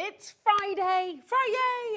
It's Friday!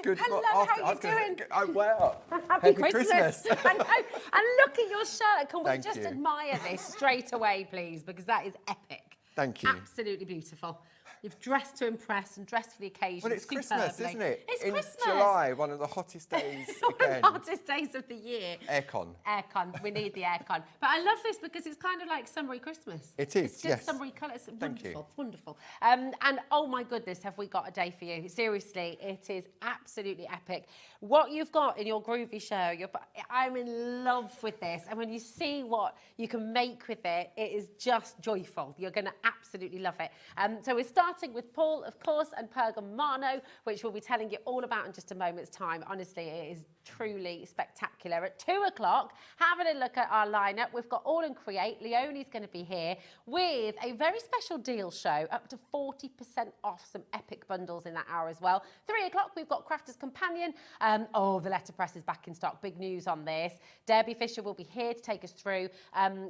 Good. Hello, Well, how are you doing? I'm well. Happy Christmas. I know. And look at your shirt. Can we Thank just you. admire this straight away, please? Because that is epic. Thank you. Absolutely beautiful. You've dressed to impress and dressed for the occasion. Well, it's Christmas, isn't it? It's in Christmas. July, one of the hottest days One of again. the hottest days of the year. Aircon. Aircon. We need the aircon. But I love this because it's kind of like summery Christmas. It is, it's just yes. summery colours. Thank you. Wonderful, wonderful. And oh my goodness, have we got a day for you? Seriously, it is absolutely epic. What you've got in your Groovi show, I'm in love with this. And when you see what you can make with it, it is just joyful. You're going to absolutely love it. So we're starting with Paul, of course, and Pergamano, which we'll be telling you all about in just a moment's time. Honestly, it is truly spectacular. At 2 o'clock, having a look at our lineup, we've got AALL Create. Leonie's going to be here with a very special deal show, up to 40% off some epic bundles in that hour as well. 3 o'clock, we've got Crafter's Companion. The letterpress is back in stock. Big news on this. Debbie Fisher will be here to take us through.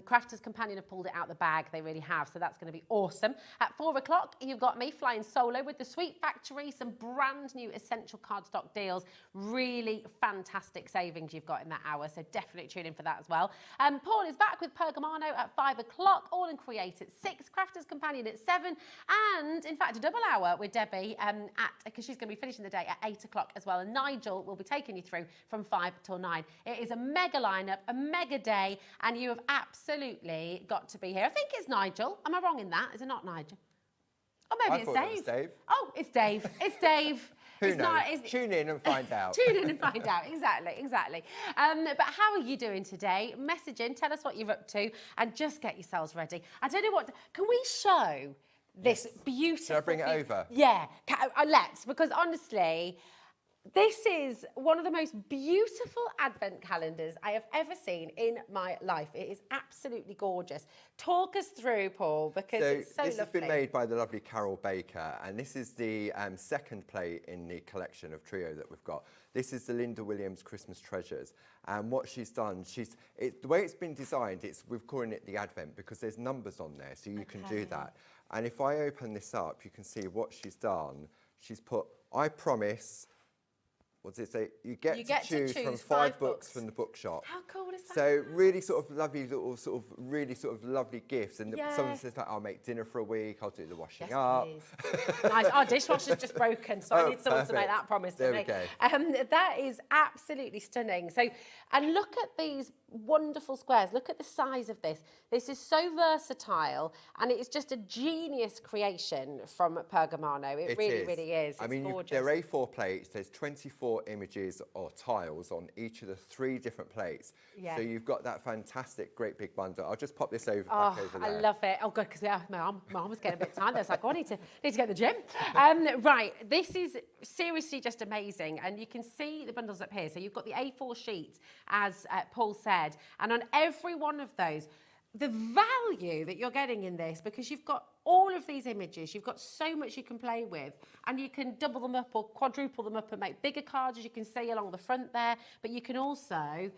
Crafter's Companion have pulled it out the bag. They really have. So that's going to be awesome. At 4 o'clock, you've got me flying solo with the Sweet Factory. Some brand new essential cardstock deals. Really fantastic savings you've got in that hour. So definitely tune in for that as well. Paul is back with Pergamano at 5 o'clock. AALL Create at 6. Crafter's Companion at 7. And in fact, a double hour with Debbie because she's going to be finishing the day at 8 o'clock as well. And Nigel will be taking you through from 5 till 9. It is a mega lineup, a mega day, and you have absolutely got to be here. I think it's Nigel. Am I wrong in that? Is it not Nigel? Or maybe it's Dave. It was Dave. Oh, it's Dave. It's Dave. Who knows? Tune in and find out. Tune in and find out. Exactly. But how are you doing today? Message in, tell us what you're up to, and just get yourselves ready. I don't know what. Can we show this beautiful? Shall I bring it over? Yeah, let's. Because honestly, this is one of the most beautiful advent calendars I have ever seen in my life. It is absolutely gorgeous. Talk us through, Paul, because it's so lovely. This has been made by the lovely Carol Baker, and this is the second plate in the collection of trio that we've got. This is the Linda Williams Christmas Treasures, and what she's done, the way it's been designed, we're calling it the Advent because there's numbers on there, so you can do that. And if I open this up, you can see what she's done. She's put, I promise. What does it say? You get to choose from 5 books from the bookshop. How cool is that? So really sort of lovely little really lovely gifts. And someone says like, I'll make dinner for a week, I'll do the washing up. Nice. Our dishwasher's just broken, so I need someone to make that promise to me. There we go. That is absolutely stunning. So, and look at these wonderful squares. Look at the size of this. This is so versatile, and it is just a genius creation from Pergamano. It really is. I mean, gorgeous. they're A4 plates. There's 24 images or tiles on each of the 3 different plates. Yeah. So you've got that fantastic, great big bundle. I'll just pop this back over there. I love it. Oh, good, because my arm was getting a bit tired. I was like, I need to get to the gym. Right, this is seriously just amazing. And you can see the bundles up here. So you've got the A4 sheets, as Paul said. And on every one of those, the value that you're getting in this, because you've got all of these images, you've got so much you can play with, and you can double them up or quadruple them up and make bigger cards, as you can see along the front there, but you can also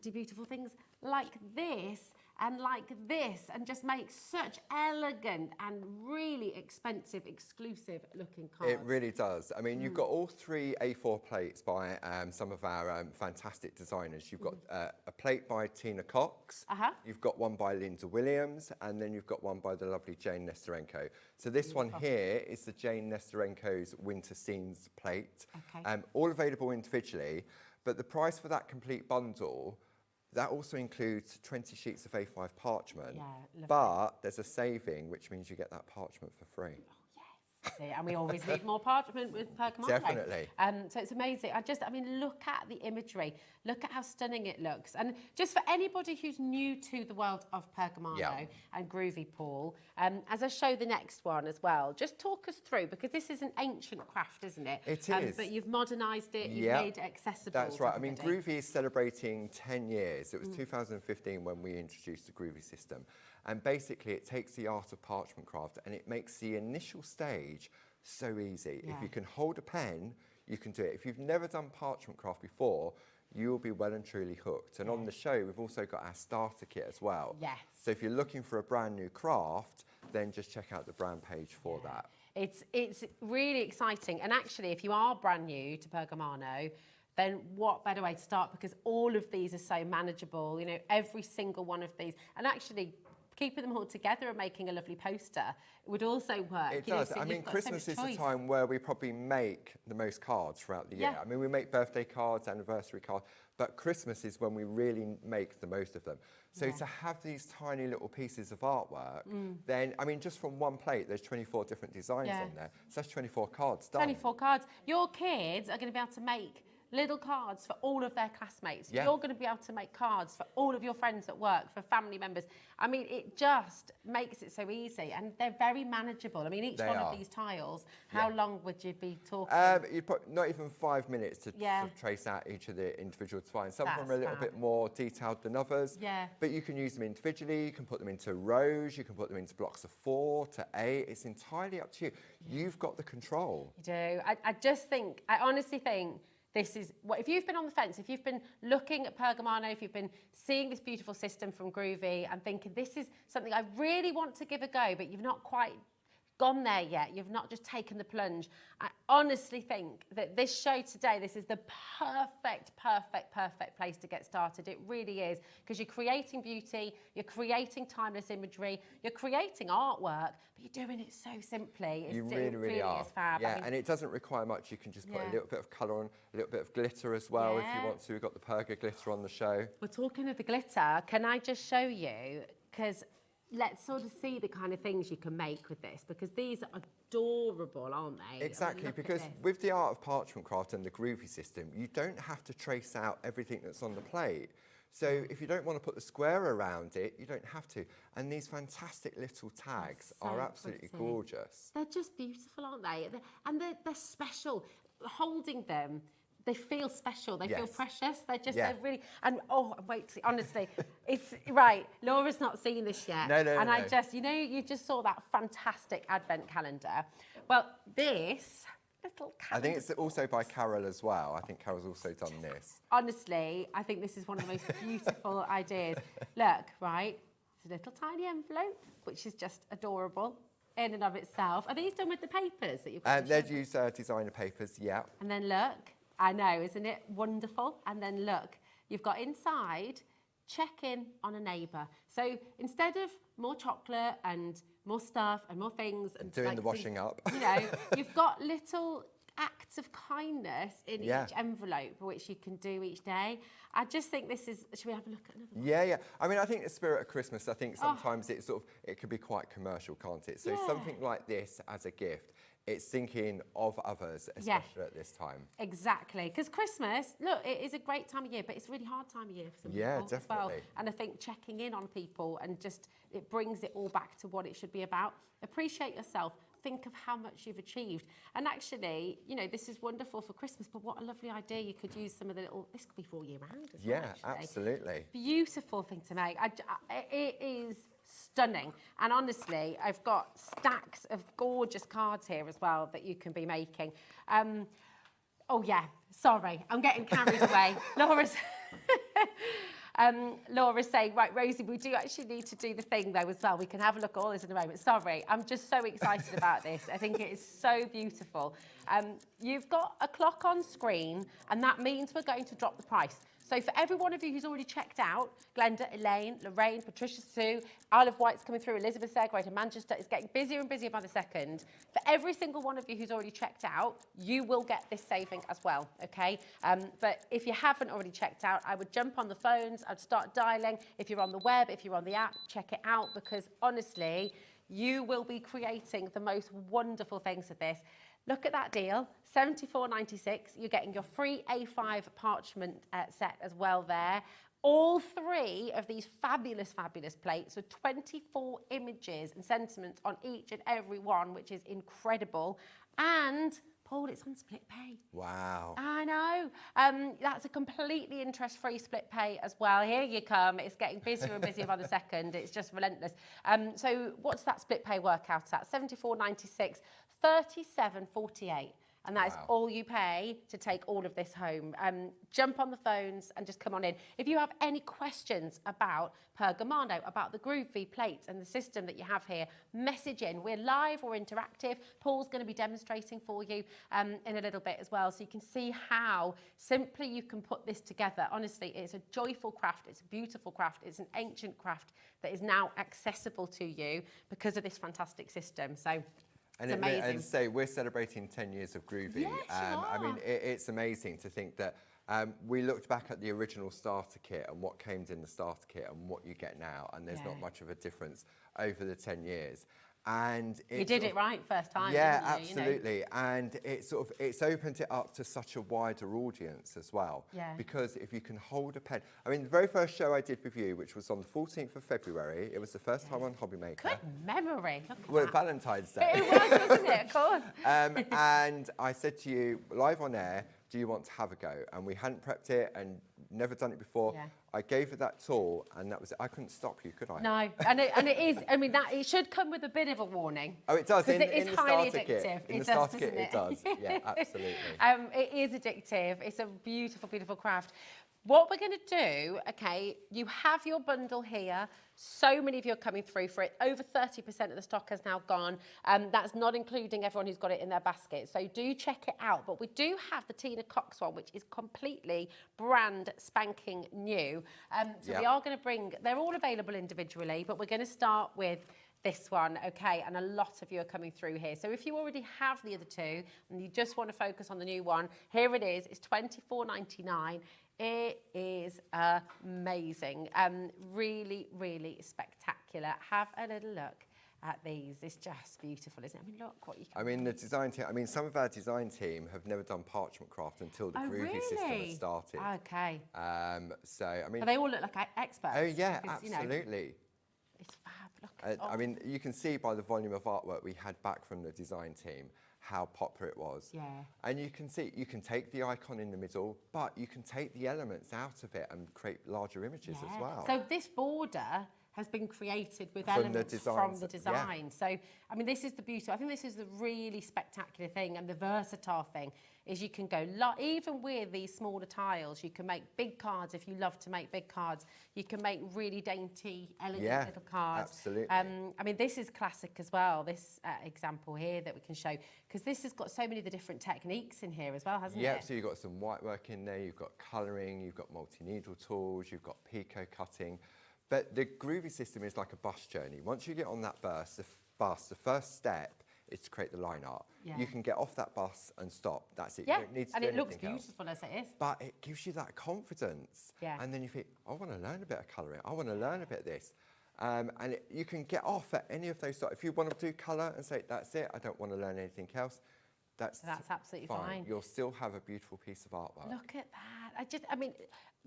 do beautiful things like this and like this, and just make such elegant and really expensive, exclusive looking cards. It really does. I mean, you've got all 3 A4 plates by some of our fantastic designers. You've got a plate by Tina Cox, you've got one by Linda Williams, and then you've got one by the lovely Jane Nesterenko. So this one here is the Jane Nesterenko's Winter Scenes plate. All available individually, but the price for that complete bundle, that also includes 20 sheets of A5 parchment, but there's a saving, which means you get that parchment for free. See, and we always need more parchment with Pergamano. Definitely. So it's amazing. I mean, look at the imagery. Look at how stunning it looks. And just for anybody who's new to the world of Pergamano and Groovi, Paul, as I show the next one as well, just talk us through, because this is an ancient craft, isn't it? It is. But you've modernised it, you've made it accessible. That's right. I mean, Groovi is celebrating 10 years. It was 2015 when we introduced the Groovi system. And basically, it takes the art of parchment craft and it makes the initial stage so easy. If you can hold a pen, you can do it. If you've never done parchment craft before, you'll be well and truly hooked. And on the show, we've also got our starter kit as well. So if you're looking for a brand new craft, then just check out the brand page for that. It's really exciting. And actually, if you are brand new to Pergamano, then what better way to start? Because all of these are so manageable, you know, every single one of these. And actually, keeping them all together and making a lovely poster would also work. It does. I mean, Christmas is the time where we probably make the most cards throughout the year. I mean, we make birthday cards, anniversary cards, but Christmas is when we really make the most of them. So to have these tiny little pieces of artwork, then, I mean, just from one plate, there's 24 different designs on there. So that's 24 cards done. 24 cards. Your kids are going to be able to make little cards for all of their classmates. Yeah. You're going to be able to make cards for all of your friends at work, for family members. I mean, it just makes it so easy, and they're very manageable. I mean, each one of these tiles, how long would you be talking? You'd put not even 5 minutes to sort of trace out each of the individual designs. Some of them are a little bit more detailed than others, but you can use them individually, you can put them into rows, you can put them into blocks of 4 to 8. It's entirely up to you. You've got the control. You do. I honestly think, this is what, if you've been on the fence, if you've been looking at Pergamano, if you've been seeing this beautiful system from Groovi and thinking this is something I really want to give a go, but you've not quite gone there yet, you've not just taken the plunge, I honestly think that this show today, this is the perfect place to get started. It really is, because you're creating beauty, you're creating timeless imagery, you're creating artwork, but you're doing it so simply. You really are. Is fab. Yeah, I mean, and it doesn't require much. You can just put a little bit of colour on, a little bit of glitter as well if you want to. We've got the Perga glitter on the show. We're talking of the glitter. Can I just show you? Because let's sort of see the kind of things you can make with this, because these are adorable, aren't they? Exactly, because with the art of parchment craft and the Groovi system, you don't have to trace out everything that's on the plate. So if you don't want to put the square around it, you don't have to. And these fantastic little tags are absolutely gorgeous. They're just beautiful, aren't they? And they're special. Holding them, they feel special. They feel precious. They're just, they're really, and wait, honestly, it's, right, Laura's not seen this yet. No. I just, you know, you just saw that fantastic advent calendar. Well, this little calendar. I think it's also by Carol as well. I think Carol's also done this. Honestly, I think this is one of the most beautiful ideas. Look, right, it's a little tiny envelope, which is just adorable in and of itself. Are these done with the papers that you've got? They'd use designer papers, yeah. And then look, I know, isn't it wonderful? And then look, you've got inside, check in on a neighbour. So instead of more chocolate and more stuff and more things and doing the washing up, you know, you've got little acts of kindness in each envelope, which you can do each day. I just think this is, should we have a look at another one? Yeah. I mean, I think the spirit of Christmas, I think sometimes it's sort of, it can be quite commercial, can't it? So something like this as a gift, it's thinking of others, especially at this time. Exactly, because Christmas, look, it is a great time of year, but it's a really hard time of year for some people definitely. as well. And I think checking in on people and just, it brings it all back to what it should be about. Appreciate yourself. Think of how much you've achieved. And actually, you know, this is wonderful for Christmas, but what a lovely idea. You could use some of the little, this could be for all year round as well, actually. Absolutely. Beautiful thing to make. It is stunning. And honestly, I've got stacks of gorgeous cards here as well that you can be making. Oh yeah, sorry, I'm getting carried away. Laura's saying, right, Rosie, we do actually need to do the thing though as well. We can have a look at all this in a moment. Sorry, I'm just so excited about this. I think it is so beautiful. You've got a clock on screen, and that means we're going to drop the price. So for every one of you who's already checked out, Glenda, Elaine, Lorraine, Patricia, Sue, Isle of Wight's coming through, Elizabeth's there, Greater Manchester, it's getting busier and busier by the second. For every single one of you who's already checked out, you will get this saving as well, okay? But if you haven't already checked out, I would jump on the phones, I'd start dialing. If you're on the web, if you're on the app, check it out, because honestly, you will be creating the most wonderful things with this. Look at that deal, $74.96. You're getting your free A5 parchment set as well there. All three of these fabulous plates with 24 images and sentiments on each and every one, which is incredible. And Paul, it's on split pay. Wow. I know. That's a completely interest-free split pay as well. Here you come. It's getting busier and busier by the second. It's just relentless. So what's that split pay work out at? $74.96, $37.48. And that is all you pay to take all of this home. Jump on the phones and just come on in. If you have any questions about Pergamano, about the Groovi plates and the system that you have here, message in. We're live, we're interactive. Paul's going to be demonstrating for you in a little bit as well, so you can see how simply you can put this together. Honestly, it's a joyful craft, it's a beautiful craft, it's an ancient craft that is now accessible to you because of this fantastic system. So it's amazing. And say we're celebrating 10 years of Groovi. Yes, you are. I mean, it's amazing to think that we looked back at the original starter kit and what came in the starter kit and what you get now, and there's not much of a difference over the 10 years. And you did it right first time. Yeah, didn't you? absolutely. You know? And it's opened it up to such a wider audience as well. Yeah. Because if you can hold a pen, I mean, the very first show I did with you, which was on the 14th of February, it was the first time on Hobbymaker. Good memory. Well, Valentine's Day. It was, wasn't it? Of course. And I said to you, live on air, do you want to have a go? And we hadn't prepped it and never done it before. Yeah. I gave her that tool, and that was it. I couldn't stop you, could I? No, and it is. I mean, it should come with a bit of a warning. Oh, it does. Because it is highly addictive. Kit. In the starter kit, it does. Yeah, absolutely. It is addictive. It's a beautiful, beautiful craft. What we're going to do, okay, you have your bundle here. So many of you are coming through for it. Over 30% of the stock has now gone. That's not including everyone who's got it in their basket. So do check it out. But we do have the Tina Cox one, which is completely brand spanking new. So we are going to bring, they're all available individually, but we're going to start with this one, okay, and a lot of you are coming through here. So if you already have the other two and you just want to focus on the new one, here it is. It's $24.99. It is amazing. Really, really spectacular. Have a little look at these. It's just beautiful, isn't it? I mean, look what you can do. The design team, some of our design team have never done parchment craft until the Groovi system has started. Okay. But they all look like experts. Oh, yeah, absolutely. It's fab. Look. You can see by the volume of artwork we had back from the design team how popular it was. Yeah. And you can see, you can take the icon in the middle, but you can take the elements out of it and create larger images as well. So this border has been created with elements from the design. So, this is the beauty. I think this is the really spectacular thing and the versatile thing is you can go, even with these smaller tiles, you can make big cards if you love to make big cards. You can make really dainty, elegant little cards. Absolutely. This is classic as well, this example here that we can show, because this has got so many of the different techniques in here as well, hasn't it? Yeah, so you've got some white work in there, you've got colouring, you've got multi-needle tools, you've got picot cutting. But the Groovi system is like a bus journey. Once you get on that bus, the first step is to create the line art. Yeah. You can get off that bus and stop. That's it. Yeah, you don't need to and do it looks anything beautiful else. as it is. But it gives you that confidence. Yeah. And then you think, I want to learn a bit of colouring. I want to learn a bit of this. You can get off at any of those. If you want to do colour and say, that's it, I don't want to learn anything else, that's absolutely fine. You'll still have a beautiful piece of artwork. Look at that.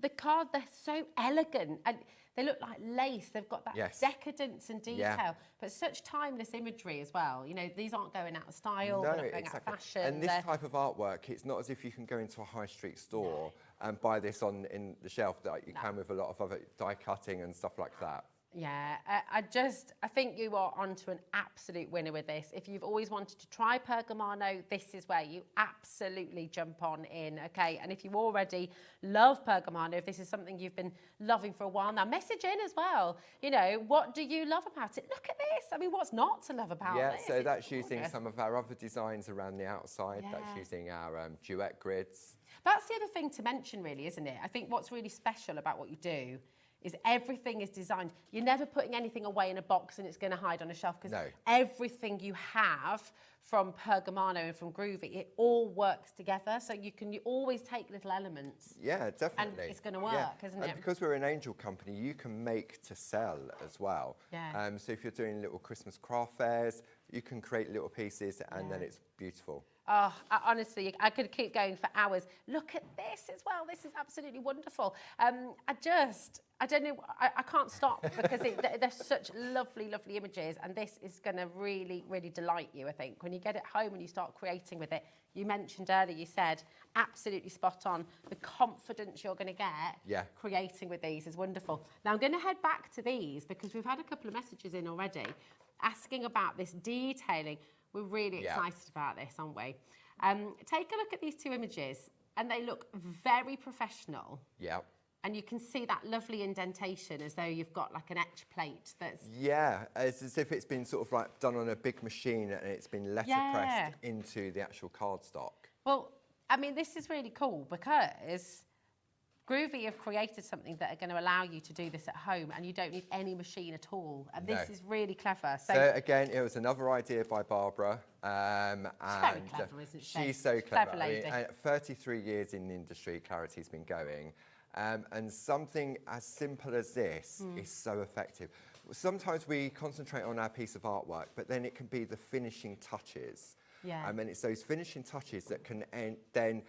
The card, they're so elegant and they look like lace. They've got that decadence and detail, but such timeless imagery as well. These aren't going out of style, they're not going out of fashion. And this type of artwork, it's not as if you can go into a high street store and buy this in the shelf that you can with a lot of other die cutting and stuff like that. Yeah, I think you are onto an absolute winner with this. If you've always wanted to try Pergamano, this is where you absolutely jump on in, okay? And if you already love Pergamano, if this is something you've been loving for a while now, message in as well. What do you love about it? Look at this. What's not to love about this? Yeah, so that's using some of our other designs around the outside. Yeah. That's using our duet grids. That's the other thing to mention, really, isn't it? I think what's really special about what you do is everything is designed. You're never putting anything away in a box and it's going to hide on a shelf, because everything you have from Pergamano and from Groovi, it all works together. So you always take little elements. Yeah, definitely. And it's going to work, isn't it? And because we're an angel company, you can make to sell as well. Yeah. So if you're doing little Christmas craft fairs, you can create little pieces and then it's beautiful. Oh, honestly, I could keep going for hours. Look at this as well. This is absolutely wonderful. I don't know, I can't stop because they're such lovely, lovely images. And this is going to really, really delight you, I think. When you get it home and you start creating with it, you mentioned earlier, you said, absolutely spot on. The confidence you're going to get creating with these is wonderful. Now, I'm going to head back to these because we've had a couple of messages in already asking about this detailing. We're really excited about this, aren't we? Take a look at these two images, and they look very professional. Yeah. And you can see that lovely indentation as though you've got like an etch plate that's... Yeah, it's as if it's been sort of like done on a big machine and it's been letterpressed into the actual cardstock. Well, I mean, this is really cool because Groovi have created something that are going to allow you to do this at home and you don't need any machine at all. And this is really clever. So again, it was another idea by Barbara. She's very clever, isn't she? She's so clever. Clever lady. I mean, 33 years in the industry, Clarity's been going. And something as simple as this is so effective. Sometimes we concentrate on our piece of artwork, but then it can be the finishing touches. Yeah. And it's those finishing touches that can then,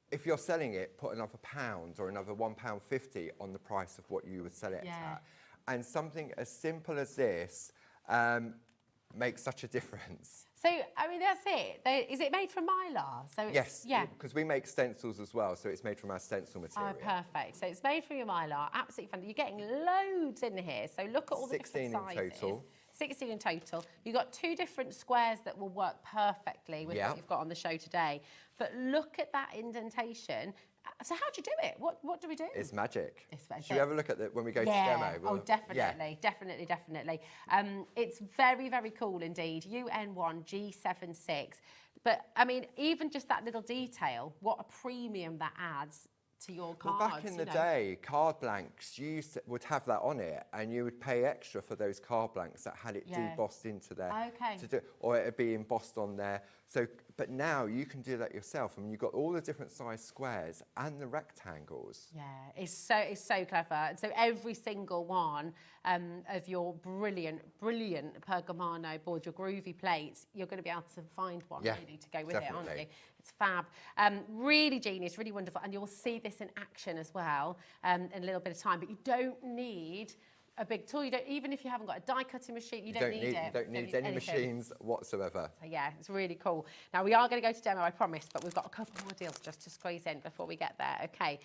if you're selling it, put another £1 or another £1.50 on the price of what you would sell it at. And something as simple as this makes such a difference. So, I mean, that's it. Is it made from mylar? So yes, because we make stencils as well, so it's made from our stencil material. Oh, perfect. So it's made from your mylar. Absolutely fun. You're getting loads in here. So look at all the different sizes. 16 in total. 16 in total. You've got 2 different squares that will work perfectly with what you've got on the show today. But look at that indentation. So how do you do it? What do we do? It's magic. It's magic. Should we have a look at when we go to demo? Oh, definitely, definitely. It's very, very cool indeed. UN1G76. But, I mean, even just that little detail, what a premium that adds to your cards. Well, back in the day, card blanks, would have that on it, and you would pay extra for those card blanks that had it debossed into there. Okay. Or it would be embossed on there. So, but now you can do that yourself. I mean, you've got all the different size squares and the rectangles. Yeah, it's so clever. And so every single one of your brilliant Pergamano board, your Groovi plates, you're going to be able to find one really to go with it, aren't you? It's fab. Really genius, really wonderful. And you'll see this in action as well in a little bit of time. But you don't need a big tool. You don't, even if you haven't got a die cutting machine, you don't need it. You don't need any machines whatsoever. So yeah, it's really cool. Now we are going to go to demo, I promise, but we've got a couple more deals just to squeeze in before we get there. Okay.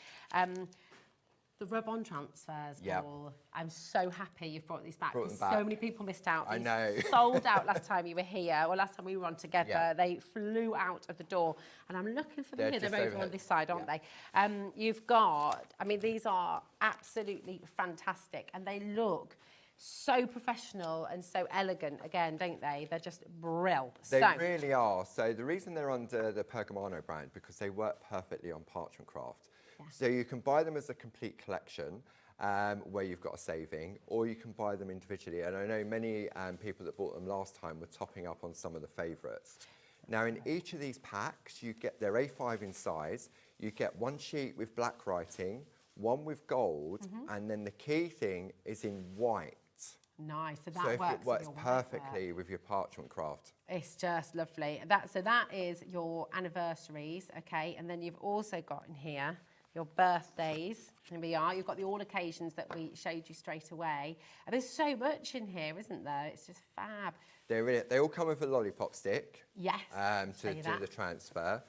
The rub-on transfers, Paul. I'm so happy you've brought these back. So many people missed out. I know. Sold out last time you were here, or last time we were on together. Yeah. They flew out of the door. And I'm looking for them here. They're over on this side, aren't they? You've got, I mean, these are absolutely fantastic. And they look so professional and so elegant again, don't they? They're just brill. They really are. So the reason they're under the Pergamano brand, because they work perfectly on parchment craft. So you can buy them as a complete collection where you've got a saving, or you can buy them individually. And I know many people that bought them last time were topping up on some of the favourites. Now in each of these packs, you get their A5 in size. You get 1 sheet with black writing, 1 with gold, and then the key thing is in white. Nice, so that it works perfectly with your parchment craft. It's just lovely. So that is your anniversaries, okay, and then you've also got in here your birthdays. Here we are. You've got the all occasions that we showed you straight away. And there's so much in here, isn't there? It's just fab. They all come with a lollipop stick. Yes. To do the transfer.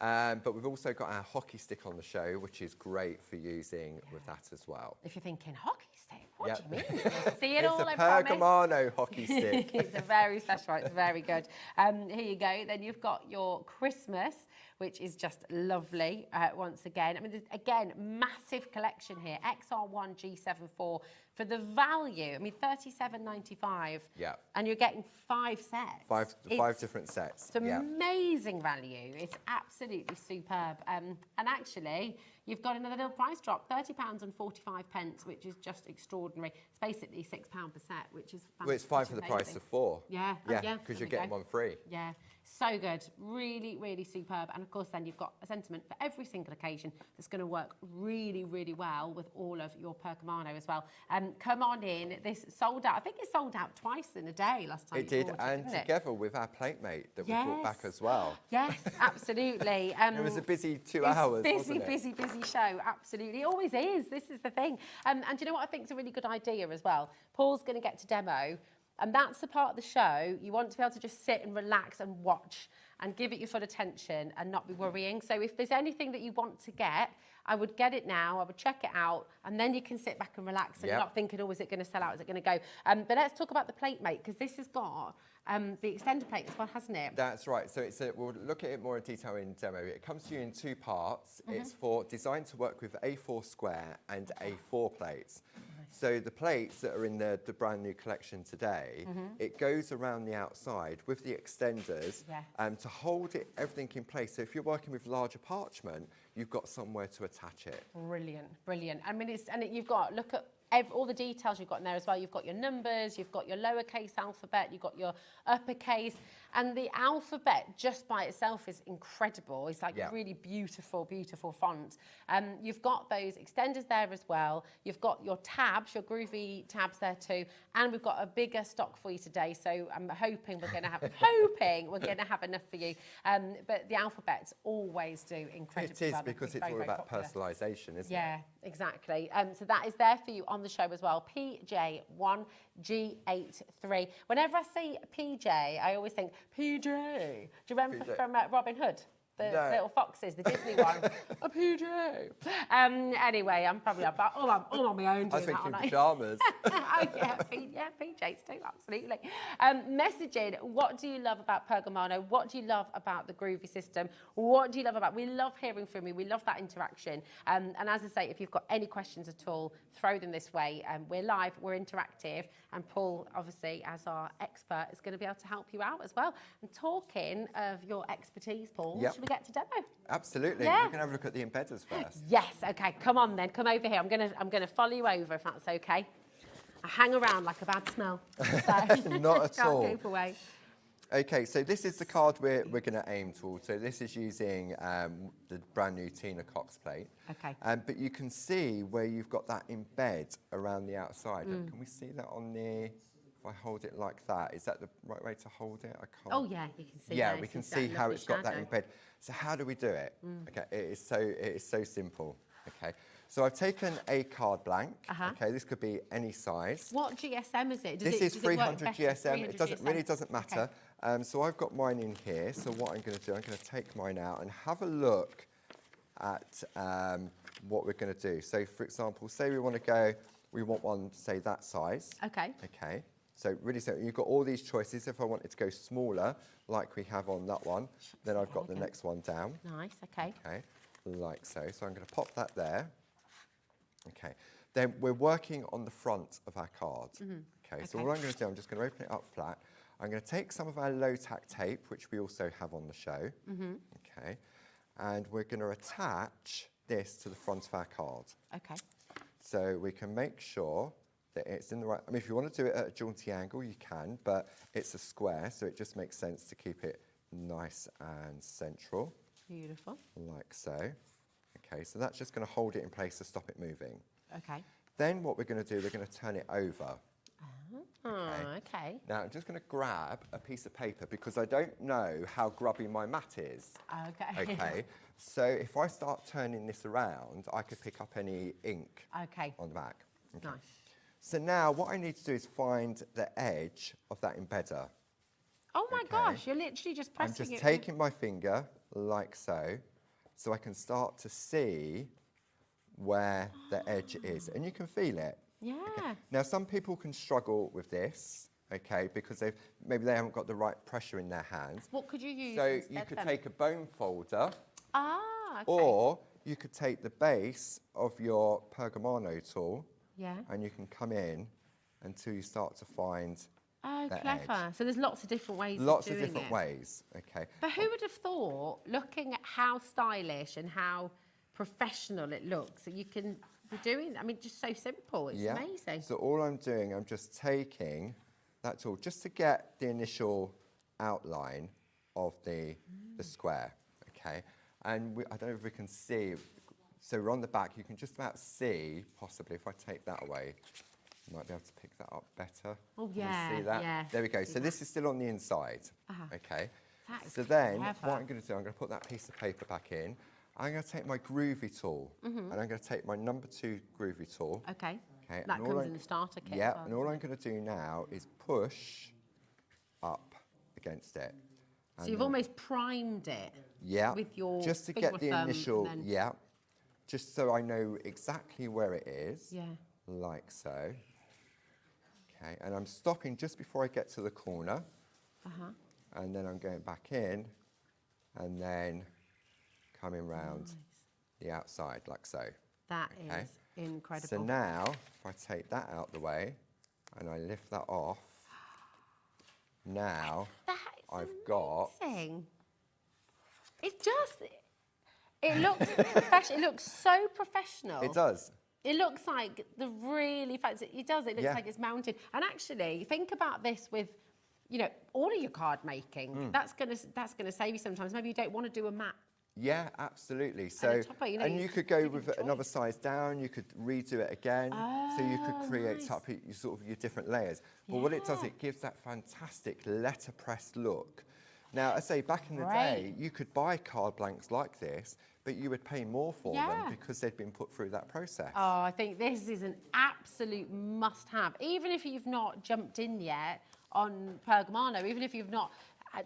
But we've also got our hockey stick on the show, which is great for using with that as well. If you're thinking, hockey stick? What do you mean? You'll see it all, I promise. It's a Pergamano hockey stick. It's a very special one. It's very good. Here you go. Then you've got your Christmas, which is just lovely once again. I mean, again, massive collection here. XR1G74 for the value. I mean, $37.95. Yeah. And you're getting 5 sets. Five different sets. It's amazing value. It's absolutely superb. And actually, you've got another little price drop, £30.45, which is just extraordinary. It's basically £6 per set, which is fantastic. Well, it's 5 for the price of 4. Yeah. Yeah, because you're getting 1 free. Yeah. So good. Really, really superb. And of course, then you've got a sentiment for every single occasion that's going to work really, really well with all of your Pergamano as well. Come on in. This sold out. I think it sold out twice in a day last time. It did, and together with our plate mate that we brought back as well. Yes, absolutely. It was a busy 2 hours, wasn't it? Busy show. Absolutely. It always is. This is the thing. And do you know what I think is a really good idea as well? Paul's going to get to demo. And that's the part of the show you want to be able to just sit and relax and watch and give it your full attention and not be worrying. So if there's anything that you want to get, I would get it now, I would check it out, and then you can sit back and relax and you're not thinking, oh, is it going to sell out, is it going to go? But let's talk about the plate mate, because this has got the extender plate as well, hasn't it? That's right. So we'll look at it more in detail in demo. It comes to you in 2 parts. It's designed to work with A4 square and A4 plates. So the plates that are in the brand new collection today, it goes around the outside with the extenders to hold everything in place. So if you're working with larger parchment, you've got somewhere to attach it. Brilliant, brilliant. I mean, you've got, look at all the details you've got in there as well. You've got your numbers, you've got your lowercase alphabet, you've got your uppercase, and the alphabet just by itself is incredible. It's like a really beautiful, beautiful font. You've got those extenders there as well. You've got your tabs, your Groovi tabs there too, and we've got a bigger stock for you today. So I'm hoping we're going to have, enough for you. But the alphabets always do incredibly well. It is, because it's all about personalisation, isn't it? Yeah, exactly. So that is there for you on the show as well. PJ1G83. Whenever I say PJ, I always think PJ. Do you remember from Robin Hood? The little foxes, the Disney one. A PJ. Anyway, I'm probably all on my own doing I was thinking that, pyjamas. PJs too, absolutely. Messaging, what do you love about Pergamano? What do you love about the Groovi system? What do you love about, we love hearing from you. We love that interaction. And as I say, if you've got any questions at all, throw them this way. We're live, we're interactive, and Paul, obviously, as our expert, is going to be able to help you out as well. And talking of your expertise, Paul, should we get to demo? Absolutely. We're going to have a look at the embedders first. Yes. Okay. Come on then. Come over here. I'm gonna follow you over if that's okay. I hang around like a bad smell. So Not at all. Can't keep away. Okay, so this is the card we're going to aim towards. So this is using the brand new Tina Cox plate. Okay. But you can see where you've got that embed around the outside. Can we see that on the? If I hold it like that, is that the right way to hold it? I can't. Oh yeah, you can see. Yeah, we can see how it's got that embed. So how do we do it? Okay, it is so simple. Okay, so I've taken a card blank. Okay, this could be any size. What GSM is it? This is 300 GSM. It really doesn't matter. Okay. So I've got mine in here. So what I'm going to do, I'm going to take mine out and have a look at what we're going to do. So for example, say we want one, say that size. Okay. Okay. So really simple. You've got all these choices. If I wanted to go smaller, like we have on that one, then I've got the next one down. Nice. Okay. Okay. Like so. So I'm going to pop that there. Okay. Then we're working on the front of our card. Okay. So what I'm going to do, I'm just going to open it up flat. I'm going to take some of our low-tack tape, which we also have on the show. Okay. And we're going to attach this to the front of our card. Okay. So we can make sure that it's in the right, I mean, if you want to do it at a jaunty angle, you can, but it's a square, so it just makes sense to keep it nice and central. Beautiful. Like so. Okay, so that's just going to hold it in place to stop it moving. Okay. Then what we're going to do, we're going to turn it over. Okay. Now, I'm just going to grab a piece of paper because I don't know how grubby my mat is. Okay. Okay, so if I start turning this around, I could pick up any ink on the back. Okay. Nice. So now what I need to do is find the edge of that embedder. Oh my gosh, you're literally just pressing it. I'm just taking my finger like so I can start to see where the edge is. And you can feel it. Yeah. Okay. Now, some people can struggle with this, okay, because maybe they haven't got the right pressure in their hands. What could you use So instead you could then? take a bone folder. Okay. Or you could take the base of your Pergamano tool. Yeah. And you can come in until you start to find the clever. edge. So there's lots of different ways Lots of of doing different ways, okay. But who would have thought, looking at how stylish and how professional it looks, that you can be doing, I mean, just so simple. It's amazing. So all I'm doing, I'm just taking that tool just to get the initial outline of the square, okay. And I don't know if we can see. So we're on the back, you can just about see, possibly, if I take that away, you might be able to pick that up better. Oh, Can yeah, you see that? yeah. There we go. So this is still on the inside, okay? That is So then, clever. what I'm going to do, I'm going to put that piece of paper back in. I'm going to take my Groovi tool, and I'm going to take my number 2 Groovi tool. Okay. Okay, That and all comes in the starter kit. Yeah, as well, and all doesn't I'm going to do now is push up against it. it? So you've almost primed it. Yeah, With your just to finger get the thumb initial, and then- just so I know exactly where it is. Yeah. Like so. Okay, and I'm stopping just before I get to the corner. And then I'm going back in and then coming round the outside like so. That is incredible. So now, if I take that out the way and I lift that off, now I've got... It just, it looks professional. It looks so professional. It does. It looks like the really fancy, it does, it looks like it's mounted. And actually, think about this with, you know, all of your card making. That's gonna save you sometimes. Maybe you don't want to do a mat. Yeah, absolutely. So, and you could go with another size down, you could redo it again, so you could create up your different layers. But what it does, it gives that fantastic letterpress look. Now, I say back in the day, you could buy card blanks like this, but you would pay more for them because they'd been put through that process. Oh, I think this is an absolute must-have. Even if you've not jumped in yet on Pergamano, even if you've not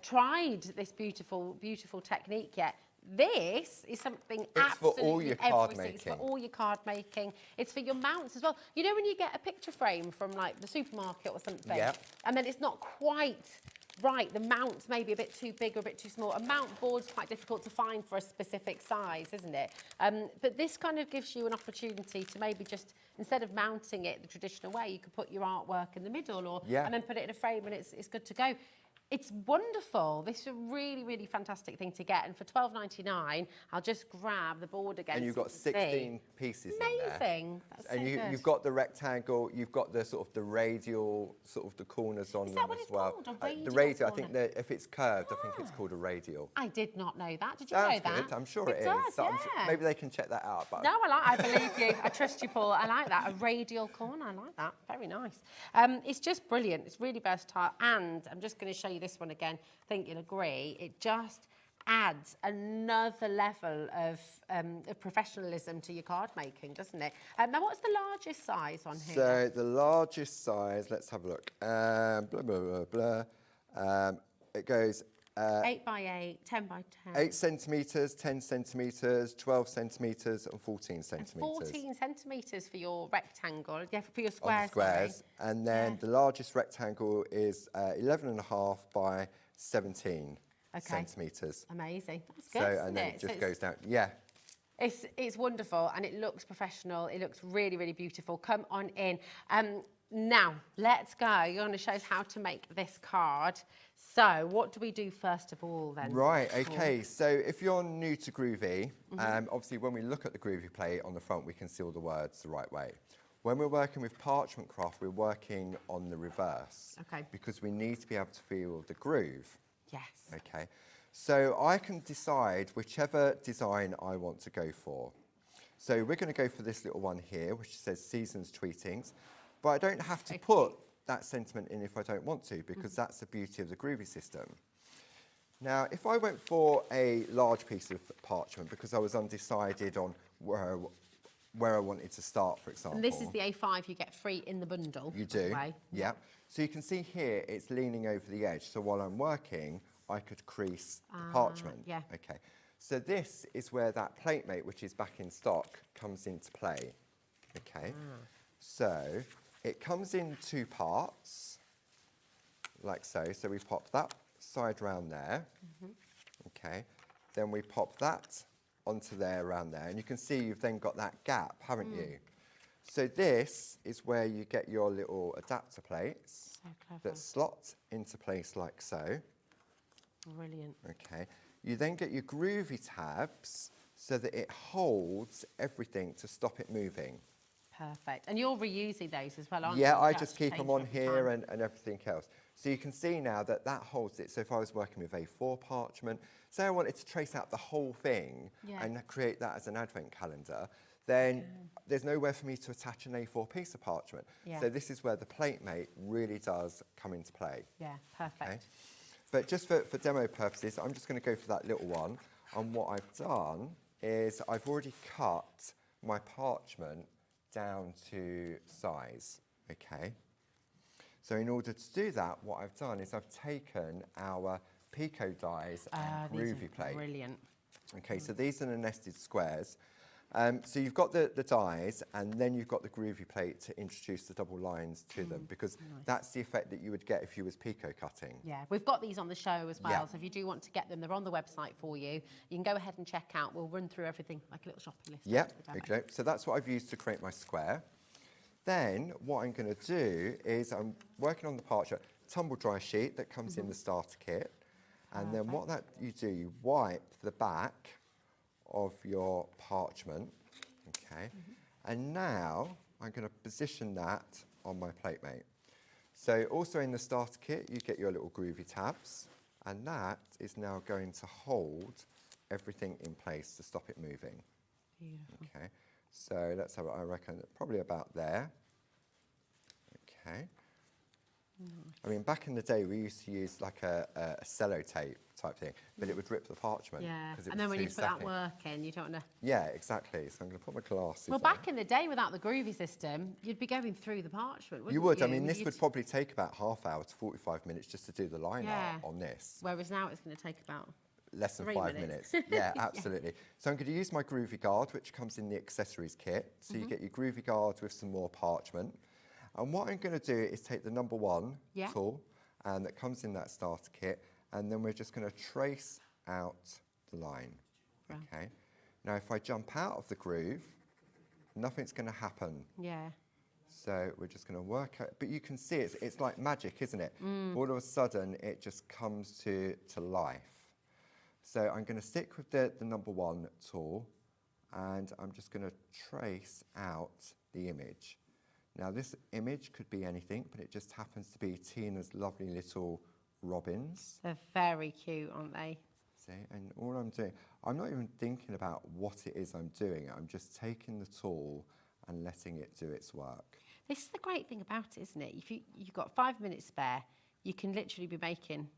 tried this beautiful, beautiful technique yet, this is something absolutely for all your card making. It's for all your card making. It's for your mounts as well. You know when you get a picture frame from like the supermarket or something, and then it's not quite right, the mount's maybe a bit too big or a bit too small. A mount board's quite difficult to find for a specific size, isn't it? But this kind of gives you an opportunity to maybe just, instead of mounting it the traditional way, you could put your artwork in the middle or and then put it in a frame and it's good to go. It's wonderful. This is a really, really fantastic thing to get. And for $12.99, I'll just grab the board again. And you've got 16 pieces in there. Amazing. That's and so you've got the rectangle, you've got the sort of the radial, sort of the corners on them as well. Is that what it's called? The radial, I think that if it's curved, I think it's called a radial. I did not know that. Did you know that? Good. I'm sure it is. Does, So maybe they can check that out. But no, I believe you. I trust you, Paul. I like that. A radial corner. I like that. Very nice. It's just brilliant. It's really versatile. And I'm just going to show you this one again. I think you'll agree. It just adds another level of professionalism to your card making, doesn't it? Now, what's the largest size on here? So the largest size, let's have a look. Blah, blah, blah, blah. It goes... 8 by 8, 10 by 10. 8 centimetres, 10 centimetres, 12 centimetres and 14 centimetres. 14 centimetres for your rectangle, for your squares. Squares. And then the largest rectangle is 11.5 by 17 centimetres. Amazing. That's good, so, and then it just goes down. It's wonderful and it looks professional. It looks really, really beautiful. Come on in. Now, let's go. You're going to show us how to make this card. So, what do we do first of all then? Right, okay. So, if you're new to Groovi, obviously when we look at the Groovi plate on the front, we can see all the words the right way. When we're working with parchment craft, we're working on the reverse. Okay. Because we need to be able to feel the groove. Yes. Okay. So, I can decide whichever design I want to go for. So, we're going to go for this little one here, which says Seasons Tweetings. But I don't have to put that sentiment in if I don't want to, because that's the beauty of the Groovi system. Now, if I went for a large piece of parchment because I was undecided on where I wanted to start, for example. And this is the A5 you get free in the bundle. You do, yeah. So you can see here it's leaning over the edge. So while I'm working, I could crease the parchment. Yeah. Okay. So this is where that plate mate, which is back in stock, comes into play. Okay. So it comes in 2 parts, like so. So we pop that side round there, okay. Then we pop that onto there, around there. And you can see you've then got that gap, haven't you? So this is where you get your little adapter plates that slot into place like so. Brilliant. Okay. You then get your Groovi tabs so that it holds everything to stop it moving. Perfect. And you're reusing those as well, aren't you? Yeah, I just keep them on here and everything else. So you can see now that that holds it. So if I was working with A4 parchment, say I wanted to trace out the whole thing and create that as an advent calendar, then there's nowhere for me to attach an A4 piece of parchment. So this is where the plate mate really does come into play. Yeah, perfect. Okay? But just for demo purposes, I'm just going to go for that little one. And what I've done is I've already cut my parchment down to size, okay? So in order to do that, what I've done is I've taken our Pico dies and Groovi plate. Brilliant. Okay, so these are the nested squares. So you've got the dies, and then you've got the Groovi plate to introduce the double lines to them, because that's the effect that you would get if you was picot cutting. Yeah, we've got these on the show as well, Yeah. so if you do want to get them, they're on the website for you. You can go ahead and check out. We'll run through everything like a little shopping list. Yeah, after the demo. okay. So that's what I've used to create my square. Then what I'm going to do is I'm working on the parchment tumble dry sheet that comes in the starter kit. And then what you do, you wipe the back of your parchment, okay? And now I'm going to position that on my plate mate. So also in the starter kit, you get your little Groovi tabs, and that is now going to hold everything in place to stop it moving. Beautiful. Okay, so let's have it, I reckon probably about there. Okay. I mean, back in the day, we used to use like a sellotape type thing, but it would rip the parchment. Yeah, 'cause it and then was when you too put that sticky. work in, you don't want to... Yeah, exactly. So I'm going to put my glasses Well, on. back in the day, without the Groovi system, you'd be going through the parchment, wouldn't you? You would. I mean, this would probably take about half hour to 45 minutes just to do the line art on this. Whereas now it's going to take about... Less than 3 5 minutes. minutes. Yeah, absolutely. So I'm going to use my Groovi guard, which comes in the accessories kit. So you get your Groovi guard with some more parchment. And what I'm going to do is take the number 1 tool, and that comes in that starter kit, and then we're just going to trace out the line. Right. Okay. Now, if I jump out of the groove, nothing's going to happen. Yeah. So we're just going to work out, but you can see it's like magic, isn't it? All of a sudden, it just comes to life. So I'm going to stick with the number 1 tool, and I'm just going to trace out the image. Now, this image could be anything, but it just happens to be Tina's lovely little robins. They're very cute, aren't they? See, and all I'm doing, I'm not even thinking about what it is I'm doing. I'm just taking the tool and letting it do its work. This is the great thing about it, isn't it? If you've got 5 minutes spare, you can literally be making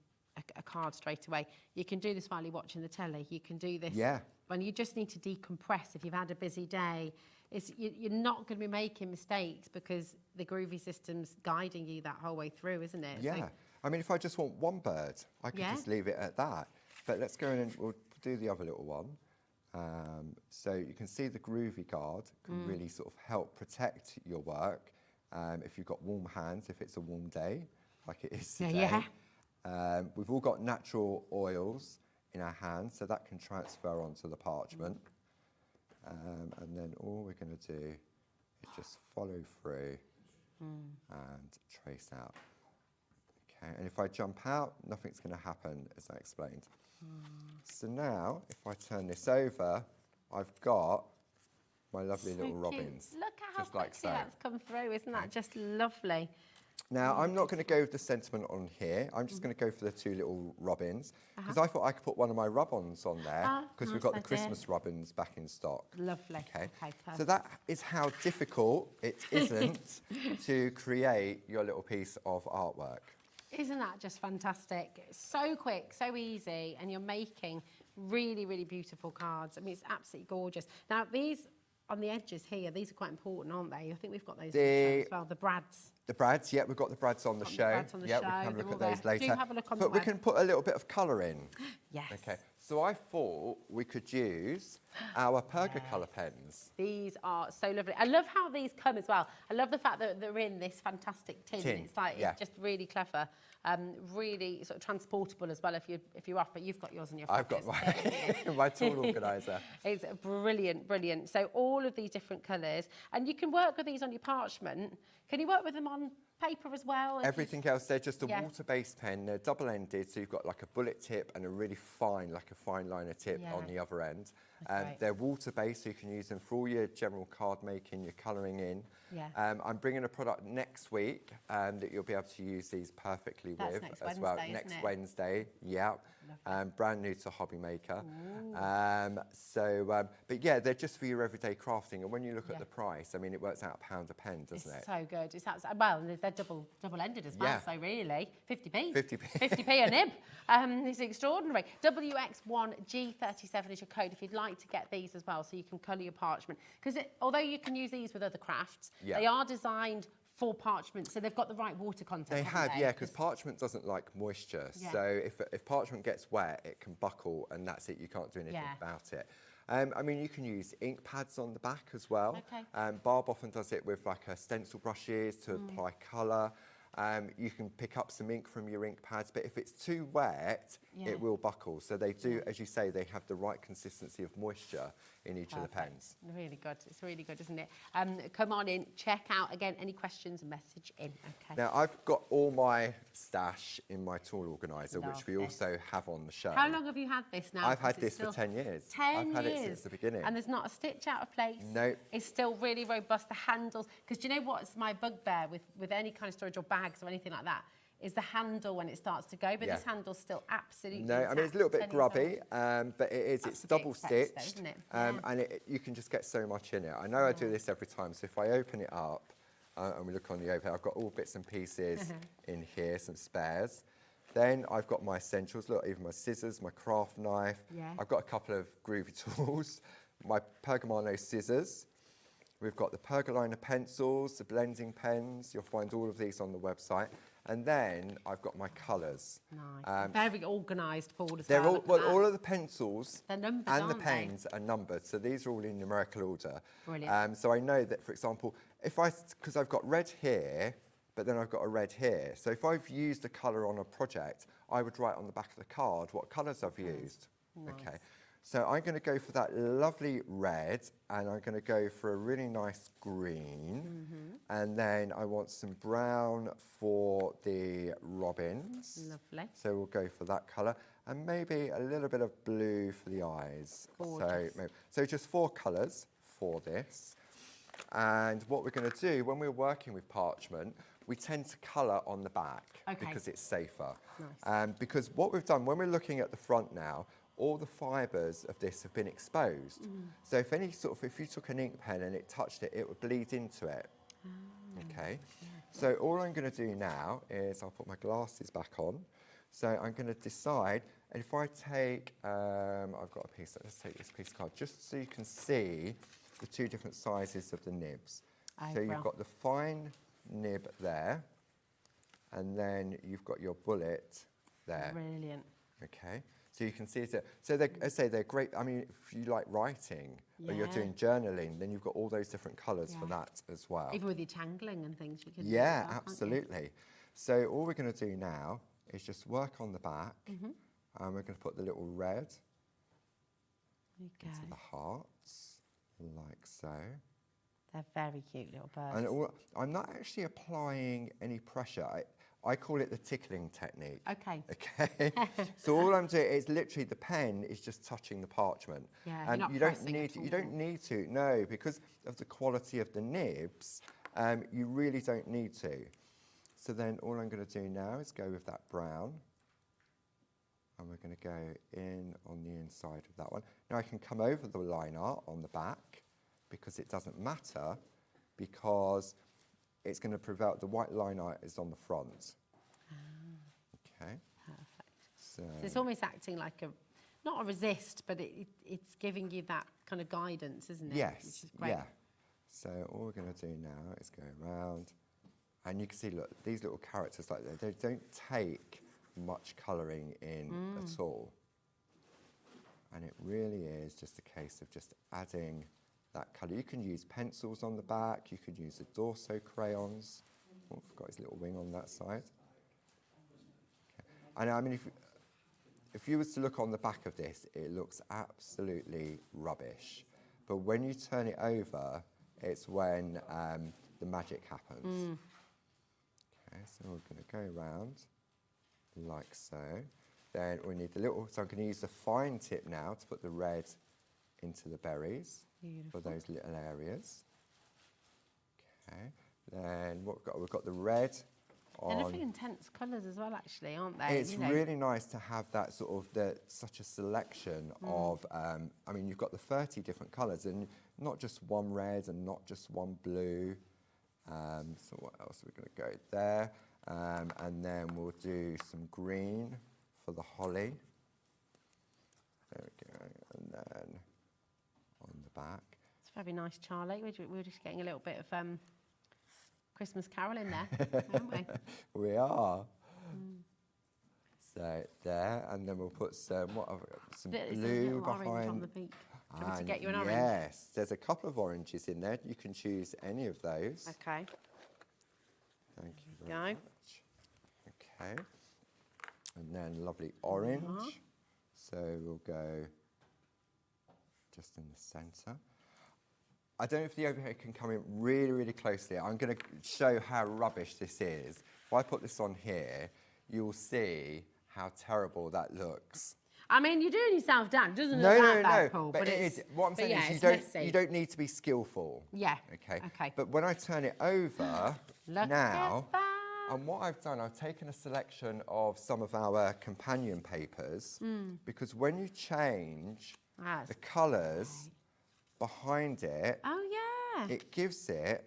a card straight away. You can do this while you're watching the telly. You can do this when you just need to decompress if you've had a busy day. You're not going to be making mistakes because the Groovi system's guiding you that whole way through, isn't it? Yeah. So, I mean, if I just want one bird, I could just leave it at that. But let's go in and we'll do the other little one. So you can see the Groovi guard can really sort of help protect your work if you've got warm hands, if it's a warm day, like it is today. We've all got natural oils in our hands, so that can transfer onto the parchment. And then all we're going to do is just follow through and trace out. Okay, and if I jump out, nothing's going to happen, as I explained. So now, if I turn this over, I've got my lovely little robins. Look at how just like quickly so. that's come through. Isn't that just lovely? Now, I'm not going to go with the sentiment on here. I'm just going to go for the 2 little robins, because I thought I could put one of my rub-ons on there, because we've got the Christmas robins back in stock. Lovely. Okay, perfect. so that is how difficult it isn't to create your little piece of artwork. Isn't that just fantastic? So quick, so easy, and you're making really, really beautiful cards. I mean, it's absolutely gorgeous. Now, these on the edges here, these are quite important, aren't they? I think we've got those on the show as well, the brads. The brads, yeah, we've got the brads on the show. We can have a look at those later. Do have a look on but we can put a little bit of colour in. Yes. Okay, so I thought we could use our Pergocolour pens. These are so lovely. I love how these come as well. I love the fact that they're in this fantastic tin. It's like it's just really clever, really sort of transportable as well if you're off. But you've got yours in your. I've got my tool organiser. It's brilliant, brilliant. So all of these different colours, and you can work with these on your parchment. Can you work with them on paper as well? Everything else, they're just a water-based pen. They're double-ended, so you've got like a bullet tip and a really fine, like a fine liner tip on the other end. They're water-based, so you can use them for all your general card making, your colouring in. I'm bringing a product next week that you'll be able to use these perfectly with as well. Next Wednesday, brand new to Hobby Maker. But yeah, they're just for your everyday crafting. And when you look at the price, I mean, it works out £1 a pen, doesn't it? It's so good. It's well, they're double-ended as well. So really, 50p. 50p. 50p a nib. It's extraordinary. WX1G37 is your code if you'd like to get these as well, so you can colour your parchment. Because although you can use these with other crafts, they are designed for parchment, so they've got the right water content. They have, because parchment doesn't like moisture. So if parchment gets wet, it can buckle, and that's it. You can't do anything about it. I mean, you can use ink pads on the back as well. Okay. Barb often does it with like her stencil brushes to apply colour. You can pick up some ink from your ink pads, but if it's too wet, it will buckle. So they do, as you say, they have the right consistency of moisture in each of the pens. Really good. It's really good, isn't it? Come on in, check out again. Any questions, message in. Okay. Now, I've got all my stash in my tool organiser, which we also have on the show. How long have you had this now? I've had this for 10 years. 10 I've had years. it since the beginning. And there's not a stitch out of place. No. It's still really robust. The handles, because do you know what's my bugbear with any kind of storage or bags or anything like that, is the handle when it starts to go, but this handle's still absolutely No, I mean, it's a little bit grubby, but it's double stitched, though, isn't it? and you can just get so much in it. I know I do this every time, so if I open it up and we look on the overhead, I've got all bits and pieces in here, some spares. Then I've got my essentials, look, even my scissors, my craft knife. I've got a couple of Groovi tools, my Pergamano scissors. We've got the Pergolina pencils, the blending pens. You'll find all of these on the website. And then I've got my colours. Nice. Very organised, Paul, as they're well. all of the pencils numbered, and the pens are numbered. So these are all in numerical order. Brilliant. So I know that, for example, because I've got red here, but then I've got a red here. So if I've used a colour on a project, I would write on the back of the card what colours I've used. Nice. Okay. So I'm going to go for that lovely red, and I'm going to go for a really nice green, and then I want some brown for the robins. Lovely. So we'll go for that colour, and maybe a little bit of blue for the eyes. Gorgeous. So just 4 colours for this. And what we're going to do when we're working with parchment, we tend to colour on the back because it's safer. Nice. Because what we've done when we're looking at the front now, all the fibres of this have been exposed. So if you took an ink pen and it touched it, it would bleed into it. Okay. So all I'm going to do now is I'll put my glasses back on. So I'm going to decide, and if I take, I've got a piece, let's take this piece of card, just so you can see the 2 different sizes of the nibs. So you've got the fine nib there, and then you've got your bullet there. Brilliant. Okay. So you can see it. So they're great. I mean, if you like writing or you're doing journaling, then you've got all those different colours for that as well. Even with your tangling and things, you can. Yeah, absolutely. So all we're going to do now is just work on the back, and we're going to put the little red into the hearts, like so. They're very cute little birds. And I'm not actually applying any pressure. I call it the tickling technique. Okay. Okay. So all I'm doing is literally the pen is just touching the parchment. Yeah, and you're you not don't need to. No, because of the quality of the nibs, you really don't need to. So then all I'm going to do now is go with that brown. And we're going to go in on the inside of that one. Now I can come over the line art on the back because it doesn't matter, because it's going to prevail. The white line art is on the front. Okay. Perfect. So it's almost acting like not a resist, but it's giving you that kind of guidance, isn't it? yes, Which is great. yeah. So all we're going to do now is go around, and you can see, look, these little characters like that, they don't take much colouring in at all. And it really is just a case of just adding that colour. You can use pencils on the back, you could use the Dorso crayons. Oh, I've got his little wing on that side. Okay. And I mean, if you was to look on the back of this, it looks absolutely rubbish. But when you turn it over, it's when the magic happens. Okay, so we're going to go around like so. Then we need the little, so I'm going to use the fine tip now to put the red into the berries. Beautiful. For those little areas. Okay, then what we've got the red on. They're lovely intense colours as well, actually, aren't they? It's really nice to have that sort of such a selection of. I mean, you've got the 30 different colours, and not just one red and not just one blue. So what else are we going to go there? And then we'll do some green for the holly. There we go, and then on the back. It's very nice, Charlie. We're just getting a little bit of Christmas carol in there, aren't we? We are. So there, and then we'll put some blue orange on behind. the beak. Do you want me to get you an orange? Yes, there's a couple of oranges in there. You can choose any of those. Okay. Thank you very much. Okay. And then lovely orange. So we'll go just in the centre. I don't know if the overhead can come in really, really closely. I'm going to show how rubbish this is. If I put this on here, you'll see how terrible that looks. I mean, you're doing yourself down. It doesn't look that bad, Paul, but it's, what I'm saying is messy. you don't need to be skillful. Yeah. Okay. Okay. But when I turn it over Look now, at that. and what I've done, I've taken a selection of some of our companion papers because when you change the colours behind it, it gives it.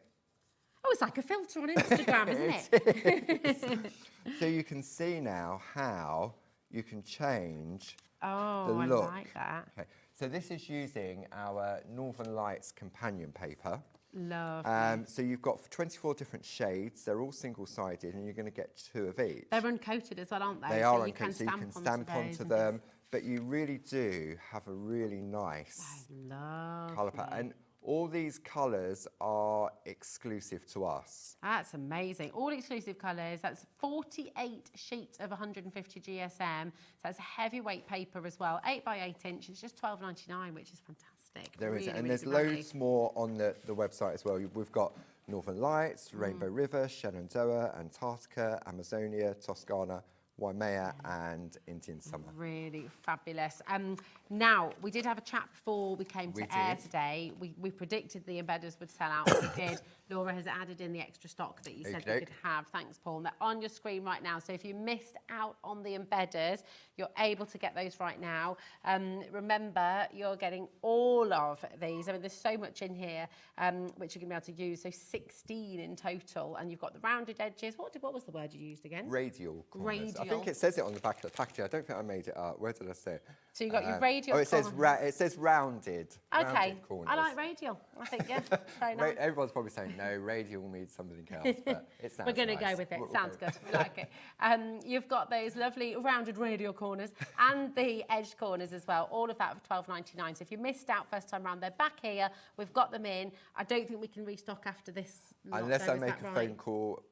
Oh, it's like a filter on Instagram, isn't it? So you can see now how you can change the I look. like that. Okay. So this is using our Northern Lights companion paper. Lovely. So you've got 24 different shades. They're all single-sided, and you're going to get 2 of each. They're uncoated as well, aren't they? They so are you uncoated, so you can stamp onto them. But you really do have a really nice colour palette. And all these colours are exclusive to us. That's amazing. All exclusive colours. That's 48 sheets of 150 GSM. So that's heavyweight paper as well. 8 by 8 inches, just £12.99, which is fantastic. There is, really, and really there's loads more on the website as well. We've got Northern Lights, Rainbow River, Shenandoah, Antarctica, Amazonia, Toscana, Waimea and Indian Summer. Really fabulous. Now, we did have a chat before we came to air today. We predicted the embedders would sell out. We did. Laura has added in the extra stock that you said we could have. Thanks, Paul. And they're on your screen right now. So if you missed out on the embedders, you're able to get those right now. Remember, you're getting all of these. I mean, there's so much in here which you're going to be able to use. So 16 in total. And you've got the rounded edges. What was the word you used again? Radial corners. Radial. I think it says it on the back of the packaging. I don't think I made it up. Where did I say it? So you've got your radial. Oh, it says rounded. Okay, rounded corners. I like radial. I think, yeah, very nice. Everyone's probably saying, no, radial means something else, but it sounds We're going to nice. go with it. Sounds good. We like it. You've got those lovely rounded radial corners and the edged corners as well. All of that for £12.99. So if you missed out first time round, they're back here. We've got them in. I don't think we can restock after this. Unless I make a phone call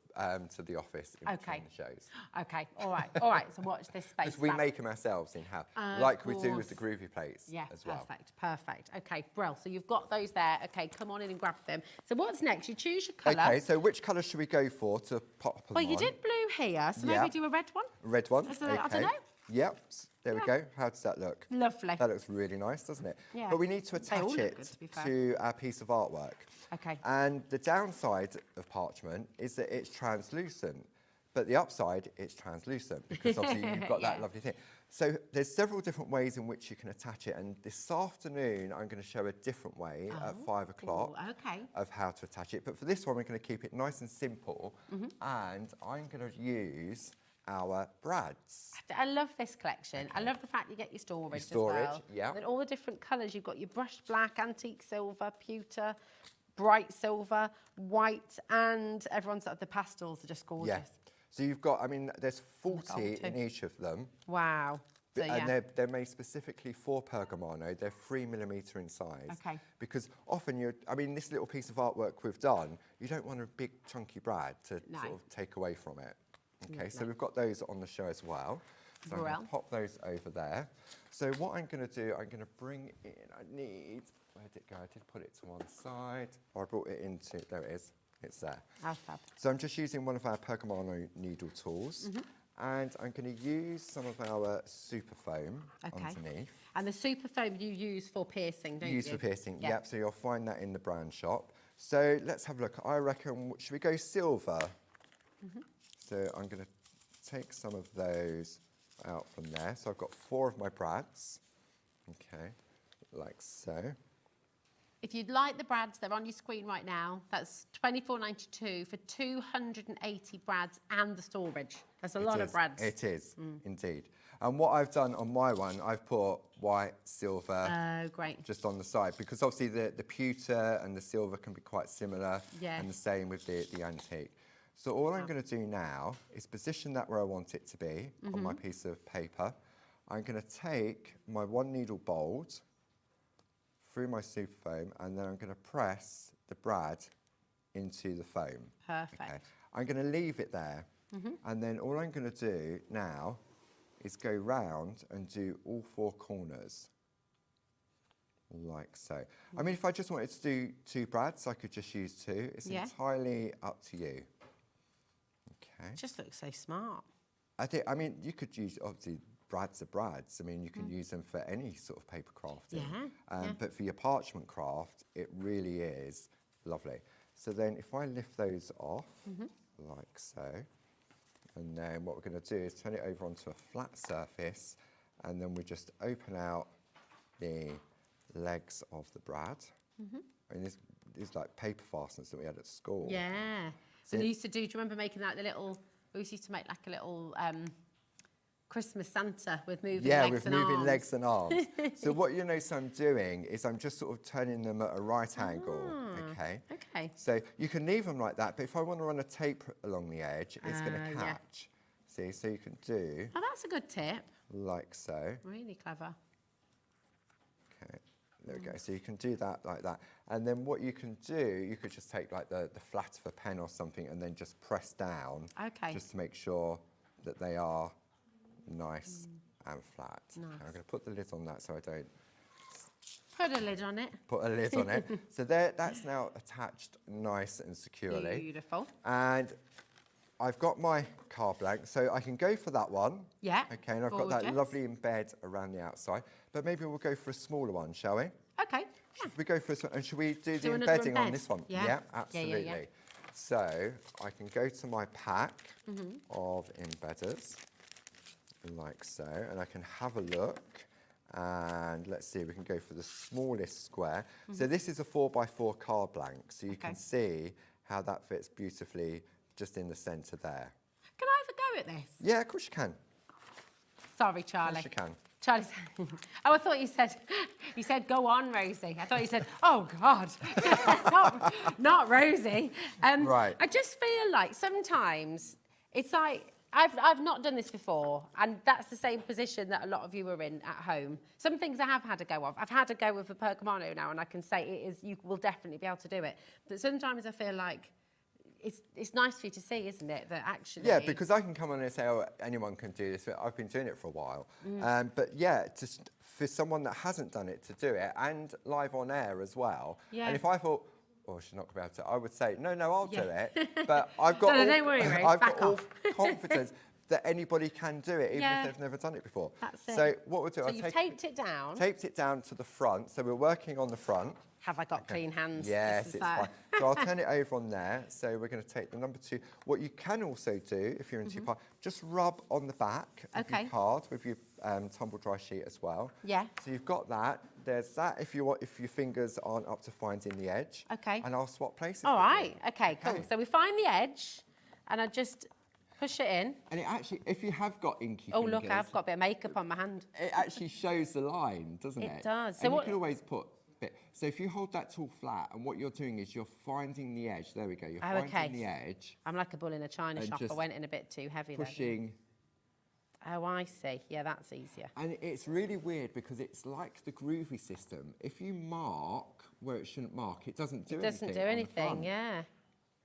to the office in between the shows. Okay, all right. So watch this space. Because we make them ourselves in-house, like we do with the Groovi plates as well. Perfect. Okay, brill. So you've got those there. Okay, come on in and grab them. So what's next? You choose your colour. Okay, so which colour should we go for to pop them on? Well, you did blue here, so maybe do a red one? Red one, I don't know. Yep, there we go. How does that look? Lovely. That looks really nice, doesn't it? Yeah. But we need to attach it to our piece of artwork. Okay. And the downside of parchment is that it's translucent, but the upside, it's translucent because obviously you've got that lovely thing. So there's several different ways in which you can attach it, and this afternoon I'm going to show a different way at 5 o'clock of how to attach it. But for this one, we're going to keep it nice and simple, and I'm going to use our brads. I love this collection. I love the fact you get your storage as well. Yeah. And all the different colours. You've got your brushed black, antique silver, pewter, bright silver, white, and everyone's the pastels are just gorgeous. Yeah. So you've got, I mean, there's 40 in each of them. Wow. So, and they're made specifically for Pergamano. They're 3mm in size. Okay. Because often this little piece of artwork we've done, you don't want a big chunky brad to sort of take away from it. Okay, so we've got those on the show as well. So I'm going to pop those over there. So what I'm going to do, I'm going to bring in, where did it go? I did put it to one side. Oh, I brought it into, there it is. It's there. How fab. So I'm just using one of our Pergamano needle tools. And I'm going to use some of our super foam underneath. And the super foam you use for piercing, don't you? Use for piercing, yep. So you'll find that in the brand shop. So let's have a look. I reckon, should we go silver? So I'm going to take some of those out from there. So I've got 4 of my brads. Okay, like so. If you'd like the brads, they're on your screen right now. That's $24.92 for 280 brads and the storage. That's a lot of brads. It is, indeed. And what I've done on my one, I've put white, silver, just on the side, because obviously the pewter and the silver can be quite similar, and the same with the antique. So all I'm going to do now is position that where I want it to be on my piece of paper. I'm going to take my 1 needle bold, through my super foam, and then I'm going to press the brad into the foam. Perfect. Okay. I'm going to leave it there, and then all I'm going to do now is go round and do all 4 corners, like so. I mean, if I just wanted to do 2 brads, I could just use 2. It's entirely up to you. Okay. It just looks so smart. I mean, you could use, obviously, brads are brads. I mean, you can use them for any sort of paper crafting. But for your parchment craft, it really is lovely. So then if I lift those off, like so, and then what we're going to do is turn it over onto a flat surface, and then we just open out the legs of the brad. I mean, these like paper fasteners that we had at school. Yeah. So we used to do you remember making like the little, we used to make like a little Christmas Santa with moving legs and arms. Yeah, with moving legs and arms. So what you notice I'm doing is I'm just sort of turning them at a right angle, okay? Okay. So you can leave them like that, but if I want to run a tape along the edge, it's going to catch. See, so you can do... Oh, that's a good tip. Like so. Really clever. Okay, there we go. So you can do that like that. And then what you can do, you could just take like the flat of a pen or something and then just press down. Okay. Just to make sure that they are nice and flat. Nice. Okay, I'm going to put the lid on that so I don't... Put a lid on it. Put a lid on it. So that's now attached nice and securely. Beautiful. And I've got my card blank, so I can go for that one. Yeah. Okay, and I've got that lovely embed around the outside. But maybe we'll go for a smaller one, shall we? Okay. Should we go for this one? And should we do the another embedding on this one? Yeah. Absolutely. Yeah. So I can go to my pack of embedders, like so, and I can have a look. And let's see, we can go for the smallest square. So this is a 4x4 card blank, so you can see how that fits beautifully just in the centre there. Can I have a go at this? Yeah, of course you can. Sorry, Charlie. Of course you can. Charlie said, oh, I thought you said, go on, Rosie. I thought you said, oh, God, not Rosie. Right. I just feel like sometimes it's like, I've not done this before, and that's the same position that a lot of you are in at home. Some things I have had a go of. I've had a go with a pergamano now, and I can say it is, you will definitely be able to do it. But sometimes I feel like it's nice for you to see, isn't it, that actually... Yeah, because I can come on and say, oh, anyone can do this. I've been doing it for a while. But yeah, just for someone that hasn't done it to do it, and live on air as well. Yeah. And if I thought, oh, she's not going to be able to, I would say, no, I'll do it. But I've got don't worry, Rose, I've back got all off. confidence that anybody can do it, even if they've never done it before. That's it. So what we'll do, So you've taped it down. Taped it down to the front. So we're working on the front. Have I got clean hands? Yes, it's fine. So I'll turn it over on there. So we're going to take the number 2. What you can also do, if you're in 2-part, just rub on the back of your card with your tumble dry sheet as well. Yeah. So you've got that. There's that if your fingers aren't up to finding the edge. Okay. And I'll swap places. All right. Okay, cool. So we find the edge, and I just push it in. And it actually, if you have got inky Oh, fingers, look, I've got a bit of makeup on my hand. it actually shows the line, doesn't it? It does. So and you can always put bit. So if you hold that tool flat, and what you're doing is you're finding the edge. There we go. You're finding the edge. I'm like a bull in a china shop. I went in a bit too heavy there. Pushing. Oh, I see. Yeah, that's easier. And it's really weird because it's like the Groovi system. If you mark where it shouldn't mark, it doesn't do anything. It doesn't do anything, yeah.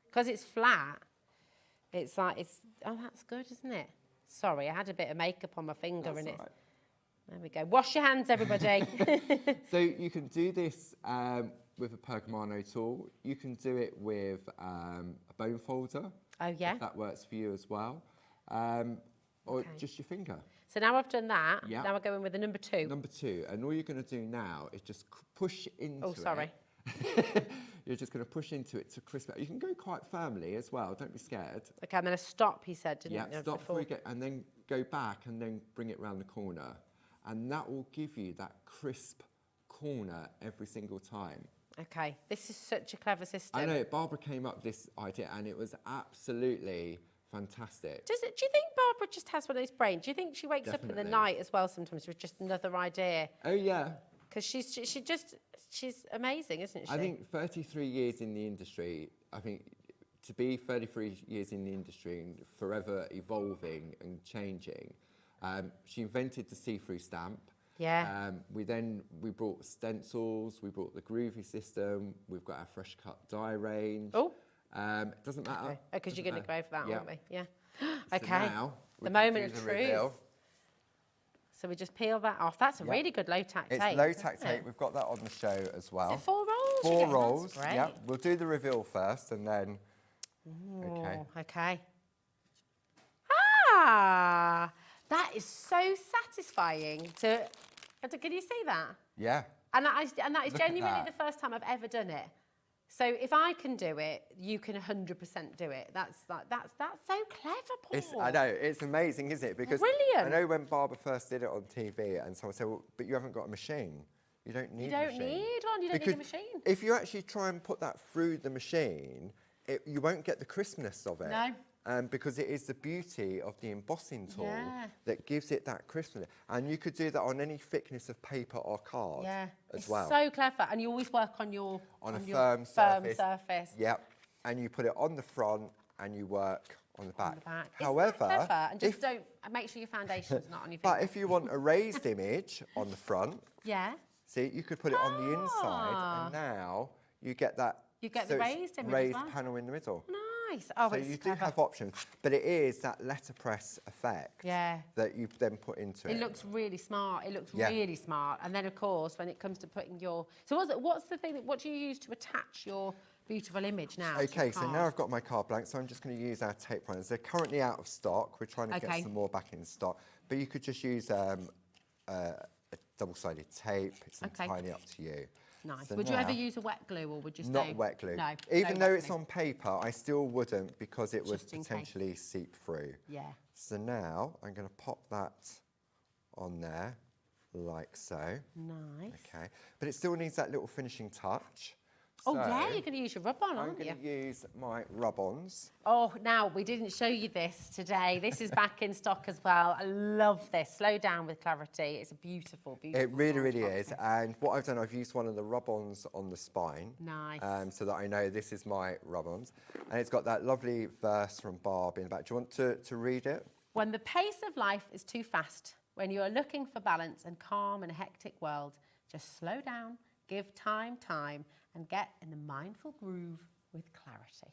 Because it's flat. It's like, oh, that's good, isn't it? Sorry, I had a bit of makeup on my finger and it's... Right. There we go. Wash your hands, everybody. So you can do this with a pergamano tool. You can do it with a bone folder. Oh, yeah? If that works for you as well. Or just your finger. So now I've done that. Yeah. Now we're going with the number 2. Number 2. And all you're going to do now is just push into it. Oh, sorry. You're just going to push into it to crisp it. You can go quite firmly as well. Don't be scared. Okay, I'm going to stop, he said, didn't you? Yeah, stop before you get, and then go back and then bring it round the corner. And that will give you that crisp corner every single time. Okay, this is such a clever system. I know, Barbara came up with this idea and it was absolutely fantastic. Do you think Barbara just has one of those brains? Do you think she wakes up in the night as well sometimes with just another idea? Oh, yeah. Because she's amazing, isn't she? I think 33 years in the industry, I think to be 33 years in the industry and forever evolving and changing, she invented the see-through stamp. Yeah. We brought stencils, we brought the Groovi system, we've got our fresh cut die range. Oh. It doesn't matter. Because you're going to go for that, aren't we? Yeah. So Okay. now The moment of truth. reveal. So we just peel that off. That's a really good low tack tape. It's low tack tape. We've got that on the show as well. Is it 4 rolls? 4 rolls. That's great. Yeah. We'll do the reveal first and then. Okay. Okay. Ah, that is so satisfying to. Can you see that? Yeah. And that is Look at genuinely that. the first time I've ever done it. So if I can do it, you can 100% do it. That's so clever, Paul. I know, it's amazing, isn't it? Because Brilliant. I know when Barbara first did it on TV and someone said, well, but you haven't got a machine. You don't need a machine. You don't need one, you don't need a machine. If you actually try and put that through the machine, you won't get the crispness of it. No. Because it is the beauty of the embossing tool Yeah. that gives it that crispness. And you could do that on any thickness of paper or card as well. So clever. And you always work on your firm surface. Yep. And you put it on the front and you work on the back. However, clever? And just don't make sure your foundation's not on your But fingers. if you want a raised image on the front, see, you could put it on the inside, and now you get that. You get the raised image raised as well. panel in the middle. Nice. Oh, So it's you clever. do have options, but it is that letterpress effect that you then put into it. It looks really smart. It looks really smart. And then, of course, when it comes to putting your... So what's the thing, what do you use to attach your beautiful image now? Okay, so now I've got my card blank, so I'm just going to use our tape runners. They're currently out of stock. We're trying to get some more back in stock. But you could just use a double-sided tape. It's entirely up to you. Nice. So Would you ever use a wet glue, or would you Not wet glue. No. Even though it's on paper, I still wouldn't, because it would potentially seep through. Yeah. So now I'm going to pop that on there, like so. Nice. Okay. But it still needs that little finishing touch. Oh, yeah, you're going to use your rub-on, aren't you? I'm going to use my rub-ons. Oh, now, we didn't show you this today. This is back in stock as well. I love this. Slow down with clarity. It's a beautiful, beautiful. It really, really is. And what I've done, I've used one of the rub-ons on the spine. Nice. So that I know this is my rub-ons. And it's got that lovely verse from Barb in the back. Do you want to read it? When the pace of life is too fast, when you are looking for balance and calm in a hectic world, just slow down, give time, and get in the mindful groove with clarity.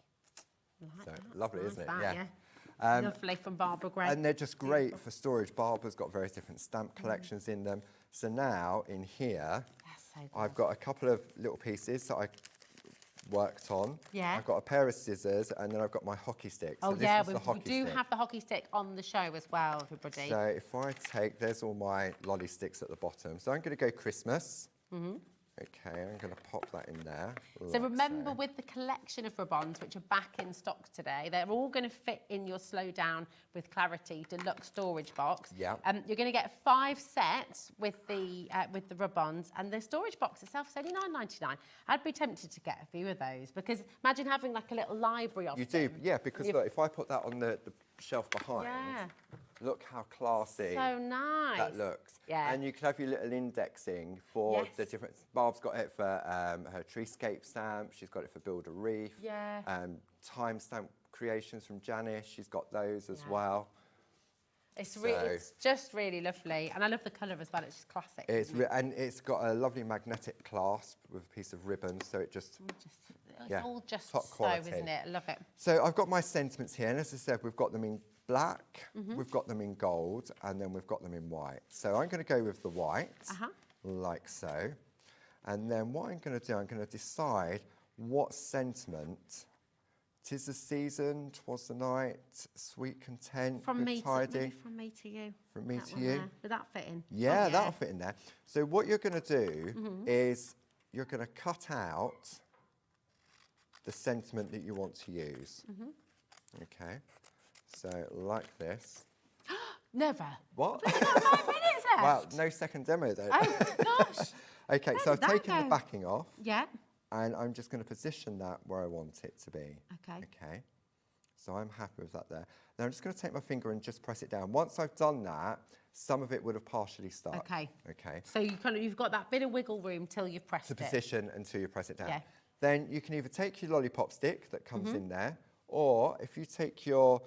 Like that. Lovely, isn't it? Yeah. Lovely from Barbara Gray. And they're just great for storage. Barbara's got various different stamp collections in them. So now in here, I've got a couple of little pieces that I worked on. Yeah. I've got a pair of scissors, and then I've got my hockey stick. So oh, this yeah, is the we hockey do stick. have the hockey stick on the show as well, everybody. So if I take, there's all my lolly sticks at the bottom. So I'm going to go Christmas. Okay, I'm going to pop that in there. So remember, with the collection of rub-ons, which are back in stock today, they're all going to fit in your Slow Down with Clarity deluxe storage box. Yeah. You're going to get 5 sets with the rub-ons, and the storage box itself is only $9.99. I'd be tempted to get a few of those, because imagine having like a little library of You them. do, yeah, because look, if I put that on the shelf behind, look how classy so nice that looks. Yeah. And you could have your little indexing for the different... Barb's got it for her treescape stamp. She's got it for Build a Reef. Yeah. Timestamp creations from Janice. She's got those as well. It's just really lovely. And I love the colour as well. It's just classic. And it's got a lovely magnetic clasp with a piece of ribbon. So it just... It's all just top quality. isn't it? I love it. So I've got my sentiments here. And as I said, we've got them in black, we've got them in gold, and then we've got them in white. So I'm going to go with the white, like so. And then what I'm going to do, I'm going to decide what sentiment. 'Tis the season, 'twas the night, sweet content, From me tidy. from me to you. From me That to one you. there. Would that fit in? Yeah, that'll fit in there. So what you're going to do is you're going to cut out the sentiment that you want to use. Okay. So like this. Never. What? We've got 5 minutes left. Well, no second demo though. Oh, gosh. Okay, so I've did that taken the go? backing off, Yeah. and I'm just going to position that where I want it to be. Okay. Okay. So I'm happy with that there. Now I'm just going to take my finger and just press it down. Once I've done that, some of it would have partially stuck. Okay. Okay. So you've got that bit of wiggle room till you've pressed it. To position until you press it down. Yeah. Then you can either take your lollipop stick that comes in there, or if you take your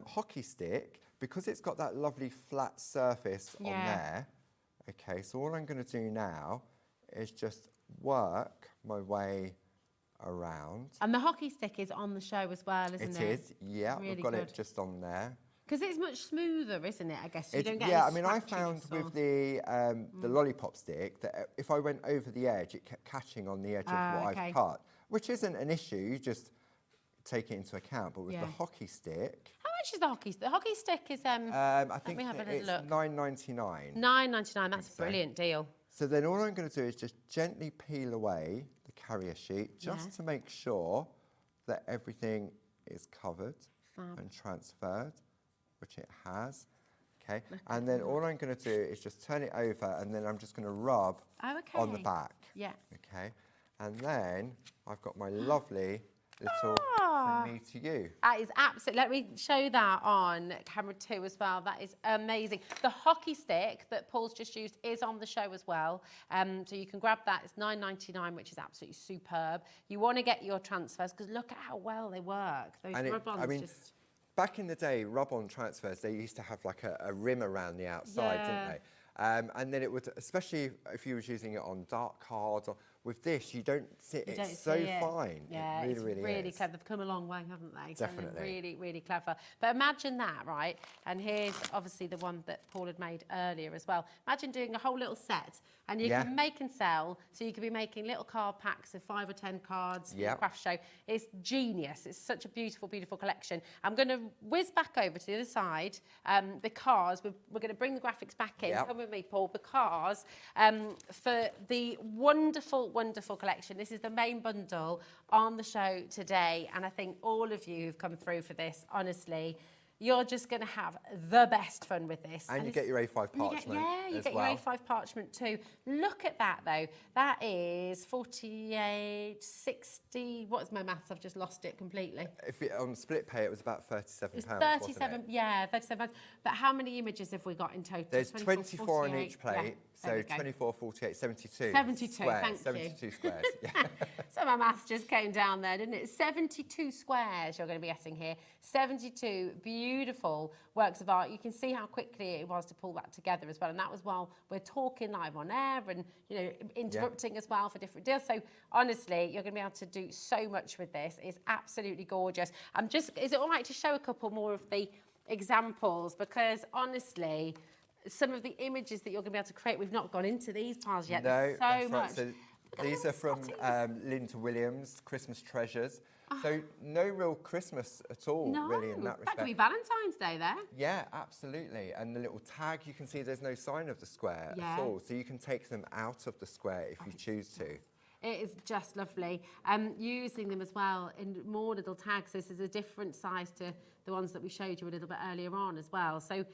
hockey stick, because it's got that lovely flat surface on there, Okay, so all I'm going to do now is just work my way around. And the hockey stick is on the show as well, isn't it? It is, yeah. Really I've got good. it just on there. Because it's much smoother, isn't it? I guess you don't get yeah, I any mean, I found scratches with the lollipop stick that if I went over the edge, it kept catching on the edge of what I've cut, which isn't an issue. You just take it into account. But with the hockey stick, how much is the hockey stick? The hockey stick is I think let me have a it's look. $9.99. $9.99. That's a brilliant deal. So then all I'm going to do is just gently peel away the carrier sheet, just to make sure that everything is covered and transferred, which it has. Okay, and then all I'm going to do is just turn it over, and then I'm just going to rub on the back. Yeah. Okay, and then I've got my lovely little from me to you. That is absolutely, let me show that on camera 2 as well. That is amazing. The hockey stick that Paul's just used is on the show as well. So you can grab that. It's $9.99, which is absolutely superb. You want to get your transfers because look at how well they work. Those rub-ons just... Back in the day, rub-on transfers, they used to have like a rim around the outside, didn't they? And then it would, especially if you was using it on dark cards, or with this, you don't see it. It's so fine. Yeah, it it's really is. clever. They've come a long way, haven't they? Definitely. So really, really clever. But imagine that, right? And here's obviously the one that Paul had made earlier as well. Imagine doing a whole little set, and you can make and sell. So you could be making little card packs of 5 or 10 cards for the craft show. It's genius. It's such a beautiful, beautiful collection. I'm going to whiz back over to the other side because we're going to bring the graphics back in. Come with me, Paul, because for the wonderful, wonderful collection, this is the main bundle on the show today. And I think all of you who've come through for this, honestly, you're just going to have the best fun with this. And you get your A5 parchment. You get your A5 parchment too. Look at that though. That is 48, 60. What is my maths? I've just lost it completely. If it, on split pay, it was about £37. It's 37, yeah, 37 pounds. But how many images have we got in total? There's 24 on each plate. So 24, 48, 72. 72, squares, thank 72 you. squares, yeah. So my maths just came down there, didn't it? 72 squares you're going to be getting here. 72 beautiful works of art. You can see how quickly it was to pull that together as well. And that was while we're talking live on air and, you know, interrupting as well for different deals. So honestly, you're going to be able to do so much with this. It's absolutely gorgeous. Is it all right to show a couple more of the examples? Because honestly, some of the images that you're going to be able to create, we've not gone into these piles yet. No, There's so much. Right. So these are from Linda Williams, Christmas Treasures. So no real Christmas at all, really, in that respect. That could be Valentine's Day there. Yeah, absolutely. And the little tag, you can see there's no sign of the square at all. So you can take them out of the square if you choose to. It is just lovely. Using them as well in more little tags. This is a different size to the ones that we showed you a little bit earlier on as well. So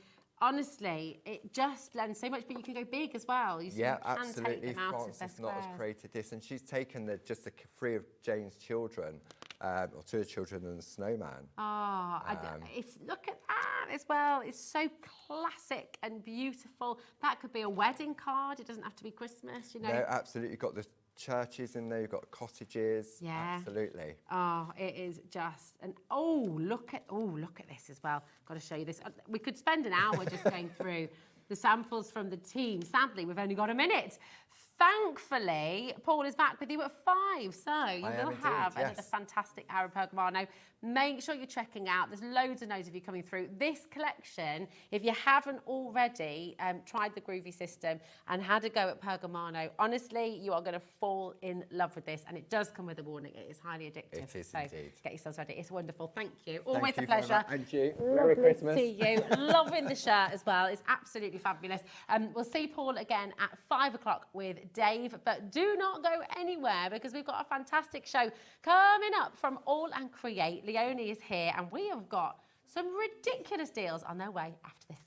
honestly, it just blends so much, but you can go big as well. You can absolutely. Take them out of their Frances Knott has created this, and she's taken just the 3 of Jane's children, or 2 of the children and the snowman. Look at that as well. It's so classic and beautiful. That could be a wedding card. It doesn't have to be Christmas, you know. No, absolutely. You've got the churches in there, you've got cottages. Yeah. Absolutely. Oh, it is just look at this as well. Got to show you this. We could spend an hour just going through the samples from the team. Sadly, we've only got a minute. Thankfully, Paul is back with you at 5, so you will have another fantastic hour of Pergamano. Make sure you're checking out. There's loads and loads of you coming through. This collection, if you haven't already tried the Groovi system and had a go at Pergamano, honestly, you are going to fall in love with this. And it does come with a warning. It is highly addictive. It is so indeed. Get yourselves ready. It's wonderful. Thank you. Always a pleasure. Very much. And you. Merry Christmas. See you. Loving the shirt as well. It's absolutely fabulous. We'll see Paul again at 5 o'clock with Dave, but do not go anywhere because we've got a fantastic show coming up from AALL Create. Leonie is here and we have got some ridiculous deals on their way after this.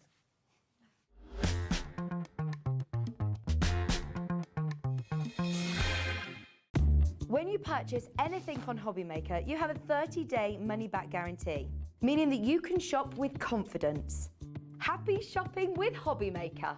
When you purchase anything on Hobbymaker, you have a 30-day money-back guarantee, meaning that you can shop with confidence. Happy shopping with Hobbymaker.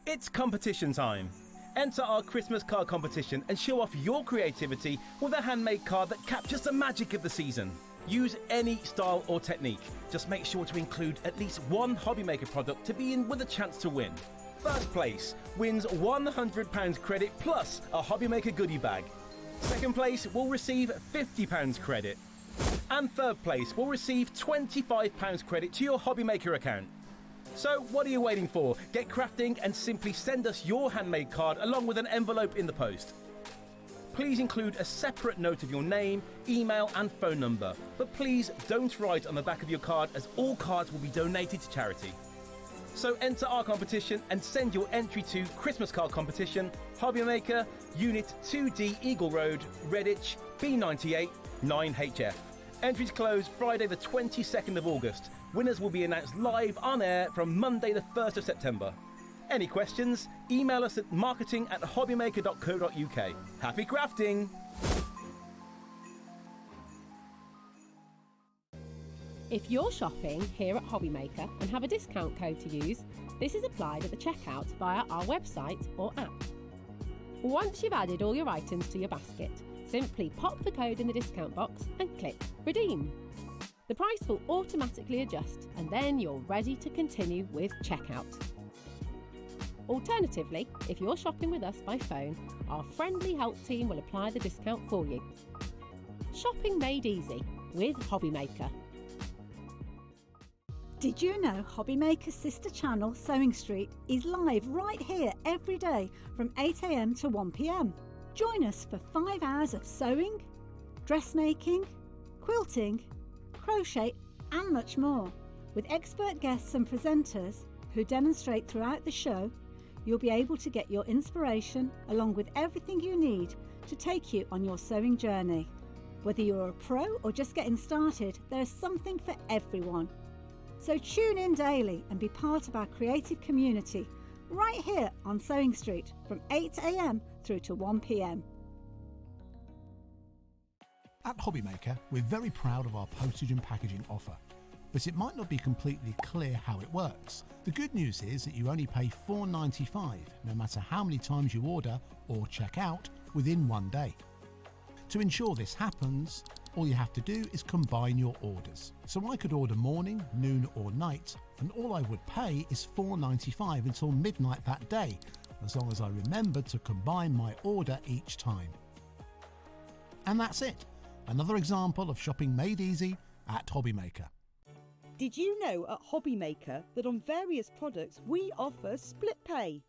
It's competition time. Enter our Christmas card competition and show off your creativity with a handmade card that captures the magic of the season. Use any style or technique. Just make sure to include at least one Hobbymaker product to be in with a chance to win. First place wins £100 credit plus a Hobbymaker goodie bag. Second place will receive £50 credit. And third place will receive £25 credit to your Hobbymaker account. So what are you waiting for? Get crafting and simply send us your handmade card along with an envelope in the post. Please include a separate note of your name, email and phone number. But please don't write on the back of your card, as all cards will be donated to charity. So enter our competition and send your entry to Christmas Card Competition, Hobbymaker, Unit 2D Eagle Road, Redditch, B98 9HF. Entries close Friday the 22nd of August. Winners will be announced live on air from Monday the 1st of September. Any questions? Email us at marketing@hobbymaker.co.uk. Happy crafting! If you're shopping here at Hobbymaker and have a discount code to use, this is applied at the checkout via our website or app. Once you've added all your items to your basket, simply pop the code in the discount box and click Redeem. The price will automatically adjust and then you're ready to continue with checkout. Alternatively, if you're shopping with us by phone, our friendly help team will apply the discount for you. Shopping made easy with Hobbymaker. Did you know Hobbymaker's sister channel, Sewing Street, is live right here every day from 8 AM to 1 PM? Join us for 5 hours of sewing, dressmaking, quilting, crochet and much more. With expert guests and presenters who demonstrate throughout the show, you'll be able to get your inspiration along with everything you need to take you on your sewing journey. Whether you're a pro or just getting started, there is something for everyone. So tune in daily and be part of our creative community right here on Sewing Street from 8 AM through to 1 PM. At Hobbymaker, we're very proud of our postage and packaging offer, but it might not be completely clear how it works. The good news is that you only pay £4.95 no matter how many times you order or check out within 1 day. To ensure this happens, all you have to do is combine your orders. So I could order morning, noon or night, and all I would pay is £4.95 until midnight that day, as long as I remember to combine my order each time. And that's it. Another example of shopping made easy at Hobbymaker. Did you know at Hobbymaker that on various products we offer split pay?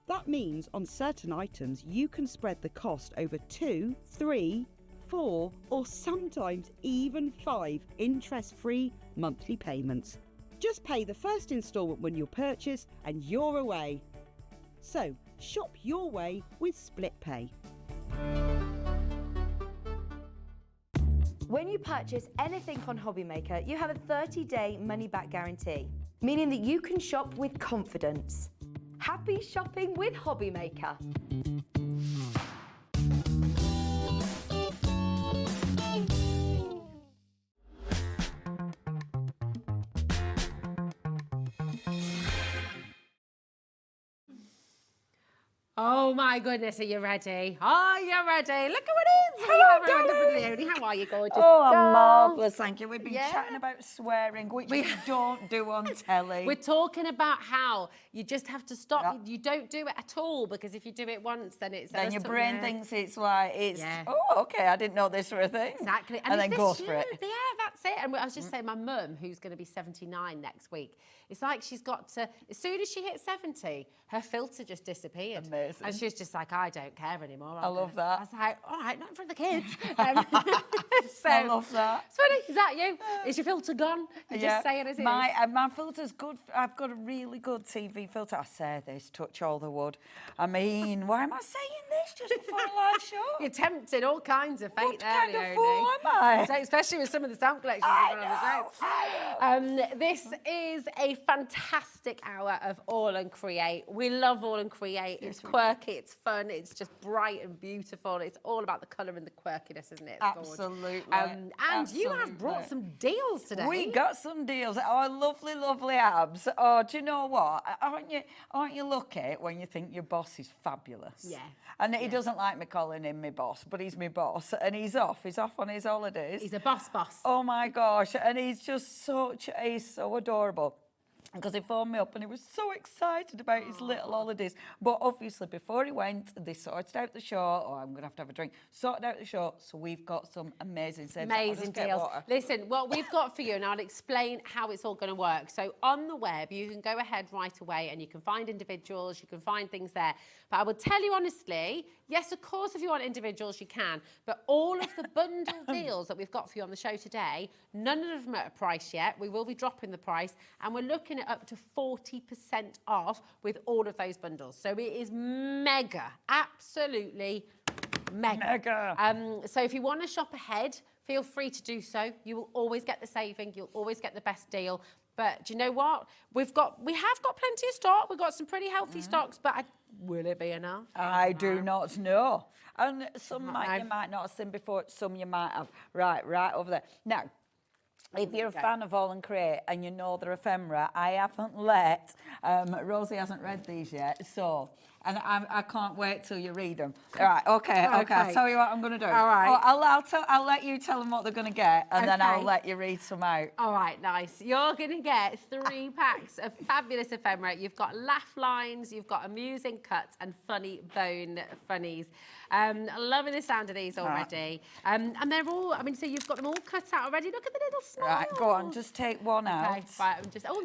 That means on certain items you can spread the cost over 2, 3, 4 or sometimes even 5 interest-free monthly payments. Just pay the first instalment when you purchase and you're away. So shop your way with split pay. When you purchase anything on Hobbymaker, you have a 30-day money-back guarantee, meaning that you can shop with confidence. Happy shopping with Hobbymaker. Oh my goodness, are you ready? Are you ready? Look at what it is. Hello, Leonie. How are you, gorgeous? Oh, I'm girl? marvellous, thank you. We've been Yeah. chatting about swearing, which we don't do on telly. We're talking about how you just have to stop. Yep. You don't do it at all, because if you do it once, then it's... Then your brain thinks it's like, Yeah. oh, okay, I didn't know this were a thing. Exactly. And then it's goes this for it. year. Yeah, that's it. And I was just saying, my mum, who's going to be 79 next week, it's like she's got to, as soon as she hits 70, her filter just disappeared. Amazing. And she's just like, I don't care anymore. I love that. I was like, all right, not for the kids. So, I love that. Sweetie, is that you? Is your filter gone? You're just saying as it is. My filter's good. I've got a really good TV filter. I say this, touch all the wood. I mean, why am I saying this just before a live show? You're tempting all kinds of fate What there, kind of Leonie. fool am I? So, especially with some of the stamp collections you've got on the show. This is a fantastic hour of AALL Create. We love AALL Create. It's quirky. quirky, it's fun, it's just bright and beautiful. It's all about the colour and the quirkiness, isn't it? It's gorgeous. Absolutely. And you have brought some deals today. We got some deals. Oh, lovely, lovely abs. Oh, do you know what? Aren't you lucky when you think your boss is fabulous? Yeah. And he doesn't like me calling him my boss, but he's my boss, and he's off. He's off on his holidays. He's a boss. Oh my gosh! And he's just he's so adorable. Because he phoned me up and he was so excited about his little holidays. But obviously, before he went, they sorted out the show. Oh, I'm going to have a drink. Sorted out the show. So we've got some amazing savings. Amazing deals. Listen, what we've got for you, and I'll explain how it's all going to work. So on the web, you can go ahead right away and you can find individuals, you can find things there. But I will tell you honestly, yes, of course, if you want individuals, you can. But all of the bundle deals that we've got for you on the show today, none of them are at a price yet. We will be dropping the price. And we're looking at up to 40% off with all of those bundles. So it is mega, absolutely mega. So if you want to shop ahead, feel free to do so. You will always get the saving. You'll always get the best deal. But do you know what? We have got plenty of stock. We've got some pretty healthy stocks, but will it be enough? I do not know. And some you might not have seen before, some you might have. Right over there. Now, if you're a fan of AALL Create and you know they're ephemera, I haven't let, Rosie hasn't read these yet, so, and I can't wait till you read them. All right, okay, I'll tell you what I'm going to do. All right. I'll let you tell them what they're going to get, and then I'll let you read some out. All right, nice. You're going to get 3 packs of fabulous ephemera. You've got laugh lines, you've got amusing cuts, and funny bone funnies. Loving the sound of these already. And they're all, so you've got them all cut out already. Look at the little smiles. Right, go on, just take one out. Right,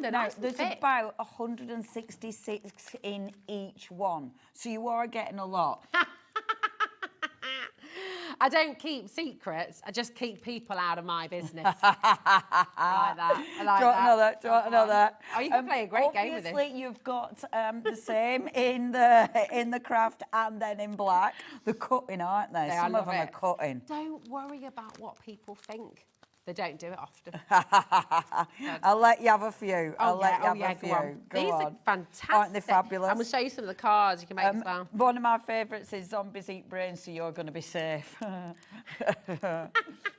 they're nice and there's fit. about 166 in each one, so you are getting a lot. I don't keep secrets. I just keep people out of my business. I like that. Do you want another? Oh, you can play a great game with this. Obviously, you've got the same in the craft and then in black. The cutting, aren't they? Some of them are cutting. Don't worry about what people think. They don't do it often. I'll let you have a few. I'll let you have a few. These are fantastic. Aren't they fabulous? And we'll show you some of the cards you can make as well. One of my favourites is Zombies Eat Brains, so you're going to be safe. I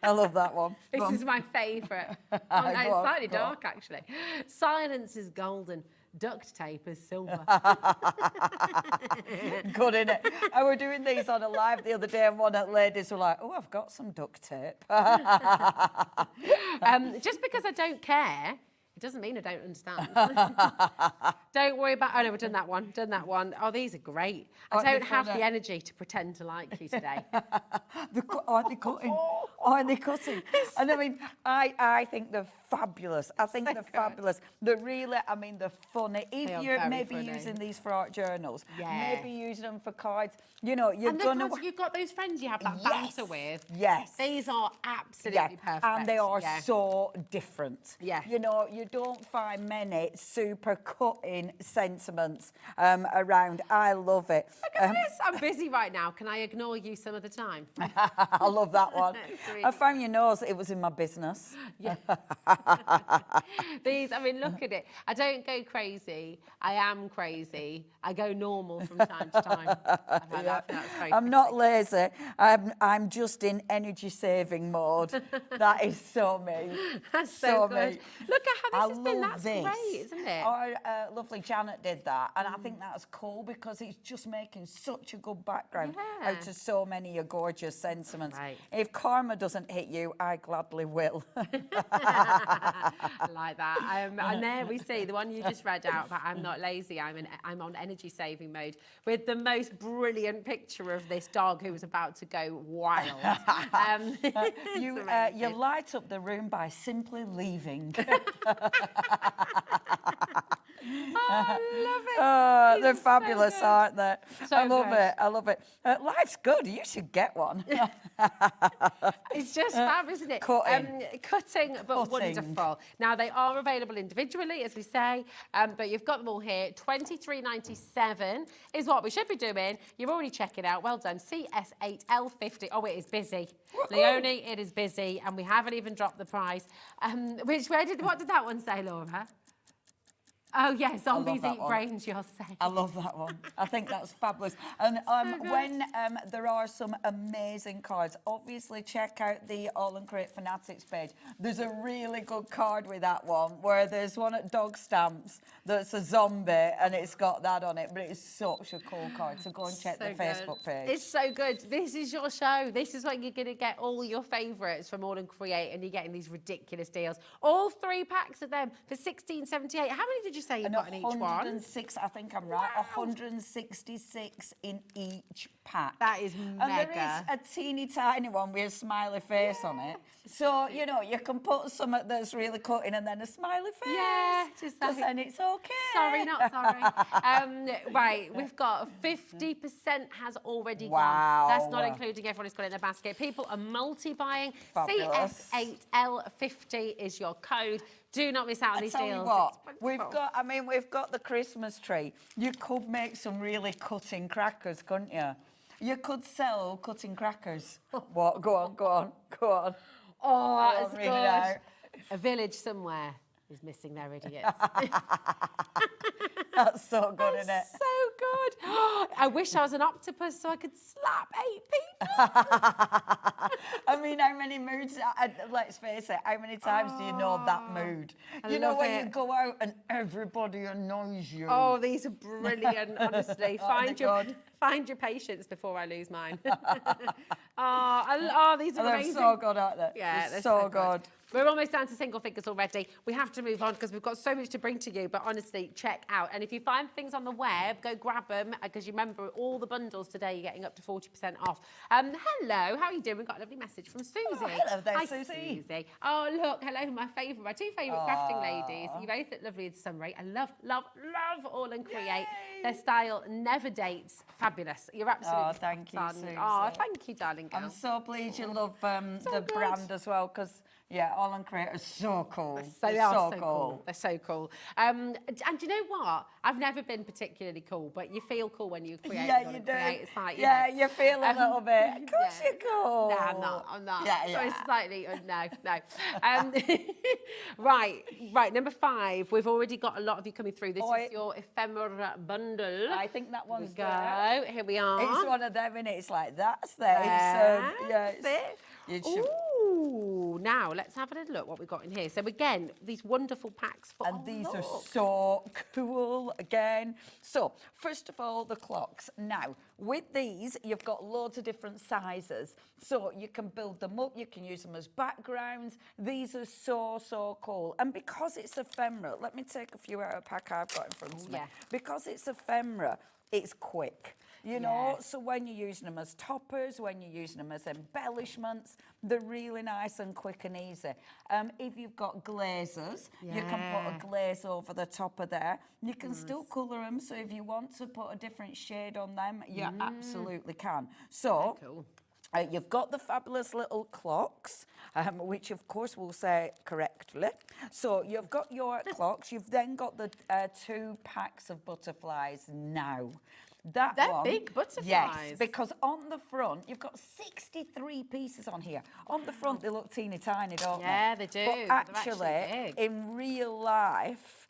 love that one. This is my favourite. It's slightly dark, actually. Silence is golden. Duct tape is silver. Good, innit? I were doing these on a live the other day, and one of the ladies were like, "Oh, I've got some duct tape." Just because I don't care, it doesn't mean I don't understand. Don't worry about... Oh, no, we've done that one. Oh, these are great. I don't have the energy to pretend to like you today. Aren't they cutting? Aren't they cutting? And I think they're fabulous. I think they're fabulous. They're really, they're funny. If you're maybe using these for art journals, maybe using them for cards, you've got those friends you have that banter with. Yes. These are absolutely perfect. And they are so different. Yeah. You don't find many super cutting sentiments around. I love it. Look at this. I'm busy right now. Can I ignore you some of the time? I love that one. I found your nose. It was in my business. Yeah. These, look at it. I don't go crazy. I am crazy. I go normal from time to time. I'm not lazy. I'm just in energy saving mode. That is so me. That's so good. Me. Look at how this has been. That's great, isn't it? Our lovely Janet did that, and I think that's cool because it's just making such a good background out of so many of your gorgeous sentiments. Right. If karma doesn't hit you, I gladly will. I like that. And there we see the one you just read out about I'm not lazy, I'm on energy saving mode, with the most brilliant picture of this dog who was about to go wild. You light up the room by simply leaving. I love it. They're fabulous, so aren't they? So I love it. Life's good. You should get one. It's just fab, isn't it? Cutting, but wonderful. Now, they are available individually, as we say, but you've got them all here. $23.97 is what we should be doing. You're already checking out. Well done. CS8L50. Oh, it is busy. Leonie, it is busy, and we haven't even dropped the price. What did that one say, Laura? Oh, yeah, zombies that eat one. brains, you're saying. I love that one. I think that's fabulous. And when there are some amazing cards, obviously check out the AALL Create Fanatics page. There's a really good card with that one, where there's one at Dog Stamps that's a zombie, and it's got that on it, but it's such a cool card. So go and check the Facebook page. It's so good. This is your show. This is when you're going to get all your favourites from AALL Create, and you're getting these ridiculous deals. All 3 packs of them for $16.78. How many did you say you got in each one? 106, I think I'm right. 166 in each pack. That is And mega. there is a teeny tiny one with a smiley face on it. So, you know, you can put something that's really cutting and then a smiley face. Yeah, just like, then it's okay. Sorry, not sorry. Right, we've got 50% has already gone. That's not including everyone who's got it in their basket. People are multi-buying. Fabulous. CF8L50 is your code. Do not miss out on these Tell you deals. what, It's we've wonderful. we've got the Christmas tree. You could make some really cutting crackers, couldn't you? You could sell cutting crackers. What? Go on, go on, go on. Oh, Go that's on, read it out. good. A village somewhere is missing their idiots. That's so good, isn't it? So good. I wish I was an octopus so I could slap 8 people. I mean, how many moods, let's face it, how many times do you know that mood? You know, love when it. you go out and everybody annoys you. Oh, these are brilliant, honestly. Oh, Find your patience before I lose mine. These are They're amazing. so good, aren't they? Yeah, they're they're so so good. We're almost down to single figures already. We have to move on because we've got so much to bring to you. But honestly, check out. And if you find things on the web, go grab them because you remember all the bundles today, you're getting up to 40% off. Hello, how are you doing? We've got a lovely message from Susie. Oh, hello there, Hi, Susie. Oh, look, hello, my two favourite crafting ladies. You both look lovely in summary. I love AALL Create. Yay. Their style never dates. Fabulous. You're absolutely Oh, thank you, fun. Susie. Oh, thank you, darling girl. I'm so pleased you love the good. brand as well, because, yeah, AALL Create is so cool. So they are so cool. cool. They're so cool. And do you know what? I've never been particularly cool, but you feel cool when you create. Yeah, AALL you do. Create. It's like, Yeah, you feel a little bit. Of course yeah. you're cool. No, I'm not. Yeah, So yeah. it's slightly, no. Right, number 5. We've already got a lot of you coming through. This is your ephemera bundle. I think that one's Go. there. Here we are. It's one of them, innit? It's like, that's there. That's it. You should. Ooh, now let's have a little look what we've got in here. So again, these wonderful packs for And these are so cool again. So, first of all, the clocks. Now, with these, you've got loads of different sizes. So you can build them up, you can use them as backgrounds. These are so cool. And because it's ephemera, let me take a few out of a pack I've got in front of me. Yeah. Because it's ephemera, it's quick. You know, so when you're using them as toppers, when you're using them as embellishments, they're really nice and quick and easy. If you've got glazes, you can put a glaze over the top of there. You can still colour them, so if you want to put a different shade on them, you absolutely can. So, you've got the fabulous little clocks, which of course we'll say correctly. So you've got your clocks, you've then got the 2 packs of butterflies now. They're big butterflies. Yes, because on the front, you've got 63 pieces on here. On the front, they look teeny tiny, don't they? Yeah, they do. But They're actually big. in real life,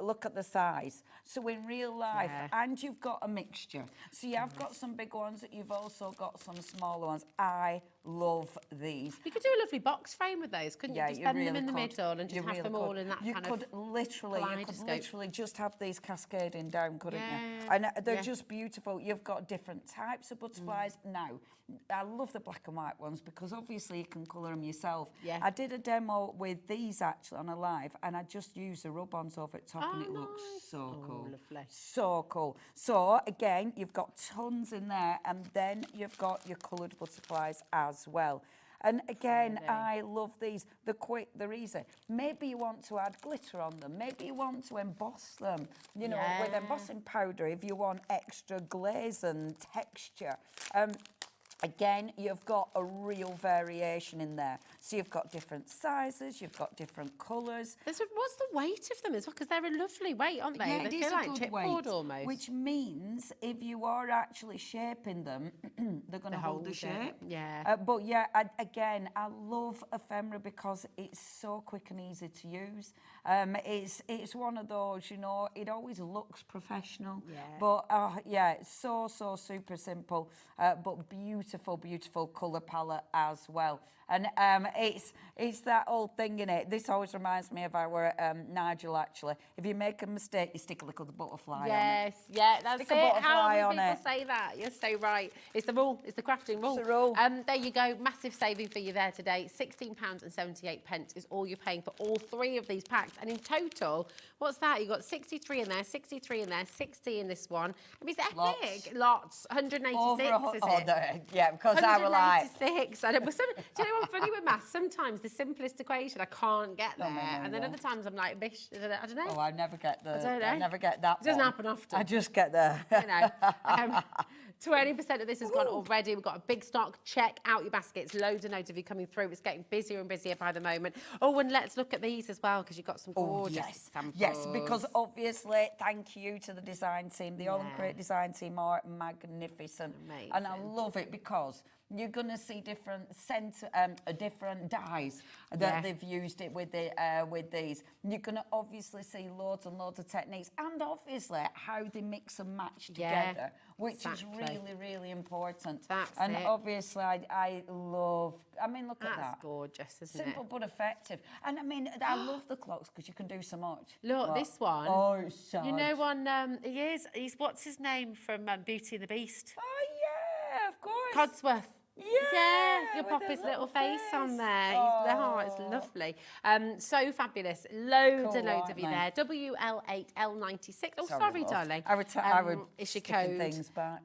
look at the size. So in real life, and you've got a mixture. So you have got some big ones, you've also got some smaller ones. I love these. You could do a lovely box frame with those, couldn't you? Just bend them in the middle and just have them all in that you kind could of literally just have these cascading down, couldn't you? And they're just beautiful. You've got different types of butterflies. Now, I love the black and white ones because obviously you can colour them yourself. Yeah. I did a demo with these actually on a live, and I just used the rub-ons over the top, and it looks so cool. Lovely. So cool. So again, you've got tons in there, and then you've got your coloured butterflies as well. And again, I love these. They're quick, they're easy. Maybe you want to add glitter on them. Maybe you want to emboss them, you know, with embossing powder if you want extra glaze and texture. Again, you've got a real variation in there. So you've got different sizes, you've got different colours. What's the weight of them as well? Because they're a lovely weight, aren't they? Yeah, They it is feel a like good weight, chipboard almost. which means if you are actually shaping them, they're going to hold the shape. Yeah. But yeah, again, I love ephemera because it's so quick and easy to use. It's one of those, you know, it always looks professional. Yeah. But yeah, it's so super simple, but beautiful colour palette as well. And it's that old thing in it. This always reminds me of our Nigel, actually. If you make a mistake, you stick a little butterfly on it. Yes, yeah, that's Stick a it. butterfly How on many it. people say that? You're so right. It's the rule. It's the crafting rule. It's the rule. There you go. Massive saving for you there today. £16.78 is all you're paying for all 3 of these packs. And in total, what's that? You've got 63 in there, 63 in there, 60 in this one. I mean, it's epic. Lots. 186, is it? Yeah, because I were like... 186. And it was do you know what's funny with maths? Sometimes the simplest equation, I can't get there. And then other times I'm like, bish, I don't know. Oh, I never get the... I don't know. I never get that It doesn't one. happen often. I just get there. You know. 20% of this has gone already. We've got a big stock. Check out your baskets. Loads of you coming through. It's getting busier and busier by the moment. Oh, and let's look at these as well, because you've got some gorgeous samples. Yes, because obviously, thank you to the design team. The AALL Create design team are magnificent. Amazing. And I love it because you're going to see different different dyes that they've used it with these. You're going to obviously see loads and loads of techniques, and obviously how they mix and match together, which is really important. That's and it. obviously, I love. I mean, look at that. That's gorgeous, isn't it? Simple but effective. And I mean, I love the clocks because you can do so much. Look, this one. Oh, it's so You know, he's what's his name from Beauty and the Beast? Oh, yeah, of course. Codsworth. Yeah, you'll with pop his his little little face on face. there. It's lovely. So fabulous. Loads and Cool, loads of you aren't there. WL8L96. Oh, sorry, love. darling. I would it's your sticking code. things back.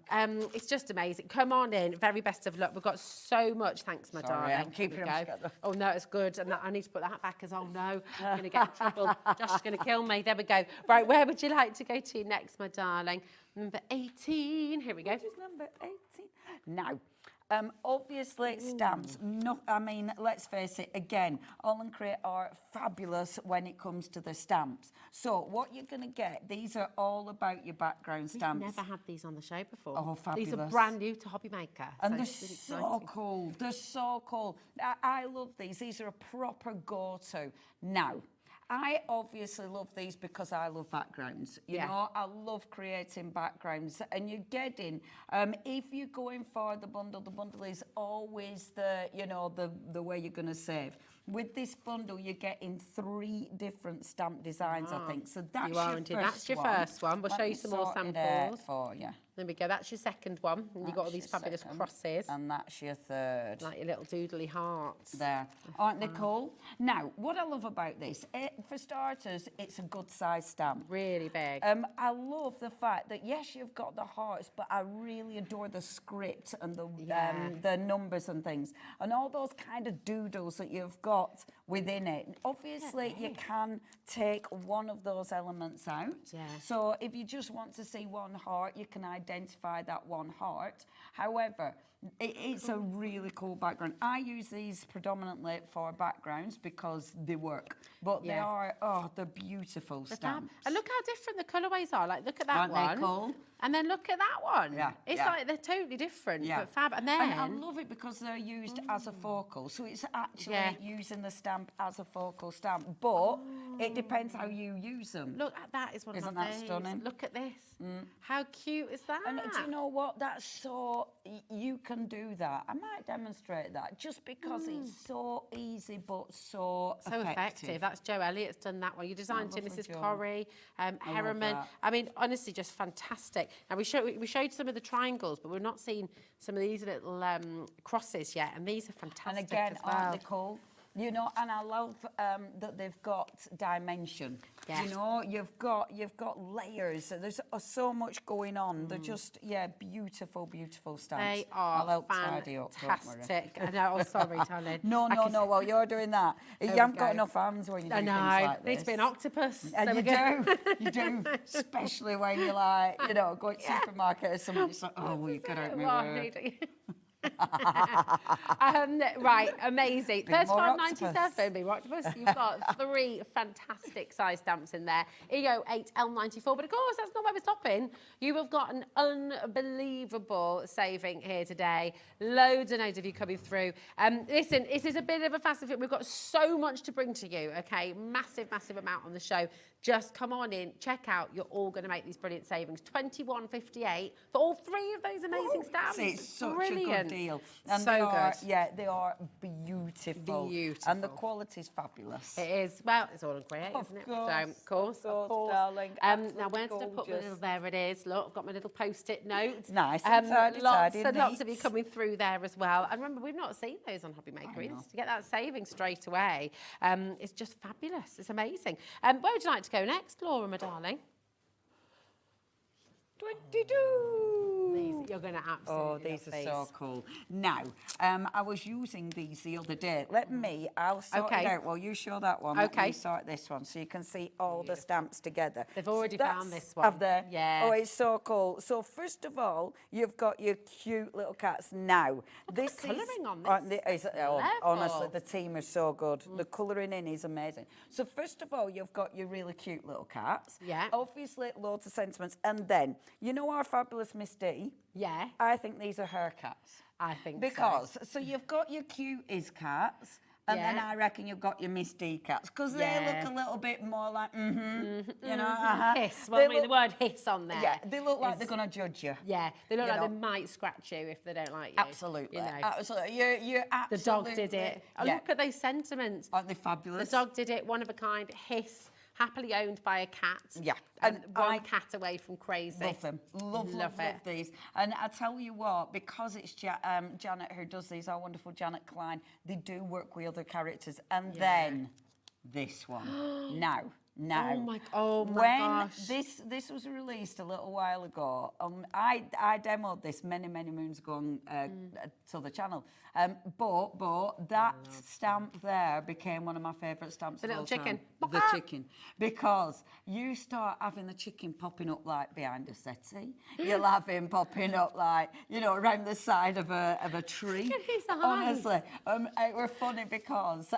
It's just amazing. Come on in. Very best of luck. We've got so much. Thanks, my Sorry, darling. I'm keeping Here them we go. together. Oh, no, it's good. And I need to put that back as, oh, no, I'm going to get in trouble. Josh is going to kill me. There we go. Right, where would you like to go to next, my darling? Number 18. Here we go. Which is number 18. Now, obviously stamps. No, I mean, let's face it. Again, AALL Create are fabulous when it comes to the stamps. So what you're going to get, these are all about your background stamps. We've never had these on the show before. Oh, fabulous. These are brand new to Hobby Maker. And they're it's really so exciting. cool. They're so cool. I love these. These are a proper go-to. Now, I obviously love these because I love backgrounds. You know, I love creating backgrounds. And you're getting, if you're going for the bundle is always the, you know, the way you're going to save. With this bundle, you're getting 3 different stamp designs, I think. So that's you are your That's your first one. We'll show you some more samples. For you. There we go. That's your second one. And you've got all these fabulous crosses. And that's your third. Like your little doodly hearts. There. Aren't they cool? Now, what I love about this, for starters, it's a good size stamp. Really big. I love the fact that, yes, you've got the hearts, but I really adore the script and the numbers and things. And all those kind of doodles that you've got within it. Obviously, you can take one of those elements out. Yeah. So if you just want to see one heart, you can identify that one heart. However, it's a really cool background. I use these predominantly for backgrounds because they work. But they are, they're beautiful stamps. And look how different the colourways are. Like, look at that Aren't one. they cool? And then look at that one. Yeah, It's yeah. like they're totally different, Yeah. but fab. And then... I love it because they're used as a focal. So it's actually using the stamp as a focal stamp. But it depends how you use them. Look, that is one Isn't of my that faves. stunning? Look at this. How cute is that? And do you know what? That's so... You can do that. I might demonstrate that just because it's so easy but so effective. That's Joe Elliott's done that one. You designed it, lovely Mrs. job. Corrie, Herriman. that. I mean, honestly, just fantastic. Now, we showed some of the triangles, but we've not seen some of these little crosses yet, and these are fantastic And again, as well. aren't they cool? You know, and I love that they've got dimension. Yeah. You know, you've got layers. There's so much going on. They're just, beautiful, beautiful stamps. They are I'll help tidy up, don't worry. fantastic. I know. Oh, sorry, darling. No. While you're doing that, you haven't got enough hands when you do I things know. like this. Needs to be an octopus. And There we you go. you do, especially when you're like, you know, going to the supermarket or something. It's like, oh, well, you got out my Well, way. Right, amazing. Bit more £35.97, Big More Octopus. You've got 3 fantastic size stamps in there. EO8L94, but of course, that's not where we're stopping. You have got an unbelievable saving here today. Loads and loads of you coming through. Listen, this is a bit of a fast and fit. We've got so much to bring to you, okay? Massive, massive amount on the show. Just come on in, check out. You're all going to make these brilliant savings. £21.58 for all 3 of those amazing stamps. It's such brilliant. a good deal. And so good. Yeah, they are beautiful. Beautiful. And the quality is fabulous. It is. Well, it's all in Create, isn't it? Course, So, of course. Darling. Now, where did I put my little... There it is. Look, I've got my little Post-it notes. Nice and tidy, lots tidy, and lots of neat. you coming through there as well. And remember, we've not seen those on Hobby Maker. To get that saving straight away, it's just fabulous. It's amazing. Where would you like to go next, Laura, my darling? 22. You're going to absolutely Oh, these are so cool. Now, I was using these the other day. I'll sort it out. Well, you show that one. Okay. Let me sort this one so you can see all the stamps together. They've already found this one. Have they? Yeah. Oh, it's so cool. So first of all, you've got your cute little cats now. This is colouring on this. Honestly, the team is so good. The colouring in is amazing. So first of all, you've got your really cute little cats. Yeah. Obviously, loads of sentiments. And then, you know our fabulous Miss D? Yeah. I think these are her cats. I think so you've got your cute is cats, and then I reckon you've got your Miss D cats, because they look a little bit more like, you know, hiss. Well, the word hiss on there. Yeah, they look like they're going to judge you. Yeah, they look like they might scratch you if they don't like you. Absolutely. You know. Absolutely. You're absolutely... The dog did it. Oh, look at those sentiments. Aren't they fabulous? The dog did it, one of a kind, hiss. Happily owned by a cat. Yeah. And one cat away from crazy. Love them. Love these. And I tell you what, because it's Janet who does these, our wonderful Janet Klein, they do work with other characters. And then this one. Now. Oh my gosh. This was released a little while ago, I demoed this many moons ago on to the channel. But that stamp there became one of my favourite stamps. The of little all time. chicken. The chicken. Because you start having the chicken popping up like behind a settee. You'll have him popping up like, you know, around the side of a tree. Look at his eyes. Honestly, it were funny because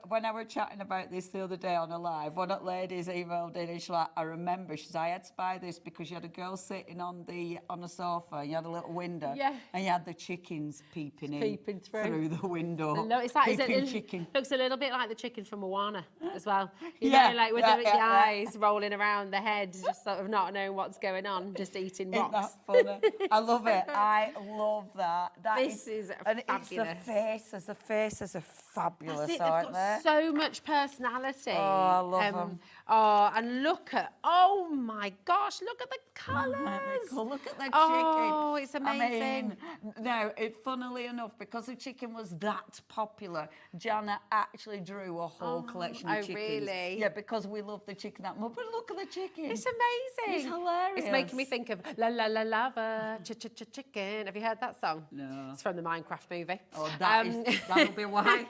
when I were chatting about this the other day on a live, one of the ladies emailed in and she's like, I remember, she said, I had to buy this because you had a girl sitting on a sofa, you had a little window, and you had the chickens peeping through the window. No, it's like chicken. Looks a little bit like the chicken from Moana as well. You know, like with the eyes rolling around the head, just sort of not knowing what's going on, just eating rocks. Isn't that funny? I love it. I love that. This is and fabulous. It's the faces are fabulous, They've aren't got they? so much personality. Oh, I love them. Oh, and look at, oh my gosh, look at the colours. Look at the chicken. Oh, it's amazing. I mean, now, funnily enough, because the chicken was that popular, Jana actually drew a whole collection of chickens. Oh, really? Yeah, because we love the chicken that much. But look at the chicken. It's amazing. It's hilarious. It's making me think of La La La Lava, Chicken. Have you heard that song? No. It's from the Minecraft movie. Oh, that'll be why.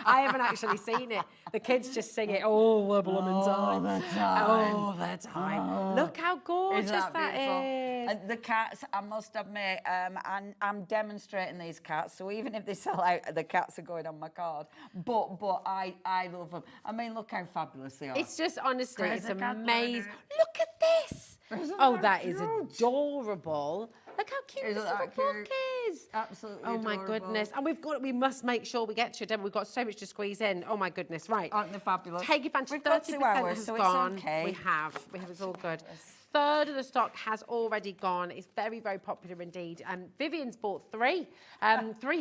I haven't actually seen it. The kids just sing it all the blooming time. All the time. Oh. Look how gorgeous that is. And the cats, I must admit, I'm demonstrating these cats, so even if they sell out, the cats are going on my card. But I love them. I mean, look how fabulous they are. It's just, honestly, it's Crazy cat amazing. burger. Look at this. Isn't that is cute? adorable. Look how cute Isn't this little that book cute? is. Absolutely Oh my adorable. goodness. And we must make sure we get to your demo. We've got so much to squeeze in. Oh my goodness. Right. Aren't they fabulous? Take advantage. We've got 30% 2 hours, has so gone. it's okay. We have. It's all good. Third of the stock has already gone. It's very popular indeed. Vivian's bought 3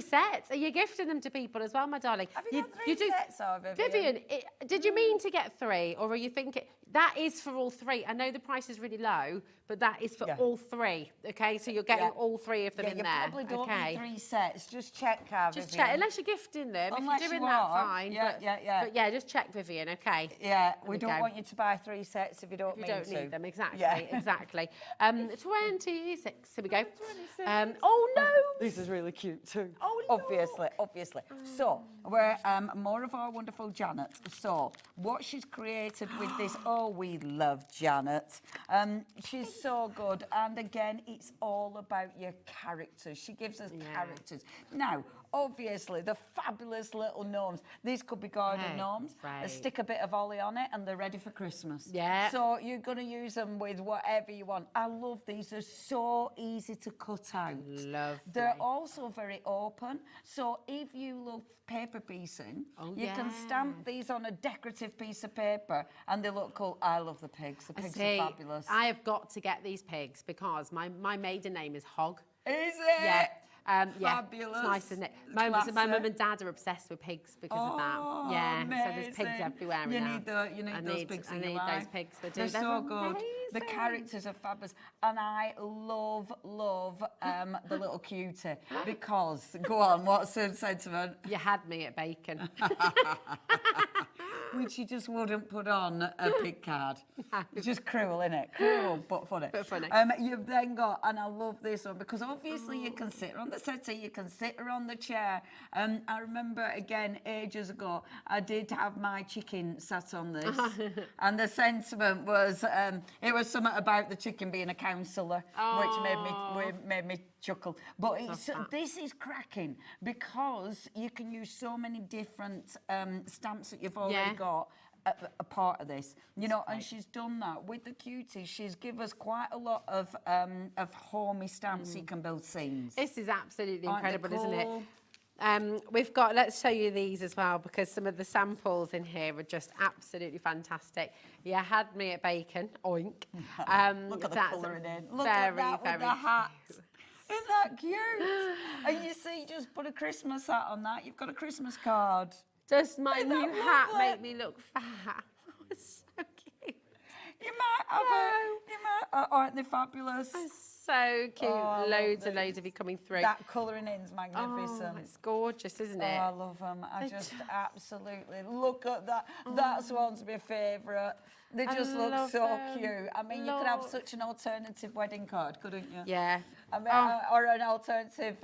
sets. Are you gifting them to people as well, my darling? Have you got 3 sets, Vivian? Vivian, did you mean to get 3, or are you thinking that is for all 3? I know the price is really low, but that is for all 3. Okay, so you're getting all 3 of them in you there. probably don't okay. need 3 sets. Just check, Just Vivian. check, unless you're gifting them. Unless if you're doing you that, are. fine. Yeah. But yeah, just check, Vivian. Okay. Yeah, we we don't go. want you to buy 3 sets if you don't You mean don't to. need them, exactly. Yeah. Exactly, exactly. 26, here we go. Oh no! This is really cute too. Oh, obviously. So, we're more of our wonderful Janet. So, what she's created with this, oh, we love Janet. She's so good. And again, it's all about your characters. She gives us characters. Now, obviously, the fabulous little gnomes. These could be garden gnomes. Right. Stick a bit of holly on it and they're ready for Christmas. Yeah. So you're going to use them with whatever you want. I love these. They're so easy to cut out. Lovely. They're also very open. So if you love paper piecing, you can stamp these on a decorative piece of paper and they look cool. I love the pigs. The pigs are fabulous. I have got to get these pigs because my maiden name is Hog. Is it? Yeah. Fabulous. It's nice, isn't it? My mum and dad are obsessed with pigs because of that. Yeah, amazing. so there's pigs everywhere. You need those pigs in your life. Those pigs. They're so good. The characters are fabulous, and I love the little cutie because. Go on, what's the sentiment? You had me at bacon. Which you just wouldn't put on a pig card. It's just cruel, isn't it? Cruel, but funny. But funny. You've then got, and I love this one, because obviously you can sit her on the settee, you can sit her on the chair. I remember, again, ages ago, I did have my chicken sat on this, and the sentiment was, it was something about the chicken being a counsellor, which made me chuckle. But this is cracking, because you can use so many different stamps that you've already got a part of this, and she's done that with the cuties. She's given us quite a lot of homey stamps so you can build scenes. This is absolutely incredible, cool? isn't it? We've got, let's show you these as well, because some of the samples in here are just absolutely fantastic. You had me at bacon, oink. Look at the colouring in. Look at that with the hat. Isn't that cute? And you see, just put a Christmas hat on that. You've got a Christmas card. Does my new hat make me look fat? It's so cute. You might have aren't they fabulous? So cute. Loads and loads of you coming through. That colouring in's magnificent. Oh, it's gorgeous, isn't it? Oh, I love them. I just absolutely look at that. That's one's my favourite. They just look so cute. I mean, you could have such an alternative wedding card, couldn't you? Yeah. I mean, or an alternative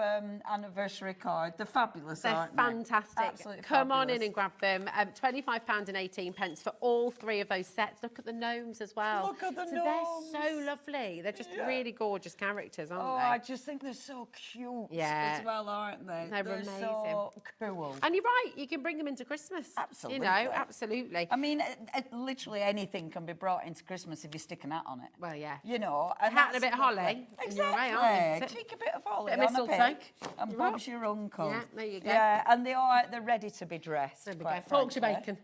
anniversary card. They're fabulous, aren't they? They're fantastic. Absolutely Come on fabulous. in and grab them. £25.18 for all three of those sets. Look at the gnomes as well. Look at the gnomes. They're so lovely. They're just really gorgeous characters, aren't they? I just think they're so cute as well, aren't they? They're amazing. So cool. And you're right, you can bring them into Christmas. Absolutely. Absolutely. I mean, literally anything can be brought into Christmas if you stick a hat on it. Well, yeah. And a hat and a bit of holly. Exactly. Cheeky bit of holly Bit of on a mistletoe. pig. And Bob's your uncle. Yeah, there you go. Yeah, and they're ready to be dressed. There we go. Forks your bacon.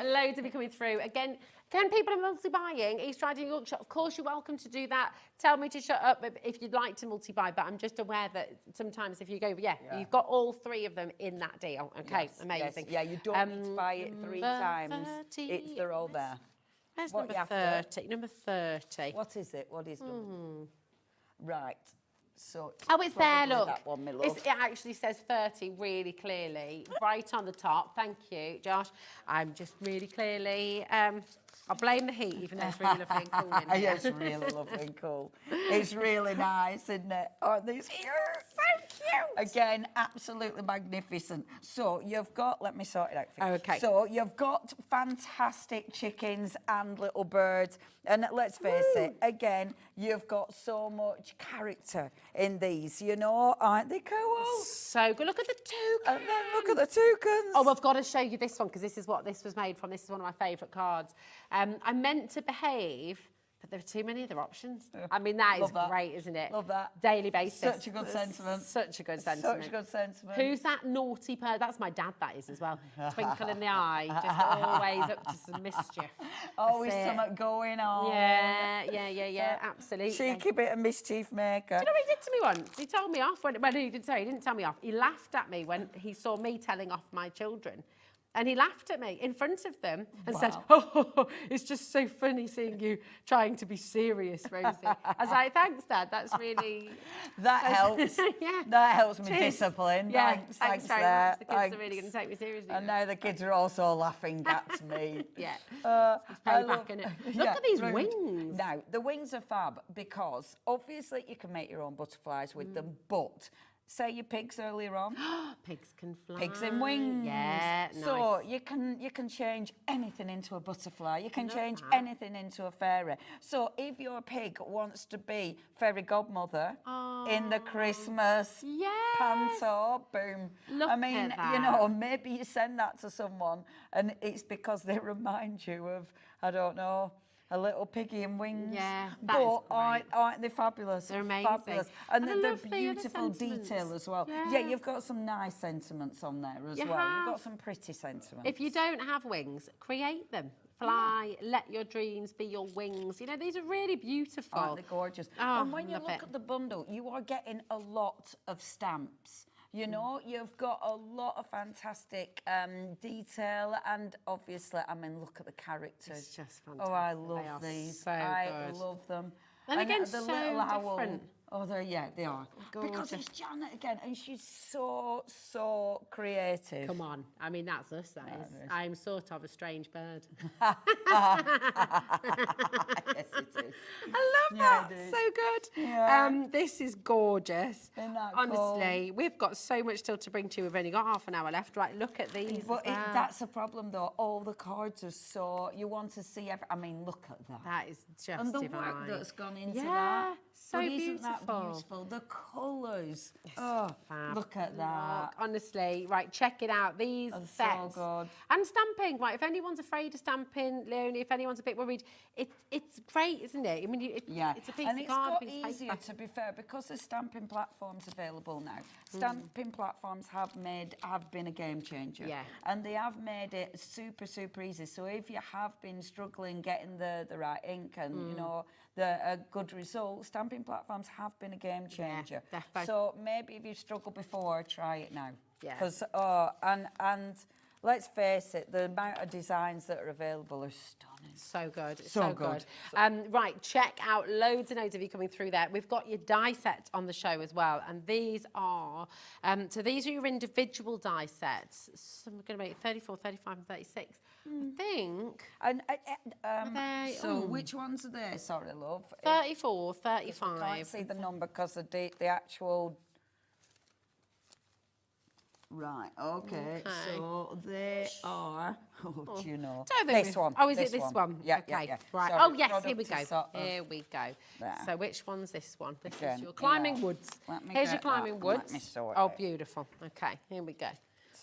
Loads of you coming through. Again, people are multi-buying Easter Riding Yorkshire. Of course, you're welcome to do that. Tell me to shut up if you'd like to multi-buy, but I'm just aware that sometimes if you go, you've got all three of them in that deal. Okay, amazing. Yes. Yeah, you don't need to buy it 3 times. 30. They're all there. Where's number 30? Number 30. What is it? What is number? Right. So it's there, look. That one, my love. It actually says 30 really clearly, right on the top. Thank you, Josh. I'm just really clearly... I'll blame the heat, even though it's really lovely and cool in here. Yeah, it's really lovely and cool. It's really nice, isn't it? Aren't these cute? So cute. Again, absolutely magnificent. So you've got, let me sort it out for you. Okay. So you've got fantastic chickens and little birds. And let's face it, again, you've got so much character in these, aren't they cool? So good. Look at the toucans. And then look at the toucans. Oh, I've got to show you this one because this is what this was made from. This is one of my favourite cards. I meant to behave, but there are too many other options. I mean, that is great, isn't it? Love that. Daily basis. Such a good sentiment. Such a good sentiment. Such a good sentiment. Who's that naughty person? That's my dad, that is, as well. Twinkle in the eye, just always up to some mischief. Always something going on. Yeah, absolutely. Cheeky bit of mischief maker. Do you know what he did to me once? He told me off. He didn't tell me off. He laughed at me when he saw me telling off my children. And he laughed at me in front of them and said, oh, it's just so funny seeing you trying to be serious, Rosie. I was like, thanks, Dad. That's really... That helps. Yeah. That helps me Cheers. discipline. Yeah, Thanks very there. much. The kids are really going to take me seriously. And now the kids are also laughing at me. Yeah. It's payback, innit? Look at these wings. Now, the wings are fab because obviously you can make your own butterflies with them, but say your pigs earlier on. Pigs can fly. Pigs in wings. Yeah, So nice. you can change anything into a butterfly. You can change anything into a fairy. So if your pig wants to be fairy godmother in the Christmas panto, boom. Look I mean, at you know, that. maybe you send that to someone and it's because they remind you of, I don't know, a little piggy in wings. Yeah, that is great. Aren't they fabulous? They're amazing. Fabulous. And And I the love the other beautiful sentiments. detail as well. Yeah. Yeah, you've got some nice sentiments on there as well. have. You've got some pretty sentiments. If you don't have wings, create them. Fly, let your dreams be your wings. You know, these are really beautiful. Aren't they gorgeous? Oh, And when you love look it. at the bundle, you are getting a lot of stamps. You know, you've got a lot of fantastic detail, and obviously, I mean, look at the characters. It's just Oh, I fantastic. love They are these. so I good. love them. And again, the so little owl. different. Oh, they are. Because Gorgeous. it's Janet again, and she's so creative. Come on. I mean, that's us, that is. I'm sort of a strange bird. Yes, it is. I love that. So good. Yeah. This is gorgeous. Isn't that Honestly, we've got so much still to bring to you. We've only got half an hour left. Right, look at these. But as well. that's the problem, though. All the cards are so... You want to see... I mean, look at that. That is just And the divine. work that's gone into Yeah, that. so But isn't that beautiful. beautiful? The colours. Oh, Fab. look at that. Look, honestly, right, check it out. These That's sets. so good. And stamping, right, if anyone's afraid of stamping, Leonie, if anyone's a bit worried, it's great, isn't it? I mean, it's a piece and of it's card, got a piece of easier, paper. to be fair, because there's stamping platforms available now. Stamping platforms have been a game changer. Yeah. And they have made it super easy. So if you have been struggling getting the right ink and, you know, a good result, stamping platforms have been a game changer. definitely. So maybe if you've struggled before, try it now. Yeah. Because, and let's face it, the amount of designs that are available are stunning. So good. So good. Right, check out loads and loads of you coming through there. We've got your die sets on the show as well. And these are, so these are your individual die sets. So we're going to make 34, 35 and 36. I think. And Are they- which ones are there? Sorry, love. 34, I can't 35. see the number because of the actual. Right. Okay. So they are. Oh, do you know? Don't think This we- one. Oh, is it this one? Yeah. Okay. Yeah. Right. Sorry, Oh, yes. Here we product go. is sort of Here we go. there. So which one's this one? This Again, is your climbing yeah. woods. Let me Here's your get climbing that and let woods. me sort Oh, it. beautiful. Okay. Here we go.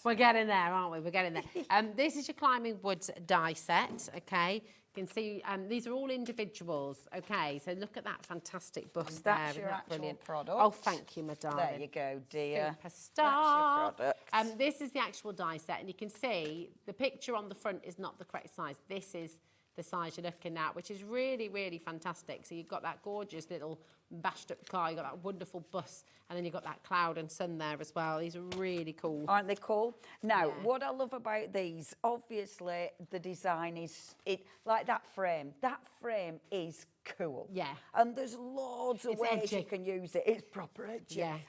We're getting there, aren't we? We're getting there. This is your climbing woods die set. Okay. You can see these are all individuals. Okay. So look at that fantastic bust there. That's Isn't your that actual brilliant? product. Oh, thank you, my darling. There you go, dear. Superstar. That's your product. This is the actual die set, and you can see the picture on the front is not the correct size. This is the size you're looking at, which is really fantastic. So you've got that gorgeous little bashed up car, you've got that wonderful bus, and then you've got that cloud and sun there as well. These are really cool. Aren't they cool? Now, what I love about these, obviously, the design is like that frame. That frame is cool. Yeah. And there's loads of It's ways edgy. you can use it. It's proper edgy. Yeah.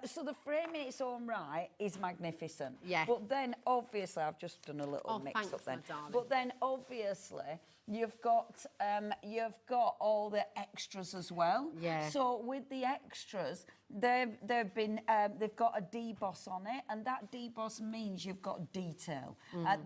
So the frame in its own right is magnificent. Yeah. But then, obviously, I've just done a little mix thanks, up then. my darling. But then, obviously, you've got all the extras as well. Yeah. So with the extras, they've got a deboss on it, and that deboss means you've got detail.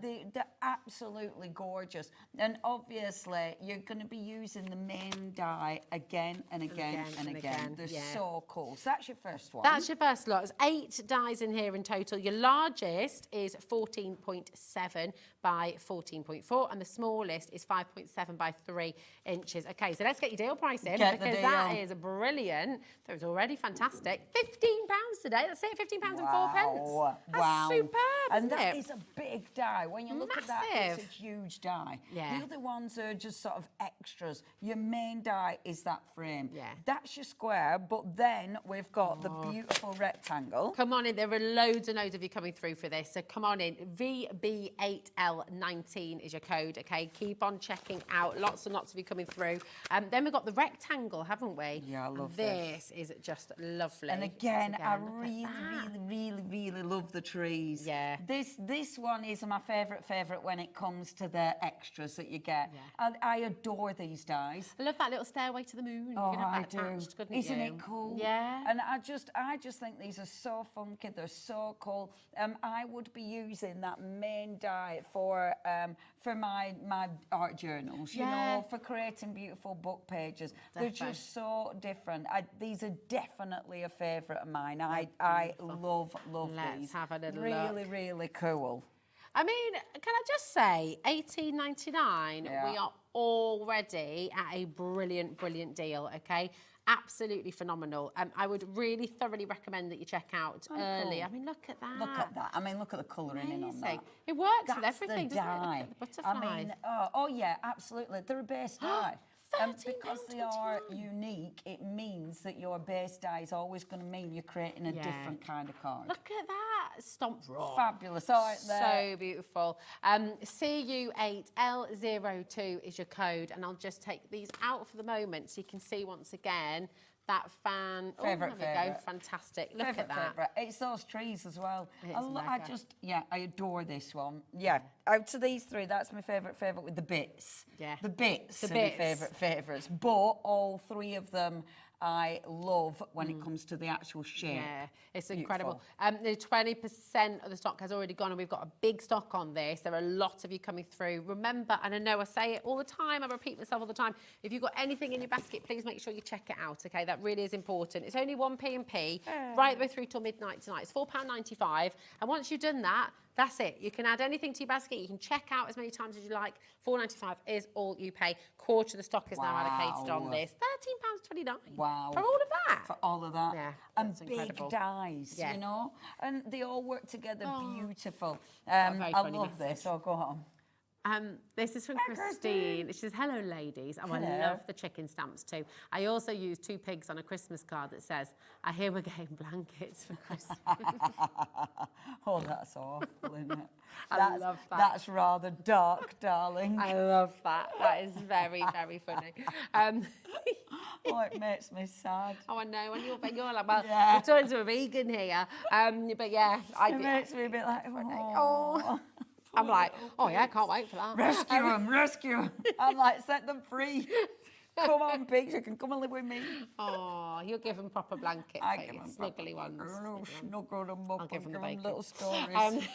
They're absolutely gorgeous, and obviously you're going to be using the main die again and again and again. They're so cool. So that's your first one. That's your first lot. There's 8 dies in here in total. Your largest is 14.7 by 14.4, and the smallest is 5.5 5.7 by 3 inches. Okay, so let's get your deal price in Get the because deal. that is brilliant. That was already fantastic. £15 today. That's it, £15 and 4 pence. That's Wow. superb, And isn't that it? is a big die. When you look at that, it's a Massive. huge die. Yeah. The other ones are just sort of extras. Your main die is that frame. Yeah. That's your square, but then we've got the beautiful rectangle. Come on in, there are loads and loads of you coming through for this, so come on in. VB8L19 is your code, okay? Keep on checking out, lots and lots of you coming through. Then we've got the rectangle, haven't we? Yeah, I love this. This is just lovely. And again, I look at really, that. really love the trees. Yeah. This one is my favourite when it comes to the extras that you get. And I adore these dies. I love that little stairway to the moon. Oh, you can have I that do. attached, couldn't Isn't you? it cool? Yeah. And I just think these are so funky. They're so cool. I would be using that main die for my art journals. You know, for creating beautiful book pages. They're just so different. These are definitely a favourite of mine. I love Let's these. have a little really, look. really cool. I mean, can I just say, $18.99, Yeah. we are already at a brilliant deal, okay? Absolutely phenomenal. I would really thoroughly recommend that you check out early. cool. I mean, look at that. Look at that. I mean, look at the colouring in on that. Amazing. It works with That's everything, the doesn't it? die. Look at the butterflies. I mean, oh yeah, absolutely. They're a base die. Because they are £13.29. unique, it means that your base die is always going to mean you're creating a different kind of card. Look at that. Stomp raw. Fabulous. All right, there. So beautiful. CU8L02 is your code, and I'll just take these out for the moment so you can see once again that fan. Favourite, there we go. favourite. Fantastic. Look Favourite, at that. favourite. It's those trees as well. It I, is mega. I adore this one. Yeah, out of these three, that's my favourite with the bits. Yeah. The bits The are my bits. favourites. But all three of them I love when it comes to the actual shape. Yeah, it's incredible. The 20% of the stock has already gone, and we've got a big stock on this. There are a lot of you coming through. Remember, and I know I say it all the time, I repeat myself all the time, if you've got anything in your basket, please make sure you check it out, okay? That really is important. It's only 1p&p, right the way through till midnight tonight. It's £4.95, and once you've done that, that's it. You can add anything to your basket. You can check out as many times as you like. £4.95 is all you pay. Quarter of the stock is now allocated on this. £13.29. Wow. For all of that. For all of that. Yeah, And that's big incredible. dies, Yeah. you know? And they all work together beautiful. a very I funny love this. Oh, go on. This is from Christine. She says, hello, ladies. Oh, I Hello. love the chicken stamps too. I also use 2 pigs on a Christmas card that says, I hear we're getting blankets for Christmas. Oh, that's awful, isn't it? I love that. That's rather dark, darling. I love that. That is very, very funny. Oh, it makes me sad. Oh, I know. And you're like, well, Yeah. we're talking to a vegan here. But yeah, It makes me a bit like, oh. I'm like, oh yeah, I can't wait for that. Rescue them. I'm like, set them free. Come on, pigs, you can come and live with me. Oh, you'll give them proper blankets, I like give your 'em snuggly ones. Snuggle them up I'll give and them the give them bacon. little stories.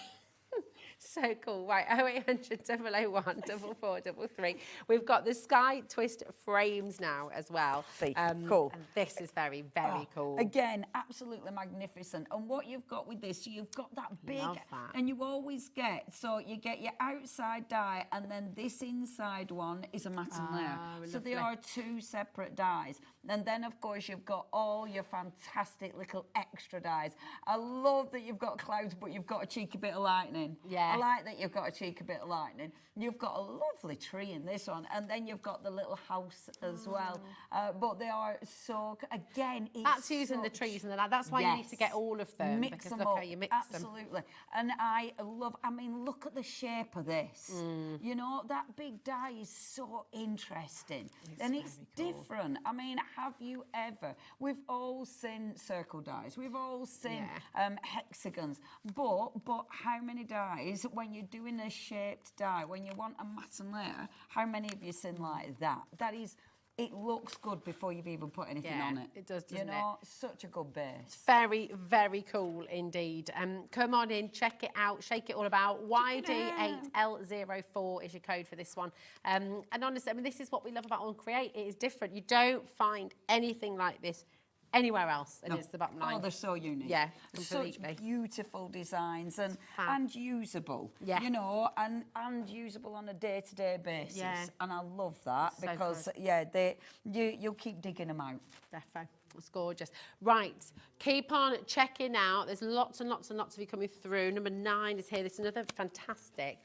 So cool. Right, 0800 001 4433. We've got the Sky Twist frames now as well. See, cool. And this is very, very cool. Again, absolutely magnificent. And what you've got with this, you've got that big, Love that. and you always get, so you get your outside die, and then this inside one is a matten layer. So they lovely. are 2 separate dies. And then, of course, you've got all your fantastic little extra dies. I love that you've got clouds, but you've got a cheeky bit of lightning. Yeah. I like that you've got a cheeky bit of lightning. You've got a lovely tree in this one, and then you've got the little house as well. But they are so, again, it's That's using the trees and the land. That's why you need to get all of them. Mix because them look up. how you mix them. Absolutely. And I mean, look at the shape of this. You know, that big die is so interesting. And it's different. I mean, have you ever? We've all seen circle dies. We've all seen hexagons. But how many dies, when you're doing a shaped die, when you want a matten layer, how many have you seen like that? That is... It looks good before you've even put anything on it. It does, doesn't You know, such a good base. Very, very cool indeed. Come on in, check it out, shake it all about. YD8L04 is your code for this one. And honestly, I mean, this is what we love about AALL Create. It is different. You don't find anything like this anywhere else, and it's the bottom line. Oh, they're so unique. Yeah, completely. Such beautiful designs and usable. Yeah. You know, and usable on a day-to-day basis. Yeah. And I love that So because, good. yeah, you'll keep digging them out. Defo. It's gorgeous. Right, keep on checking out. There's lots and lots and lots of you coming through. Number 9 is here. This is another fantastic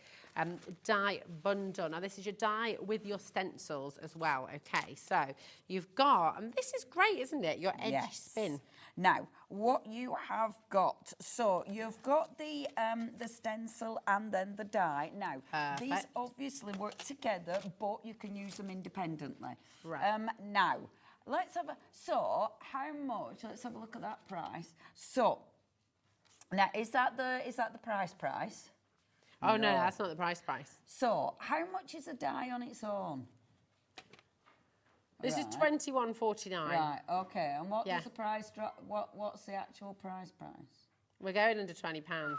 die bundle. Now, this is your die with your stencils as well. Okay, so you've got, and this is great, isn't it? Your edgy spin. Now, what you have got, so you've got the stencil and then the die. Now, these obviously work together, but you can use them independently. Right. Now, let's have so how much? Let's have a look at that price. So, now is that the price? Oh no, that's not the price. So, how much is a die on its own? This is $21.49. Right. Okay. And what does the price drop? What's the actual price? We're going under £20.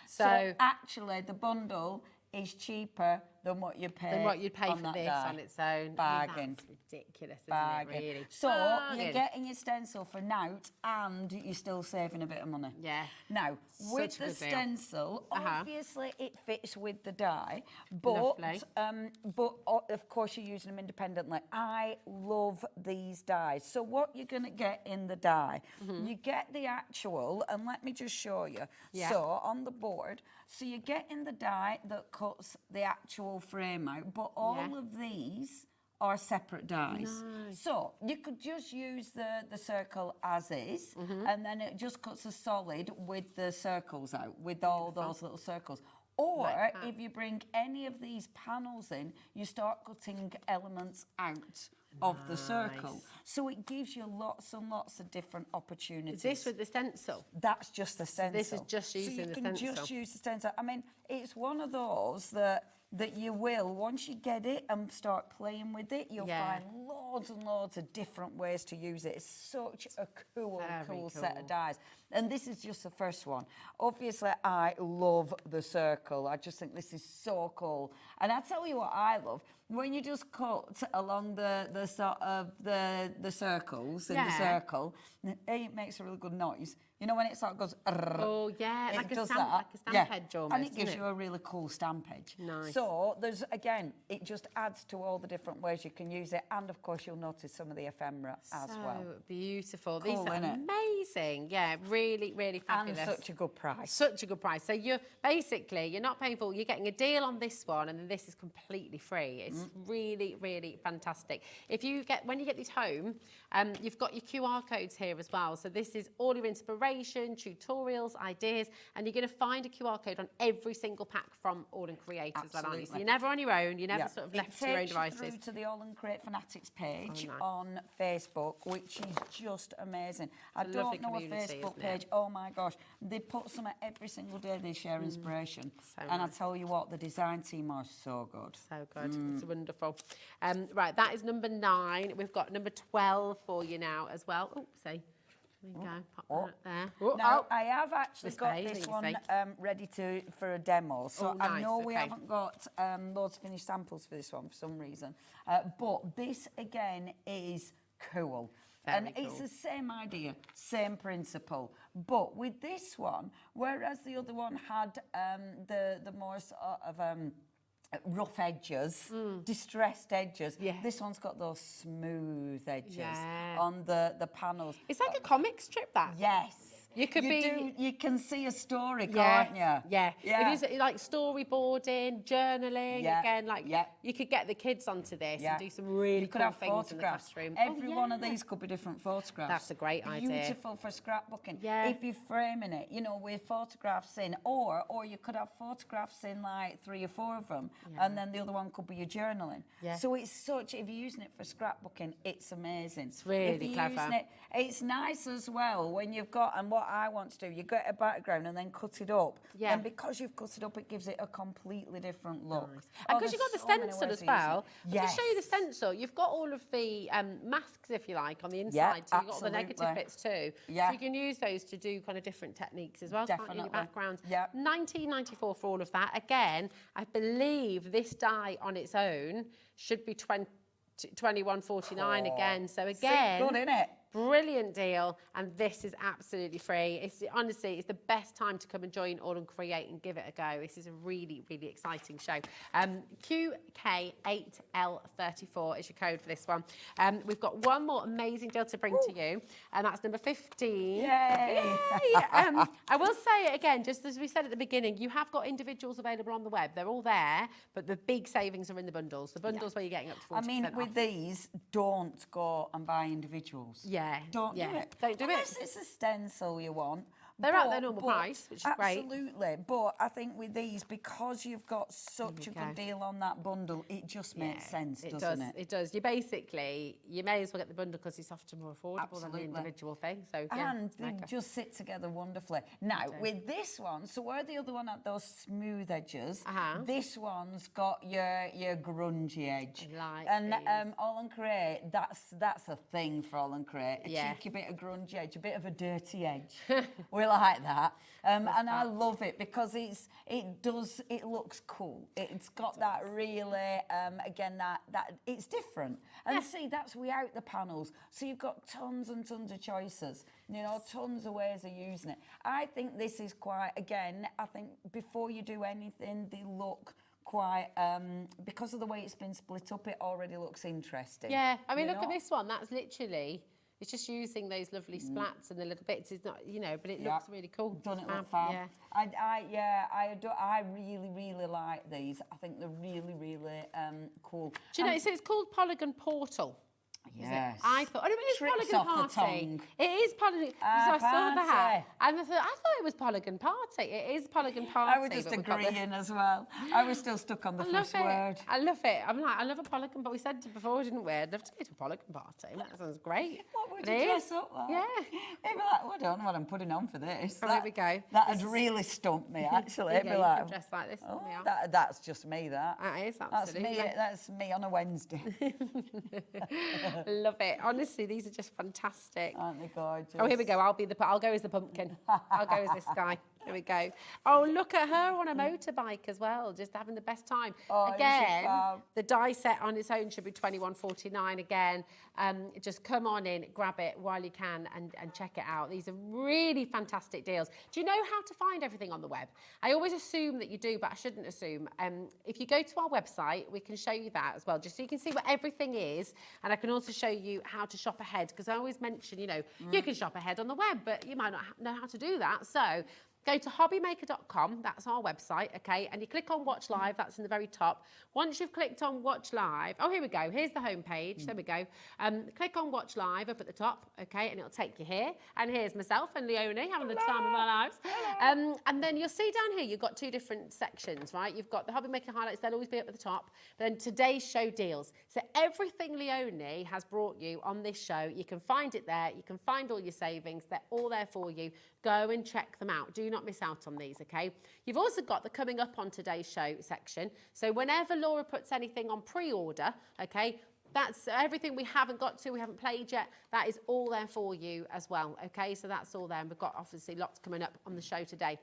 So actually, the bundle is cheaper than what you pay. Than what you'd pay for this die. on its own. Bargain. That's ridiculous, isn't Bargain. it, really? So Bargain. you're getting your stencil for nought and you're still saving a bit of money. Yeah. Now, with Such a the good deal. stencil, obviously it fits with the die, but Lovely. Of course you're using them independently. I love these dies. So what you're going to get in the die, you get the actual, and let me just show you. Yeah. So on the board, so you're getting the die that cuts the actual frame out, but all of these are separate dies. Nice. So you could just use the circle as is, and then it just cuts a solid with the circles out, with all those little circles. Or Like that. if you bring any of these panels in, you start cutting elements out of the circle. So it gives you lots and lots of different opportunities. Is this with the stencil? That's just the stencil. This is just using the So you can stencil. just use the stencil. I mean, it's one of those that you will, once you get it and start playing with it, you'll find loads and loads of different ways to use it. It's such a cool set of dies. And this is just the first one. Obviously, I love the circle. I just think this is so cool. And I tell you what I love. When you just cut along the sort of the circles in the circle, it makes a really good noise. You know when it sort of goes. Oh yeah, like a does stamp, that. like a stamp edge almost. And it gives isn't you a really cool stamp edge. Nice. So there's again, it just adds to all the different ways you can use it, and of course you'll notice some of the ephemera as well. So beautiful. Cool, These are innit? amazing. Yeah, really, really fabulous. And such a good price. Such a good price. So you're not paying for. You're getting a deal on this one, and then this is completely free. It's really, really fantastic. When you get these home, you've got your QR codes here as well. So this is all your inspiration, tutorials, ideas, and you're going to find a QR code on every single pack from AALL Create as well, aren't you? So you're never on your own. You're never sort of left to your own devices. It takes you through to the AALL Create Fanatics page nice. on Facebook, which is just amazing. I a lovely don't know a community, Facebook isn't it? page. Oh my gosh, they put some every single day. They share inspiration, So and nice. I tell you what, the design team are so good. So good. It's wonderful. Right, that is number 9. We've got number 12 for you now as well. Oh, see. There you go. Pop that there. Oh, Now, I have actually This got page, this you one see. ready for a demo. So Oh, I nice, know we okay. haven't got loads of finished samples for this one for some reason. But this, again, is cool. Very It's cool. the same idea, same principle. But with this one, whereas the other one had the more sort of rough edges, distressed edges. Yeah. This one's got those smooth edges Yeah. on the panels. It's like a comic strip, that. Yes. You could You can see a story, Yeah, can't you? yeah. Yeah. It is like storyboarding, journaling. Yeah, Again, like yeah. you could get the kids onto this Yeah. and do some really You could cool have things in the photographs. classroom. Every Oh, one of yeah. these could be different photographs. That's a great idea. Beautiful for scrapbooking. Yeah. If you're framing it, with photographs in, or you could have photographs in like 3 or 4 of them, and then the other one could be your journaling. Yeah. So it's if you're using it for scrapbooking, it's amazing. It's really clever. It's nice as well when you've got, and what I want to do, you get a background and then cut it up. Yeah. And because you've cut it up, it gives it a completely different look. And Oh, because you've got the there's so many stencil ways as of using well, it. I'll just show you the stencil. You've got all of the masks, if you like, on the inside. Yeah, so you've got all the negative absolutely. bits too. Yeah. So you can use those to do kind of different techniques as well. Can't you, in your Definitely. background. Yeah. $19.94 for all of that. Again, I believe this die on its own should be $21.49 again. So again, Good, innit? Brilliant deal, and this is absolutely free. It's honestly, it's the best time to come and join AALL Create and give it a go. This is a really, really exciting show. QK8L34 is your code for this one. We've got one more amazing deal to bring to you, and that's number 15. Yay! I will say it again, just as we said at the beginning, you have got individuals available on the web. They're all there, but the big savings are in the bundles. The bundles where you're getting up to 40% I mean, with these, don't go and buy individuals. Yeah. Don't do it. Don't do Unless it. it's a stencil you want. They're at their normal price, which is great. Absolutely. But I think with these, because you've got such a good deal on that bundle, it just makes sense, doesn't it? It does. You may as well get the bundle because it's often more affordable than the individual thing. So and they just sit together wonderfully. Now, with this one, so where the other one had those smooth edges, this one's got your grungy edge. And AALL Create, that's a thing for AALL Create. A cheeky bit of grungy edge, a bit of a dirty edge. We like that. And I love it because it looks cool. It's got that really, again, that it's different. And see, that's without the panels. So you've got tons and tons of choices, you know, tons of ways of using it. I think this is quite, again, I think before you do anything, they look quite, because of the way it's been split up, it already looks interesting. Yeah, I mean, look at this one. That's literally... It's just using those lovely splats and the little bits. It's not, you know, but it looks really cool. Done it look fab. I really, really like these. I think they're really, really cool. Do you know, so it's called Polygon Portal. Yes. I thought, it is Tricks Polygon off the Party. tongue. It is Polygon. So I saw that, and I thought it was Polygon Party. It is Polygon Party. I was just agreeing as well. I was still stuck on the first word. I love it. I'm like, I love a Polygon, but we said before, didn't we? I'd love to go to a Polygon Party. That sounds great. What would you dress up like? Yeah. They'd be like, well, I don't know what I'm putting on for this. Oh, there we go. That'd really stump me, actually. It'd be like, dress like this. oh, that's just me, that. That is, absolutely. That's me on a Wednesday. Love it. Honestly, these are just fantastic. Aren't they gorgeous? Oh, here we go. I'll go as the pumpkin. I'll go as this guy. There we go. Oh, look at her on a motorbike as well, just having the best time. Oh, again, the die set on its own should be $21.49 again. Just come on in, grab it while you can and check it out. These are really fantastic deals. Do you know how to find everything on the web? I always assume that you do, but I shouldn't assume. If you go to our website, we can show you that as well, just so you can see what everything is. And I can also show you how to shop ahead, because I always mention, you know, you can shop ahead on the web, but you might not know how to do that. So go to hobbymaker.com, that's our website, okay? And you click on Watch Live, that's in the very top. Once you've clicked on Watch Live, oh, here we go, here's the homepage, there we go. Click on Watch Live up at the top, okay? And it'll take you here. And here's myself and Leonie having the time of our lives. And then you'll see down here, you've got two different sections, right? You've got the Hobby Maker highlights, they'll always be up at the top. Then today's show deals. So everything Leonie has brought you on this show, you can find it there, you can find all your savings, they're all there for you. Go and check them out. Do not miss out on these, okay? You've also got the coming up on today's show section. So whenever Laura puts anything on pre-order, okay, that's everything we haven't got to, we haven't played yet, that is all there for you as well, okay? So that's all there, and we've got obviously lots coming up on the show today.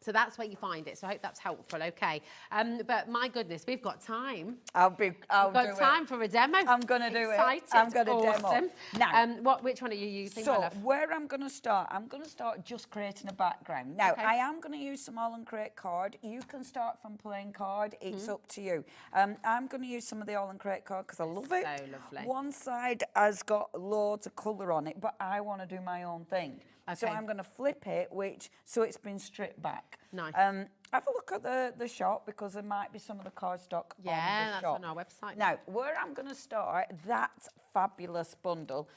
So that's where you find it. So I hope that's helpful, okay? But my goodness, we've got time. We've got time for a demo. I'm going to do it. I'm going to demo. Now, which one are you using, my So love? where I'm going to start just creating a background. Now, I am going to use some AALL Create card. You can start from plain card. It's up to you. I'm going to use some of the AALL Create card because I love it. So lovely. One side has got loads of colour on it, but I want to do my own thing. Okay. So I'm going to flip it, so it's been stripped back. Nice. Have a look at the shop, because there might be some of the cardstock on the that's shop. on our website. Now, where I'm going to start, that fabulous bundle.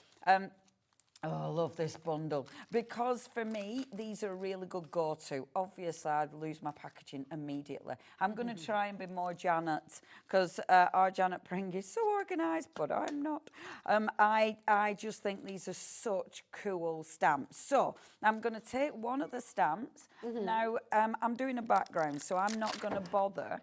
Oh, I love this bundle, because for me, these are a really good go-to. Obviously, I'd lose my packaging immediately. I'm going to try and be more Janet, because our Janet Pring is so organised, but I'm not. I just think these are such cool stamps. So I'm going to take one of the stamps. Now, I'm doing a background, so I'm not going to bother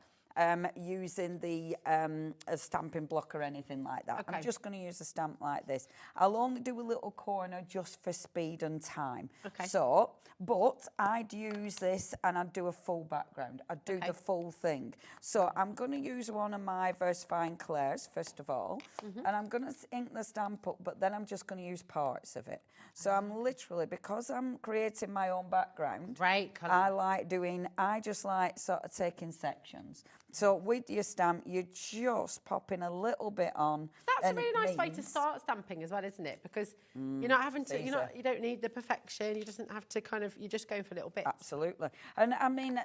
using the a stamping block or anything like that. Okay. I'm just going to use a stamp like this. I'll only do a little corner just for speed and time. Okay. So, but I'd use this and I'd do a full background. I'd do the full thing. So I'm going to use one of my VersaFine Clairs, first of all, and I'm going to ink the stamp up, but then I'm just going to use parts of it. So I'm literally, because I'm creating my own background, I just like sort of taking sections. So with your stamp, you're just popping a little bit on. That's a really nice way to start stamping as well, isn't it? Because you're not having to, you don't need the perfection. You doesn't have to you're just going for little bits. Absolutely. And I mean,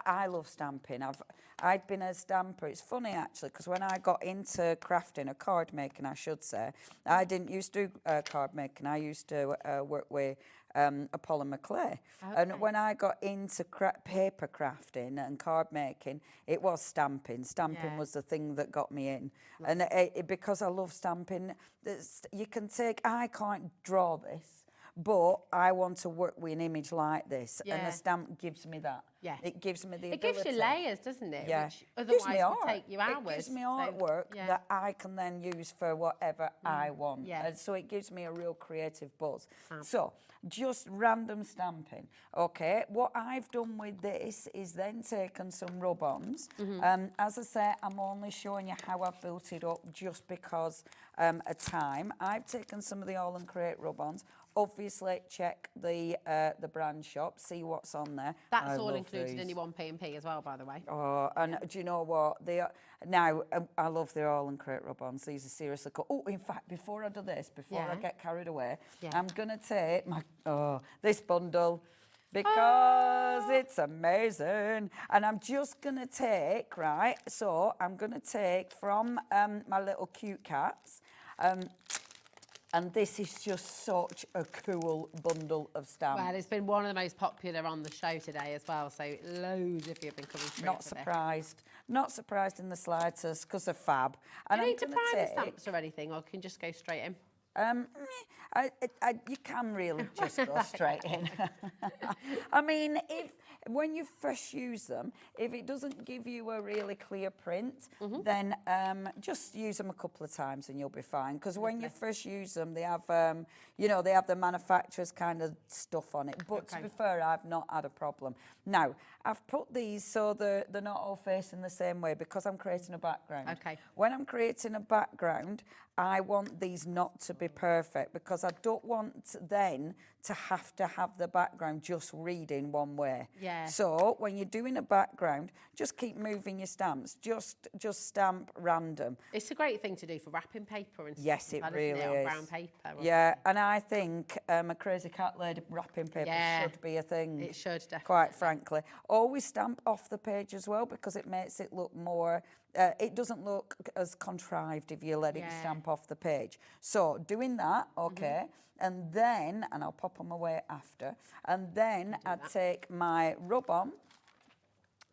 I love stamping. I'd been a stamper. It's funny actually, because when I got into crafting, or card making, I should say, I didn't used to do card making. I used to work with a polymer clay. Okay. And when I got into paper crafting and card making, it was stamping. Stamping was the thing that got me in. And because I love stamping, you can I can't draw this, but I want to work with an image like this. And the stamp gives me that. Yeah. It gives me the ability. It gives you layers, doesn't it? Yeah. Which otherwise would take you hours. It gives me artwork that I can then use for whatever I want. Yeah. And so it gives me a real creative buzz. So just random stamping. Okay, what I've done with this is then taken some rub-ons. As I say, I'm only showing you how I've built it up just because of time. I've taken some of the AALL Create rub-ons. Obviously, check the brand shop, see what's on there. That's all included in your 1P&P as well, by the way. Oh, and do you know what? I love the AALL Create rub-ons. These are seriously cool. Oh, in fact, before I do this, I get carried away, I'm going to take this bundle because it's amazing. And I'm just going to take, so I'm going to take from my little cute cats. And this is just such a cool bundle of stamps. Well, it's been one of the most popular on the show today as well, so loads of you have been coming through. Not surprised. Not surprised in the slightest, because they're fab. And do you need to prime the stamps or anything, or can you just go straight in? You can really just go straight in. I mean, when you first use them, if it doesn't give you a really clear print, then just use them a couple of times and you'll be fine. Because when you first use them, they have, they have the manufacturer's kind of stuff on it. But to be fair, I've not had a problem. Now, I've put these so they're not all facing the same way because I'm creating a background. Okay. When I'm creating a background, I want these not to be perfect because I don't want then to have the background just reading one way. Yeah. So when you're doing a background, just keep moving your stamps. Just stamp random. It's a great thing to do for wrapping paper and stuff. Yes, it really is. On brown paper. Yeah, and I think a crazy cat lady wrapping paper should be a thing. It should, definitely. Quite frankly. Always stamp off the page as well because it makes it look more... it doesn't look as contrived if you let it stamp off the page. So doing that, and then, and I'll pop them away after, and then I take my rub-on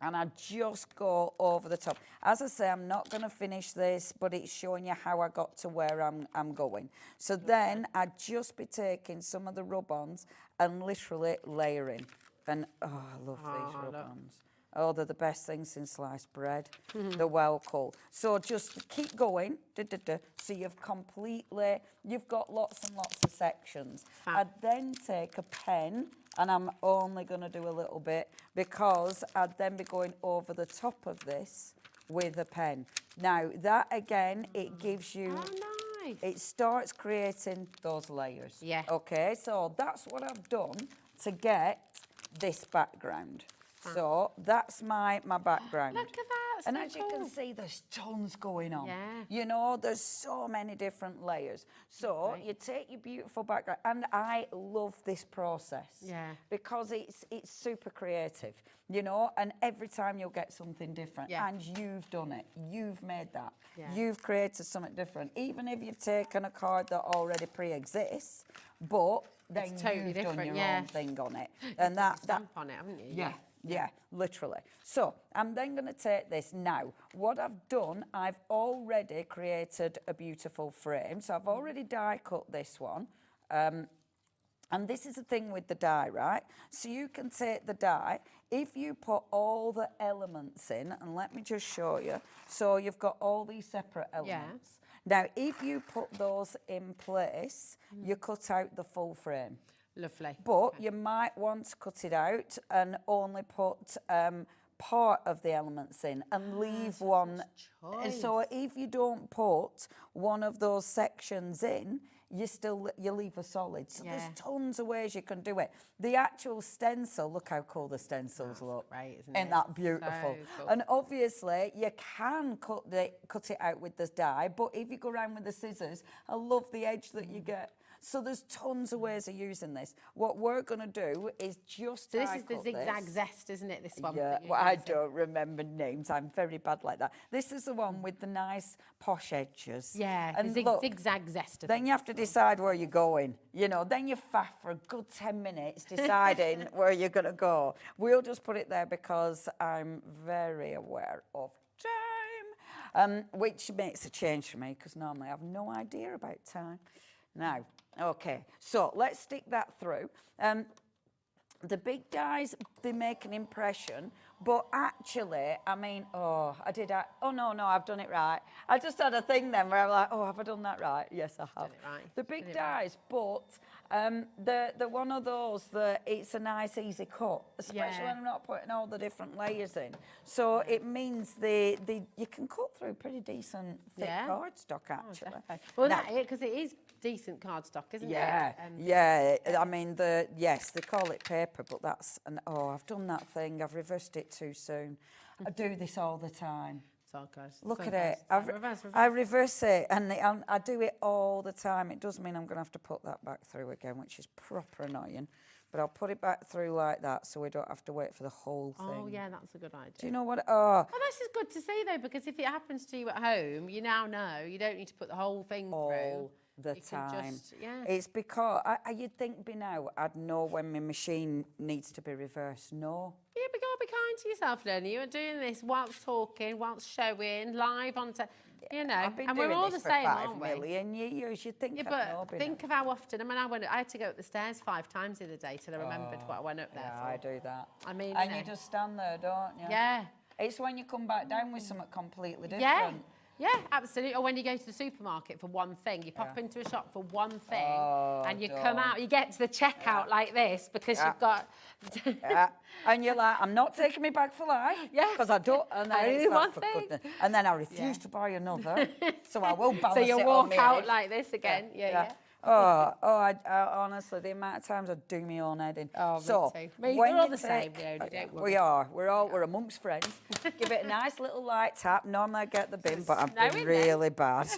and I just go over the top. As I say, I'm not going to finish this, but it's showing you how I got to where I'm going. So then I'd just be taking some of the rub-ons and literally layering. And, I love these rub-ons. Oh, they're the best thing since sliced bread. They're well cool. So just keep going. So you've got lots and lots of sections. I'd then take a pen, and I'm only going to do a little bit because I'd then be going over the top of this with a pen. Now, that again, it gives you... Oh, nice. It starts creating those layers. Yeah. Okay, so that's what I've done to get this background. So that's my background. Look at that. And as you can see, there's tons going on. Yeah. There's so many different layers. So you take your beautiful background, and I love this process. Yeah. Because it's super creative, and every time you'll get something different. Yeah. And you've done it. You've made that. Yeah. You've created something different. Even if you've taken a card that already pre-exists, but then It's totally you've done different, your own thing on it. And Stamp on it, haven't you? Yeah, literally. So I'm then going to take this now. What I've done, I've already created a beautiful frame. So I've already die cut this one. And this is the thing with the die, right? So you can take the die, if you put all the elements in, and let me just show you. So you've got all these separate elements. Now, if you put those in place, you cut out the full frame. Lovely. But you might want to cut it out and only put part of the elements in and leave one. And so if you don't put one of those sections in, you leave a solid. So there's tons of ways you can do it. The actual stencil, look how cool the stencils look. Right, isn't Ain't it? that beautiful? So cool. And obviously you can cut it out with the die, but if you go around with the scissors, I love the edge that you get. So there's tons of ways of using this. What we're going to do is just So this is the zigzag zest, isn't it, this one? Yeah, well, I don't remember names. I'm very bad like that. This is the one with the nice posh edges. Yeah, and the look, zigzag zest. then you have to decide where you're going. You know, then you faff for a good 10 minutes deciding where you're going to go. We'll just put it there because I'm very aware of time, which makes a change for me because normally I have no idea about time. Now, okay, so let's stick that through. The big dies, they make an impression, but actually, I mean, oh no, I've done it right. I just had a thing then where I'm like, oh, have I done that right? Yes, I have. Done it right. The big dies, but the one of those that it's a nice, easy cut, especially when I'm not putting all the different layers in. So it means you can cut through pretty decent thick cardstock, actually. Well, because it is decent cardstock, isn't it? Yeah. I mean, they call it paper, but that's I've done that thing. I've reversed it too soon. I do this all the time. It's all good. Look at it. I reverse it, and I do it all the time. It does mean I'm going to have to put that back through again, which is proper annoying. But I'll put it back through like that, so we don't have to wait for the whole thing. Oh yeah, that's a good idea. Do you know what? Well, this is good to see though, because if it happens to you at home, you now know you don't need to put the whole thing through. The time. It's because you'd think by now I'd know when my machine needs to be reversed. No. Yeah, but gotta be kind to yourself, Lenny. You're doing this whilst talking, whilst showing, live on you know, I've been and doing we're all this the for same, 5 aren't we? million years. You'd think Yeah, I'd know but by think now. of how often. I mean, I had to go up the stairs 5 times the other day till I remembered what I went up there for. I do that. I mean, and you just stand there, don't you? Yeah. It's when you come back down with something completely different. Yeah, absolutely. Or when you go to the supermarket for one thing, you pop into a shop for one thing, and you come out, you get to the checkout like this because you've got. And you're like, I'm not taking my bag for life. Yeah. Because I don't. And then Only it's like, one for thing. goodness. And then I refuse to buy another, so I will balance So it you on walk my out head. like this again. Yeah. I honestly, the amount of times I do my own head in. Oh, so, me too. when We're all you the same, take- Leonie, don't worry. We are. We're amongst friends. Give it a nice little light tap. Normally I get the bin, but I've been really bad.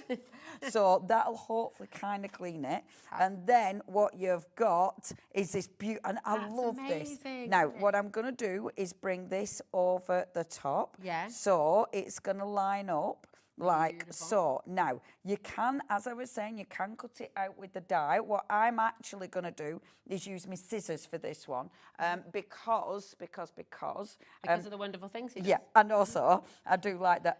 So that'll hopefully kind of clean it. And then what you've got is this beautiful, and I love this. Now, what I'm going to do is bring this over the top. Yeah. So it's going to line up like so. Now, you can, as I was saying, you can cut it out with the die. What I'm actually going to do is use my scissors for this one because of the wonderful things you do. yeah, and also I do like the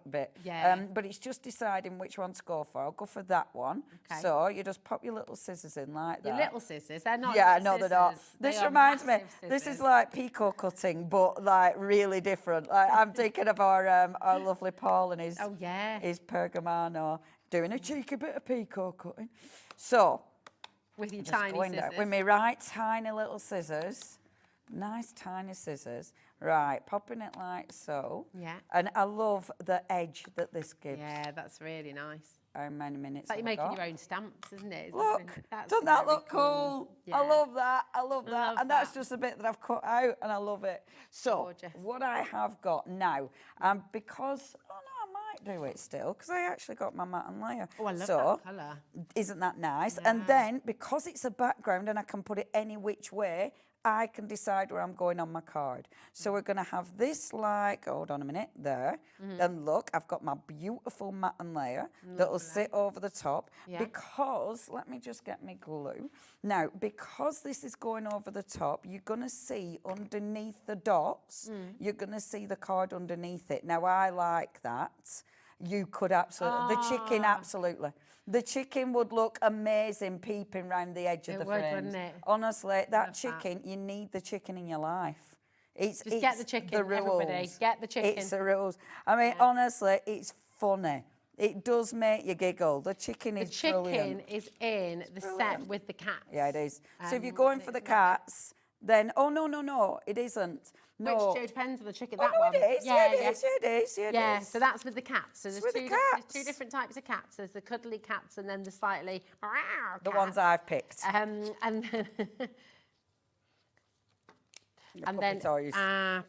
bit. Yeah. But it's just deciding which one to go for. I'll go for that one. Okay. So you just pop your little scissors in like that. Your little scissors, they're not Yeah, little no, they're not. scissors. This They are reminds me, massive this is scissors. like picot cutting, but like really different. Like, I'm thinking of our lovely Paul and his Oh, yeah. his pergamano doing a cheeky bit of picot cutting. So With your just tiny going down scissors. with my right tiny little scissors, nice tiny scissors. Right, popping it like so. Yeah. And I love the edge that this gives. Yeah, that's really nice. How many minutes It's like you're have I making got? your own stamps, isn't it? Look, That's doesn't that very look cool? Yeah. I love that. I love that. Love And that's that. just a bit that I've cut out, and I love it. So, Gorgeous. what I have got now, because, I might do it still, because I actually got my matte and layer. Oh, I love so, that colour. Isn't that nice? Yeah. And then, because it's a background and I can put it any which way, I can decide where I'm going on my card. So we're going to have this like, hold on a minute, there. And look, I've got my beautiful matte and layer that'll sit over the top. Yeah. Because, let me just get my glue. Now, because this is going over the top, you're going to see underneath the dots, you're going to see the card underneath it. Now, I like that. You could absolutely, the chicken, absolutely. The chicken would look amazing peeping round the edge of the frames. Wouldn't it? Honestly, that Love chicken, you need the chicken in your life. It's get the chicken, the rules. everybody. Get the chicken. It's the rules. I mean, honestly, it's funny. It does make you giggle. The chicken is brilliant. The chicken is in the set with the cats. Yeah, it is. So if you're going for the cats, then no, it isn't. No. Which depends on the chicken. Oh, That no, one. it is. Yeah, it is. Yeah, so that's with the cats. So there's with the there's cats. 2 different types of cats. There's the cuddly cats and then the slightly The ones I've picked. and then puppy toys.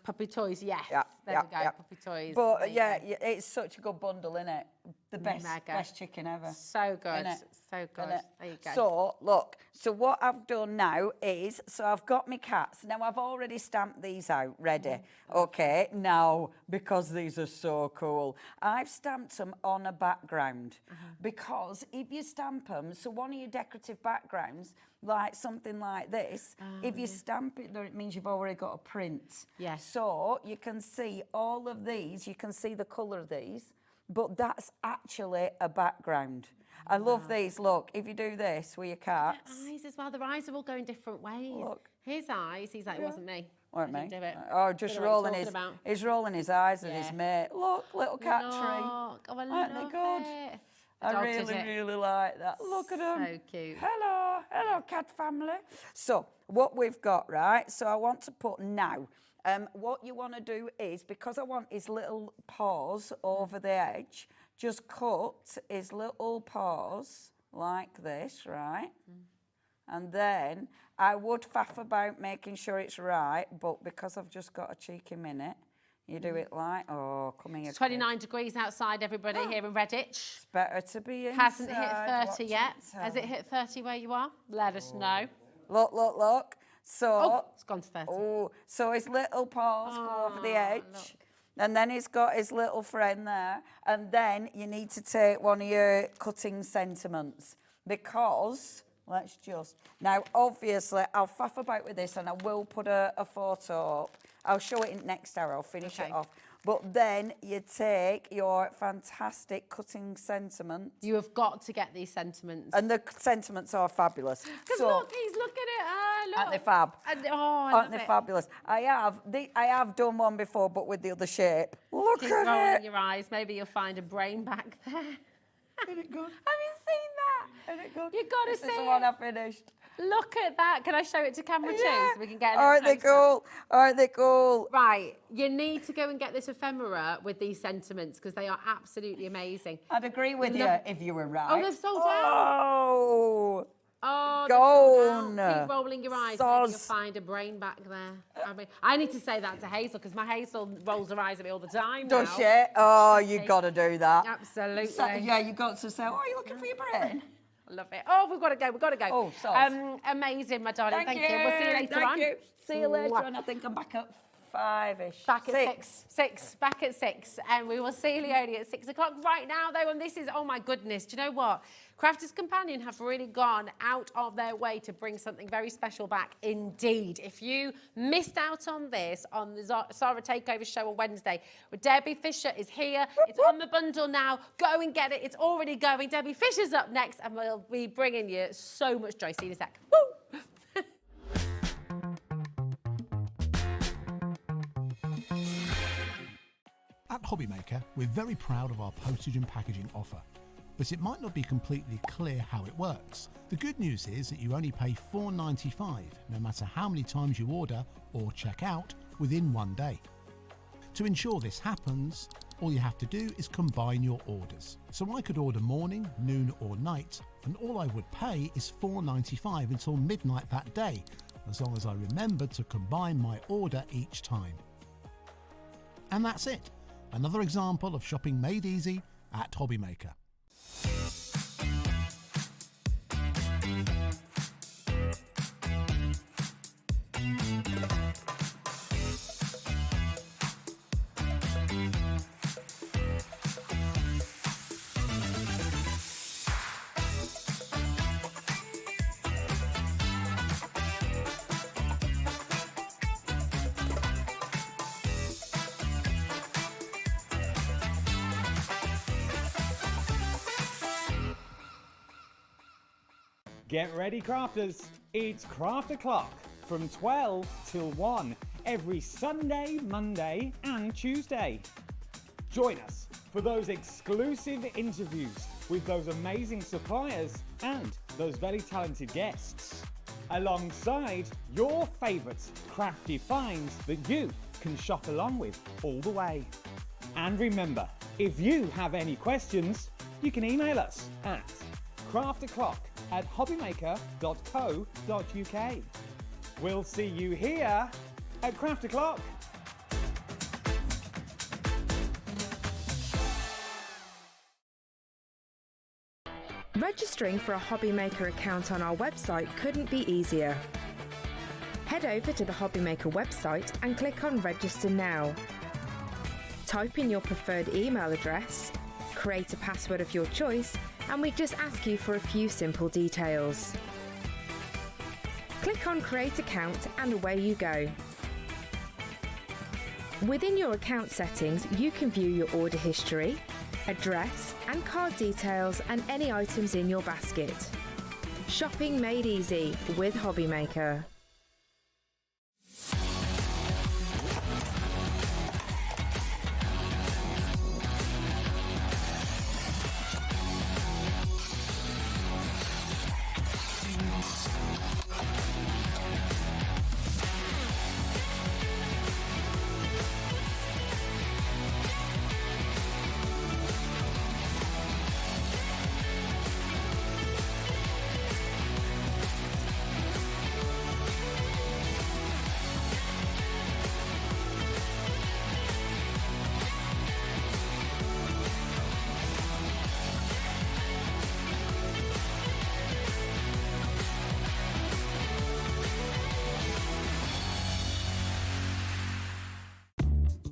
Puppy toys, yes. Yeah, There we go, puppy toys. But There you yeah, go. it's such a good bundle, isn't it? The best chicken ever. So good, Innit? so good. Innit? There you go. So, look, so what I've done now is, so I've got my cats. Now, I've already stamped these out, ready. Okay, now, because these are so cool, I've stamped them on a background. Because if you stamp them, so one of your decorative backgrounds, like something like this, if you stamp it there, it means you've already got a print. Yes. So you can see all of these, you can see the colour of these, but that's actually a background. I love these. Look, if you do this with your cats. Eyes as well. Their eyes are all going different ways. Look. His eyes, he's like, it wasn't me. Weren't I me? didn't do it. Oh, just Don't know what rolling you're his. talking about. He's rolling his eyes at Yeah. his mate. Look, little cat tree. Look. Oh, I Aren't they love good? it. I Adopted really, it. really like that. Look at them. So cute. Hello, cat family. So what we've got, right? So I want to put now. What you want to do is, because I want his little paws over the edge, just cut his little paws like this, right? And then I would faff about making sure it's right, but because I've just got a cheeky minute, you do it like, oh, come here. It's 29 degrees outside, everybody, here in Redditch. It's better to be inside. Hasn't hit 30 watching yet. it. Has it hit 30 where you are? Let us know. Look. So, Oh, it's gone to 30. So his little paws go over the edge. look. And then he's got his little friend there. And then you need to take one of your cutting sentiments. Because, let's just... Now, obviously, I'll faff about with this and I will put a photo up. I'll show it in next hour. I'll finish it off. But then you take your fantastic cutting sentiments. You have got to get these sentiments. And the sentiments are fabulous. Because look, he's looking at it. Look. Aren't they fab? I Aren't love they it. fabulous? I have done one before, but with the other shape. Look Keep at rolling it. your eyes. Maybe you'll find a brain back there. Isn't it good? Have you seen that? Isn't it good? You've got to This see is the it. one I finished. Look at that. Can I show it to camera too so we can get a Aren't they little closer? cool? Aren't they cool? Right, you need to go and get this ephemera with these sentiments because they are absolutely amazing. I'd agree with you if you were right. Oh, they've sold out. Oh. Oh, Gone. keep rolling your eyes. Maybe Soz. you'll find a brain back there. I need to say that to Hazel because my Hazel rolls her eyes at me all the time Does now. she? Oh, you got to do that. Absolutely. So, yeah, you got to say, oh, are you looking for your brain? I love it. Oh, we've got to go. Oh, sauce. Amazing, my darling. Thank you. We'll see you later Thank on. you. See you later Mwah. on. I think I'm back at 5-ish. Back at six. Back at 6. And we will see Leonie at 6 o'clock right now, though. And this is, oh my goodness, do you know what? Crafter's Companion have really gone out of their way to bring something very special back indeed. If you missed out on this on the Zara Takeover show on Wednesday, Debbie Fisher is here. It's on the bundle now. Go and get it. It's already going. Debbie Fisher's up next and we'll be bringing you so much joy. See you in a sec. Woo! At Hobbymaker, we're very proud of our postage and packaging offer, but it might not be completely clear how it works. The good news is that you only pay $4.95 no matter how many times you order or check out within 1 day. To ensure this happens, all you have to do is combine your orders. So I could order morning, noon or night, and all I would pay is $4.95 until midnight that day, as long as I remember to combine my order each time. And that's it. Another example of shopping made easy at Hobbymaker. Get ready, crafters. It's Craft O'Clock from 12 till 1 every Sunday, Monday and Tuesday. Join us for those exclusive interviews with those amazing suppliers and those very talented guests, alongside your favourite crafty finds that you can shop along with all the way. And remember, if you have any questions, you can email us at craftoclock@hobbymaker.co.uk. We'll see you here at Craft O'Clock. Registering for a Hobbymaker account on our website couldn't be easier. Head over to the Hobbymaker website and click on Register Now. Type in your preferred email address, create a password of your choice, and we just ask you for a few simple details. Click on Create Account and away you go. Within your account settings, you can view your order history, address and card details and any items in your basket. Shopping made easy with Hobbymaker.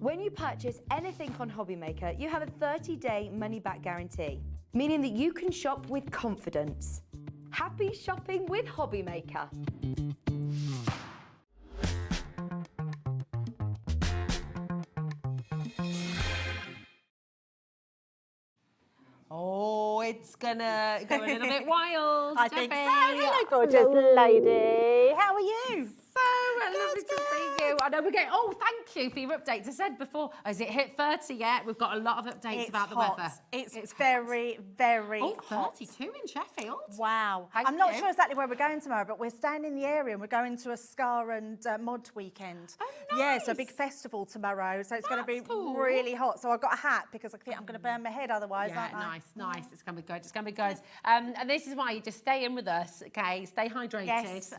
When you purchase anything on Hobbymaker, you have a 30-day money-back guarantee, meaning that you can shop with confidence. Happy shopping with Hobbymaker. Oh, it's gonna go a little bit wild. I think so. Debbie. Hello, gorgeous lady. How are you? So lovely to see you. I know we're getting. Oh, thank you for your updates. I said before, has it hit 30 yet? We've got a lot of updates about the weather. It's very, very hot. 32 in Sheffield. Wow. Thank I'm not you. sure exactly where we're going tomorrow, but we're staying in the area and we're going to a Scar and Mod weekend. Oh, Yeah, nice. so a big festival tomorrow. So it's going to be That's cool. really hot. So I've got a hat because I think I'm going to burn my head otherwise, Yeah, aren't I? nice. It's going to be good. It's going to be good. And this is why you just stay in with us, okay? Stay hydrated Yes.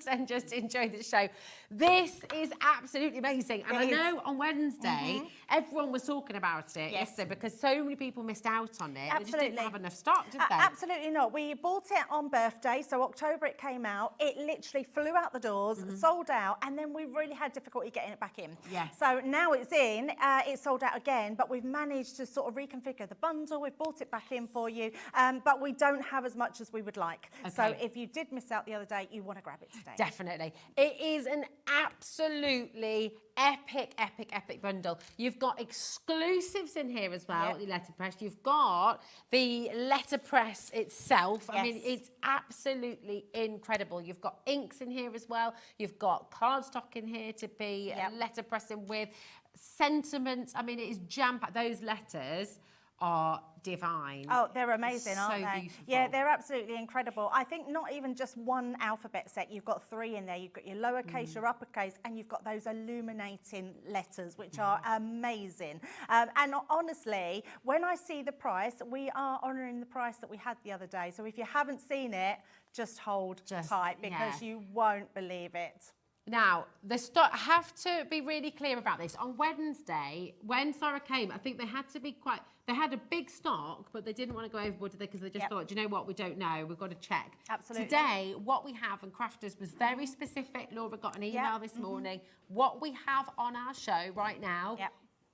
and just enjoy the show. This is absolutely amazing. And I know on Wednesday, everyone was talking about it yesterday because so many people missed out on it. They just Absolutely. didn't have enough stock, did they? Absolutely not. We bought it on birthday, so October it came out. It literally flew out the doors, sold out, and then we really had difficulty getting it back in. Yes. So now it's in, it's sold out again, but we've managed to sort of reconfigure the bundle. We've brought it back in for you, but we don't have as much as we would like. So Okay. if you did miss out the other day, you want to grab it today. Definitely. It is an absolutely epic bundle. You've got exclusives in here as well, the letterpress. You've got the letterpress itself. I mean, it's absolutely incredible. You've got inks in here as well. You've got cardstock in here to be letterpressing with. Sentiments. I mean, it is jam-packed. Those letters are divine. Oh, they're amazing, aren't So they? beautiful. Yeah, they're absolutely incredible. I think not even just one alphabet set, you've got 3 in there. You've got your lowercase, your uppercase, and you've got those illuminating letters, which are amazing. And honestly, when I see the price, we are honouring the price that we had the other day. So if you haven't seen it, just hold tight because you won't believe it. Now, the stock, I have to be really clear about this. On Wednesday, when Sarah came, I think they had a big stock, but they didn't want to go overboard, did they? Because they just thought, do you know what, we don't know, we've got to check. Absolutely. Today, what we have, and Crafters was very specific. Laura got an email this morning. What we have on our show right now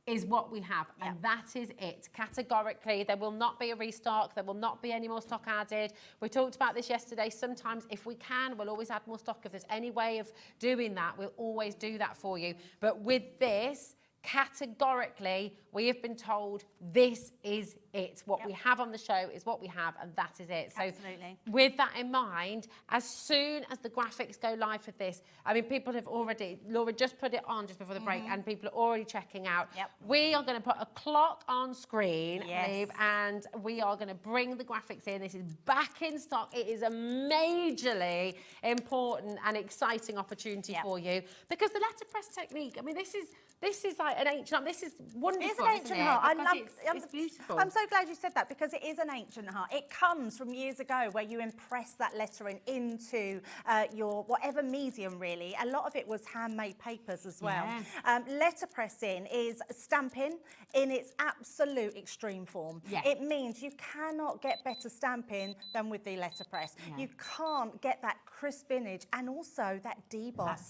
is what we have, and that is it. Categorically, there will not be a restock. There will not be any more stock added. We talked about this yesterday. Sometimes, if we can, we'll always add more stock. If there's any way of doing that, we'll always do that for you. But with this, categorically, we have been told this is it. What we have on the show is what we have, and that is it. So Absolutely. with that in mind, as soon as the graphics go live for this, I mean, people have already, Laura just put it on just before the break, and people are already checking out. We are going to put a clock on screen, Liv, and we are going to bring the graphics in. This is back in stock. It is a majorly important and exciting opportunity for you, because the letterpress technique, I mean, this is like an ancient, this is wonderful. It's an ancient art. I love it's beautiful. I'm so glad you said that, because it is an ancient art. It comes from years ago where you impress that lettering into your whatever medium, really. A lot of it was handmade papers as well. Letterpressing is stamping in its absolute extreme form. It means you cannot get better stamping than with the letterpress. You can't get that crisp image and also that deboss.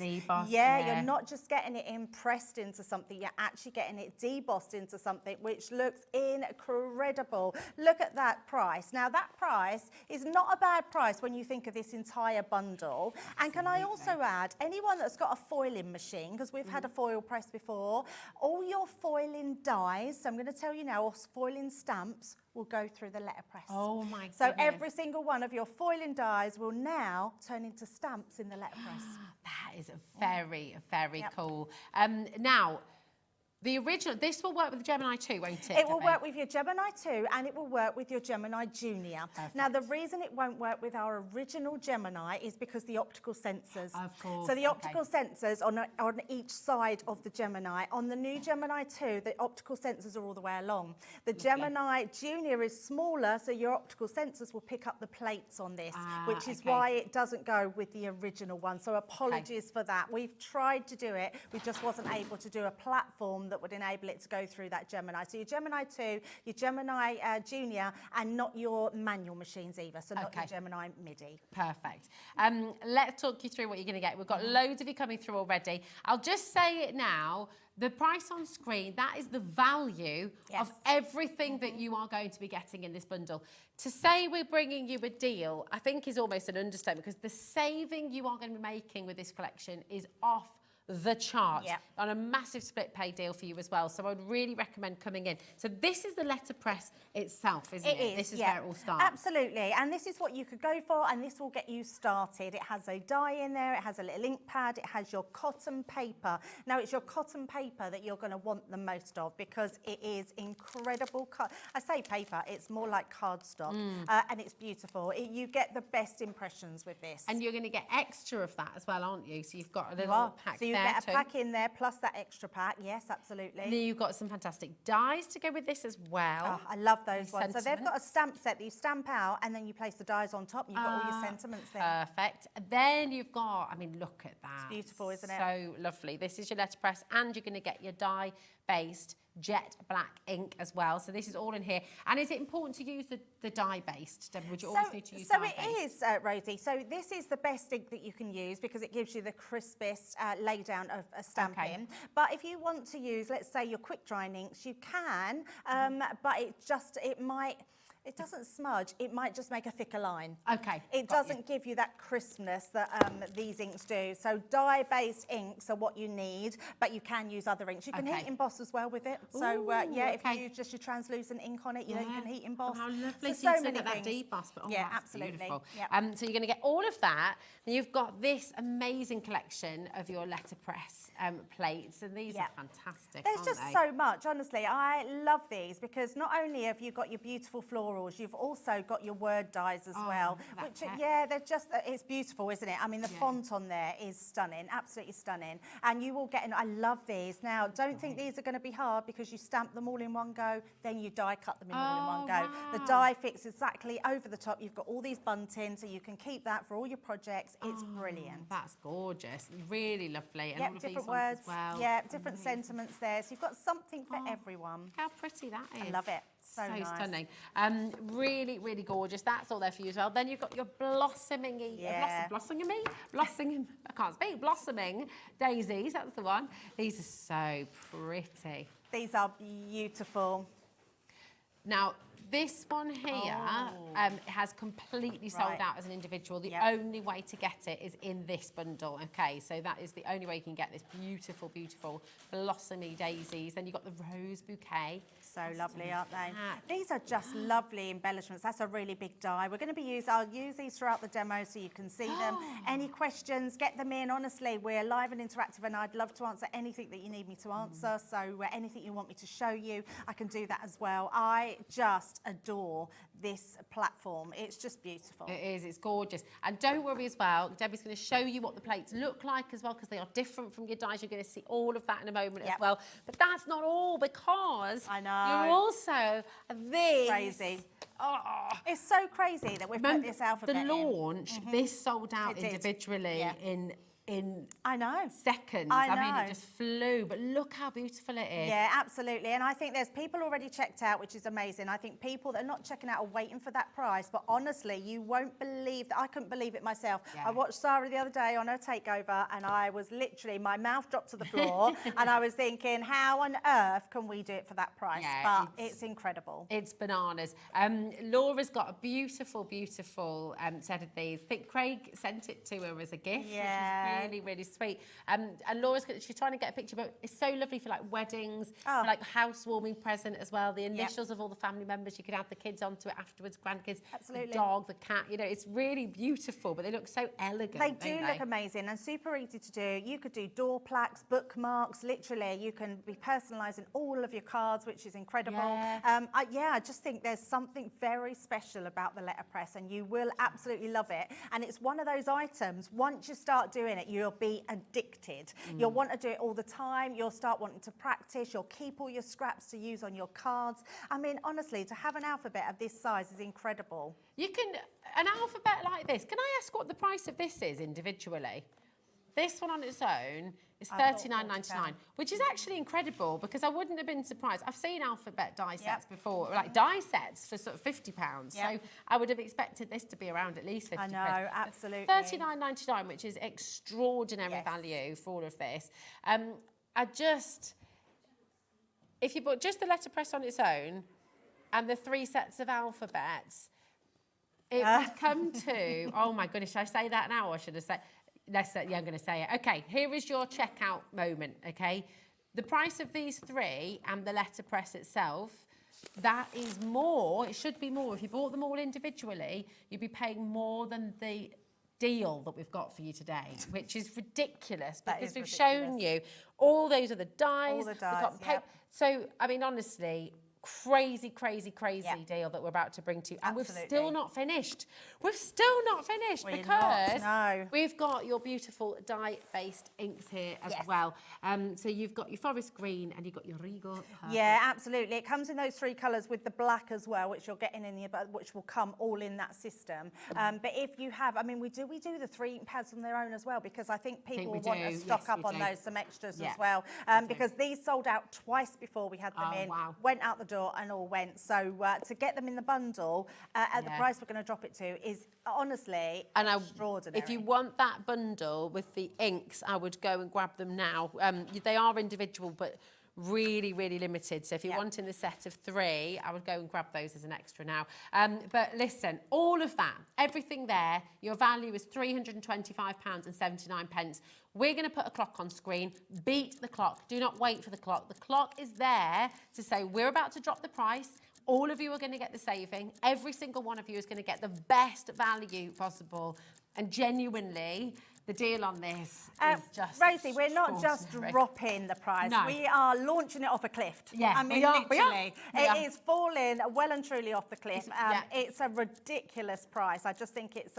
You're not just getting it impressed into something, you're actually getting it debossed into something, which looks incredible. Look at that price. Now, that price is not a bad price when you think of this entire bundle. And can I also add, anyone that's got a foiling machine, because we've had a foil press before, all your foiling dies, so I'm going to tell you now, all foiling stamps will go through the letterpress. Oh my goodness. So every single one of your foiling dies will now turn into stamps in the letterpress. That is very, very cool. Now, the original, this will work with the Gemini 2, won't it? It will work with your Gemini 2 and it will work with your Gemini Junior. Now, the reason it won't work with our original Gemini is because the optical sensors. Of course. So the optical sensors on each side of the Gemini. On the new Gemini 2, the optical sensors are all the way along. The Gemini Junior is smaller, so your optical sensors will pick up the plates on this, which is why it doesn't go with the original one. So apologies for that. We've tried to do it. We just wasn't able to do a platform that would enable it to go through that Gemini. So your Gemini 2, your Gemini Junior, and not your manual machines either, so not your Gemini MIDI. Perfect. Let's talk you through what you're going to get. We've got loads of you coming through already. I'll just say it now. The price on screen, that is the value of everything that you are going to be getting in this bundle. To say we're bringing you a deal, I think is almost an understatement, because the saving you are going to be making with this collection is off the chart on a massive split pay deal for you as well. So I would really recommend coming in. So this is the letterpress itself, isn't it? This is where it all starts. Absolutely. And this is what you could go for, and this will get you started. It has a die in there, it has a little ink pad, it has your cotton paper. Now, it's your cotton paper that you're going to want the most of, because it is incredible. I say paper, it's more like cardstock, and it's beautiful. You get the best impressions with this. And you're going to get extra of that as well, aren't you? So you've got a little pack. So you get a pack in there plus that extra pack. Yes, absolutely. And then you've got some fantastic dies to go with this as well. Oh, I love those ones. So they've got a stamp set that you stamp out, and then you place the dies on top, and you've got all your sentiments there. Perfect. Then you've got, I mean, look at that. It's beautiful, isn't it? So lovely. This is your letterpress, and you're going to get your die-based jet black ink as well. So this is all in here. And is it important to use the dye-based? Would you always need to use dye-based? So it is, Rosie. So this is the best ink that you can use, because it gives you the crispest laydown of a stamping. But if you want to use, let's say, your quick drying inks, you can, but it doesn't smudge, it might just make a thicker line. It doesn't give you that crispness that these inks do. So dye-based inks are what you need, but you can use other inks. You can heat emboss as well with it. So if you use just your translucent ink on it, you know, you can heat emboss. How lovely. So you many get that things. deboss, but Yeah, that's absolutely. beautiful. Yep. So you're going to get all of that. Then you've got this amazing collection of your letterpress plates, and these are fantastic. There's just so much, honestly. I love these, because not only have you got your beautiful florals, you've also got your word dies as well. Which, they're just, it's beautiful, isn't it? I mean, the font on there is stunning, absolutely stunning. And you will get, and I love these. Now, don't think these are going to be hard, because you stamp them all in one go, then you die cut them all in one go. The die fits exactly over the top. You've got all these bunting, so you can keep that for all your projects. It's brilliant. That's gorgeous. Really lovely. And all of different these ones words. as well. Yeah, different sentiments there. So you've got something for everyone. How pretty that is. I love it. So nice. Stunning. Really, really gorgeous. That's all there for you as well. Then you've got your blossoming daisies. That's the one. These are so pretty. These are beautiful. Now, This one here has completely sold out as an individual. The only way to get it is in this bundle, okay? So that is the only way you can get this beautiful, beautiful blossomy daisies. Then you've got the rose bouquet. So lovely, aren't they? These are just lovely embellishments. That's a really big die. We're going to be I'll use these throughout the demo so you can see them. Any questions, get them in. Honestly, we're live and interactive and I'd love to answer anything that you need me to answer. So anything you want me to show you, I can do that as well. I just adore this platform. It's just beautiful. It is, it's gorgeous. And don't worry as well, Debbie's going to show you what the plates look like as well, because they are different from your dies. You're going to see all of that in a moment as well. But that's not all, because you're also this. Crazy. Oh. It's so crazy that we've put this alphabet The launch, this sold out individually in I know seconds. I mean, it just flew, but look how beautiful it is. Yeah, absolutely. And I think there's people already checked out, which is amazing. I think people that are not checking out are waiting for that price, but honestly, you won't believe that. I couldn't believe it myself. I watched Sarah the other day on her takeover and I was literally, my mouth dropped to the floor and I was thinking, how on earth can we do it for that price? But it's incredible. It's bananas. Laura's got a beautiful, beautiful set of these. I think Craig sent it to her as a gift, which was really, really sweet. And she's trying to get a picture, but it's so lovely for like weddings, for like housewarming present as well. The initials of all the family members, you could add the kids onto it afterwards, grandkids, the dog, the cat, you know, it's really beautiful, but they look so elegant. They do look amazing and super easy to do. You could do door plaques, bookmarks, literally. You can be personalising all of your cards, which is incredible. I just think there's something very special about the letterpress and you will absolutely love it. And it's one of those items, once you start doing it, you'll be addicted. You'll want to do it all the time. You'll start wanting to practice. You'll keep all your scraps to use on your cards. I mean, honestly, to have an alphabet of this size is incredible. You can, an alphabet like this, can I ask what the price of this is individually? This one on its own is $39.99, which is actually incredible because I wouldn't have been surprised. I've seen alphabet die sets before, like die sets for sort of £50. So I would have expected this to be around at least 50 I know, absolutely. $39.99, which is extraordinary value for all of this. If you bought just the letterpress on its own and the 3 sets of alphabets, it would come to, oh my goodness, should I say that now or should I say... I'm going to say it. Okay, here is your checkout moment, okay? The price of these 3 and the letterpress itself, that is more, it should be more. If you bought them all individually, you'd be paying more than the deal that we've got for you today, which is ridiculous because we've shown you all those are the dies. All the dies, So, I mean, honestly... crazy deal that we're about to bring to you. And we've still not finished. We've still not finished because we've got your beautiful dye-based inks here as well. So you've got your forest green and you've got your regal. Yeah, absolutely. It comes in those 3 colours with the black as well, which you're getting in the, which will come all in that system. But if you have, I mean, we do the 3 ink pads on their own as well because I think people want to stock up on those, some extras as well. Because these sold out twice before we had them in, went out the door and all went. So to get them in the bundle at the price we're going to drop it to is honestly extraordinary. If you want that bundle with the inks, I would go and grab them now. They are individual, but really limited. So if you're wanting the set of 3, I would go and grab those as an extra now. But listen, all of that, everything there, your value is £325.79. We're going to put a clock on screen. Beat the clock. Do not wait for the clock. The clock is there to say we're about to drop the price. All of you are going to get the saving. Every single one of you is going to get the best value possible. And genuinely, the deal on this is just Rosie, we're not just dropping the price. No. We are launching it off a cliff. Yeah, I mean, literally. It is falling well and truly off the cliff. It's a ridiculous price. I just think it's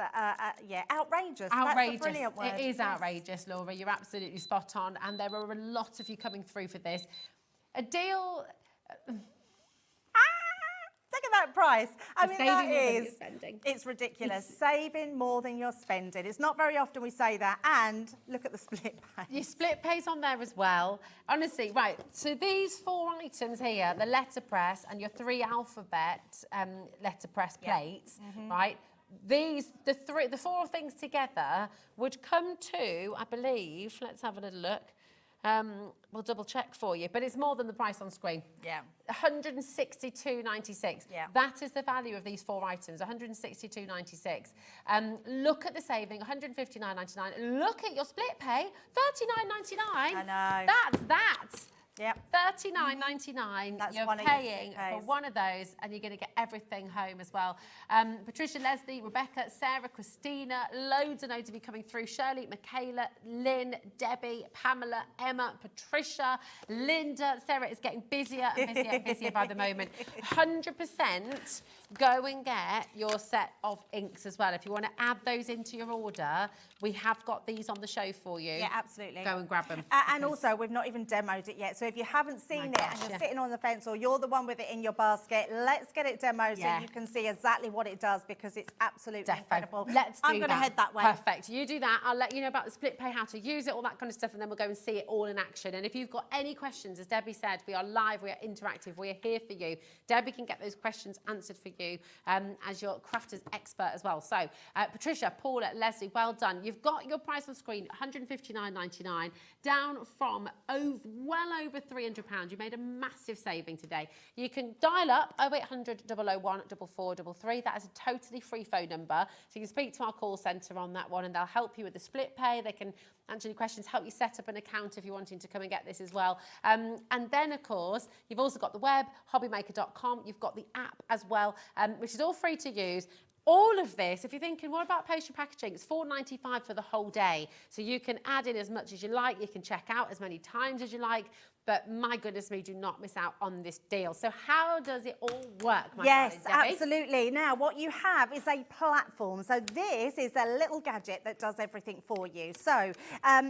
outrageous. That's a brilliant word. It is outrageous, Laura. You're absolutely spot on. And there are a lot of you coming through for this. A deal... Look at that price. I mean, that is, it's ridiculous. Saving more than you're spending. It's not very often we say that. And look at the split pay. Your split pay's on there as well. Honestly, right. So these 4 items here, the letterpress and your 3 alphabet letterpress plates, right? The 4 things together would come to, I believe, let's have a little look. We'll double check for you, but it's more than the price on screen. Yeah. 162.96. Yeah. That is the value of these 4 items, 162.96. Look at the saving, 159.99. Look at your split pay, 39.99. I know. That's that. Yep. $39.99. That's You're one of your paying split pays. for one of those, and you're going to get everything home as well. Patricia, Leslie, Rebecca, Sarah, Christina, loads and loads of you coming through. Shirley, Michaela, Lynn, Debbie, Pamela, Emma, Patricia, Linda. Sarah is getting busier and busier and busier by the moment. 100% go and get your set of inks as well. If you want to add those into your order, we have got these on the show for you. Yeah, absolutely. Go and grab them. And also, we've not even demoed it yet. So if you haven't seen it and you're sitting on the fence, or you're the one with it in your basket, let's get it demoed so you can see exactly what it does, because it's absolutely incredible. Let's do I'm going to head that way. Perfect. You do that. I'll let you know about the split pay, how to use it, all that kind of stuff, and then we'll go and see it all in action. And if you've got any questions, as Debbie said, we are live, we are interactive, we are here for you. Debbie can get those questions answered for you as your crafters expert as well. So Patricia, Paula, Leslie, well done. You've got your price on screen, £159.99, down from well over £300. You made a massive saving today. You can dial up 0800 001 4433. That is a totally free phone number. So you can speak to our call centre on that one, and they'll help you with the split pay. They can answer your questions, help you set up an account if you're wanting to come and get this as well. And then, of course, you've also got the web, hobbymaker.com. You've got the app as well, which is all free to use. All of this, if you're thinking, what about postage packaging? It's $4.95 for the whole day. So you can add in as much as you like. You can check out as many times as you like. But my goodness me, do not miss out on this deal. So how does it all work, my Yes, darling Debbie? absolutely. Now, what you have is a platform. So this is a little gadget that does everything for you. So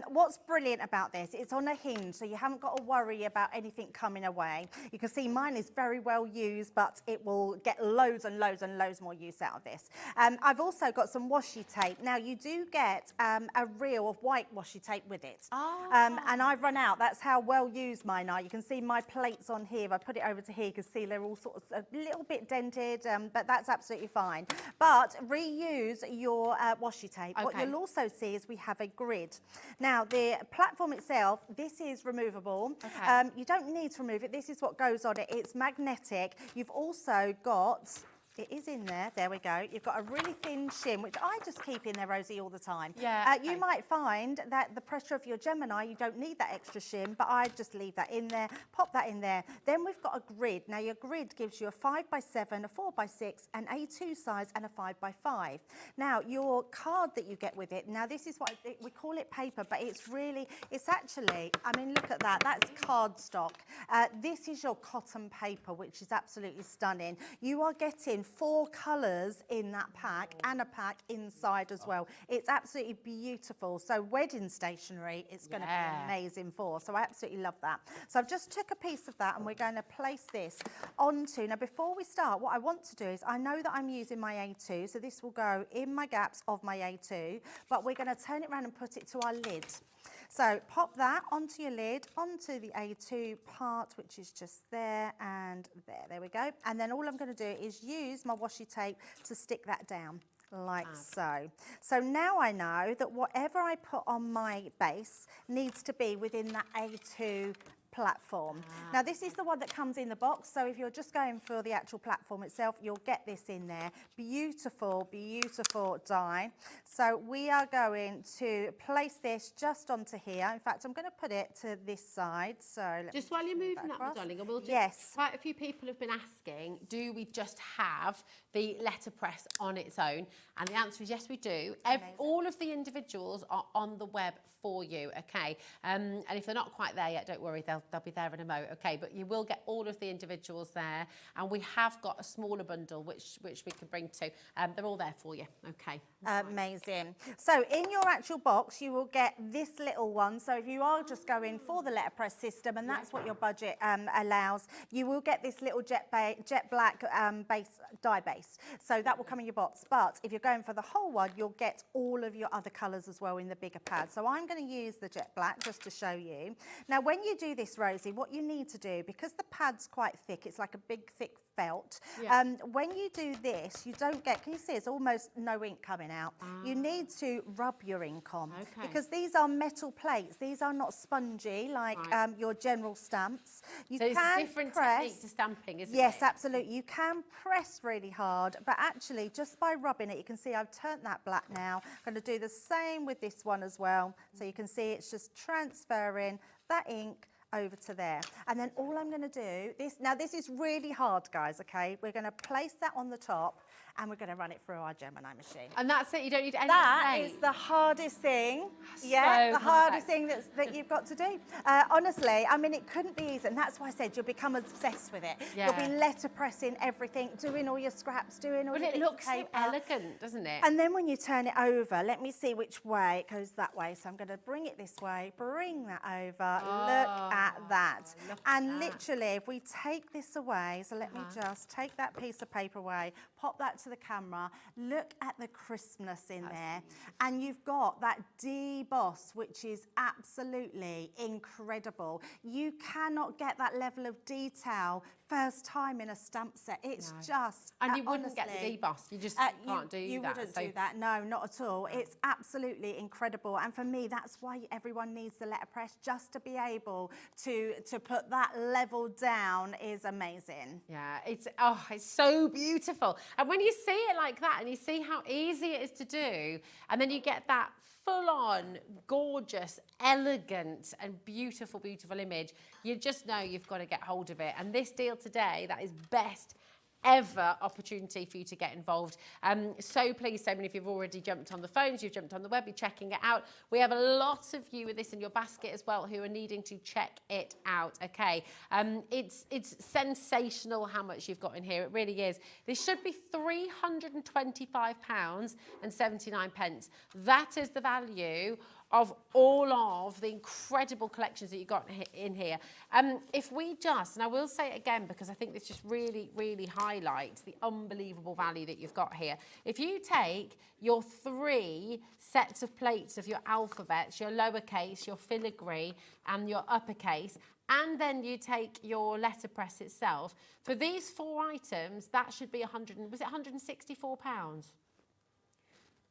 what's brilliant about this, it's on a hinge, so you haven't got to worry about anything coming away. You can see mine is very well used, but it will get loads and loads and loads more use out of this. I've also got some washi tape. Now, you do get a reel of white washi tape with it. And I've run out. That's how well used mine are. You can see my plates on here. I put it over to here. You can see they're all sort of a little bit dented, but that's absolutely fine. But reuse your washi tape. Okay. What you'll also see is we have a grid. Now, the platform itself, this is removable. Okay. You don't need to remove it. This is what goes on it. It's magnetic. You've also got... It is in there we go. You've got a really thin shim, which I just keep in there, Rosie, all the time. Yeah. You might find that the pressure of your Gemini, you don't need that extra shim, but I just leave that in there, pop that in there. Then we've got a grid. Now, your grid gives you a 5x7, a 4x6, an A2 size, and a 5x5. Now, your card that you get with it, now this is what we call it paper, but it's actually, I mean, look at that. That's cardstock. This is your cotton paper, which is absolutely stunning. You are getting 4 colours in that pack and a pack inside as well. It's absolutely beautiful. So wedding stationery, it's going to be amazing for. So I absolutely love that. So I've just took a piece of that and we're going to place this onto. Now, before we start, what I want to do is, I know that I'm using my A2, so this will go in my gaps of my A2, but we're going to turn it around and put it to our lid. So pop that onto your lid, onto the A2 part, which is just there and there. There we go. And then all I'm going to do is use my washi tape to stick that down. Like so. So now I know that whatever I put on my base needs to be within that A2 platform. Now, this is the one that comes in the box, so if you're just going for the actual platform itself, you'll get this in there. Beautiful, beautiful die. So we are going to place this just onto here. In fact, I'm going to put it to this side. So just while you're moving that, my darling, and we'll just, yes. Quite a few people have been asking, do we just have the letterpress on its own? And the answer is yes, we do. All of the individuals are on the web for you, okay? And if they're not quite there yet, don't worry, they'll be there in a mo, okay? But you will get all of the individuals there, and we have got a smaller bundle which we can bring to. They're all there for you, okay? Amazing. So in your actual box, you will get this little one. So if you are just going for the letterpress system, and that's what your budget allows, you will get this little jet black base, die base. So that will come in your box. But if you're going for the whole one, you'll get all of your other colours as well in the bigger pad. So I'm going to use the jet black just to show you. Now, when you do this, Rosie, what you need to do, because the pad's quite thick, it's like a big, thick felt. Yeah. When you do this, you don't get, can you see it's almost no ink coming out. You need to rub your ink on because these are metal plates. These are not spongy like your general stamps. You so it's can a different press, technique to stamping, isn't it? yes, absolutely. You can press really hard, but actually just by rubbing it, you can see I've turned that black now. I'm going to do the same with this one as well. So you can see it's just transferring that ink over to there. And then all I'm going to do, this is really hard, guys, okay? We're going to place that on the top and we're going to run it through our Gemini machine. And that's it, you don't need any That paint. is the hardest thing. So Yeah, the hardest complex. thing that you've got to do. Honestly, I mean, it couldn't be easy. And that's why I said you'll become obsessed with it. Yeah. You'll be letter pressing everything, doing all your scraps, doing all Well, your it bits of looks so paper. elegant, doesn't it? And then when you turn it over, let me see which way. It goes that way. So I'm going to bring it this way, bring that over. Look at that. And literally, if we take this away, so let me just take that piece of paper away, pop that to the camera. Look at the crispness in there. And you've got that deboss, which is absolutely incredible. You cannot get that level of detail first time in a stamp set. It's just And you wouldn't get the honestly, deboss. You just can't do you that. wouldn't So- do that. No, not at all. It's absolutely incredible. And for me, that's why everyone needs the letterpress, just to be able to put that level down is amazing. Yeah, it's so beautiful. And when you see it like that and you see how easy it is to do, and then you get that full-on, gorgeous, elegant and beautiful, beautiful image, you just know you've got to get hold of it. And this deal today, that is best ever opportunity for you to get involved. So pleased so many of you have already jumped on the phones, you've jumped on the web, you're checking it out. We have a lot of you with this in your basket as well who are needing to check it out, okay? It's sensational how much you've got in here, it really is. This should be £325.79. That is the value of all of the incredible collections that you've got in here. If we just, and I will say it again because I think this just really, really highlights the unbelievable value that you've got here. If you take your 3 sets of plates of your alphabets, your lowercase, your filigree, and your uppercase, and then you take your letterpress itself, for these 4 items, that should be £164?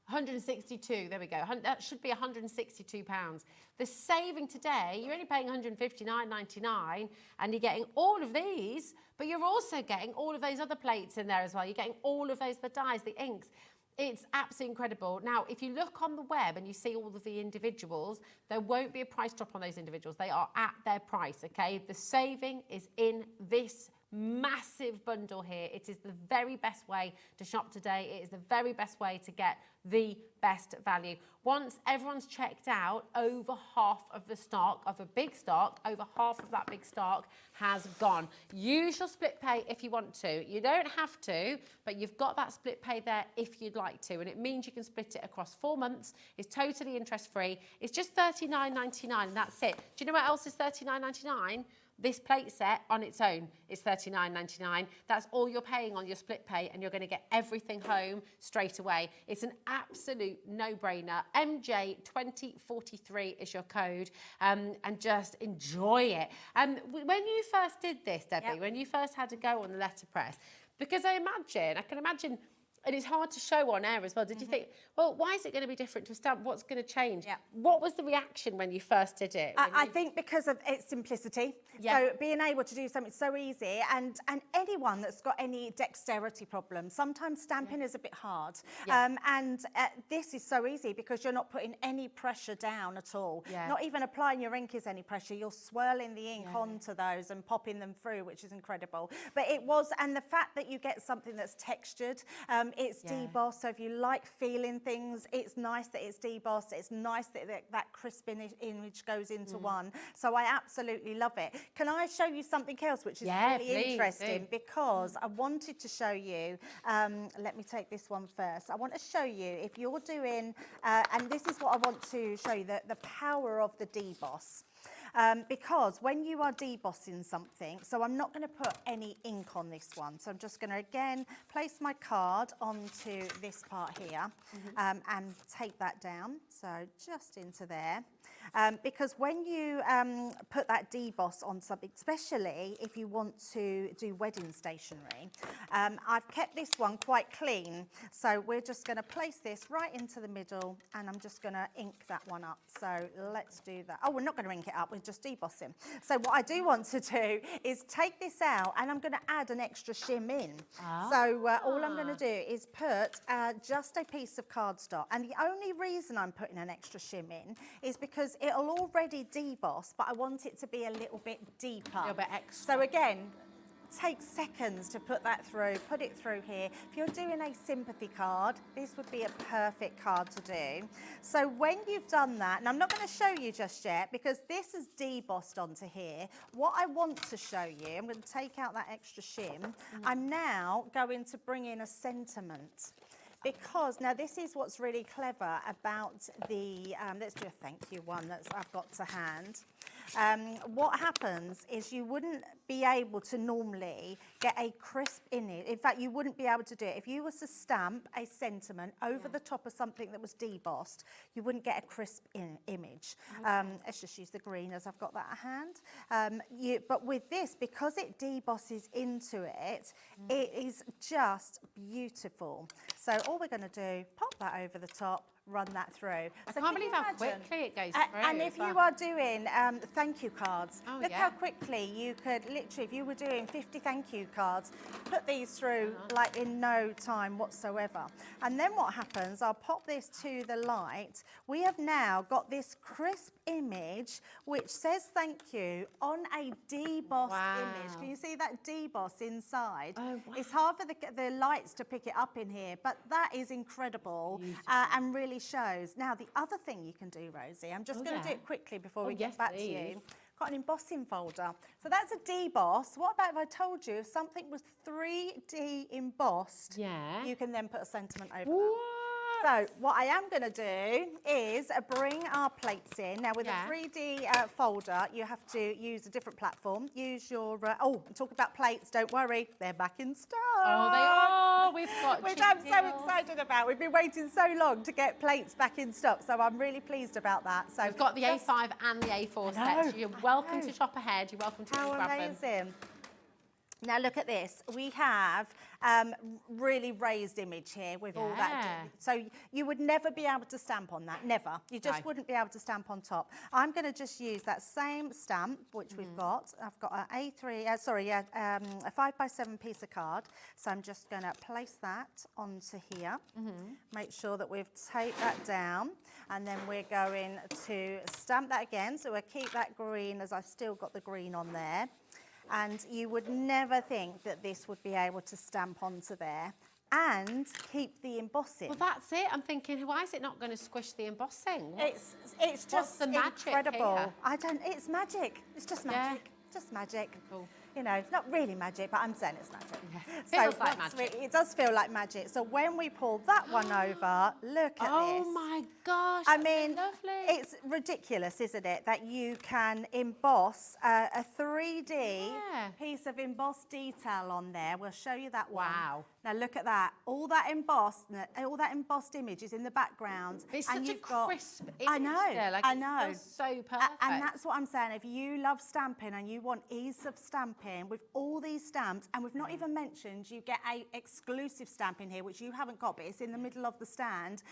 162, there we go. That should be £162. The saving today, you're only paying £159.99 and you're getting all of these, but you're also getting all of those other plates in there as well. You're getting all of those, the dyes, the inks. It's absolutely incredible. Now, if you look on the web and you see all of the individuals, there won't be a price drop on those individuals. They are at their price, okay? The saving is in this massive bundle here. It is the very best way to shop today. It is the very best way to get the best value. Once everyone's checked out, over half of the stock, of a big stock, over half of that big stock has gone. Use your split pay if you want to. You don't have to, but you've got that split pay there if you'd like to, and it means you can split it across 4 months. It's totally interest-free. It's just $39.99, and that's it. Do you know what else is $39.99? This plate set on its own is $39.99. That's all you're paying on your split pay, and you're going to get everything home straight away. It's an absolute no-brainer. MJ2043 is your code, and just enjoy it. When you first did this, Debbie, when you first had to go on the letterpress, because I can imagine, and it's hard to show on air as well. Did you think, well, why is it going to be different to a stamp? What's going to change? Yeah. What was the reaction when you first did it? I think because of its simplicity. Yeah. So being able to do something so easy, and anyone that's got any dexterity problems, sometimes stamping is a bit hard. Yeah. This is so easy because you're not putting any pressure down at all. Yeah. Not even applying your ink is any pressure. You're swirling the ink onto those and popping them through, which is incredible. But it was, and the fact that you get something that's textured, it's debossed, so if you like feeling things, it's nice that it's debossed. It's nice that that crisp image goes into one. So I absolutely love it. Can I show you something else which is really interesting? Because I wanted to show you, let me take this one first. I want to show you if you're doing, and this is what I want to show you, the power of the deboss. because when you are debossing something, so I'm not going to put any ink on this one. So I'm just going to, again, place my card onto this part here and take that down. So just into there. Because when you put that deboss on something, especially if you want to do wedding stationery, I've kept this one quite clean. So we're just going to place this right into the middle, and I'm just going to ink that one up. So let's do that. Oh, we're not going to ink it up, we're just debossing. So what I do want to do is take this out, and I'm going to add an extra shim in. So all I'm going to do is put just a piece of cardstock. And the only reason I'm putting an extra shim in is because it'll already deboss, but I want it to be a little bit deeper. A little bit extra. So again, take seconds to put that through, put it through here. If you're doing a sympathy card, this would be a perfect card to do. So when you've done that, and I'm not going to show you just yet because this is debossed onto here. What I want to show you, I'm going to take out that extra shim. I'm now going to bring in a sentiment. Because now this is what's really clever about the, let's do a thank you one that I've got to hand. What happens is you wouldn't be able to normally get a crisp image. In fact, you wouldn't be able to do it. If you was to stamp a sentiment over the top of something that was debossed, you wouldn't get a crisp image. Let's just use the green as I've got that at hand. But with this, because it debosses into it, it is just beautiful. So all we're going to do, pop that over the top, run that through. I can't believe how quickly it goes through. And if you are doing thank you cards, look how quickly you could literally, if you were doing 50 thank you cards, put these through like in no time whatsoever. And then what happens, I'll pop this to the light. We have now got this crisp image which says thank you on a debossed image. Can you see that deboss inside? It's hard for the lights to pick it up in here, but that is incredible and really shows. Now, the other thing you can do, Rosie, I'm just going to do it quickly before we get back to you. Got an embossing folder. So that's a deboss. What about if I told you if something was 3D embossed, you can then put a sentiment over that. So what I am going to do is bring our plates in. Now with a 3D folder, you have to use a different platform. Use your, talk about plates, don't worry, they're back in stock. Oh, they are. We've got which I'm so excited about. We've been waiting so long to get plates back in stock, so I'm really pleased about that. So we've got the A5 and the A4 sets. You're welcome to shop ahead. You're welcome to grab them. How amazing. Now look at this. We have really raised image here with all that. So you would never be able to stamp on that, never. You just wouldn't be able to stamp on top. I'm going to just use that same stamp, which we've got. I've got an a 5x7 piece of card. So I'm just going to place that onto here. Make sure that we've taped that down. And then we're going to stamp that again. So we'll keep that green as I've still got the green on there. And you would never think that this would be able to stamp onto there and keep the embossing. Well, that's it. I'm thinking, why is it not going to squish the embossing? It's just the magic incredible. Here? It's magic. It's just magic. Just magic. Cool. You know, it's not really magic, but I'm saying it's magic. Feels like magic. It does feel like magic. So when we pull that one over, look at this. Oh my gosh, I mean, lovely. It's ridiculous, isn't it, that you can emboss a 3D piece of embossed detail on there. We'll show you that one. Wow. Now look at that. All that embossed image is in the background. It's and such a crisp image. I know. There. Like, I know. It feels so perfect. And that's what I'm saying. If you love stamping and you want ease of stamping with all these stamps, and we've not even mentioned you get a exclusive stamp in here, which you haven't got, but it's in the middle of the stand,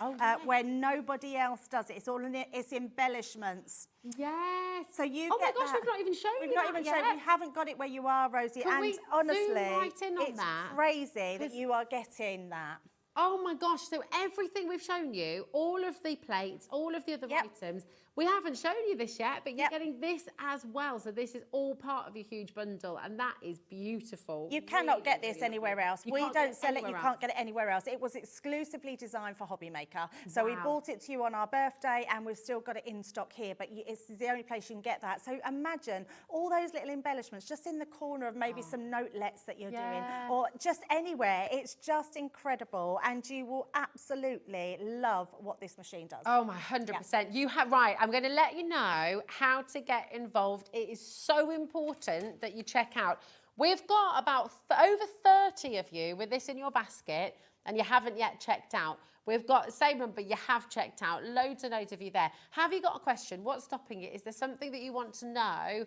where nobody else does it. It's all in it. It's embellishments. Yes. So you oh get my gosh, that. we've not even shown We've you not that even yet. shown. We haven't got it where you are, Rosie. Can and we honestly, zoom right in on it's that? crazy that you are getting that. Oh my gosh, so everything we've shown you, all of the plates, all of the other items, we haven't shown you this yet, but you're getting this as well. So this is all part of your huge bundle, and that is beautiful. You cannot get this anywhere else. We don't sell it, you anywhere can't get it anywhere else. It was exclusively designed for Hobby Maker. So we bought it to you on our birthday, and we've still got it in stock here, but it's the only place you can get that. So imagine all those little embellishments just in the corner of maybe some notelets that you're doing, or just anywhere. It's just incredible. and you will absolutely love what this machine does. Oh my, 100%. You have, right, I'm going to let you know how to get involved. It is so important that you check out. We've got about over 30 of you with this in your basket and you haven't yet checked out. We've got the same number, you have checked out, loads and loads of you there. Have you got a question? What's stopping it? Is there something that you want to know?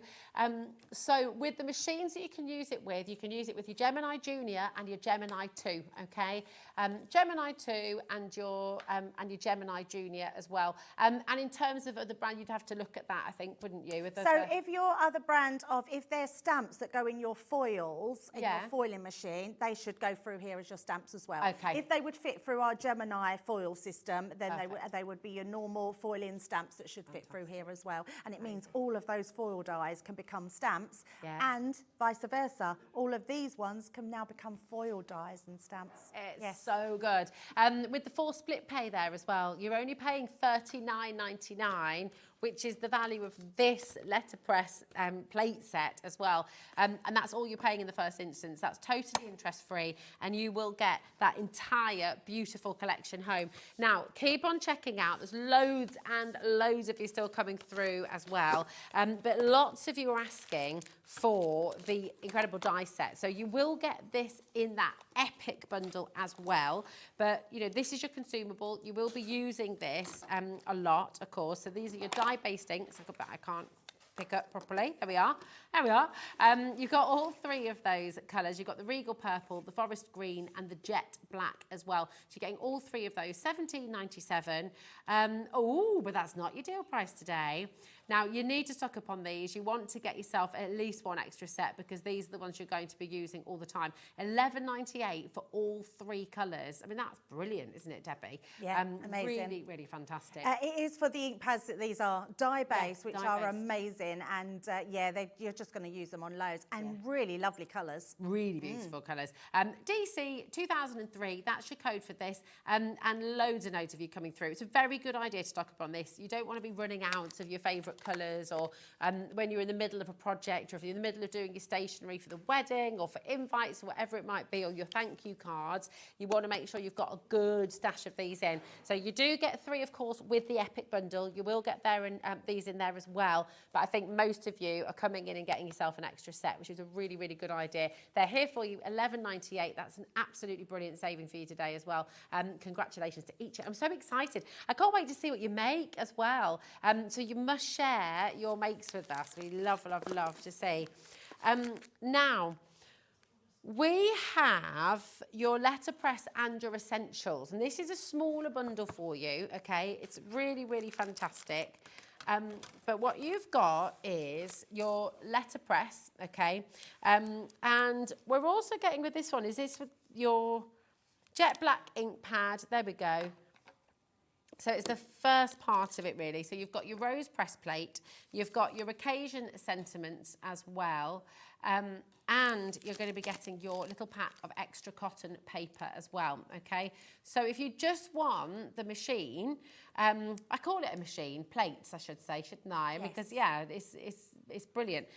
So with the machines that you can use it with your Gemini Junior and your Gemini 2, okay? Gemini 2 and your Gemini Junior as well. And in terms of other brand, you'd have to look at that, I think, wouldn't you? So if your other brand if there's stamps that go in your foils, in your foiling machine, they should go through here as your stamps as well. Okay. If they would fit through our Gemini foil system, then they would be your normal foiling stamps that should fit through here as well. And it means all of those foil dies can become stamps and vice versa. All of these ones can now become foil dies and stamps. It's so good. With the 4 split pay there as well, you're only paying $39.99, which is the value of this letterpress plate set as well. And that's all you're paying in the first instance. That's totally interest-free, and you will get that entire beautiful collection home. Now, keep on checking out. There's loads and loads of you still coming through as well. But lots of you are asking for the incredible die set. So you will get this in that epic bundle as well. But, you know, this is your consumable. You will be using this a lot, of course. So these are your die-based inks. I can't pick up properly. There we are. There we are. You've got all 3 of those colours. You've got the Regal Purple, the Forest Green and the Jet Black as well. So you're getting all 3 of those, $17.97. Oh, but that's not your deal price today. Now, you need to stock up on these. You want to get yourself at least 1 extra set because these are the ones you're going to be using all the time. $11.98 for all 3 colours. I mean, that's brilliant, isn't it, Debbie? Yeah, amazing. Really, really fantastic. It is for the ink pads that these are dye-based, which are amazing. And you're just going to use them on loads. And really lovely colours. Really beautiful colours. DC 2003, that's your code for this. And loads and loads of you coming through. It's a very good idea to stock up on this. You don't want to be running out of your favourite colours, or when you're in the middle of a project, or if you're in the middle of doing your stationery for the wedding or for invites or whatever it might be, or your thank you cards, you want to make sure you've got a good stash of these in. So you do get 3, of course, with the epic bundle. You will get there and these in there as well, but I think most of you are coming in and getting yourself an extra set, which is a really, really good idea. They're here for you, $11.98. That's an absolutely brilliant saving for you today as well. Congratulations to each. I'm so excited. I can't wait to see what you make as well. So you must share your makes with us. We love, love, love to see. Now, we have your letterpress and your essentials, and this is a smaller bundle for you, okay? It's really, really fantastic. But what you've got is your letterpress, okay? And we're also getting with this one, is this with your jet black ink pad? There we go. So it's the first part of it, really. So you've got your rose press plate, you've got your occasion sentiments as well, and you're going to be getting your little pack of extra cotton paper as well, okay? So if you just want the machine, I call it a machine, plates, I should say, shouldn't I? Yes. Because, yeah, it's brilliant.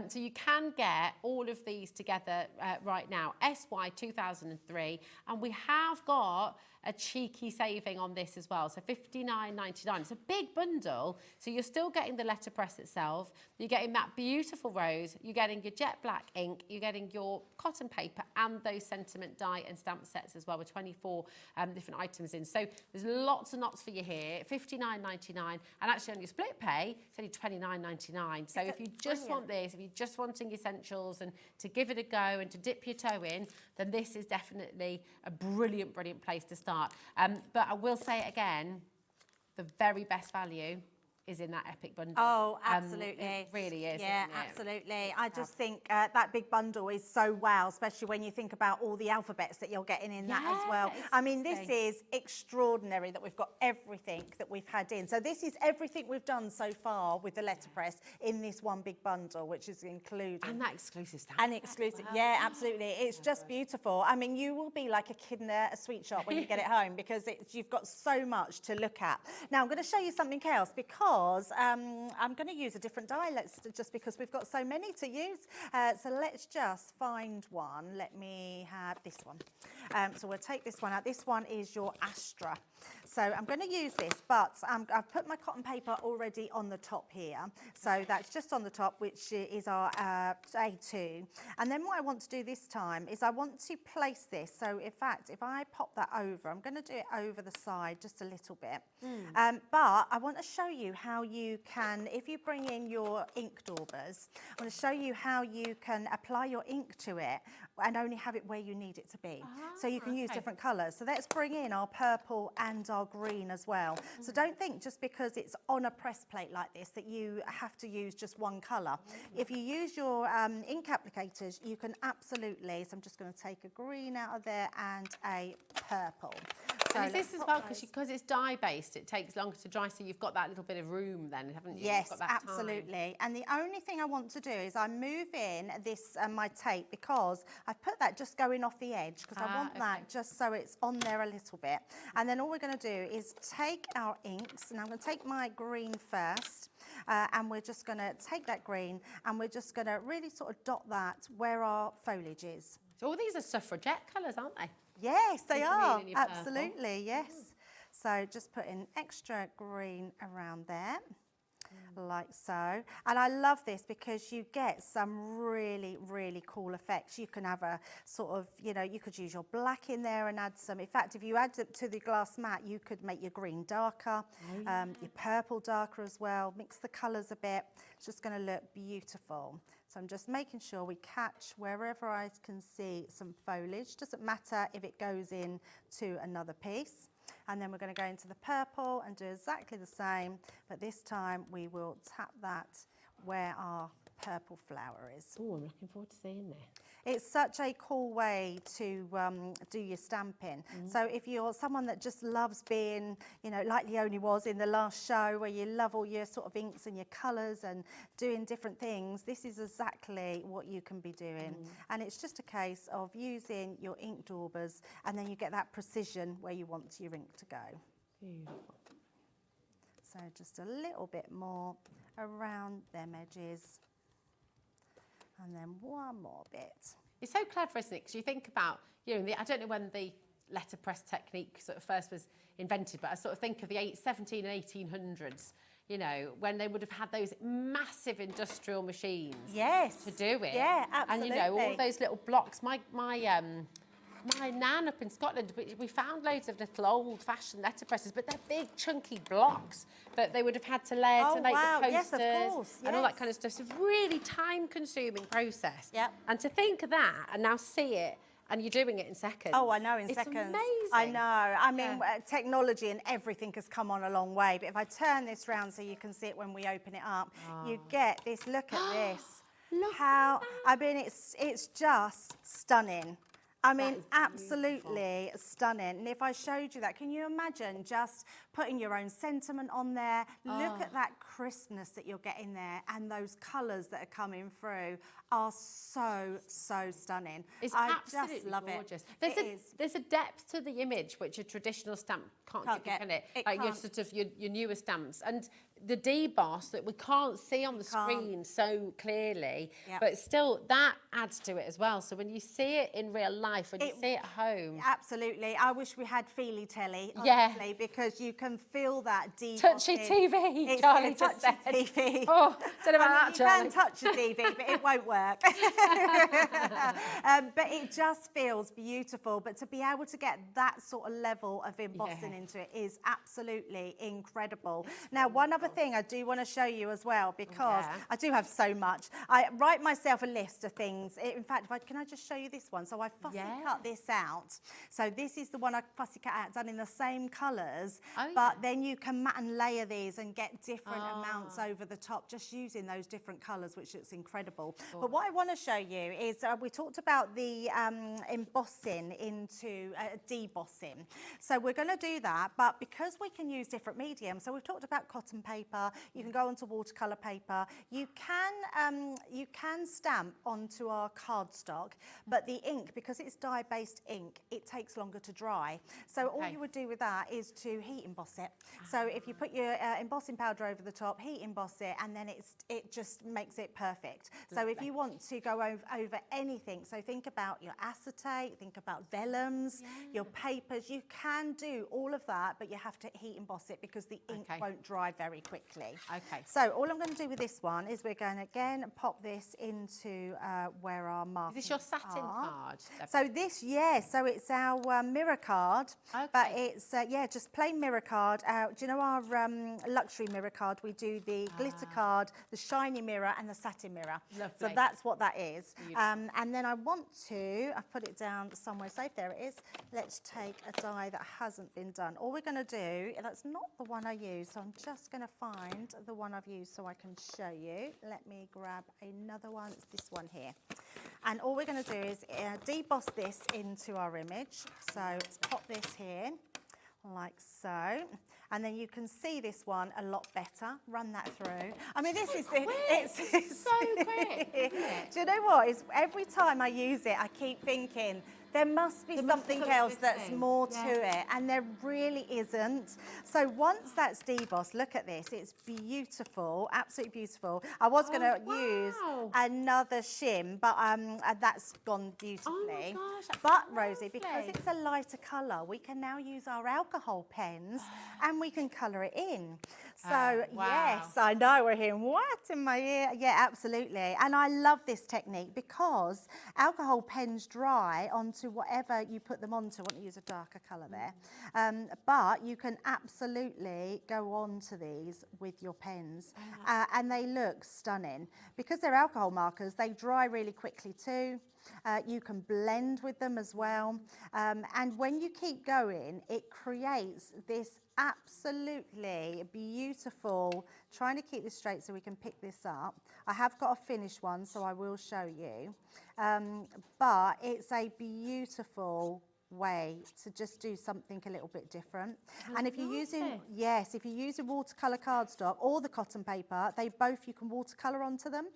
So you can get all of these together right now, SY 2003, and we have got a cheeky saving on this as well, so $59.99. It's a big bundle, so you're still getting the letterpress itself, you're getting that beautiful rose, you're getting your jet black ink, you're getting your cotton paper and those sentiment die and stamp sets as well with 24 different items in. So there's lots and lots for you here, $59.99, and actually on your split pay, it's only $29.99. So if you just want this, if you're just wanting essentials and to give it a go and to dip your toe in, then this is definitely a brilliant, brilliant place to start. But I will say it again, the very best value is in that epic bundle. Oh, absolutely. It really is. Yeah, absolutely. I just think that big bundle is so wow, especially when you think about all the alphabets that you're getting in that as well. I mean, this is extraordinary that we've got everything that we've had in. So this is everything we've done so far with the letterpress in this one big bundle, which is included. And that exclusive stamp. And exclusive, yeah, absolutely. It's just beautiful. I mean, you will be like a kid in a sweet shop when you get it home because you've got so much to look at. Now, I'm going to show you something else because because I'm going to use a different die, just because we've got so many to use. So let's just find one. Let me have this one. So we'll take this one out. This one is your Astra. So I'm going to use this, but I've put my cotton paper already on the top here. So that's just on the top, which is our A2. And then what I want to do this time is I want to place this. So in fact, if I pop that over, I'm going to do it over the side just a little bit. But I want to show you how you can, if you bring in your ink daubers, I want to show you how you can apply your ink to it and only have it where you need it to be. So you can use different colours. So let's bring in our purple and our green as well. So don't think just because it's on a press plate like this that you have to use just one colour. If you use your ink applicators, you can absolutely, so I'm just going to take a green out of there and a purple. So and is this as well, because it's dye-based, it takes longer to dry, so you've got that little bit of room then, haven't you? Yes, You've got that absolutely. time. And the only thing I want to do is I move in this, my tape, because I've put that just going off the edge, because I want that just so it's on there a little bit. And then all we're going to do is take our inks, and I'm going to take my green first, and we're just going to take that green, and we're just going to really sort of dot that where our foliage is. So all these are suffragette colours, aren't they? Yes, they are. Green and Absolutely, yes. So just put in extra green around there, like so. And I love this because you get some really, really cool effects. You can have a sort of, you know, you could use your black in there and add some. In fact, if you add it to the glass mat, you could make your green darker, your purple darker as well. Mix the colours a bit. It's just going to look beautiful. So I'm just making sure we catch wherever I can see some foliage. Doesn't matter if it goes in to another piece. And then we're going to go into the purple and do exactly the same, but this time we will tap that where our purple flower is. Oh, I'm looking forward to seeing this. It's such a cool way to do your stamping. So if you're someone that just loves being, you know, like Leonie was in the last show, where you love all your sort of inks and your colours and doing different things, this is exactly what you can be doing. And it's just a case of using your ink daubers, and then you get that precision where you want your ink to go. Beautiful. So just a little bit more around them edges. And then one more bit. It's so clever, isn't it? Because you think about, you know, I don't know when the letterpress technique sort of first was invented, but I sort of think of the 17 and 1800s, you know, when they would have had those massive industrial machines to do it. Yeah, absolutely. And, you know, all those little blocks. My nan up in Scotland, we found loads of little old-fashioned letterpresses, but they're big, chunky blocks that they would have had to layer to make the posters yes, of course. and all that kind of stuff. So really time-consuming process. Yep. And to think of that and now see it, and you're doing it in seconds. Oh, I know, in it's seconds. Amazing. I know. I mean, technology and everything has come on a long way. But if I turn this round so you can see it when we open it up, you get this. Look at this. Look how, I mean, it's just stunning. I mean, absolutely stunning. And if I showed you that, can you imagine just putting your own sentiment on there? Look at that crispness that you're getting there, and those colours that are coming through are so, so stunning. It's I absolutely just love gorgeous. it. There's a depth to the image which a traditional stamp can't give you, can it? Like your sort of your newer stamps. And the deboss that we can't see on the screen so clearly, but still that adds to it as well. So when you see it in real life, when you see it at home. Absolutely. I wish we had feely telly, honestly, because you can feel that debossing. Touchy TV, Charlie just said. TV. Oh, don't know about that, Charlie. You can touch the TV, but it won't work. But it just feels beautiful. But to be able to get that sort of level of embossing into it is absolutely incredible. Now, one other thing I do want to show you as well, because I do have so much. I write myself a list of things. In fact, can I just show you this one? So I fussy cut this out. So this is the one I fussy cut out, done in the same colours, but then you can mat and layer these and get different amounts over the top, just using those different colours, which looks incredible. But what I want to show you is we talked about the embossing into debossing. So we're going to do that, but because we can use different mediums, so we've talked about cotton paper, you can go onto watercolour paper, you can stamp onto our cardstock, but the ink, because it's it's dye-based ink, it takes longer to dry. So all you would do with that is to heat emboss it. So if you put your embossing powder over the top, heat emboss it, and then it just makes it perfect. So if you want to go over anything, so think about your acetate, think about vellums, your papers, you can do all of that, but you have to heat emboss it because the ink won't dry very quickly. Okay. So all I'm going to do with this one is we're going to again pop this into where our markings Is this your satin card? So this, so it's our mirror card, but it's, just plain mirror card. Do you know our luxury mirror card? We do the glitter card, the shiny mirror and the satin mirror. Lovely. So that's what that is. And then I want to, I've put it down somewhere safe, there it is. Let's take a die that hasn't been done. All we're going to do, that's not the one I use, so I'm just going to find the one I've used so I can show you. Let me grab another one, it's this one here. And all we're going to do is deboss this into our image. So let's pop this here, like so. And then you can see this one a lot better. Run that through. I mean, this is it's so quick, isn't it? Do you know what? It's, every time I use it, I keep thinking, there must be something else that's more to it, and there really isn't. So once that's debossed, look at this, it's beautiful, absolutely beautiful. I was going to use another shim, but that's gone beautifully. Oh my gosh, but Rosie, because it's a lighter colour, we can now use our alcohol pens and we can colour it in. So yes, I know, we're hearing what in my ear? Yeah, absolutely. And I love this technique because alcohol pens dry onto whatever you put them onto. I want to use a darker colour there. But you can absolutely go on to these with your pens and they look stunning. Because they're alcohol markers, they dry really quickly too. You can blend with them as well. And when you keep going, it creates this absolutely beautiful, trying to keep this straight so we can pick this up. I have got a finished one, so I will show you. But it's a beautiful way to just do something a little bit different. And if you're using, if you're using watercolour cardstock or the cotton paper, you can watercolour onto them.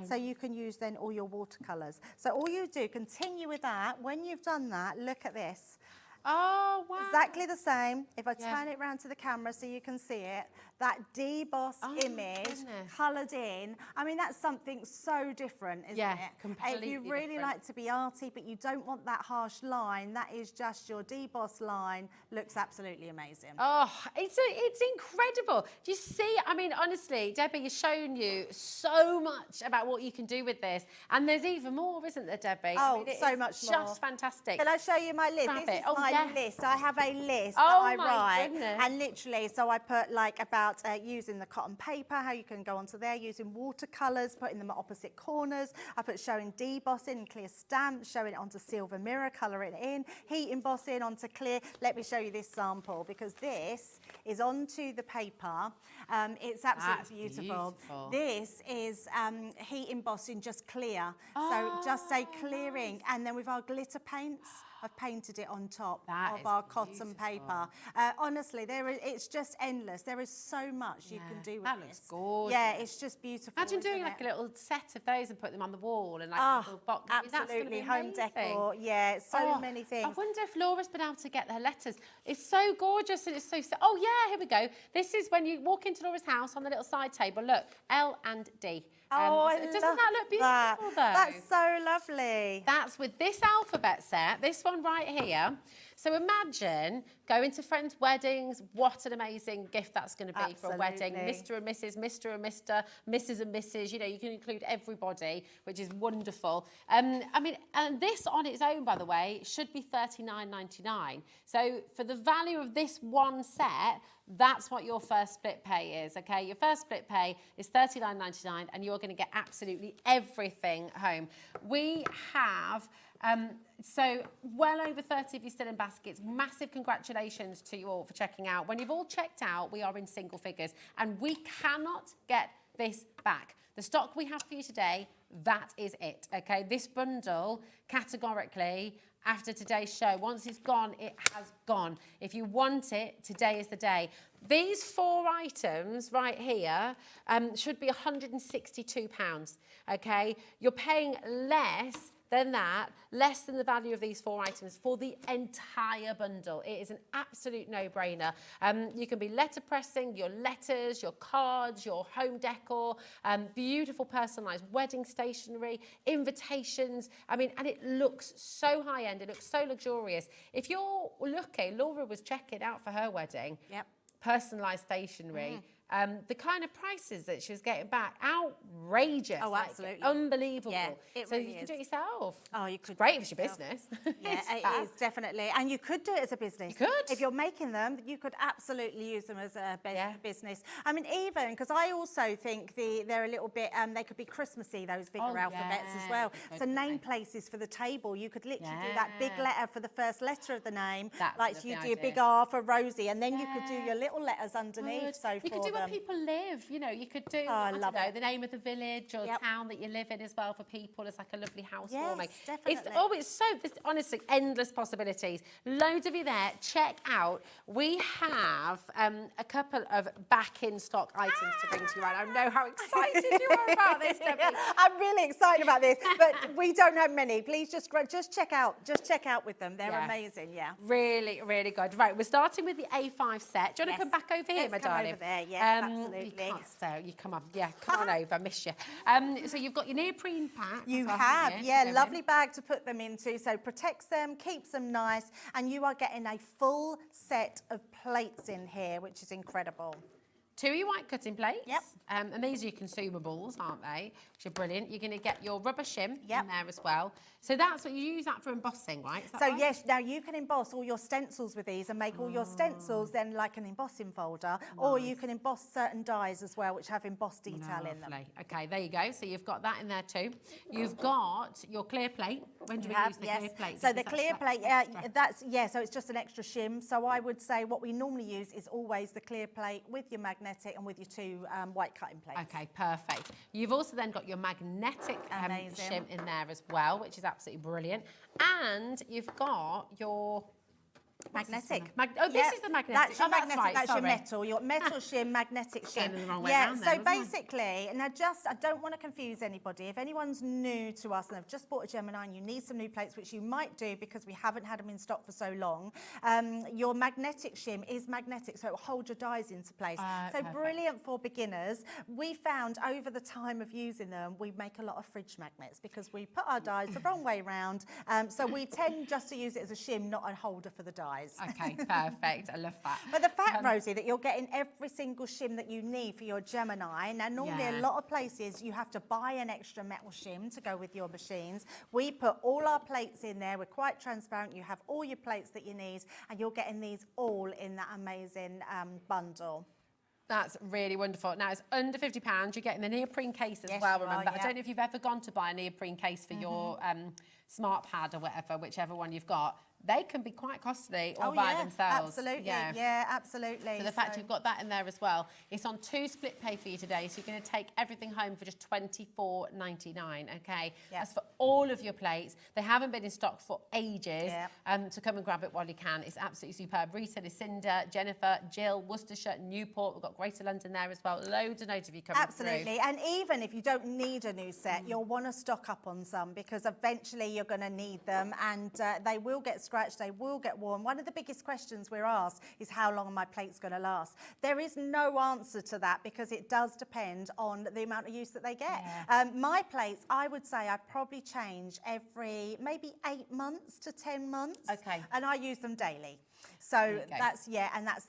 So you can use then all your watercolours. So all you do, continue with that. When you've done that, look at this. Oh, wow. Exactly the same. If I turn it round to the camera so you can see it, that debossed image coloured in. I mean, that's something so different, isn't it? Completely if you really like to be arty, but you don't want that harsh line, that is just your debossed line. Looks absolutely amazing. Oh, it's incredible. Do you see? I mean, honestly, Debbie has shown you so much about what you can do with this. And there's even more, isn't there, Debbie? Oh, so much more. Just fantastic. Can I show you my list? This is my list. I have a list that I write. And literally, so I put like about using the cotton paper, how you can go onto there, using watercolours, putting them at opposite corners. I put showing debossing, clear stamps, showing it onto silver mirror, colouring it in, heat embossing onto clear. Let me show you this sample because this is onto the paper. It's absolutely beautiful. This is heat embossing, just clear. So just a clearing. And then with our glitter paints, I've painted it on top of our cotton paper. Honestly, it's just endless. There is so much you can do with this. That looks gorgeous. Yeah, it's just beautiful. Imagine doing like a little set of those and put them on the wall and like a little box. Absolutely, home decor. Yeah, so many things. I wonder if Laura's been able to get their letters. It's so gorgeous and it's so. Oh yeah, here we go. This is when you walk into Laura's house on the little side table. Look, L and D. Doesn't that look beautiful though? That's so lovely. That's with this alphabet set, this one right here. So imagine going to friends' weddings. What an amazing gift that's going to be for a wedding. Mr. and Mrs., Mr. and Mr., Mrs. and Mrs. You know, you can include everybody, which is wonderful. I mean, and this on its own, by the way, should be $39.99. So for the value of this one set, that's what your first split pay is, okay? Your first split pay is $39.99 and you're going to get absolutely everything home. We have... so well over 30 of you still in baskets. Massive congratulations to you all for checking out. When you've all checked out, we are in single figures and we cannot get this back. The stock we have for you today, that is it, okay? This bundle, categorically, after today's show, once it's gone, it has gone. If you want it, today is the day. These 4 items right here should be £162, okay? You're paying less then that, less than the value of these 4 items for the entire bundle. It is an absolute no-brainer. You can be letter pressing, your letters, your cards, your home decor, beautiful personalised wedding stationery, invitations. I mean, and it looks so high-end, it looks so luxurious. If you're looking, Laura was checking out for her wedding, personalised stationery. The kind of prices that she was getting back, outrageous. Oh, absolutely. Like, unbelievable. Yeah, it so really you can is. do it yourself. Oh, you could. It's great if it's your business. Yeah, it is, definitely. And you could do it as a business. You could. If you're making them, you could absolutely use them as a business. I mean, even, because I also think they're a little bit, they could be Christmassy, those bigger alphabets as well. So name places for the table. You could literally do that big letter for the first letter of the name. That's like you do idea. a big R for Rosie, and then you could do your little letters underneath. Good. So you could do where people live. You know, you could do, I don't know, the name of the village or town that you live in as well for people. It's like a lovely housewarming. Yes, definitely. It's honestly endless possibilities. Loads of you there. Check out. We have a couple of back in stock items to bring to you. I know how excited you are about this, Debbie. I'm really excited about this, but we don't have many. Please just check out. Just check out with them. They're amazing. Yeah. Really, really good. Right, we're starting with the A5 set. Do you want to come back over here, my darling? Over there. Yeah, absolutely. You can't stay. You come on. Yeah, come on over. I miss you. So you've got your neoprene pack. You have, yeah, lovely bag to put them into. So protects them, keeps them nice, and you are getting a full set of plates in here, which is incredible. 2 of your white cutting plates. Yep. And these are your consumables, aren't they? Which are brilliant. You're going to get your rubber shim in there as well. So that's what you use that for embossing, right? Is that right? Yes, now you can emboss all your stencils with these and make all your stencils then like an embossing folder, or you can emboss certain dies as well, which have embossed detail in them. Okay, there you go. So you've got that in there too. You've got your clear plate. When do we use the clear plate? So the clear plate, so it's just an extra shim. So I would say what we normally use is always the clear plate with your magnetic and with your 2 white cutting plates. Okay, perfect. You've also then got your magnetic shim in there as well, which is absolutely brilliant. And you've got your magnetic. This is the magnetic. That's your magnetic. Right, that's your metal. Your metal shim, magnetic shim. The wrong way around so then, basically, and I don't want to confuse anybody. If anyone's new to us and they've just bought a Gemini and you need some new plates, which you might do because we haven't had them in stock for so long, your magnetic shim is magnetic, so it will hold your dies into place. So perfect. Brilliant for beginners. We found over the time of using them, we make a lot of fridge magnets because we put our dies the wrong way round. So we tend just to use it as a shim, not a holder for the dies. Okay, perfect. I love that. But the fact, Rosie, that you're getting every single shim that you need for your Gemini. Now, normally a lot of places you have to buy an extra metal shim to go with your machines. We put all our plates in there. We're quite transparent. You have all your plates that you need, and you're getting these all in that amazing bundle. That's really wonderful. Now, it's under £50. You're getting the neoprene case as well, remember. I don't know if you've ever gone to buy a neoprene case for your smart pad or whatever, whichever one you've got. They can be quite costly all by themselves. Absolutely. Yeah, absolutely. So the fact you've got that in there as well. It's on 2 split pay for you today, so you're going to take everything home for just $24.99, okay? That's for all of your plates. They haven't been in stock for ages, so come and grab it while you can. It's absolutely superb. Rita, Lucinda, Jennifer, Jill, Worcestershire, Newport. We've got Greater London there as well. Loads of of you coming Absolutely. through. And even if you don't need a new set, you'll want to stock up on some because eventually you're going to need them, and they will get scratched, they will get worn. One of the biggest questions we're asked is how long are my plates going to last? There is no answer to that because it does depend on the amount of use that they get. My plates, I would say I probably change every maybe 8 months to 10 months. Okay. And I use them daily. So that's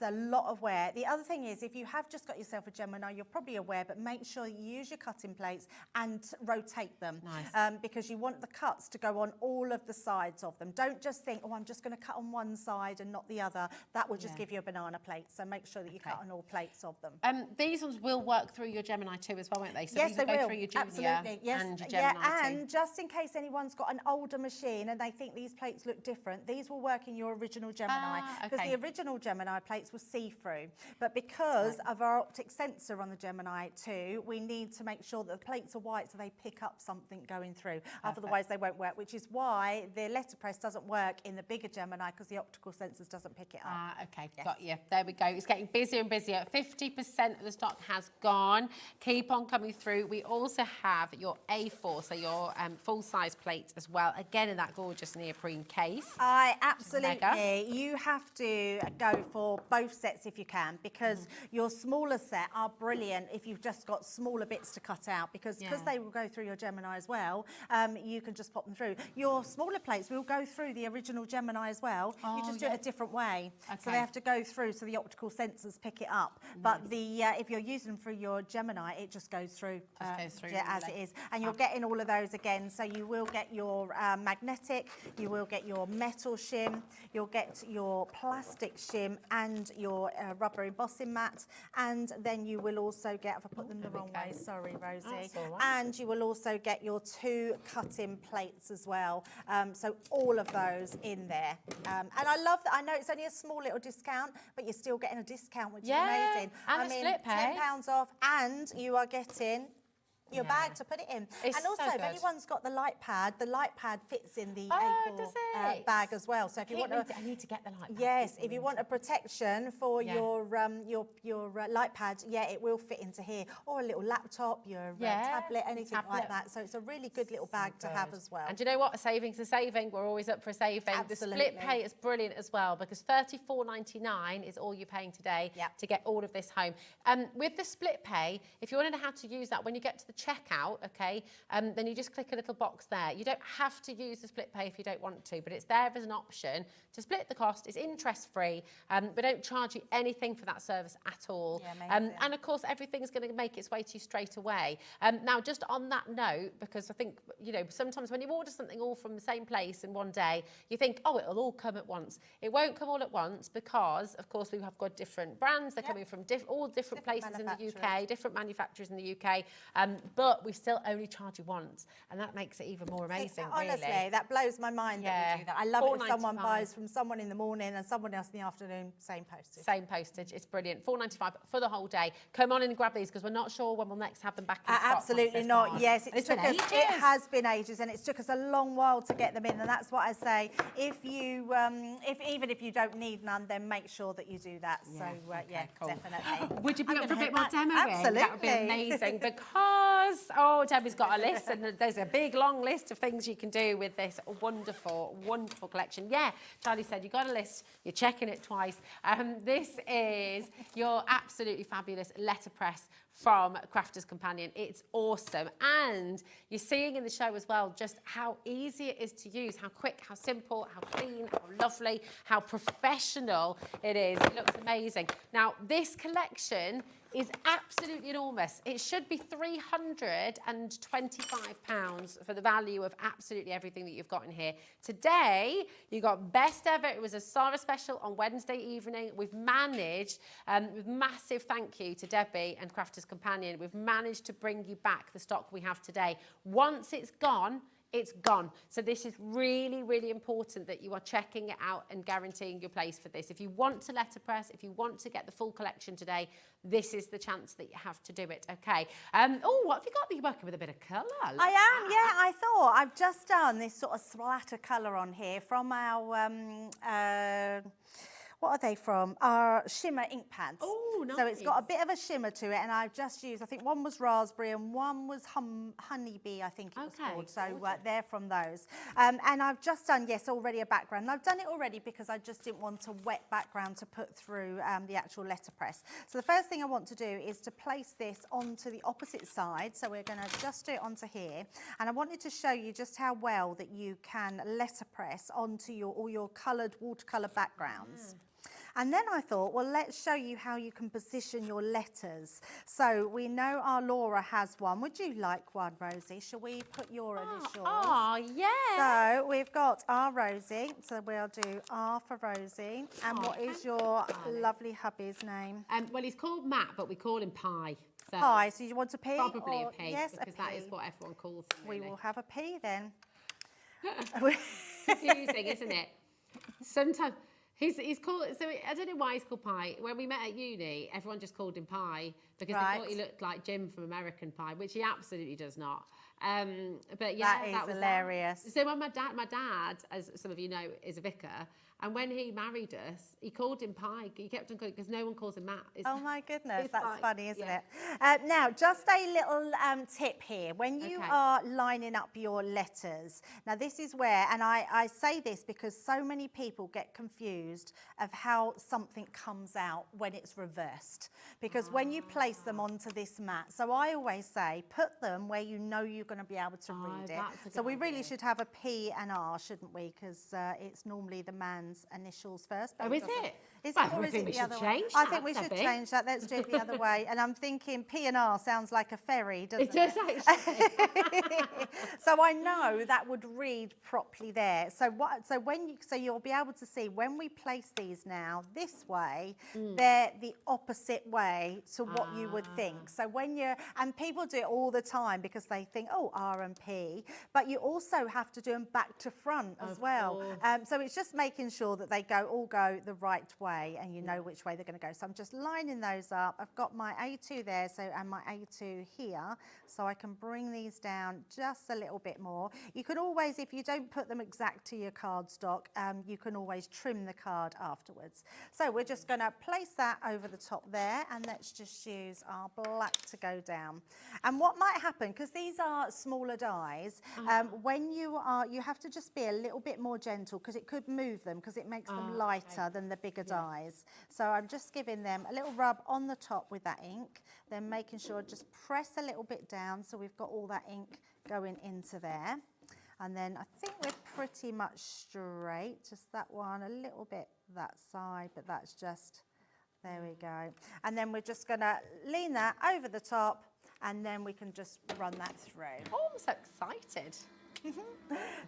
a lot of wear. The other thing is, if you have just got yourself a Gemini, you're probably aware, but make sure you use your cutting plates and rotate them. Nice. Because you want the cuts to go on all of the sides of them. Don't just think, oh, I'm just going to cut on one side and not the other. That will just give you a banana plate. So make sure that you cut on all plates of them. These ones will work through your Gemini too as well, won't they? So yes, these they will go will. through your Junior Absolutely. Yes. and your Gemini too. And just in case anyone's got an older machine and they think these plates look different, these will work in your original Gemini. because the original Gemini plates were see-through. But because of our optic sensor on the Gemini 2, we need to make sure that the plates are white so they pick up something going through. Otherwise, they won't work, which is why the letterpress doesn't work in the bigger Gemini because the optical sensors doesn't pick it up. Okay, got you. There we go. It's getting busier and busier. 50% of the stock has gone. Keep on coming through. We also have your A4, so your full-size plates as well. Again, in that gorgeous neoprene case. Absolutely. You have to go for both sets if you can, because your smaller set are brilliant if you've just got smaller bits to cut out, because they will go through your Gemini as well. You can just pop them through. Your smaller plates will go through the original Gemini as well. You just do it a different way. So they have to go through so the optical sensors pick it up. But the if you're using them for your Gemini, it just goes through, as it is. And you're getting all of those again. So you will get your magnetic, you will get your metal shim, you'll get your plastic shim and your rubber embossing mat. And then you will also get, if I put them the wrong way, sorry Rosie. And you will also get your 2 cut-in plates as well. So all of those in there. And I love that. I know it's only a small little discount, but you're still getting a discount, which is amazing. And split pay. £10 off, and you are getting your bag to put it in. It's and also, so if anyone's got the light pad fits in the A4 bag as well. So if you want to, I need to get the light pad. yes, if you want a protection for your light pad, it will fit into here, or a little laptop, your tablet, anything like that. So it's a really good little bag to have as well. And do you know what? A saving's a saving. We're always up for a saving. Absolutely. The split pay is brilliant as well, because $34.99 is all you're paying today to get all of this home. With the split pay, if you want to know how to use that, when you get to the checkout, then you just click a little box there. You don't have to use the split pay if you don't want to, but it's there as an option to split the cost. It's interest free, but don't charge you anything for that service at all. And of course, everything's going to make its way to you straight away. Now, just on that note, because I think, sometimes when you order something all from the same place in one day, you think, oh, it'll all come at once. It won't come all at once because, of course, we have got different brands. They're coming from all different places in the UK, different manufacturers in the UK. But we still only charge you once, and that makes it even more amazing. Honestly, that blows my mind that we do that. I love it if someone buys from someone in the morning and someone else in the afternoon, same postage. Same postage, it's brilliant. $4.95 for the whole day. Come on in and grab these, because we're not sure when we'll next have them back in stock. Absolutely not. Yes, it has been ages, and it's took us a long while to get them in, and that's what I say. If you, even if you don't need none, then make sure that you do that. So cool. Definitely. Would you be up for a bit more demo? Absolutely. That would be amazing, because Debbie's got a list, and there's a big long list of things you can do with this wonderful, wonderful collection. Charlie said you got a list, you're checking it twice. This is your absolutely fabulous letterpress from Crafter's Companion. It's awesome, and you're seeing in the show as well just how easy it is to use, how quick, how simple, how clean, how lovely, how professional it is. It looks amazing. Now, this collection is absolutely enormous. It should be £325 for the value of absolutely everything that you've got in here. Today, you got best ever. It was a Sarah special on Wednesday evening. We've managed, with massive thank you to Debbie and Crafter's Companion, we've managed to bring you back the stock we have today. Once it's gone, it's gone. So this is really, really important that you are checking it out and guaranteeing your place for this. If you want to letterpress, if you want to get the full collection today, this is the chance that you have to do it, okay? What have you got? You're working with a bit of colour. I am, I thought. I've just done this sort of splatter colour on here from our... what are they from? Our shimmer ink pads. Oh, nice. So it's got a bit of a shimmer to it, and I've just used, I think one was raspberry and one was honeybee, I think it was called. So they're from those. And I've just done, already a background. And I've done it already because I just didn't want a wet background to put through the actual letterpress. So the first thing I want to do is to place this onto the opposite side. So we're going to just do it onto here. And I wanted to show you just how well that you can letterpress onto all your coloured watercolour backgrounds. And then I thought, well, let's show you how you can position your letters. So we know our Laura has one. Would you like one, Rosie? Shall we put your initials? Oh, yeah. So we've got our Rosie. So we'll do R for Rosie. And what is your lovely hubby's name? Well, he's called Matt, but we call him Pie. So Pie. So you want a P? Probably a P, yes, because that is what everyone calls him. We will have a P then. Confusing, isn't it? Sometimes... He's called, so I don't know why he's called Pie. When we met at uni, everyone just called him Pie because they thought he looked like Jim from American Pie, which he absolutely does not. But yeah, that was was hilarious. So when my dad, as some of you know, is a vicar, and when he married us, he called him Pie. He kept on calling because no one calls him Matt. Oh my goodness, it's that's like, funny, isn't yeah. it? Now, just a little tip here. When you are lining up your letters, now this is where, and I say this because so many people get confused of how something comes out when it's reversed. Because when you place them onto this mat, so I always say, put them where you know you're going to be able to read it. So we really should have a P and R, shouldn't we? Because it's normally the man's initials first. Oh, is it? Is well, it, or is it the other way? I think we should change that. Let's do it the other way. And I'm thinking P and R sounds like a ferry, doesn't it? It does actually. So I know that would read properly there. So you'll be able to see when we place these now this way, they're the opposite way to what you would think. So when and people do it all the time because they think, oh, R and P, but you also have to do them back to front as well. So it's just making sure that they all go the right way and you know which way they're going to go. So I'm just lining those up. I've got my A2 there, and my A2 here, so I can bring these down just a little bit more. You can always, if you don't put them exact to your cardstock, you can always trim the card afterwards. So we're just going to place that over the top there, and let's just use our black to go down. And what might happen, because these are smaller dies, when you have to just be a little bit more gentle because it could move them because it makes them lighter than the bigger dies. So I'm just giving them a little rub on the top with that ink, then making sure just press a little bit down so we've got all that ink going into there. And then I think we're pretty much straight, just that one, a little bit that side, but that's just, there we go. And then we're just gonna lean that over the top and then we can just run that through. Oh, I'm so excited.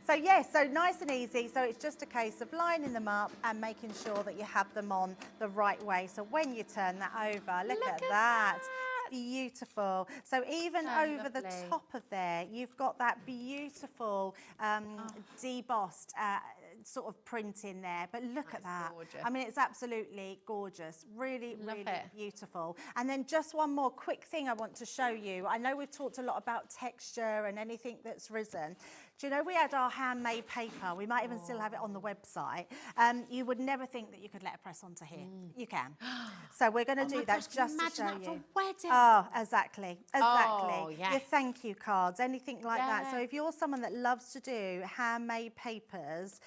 So yes, so nice and easy. So it's just a case of lining them up and making sure that you have them on the right way. So when you turn that over, look at that. Beautiful. So even over the top of there, you've got that beautiful debossed sort of print in there, but look at that. Gorgeous. I mean, it's absolutely gorgeous. Really, really beautiful. And then just one more quick thing I want to show you. I know we've talked a lot about texture and anything that's risen. Do you know we had our handmade paper? We might even still have it on the website. You would never think that you could let a press onto here. You can. So we're going to do that just to show you. For wedding. Oh, exactly. Oh, yes. Your thank you cards, anything like that. So if you're someone that loves to do handmade papers,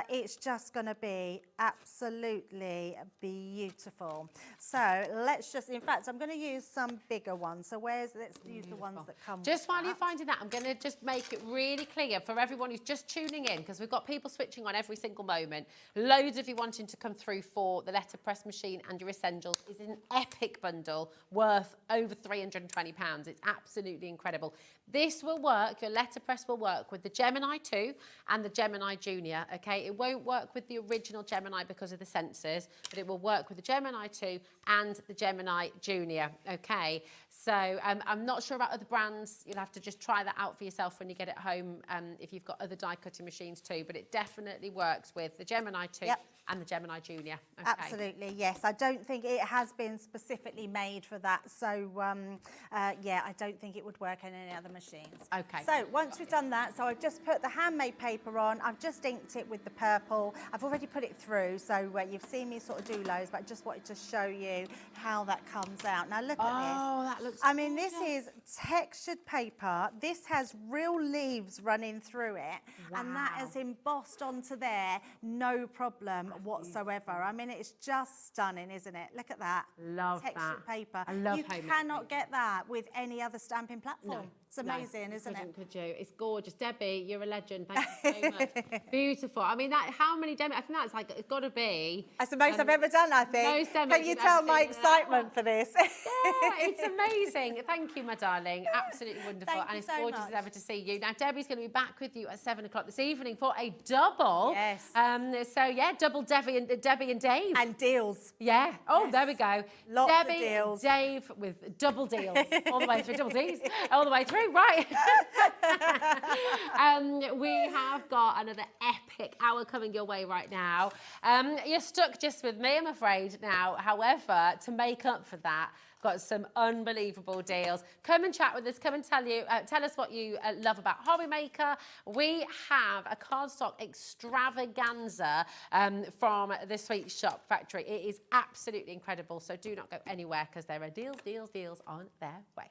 it's just going to be absolutely beautiful. So let's just, in fact, I'm going to use some bigger ones. So let's use the ones that come Just with while that. you're finding that, I'm going to just make it really clear for everyone who's just tuning in, because we've got people switching on every single moment. Loads of you wanting to come through for the letterpress machine and your essentials. Is an epic bundle worth over £320. It's absolutely incredible. This will work, your letterpress will work with the Gemini 2 and the Gemini Junior, okay? It won't work with the original Gemini because of the sensors, but it will work with the Gemini 2 and the Gemini Junior, okay? So I'm not sure about other brands. You'll have to just try that out for yourself when you get it home, if you've got other die cutting machines too, but it definitely works with the Gemini 2 and the Gemini Junior. Okay. Absolutely, yes. I don't think it has been specifically made for that. So, yeah, I don't think it would work on any other machines. Okay. So once we've done that, so I've just put the handmade paper on. I've just inked it with the purple. I've already put it through, so you've seen me sort of do loads, but I just wanted to show you how that comes out. Now look at this. Oh, that looks I mean, this is textured paper. This has real leaves running through it, and that is embossed onto there, no problem whatsoever. I mean, it's just stunning, isn't it? Look at that. Love textured that. paper. I love you homemade cannot get that with any other stamping platform. No. It's amazing, isn't it? Could you? It's gorgeous. Debbie, you're a legend. Thank you so much. Beautiful. I mean, how many demos? I think that's like, it's got to be. That's the most I've ever done, I think. Most demos Can you you've tell ever my seen. excitement for this? Yeah, it's amazing. Thank you, my darling. Absolutely wonderful. Thank and you it's so gorgeous much. as ever to see you. Now, Debbie's going to be back with you at 7 o'clock this evening for a double. Yes. So, yeah, double Debbie and Dave. And deals. Yeah. Oh, Yes. there we go. Lots of Debbie, deals. Dave with double deals all the way through. Double D's all the way through. right. We have got another epic hour coming your way right now. You're stuck just with me, I'm afraid now. However, to make up for that, got some unbelievable deals. Come and chat with us. Come and tell us what you love about Hobbymaker. We have a cardstock extravaganza from the Sweet Shop Factory. It is absolutely incredible. So do not go anywhere because there are deals on their way.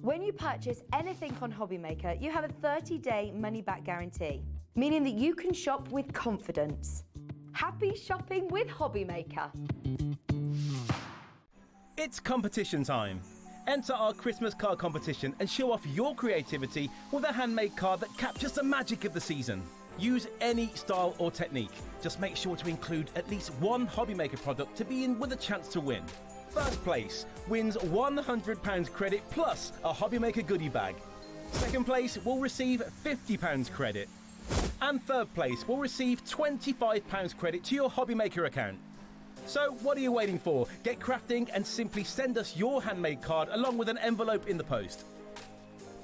When you purchase anything on Hobbymaker, you have a 30-day money-back guarantee, meaning that you can shop with confidence. Happy shopping with Hobbymaker. It's competition time. Enter our Christmas card competition and show off your creativity with a handmade card that captures the magic of the season. Use any style or technique. Just make sure to include at least one Hobbymaker product to be in with a chance to win. First place wins £100 credit plus a Hobbymaker goodie bag. Second place will receive £50 credit. And third place will receive £25 credit to your Hobbymaker account. So what are you waiting for? Get crafting and simply send us your handmade card along with an envelope in the post.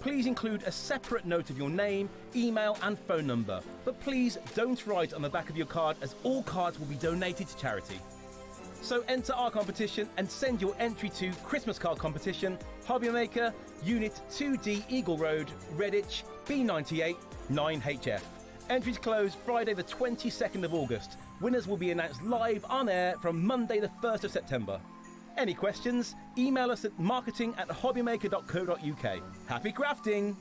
Please include a separate note of your name, email and phone number. But please don't write on the back of your card as all cards will be donated to charity. So enter our competition and send your entry to Christmas Card Competition, Hobbymaker, Unit 2D Eagle Road, Redditch, B98 9HF. Entries close Friday the 22nd of August. Winners will be announced live on air from Monday the 1st of September. Any questions? Email us at marketing@hobbymaker.co.uk. Happy crafting!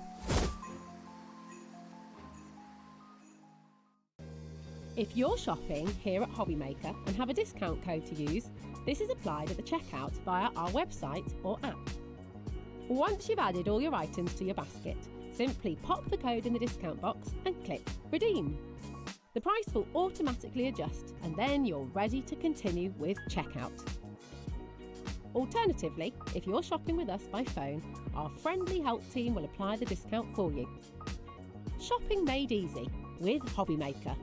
If you're shopping here at Hobbymaker and have a discount code to use, this is applied at the checkout via our website or app. Once you've added all your items to your basket, simply pop the code in the discount box and click Redeem. The price will automatically adjust and then you're ready to continue with checkout. Alternatively, if you're shopping with us by phone, our friendly help team will apply the discount for you. Shopping made easy with Hobbymaker.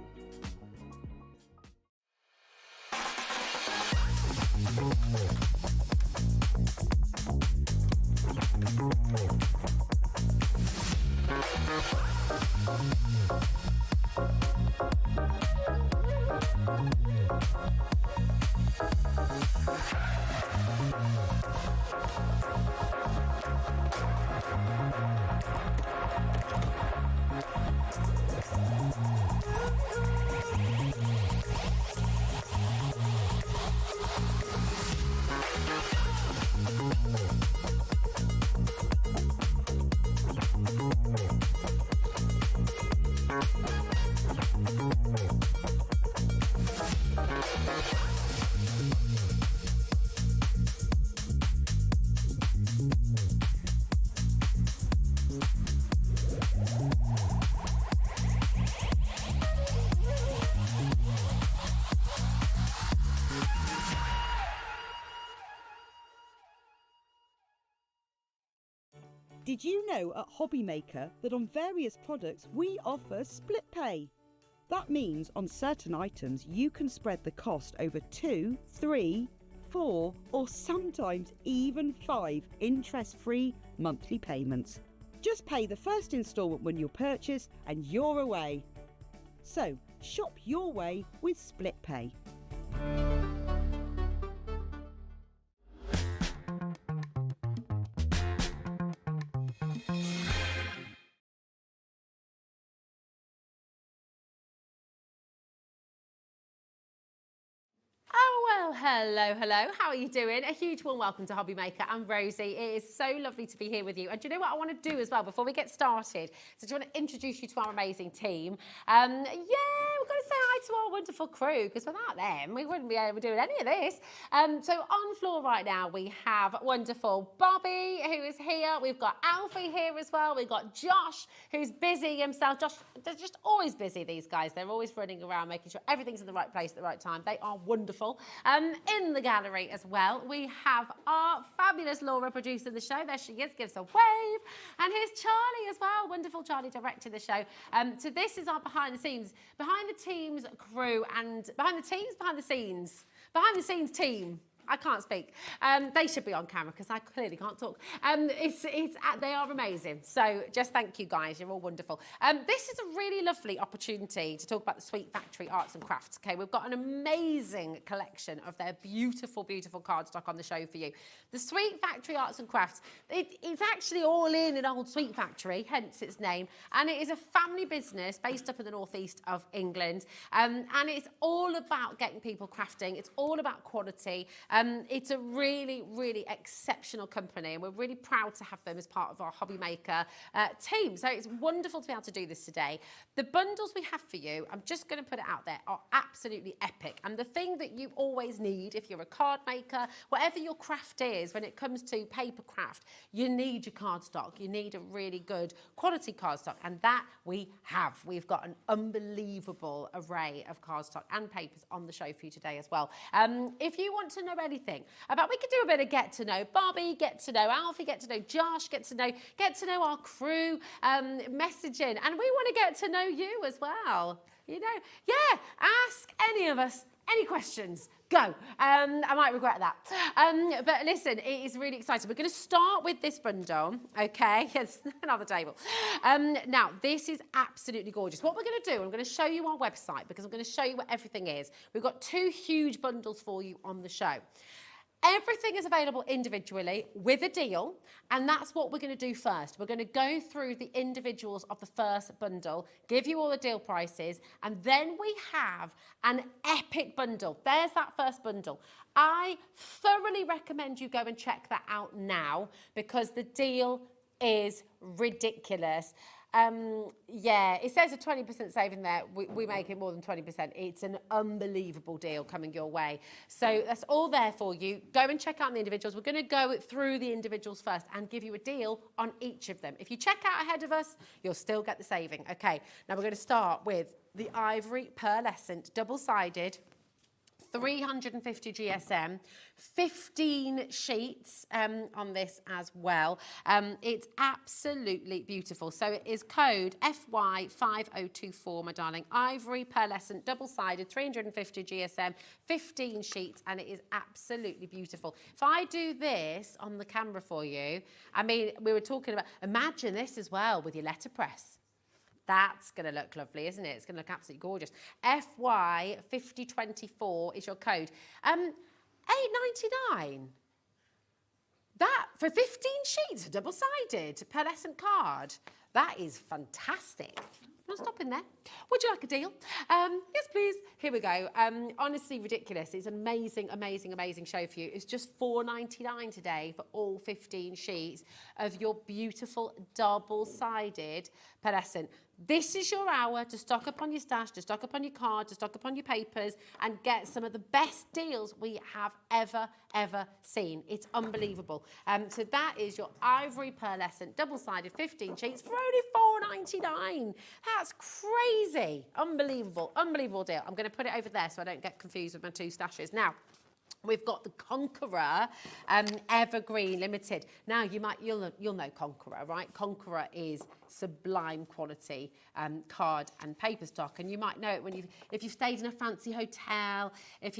Did you know at Hobbymaker that on various products we offer split pay? That means on certain items you can spread the cost over 2, 3, 4 or sometimes even 5 interest-free monthly payments. Just pay the first instalment when you purchase and you're away. So shop your way with split pay. Hello. How are you doing? A huge warm welcome to Hobbymaker. I'm Rosie. It is so lovely to be here with you. And do you know what I want to do as well before we get started? So do you want to introduce you to our amazing team? We've got to say hi to our wonderful crew because without them, we wouldn't be able to do any of this. So on floor right now, we have wonderful Bobby, who is here. We've got Alfie here as well. We've got Josh, who's busy himself. Josh, they're just always busy, these guys. They're always running around, making sure everything's in the right place at the right time. They are wonderful. In the gallery as well, we have our fabulous Laura producing the show. There she is, gives a wave. And here's Charlie as well, wonderful Charlie directing the show. So this is our behind the scenes, behind the team's crew and behind the scenes team. I can't speak. They should be on camera because I clearly can't talk. They are amazing. So just thank you guys. You're all wonderful. This is a really lovely opportunity to talk about the Sweet Factory Arts and Crafts. Okay, we've got an amazing collection of their beautiful, beautiful cardstock on the show for you. The Sweet Factory Arts and Crafts, it's actually all in an old sweet factory, hence its name. And it is a family business based up in the northeast of England. And it's all about getting people crafting. It's all about quality. It's a really, really exceptional company, and we're really proud to have them as part of our Hobby Maker team. So it's wonderful to be able to do this today. The bundles we have for you, I'm just going to put it out there, are absolutely epic. And the thing that you always need if you're a card maker, whatever your craft is, when it comes to paper craft, you need your cardstock. You need a really good quality cardstock, and that we have. We've got an unbelievable array of cardstock and papers on the show for you today as well. If you want to know anything about, we could do a bit of get to know Bobby, get to know Alfie, get to know Josh, get to know our crew, messaging, and we want to get to know you as well. You know, yeah, ask any of us any questions. Go. I might regret that. But listen, it is really exciting. We're going to start with this bundle, okay? It's another table. Now, this is absolutely gorgeous. What we're going to do, I'm going to show you our website because I'm going to show you what everything is. We've got 2 huge bundles for you on the show. Everything is available individually with a deal, and that's what we're going to do first. We're going to go through the individuals of the first bundle, give you all the deal prices, and then we have an epic bundle. There's that first bundle. I thoroughly recommend you go and check that out now because the deal is ridiculous. Yeah, it says a 20% saving there. We make it more than 20%. It's an unbelievable deal coming your way. So that's all there for you. Go and check out the individuals. We're going to go through the individuals first and give you a deal on each of them. If you check out ahead of us, you'll still get the saving. Okay, now we're going to start with the Ivory Pearlescent double-sided 350 GSM, 15 sheets on this as well. It's absolutely beautiful. So it is code FY5024, my darling. Ivory Pearlescent, double-sided, 350 GSM, 15 sheets, and it is absolutely beautiful. If I do this on the camera for you, I mean, we were talking about, imagine this as well with your letterpress. That's going to look lovely, isn't it? It's going to look absolutely gorgeous. FY5024 is your code. $8.99. That, for 15 sheets, a double-sided pearlescent card. That is fantastic. Not stopping there. Would you like a deal? Yes, please. Here we go. Honestly, ridiculous. It's an amazing, amazing, amazing show for you. It's just $4.99 today for all 15 sheets of your beautiful double-sided pearlescent. This is your hour to stock up on your stash, to stock up on your card, to stock up on your papers, and get some of the best deals we have ever seen. It's unbelievable. So that is your Ivory Pearlescent double-sided 15 sheets for only $4.99. That's crazy. Unbelievable, unbelievable deal. I'm going to put it over there so I don't get confused with my 2 stashes. Now, we've got the Conqueror Evergreen Limited. Now, you'll know Conqueror, right? Conqueror is sublime quality card and paper stock, and you might know it if you've stayed in a fancy hotel, if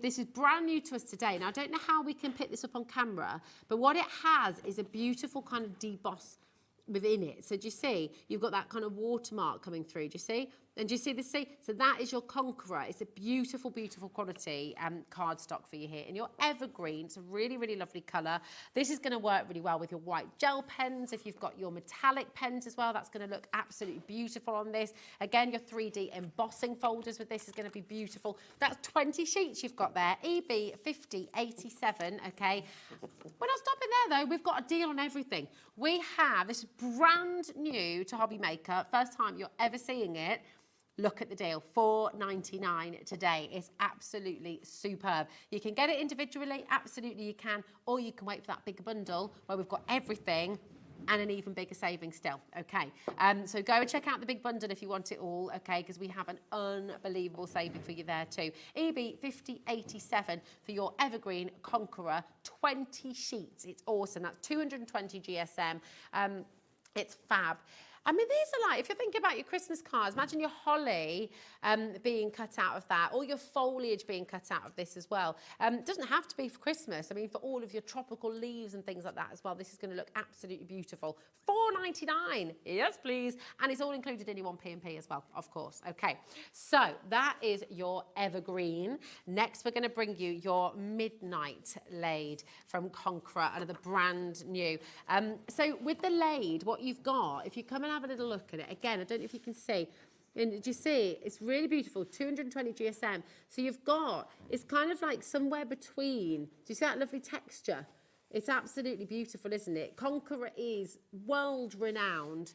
this is brand new to us today. Now, I don't know how we can pick this up on camera, but what it has is a beautiful kind of deboss within it. So do you see? You've got that kind of watermark coming through. Do you see? And do you see the C? So that is your Conqueror. It's a beautiful, beautiful quality cardstock for you here. And your Evergreen, it's a really, really lovely colour. This is going to work really well with your white gel pens. If you've got your metallic pens as well, that's going to look absolutely beautiful on this. Again, your 3D embossing folders with this is going to be beautiful. That's 20 sheets you've got there. EB5087, okay. We're not stopping there, though. We've got a deal on everything. We have, this is brand new to Hobby Maker, first time you're ever seeing it. Look at the deal, $4.99 today. It's absolutely superb. You can get it individually, absolutely you can, or you can wait for that bigger bundle where we've got everything and an even bigger saving still, okay? So go and check out the big bundle if you want it all, okay, because we have an unbelievable saving for you there too. EB5087 for your Evergreen Conqueror, 20 sheets. It's awesome. That's 220 GSM. It's fab. I mean, these are like, if you're thinking about your Christmas cards, imagine your holly being cut out of that, or your foliage being cut out of this as well. It doesn't have to be for Christmas. I mean, for all of your tropical leaves and things like that as well, this is going to look absolutely beautiful. $4.99, yes please. And it's all included in your 1P&P as well, of course. Okay, so that is your evergreen. Next, we're going to bring you your midnight laid from Conqueror, another brand new. So with the laid, what you've got, if you come and have a little look at it, again, I don't know if you can see, and did you see, it's really beautiful, 220 GSM. So you've got, it's kind of like somewhere between, do you see that lovely texture? It's absolutely beautiful, isn't it? Conqueror is world renowned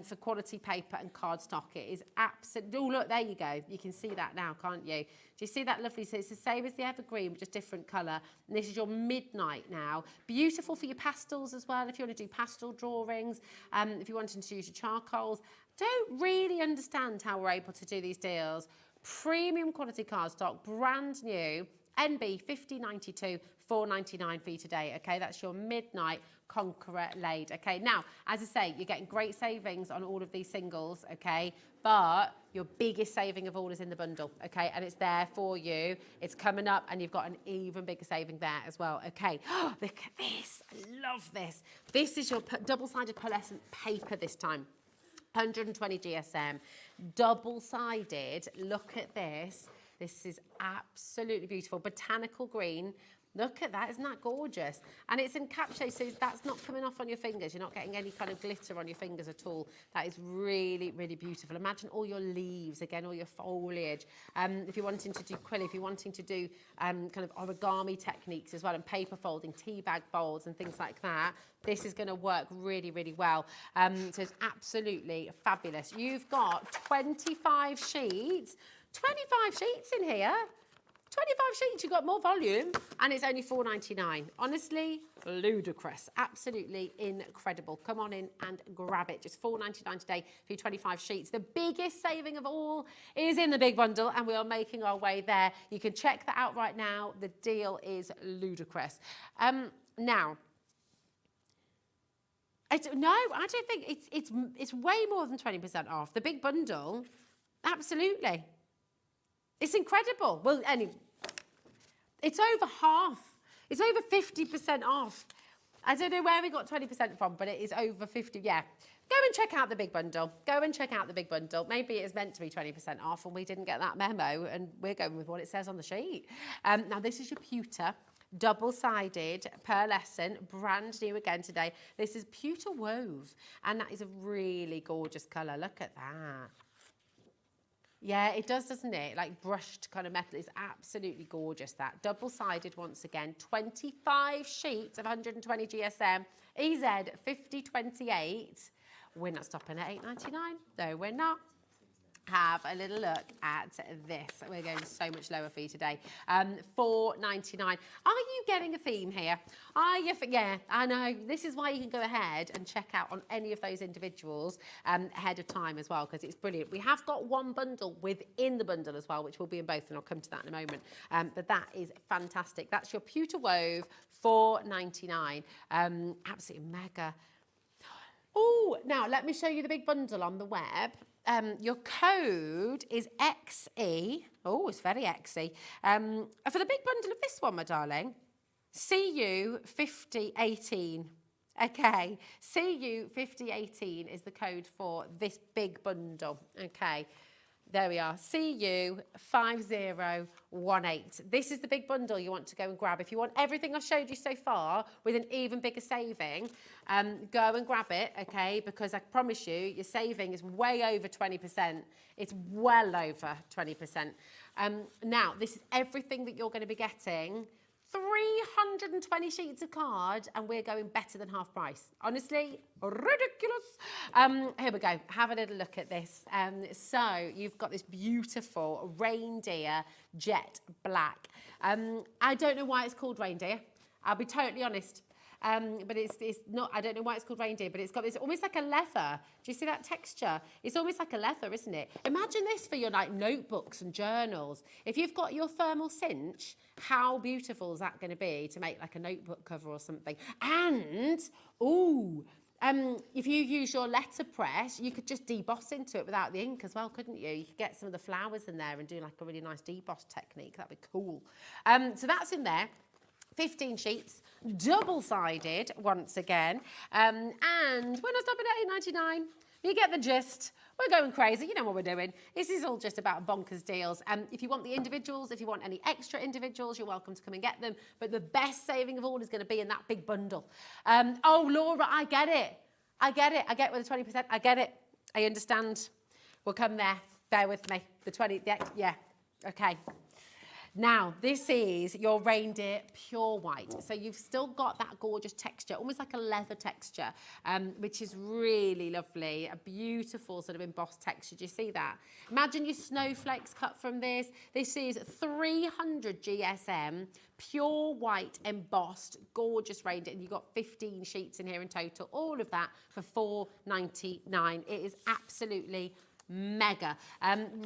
for quality paper and cardstock. It is absolutely, oh look, there you go. You can see that now, can't you? Do you see that lovely, so it's the same as the evergreen, but just different colour. And this is your midnight now. Beautiful for your pastels as well, if you want to do pastel drawings, if you're wanting to use your charcoals. Don't really understand how we're able to do these deals. Premium quality cardstock, brand new, NB 5092, $4.99 for you today. Okay, that's your midnight Conqueror laid. Okay, now, as I say, you're getting great savings on all of these singles, okay, but your biggest saving of all is in the bundle, okay, and it's there for you. It's coming up, and you've got an even bigger saving there as well, okay. Oh, look at this. I love this. This is your double-sided pearlescent paper this time. 120 GSM, double-sided. Look at this. This is absolutely beautiful. Botanical green. Look at that, isn't that gorgeous? And it's encapsulated, so that's not coming off on your fingers. You're not getting any kind of glitter on your fingers at all. That is really, really beautiful. Imagine all your leaves, again, all your foliage. If you're wanting to do quill, if you're wanting to do kind of origami techniques as well, and paper folding, tea bag folds and things like that, this is going to work really, really well. So it's absolutely fabulous. You've got 25 sheets. 25 sheets in here. 25 sheets, you've got more volume, and it's only $4.99. Honestly, ludicrous. Absolutely incredible. Come on in and grab it. Just $4.99 today for your 25 sheets. The biggest saving of all is in the big bundle, and we are making our way there. You can check that out right now. The deal is ludicrous. Now, no, I don't think it's way more than 20% off. The big bundle, absolutely. It's incredible. Well, anyway, it's over half. It's over 50% off. I don't know where we got 20% from, but it is over 50. Yeah. Go and check out the big bundle. Go and check out the big bundle. Maybe it is meant to be 20% off and we didn't get that memo, and we're going with what it says on the sheet. Now, this is your pewter. Double-sided, pearlescent, brand new again today. This is pewter wove, and that is a really gorgeous colour. Look at that. Yeah, it does, doesn't it? Like brushed kind of metal. Is absolutely gorgeous, that. Double-sided once again. 25 sheets of 120 GSM. EZ 5028. We're not stopping at $8.99. No, we're not. Have a little look at this. We're going so much lower for you today. $4.99. Are you getting a theme here? Are you? Yeah, I know. This is why you can go ahead and check out on any of those individuals ahead of time as well, because it's brilliant. We have got one bundle within the bundle as well, which will be in both, and I'll come to that in a moment. But that is fantastic. That's your pewter wove, $4.99. Absolutely mega. Oh, now let me show you the big bundle on the web. Your code is XE. Oh, it's very XE. For the big bundle of this one, my darling, CU 5018. Okay, CU 5018 is the code for this big bundle. Okay. There we are, CU 5018. This is the big bundle you want to go and grab. If you want everything I've showed you so far with an even bigger saving, go and grab it, okay? Because I promise you, your saving is way over 20%. It's well over 20%. Now, this is everything that you're going to be getting. 320 sheets of card, and we're going better than half price. Honestly, ridiculous. Here we go. Have a little look at this. So you've got this beautiful reindeer jet black. I don't know why it's called reindeer. I'll be totally honest. But it's not, I don't know why it's called reindeer, but it's got this almost like a leather. Do you see that texture? It's almost like a leather, isn't it? Imagine this for your like notebooks and journals. If you've got your thermal cinch, how beautiful is that going to be to make like a notebook cover or something? And, ooh, if you use your letterpress, you could just deboss into it without the ink as well, couldn't you? You could get some of the flowers in there and do like a really nice deboss technique. That'd be cool. So that's in there. 15 sheets, double-sided once again. And we're not stopping at £8.99. You get the gist. We're going crazy. You know what we're doing. This is all just about bonkers deals. If you want the individuals, if you want any extra individuals, you're welcome to come and get them. But the best saving of all is going to be in that big bundle. Oh, Laura, I get it. I get with the 20%. I get it. I understand. We'll come there. Bear with me. The 20, yeah. Okay. Now, this is your reindeer pure white. So you've still got that gorgeous texture, almost like a leather texture, which is really lovely. A beautiful sort of embossed texture. Do you see that? Imagine your snowflakes cut from this. This is 300 GSM, pure white embossed, gorgeous reindeer. And you've got 15 sheets in here in total. All of that for £4.99. It is absolutely mega.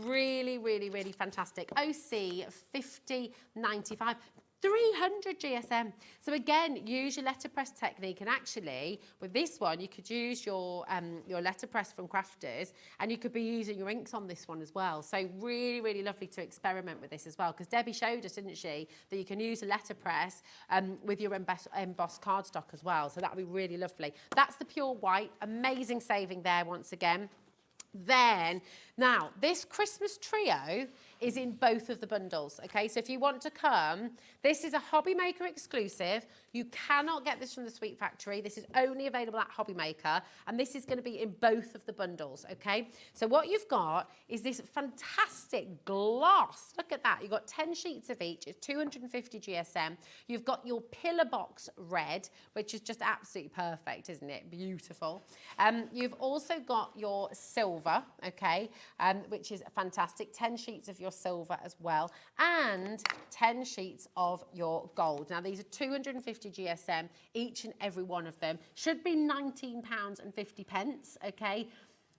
Really, really, really fantastic. OC 50.95. 300 GSM. So again, use your letterpress technique, and actually with this one you could use your letterpress from Crafters, and you could be using your inks on this one as well. So really, really lovely to experiment with this as well, because Debbie showed us, didn't she, that you can use a letterpress with your embossed cardstock as well. So that would be really lovely. That's the pure white. Amazing saving there once again. Then, now, this Christmas trio is in both of the bundles, okay? So if you want to come, this is a Hobby Maker exclusive. You cannot get this from the Sweet Factory. This is only available at Hobby Maker, and this is going to be in both of the bundles, okay? So what you've got is this fantastic gloss. Look at that. You've got 10 sheets of each. It's 250 GSM. You've got your pillar box red, which is just absolutely perfect, isn't it? Beautiful. You've also got your silver, okay, which is fantastic. 10 sheets of your silver as well, and 10 sheets of your gold. Now, these are 250 GSM, each and every one of them. Should be £19.50, okay?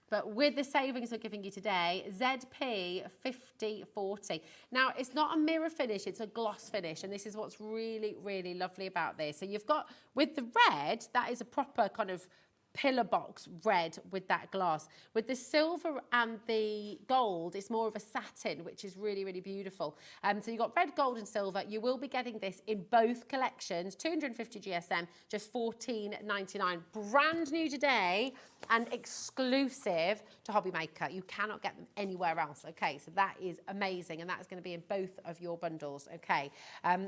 But with the savings we're giving you today, ZP 50/40. Now, it's not a mirror finish, it's a gloss finish, and this is what's really, really lovely about this. So you've got, with the red, that is a proper kind of pillar box red with that glass. With the silver and the gold, it's more of a satin, which is really, really beautiful. So you've got red, gold and silver. You will be getting this in both collections, 250 GSM, just £14.99. Brand new today and exclusive to Hobby Maker. You cannot get them anywhere else, okay? So that is amazing, and that's going to be in both of your bundles, okay?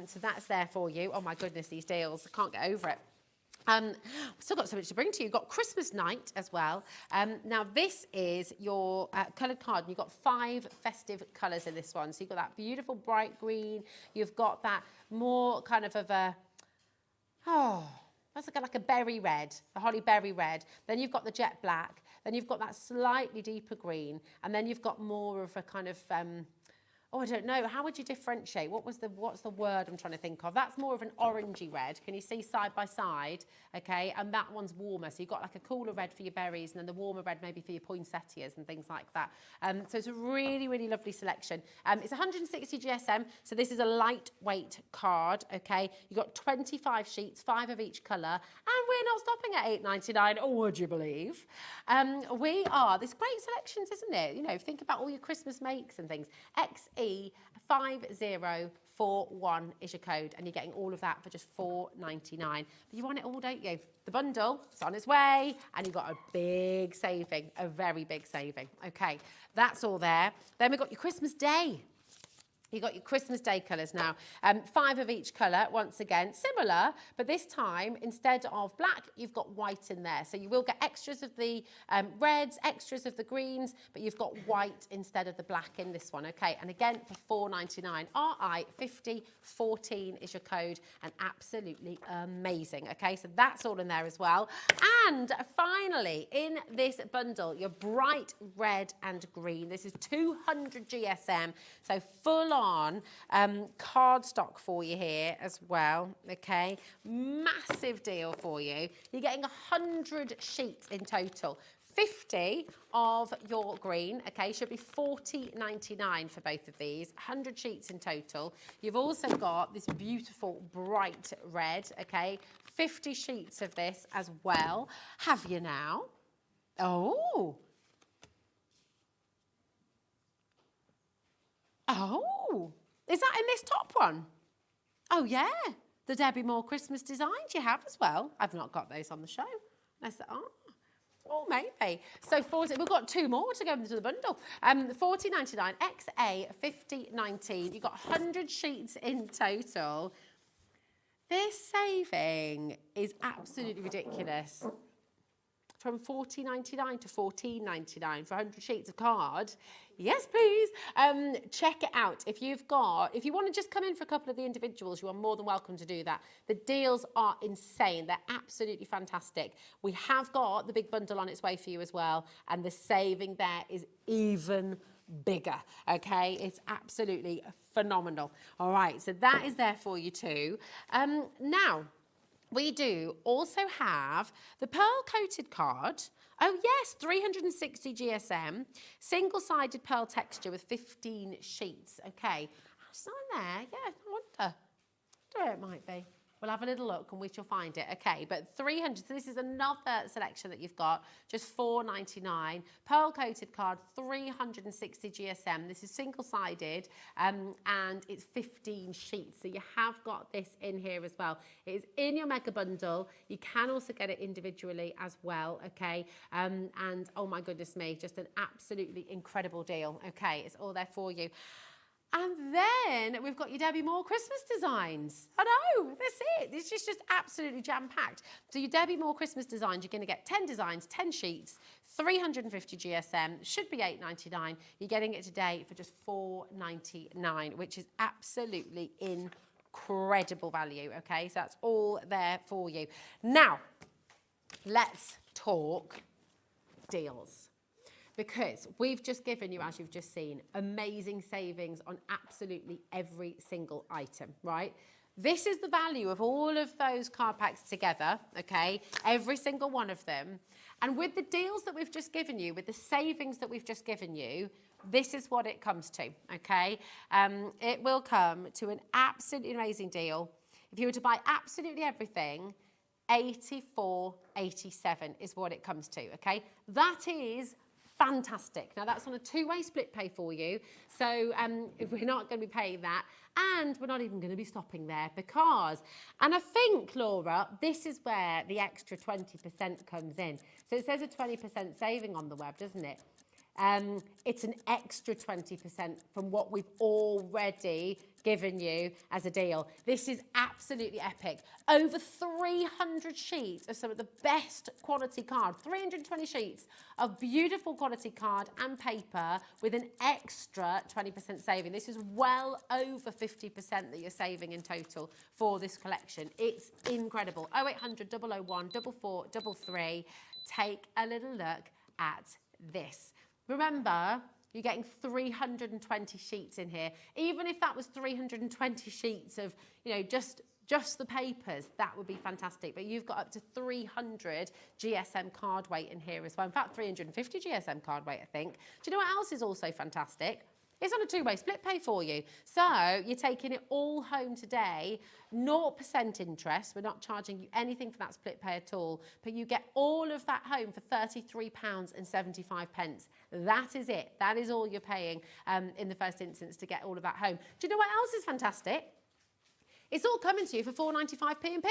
So that's there for you. Oh my goodness, these deals, I can't get over it. We've still got so much to bring to you. You've got Christmas night as well. Now, this is your coloured card. You've got 5 festive colours in this one. So you've got that beautiful bright green. You've got that more kind of a, that's like a berry red, a holly berry red. Then you've got the jet black. Then you've got that slightly deeper green. And then you've got more of a kind of, I don't know. How would you differentiate? What's the word I'm trying to think of? That's more of an orangey red. Can you see side by side? Okay, and that one's warmer. So you've got like a cooler red for your berries, and then the warmer red maybe for your poinsettias and things like that. So it's a really, really lovely selection. It's 160 GSM, so this is a lightweight card. Okay, you've got 25 sheets, 5 of each colour, and we're not stopping at £8.99. Oh, would you believe? We are. There's great selections, isn't it? You know, think about all your Christmas makes and things. XE5041 is your code, and you're getting all of that for just £4.99. But you want it all, don't you? The bundle, it's on its way, and you've got a big saving, a very big saving. Okay, that's all there. Then we've got your Christmas Day. You've got your Christmas Day colours now. 5 of each colour, once again, similar, but this time, instead of black, you've got white in there. So you will get extras of the reds, extras of the greens, but you've got white instead of the black in this one, okay? And again, for £4.99. RI5014 is your code, and absolutely amazing, okay? So that's all in there as well. And finally, in this bundle, your bright red and green. This is 200 GSM, so full on cardstock for you here as well, okay? Massive deal for you. You're getting 100 sheets in total. 50 of your green, okay, should be $40.99 for both of these, 100 sheets in total. You've also got this beautiful bright red, okay, 50 sheets of this as well. Have you now? Oh. Oh, is that in this top one? Oh, yeah. The Debbie Moore Christmas designs you have as well. I've not got those on the show. Oh, maybe. So 40, we've got 2 more to go into the bundle. $40.99, XA 50.19. You've got 100 sheets in total. This saving is absolutely ridiculous. From $40.99 to $14.99 for 100 sheets of card. Yes, please. Check it out. If you want to just come in for a couple of the individuals, you are more than welcome to do that. The deals are insane. They're absolutely fantastic. We have got the big bundle on its way for you as well, and the saving there is even bigger, okay? It's absolutely phenomenal. All right, so that is there for you too. Now, we do also have the pearl-coated card. Oh, yes, 360 GSM, single-sided pearl texture with 15 sheets. Okay, it's on there. Yeah, I wonder it might be. We'll have a little look and we shall find it. Okay, but 300, so this is another selection that you've got, just $4.99. Pearl-coated card, 360 GSM. This is single-sided and it's 15 sheets. So you have got this in here as well. It is in your mega bundle. You can also get it individually as well, okay? And oh my goodness me, just an absolutely incredible deal. Okay, it's all there for you. And then we've got your Debbie Moore Christmas designs. I know, that's it. It's just absolutely jam-packed. So your Debbie Moore Christmas designs, you're going to get 10 designs, 10 sheets, 350 GSM, should be $8.99. You're getting it today for just $4.99, which is absolutely incredible value, okay? So that's all there for you. Now, let's talk deals. Because we've just given you, as you've just seen, amazing savings on absolutely every single item, right? This is the value of all of those card packs together, okay? Every single one of them. And with the deals that we've just given you, with the savings that we've just given you, this is what it comes to, okay? It will come to an absolutely amazing deal. If you were to buy absolutely everything, $84.87 is what it comes to, okay? That is fantastic. Now that's on a 2-way split pay for you. So we're not going to be paying that. And we're not even going to be stopping there because, and I think, Laura, this is where the extra 20% comes in. So it says a 20% saving on the web, doesn't it? It's an extra 20% from what we've already given you as a deal. This is absolutely epic. Over 300 sheets of some of the best quality card, 320 sheets of beautiful quality card and paper with an extra 20% saving. This is well over 50% that you're saving in total for this collection. It's incredible. 0800 001 4433. Take a little look at this. Remember, you're getting 320 sheets in here. Even if that was 320 sheets of, you know, just the papers, that would be fantastic. But you've got up to 300 GSM card weight in here as well. In fact, 350 GSM card weight, I think. Do you know what else is also fantastic? It's on a 2-way split pay for you. So you're taking it all home today, 0% interest. We're not charging you anything for that split pay at all, but you get all of that home for £33.75. That is it. That is all you're paying in the first instance to get all of that home. Do you know what else is fantastic? It's all coming to you for £4.95 P&P.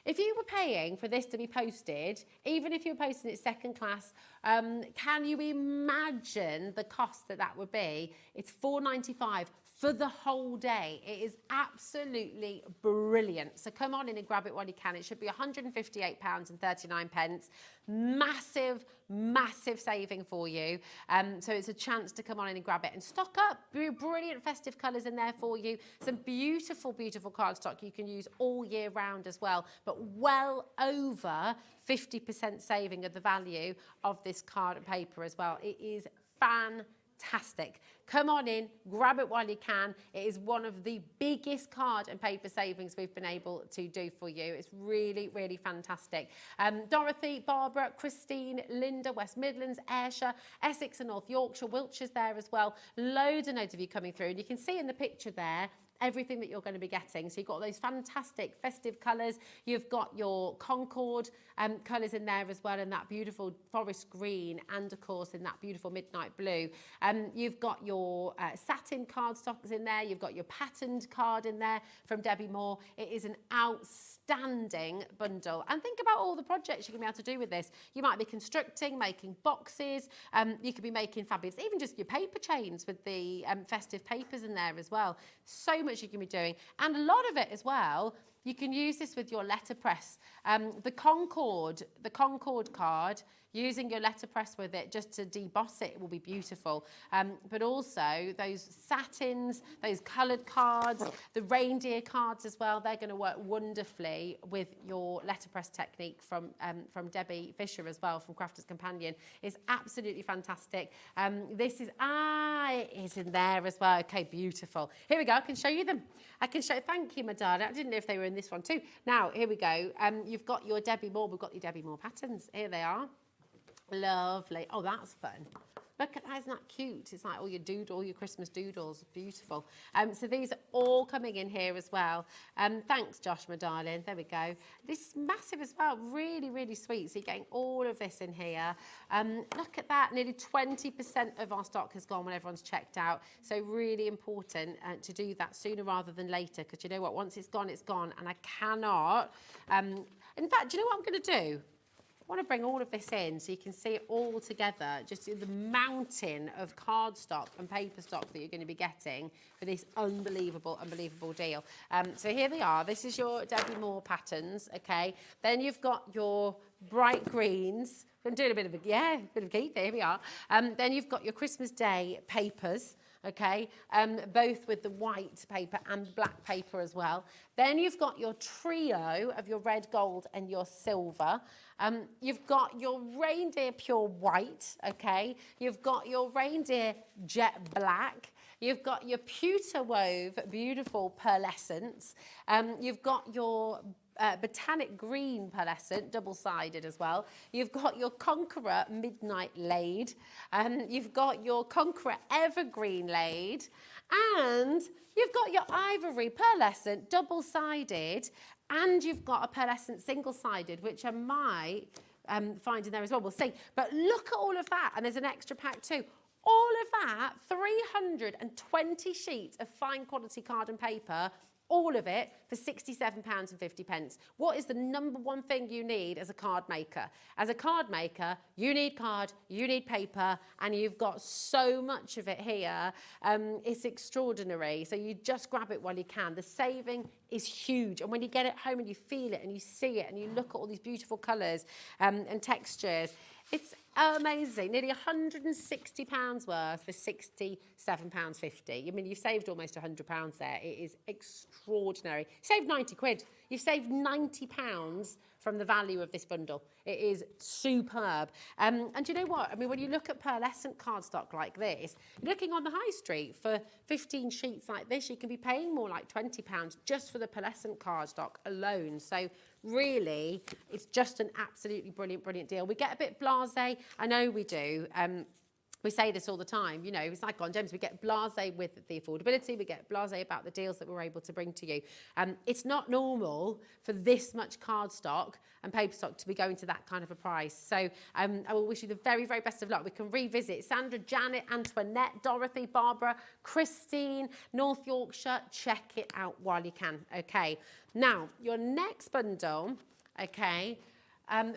If you were paying for this to be posted, even if you're posting it second class, can you imagine the cost that would be? It's £4.95 for the whole day. It is absolutely brilliant. So come on in and grab it while you can. It should be £158.39. Massive, massive saving for you. So it's a chance to come on in and grab it and stock up. Brilliant festive colours in there for you. Some beautiful, beautiful cardstock you can use all year round as well. But well over 50% saving of the value of this card and paper as well. It is fantastic. fantastic. Come on in, grab it while you can. It is one of the biggest card and paper savings we've been able to do for you. It's really, really fantastic. Dorothy, Barbara, Christine, Linda, West Midlands, Ayrshire, Essex and North Yorkshire, Wiltshire's there as well. Loads and loads of you coming through. And you can see in the picture there, everything that you're going to be getting. So you've got those fantastic festive colours. You've got your Concord colours in there as well, in that beautiful forest green, and of course in that beautiful midnight blue. You've got your satin cardstocks in there. You've got your patterned card in there from Debbie Moore. It is an outstanding bundle. And think about all the projects you're going to be able to do with this. You might be constructing, making boxes. You could be making fabulous, even just your paper chains with the festive papers in there as well. So much you can be doing, and a lot of it as well, you can use this with your letterpress. The Concord card, using your letterpress with it just to deboss it will be beautiful. But also those satins, those coloured cards, the reindeer cards as well, they're going to work wonderfully with your letterpress technique from Debbie Fisher as well, from Crafter's Companion. It's absolutely fantastic. This is, it is in there as well. Okay, beautiful. Here we go, I can show you them. Thank you, my darling. I didn't know if they were in this one too. Now, here we go. You've got your Debbie Moore, we've got your Debbie Moore patterns. Here they are. Lovely. Oh, that's fun. Look at that, isn't that cute? It's like all your Christmas doodles. Beautiful. So these are all coming in here as well. Thanks, Josh, my darling. There we go. This is massive as well. Really, really sweet. So you're getting all of this in here. Look at that. Nearly 20% of our stock has gone when everyone's checked out. So really important to do that sooner rather than later, because you know what? Once it's gone, it's gone. And I cannot. In fact, do you know what I'm going to do? I want to bring all of this in so you can see it all together, just the mountain of cardstock and paper stock that you're going to be getting for this unbelievable, unbelievable deal. So here they are. This is your Debbie Moore patterns, okay? Then you've got your bright greens. I'm doing a bit of a Keith, here we are. Then you've got your Christmas Day papers, okay, both with the white paper and black paper as well. Then you've got your trio of your red, gold and your silver. You've got your reindeer pure white, okay. You've got your reindeer jet black. You've got your pewter wove beautiful pearlescence. You've got your botanic green pearlescent, double-sided as well. You've got your Conqueror Midnight Laid. You've got your Conqueror Evergreen Laid. And you've got your Ivory pearlescent, double-sided. And you've got a pearlescent single-sided, which I might find in there as well. We'll see. But look at all of that. And there's an extra pack too. All of that, 320 sheets of fine quality card and paper, all of it for £67.50. What is the number one thing you need as a card maker? As a card maker, you need card, you need paper, and you've got so much of it here. It's extraordinary. So you just grab it while you can. The saving is huge. And when you get it home and you feel it and you see it and you look at all these beautiful colours and textures, it's amazing. Nearly £160 worth for £67.50. I mean, you've saved almost £100 there. It is extraordinary. You saved 90 quid. You've saved £90 from the value of this bundle. It is superb. And you know what? I mean, when you look at pearlescent cardstock like this, looking on the high street for 15 sheets like this, you can be paying more like £20 just for the pearlescent cardstock alone. So really, it's just an absolutely brilliant, brilliant deal. We get a bit blasé. I know we do. We say this all the time, you know, it's like on Gems, we get blasé with the affordability, we get blasé about the deals that we're able to bring to you. It's not normal for this much cardstock and paper stock to be going to that kind of a price. So I will wish you the very, very best of luck. We can revisit Sandra, Janet, Antoinette, Dorothy, Barbara, Christine, North Yorkshire. Check it out while you can, okay? Now, your next bundle, okay,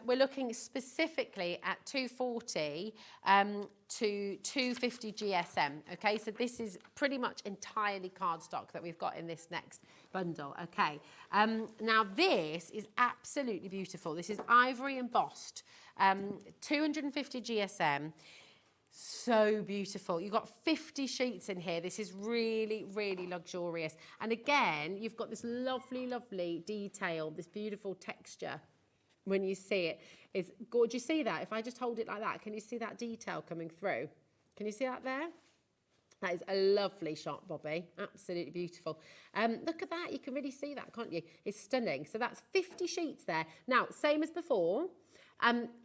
we're looking specifically at 240 to 250 GSM, okay? So this is pretty much entirely cardstock that we've got in this next bundle, okay? Now this is absolutely beautiful. This is ivory embossed, 250 GSM. So beautiful. You've got 50 sheets in here. This is really, really luxurious. And again, you've got this lovely, lovely detail, this beautiful texture. When you see it, it's gorgeous. Do you see that? If I just hold it like that, can you see that detail coming through? Can you see that there? That is a lovely shot, Bobby. Absolutely beautiful. Look at that. You can really see that, can't you? It's stunning. So that's 50 sheets there. Now, same as before.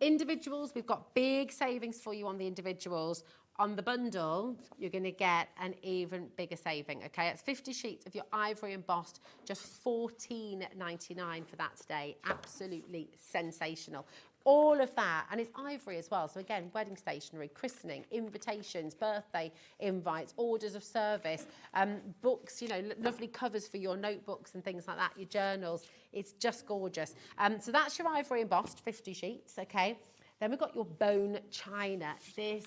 Individuals, we've got big savings for you on the individuals. On the bundle, you're going to get an even bigger saving, okay? It's 50 sheets of your ivory embossed, just $14.99 for that today. Absolutely sensational. All of that, and it's ivory as well. So again, wedding stationery, christening, invitations, birthday invites, orders of service, books, you know, lovely covers for your notebooks and things like that, your journals. It's just gorgeous. So that's your ivory embossed, 50 sheets, okay? Then we've got your bone china. This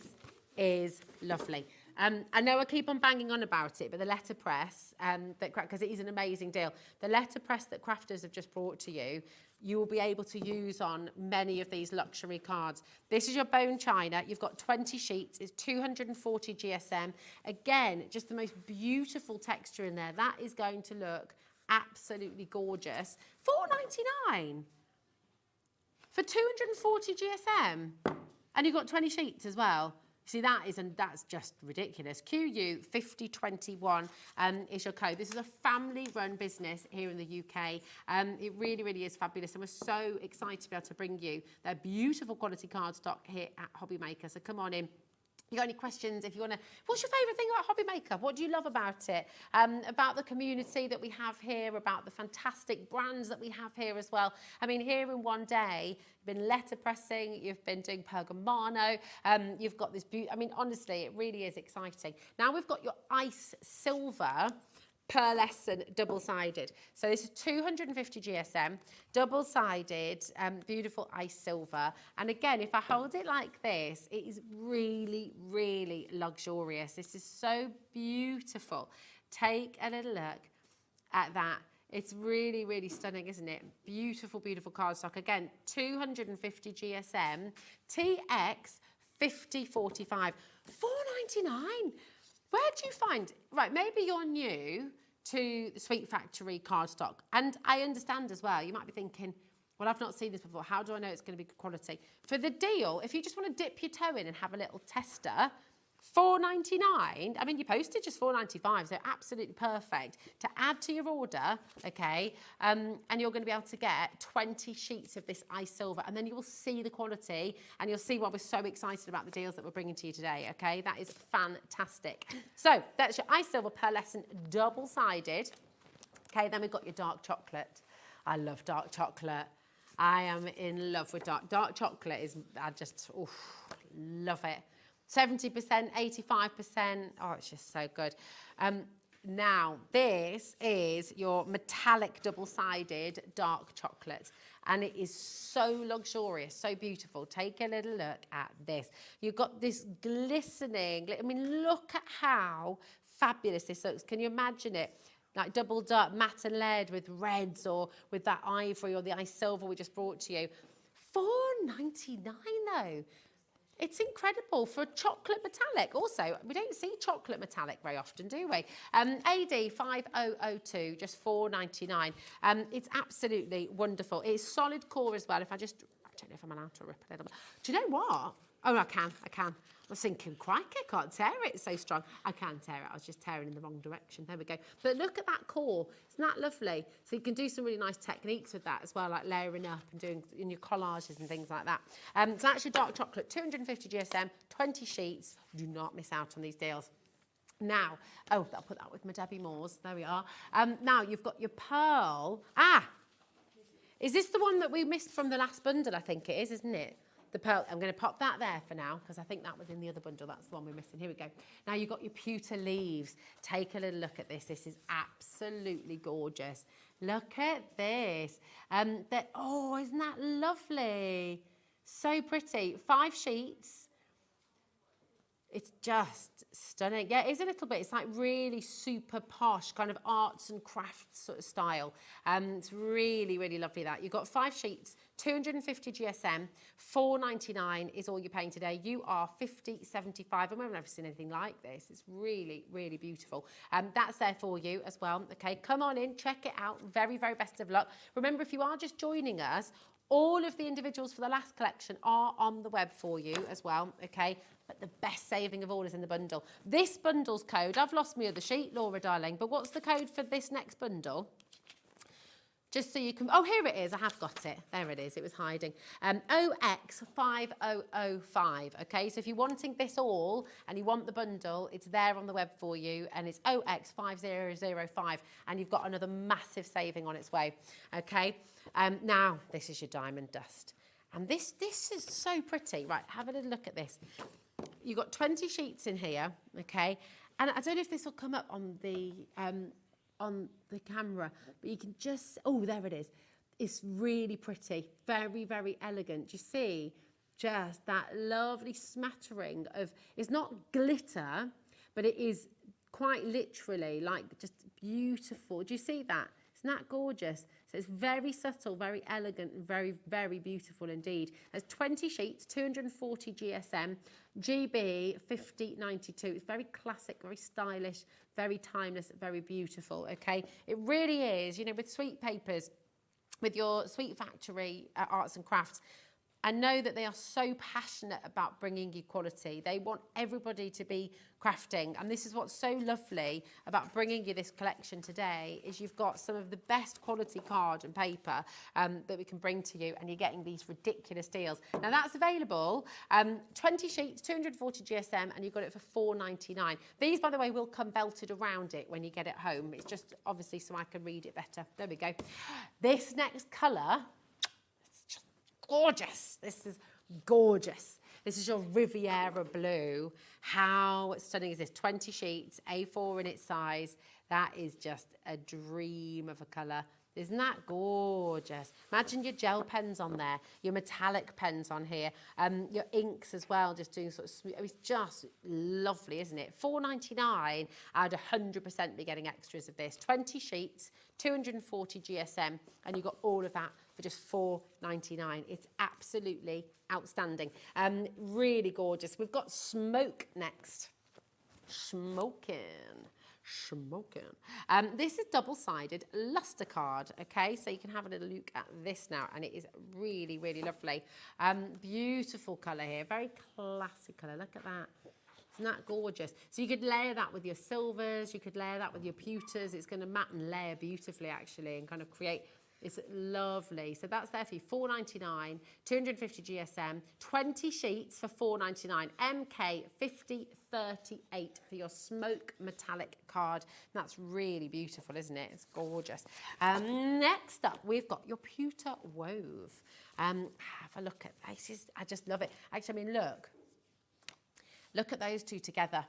is lovely. I know I keep on banging on about it, but the letterpress, because it is an amazing deal, the letterpress that crafters have just brought to you, you will be able to use on many of these luxury cards. This is your bone china. You've got 20 sheets. It's 240 GSM. Again, just the most beautiful texture in there. That is going to look absolutely gorgeous. $4.99 for 240 GSM. And you've got 20 sheets as well. See, that's just ridiculous. QU 5021 is your code. This is a family-run business here in the UK. It really, really is fabulous, and we're so excited to be able to bring you their beautiful quality cardstock here at Hobby Maker. So come on in. You got any questions? If you want to, what's your favourite thing about Hobby Maker? What do you love about it? About the community that we have here, about the fantastic brands that we have here as well. I mean, here in one day, you've been letterpressing, you've been doing Pergamano, you've got this beauty. I mean, honestly, it really is exciting. Now we've got your ice silver pearlescent double-sided. So this is 250 GSM, double-sided, beautiful ice silver. And again, if I hold it like this, it is really, really luxurious. This is so beautiful. Take a little look at that. It's really, really stunning, isn't it? Beautiful, beautiful cardstock. Again, 250 GSM, TX 5045, $4.99. Where do you find, right, maybe you're new to the Sweet Factory cardstock, and I understand as well, you might be thinking, well, I've not seen this before, how do I know it's going to be good quality? For the deal, if you just want to dip your toe in and have a little tester, $4.99, I mean, your postage is $4.95, so absolutely perfect to add to your order, okay? And you're going to be able to get 20 sheets of this ice silver, and then you will see the quality, and you'll see why we're so excited about the deals that we're bringing to you today, okay? That is fantastic. So that's your ice silver pearlescent double-sided. Okay, then we've got your dark chocolate. I love dark chocolate. I am in love with dark chocolate. I just love it. 70%, 85%. Oh, it's just so good. Now, this is your metallic double-sided dark chocolate. And it is so luxurious, so beautiful. Take a little look at this. You've got this glistening, I mean, look at how fabulous this looks. Can you imagine it? Like doubled up matte and lead with reds, or with that ivory or the ice silver we just brought to you. $4.99 though. It's incredible for a chocolate metallic. Also, we don't see chocolate metallic very often, do we? AD 5002, just $4.99. It's absolutely wonderful. It's solid core as well. I don't know if I'm allowed to rip a little bit. Do you know what? Oh, I can. I was thinking, crikey, I can't tear it, it's so strong. I can tear it, I was just tearing in the wrong direction. There we go. But look at that core, isn't that lovely? So you can do some really nice techniques with that as well, like layering up and doing in your collages and things like that. So that's your dark chocolate, 250 GSM, 20 sheets. Do not miss out on these deals. Now, I'll put that with my Debbie Moores, there we are. Now you've got your pearl. Is this the one that we missed from the last bundle? I think it is, isn't it? The pearl, I'm going to pop that there for now because I think that was in the other bundle. That's the one we're missing. Here we go. Now you've got your pewter leaves. Take a little look at this. This is absolutely gorgeous. Look at this. Isn't that lovely? So pretty. 5 sheets. It's just stunning. Yeah, it is a little bit. It's like really super posh, kind of arts and crafts sort of style. It's really, really lovely that. You've got 5 sheets, 250 GSM, $4.99 is all you're paying today. You are $50.75, and we've never seen anything like this. It's really, really beautiful. That's there for you as well. Okay, come on in, check it out. Very, very best of luck. Remember, if you are just joining us, all of the individuals for the last collection are on the web for you as well, okay? but the best saving of all is in the bundle. This bundle's code, I've lost my other sheet, Laura darling, but what's the code for this next bundle? Just so you can, oh, here it is, I have got it. There it is, it was hiding. OX5005, okay? So if you're wanting this all and you want the bundle, it's there on the web for you, and it's OX5005, and you've got another massive saving on its way, okay? Now, this is your diamond dust. And this is so pretty. Right, have a little look at this. You've got 20 sheets in here, okay? And I don't know if this will come up on the camera, but you can just, oh, there it is. It's really pretty, very, very elegant. You see just that lovely smattering of, it's not glitter, but it is quite literally like just beautiful. Do you see that? Isn't that gorgeous? So it's very subtle, very elegant, and very, very beautiful indeed. There's 20 sheets, 240 GSM, GB 5092. It's very classic, very stylish, very timeless, very beautiful, okay? It really is, you know, with Sweet Papers, with your Sweet Factory Arts and Crafts, I know that they are so passionate about bringing you quality. They want everybody to be crafting. And this is what's so lovely about bringing you this collection today, is you've got some of the best quality card and paper that we can bring to you, and you're getting these ridiculous deals. Now that's available, 20 sheets, 240 GSM, and you've got it for $4.99. These, by the way, will come belted around it when you get it home. It's just obviously so I can read it better. There we go. This next colour, gorgeous. This is gorgeous. This is your Riviera blue. How stunning is this? 20 sheets, A4 in its size. That is just a dream of a colour. Isn't that gorgeous? Imagine your gel pens on there, your metallic pens on here, your inks as well, just doing sort of smooth. It's just lovely, isn't it? $4.99, I'd 100% be getting extras of this. 20 sheets, 240 GSM, and you got all of that for just $4.99. It's absolutely outstanding. Really gorgeous. We've got smoke next. Smoking. This is double-sided luster card, okay? So you can have a little look at this now, and it is really, really lovely. Beautiful colour here, very classic colour. Look at that. Isn't that gorgeous? So you could layer that with your silvers, you could layer that with your pewters. It's going to matte and layer beautifully, actually, and kind of create. It's lovely. So that's there for you, $4.99, 250 GSM, 20 sheets for $4.99, MK 5038 for your smoke metallic card. That's really beautiful, isn't it? It's gorgeous. Next up, we've got your pewter wove. Have a look at this. I just love it. Actually, I mean, look at those two together.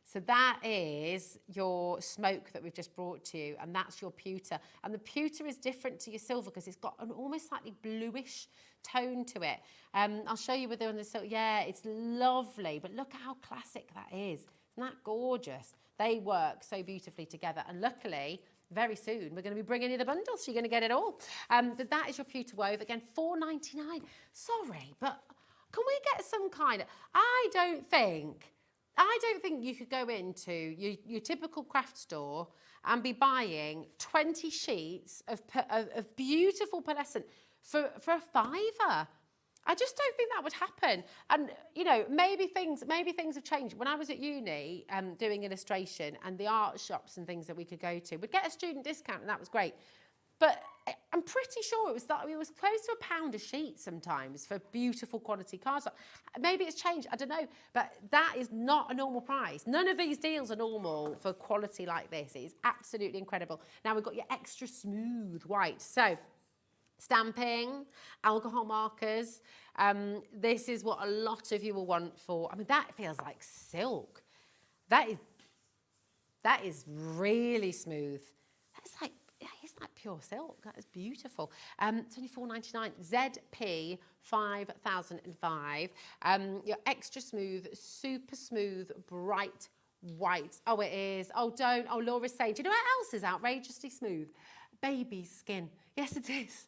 So that is your smoke that we've just brought to you, and that's your pewter. And the pewter is different to your silver because it's got an almost slightly bluish tone to it. I'll show you with on the silver. Yeah, it's lovely, but look at how classic that is. Isn't that gorgeous? They work so beautifully together, and luckily, very soon, we're going to be bringing you the bundles, so you're going to get it all. But that is your pewter wove. Again, $4.99. Sorry, but can we get some kind of... I don't think you could go into your typical craft store and be buying 20 sheets of beautiful pearlescent for a £5. I just don't think that would happen. And, you know, maybe things have changed. When I was at uni doing illustration, and the art shops and things that we could go to, we'd get a student discount, and that was great. But I'm pretty sure it was close to £1 a sheet sometimes for beautiful quality cards. Maybe it's changed, I don't know. But that is not a normal price. None of these deals are normal for quality like this. It is absolutely incredible. Now we've got your extra smooth white. So stamping, alcohol markers. This is what a lot of you will want for, I mean, that feels like silk. That is really smooth. That's like, it's like pure silk. That is beautiful. It's only $4.99. ZP 5005. Your extra smooth, super smooth, bright white. Oh, it is. Oh, don't. Oh, Laura's saying, do you know what else is outrageously smooth? Baby skin. Yes, it is.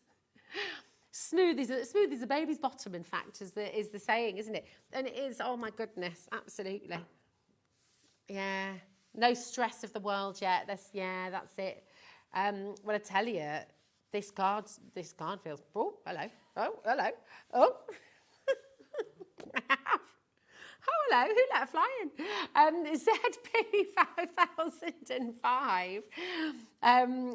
Smooth is a baby's bottom, in fact, is the saying, isn't it? And it is. Oh my goodness, absolutely. Yeah. No stress of the world yet. That's it. Well, I tell you, this card feels. Oh, hello. Oh, hello. Oh, Oh, hello, who let her fly in? ZP 5005.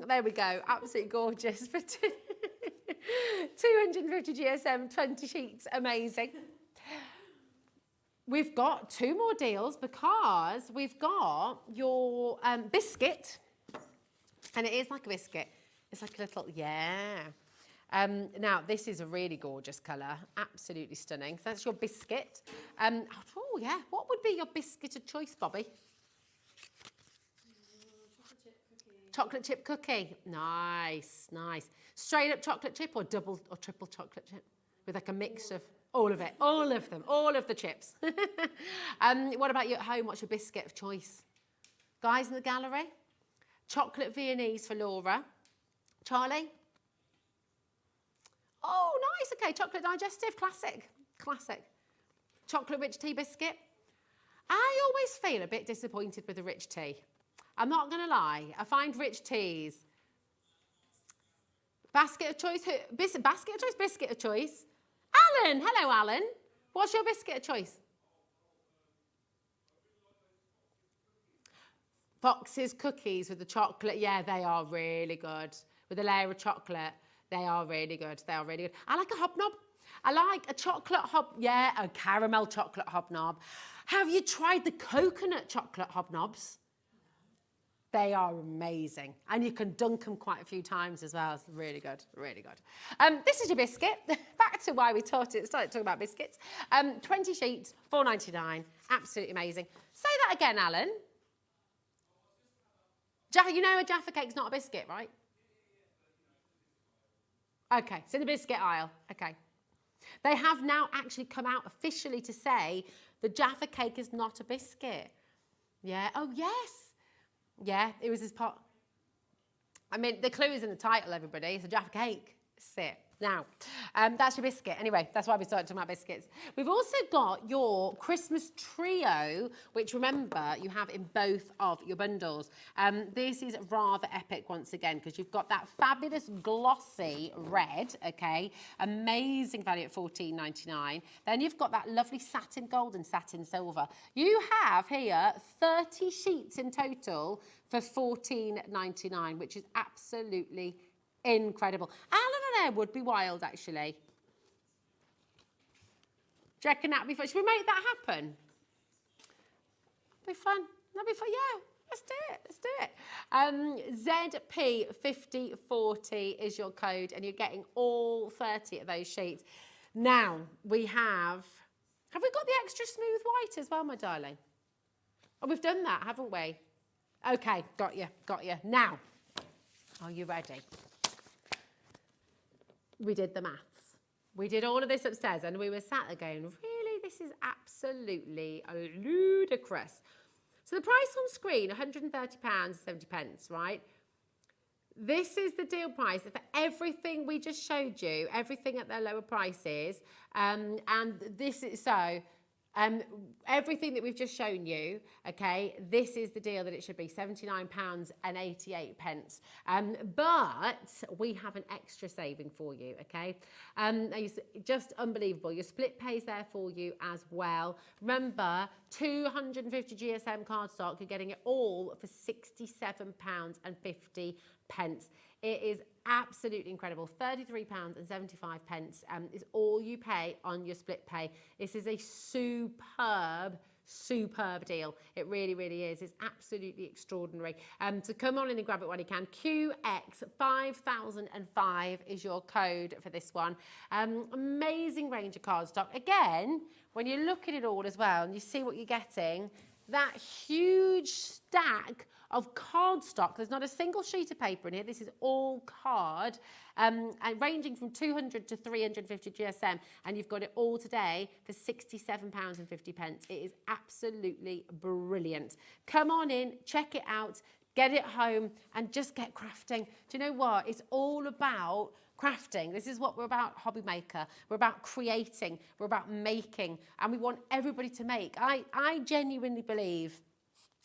There we go, absolutely gorgeous for 250 GSM, 20 sheets, amazing. We've got 2 more deals because we've got your biscuit, and it is like a biscuit. It's like a little, yeah. Now, this is a really gorgeous colour, absolutely stunning. So that's your biscuit. Oh, yeah, what would be your biscuit of choice, Bobby? Chocolate chip cookie. Nice, nice. Straight up chocolate chip or double or triple chocolate chip? With like a mix of all of it, all of them, all of the chips. What about you at home? What's your biscuit of choice? Guys in the gallery? Chocolate Viennese for Laura. Charlie? Oh, nice. Okay, chocolate digestive, classic, classic. Chocolate rich tea biscuit. I always feel a bit disappointed with the rich tea. I'm not going to lie. I find rich teas. Basket of choice, basket of choice, biscuit of choice. Alan, hello Alan. What's your biscuit of choice? Fox's cookies with the chocolate. Yeah, they are really good. With a layer of chocolate. They are really good. They are really good. I like a hobnob. I like a chocolate a caramel chocolate hobnob. Have you tried the coconut chocolate hobnobs? They are amazing. And you can dunk them quite a few times as well. It's really good, really good. This is your biscuit. Back to why we started talking about biscuits. 20 sheets, £4.99. Absolutely amazing. Say that again, Alan. You know a Jaffa cake's not a biscuit, right? Okay, it's in the biscuit aisle. Okay. They have now actually come out officially to say the Jaffa cake is not a biscuit. Yeah. Oh, yes. Yeah, it was as part. I mean, the clue is in the title, everybody. It's a Jaffa cake. Sit. Now, that's your biscuit. Anyway, that's why we started talking about biscuits. We've also got your Christmas trio, which remember you have in both of your bundles. This is rather epic once again because you've got that fabulous glossy red, okay? Amazing value at $14.99. Then you've got that lovely satin gold and satin silver. You have here 30 sheets in total for $14.99, which is absolutely incredible. Alan and Air would be wild, actually. Do you reckon that'd be fun? Should we make that happen? That'd be fun. That'd be fun. Yeah, let's do it. Let's do it. ZP5040 is your code, and you're getting all 30 of those sheets. Now we have we got the extra smooth white as well, my darling? Oh, we've done that, haven't we? Okay, got you. Now, are you ready? We did the maths. We did all of this upstairs and we were sat there going, really, this is absolutely ludicrous. So the price on screen, £130.70, right? This is the deal price for everything we just showed you, everything at their lower prices. And this is everything that we've just shown you, okay, this is the deal that it should be, £79.88. But we have an extra saving for you, okay? Just unbelievable. Your split pays there for you as well. Remember, 250 GSM cardstock, you're getting it all for £67.50. It is absolutely incredible. £33.75 is all you pay on your split pay. This is a superb deal. It really, really is. It's absolutely extraordinary. So come on in and grab it when you can. QX5005 is your code for this one. Amazing range of cardstock. Again, when you look at it all as well and you see what you're getting, that huge stack of cardstock. There's not a single sheet of paper in here. This is all card, and ranging from 200 to 350 GSM, and you've got it all today for £67.50. It is absolutely brilliant. Come on in, check it out, get it home, and just get crafting. Do you know what? It's all about crafting. This is what we're about, Hobby Maker. We're about creating. We're about making, and we want everybody to make. I genuinely believe,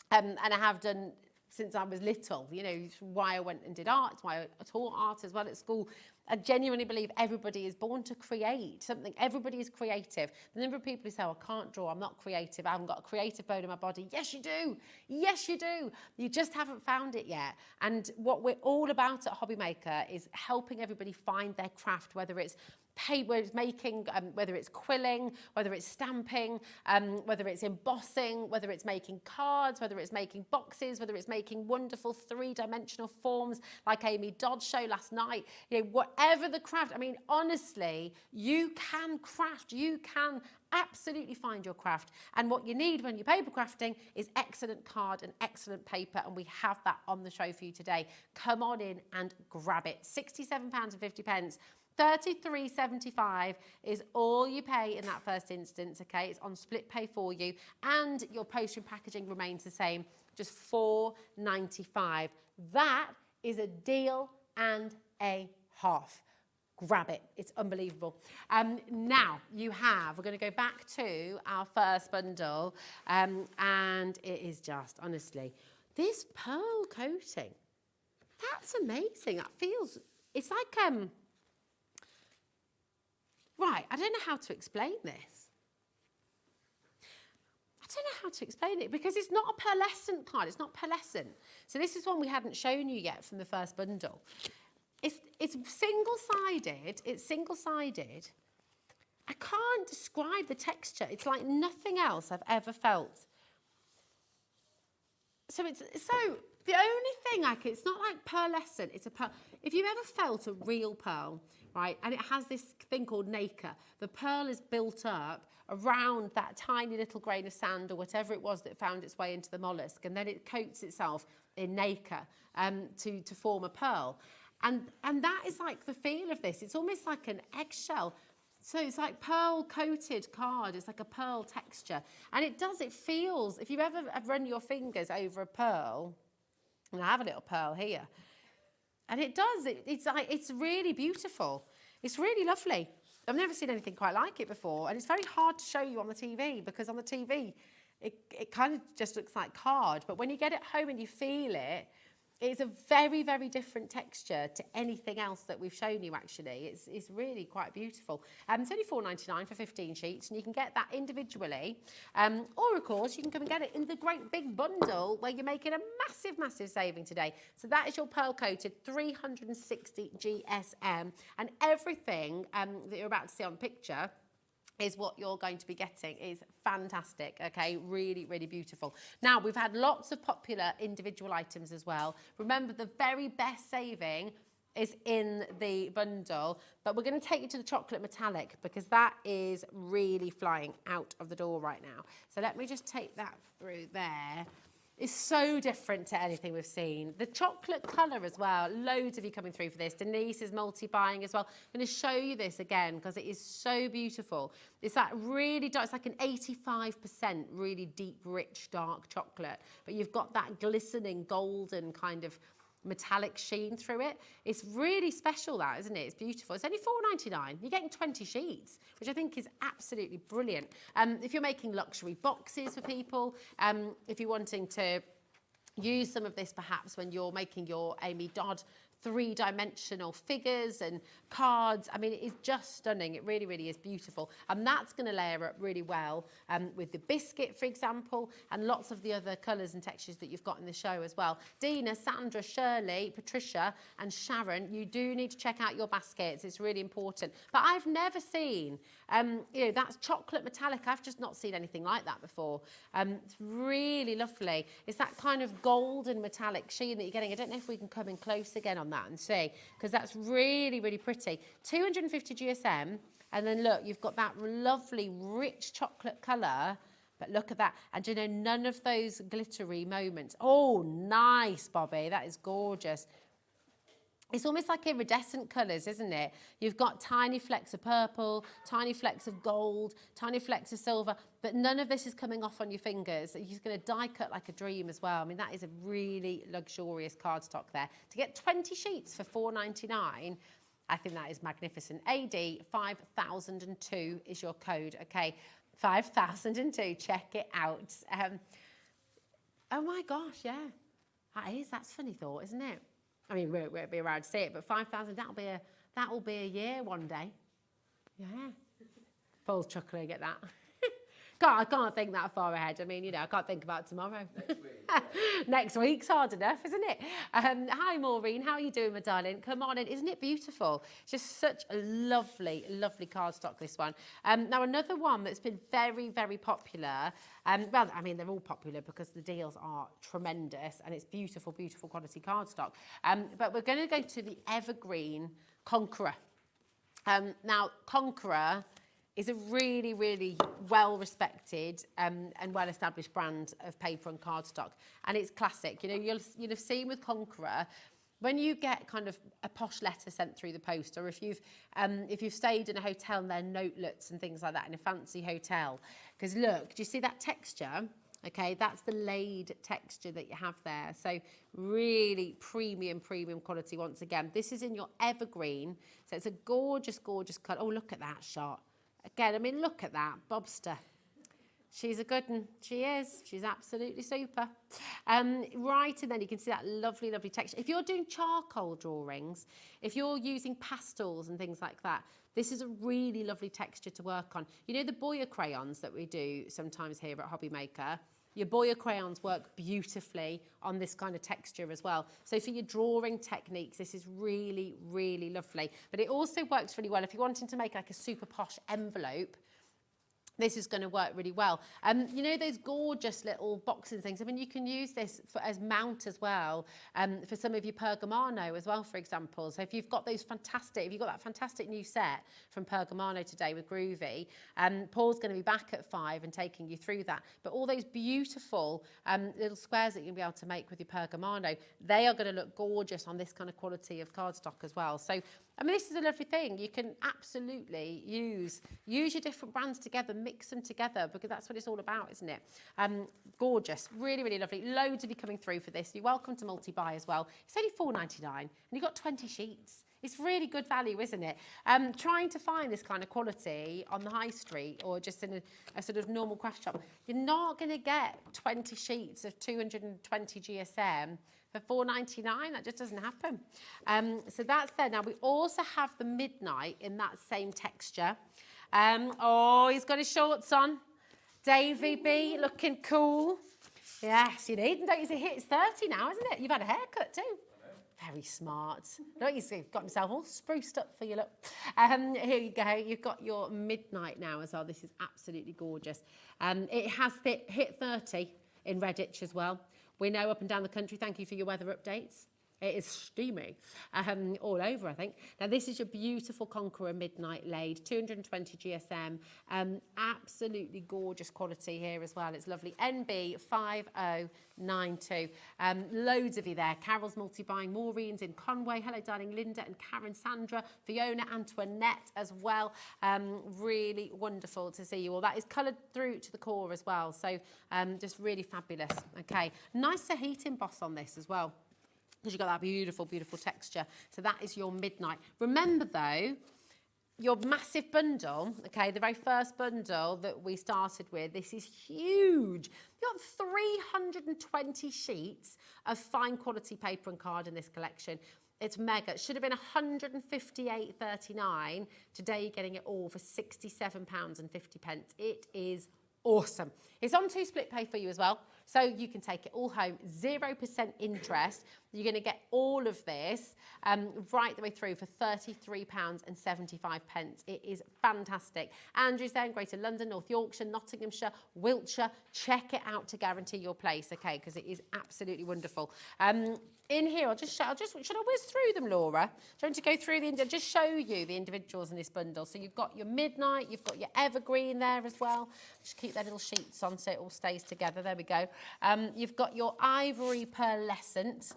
and I have done since I was little, you know, why I went and did art, why I taught art as well at school. I genuinely believe everybody is born to create something. Everybody is creative. The number of people who say, oh, I can't draw, I'm not creative, I haven't got a creative bone in my body. Yes, you do. Yes, you do. You just haven't found it yet. And what we're all about at Hobby Maker is helping everybody find their craft, whether it's paper, it's making, whether it's quilling, whether it's stamping, whether it's embossing, whether it's making cards, whether it's making boxes, whether it's making wonderful three-dimensional forms like Amy Dodd's show last night. You know, whatever the craft, I mean, honestly, you can craft, you can absolutely find your craft. And what you need when you're paper crafting is excellent card and excellent paper, and we have that on the show for you today. Come on in and grab it. £67.50. £33.75 is all you pay in that first instance, okay? It's on split pay for you, and your postage and packaging remains the same, just £4.95. That is a deal and a half. Grab it. It's unbelievable. Now you have, we're going to go back to our first bundle, and it is just, honestly, this pearl coating, that's amazing. That feels, it's like, right, I don't know how to explain this. I don't know how to explain it because it's not a pearlescent card. It's not pearlescent. So this is one we hadn't shown you yet from the first bundle. It's single-sided. It's single-sided. I can't describe the texture. It's like nothing else I've ever felt. So the only thing it's not like pearlescent. It's a pearl. If you've ever felt a real pearl, right, and it has this thing called nacre, the pearl is built up around that tiny little grain of sand or whatever it was that found its way into the mollusk, and then it coats itself in nacre to form a pearl. And that is like the feel of this. It's almost like an eggshell. So it's like pearl coated card. It's like a pearl texture. And it feels, if you've ever run your fingers over a pearl, and I have a little pearl here, and it does, it's really beautiful. It's really lovely. I've never seen anything quite like it before. And it's very hard to show you on the TV because on the TV, it kind of just looks like card. But when you get it home and you feel it, it's a very, very different texture to anything else that we've shown you, actually. It's really quite beautiful. It's only £4.99 for 15 sheets, and you can get that individually. Or, of course, you can come and get it in the great big bundle where you're making a massive, massive saving today. So that is your pearl-coated 360 GSM. And everything that you're about to see on the picture is what you're going to be getting. Is fantastic, okay? Really, really beautiful. Now, we've had lots of popular individual items as well. Remember, the very best saving is in the bundle, but we're going to take you to the chocolate metallic because that is really flying out of the door right now. So let me just take that through there. It's so different to anything we've seen. The chocolate colour as well, loads of you coming through for this. Denise is multi-buying as well. I'm going to show you this again because it is so beautiful. It's that really dark, it's like an 85% really deep, rich, dark chocolate. But you've got that glistening golden kind of metallic sheen through it. It's really special, that, isn't it? It's beautiful. It's only £4.99. You're getting 20 sheets, which I think is absolutely brilliant. If you're making luxury boxes for people, if you're wanting to use some of this perhaps when you're making your Amy Dodd three-dimensional figures and cards. I mean, it is just stunning. It really, really is beautiful. And that's going to layer up really well with the biscuit, for example, and lots of the other colours and textures that you've got in the show as well. Dina, Sandra, Shirley, Patricia and Sharon, you do need to check out your baskets. It's really important. But I've never seen, you know, that's chocolate metallic. I've just not seen anything like that before. It's really lovely. It's that kind of golden metallic sheen that you're getting. I don't know if we can come in close again on that and see, because that's really, really pretty. 250 GSM, and then look, you've got that lovely rich chocolate colour, but look at that, and you know, none of those glittery moments. Oh, nice, Bobby, that is gorgeous. It's almost like iridescent colours, isn't it? You've got tiny flecks of purple, tiny flecks of gold, tiny flecks of silver, but none of this is coming off on your fingers. You're going to die cut like a dream as well. I mean, that is a really luxurious cardstock there. To get 20 sheets for £4.99, I think that is magnificent. AD 5002 is your code, okay? 5002, check it out. Oh my gosh, yeah. That's a funny thought, isn't it? I mean, we won't be around to see it, but 5,000, that'll be a year one day. Yeah. Paul's chuckling at that. I can't think that far ahead. I mean, I can't think about tomorrow. Next week's hard enough, isn't it? Hi, Maureen. How are you doing, my darling? Come on in. Isn't it beautiful? It's just such a lovely, lovely cardstock, this one. Now, another one that's been very, very popular. Well, I mean, they're all popular because the deals are tremendous and it's beautiful, beautiful quality cardstock. But we're going to go to the Evergreen Conqueror. Now, Conqueror is a really, really well-respected and well-established brand of paper and cardstock, and it's classic. You'll have seen with Conqueror, when you get kind of a posh letter sent through the post, or if you've stayed in a hotel and there are notelets and things like that in a fancy hotel, because look, do you see that texture? Okay, that's the laid texture that you have there. So really premium quality once again. This is in your Evergreen, so it's a gorgeous, gorgeous colour. Oh, look at that shot. Again, I mean, look at that, Bobster. She's a good one. She is. She's absolutely super. Right, and then you can see that lovely, lovely texture. If you're doing charcoal drawings, if you're using pastels and things like that, this is a really lovely texture to work on. You know the Boya crayons that we do sometimes here at Hobby Maker? Your Boya crayons work beautifully on this kind of texture as well. So for your drawing techniques, this is really, really lovely. But it also works really well if you're wanting to make like a super posh envelope. This is going to work really well. You know those gorgeous little boxes and things? I mean, you can use this as mount as well for some of your Pergamano as well, for example. So if you've got that fantastic new set from Pergamano today with Groovi, Paul's going to be back at 5 and taking you through that. But all those beautiful little squares that you'll be able to make with your Pergamano, they are going to look gorgeous on this kind of quality of cardstock as well. So I mean, this is a lovely thing. You can absolutely use your different brands together, mix them together, because that's what it's all about, isn't it? Gorgeous, really, really lovely. Loads of you coming through for this. You're welcome to multi-buy as well. It's only $4.99 and you've got 20 sheets. It's really good value, isn't it? Trying to find this kind of quality on the high street or just in a sort of normal craft shop, you're not going to get 20 sheets of 220 GSM for $4.99. That just doesn't happen. So that's there. Now, we also have the Midnight in that same texture. Oh, he's got his shorts on. Davey B, looking cool. Yes, you need. Don't you see, it's 30 now, isn't it? You've had a haircut too. Very smart. Don't you see? Got himself all spruced up for your look. Here you go. You've got your Midnight now as well. This is absolutely gorgeous. It has hit 30 in Redditch as well. We know up and down the country. Thank you for your weather updates. It is steamy all over, I think. Now, this is your beautiful Conqueror Midnight laid, 220 GSM. Absolutely gorgeous quality here as well. It's lovely. NB 5092. Loads of you there. Carol's multi-buying. Maureen's in Conway. Hello, darling. Linda and Karen, Sandra, Fiona, Antoinette as well. Really wonderful to see you all. That is coloured through to the core as well. So just really fabulous. Okay. Nice heat emboss on this as well, because you've got that beautiful, beautiful texture. So that is your Midnight. Remember, though, your massive bundle, okay, the very first bundle that we started with, this is huge. You've got 320 sheets of fine quality paper and card in this collection. It's mega. It should have been $158.39. Today, you're getting it all for £67.50. It is awesome. It's on 2 split pay for you as well, so you can take it all home, 0% interest. You're going to get all of this right the way through for £33.75. It is fantastic. Andrew's there in Greater London, North Yorkshire, Nottinghamshire, Wiltshire. Check it out to guarantee your place, okay, because it is absolutely wonderful. In here, should I whiz through them, Laura? Do you want to go through just show you the individuals in this bundle? So you've got your Midnight, you've got your Evergreen there as well. Just keep their little sheets on so it all stays together. There we go. You've got your Ivory Pearlescent,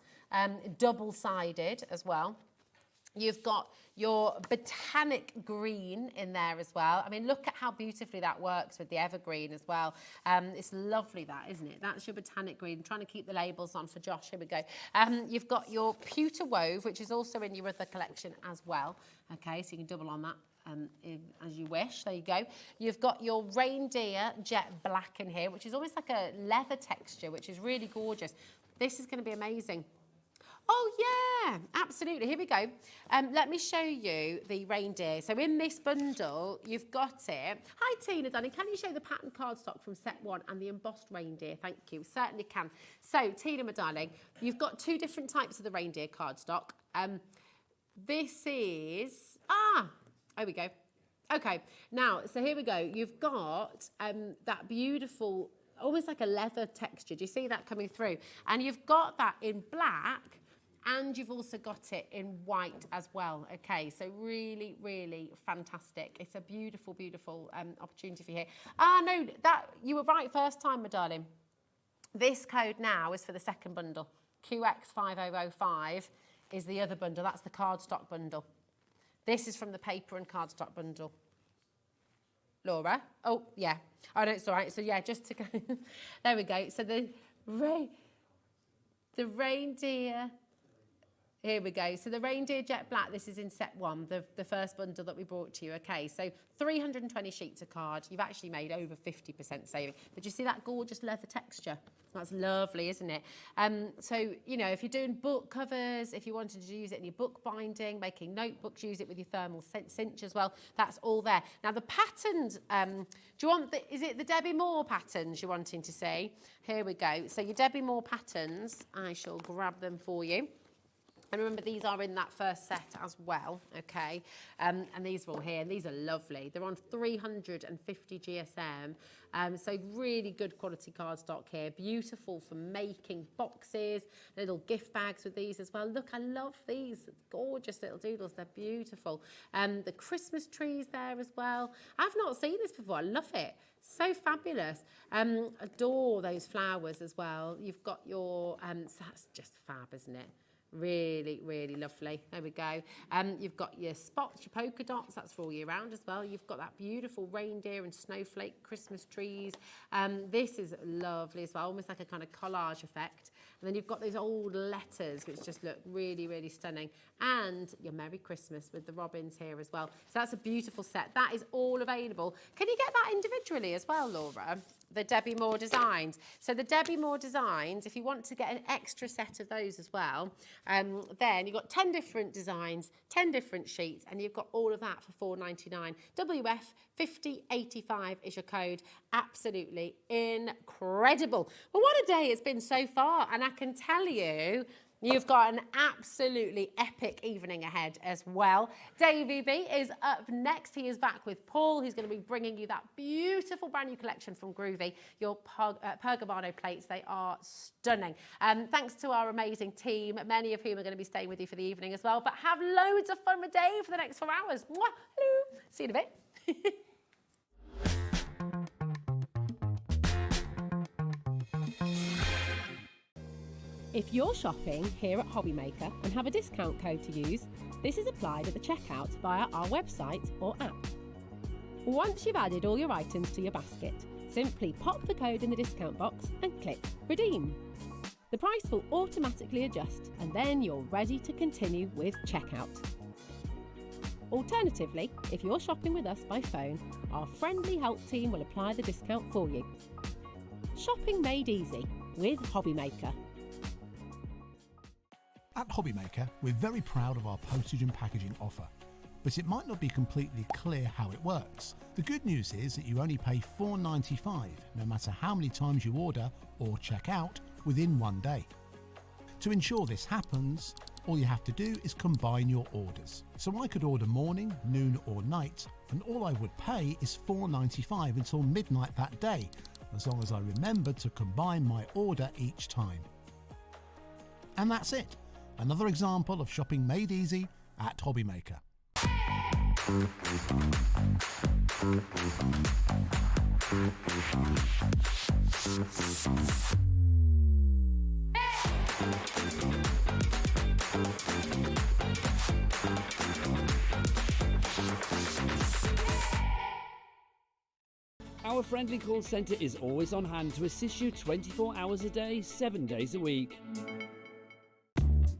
double-sided as well. You've got your Botanic Green in there as well. I mean, look at how beautifully that works with the Evergreen as well. It's lovely, that, isn't it? That's your Botanic Green. I'm trying to keep the labels on for Josh. Here we go. You've got your Pewter Wove, which is also in your other collection as well. Okay, so you can double on that. As you wish. There you go. You've got your Reindeer Jet Black in here, which is almost like a leather texture, which is really gorgeous. This is going to be amazing. Oh, yeah, absolutely. Here we go. Let me show you the reindeer. So in this bundle, you've got it. Hi, Tina, darling. Can you show the pattern cardstock from set 1 and the embossed reindeer? Thank you. Certainly can. So, Tina, my darling, you've got 2 different types of the reindeer cardstock. This is... there we go. Okay, now, so here we go. You've got that beautiful, almost like a leather texture. Do you see that coming through? And you've got that in black, and you've also got it in white as well. Okay, so really, really fantastic. It's a beautiful, beautiful opportunity for you here. No, you were right first time, my darling. This code now is for the second bundle. QX5005 is the other bundle. That's the cardstock bundle. This is from the paper and cardstock bundle. Laura? Oh, yeah. Oh, no, it's all right. So, yeah, just to go... There we go. So the reindeer... Here we go. So the reindeer jet black, this is in set 1, the first bundle that we brought to you. Okay, so 320 sheets of card. You've actually made over 50% saving. But you see that gorgeous leather texture? That's lovely, isn't it? So, you know, if you're doing book covers, if you wanted to use it in your book binding, making notebooks, use it with your thermal cinch as well, that's all there. Now, the patterns, do you want, is it the Debbie Moore patterns you're wanting to see? Here we go. So your Debbie Moore patterns, I shall grab them for you. And remember, these are in that first set as well, okay? And these are all here, and these are lovely. They're on 350 GSM, so really good quality cardstock here. Beautiful for making boxes, little gift bags with these as well. Look, I love these. Gorgeous little doodles. They're beautiful. The Christmas trees there as well. I've not seen this before. I love it. So fabulous. Adore those flowers as well. You've got your, so that's just fab, isn't it? Really, really lovely. There we go. You've got your spots, your polka dots. That's for all year round as well. You've got that beautiful reindeer and snowflake Christmas trees. This is lovely as well, almost like a kind of collage effect. And then you've got those old letters, which just look really, really stunning. And your Merry Christmas with the robins here as well. So that's a beautiful set. That is all available. Can you get that individually as well, Laura? The Debbie Moore designs. So the Debbie Moore designs, if you want to get an extra set of those as well, then you've got 10 different designs, 10 different sheets, and you've got all of that for £4.99. WF 5085 is your code. Absolutely incredible. Well, what a day it's been so far, and I can tell you, you've got an absolutely epic evening ahead as well. Davey B is up next. He is back with Paul, who's going to be bringing you that beautiful brand new collection from Groovi, your Pergamano plates. They are stunning. Thanks to our amazing team, many of whom are going to be staying with you for the evening as well. But have loads of fun with Dave for the next 4 hours. Mwah. Hello. See you in a bit. If you're shopping here at Hobbymaker and have a discount code to use, this is applied at the checkout via our website or app. Once you've added all your items to your basket, simply pop the code in the discount box and click Redeem. The price will automatically adjust, and then you're ready to continue with checkout. Alternatively, if you're shopping with us by phone, our friendly help team will apply the discount for you. Shopping made easy with Hobbymaker. At Hobbymaker, we're very proud of our postage and packaging offer, but it might not be completely clear how it works. The good news is that you only pay $4.95 no matter how many times you order or check out within 1 day. To ensure this happens, all you have to do is combine your orders. So I could order morning, noon or night, and all I would pay is $4.95 until midnight that day, as long as I remember to combine my order each time. And that's it. Another example of shopping made easy at Hobbymaker. Our friendly call centre is always on hand to assist you 24 hours a day, 7 days a week.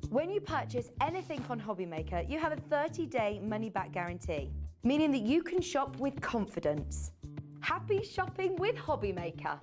When you purchase anything on Hobbymaker, you have a 30-day money-back guarantee, meaning that you can shop with confidence. Happy shopping with Hobbymaker.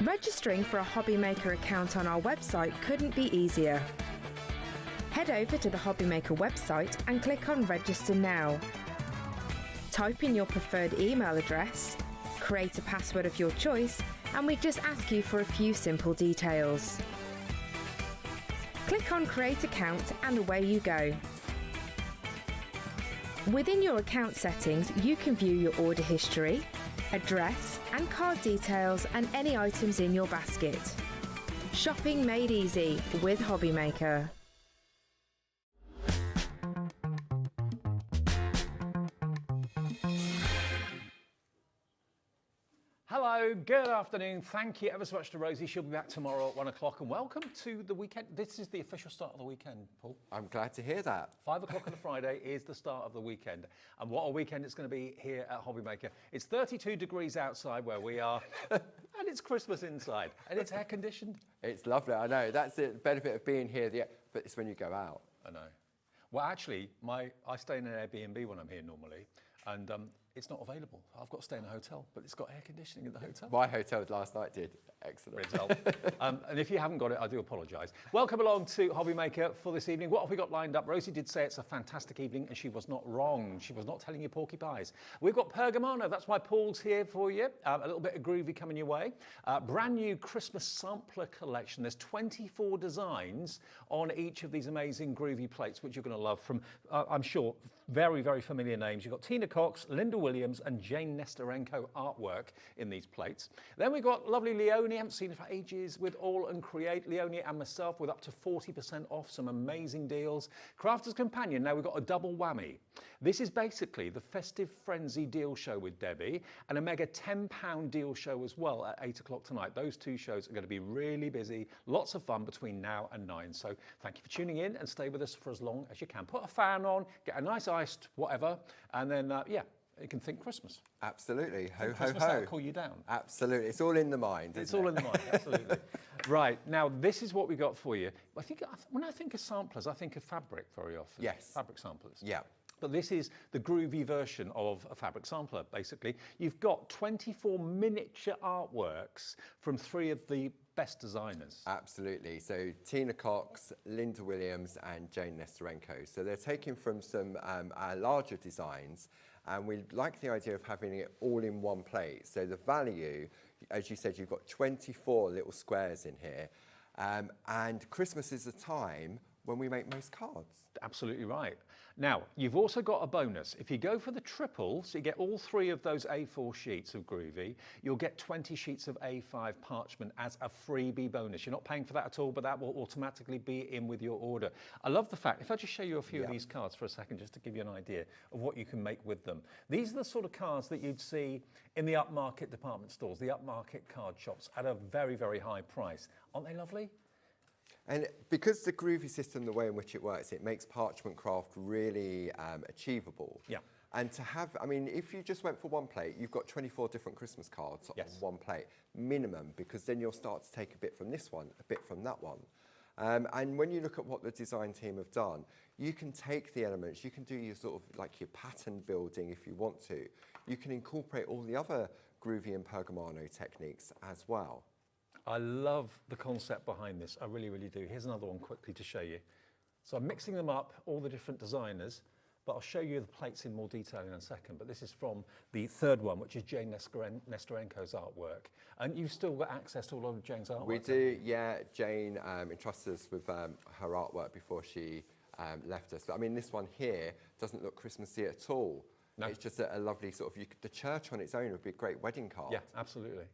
Registering for a Hobby Maker account on our website couldn't be easier. Head over to the Hobby Maker website and click on Register Now. Type in your preferred email address, create a password of your choice, and we just ask you for a few simple details. Click on Create Account and away you go. Within your account settings, you can view your order history, address and card details and any items in your basket. Shopping made easy with Hobby Maker. Hello, good afternoon. Thank you ever so much to Rosie. She'll be back tomorrow at 1 o'clock. And welcome to the weekend. This is the official start of the weekend, Paul. I'm glad to hear that. 5 o'clock on a Friday is the start of the weekend. And what a weekend it's going to be here at Hobby Maker. It's 32 degrees outside where we are, and it's Christmas inside, and it's air conditioned. It's lovely, I know. That's the benefit of being here, but it's when you go out. I know. Well, actually, I stay in an Airbnb when I'm here normally, and it's not available. I've got to stay in a hotel, but it's got air conditioning in the hotel. My hotel last night did. Excellent. Result. And if you haven't got it, I do apologise. Welcome along to Hobby Maker for this evening. What have we got lined up? Rosie did say it's a fantastic evening, and she was not wrong. She was not telling you porky pies. We've got Pergamano. That's why Paul's here for you. A little bit of Groovi coming your way. Brand new Christmas sampler collection. There's 24 designs on each of these amazing Groovi plates, which you're going to love from, I'm sure, very, very familiar names. You've got Tina Cox, Linda Williams, and Jane Nesterenko artwork in these plates. Then we've got lovely Leonie, haven't seen her for ages, with AALL Create. Leonie and myself with up to 40% off, some amazing deals. Crafter's Companion, now we've got a double whammy. This is basically the Festive Frenzy deal show with Debbie and a mega £10 deal show as well at 8 o'clock tonight. Those two shows are going to be really busy, lots of fun between now and 9. So thank you for tuning in and stay with us for as long as you can. Put a fan on, get a nice iced whatever, and then, you can think Christmas. Absolutely. Ho, ho, Christmas, ho. that'll cool you down. Absolutely. It's all in the mind. It's all in the mind, absolutely. Right, now this is what we got for you. When I think of samplers, I think of fabric very often. Yes. Fabric samplers. Yeah. But this is the Groovi version of a fabric sampler, basically. You've got 24 miniature artworks from 3 of the best designers. Absolutely. So Tina Cox, Linda Williams, and Jane Nesterenko. So they're taken from some our larger designs, and we like the idea of having it all in one plate. So the value, as you said, you've got 24 little squares in here, and Christmas is the time when we make most cards. Absolutely right. Now, you've also got a bonus. If you go for the triple, so you get all 3 of those A4 sheets of Groovi, you'll get 20 sheets of A5 parchment as a freebie bonus. You're not paying for that at all, but that will automatically be in with your order. I love the fact, if I just show you a few of these cards for a second, just to give you an idea of what you can make with them. These are the sort of cards that you'd see in the upmarket department stores, the upmarket card shops at a very, very high price. Aren't they lovely? And because the Groovi system, the way in which it works, it makes parchment craft really achievable. Yeah. And to have, I mean, if you just went for one plate, you've got 24 different Christmas cards on one plate, minimum, because then you'll start to take a bit from this one, a bit from that one. And when you look at what the design team have done, you can take the elements, you can do your sort of like your pattern building if you want to. You can incorporate all the other Groovi and Pergamano techniques as well. I love the concept behind this. I really, really do. Here's another one quickly to show you. So I'm mixing them up, all the different designers, but I'll show you the plates in more detail in a second. But this is from the third one, which is Jane Nestorenko's artwork. And you've still got access to a lot of Jane's artwork. We do, yeah. Jane entrusted us with her artwork before she left us. But I mean, this one here doesn't look Christmassy at all. No. It's just a lovely sort of, the church on its own would be a great wedding card. Yeah, absolutely.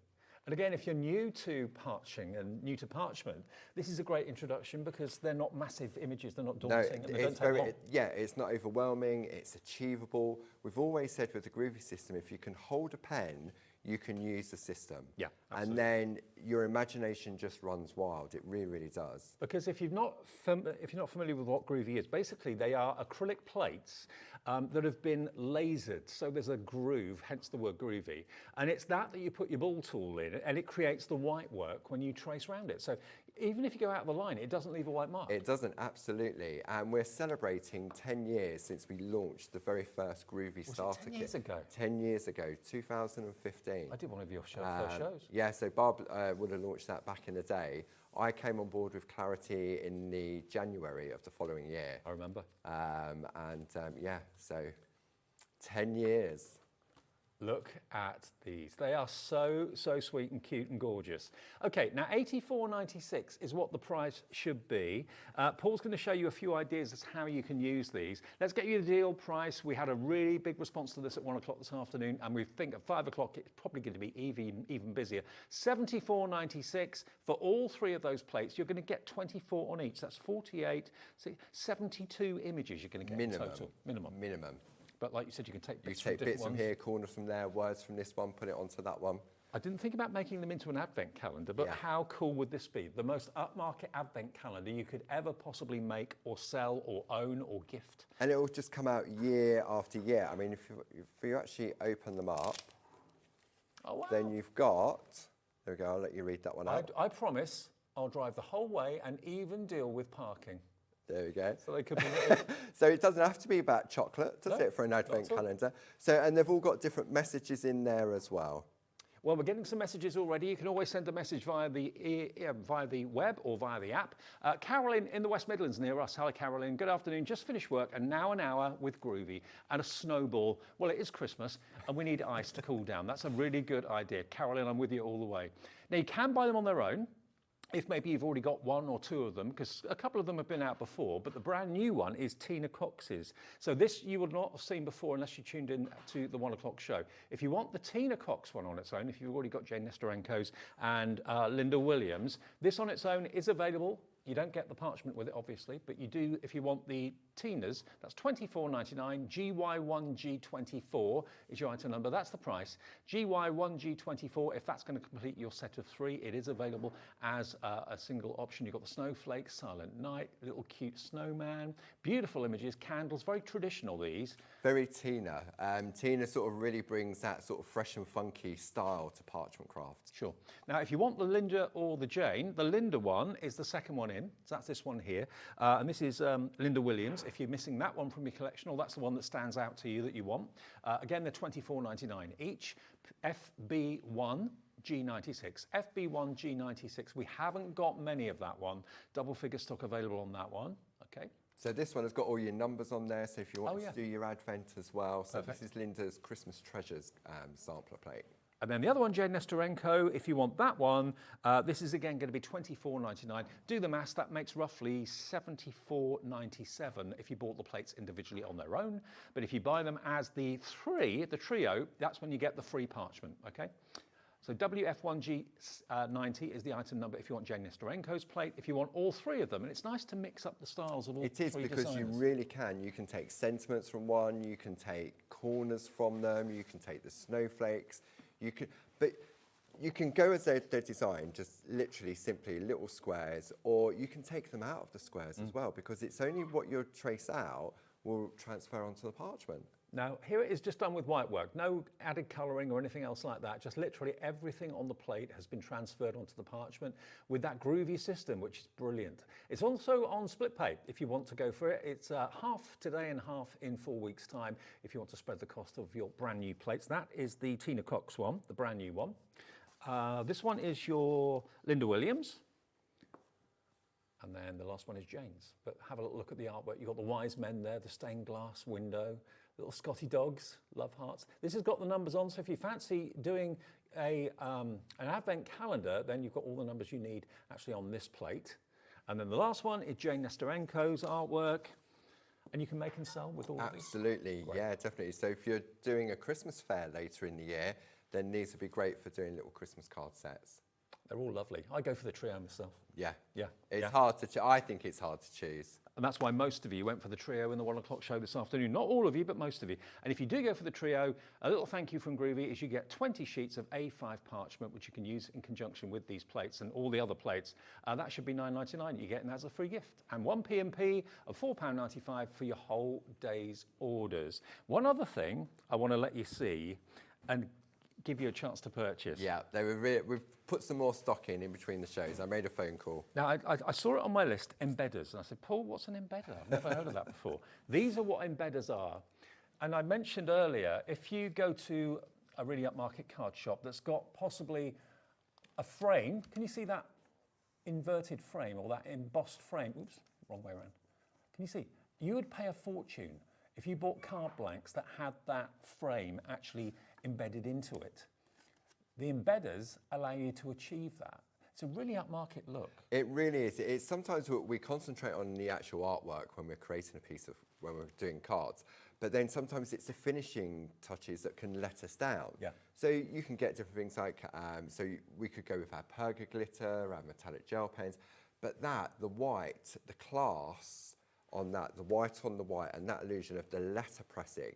And again, if you're new to parching and new to parchment, this is a great introduction because they're not massive images, they're not daunting, and they don't take long. Yeah, it's not overwhelming, it's achievable. We've always said with the Groovi system, if you can hold a pen, you can use the system. Yeah, absolutely. And then your imagination just runs wild. It really, really does. Because if you're not familiar with what Groovi is, basically they are acrylic plates that have been lasered. So there's a groove, hence the word Groovi. And it's that you put your ball tool in, and it creates the white work when you trace around it. So even if you go out of the line, it doesn't leave a white mark. It doesn't, absolutely. And we're celebrating 10 years since we launched the very first Groovi starter kit. 10 years ago? 10 years ago, 2015. I did one of your first shows. Yeah, so Barb would have launched that back in the day. I came on board with Clarity in the January of the following year. I remember. Yeah, so 10 years. Look at these. They are so, so sweet and cute and gorgeous. Okay, now $84.96 is what the price should be. Paul's going to show you a few ideas as to how you can use these. Let's get you the deal price. We had a really big response to this at 1 o'clock this afternoon, and we think at 5 o'clock it's probably going to be even busier. $74.96 for all three of those plates. You're going to get 24 on each. That's 48, 72 images you're going to get in total. Minimum. But like you said, you can take bits from different ones. Here, corners from there, words from this one, put it onto that one. I didn't think about making them into an advent calendar, but how cool would this be? The most upmarket advent calendar you could ever possibly make or sell or own or gift. And it will just come out year after year. I mean, if you actually open them up, then you've got, there we go, I'll let you read that one out. I promise I'll drive the whole way and even deal with parking. There we go. So they could be So it doesn't have to be about chocolate, does it, for an advent calendar? So, and they've all got different messages in there as well. Well, we're getting some messages already. You can always send a message via the web or via the app. Carolyn in the West Midlands near us. Hi, Carolyn. Good afternoon. Just finished work and now an hour with Groovi and a snowball. Well, it is Christmas and we need ice to cool down. That's a really good idea. Carolyn, I'm with you all the way. Now, you can buy them on their own. If maybe you've already got one or two of them, because a couple of them have been out before, but the brand new one is Tina Cox's. So this you would not have seen before unless you tuned in to the 1 o'clock show. If you want the Tina Cox one on its own, if you've already got Jane Nestorenko's and Linda Williams, this on its own is available. You don't get the parchment with it, obviously, but you do if you want the Tina's. That's $24.99. GY1G24 is your item number. That's the price. GY1G24, if that's going to complete your set of three, it is available as a single option. You've got the snowflake, silent night, little cute snowman, beautiful images, candles, very traditional these. Very Tina. Tina sort of really brings that sort of fresh and funky style to parchment craft. Sure. Now, if you want the Linda or the Jane, the Linda one is the second one in. So that's this one here. And this is Linda Williams. If you're missing that one from your collection, or that's the one that stands out to you that you want. Again, they're $24.99 each. FB1 G96. FB1 G96. We haven't got many of that one. Double figure stock available on that one. Okay. So this one has got all your numbers on there. So if you want to do your advent as well. So this is Linda's Christmas Treasures sampler plate. And then the other one, Jane Nestorenko, if you want that one, this is again going to be $24.99. Do the maths, that makes roughly $74.97 if you bought the plates individually on their own. But if you buy them as the trio, that's when you get the free parchment, okay? So WF1G90 is the item number if you want Jane Nestorenko's plate. If you want all three of them, and it's nice to mix up the styles of all three designers. It is, because you really can. You can take sentiments from one, you can take corners from them, you can take the snowflakes. But you can go as they're designed, just literally simply little squares, or you can take them out of the squares as well, because it's only what you trace out will transfer onto the parchment. Now, here it is just done with white work. No added colouring or anything else like that. Just literally everything on the plate has been transferred onto the parchment with that Groovi system, which is brilliant. It's also on split pay if you want to go for it. It's half today and half in 4 weeks' time if you want to spread the cost of your brand new plates. That is the Tina Cox one, the brand new one. This one is your Linda Williams. And then the last one is Jane's. But have a little look at the artwork. You've got the wise men there, the stained glass window, little Scotty dogs, love hearts. This has got the numbers on, so if you fancy doing an advent calendar, then you've got all the numbers you need actually on this plate. And then the last one is Jane Nesterenko's artwork. And you can make and sell with all of these? Absolutely, yeah, definitely. So if you're doing a Christmas fair later in the year, then these would be great for doing little Christmas card sets. They're all lovely. I go for the trio myself. Yeah. Yeah. It's hard to I think it's hard to choose. And that's why most of you went for the trio in the 1 o'clock show this afternoon. Not all of you, but most of you. And if you do go for the trio, a little thank you from Groovi is you get 20 sheets of A5 parchment, which you can use in conjunction with these plates and all the other plates. That should be £9.99 you get, and that's a free gift. And one P&P of £4.95 for your whole day's orders. One other thing I want to let you see and give you a chance to purchase. Yeah, we've put some more stock in between the shows. I made a phone call. Now, I saw it on my list, embedders, and I said, Paul, what's an embedder? I've never heard of that before. These are what embedders are. And I mentioned earlier, if you go to a really upmarket card shop that's got possibly a frame, can you see that inverted frame or that embossed frame? Oops, wrong way around. Can you see? You would pay a fortune if you bought card blanks that had that frame actually embedded into it. The embedders allow you to achieve that. It's a really upmarket look. It really is. It's sometimes we concentrate on the actual artwork when we're creating a piece of, when we're doing cards, but then sometimes it's the finishing touches that can let us down. Yeah. So you can get different things like, we could go with our perga glitter, our metallic gel pens, but the white, the class on that, the white on the white, and that illusion of the letter pressing,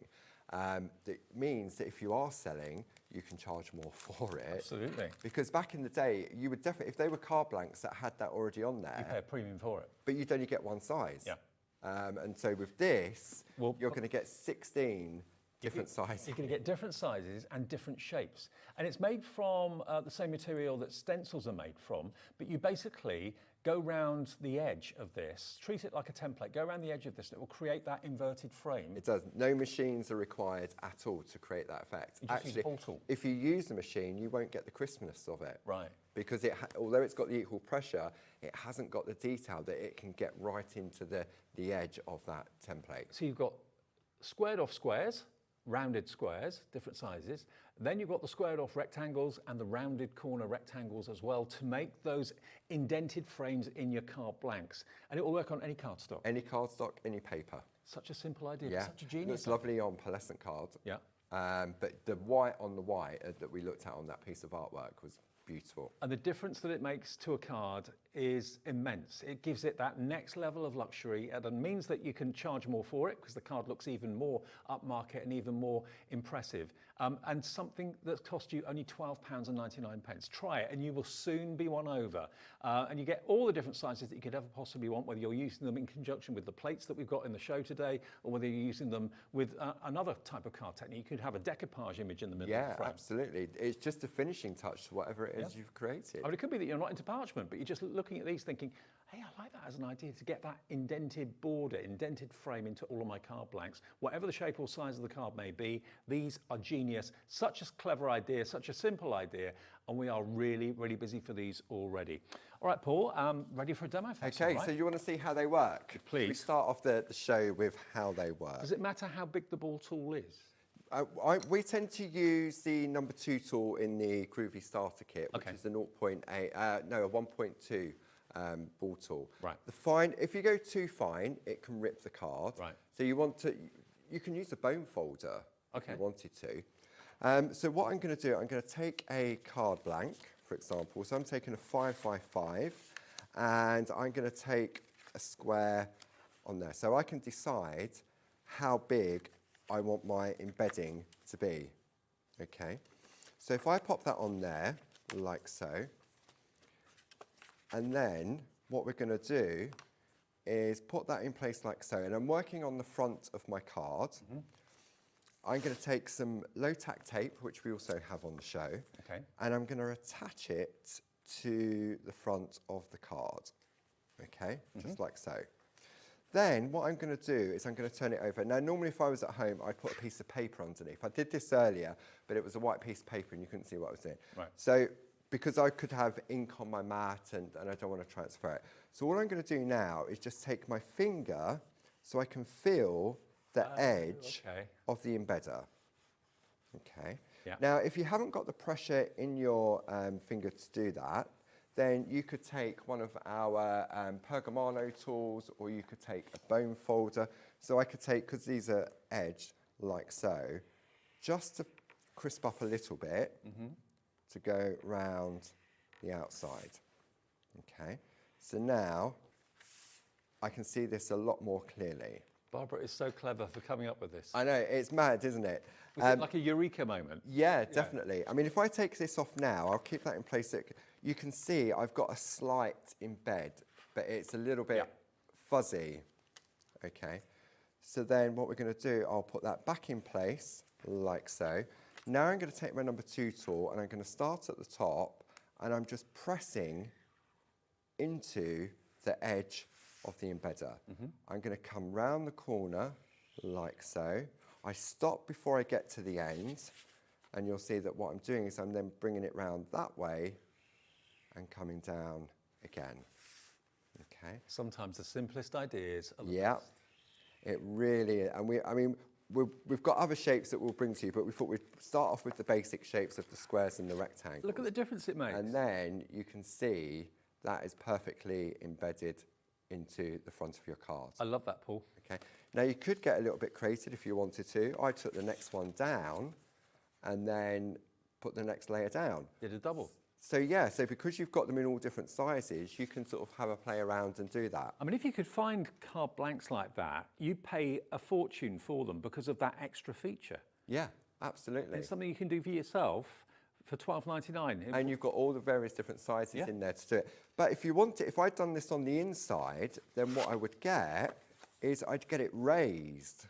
that means that if you are selling, you can charge more for it. Absolutely. Because back in the day, you would definitely, if they were card blanks that had that already on there, You pay a premium for it. but you'd only get one size. Yeah. And so with this, you're going to get 16 different sizes. You're going to get different sizes and different shapes. And it's made from the same material that stencils are made from, but you basically go round the edge of this, treat it like a template, go around the edge of this, and it will create that inverted frame. It does. No machines are required at all to create that effect. You just use a ball tool. If you use the machine, you won't get the crispness of it. Right. Because although it's got the equal pressure, it hasn't got the detail that it can get right into the edge of that template. So you've got squared off squares, rounded squares, different sizes. Then you've got the squared off rectangles and the rounded corner rectangles as well to make those indented frames in your card blanks. And it will work on any cardstock. Any cardstock, any paper. Such a simple idea, Yeah. such a genius. It's lovely on pearlescent cards. Yeah. But the white on the white that we looked at on that piece of artwork was beautiful. And the difference that it makes to a card is immense. It gives it that next level of luxury and means that you can charge more for it because the card looks even more upmarket and even more impressive. And something that's cost you only £12.99. Try it and you will soon be won over. And you get all the different sizes that you could ever possibly want, whether you're using them in conjunction with the plates that we've got in the show today, or whether you're using them with another type of card technique. You could have a decoupage image in the middle of the frame. Yeah, absolutely. It's just a finishing touch to whatever it is you've created. I mean, it could be that you're not into parchment, but you're just looking at these thinking, hey, I like that as an idea to get that indented border, indented frame into all of my card blanks. Whatever the shape or size of the card may be, these are genius. Such a clever idea, such a simple idea, and we are really, really busy for these already. All right, Paul, ready for a demo? Okay, so you want to see how they work? Please. We start off the show with how they work. Does it matter how big the ball tool is? We tend to use the number 2 tool in the Groovi starter kit, which is a 1.2 ball tool. Right. The fine, if you go too fine, it can rip the card. Right. So you can use a bone folder if you wanted to. So what I'm going to do, I'm going to take a card blank, for example. So I'm taking a 5x5, and I'm going to take a square on there. So I can decide how big I want my embedding to be. Okay. So if I pop that on there, like so, and then what we're going to do is put that in place like so. And I'm working on the front of my card. I'm going to take some low-tack tape, which we also have on the show, and I'm going to attach it to the front of the card, okay, just like so. Then what I'm going to do is I'm going to turn it over. Now, normally if I was at home, I'd put a piece of paper underneath. I did this earlier, but it was a white piece of paper and you couldn't see what I was doing. Right. So because I could have ink on my mat and I don't want to transfer it. So all I'm going to do now is just take my finger so I can feel the edge of the embedder. Okay. Yeah. Now, if you haven't got the pressure in your finger to do that, then you could take one of our Pergamano tools, or you could take a bone folder. So I could take, because these are edged like so, just to crisp up a little bit to go round the outside. Okay. So now I can see this a lot more clearly. Barbara is so clever for coming up with this. I know, it's mad, isn't it? Was it like a eureka moment? Yeah, definitely. I mean, if I take this off now, I'll keep that in place. So you can see I've got a slight embed, but it's a little bit fuzzy. Okay. So then what we're going to do, I'll put that back in place, like so. Now I'm going to take my number 2 tool, and I'm going to start at the top, and I'm just pressing into the edge of the embedder. I'm going to come round the corner, like so. I stop before I get to the end, and you'll see that what I'm doing is I'm then bringing it round that way and coming down again. Okay. Sometimes the simplest ideas are the best. It really is. And we've got other shapes that we'll bring to you, but we thought we'd start off with the basic shapes of the squares and the rectangles. Look at the difference it makes. And then you can see that is perfectly embedded into the front of your card. I love that, Paul. Okay. Now you could get a little bit creative if you wanted to. I took the next one down and then put the next layer down. Did a double. So yeah, so because you've got them in all different sizes, you can sort of have a play around and do that. I mean, if you could find card blanks like that, you'd pay a fortune for them because of that extra feature. Yeah, absolutely. It's something you can do for yourself for $12.99. And you've got all the various different sizes in there to do it. But if you want it, if I'd done this on the inside, then what I would get is I'd get it raised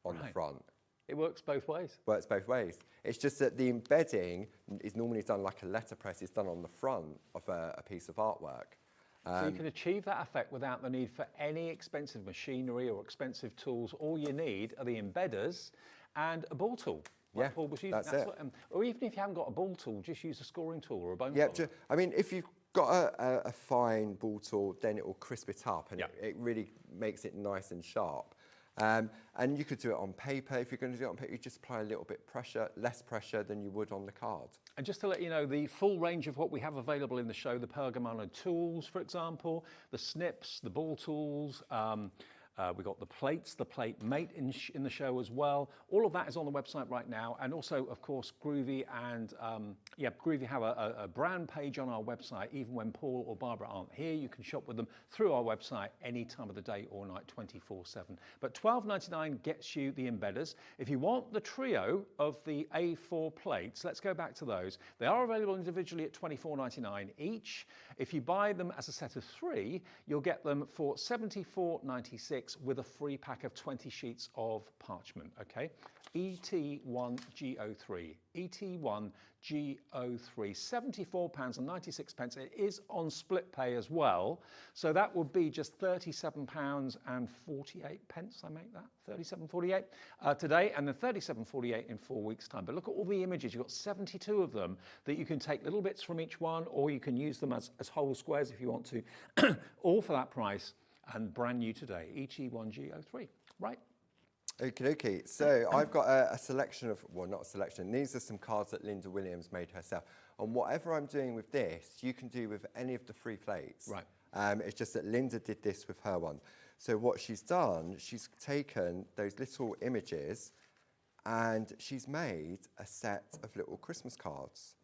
on the front. It works both ways. Works both ways. It's just that the embedding is normally done like a letterpress. It's done on the front of a piece of artwork. So you can achieve that effect without the need for any expensive machinery or expensive tools. All you need are the embedders and a ball tool. Like Paul was using. That's it. Or even if you haven't got a ball tool, just use a scoring tool or a bone Yeah, folder. I mean, if you've got a fine ball tool, then it will crisp it up and it really makes it nice and sharp. And you could do it on paper. If you're going to do it on paper, you just apply a little bit pressure, less pressure than you would on the card. And just to let you know, the full range of what we have available in the show, the Pergamano tools, for example, the snips, the ball tools, we've got the plates, the plate mate in the show as well. All of that is on the website right now. And also, of course, Groovi and Groovi have a brand page on our website. Even when Paul or Barbara aren't here, you can shop with them through our website any time of the day or night, 24/7. But $12.99 gets you the embedders. If you want the trio of the A4 plates, let's go back to those. They are available individually at $24.99 each. If you buy them as a set of 3, you'll get them for $74.96 with a free pack of 20 sheets of parchment, okay? ET1G03, ET1G03, £74.96. It is on split pay as well, so that would be just £37.48, I make that, 37.48 today, and then 37.48 in 4 weeks' time. But look at all the images, you've got 72 of them that you can take little bits from each one, or you can use them as whole squares if you want to, all for that price. And brand new today, ET1G03, right? Okay. So I've got a selection of, well, not a selection. These are some cards that Linda Williams made herself. And whatever I'm doing with this, you can do with any of the 3 plates. Right. It's just that Linda did this with her one. So what she's done, she's taken those little images and she's made a set of little Christmas cards.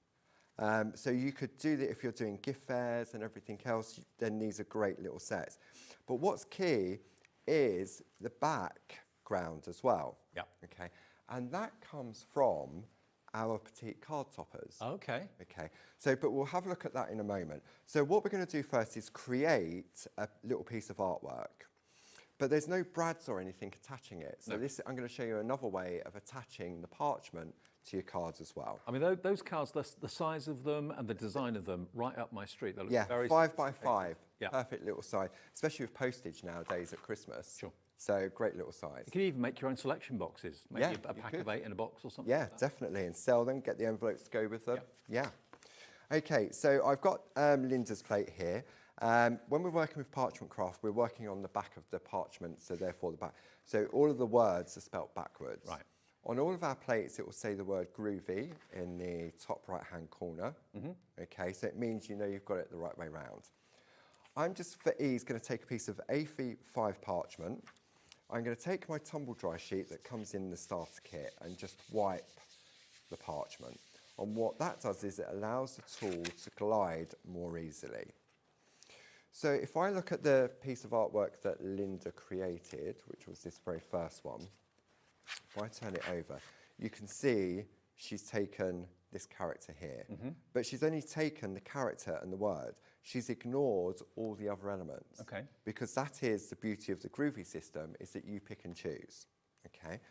So you could do that if you're doing gift fairs and everything else, then these are great little sets. But what's key is the background as well. Yeah. Okay. And that comes from our petite card toppers. Okay. Okay. So, but we'll have a look at that in a moment. So what we're going to do first is create a little piece of artwork. But there's no brads or anything attaching it. So I'm going to show you another way of attaching the parchment to your cards as well. I mean, those cards, the size of them and the design of them, right up my street. They look very 5 by 5, perfect little size, especially with postage nowadays at Christmas. Sure. So great little size. You can even make your own selection boxes. Maybe a pack of 8 in a box or something. Yeah, like that. definitely, and sell them, get the envelopes to go with them. Yeah. Okay, so I've got Linda's plate here. When we're working with parchment craft, we're working on the back of the parchment, so therefore the back. So all of the words are spelt backwards. Right. On all of our plates, it will say the word Groovi in the top right-hand corner. Okay, so it means you know you've got it the right way round. I'm just, for ease, going to take a piece of A5 parchment. I'm going to take my tumble dry sheet that comes in the starter kit and just wipe the parchment. And what that does is it allows the tool to glide more easily. So if I look at the piece of artwork that Linda created, which was this very first one, if I turn it over, you can see she's taken this character here, but she's only taken the character and the word. She's ignored all the other elements. Okay. Because that is the beauty of the Groovi system, is that you pick and choose. Okay.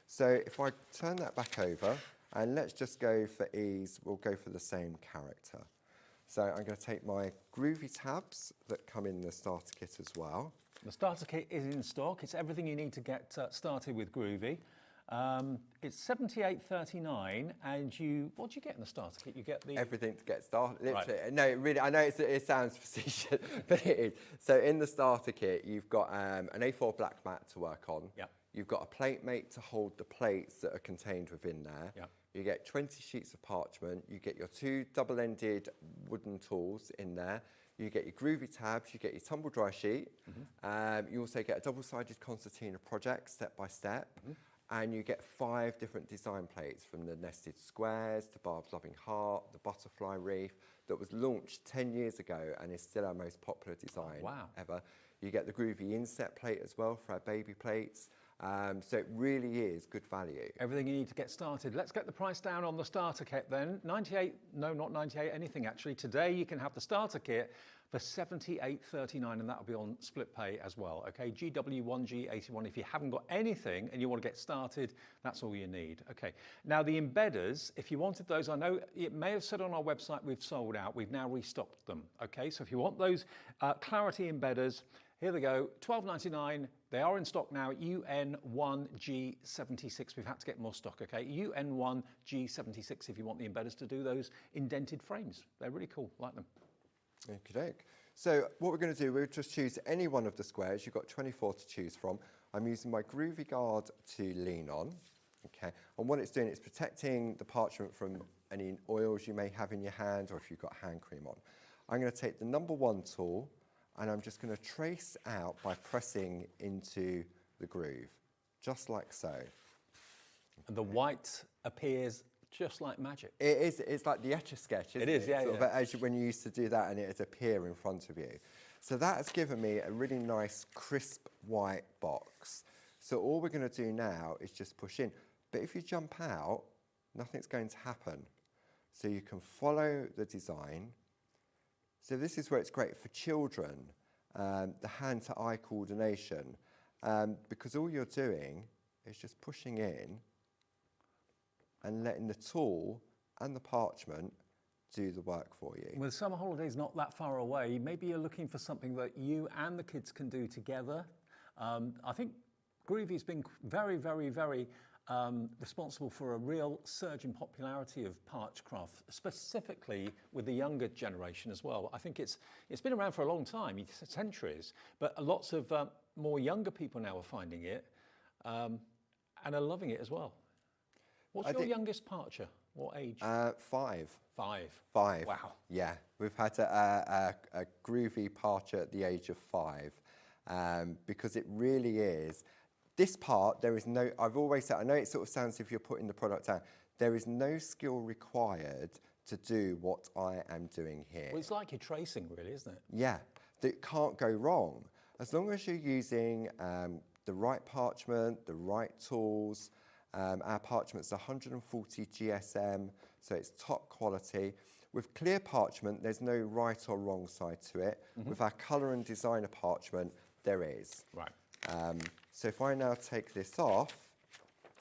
So if I turn that back over, and let's just go for ease, we'll go for the same character. So I'm going to take my Groovi tabs that come in the starter kit as well. The starter kit is in stock. It's everything you need to get started with Groovi. It's $78.39, and what do you get in the starter kit? You get the everything to get started. Literally, right. no, really. I know it sounds facetious, but it is. So in the starter kit, you've got an A4 black mat to work on. Yep. You've got a plate mate to hold the plates that are contained within there. Yep. You get 20 sheets of parchment. You get your 2 double-ended wooden tools in there. You get your Groovi tabs, you get your tumble dry sheet. You also get a double-sided concertina project, step by step. And you get 5 different design plates, from the nested squares to Barb's loving heart, the butterfly wreath, that was launched 10 years ago and is still our most popular design ever. You get the Groovi inset plate as well for our baby plates. So it really is good value. Everything you need to get started. Let's get the price down on the starter kit then. 98, no, not 98, anything actually. Today you can have the starter kit for $78.39, and that'll be on split pay as well. Okay, GW1G81. If you haven't got anything and you want to get started, that's all you need. Okay, now the embedders, if you wanted those, I know it may have said on our website we've sold out. We've now restocked them. Okay, so if you want those Clarity embedders, here they go, $12.99. They are in stock now, UN1G76. We've had to get more stock, okay? UN1G76 if you want the embedders to do those indented frames. They're really cool, like them. Okey-doke. So what we're going to do, we'll just choose any one of the squares. You've got 24 to choose from. I'm using my Groovi Guard to lean on, okay? And what it's doing, it's protecting the parchment from any oils you may have in your hand, or if you've got hand cream on. I'm going to take the number 1 tool, and I'm just going to trace out by pressing into the groove, just like so. And the white appears just like magic. It is, it's like the Etch-a-Sketch, isn't it? It is, yeah, sort of when you used to do that and it would appear in front of you. So that has given me a really nice crisp white box. So all we're going to do now is just push in. But if you jump out, nothing's going to happen. So you can follow the design. So this is where it's great for children, the hand-to-eye coordination, because all you're doing is just pushing in and letting the tool and the parchment do the work for you. With summer holidays not that far away, maybe you're looking for something that you and the kids can do together. I think Groovi's been very, very, very responsible for a real surge in popularity of parchcraft, specifically with the younger generation as well. I think it's been around for a long time, centuries, but lots of more younger people now are finding it and are loving it as well. What's your youngest parcher? What age? 5. 5. 5. Wow. Yeah, we've had a Groovi parcher at the age of 5 because it really is. This part, there is no, I've always said, I know it sort of sounds as if you're putting the product down, there is no skill required to do what I am doing here. Well, it's like you're tracing really, isn't it? Yeah, that can't go wrong. As long as you're using the right parchment, the right tools. Our parchment's 140 GSM, so it's top quality. With clear parchment, there's no right or wrong side to it. With our colour and designer parchment, there is. Right. So if I now take this off,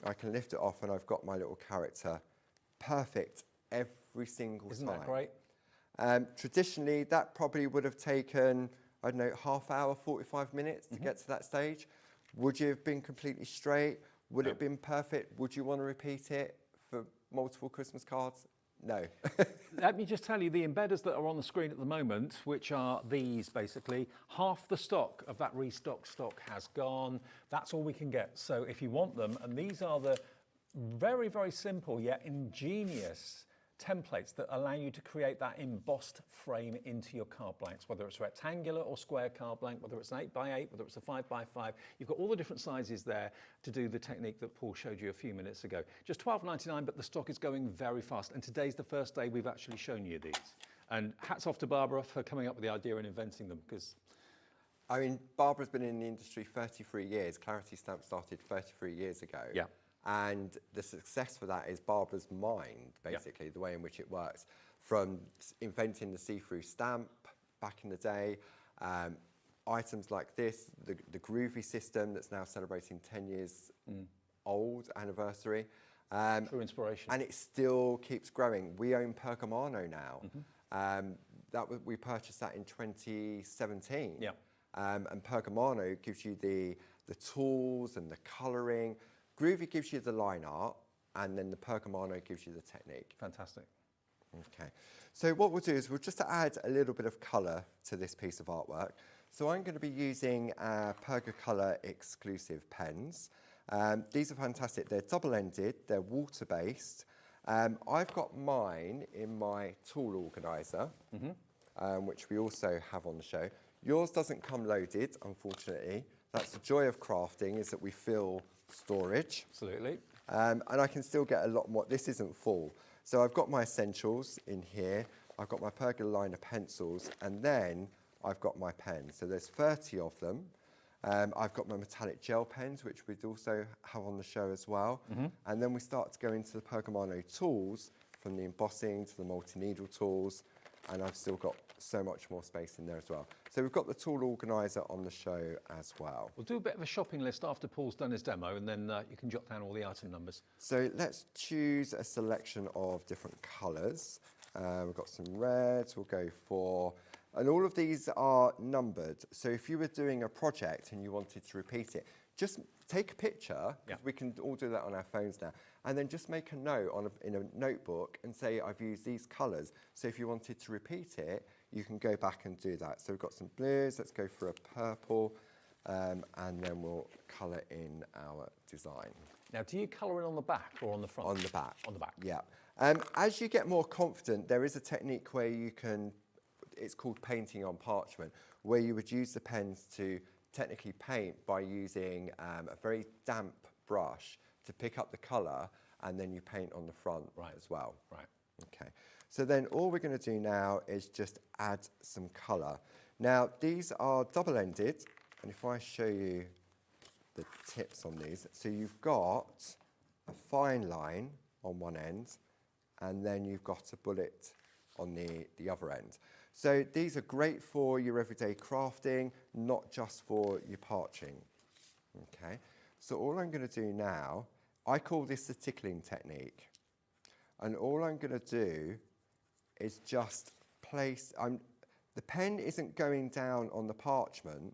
I can lift it off and I've got my little character perfect every single time. Isn't that great? Traditionally, that probably would have taken, I don't know, half hour, 45 minutes to get to that stage. Would you have been completely straight? Would it have been perfect? Would you want to repeat it for multiple Christmas cards? No. Let me just tell you, the embedders that are on the screen at the moment, which are these basically, half the stock of that restock stock has gone. That's all we can get. So if you want them, and these are the very, very simple yet ingenious templates that allow you to create that embossed frame into your card blanks, whether it's rectangular or square card blank, whether it's an 8x8, whether it's a 5x5. You've got all the different sizes there to do the technique that Paul showed you a few minutes ago. Just $12.99, but the stock is going very fast. And today's the first day we've actually shown you these. And hats off to Barbara for coming up with the idea and inventing them, because I mean, Barbara's been in the industry 33 years. Clarity Stamp started 33 years ago. Yeah. And the success for that is Barbara's mind, basically, the way in which it works. From inventing the see-through stamp back in the day, items like this, the Groovi system that's now celebrating 10 years old anniversary. True inspiration. And it still keeps growing. We own Pergamano now. We purchased that in 2017. Yeah. And Pergamano gives you the tools and the colouring. Groovi gives you the line art, and then the Pergamano gives you the technique. Fantastic. Okay. So what we'll do is we'll just add a little bit of colour to this piece of artwork. So I'm going to be using Pergacolor exclusive pens. These are fantastic. They're double-ended. They're water-based. I've got mine in my tool organiser, which we also have on the show. Yours doesn't come loaded, unfortunately. That's the joy of crafting, is that we fill storage. Absolutely. And I can still get a lot more. This isn't full. So I've got my essentials in here. I've got my pergola liner pencils, and then I've got my pens. So there's 30 of them. I've got my metallic gel pens, which we'd also have on the show as well. And then we start to go into the Pergamano tools, from the embossing to the multi-needle tools, and I've still got so much more space in there as well. So we've got the tool organiser on the show as well. We'll do a bit of a shopping list after Paul's done his demo, and then you can jot down all the item numbers. So let's choose a selection of different colours. We've got some reds, we'll go for, and all of these are numbered. So if you were doing a project and you wanted to repeat it, just take a picture, because we can all do that on our phones now, and then just make a note in a notebook and say, I've used these colours. So if you wanted to repeat it, you can go back and do that. So we've got some blues, let's go for a purple, and then we'll colour in our design. Now, do you colour in on the back or on the front? On the back. On the back. Yeah. As you get more confident, there is a technique where you can, it's called painting on parchment, where you would use the pens to technically paint by using a very damp brush to pick up the colour, and then you paint on the front as well. Right. Okay. So then all we're going to do now is just add some colour. Now, these are double-ended, and if I show you the tips on these, so you've got a fine line on one end, and then you've got a bullet on the other end. So these are great for your everyday crafting, not just for your parching. Okay, so all I'm going to do now, I call this the tickling technique. And all I'm going to do is just place, the pen isn't going down on the parchment,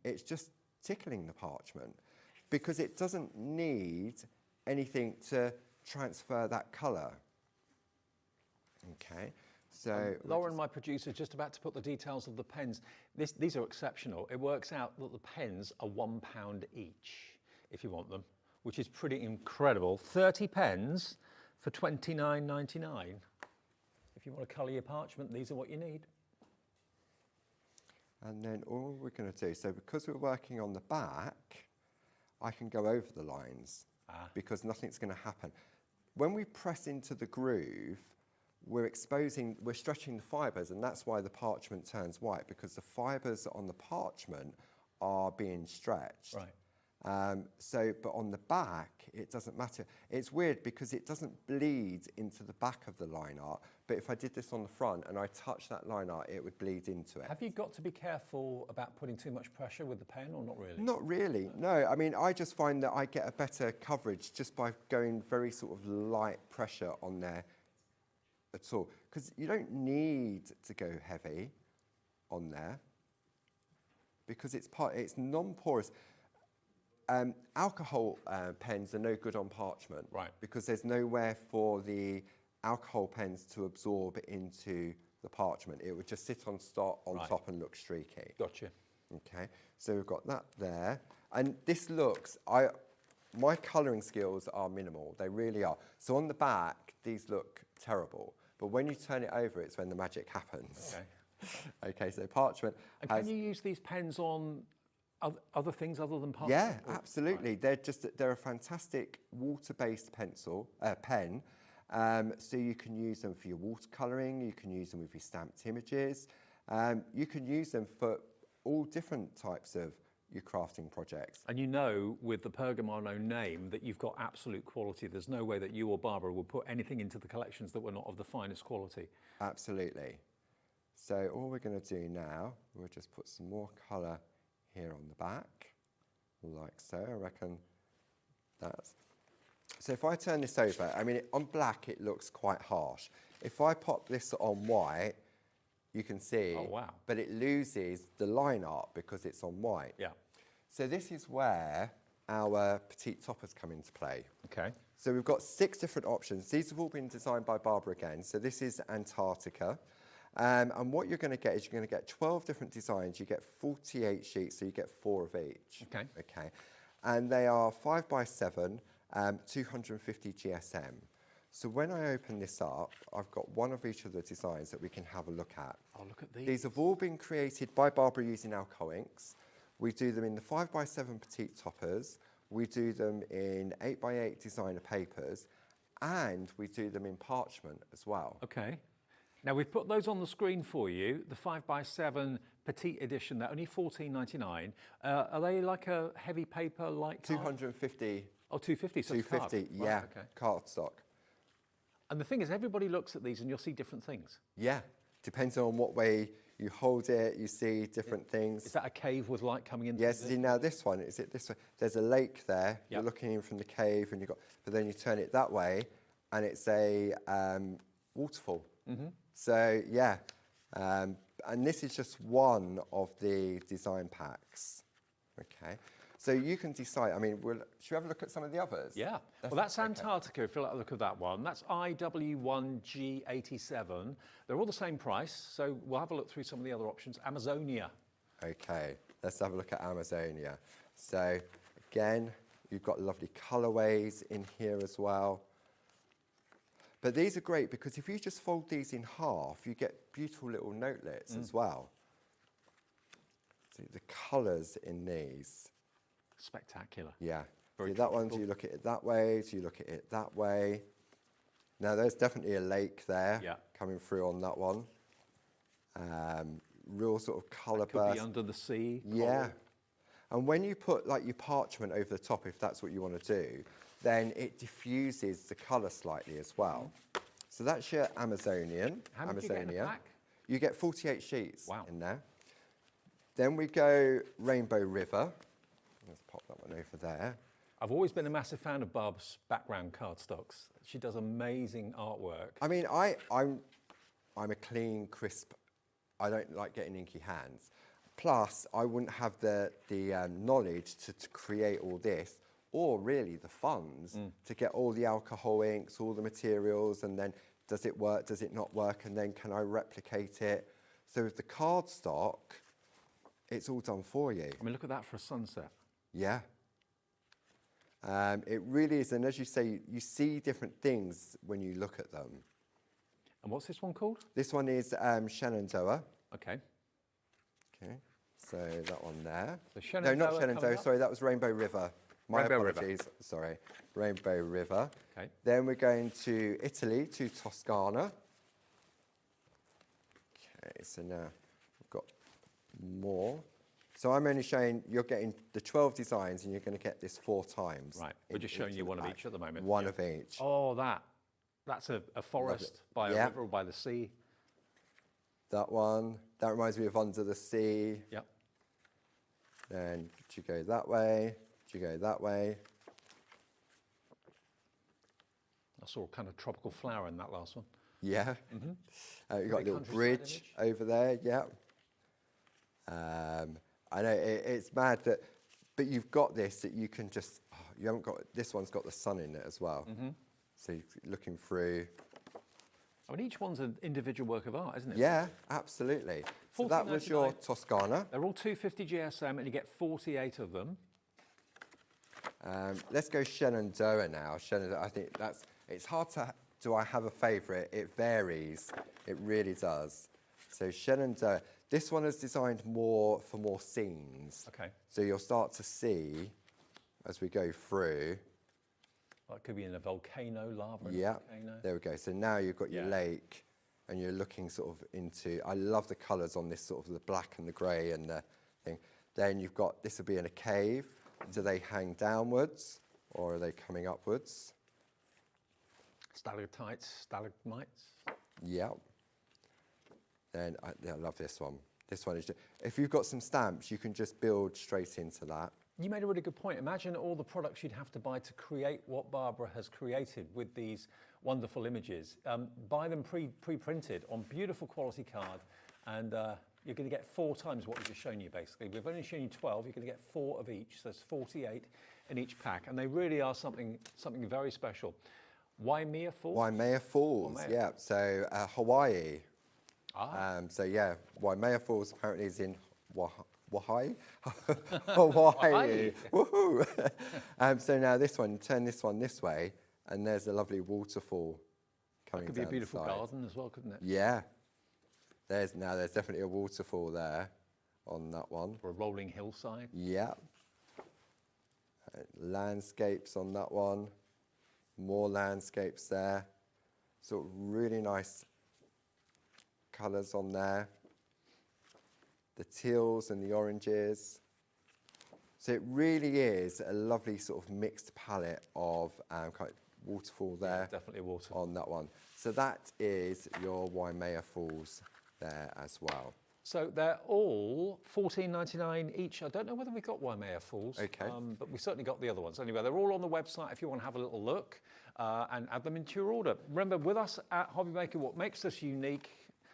it's just tickling the parchment, because it doesn't need anything to transfer that colour. Okay. So Lauren, my producer, is just about to put the details of the pens. These are exceptional. It works out that the pens are £1 each, if you want them, which is pretty incredible. 30 pens for $29.99. If you want to colour your parchment, these are what you need. And then all we're going to do, so because we're working on the back, I can go over the lines because nothing's going to happen. When we press into the groove, we're stretching the fibres, and that's why the parchment turns white, because the fibres on the parchment are being stretched. Right. But on the back, it doesn't matter. It's weird because it doesn't bleed into the back of the line art, but if I did this on the front and I touched that line art, it would bleed into it. Have you got to be careful about putting too much pressure with the pen, or not really? Not really, no. I mean, I just find that I get a better coverage just by going very sort of light pressure on there at all, because you don't need to go heavy on there because it's non-porous. Alcohol pens are no good on parchment, right? Because there's nowhere for the alcohol pens to absorb into the parchment. It would just sit on top and look streaky. Gotcha. Okay, so we've got that there. And this looks, my colouring skills are minimal, they really are. So on the back, these look terrible. But when you turn it over, it's when the magic happens. Okay. Okay, so parchment. And can you use these pens on other things other than parchment? Yeah, absolutely. They're a fantastic water-based pen. So you can use them for your watercolouring, you can use them with your stamped images, you can use them for all different types of your crafting projects. And you know, with the Pergamano name, that you've got absolute quality. There's no way that you or Barbara would put anything into the collections that were not of the finest quality. Absolutely. So all we're going to do now, we'll just put some more colour here on the back, like so. I reckon that's... So if I turn this over, I mean, on black it looks quite harsh. If I pop this on white, you can see, but it loses the line art because it's on white. Yeah. So this is where our petite toppers come into play. Okay. So we've got 6 different options. These have all been designed by Barbara again. So this is Antarctica. And what you're going to get is you're going to get 12 different designs. You get 48 sheets, so you get 4 of each. Okay. Okay. And they are 5x7, 250 GSM. So when I open this up, I've got one of each of the designs that we can have a look at. Oh, look at these. These have all been created by Barbara using alcohol inks. We do them in the 5x7 petite toppers. We do them in 8x8 designer papers. And we do them in parchment as well. Okay. Now, we've put those on the screen for you. The 5x7 petite edition, they're only $14.99. Are they like a heavy paper, light card? 250. Oh, 250, so 250, it's card. yeah, Right, okay. cardstock. And the thing is, everybody looks at these and you'll see different things. Yeah, depends on what way you hold it, you see different things. Is that a cave with light coming in? Yes, see now this one, is it this way? There's a lake there, Yep. you're looking in from the cave and but then you turn it that way and it's a waterfall. Mm-hmm. So yeah, and this is just one of the design packs. Okay, so you can decide, I mean, should we have a look at some of the others? Yeah, well that's Antarctica, if you like to look at that one. That's IW1G87. They're all the same price, so we'll have a look through some of the other options. Amazonia. Okay, let's have a look at Amazonia. So again, you've got lovely colourways in here as well. But these are great because if you just fold these in half, you get beautiful little notelets as well. See the colours in these. Spectacular. Yeah. Very See that one, do you look at it that way? Do you look at it that way? Now there's definitely a lake there coming through on that one. Real sort of colour burst. Could be under the sea. Yeah. Coral. And when you put like your parchment over the top, if that's what you want to do, then it diffuses the colour slightly as well. So that's your Amazonian. How many do you get in a pack? You get 48 sheets in there. Then we go Rainbow River. Let's pop that one over there. I've always been a massive fan of Barb's background cardstocks. She does amazing artwork. I mean, I'm a clean, crisp, I don't like getting inky hands. Plus, I wouldn't have the knowledge to create all this, or really the funds to get all the alcohol inks, all the materials, and then does it work, does it not work, and then can I replicate it? So with the cardstock, it's all done for you. I mean, look at that for a sunset. Yeah. It really is, and as you say, you see different things when you look at them. And what's this one called? This one is Shenandoah. Okay. Okay, so that one there. So Shenandoah, no, not Shenandoah, sorry, that was Rainbow River. My Rainbow apologies, sorry. Rainbow River. Okay. Then we're going to Italy, to Toscana. Okay, so now we've got more. So I'm only showing, you're getting the 12 designs and you're going to get this 4 times. Right, we're just showing you one of each at the moment. One of each. Oh, that's a forest by a river or by the sea. That one, that reminds me of Under the Sea. Yep. Then do you go that way? Do you go that way? I saw a kind of tropical flower in that last one. Yeah. Mm-hmm. You've got a little bridge over there, yeah. I know it's mad that, but you've got this that you can just, you haven't got, this one's got the sun in it as well. Mm-hmm. So you're looking through, I mean, each one's an individual work of art, isn't it? Yeah, absolutely. So that was your Toscana. They're all 250 GSM, and you get 48 of them. Let's go Shenandoah now. Shenandoah, I think it's hard to, do I have a favourite? It varies, it really does. So Shenandoah, this one is designed more for more scenes. Okay. So you'll start to see, as we go through. Well, it could be in a volcano, lava in a Yeah, volcano. there we go. So now you've got your lake, and you're looking sort of into, I love the colours on this, sort of the black and the grey and the thing. Then you've got, this will be in a cave. Do they hang downwards or are they coming upwards? Stalactites, stalagmites. Yeah. Then I love this one. This one is just, if you've got some stamps, you can just build straight into that. You made a really good point. Imagine all the products you'd have to buy to create what Barbara has created with these wonderful images. Buy them pre-printed on beautiful quality card, and you're going to get 4 times what we've just shown you, basically. We've only shown you 12, you're going to get 4 of each, so there's 48 in each pack, and they really are something very special. Waimea Falls? Waimea Falls, yeah, so Hawaii. So yeah, Waimea Falls apparently is in Hawaii. Hawaii. Woohoo! So now this one, turn this one this way, and there's a lovely waterfall coming down. That could be a beautiful the side. garden as well, couldn't it? Yeah. There's definitely a waterfall there on that one. Or a rolling hillside. Yeah. Landscapes on that one. More landscapes there. Sort of really nice colours on there. The teals and the oranges. So it really is a lovely sort of mixed palette of kind of waterfall there. Yeah, definitely a waterfall. On that one. So that is your Waimea Falls there as well. So they're all $14.99 each. I don't know whether we've got Waimea Falls, okay. But we certainly got the other ones. Anyway, they're all on the website if you want to have a little look and add them into your order. Remember, with us at Hobby Maker, what makes us unique,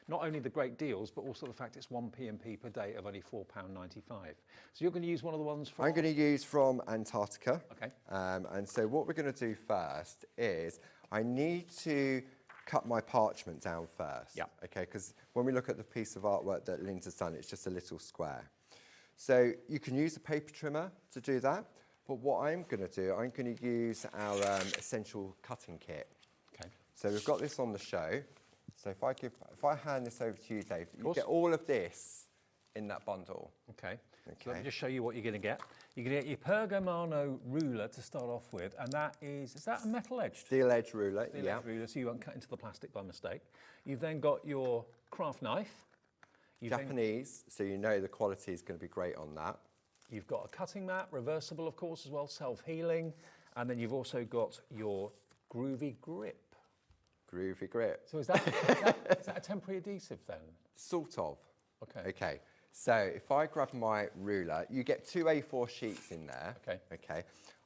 not only the great deals, but also the fact it's 1 P&P per day of only £4.95. So you're going to use one of the ones from... I'm going to use from Antarctica. Okay. And so what we're going to do first is I need to cut my parchment down first. Yeah. Okay, because when we look at the piece of artwork that Linda's done, it's just a little square. So you can use a paper trimmer to do that. But what I'm going to do, I'm going to use our essential cutting kit. Okay. So we've got this on the show. So if I hand this over to you, Dave, you get all of this in that bundle. Okay. So let me just show you what you're going to get. You're going to get your Pergamano ruler to start off with, and that is that a metal edged? Steel edge ruler, Steel yeah. edge ruler, so you won't cut into the plastic by mistake. You've then got your craft knife. Japanese, so you know the quality is going to be great on that. You've got a cutting mat, reversible of course as well, self-healing, and then you've also got your Groovi grip. Groovi grip. So is that a temporary adhesive then? Sort of. Okay. Okay. So if I grab my ruler, you get 2 A4 sheets in there. Okay. Okay.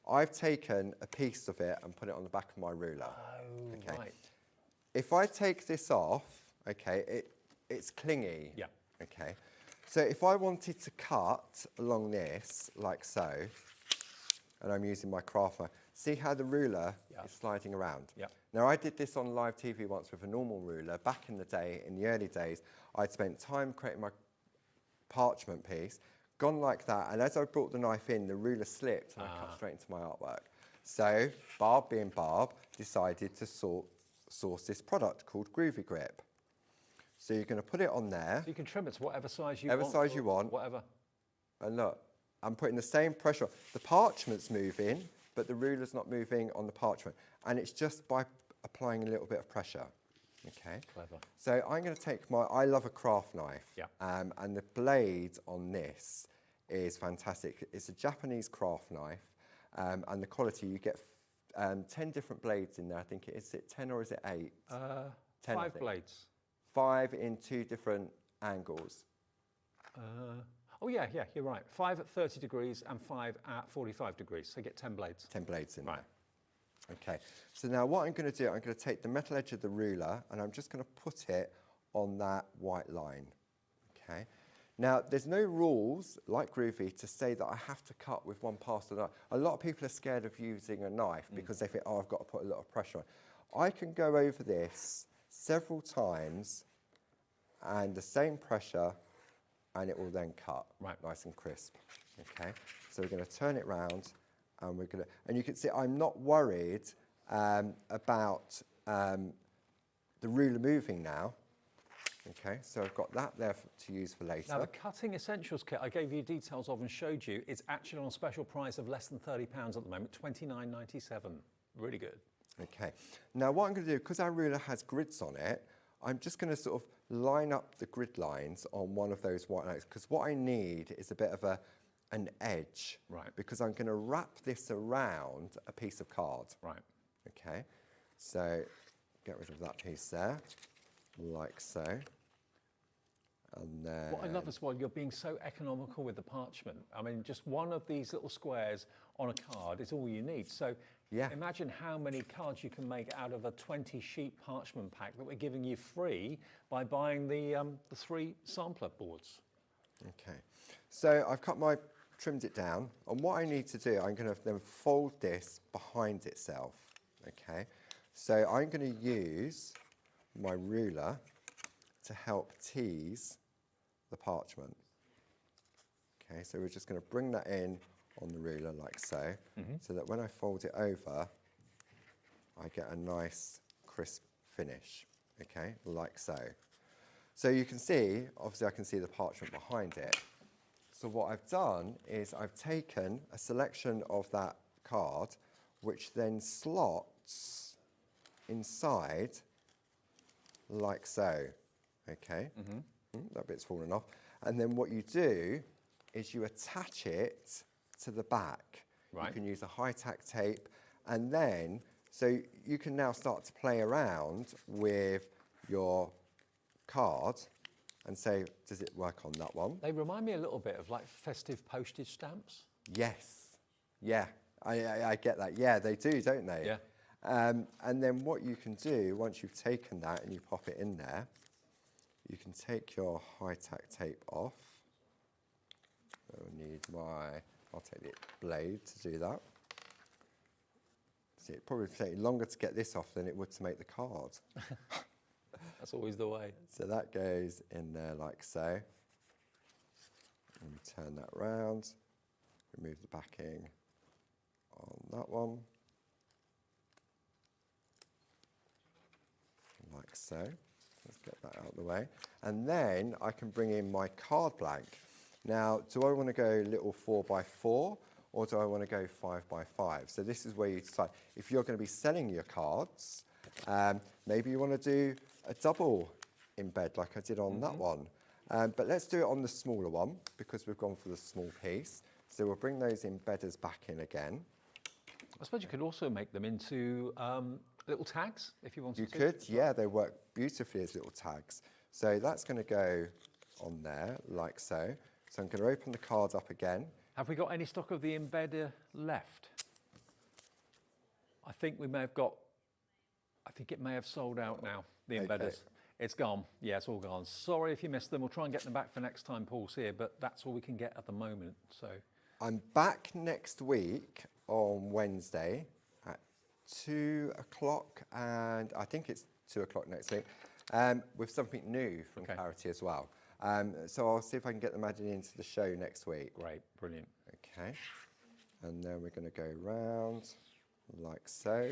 I've taken a piece of it and put it on the back of my ruler. Oh, okay. right. If I take this off, okay, it's clingy. Yeah. Okay. So if I wanted to cut along this, like so, and I'm using my craft knife, see how the ruler is sliding around? Yeah. Now, I did this on live TV once with a normal ruler. Back in the day, in the early days, I'd spent time creating my parchment piece, gone like that, and as I brought the knife in, the ruler slipped and I cut straight into my artwork. So, Barb, being Barb, decided to source this product called Groovi Grip. So you're going to put it on there. So you can trim it to whatever size you want. Whatever size you want. Whatever. And look, I'm putting the same pressure. The parchment's moving, but the ruler's not moving on the parchment. And it's just by applying a little bit of pressure. Okay. Clever. So I'm going to take I love a craft knife. Yeah. And the blade on this is fantastic. It's a Japanese craft knife. And the quality, you get 10 different blades in there. I think is it 10 or is it 8? 10, 5 blades. 5 in 2 different angles. Oh yeah, you're right. 5 at 30 degrees and 5 at 45 degrees. So you get 10 blades. 10 blades in right. there. Okay, so now what I'm going to do, I'm going to take the metal edge of the ruler and I'm just going to put it on that white line. Okay. Now, there's no rules, like Groovi, to say that I have to cut with one pass of the knife. A lot of people are scared of using a knife because they think, oh, I've got to put a lot of pressure on. I can go over this several times and the same pressure, and it will then cut nice and crisp. Okay, so we're going to turn it round, and we're going to, and you can see I'm not worried about the ruler moving now. Okay, so I've got that there to use for later. Now the cutting essentials kit I gave you details of and showed you, it's actually on a special price of less than £30 at the moment, $29.97. Really good. Okay, now what I'm going to do, because our ruler has grids on it, I'm just going to sort of line up the grid lines on one of those white lines, because what I need is a bit of an edge. Right. Because I'm going to wrap this around a piece of card. Right. Okay, so get rid of that piece there, like so. And then... What I love as well, you're being so economical with the parchment. I mean, just one of these little squares on a card is all you need. So imagine how many cards you can make out of a 20-sheet parchment pack that we're giving you free by buying the 3 sampler boards. Okay, so I've trimmed it down, and what I need to do, I'm going to then fold this behind itself. Okay, so I'm going to use my ruler to help tease the parchment. Okay, so we're just going to bring that in on the ruler like so, so that when I fold it over, I get a nice crisp finish. Okay, like so. So you can see, obviously I can see the parchment behind it. So what I've done is I've taken a selection of that card, which then slots inside like so. Okay, that bit's fallen off. And then what you do is you attach it to the back. Right. You can use a high-tack tape, and then, so you can now start to play around with your card and say, does it work on that one? They remind me a little bit of like festive postage stamps. Yes, yeah, I get that. Yeah, they do, don't they? Yeah. And then what you can do, once you've taken that and you pop it in there, you can take your high-tack tape off. I'll take the blade to do that. See, it'd probably take longer to get this off than it would to make the card. That's always the way. So that goes in there like so. And we turn that round, remove the backing on that one. Like so. Let's get that out of the way. And then I can bring in my card blank. Now, do I want to go little 4x4 or do I want to go 5x5? So this is where you decide. If you're going to be selling your cards, maybe you want to do a double embed like I did on that one. But let's do it on the smaller one because we've gone for the small piece. So we'll bring those embedders back in again. I suppose you could also make them into little tags if you wanted You to. could, yeah, they work beautifully as little tags. So that's going to go on there like so. So I'm going to open the card up again. Have we got any stock of the embedder left? I think we may have got, I think it may have sold out now, the embedders. Okay. It's gone. Yeah, it's all gone. Sorry if you missed them. We'll try and get them back for next time Paul's here, but that's all we can get at the moment. So I'm back next week on Wednesday at 2 o'clock, and I think it's 2 o'clock next week, with something new from Clarity as well. So I'll see if I can get them added into the show next week. Great, brilliant. Okay, and then we're going to go round like so.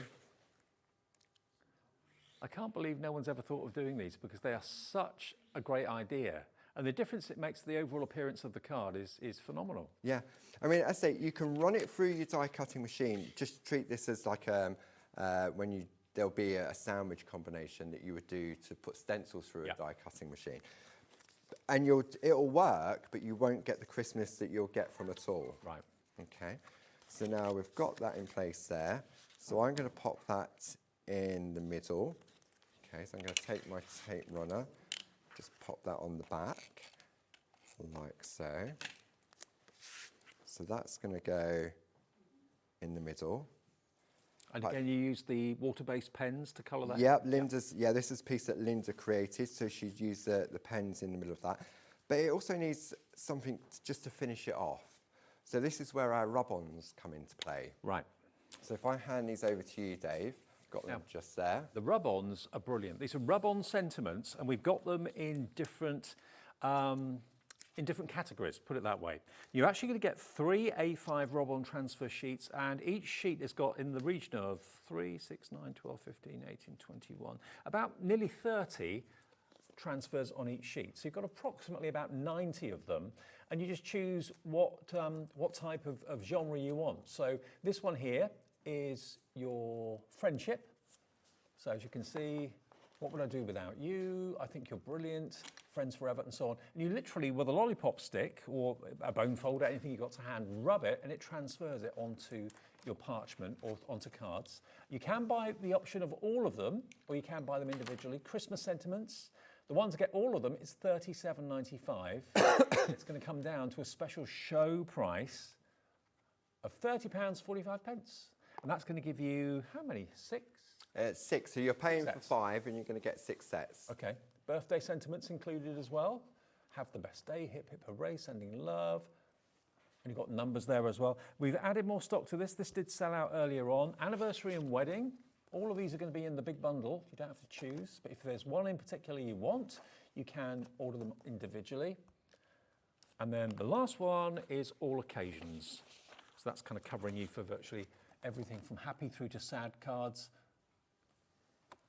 I can't believe no one's ever thought of doing these because they are such a great idea. And the difference it makes to the overall appearance of the card is phenomenal. Yeah, I mean, I say you can run it through your die cutting machine. Just treat this as like there'll be a sandwich combination that you would do to put stencils through a die cutting machine. And it'll work, but you won't get the crispness that you'll get from a tool. Right. Okay, so now we've got that in place there. So I'm going to pop that in the middle. Okay, so I'm going to take my tape runner, just pop that on the back, like so. So that's going to go in the middle. And again, you use the water-based pens to colour that? Yep, this is a piece that Linda created, so she'd use the pens in the middle of that. But it also needs something just to finish it off. So this is where our rub-ons come into play. Right. So if I hand these over to you, Dave, Got them just there. The rub-ons are brilliant. These are rub-on sentiments, and we've got them in different categories, put it that way. You're actually going to get 3 A5 rub-on transfer sheets, and each sheet has got in the region of 3, 6, 9, 12, 15, 18, 21, about nearly 30 transfers on each sheet. So you've got approximately about 90 of them, and you just choose what type of genre you want. So this one here is your friendship. So as you can see, what would I do without you? I think you're brilliant, friends forever, and so on. And you literally, with a lollipop stick or a bone folder, anything you've got to hand, rub it, and it transfers it onto your parchment or onto cards. You can buy the option of all of them, or you can buy them individually. Christmas sentiments, the ones that get all of them, it's £37.95. It's going to come down to a special show price of £30.45. And that's going to give you, how many, 6? 6, so you're paying for 5 and you're going to get 6 sets. Okay, birthday sentiments included as well. Have the best day, hip hip hooray, sending love. And you've got numbers there as well. We've added more stock to this. This did sell out earlier on. Anniversary and wedding. All of these are going to be in the big bundle. You don't have to choose, but if there's one in particular you want, you can order them individually. And then the last one is all occasions. So that's kind of covering you for virtually everything from happy through to sad cards.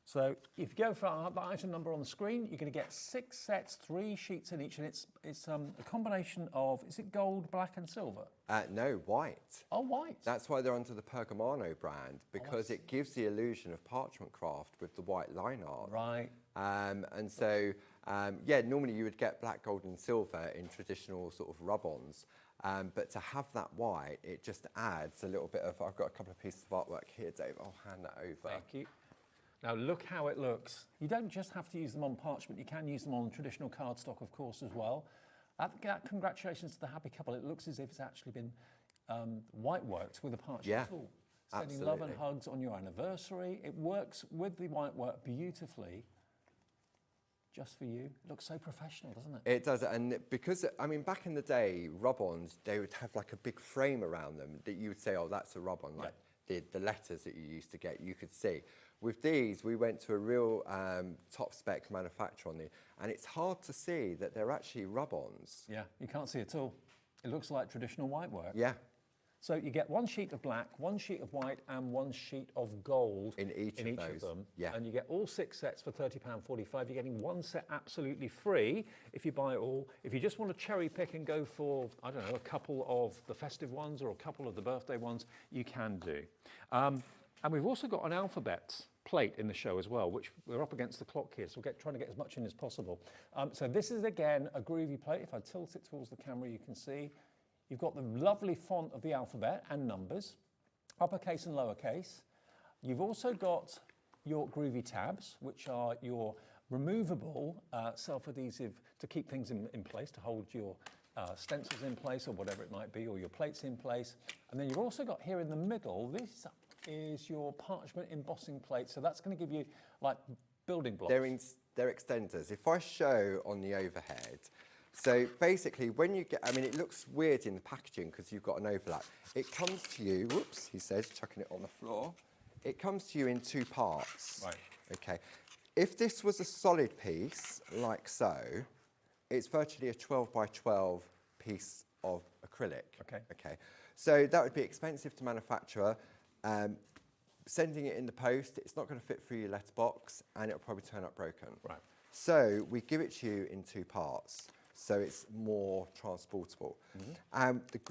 So if you go for the item number on the screen, you're going to get 6 sets, 3 sheets in each, and it's a combination of, is it gold, black and silver? No, white. Oh, white. That's why they're under the Pergamano brand, because it gives the illusion of parchment craft with the white line art. Right. And so, yeah, normally you would get black, gold and silver in traditional sort of rub-ons. But to have that white, it just adds a little bit of, I've got a couple of pieces of artwork here, Dave. I'll hand that over. Thank you. Now look how it looks. You don't just have to use them on parchment, you can use them on traditional cardstock, of course, as well. Congratulations to the happy couple. It looks as if it's actually been white worked with a parchment tool. Sending love and hugs on your anniversary. It works with the white work beautifully. Just for you. It looks so professional, doesn't it? It does, and because, I mean, back in the day, rub-ons, they would have like a big frame around them that you would say, oh, that's a rub-on, like the letters that you used to get, you could see. With these, we went to a real top spec manufacturer on the, and it's hard to see that they're actually rub-ons. Yeah, you can't see at all. It looks like traditional white work. Yeah. So you get 1 sheet of black, 1 sheet of white, and 1 sheet of gold in each of them. Yeah. And you get all 6 sets for £30.45. You're getting 1 set absolutely free if you buy it all. If you just want to cherry pick and go for, I don't know, a couple of the festive ones or a couple of the birthday ones, you can do. And we've also got an alphabet plate in the show as well, which we're up against the clock here, so we're trying to get as much in as possible. So this is, again, a Groovi plate. If I tilt it towards the camera, you can see. You've got the lovely font of the alphabet and numbers, uppercase and lowercase. You've also got your Groovi tabs, which are your removable self-adhesive to keep things in place, to hold your stencils in place or whatever it might be, or your plates in place. And then you've also got here in the middle, this is your parchment embossing plate. So that's going to give you like building blocks. They're extenders. If I show on the overhead, so basically when you get, I mean, it looks weird in the packaging because you've got an overlap. It comes to you, whoops, he says, chucking it on the floor. It comes to you in 2 parts. Right. Okay. If this was a solid piece, like so, it's virtually a 12 by 12 piece of acrylic. Okay. Okay. So that would be expensive to manufacture. Sending it in the post, it's not going to fit through your letterbox and it'll probably turn up broken. Right. So we give it to you in 2 parts, so it's more transportable.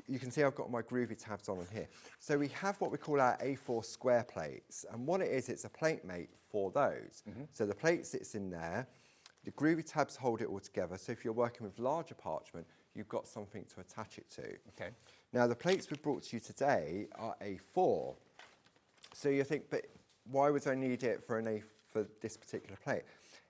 You can see I've got my Groovi tabs on here. So we have what we call our A4 square plates, and what it is, it's a plate mate for those. So the plate sits in there, the Groovi tabs hold it all together, so if you're working with larger parchment, you've got something to attach it to. Okay. Now the plates we've brought to you today are A4. So you think, but why would I need it for for this particular plate?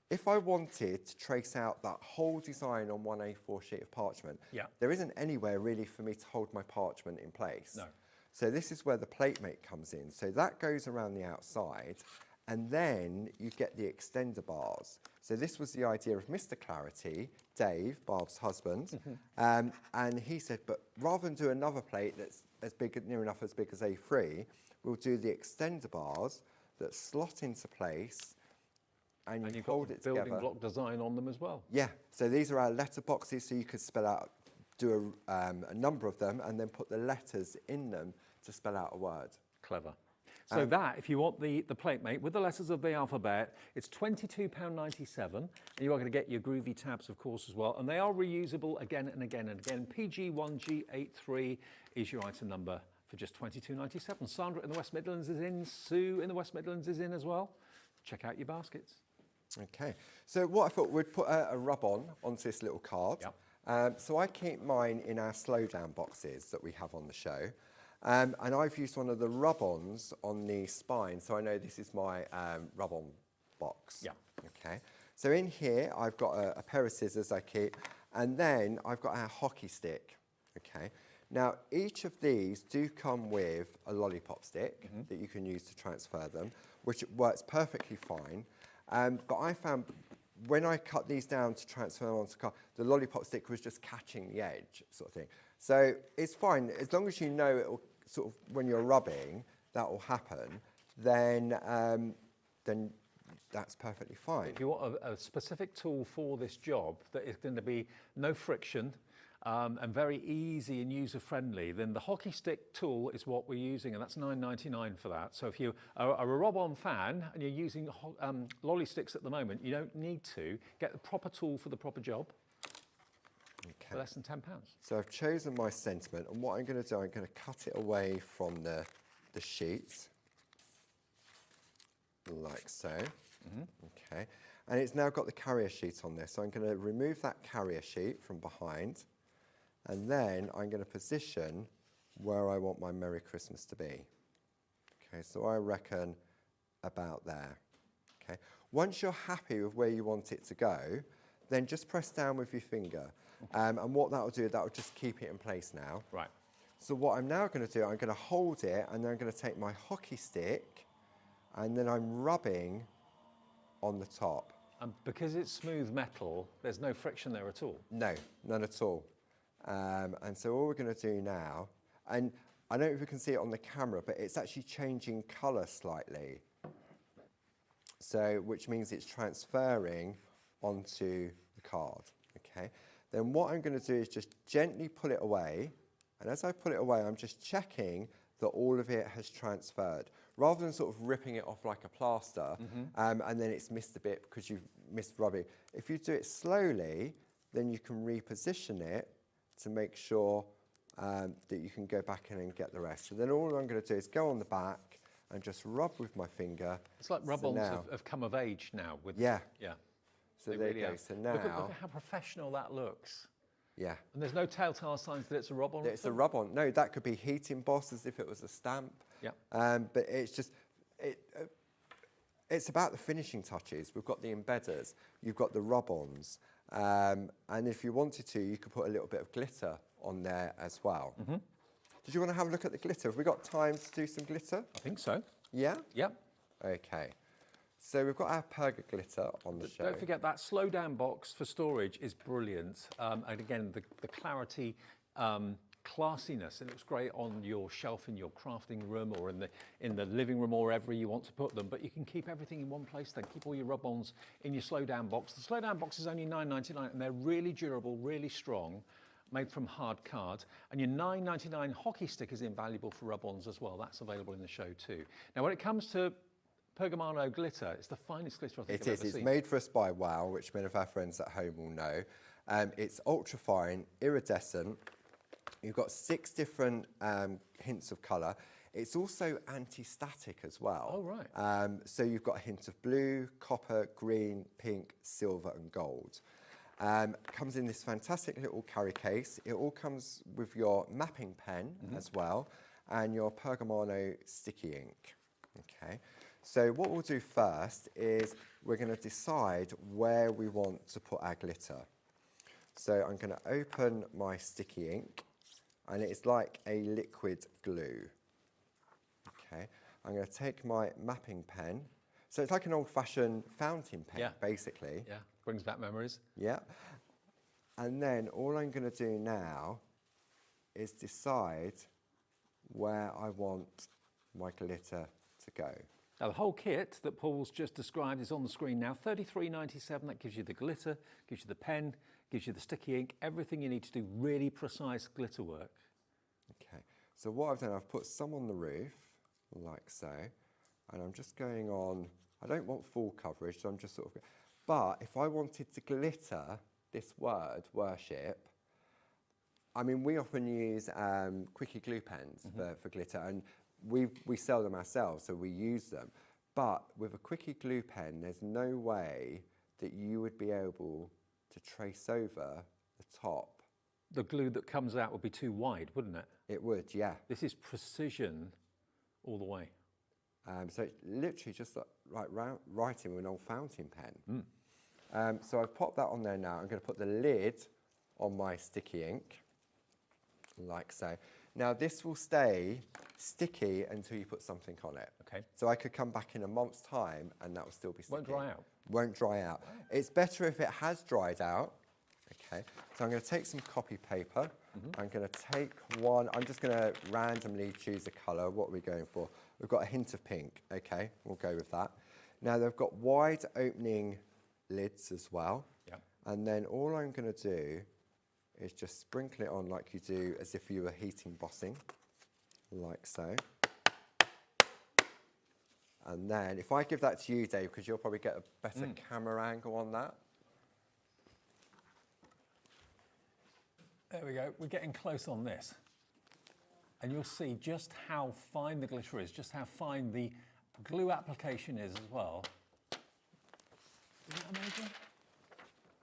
If I wanted to trace out that whole design on one A4 sheet of parchment, there isn't anywhere really for me to hold my parchment in place. No. So this is where the plate mate comes in. So that goes around the outside, and then you get the extender bars. So this was the idea of Mr. Clarity, Dave, Barb's husband, and he said, but rather than do another plate that's near enough as big as A3, we'll do the extender bars that slot into place, and you you've hold got it building together. block design on them as well. Yeah, so these are our letter boxes, so you could spell out, do a number of them, and then put the letters in them to spell out a word. Clever. So that, if you want the plate mate with the letters of the alphabet, it's £22.97, and you are going to get your Groovi tabs, of course, as well, and they are reusable again and again and again. PG1G83 is your item number for just £22.97. Sandra in the West Midlands is in, Sue in the West Midlands is in as well. Check out your baskets. Okay, so what I thought, we'd put a rub-on onto this little card. Yep. So I keep mine in our slowdown boxes that we have on the show. And I've used one of the rub-ons on the spine, so I know this is my rub-on box. Yeah. Okay, so in here I've got a pair of scissors I keep, and then I've got our hockey stick. Okay, now each of these do come with a lollipop stick that you can use to transfer them, which works perfectly fine. But I found when I cut these down to transfer them onto the card, the lollipop stick was just catching the edge, sort of thing. So it's fine, as long as you know it will sort of, when you're rubbing, that will happen, then that's perfectly fine. If you want a specific tool for this job that is going to be no friction and very easy and user-friendly, then the hockey stick tool is what we're using, and that's £9.99 for that. So if you are a rub-on fan and you're using lolly sticks at the moment, you don't need to. Get the proper tool for the proper job. Okay. For less than £10. So I've chosen my sentiment, and what I'm going to do, I'm going to cut it away from the sheet, like so. Okay, and it's now got the carrier sheet on this, so I'm going to remove that carrier sheet from behind, and then I'm going to position where I want my Merry Christmas to be. Okay, so I reckon about there. Okay, once you're happy with where you want it to go, then just press down with your finger. And what that will do, that will just keep it in place now. Right. So what I'm now going to do, I'm going to hold it, and then I'm going to take my hockey stick, and then I'm rubbing on the top. And because it's smooth metal, there's no friction there at all? No, none at all. And so all we're going to do now, and I don't know if you can see it on the camera, but it's actually changing colour slightly. So, which means it's transferring onto the card, okay? Then what I'm going to do is just gently pull it away, and as I pull it away, I'm just checking that all of it has transferred, rather than sort of ripping it off like a plaster, and then it's missed a bit because you've missed rubbing. If you do it slowly, then you can reposition it to make sure that you can go back in and get the rest. So then all I'm going to do is go on the back and just rub with my finger. It's like rub-ons have come of age now. With Yeah. Yeah. So there you go. So now, look at how professional that looks. Yeah. And there's no telltale signs that it's a rub-on? It's a rub-on. No, that could be heat embossed as if it was a stamp. Yeah. But it's just, it's about the finishing touches. We've got the embedders, you've got the rub-ons. And if you wanted to, you could put a little bit of glitter on there as well. Did you want to have a look at the glitter? Have we got time to do some glitter? I think so. Yeah? Yep. Okay. So we've got our Perga glitter on the show. Don't forget that slow down box for storage is brilliant. And again, the clarity, classiness, it looks great on your shelf in your crafting room or in the living room or wherever you want to put them. But you can keep everything in one place then. Keep all your rub-ons in your slow down box. The slow down box is only £9.99 and they're really durable, really strong, made from hard card. And your £9.99 hockey stick is invaluable for rub-ons as well. That's available in the show too. Now, when it comes to Pergamano glitter, it's the finest glitter I think I've ever seen. It's made for us by WOW, which many of our friends at home will know. It's ultra fine, iridescent. You've got 6 different hints of colour. It's also anti-static as well. Oh, right. So you've got a hint of blue, copper, green, pink, silver and gold. Comes in this fantastic little carry case. It all comes with your mapping pen as well and your Pergamano sticky ink. Okay. So what we'll do first is we're going to decide where we want to put our glitter. So I'm going to open my sticky ink, and it's like a liquid glue. Okay, I'm going to take my mapping pen. So it's like an old-fashioned fountain pen, basically. Yeah, brings back memories. Yeah. And then all I'm going to do now is decide where I want my glitter to go. Now, the whole kit that Paul's just described is on the screen now. $33.97, that gives you the glitter, gives you the pen, gives you the sticky ink, everything you need to do really precise glitter work. Okay, so what I've done, I've put some on the roof, like so, and I'm just going on, I don't want full coverage, so I'm just sort of, but if I wanted to glitter this word, worship, I mean, we often use quickie glue pens for glitter, and we sell them ourselves, so we use them. But with a quickie glue pen, there's no way that you would be able to trace over the top. The glue that comes out would be too wide, wouldn't it? It would, yeah. This is precision all the way. So it's literally just like writing with an old fountain pen. So I've popped that on there now. I'm going to put the lid on my sticky ink, like so. Now this will stay sticky until you put something on it. Okay. So I could come back in a month's time and that will still be sticky. Won't dry out? Won't dry out. Wow. It's better if it has dried out. Okay, so I'm going to take some copy paper. I'm going to take one, I'm just going to randomly choose a colour. What are we going for? We've got a hint of pink. Okay, we'll go with that. Now they've got wide opening lids as well. Yeah. And then all I'm going to do is just sprinkle it on like you do as if you were heating bossing, like so. And then if I give that to you, Dave, because you'll probably get a better camera angle on that. There we go, we're getting close on this. And you'll see just how fine the glitter is, just how fine the glue application is as well. Isn't that amazing?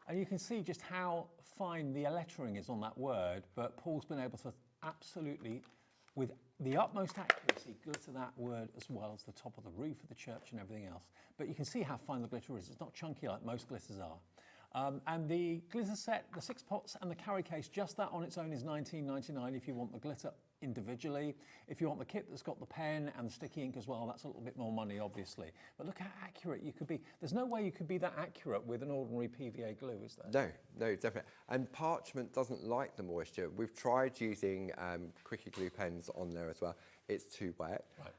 And you can see just how fine the lettering is on that word, but Paul's been able to absolutely, with the utmost accuracy, glitter that word as well as the top of the roof of the church and everything else. But you can see how fine the glitter is. It's not chunky like most glitters are. And the glitter set, the 6 pots and the carry case, just that on its own is $19.99 if you want the glitter individually. If you want the kit that's got the pen and the sticky ink as well, that's a little bit more money, obviously. But look how accurate you could be. There's no way you could be that accurate with an ordinary PVA glue, is there? No, definitely. And parchment doesn't like the moisture. We've tried using quickie glue pens on there as well. It's too wet. Right.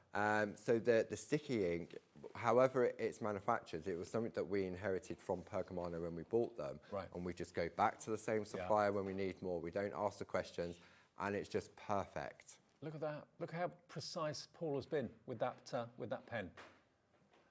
So the sticky ink, however it's manufactured, it was something that we inherited from Pergamano when we bought them. Right. And we just go back to the same supplier when we need more. We don't ask the questions, and it's just perfect. Look at that. Look how precise Paul has been with that pen.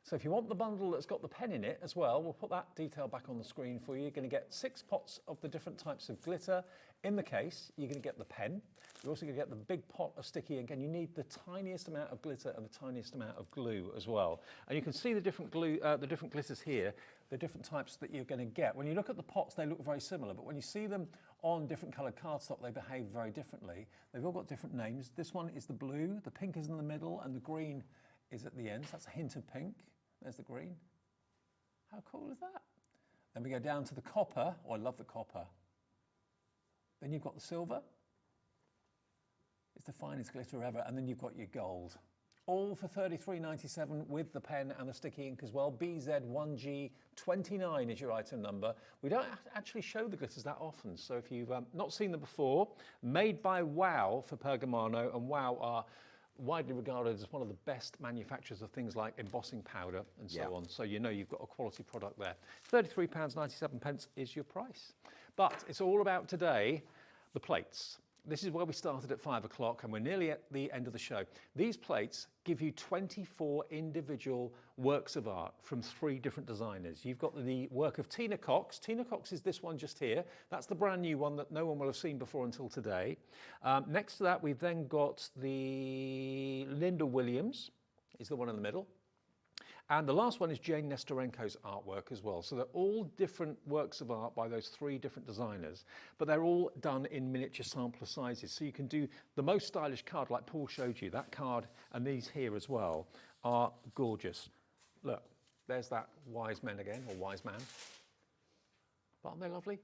So if you want the bundle that's got the pen in it as well, we'll put that detail back on the screen for you. You're going to get 6 pots of the different types of glitter in the case. You're going to get the pen. You're also going to get the big pot of sticky ink, and you need the tiniest amount of glitter and the tiniest amount of glue as well. And you can see the different glitters here, the different types that you're going to get. When you look at the pots, they look very similar, but when you see them on different coloured cardstock, they behave very differently. They've all got different names. This one is the blue, the pink is in the middle, and the green is at the end. So that's a hint of pink. There's the green. How cool is that? Then we go down to the copper. Oh, I love the copper. Then you've got the silver. It's the finest glitter ever. And then you've got your gold. All for $33.97 with the pen and the sticky ink as well. BZ1G29 is your item number. We don't actually show the glitters that often. So if you've not seen them before, made by Wow for Pergamano, and Wow are widely regarded as one of the best manufacturers of things like embossing powder and so on. So you know you've got a quality product there. £33.97 is your price. But it's all about today, the plates. This is where we started at 5 o'clock and we're nearly at the end of the show. These plates give you 24 individual works of art from 3 different designers. You've got the work of Tina Cox. Tina Cox is this one just here. That's the brand new one that no one will have seen before until today. Next to that, we've then got the Linda Williams, is the one in the middle. And the last one is Jane Nestorenko's artwork as well. So they're all different works of art by those 3 different designers, but they're all done in miniature sampler sizes. So you can do the most stylish card like Paul showed you. That card and these here as well are gorgeous. Look, there's that wise man again, or wise man. But aren't they lovely?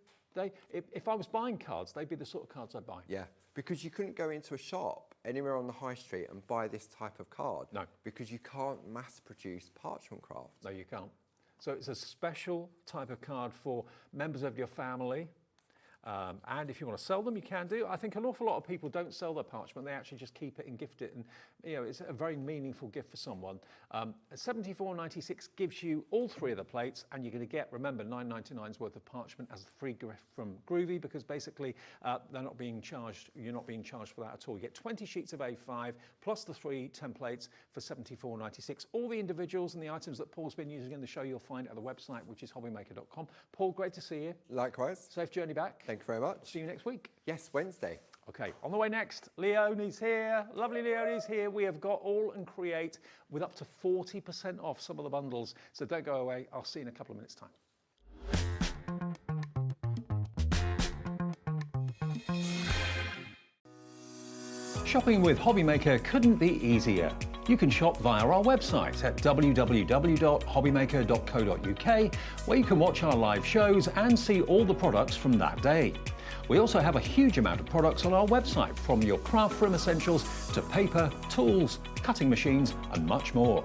If I was buying cards, they'd be the sort of cards I'd buy. Yeah, because you couldn't go into a shop anywhere on the high street and buy this type of card. No. Because you can't mass produce parchment craft. No, you can't. So it's a special type of card for members of your family. And if you want to sell them, you can do. I think an awful lot of people don't sell their parchment. They actually just keep it and gift it. And, it's a very meaningful gift for someone. $74.96 gives you all 3 of the plates, and you're going to get, remember, $9.99's worth of parchment as a free gift from Groovi, because basically they're not being charged. You're not being charged for that at all. You get 20 sheets of A5 plus the 3 templates for $74.96. All the individuals and the items that Paul's been using in the show you'll find at the website, which is hobbymaker.com. Paul, great to see you. Likewise. Safe journey back. Thank you very much. See you next week. Yes, Wednesday. Okay, on the way next, Leonie's here. Lovely Leonie's here. We have got AALL Create with up to 40% off some of the bundles. So don't go away. I'll see you in a couple of minutes' time. Shopping with Hobbymaker couldn't be easier. You can shop via our website at www.hobbymaker.co.uk, where you can watch our live shows and see all the products from that day. We also have a huge amount of products on our website, from your craft room essentials to paper, tools, cutting machines and much more.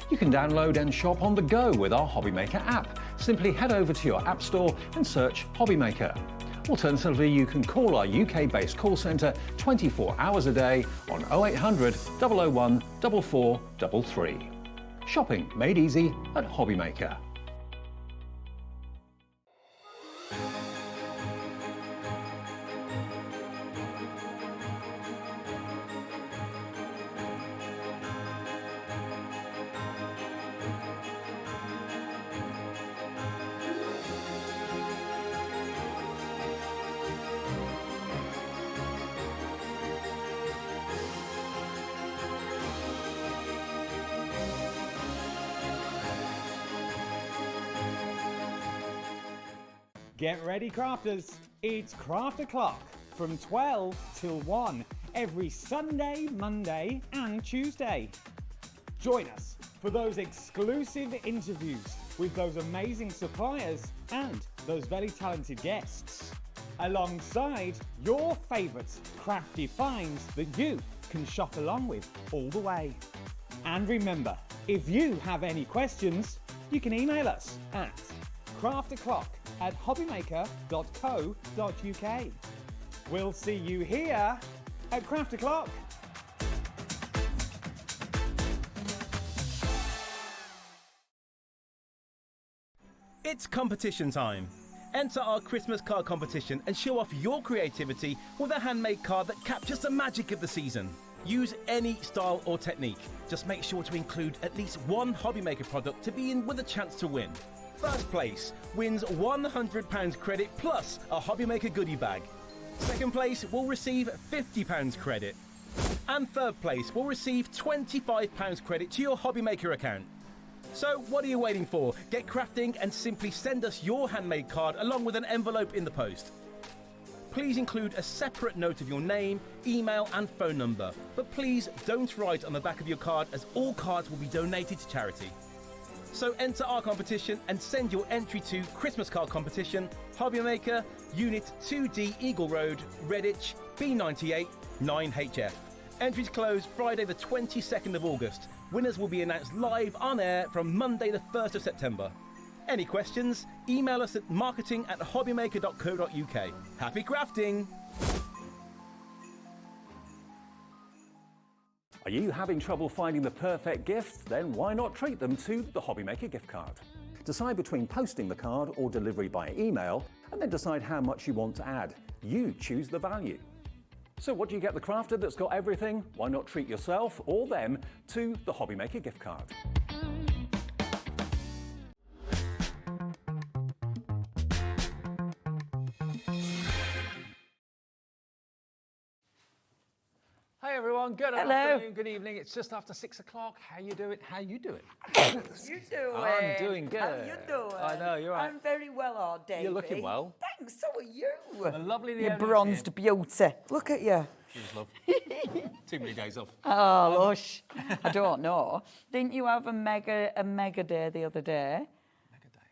You can download and shop on the go with our Hobbymaker app. Simply head over to your app store and search Hobbymaker. Alternatively, you can call our UK-based call centre 24 hours a day on 0800 001 4433. Shopping made easy at Hobbymaker. Get ready, crafters. It's Craft O'Clock from 12 till 1 every Sunday, Monday and Tuesday. Join us for those exclusive interviews with those amazing suppliers and those very talented guests, alongside your favourite crafty finds that you can shop along with all the way. And remember, if you have any questions, you can email us at crafto'clock@hobbymaker.co.uk. We'll see you here at Craft O'Clock. It's competition time. Enter our Christmas card competition and show off your creativity with a handmade card that captures the magic of the season. Use any style or technique. Just make sure to include at least one Hobbymaker product to be in with a chance to win. First place wins £100 credit plus a Hobbymaker goodie bag. Second place will receive £50 credit. And third place will receive £25 credit to your Hobbymaker account. So what are you waiting for? Get crafting and simply send us your handmade card along with an envelope in the post. Please include a separate note of your name, email and phone number. But please don't write on the back of your card, as all cards will be donated to charity. So enter our competition and send your entry to Christmas Card Competition, Hobbymaker, Unit 2D Eagle Road, Redditch, B98 9HF. Entries close Friday the 22nd of August. Winners will be announced live on air from Monday the 1st of September. Any questions? Email us at marketing@hobbymaker.co.uk. Happy crafting! Are you having trouble finding the perfect gift? Then why not treat them to the Hobbymaker gift card? Decide between posting the card or delivery by email, and then decide how much you want to add. You choose the value. So what do you get the crafter that's got everything? Why not treat yourself or them to the Hobbymaker gift card? Hey everyone, good afternoon, good evening. It's just after 6 o'clock. How you doing? How you doing? You doing? I'm doing good. How you doing? I know, you're right. I'm very well, oh, Davey. You're looking well. Thanks, so are you. A lovely You bronzed beauty. Look at you. Cheers, love. Too many days off. Oh, lush. I don't know. Didn't you have a mega day the other day?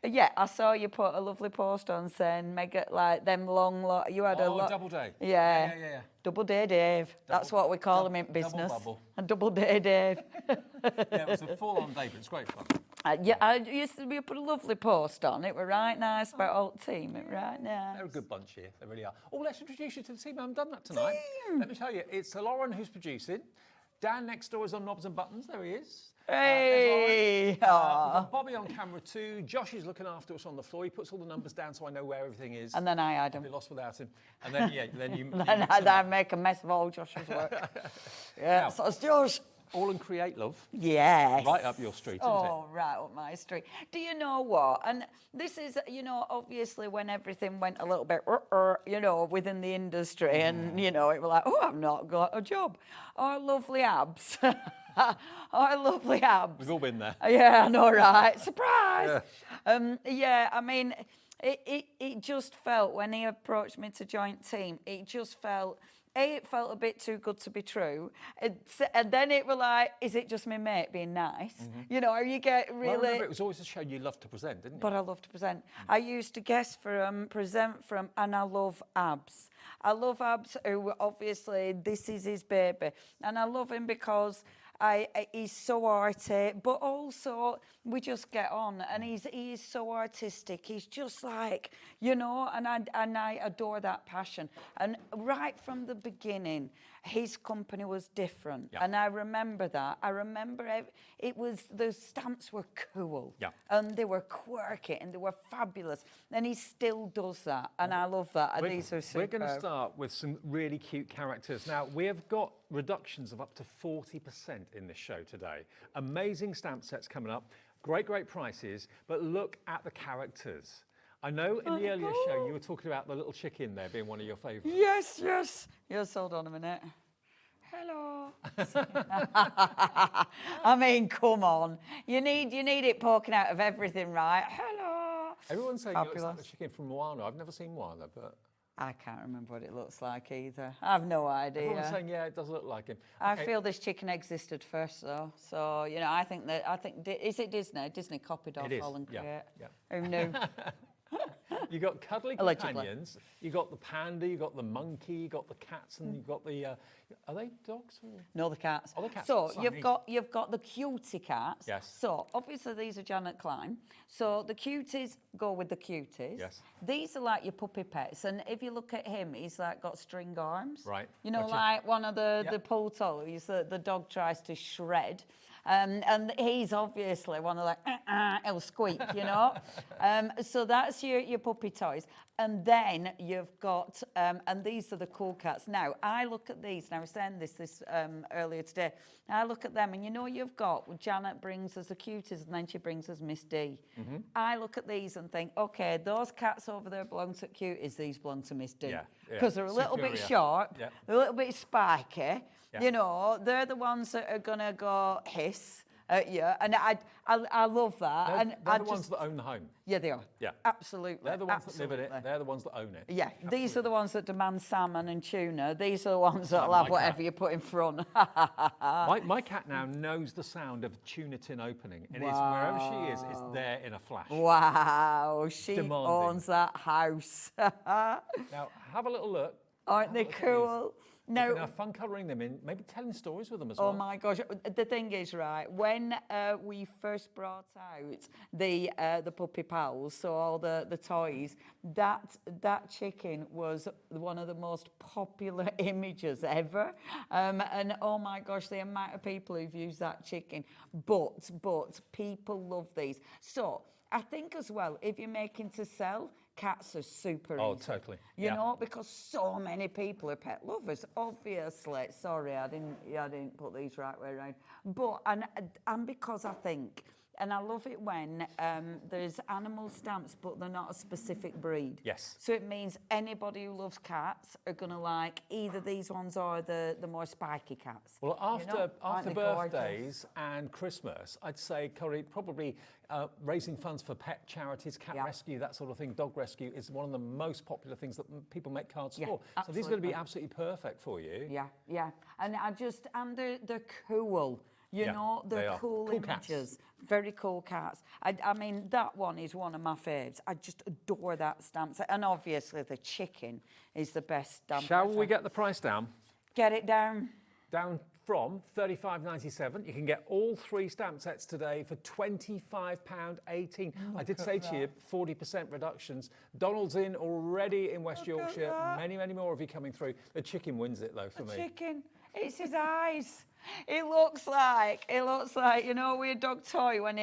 Yeah, I saw you put a lovely post on saying mega, like them long, you had a lot. Double day. Yeah. Yeah. Double day Dave. That's what we call him in business. Double bubble. A double day Dave. Yeah, it was a full-on day, but it's great fun. Yeah, I used to be put a lovely post on. It were right nice about all the team. It were right nice. They're a good bunch here. They really are. Oh, let's introduce you to the team. I haven't done that tonight. Let me tell you, it's Lauren who's producing. Dan next door is on knobs and buttons. There he is. Hey! We've got Bobby on camera too. Josh is looking after us on the floor. He puts all the numbers down so I know where everything is. And then I add them. I'll be lost without him. And then, then you... then I make a mess of all Josh's work. Yeah, Now, so it's Josh. AALL Create, love. Yes. Right up your street, isn't it? Oh, right up my street. Do you know what? And this is, obviously when everything went a little bit, within the industry and, it was like, oh, I've not got a job. Our lovely abs. Our lovely abs. We've all been there. Yeah, I know, right? Surprise! Yeah, I mean, it just felt, when he approached me to join team, it just felt... it felt a bit too good to be true. And then it was like, is it just my mate being nice? Or you get really... Well, I remember it was always a show you loved to present, didn't you? But I love to present. I used to guest for him, present for him, and I love Abs. I love Abs, who obviously, this is his baby. And I love him because... he's so arty, but also we just get on, and he is so artistic. He's just like, and I adore that passion. And right from the beginning, his company was different, and I remember that. I remember the stamps were cool, and they were quirky, and they were fabulous, and he still does that, and I love that. These are superb. We're going to start with some really cute characters. Now, we have got reductions of up to 40% in this show today. Amazing stamp sets coming up, great prices, but look at the characters. I know in the earlier show you were talking about the little chicken there being one of your favourites. Yes, hold on a minute. Hello. I mean, come on. You need it poking out of everything, right? Hello. Everyone's saying it looks like the chicken from Moana. I've never seen Moana, but... I can't remember what it looks like either. I've no idea. Everyone's saying, yeah, it does look like him. I feel this chicken existed first, though. So, I think, is it Disney? Disney copied off AALL Create. Yeah. Who knew? You got cuddly companions. You got the panda. You got the monkey. You got the cats, and you got the. Are they dogs? Or? No, the cats. Oh, the cats. So you've got the cutie cats. Yes. So obviously these are Janet Klein. So the cuties go with the cuties. Yes. These are like your puppy pets, and if you look at him, he's like got string arms. Right. Gotcha. Like one of the pull toys that the dog tries to shred. And he's obviously one of like, he'll squeak, So that's your puppy toys. And then you've got, and these are the cool cats. Now, I look at these, and I was saying this earlier today, I look at them, and you've got, Janet brings us the cuties, and then she brings us Miss D. I look at these and think, okay, those cats over there belong to cuties, these belong to Miss D. Because they're a little bit sharp, they're a little bit spiky. They're the ones that are going to go hiss at you. And I love that. They're the ones that own the home. Yeah, they are. Yeah. Absolutely. They're the ones that live in it. They're the ones that own it. Yeah. Absolutely. These are the ones that demand salmon and tuna. These are the ones that'll have whatever you put in front. My cat now knows the sound of a tuna tin opening. And it's wherever she is, it's there in a flash. Wow. She owns that house. Now, have a little look. Aren't they cool? No. You can have fun colouring them in, maybe telling stories with them as well. Oh my gosh, the thing is, right, when we first brought out the puppy pals, so all the toys, that chicken was one of the most popular images ever. And oh my gosh, the amount of people who've used that chicken. But people love these. So I think as well, if you're making to sell, cats are super easy. Oh, totally. You know, because so many people are pet lovers. Obviously, sorry, I didn't put these right way around. But and because I think, and I love it when there's animal stamps, but they're not a specific breed. Yes. So it means anybody who loves cats are going to like either these ones or the more spiky cats. Well, after birthdays and Christmas, I'd say, Corrie, probably raising funds for pet charities, cat rescue, that sort of thing, dog rescue is one of the most popular things that people make cards for. Absolutely. So these are going to be absolutely perfect for you. Yeah. And they're cool. They're cool images. Cats. Very cool cats. I mean, that one is one of my faves. I just adore that stamp set. And obviously the chicken is the best stamp. Shall we get the price down? Get it down. Down from £35.97. You can get all 3 stamp sets today for £25.18. I did say to you, 40% reductions. Donald's in already in West Yorkshire. Many, many more of you coming through. The chicken wins it though for me. Chicken. It's his eyes. It looks like, you know, a weird dog toy when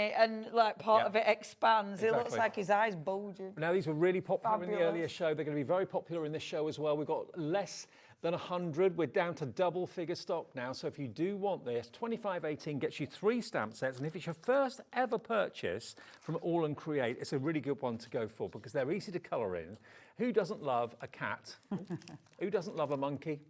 part of it expands. Exactly. It looks like his eyes bulging. Now, these were really popular in the Fabulous. earlier show. They're going to be very popular in this show as well. We've got less than 100. We're down to double figure stock now. So if you do want this, $25.18 gets you 3 stamp sets. And if it's your first ever purchase from AALL Create, it's a really good one to go for because they're easy to colour in. Who doesn't love a cat? Who doesn't love a monkey?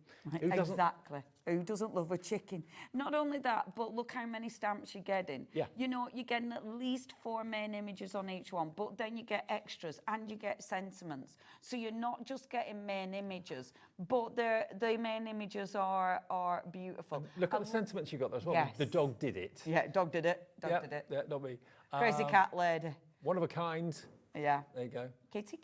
Who doesn't... Exactly. Who doesn't love a chicken? Not only that, but look how many stamps you're getting. Yeah. You know, you're getting at least 4 main images on each one, but then you get extras and you get sentiments. So you're not just getting main images, but the main images are beautiful. Look at the sentiments you got there as well. Yes. The dog did it. Yeah, dog did it. Dog did it. Yeah, not me. Crazy cat lady. One of a kind. Yeah. There you go. Kitty.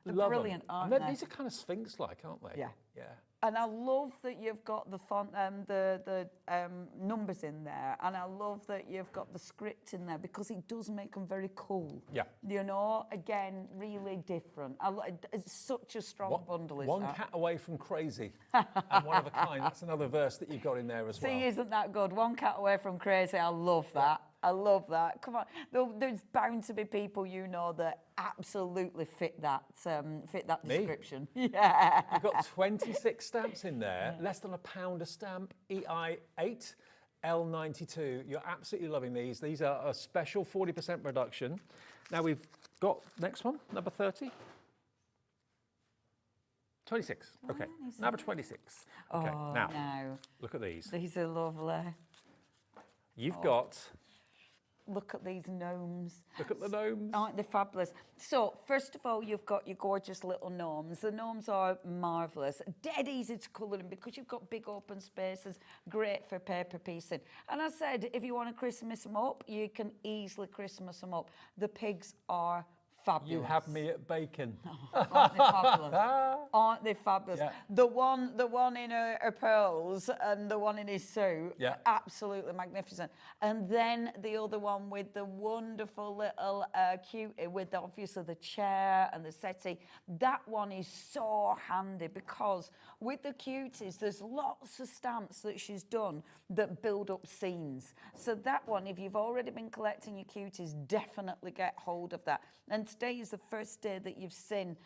They're Love brilliant, them. aren't And they? these are kind of Sphinx-like, aren't they? Yeah. Yeah. And I love that you've got the font, the numbers in there, and I love that you've got the script in there because it does make them very cool. Yeah. You know, again, really different. It's such a strong bundle. One cat away from crazy, and one of a kind. That's another verse that you've got in there as well. See, isn't that good? One cat away from crazy. I love that. I love that. Come on, there's bound to be people you know that absolutely fit that description. Yeah. You've got 26 stamps in there, less than £1 a stamp. EI8, L92. You're absolutely loving these. These are a special 40% reduction. Now we've got next one, number 30. 26. Okay. Number 26. Okay. Oh, now no. look at these. These are lovely. You've got. Look at these gnomes. Look at the gnomes. Aren't they fabulous? So, first of all, you've got your gorgeous little gnomes. The gnomes are marvellous. Dead easy to colour in because you've got big open spaces. Great for paper piecing. And I said, if you want to Christmas them up, you can easily Christmas them up. The pigs are fabulous. You have me at bacon. Aren't they fabulous? Aren't they fabulous? Yeah. The one in her pearls and the one in his suit, Yeah. absolutely magnificent. And then the other one with the wonderful little cutie with obviously the chair and the settee. That one is so handy because with the cuties, there's lots of stamps that she's done that build up scenes. So that one, if you've already been collecting your cuties, definitely get hold of that. And today is the first day that you've seen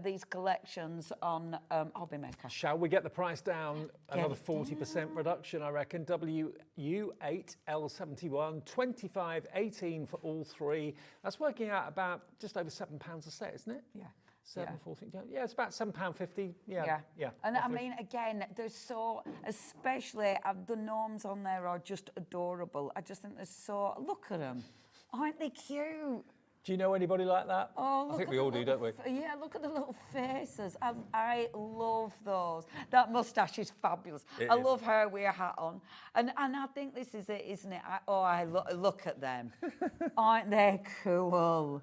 these collections on Hobby Maker. Shall we get the price down? Another 40% reduction, I reckon. WU8, L71, 25.18 for all 3. That's working out about just over £7 a set, isn't it? Yeah. 7.14. Yeah, it's about £7.50. Yeah. And I roughly. mean, again, they're so, especially the gnomes on there are just adorable. I just think they're so, look at them. Aren't they cute? Do you know anybody like that? Oh, look I think at we the all do, little don't we? Yeah, look at the little faces. I love those. That moustache is fabulous. I love her with her hat on. And I think this is it, isn't it? Look at them. Aren't they cool?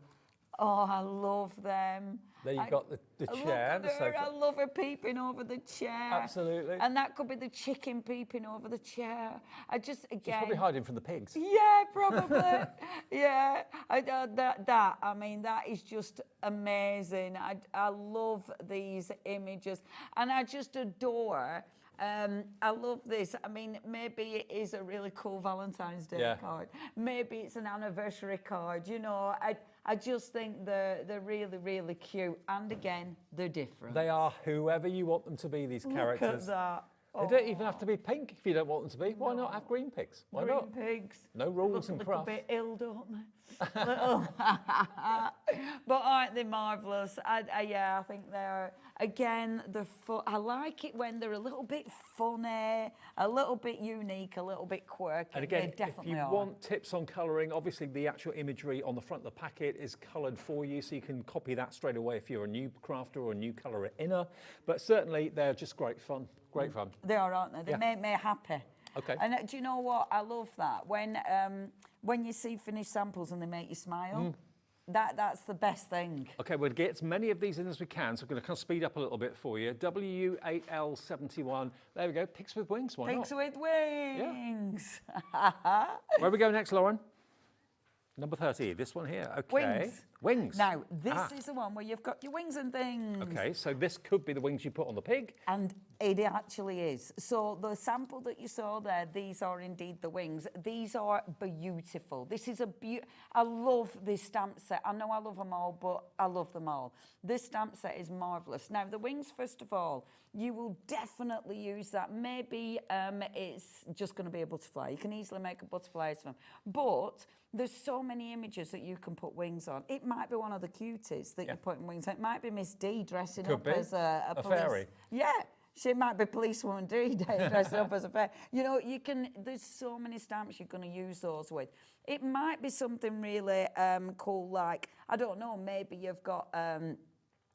Oh, I love them. There you've got the chair, the sofa. I love her peeping over the chair. Absolutely. And that could be the chicken peeping over the chair. I just, again... She's probably hiding from the pigs. Yeah, probably. Yeah. I mean, that is just amazing. I love these images. And I just adore... I love this. I mean, maybe it is a really cool Valentine's Day card. Maybe it's an anniversary card. You know, I just think they're really, really cute. And again, they're different. They are whoever you want them to be, these characters. Look at that. They don't even have to be pink if you don't want them to be. Why not have green pigs? Why not? Green pigs. No rules in craft. Look a bit ill, don't they? But aren't they marvellous? I think they're, again, I like it when they're a little bit funny, a little bit unique, a little bit quirky. And again, they if you want tips on colouring, obviously the actual imagery on the front of the packet is coloured for you, so you can copy that straight away if you're a new crafter or a new colourer inner. But certainly they're just great fun. Great fun. They are, aren't they? They make me happy. Okay. And do you know what? I love that. When you see finished samples and they make you smile. That's the best thing. Okay, we'll get as many of these in as we can, so we're going to kind of speed up a little bit for you. W8L71. There we go. Pigs with wings. Why Pigs not? with wings. Where we go next, Lauren? Number 30. This one here. Okay. Wings. Wings. Now, this is the one where you've got your wings and things. Okay, so this could be the wings you put on the pig. And it actually is. So the sample that you saw there, these are indeed the wings. These are beautiful. This is I love this stamp set. I know I love them all, but I love them all. This stamp set is marvellous. Now, the wings, first of all, you will definitely use that. Maybe it's just going to be a butterfly. You can easily make a butterfly of them. But there's so many images that you can put wings on. It might be one of the cuties that you're putting wings on. It might be Miss D dressing up as a police. Fairy. Yeah. She might be policewoman D dressing up as a fairy. You know, there's so many stamps you're going to use those with. It might be something really cool, like, I don't know, maybe you've got...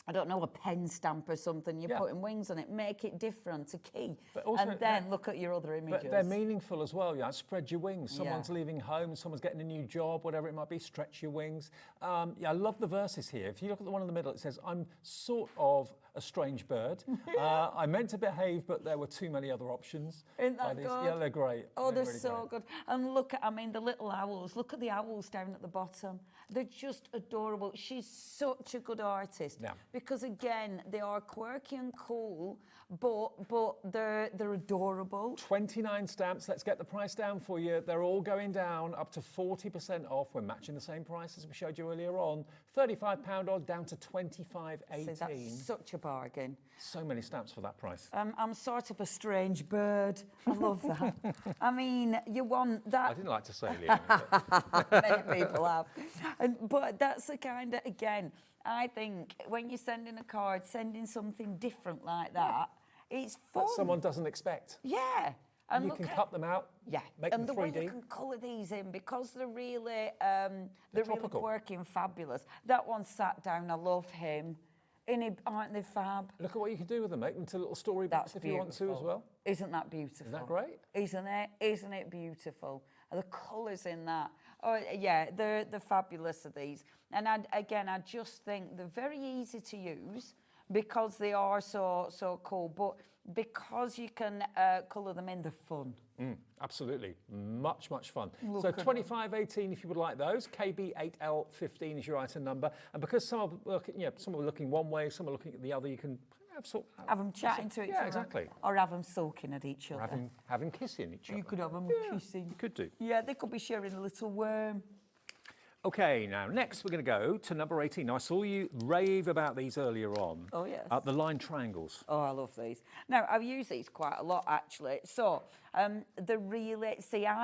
I don't know, a pen stamp or something, you're putting wings on it, make it different, a key. And then look at your other images. But they're meaningful as well, spread your wings. Someone's leaving home, someone's getting a new job, whatever it might be, stretch your wings. I love the verses here. If you look at the one in the middle, it says, I'm sort of a strange bird. I meant to behave, but there were too many other options. Isn't that good? Yeah, they're great. Oh, they're really so good. And look at, the little owls. Look at the owls down at the bottom. They're just adorable. She's such a good artist. Yeah. Because again, they are quirky and cool, but they're adorable. 29 stamps. Let's get the price down for you. They're all going down up to 40% off. We're matching the same price as we showed you earlier on. £35 odd down to £25.18. See, that's such a bargain. So many stamps for that price. I'm sort of a strange bird. I love that. You want that. I didn't like to say Leanne. Many people have. But that's the kind of, again, I think when you're sending a card, sending something different like that, it's fun. That someone doesn't expect. Yeah. And you can cut them out. Yeah. Make and them the 3D. way you can colour these in, because they're really, They're topical. really quirky and fabulous. That one sat down. I love him. Aren't they fab? Look at what you can do with them. Make them into little storybooks if you want to as well. Isn't that beautiful? Isn't that great? Isn't it? Isn't it beautiful? And the colours in that. Oh, yeah, they're fabulous of these. And I just think they're very easy to use because they are so cool. But because you can colour them in, they're fun. Absolutely. Much fun. Look So at them. 25.18 if you would like those. KB8L15 is your item number. And because some are looking one way, some are looking at the other, you can have them chatting to each other. Yeah, exactly. Or have them sulking at each other. Or having kissing each other. You could have them kissing. You could do. Yeah, they could be sharing a little worm. Okay, now next we're going to go to number 18. Now I saw you rave about these earlier on. Oh, yes. The line triangles. Oh, I love these. Now, I've used these quite a lot, actually. So, I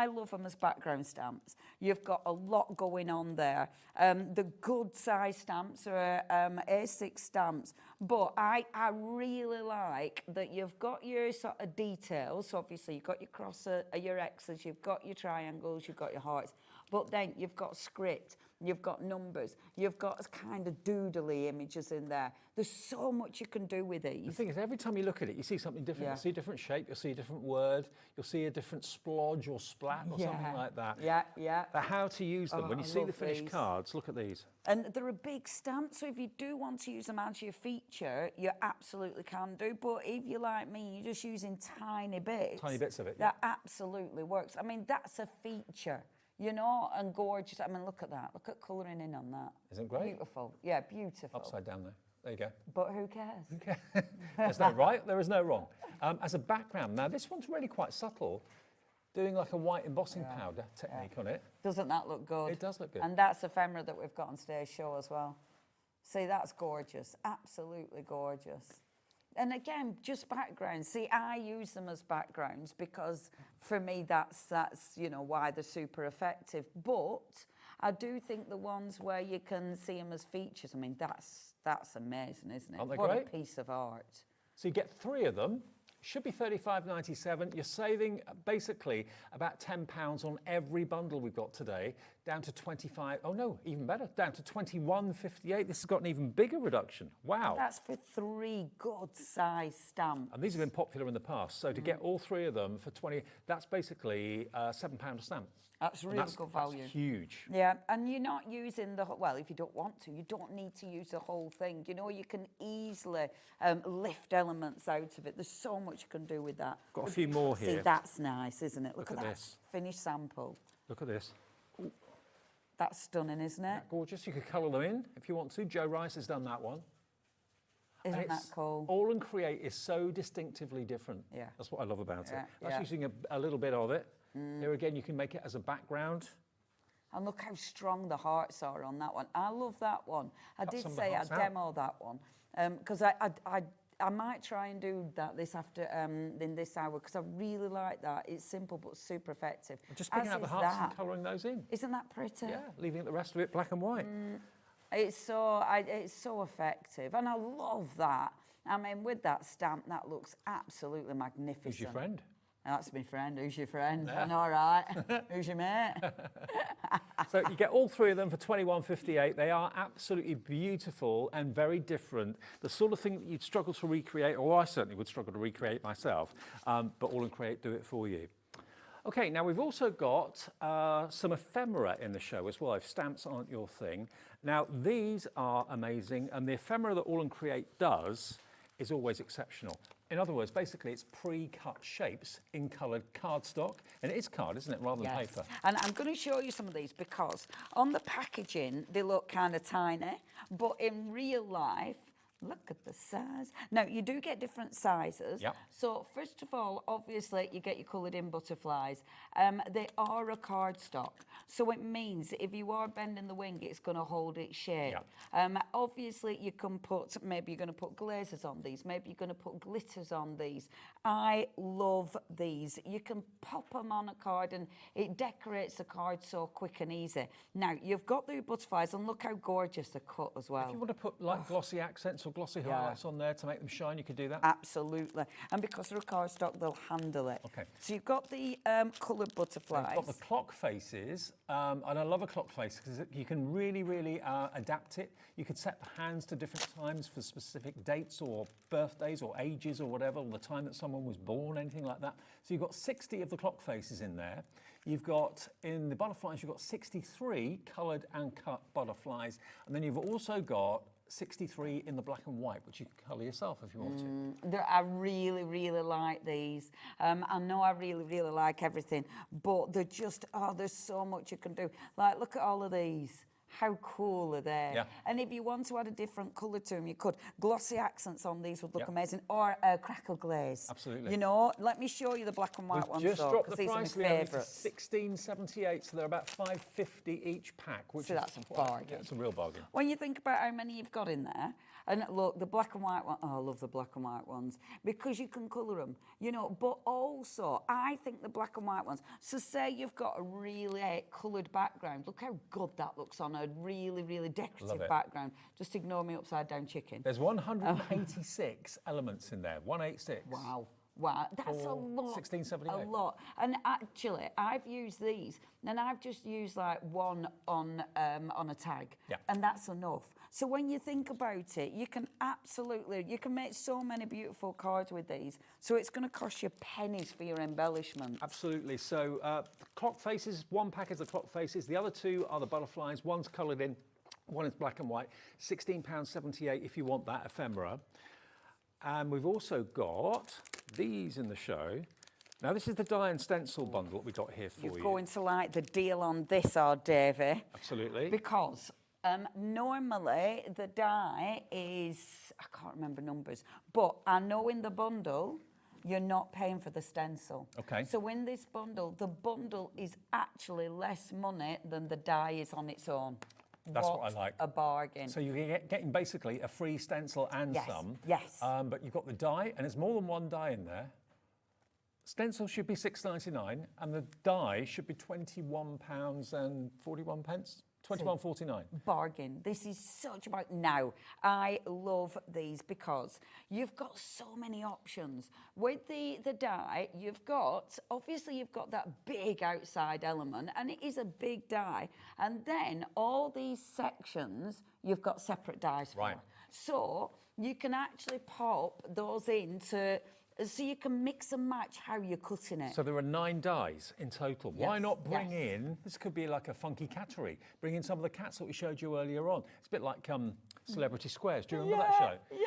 love them as background stamps. You've got a lot going on there. The good size stamps are A6 stamps, but I really like that you've got your sort of details. So obviously, you've got your crosses, your X's, you've got your triangles, you've got your hearts, but then you've got script, you've got numbers, you've got kind of doodly images in there. There's so much you can do with these. The thing is, every time you look at it, you see something different. Yeah. You'll see a different shape, you'll see a different word, you'll see a different splodge or splat or something like that. Yeah. But how to use them. When you see the love finished these. cards, look at these. And they're a big stamp, so if you do want to use them as your feature, you absolutely can do. But if you're like me, you're just using tiny bits. Tiny bits of it, That absolutely works. That's a feature, and gorgeous. Look at that. Look at colouring in on that. Isn't it great? Beautiful. Yeah, beautiful. Upside down there. There you go. But who cares? There's no right, there is no wrong. As a background, now this one's really quite subtle, doing like a white embossing powder technique on it. Doesn't that look good? It does look good. And that's ephemera that we've got on today's show as well. See, that's gorgeous. Absolutely gorgeous. And again, just backgrounds. See, I use them as backgrounds because for me, that's why they're super effective. But I do think the ones where you can see them as features, that's amazing, isn't it? Aren't they what great? A piece of art. So you get 3 of them. Should be $35.97. You're saving basically about £10 on every bundle we've got today, down to 25. Oh no, even better, down to 21.58. This has got an even bigger reduction. Wow. And that's for 3 good size stamps. And these have been popular in the past. So to get all 3 of them for 20, that's basically £7 a stamp. That's really good value. That's huge. Yeah, and you're not using the, well, if you don't want to, you don't need to use the whole thing. You know, you can easily lift elements out of it. There's so much you can do with that. Got a few more here. See, that's nice, isn't it? Look at that this. Finished sample. Look at this. Ooh. That's stunning, isn't it? Gorgeous. You could colour them in if you want to. Joe Rice has done that one. Isn't that cool? AALL Create is so distinctively different. Yeah. That's what I love about it. That's yeah. using a little bit of it. Here again, you can make it as a background. And look how strong the hearts are on that one. I love that one. I did say I'd demo that one because I might try and do that in this hour because I really like that. It's simple but super effective. Just picking out the hearts and colouring those in. Isn't that pretty? Yeah, leaving the rest of it black and white. It's so effective, and I love that. I mean, with that stamp, that looks absolutely magnificent. Who's your friend? That's my friend. Who's your friend? Yeah. And all right. Who's your mate? So you get all 3 of them for £21.58. They are absolutely beautiful and very different. The sort of thing that you'd struggle to recreate, or I certainly would struggle to recreate myself, but AALL Create do it for you. Okay, now we've also got some ephemera in the show as well, if stamps aren't your thing. Now, these are amazing, and the ephemera that AALL Create does is always exceptional. In other words, basically, it's pre-cut shapes in coloured cardstock. And it is card, isn't it, rather than paper? And I'm going to show you some of these because on the packaging, they look kind of tiny. But in real life, look at the size. Now, you do get different sizes. Yep. So, first of all, obviously, you get your coloured-in butterflies. They are a cardstock. So, it means if you are bending the wing, it's going to hold its shape. Yep. Obviously, you can put, maybe you're going to put glazes on these. Maybe you're going to put glitters on these. I love these. You can pop them on a card and it decorates the card so quick and easy. Now, you've got the butterflies and look how gorgeous they're cut as well. If you want to put like glossy accents or glossy highlights on there to make them shine, you could do that. Absolutely. And because they're a cardstock, they'll handle it. Okay. So you've got the coloured butterflies. You've got the clock faces, and I love a clock face because you can really adapt it. You could set the hands to different times for specific dates or birthdays or ages or whatever, or the time that someone was born, anything like that. So you've got 60 of the clock faces in there. You've got, in the butterflies, you've got 63 coloured and cut butterflies. And then you've also got 63 in the black and white, which you can colour yourself if you want to. I really like these. I know I really like everything, but they're just, there's so much you can do. Like, look at all of these. How cool are they? Yeah. And if you want to add a different colour to them, you could. Glossy accents on these would look amazing. Or crackle glaze. Absolutely. You know, let me show you the black and white ones. Just though, dropped the these price, are my favourites. £16.78, so they're about £5.50 each pack. Which So that's a bargain. Yeah, it's a real bargain. When you think about how many you've got in there, and look, the black and white one, I love the black and white ones, because you can colour them, you know, but also, I think the black and white ones, so say you've got a really coloured background, look how good that looks on a really decorative background. Just ignore me upside down chicken. There's 186 elements in there, 186. Wow, that's a lot. £16.78. A lot. And actually, I've used these, and I've just used like one on a tag, and that's enough. So when you think about it, you can make so many beautiful cards with these. So it's going to cost you pennies for your embellishment. Absolutely. So the clock faces, one pack is the clock faces, the other two are the butterflies. One's coloured in, one is black and white. £16.78 if you want that ephemera. And we've also got these in the show. Now, this is the die and stencil bundle that we got here for you. You're going to like the deal on this, Davey. Absolutely. Because normally the die is, I can't remember numbers, but I know in the bundle, you're not paying for the stencil. Okay. So in this bundle, the bundle is actually less money than the die is on its own. That's what I like. A bargain. So you're getting basically a free stencil and some. Yes. But you've got the die, and there's more than one die in there. Stencil should be £6.99, and the die should be £21.41. £21.49. Bargain. This is such a bargain. Now, I love these because you've got so many options. With the die, obviously you've got that big outside element, and it is a big die. And then all these sections, you've got separate dies for. Right. So you can actually pop those into, so you can mix and match how you're cutting it. So there are 9 dies in total. Yes, Why not bring yes. in, this could be like a funky cattery, bring in some of the cats that we showed you earlier on. It's a bit like Celebrity Squares. Do you remember that show? Yeah.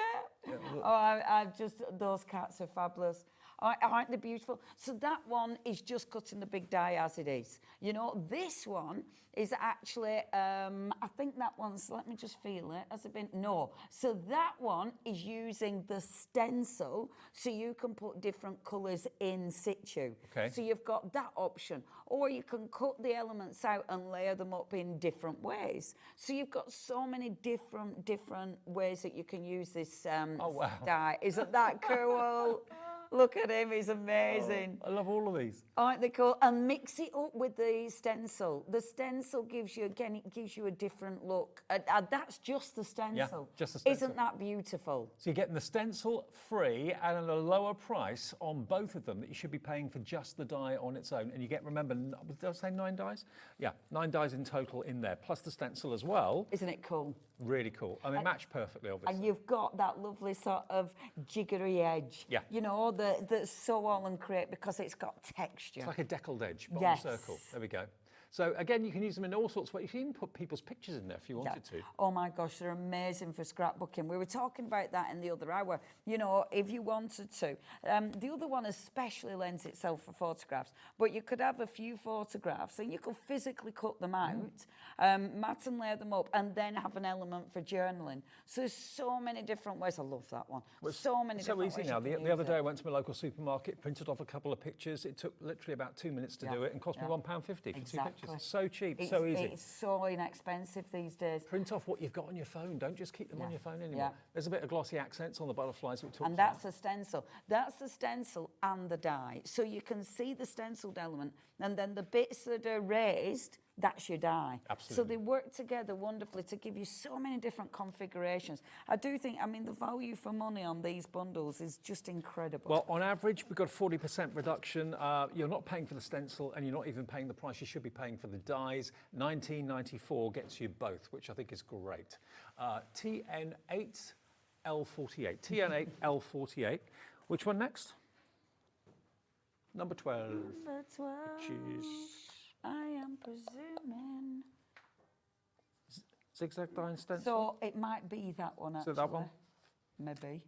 Oh, I just, those cats are fabulous. Aren't they beautiful? So that one is just cutting the big die as it is. You know, this one is actually, I think that one's, let me just feel it. Has it been? No. So that one is using the stencil, so you can put different colours in situ. Okay. So you've got that option. Or you can cut the elements out and layer them up in different ways. So you've got so many different ways that you can use this die. Isn't that cool? Look at him, he's amazing. Oh, I love all of these. Aren't they cool? And mix it up with the stencil. The stencil gives you, again, it gives you a different look. That's just the stencil. Yeah, just the stencil. Isn't that beautiful? So you're getting the stencil free and at a lower price on both of them that you should be paying for just the die on its own. And you get, remember, did I say 9 dies? Yeah, 9 dies in total in there, plus the stencil as well. Isn't it cool? Really cool. And they match perfectly, obviously. And you've got that lovely sort of jiggery edge. Yeah. You know, that's so AALL Create because it's got texture. It's like a deckled edge, but Yes. on a circle. There we go. So again, you can use them in all sorts of ways. You can even put people's pictures in there if you wanted to. Oh my gosh, they're amazing for scrapbooking. We were talking about that in the other hour. You know, if you wanted to. The other one especially lends itself for photographs, but you could have a few photographs and you could physically cut them out, mat and layer them up, and then have an element for journaling. So there's so many different ways. I love that one. So many different ways. So easy now. The other day I went to my local supermarket, printed off a couple of pictures. It took literally about 2 minutes to do it and cost me £1.50 for 2 pictures. It's so cheap, so easy. It's so inexpensive these days. Print off what you've got on your phone. Don't just keep them on your phone anymore. Yeah. There's a bit of glossy accents on the butterflies we talked about. And that's a stencil. That's the stencil and the die. So you can see the stenciled element, and then the bits that are raised, that's your die. Absolutely. So they work together wonderfully to give you so many different configurations. I do think, I mean, the value for money on these bundles is just incredible. Well, on average, we've got a 40% reduction. You're not paying for the stencil, and you're not even paying the price you should be paying for the dies. $19.94 gets you both, which I think is great. TN8L48. TN8L48. Which one next? Number 12. Number 12. Which is I am presuming. Zigzag die stencil. So it might be that one, actually. Is it that one? Maybe.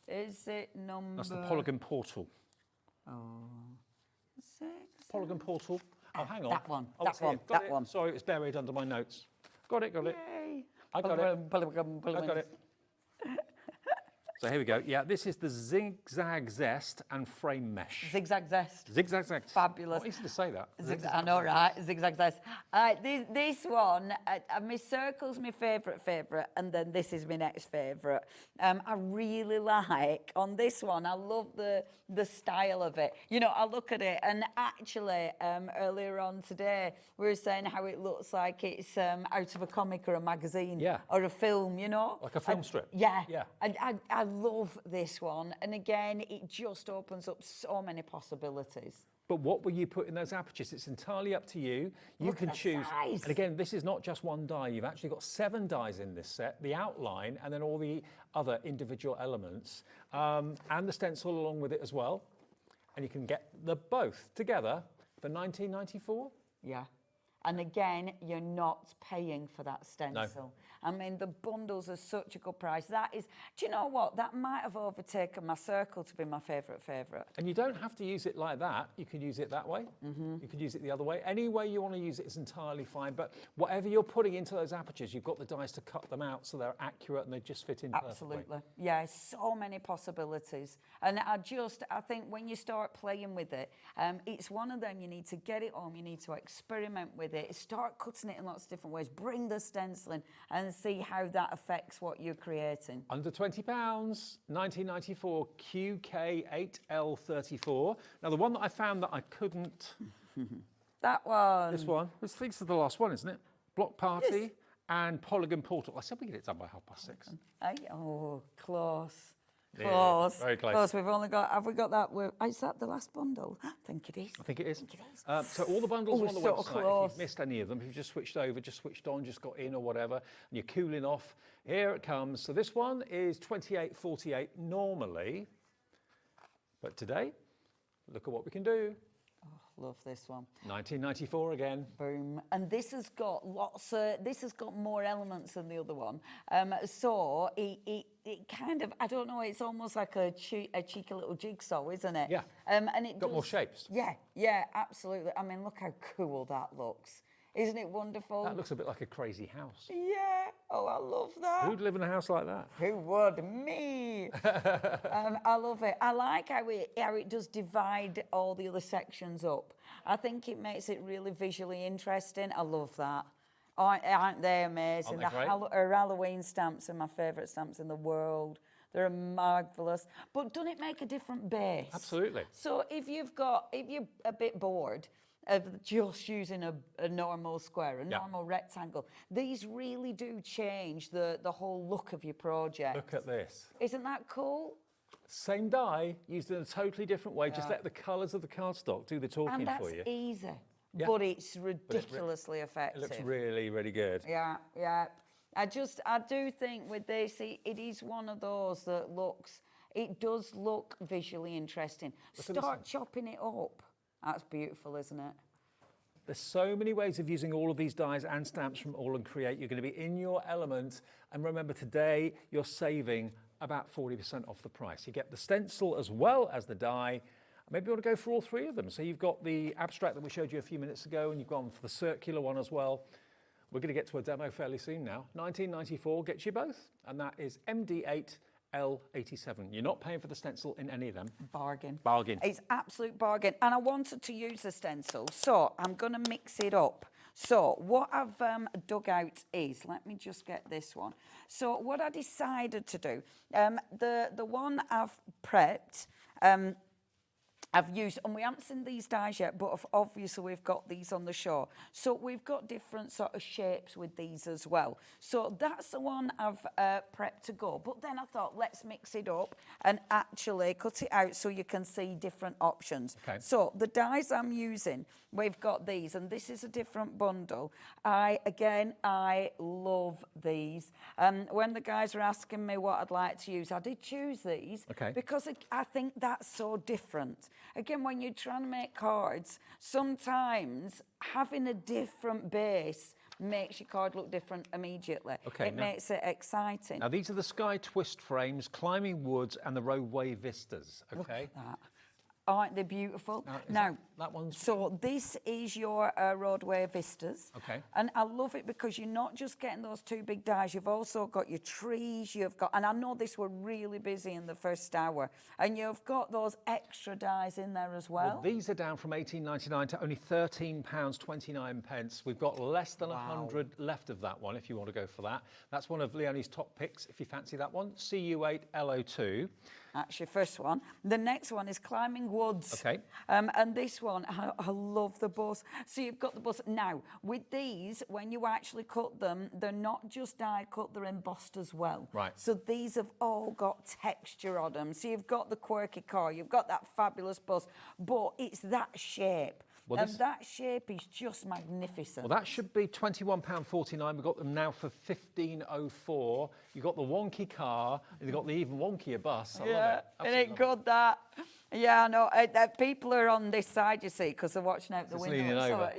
Is it number... That's the Polygon Portal. Oh. Polygon Portal. Oh, hang on. That one. Oh, that it's here. one. Got That it. one. Sorry, it's buried under my notes. Got it. Yay. I got it. I got it. So here we go. Yeah, this is the Zigzag Zest and Frame Mesh. Zigzag Zest. Zigzag Zest. Fabulous. Not easy to say that. I know, right? Zigzag Zest. This one, my circle's my favourite, and then this is my next favourite. I really like, on this one, I love the style of it. You know, I look at it, and actually, earlier on today, we were saying how it looks like it's out of a comic or a magazine or a film, you know? Like a film strip. Yeah. I love this one, and again, it just opens up so many possibilities. But what will you put in those apertures? It's entirely up to you. You can choose. Size. And again, this is not just one die. You've actually got 7 dies in this set, the outline, and then all the other individual elements, and the stencil along with it as well. And you can get the both together for $19.94. Yeah. And again, you're not paying for that stencil. I mean, the bundles are such a good price. That is, do you know what? That might have overtaken my circle to be my favourite. And you don't have to use it like that. You can use it that way. You could use it the other way. Any way you want to use it is entirely fine. But whatever you're putting into those apertures, you've got the dies to cut them out so they're accurate and they just fit in perfectly. Absolutely. Yeah, so many possibilities. And I think when you start playing with it, it's one of them, you need to get it home, you need to experiment with it, start cutting it in lots of different ways, bring the stencil in and see how that affects what you're creating. Under £20, 1994 QK8L34. Now, the one that I found that I couldn't That one. This one. This is the last one, isn't it? Block Party and Polygon Portal. I said we get it done by 6:30. Oh, close. Yeah, Close. very close. We've only got, have we got that? Is that the last bundle? I think it is. I think it is. So all the bundles are on the so website. close. If you've missed any of them, if you've just switched over, just switched on, just got in or whatever, and you're cooling off, here it comes. So this one is $28.48 normally, but today, look at what we can do. Love this one. 1994 again. Boom. And this has got this has got more elements than the other one. So it kind of, I don't know, it's almost like a cheeky little jigsaw, isn't it? Yeah. And it got more shapes. Yeah, absolutely. I mean, look how cool that looks. Isn't it wonderful? That looks a bit like a crazy house. Yeah. Oh, I love that. Who'd live in a house like that? Who would? Me. I love it. I like how it does divide all the other sections up. I think it makes it really visually interesting. I love that. Aren't they amazing? Aren't they great? Our Halloween stamps are my favourite stamps in the world. They're marvellous. But doesn't it make a different base? Absolutely. So if you're a bit bored of just using a normal square, a normal rectangle, these really do change the whole look of your project. Look at this. Isn't that cool? Same die, used in a totally different way. Just let the colours of the cardstock do the talking for you. And that's easy, Yeah. but it's ridiculously effective. It looks really, really good. Yeah. I do think with this, it is one of those that it does look visually interesting. Start chopping it up. That's beautiful, isn't it? There's so many ways of using all of these dies and stamps from AALL Create. You're going to be in your element. And remember, today, you're saving about 40% off the price. You get the stencil as well as the die. Maybe you want to go for all three of them. So you've got the abstract that we showed you a few minutes ago, and you've gone for the circular one as well. We're going to get to a demo fairly soon now. 1994 gets you both, and that is MD8 L87. You're not paying for the stencil in any of them. Bargain. Bargain. It's absolute bargain. And I wanted to use the stencil, so I'm going to mix it up. So what I've dug out is, let me just get this one. So what I decided to do, the one I've prepped, I've used, and we haven't seen these dies yet, but obviously we've got these on the show. So we've got different sort of shapes with these as well. So that's the one I've prepped to go. But then I thought, let's mix it up and actually cut it out so you can see different options. Okay. So the dies I'm using, we've got these, and this is a different bundle. I love these. When the guys were asking me what I'd like to use, I did choose these because I think that's so different. Again, when you're trying to make cards, sometimes having a different base makes your card look different immediately. Okay, it makes it exciting. Now, these are the Sky Twist frames, Climbing Woods, and the Roadway Vistas. Okay. Look at that. Aren't they beautiful? Now, that one's... So this is your Roadway Vistas. Okay. And I love it because you're not just getting those two big dies, you've also got your trees, and I know this were really busy in the first hour, and you've got those extra dies in there as well. These are down from $18.99 to only £13.29. We've got less than 100 left of that one if you want to go for that. That's one of Leonie's top picks if you fancy that one. CU8 LO2. That's your first one. The next one is Climbing Woods. Okay. And this one, I love the bus. So you've got the bus. Now, with these, when you actually cut them, they're not just die cut, they're embossed as well. Right. So these have all got texture on them. So you've got the quirky car, you've got that fabulous bus, but it's that shape. Well, and that shape is just magnificent. Well, that should be £21.49. We've got them now for £15.04. You've got the wonky car, you've got the even wonkier bus. I love it. Isn't it good, that? Yeah, I know. People are on this side, you see, because they're watching out the window. Leaning over.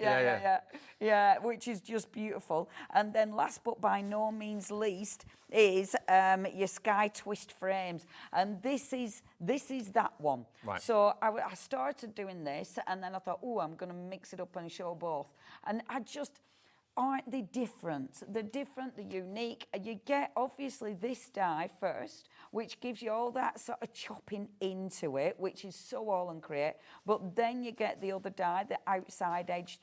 Yeah, which is just beautiful. And then last but by no means least is your Sky Twist frames. And this is that one. Right. So I started doing this, and then I thought, oh, I'm going to mix it up and show both. And aren't they different? They're different, they're unique. You get, obviously, this die first, which gives you all that sort of chopping into it, which is so AALL Create. But then you get the other die, the outside edge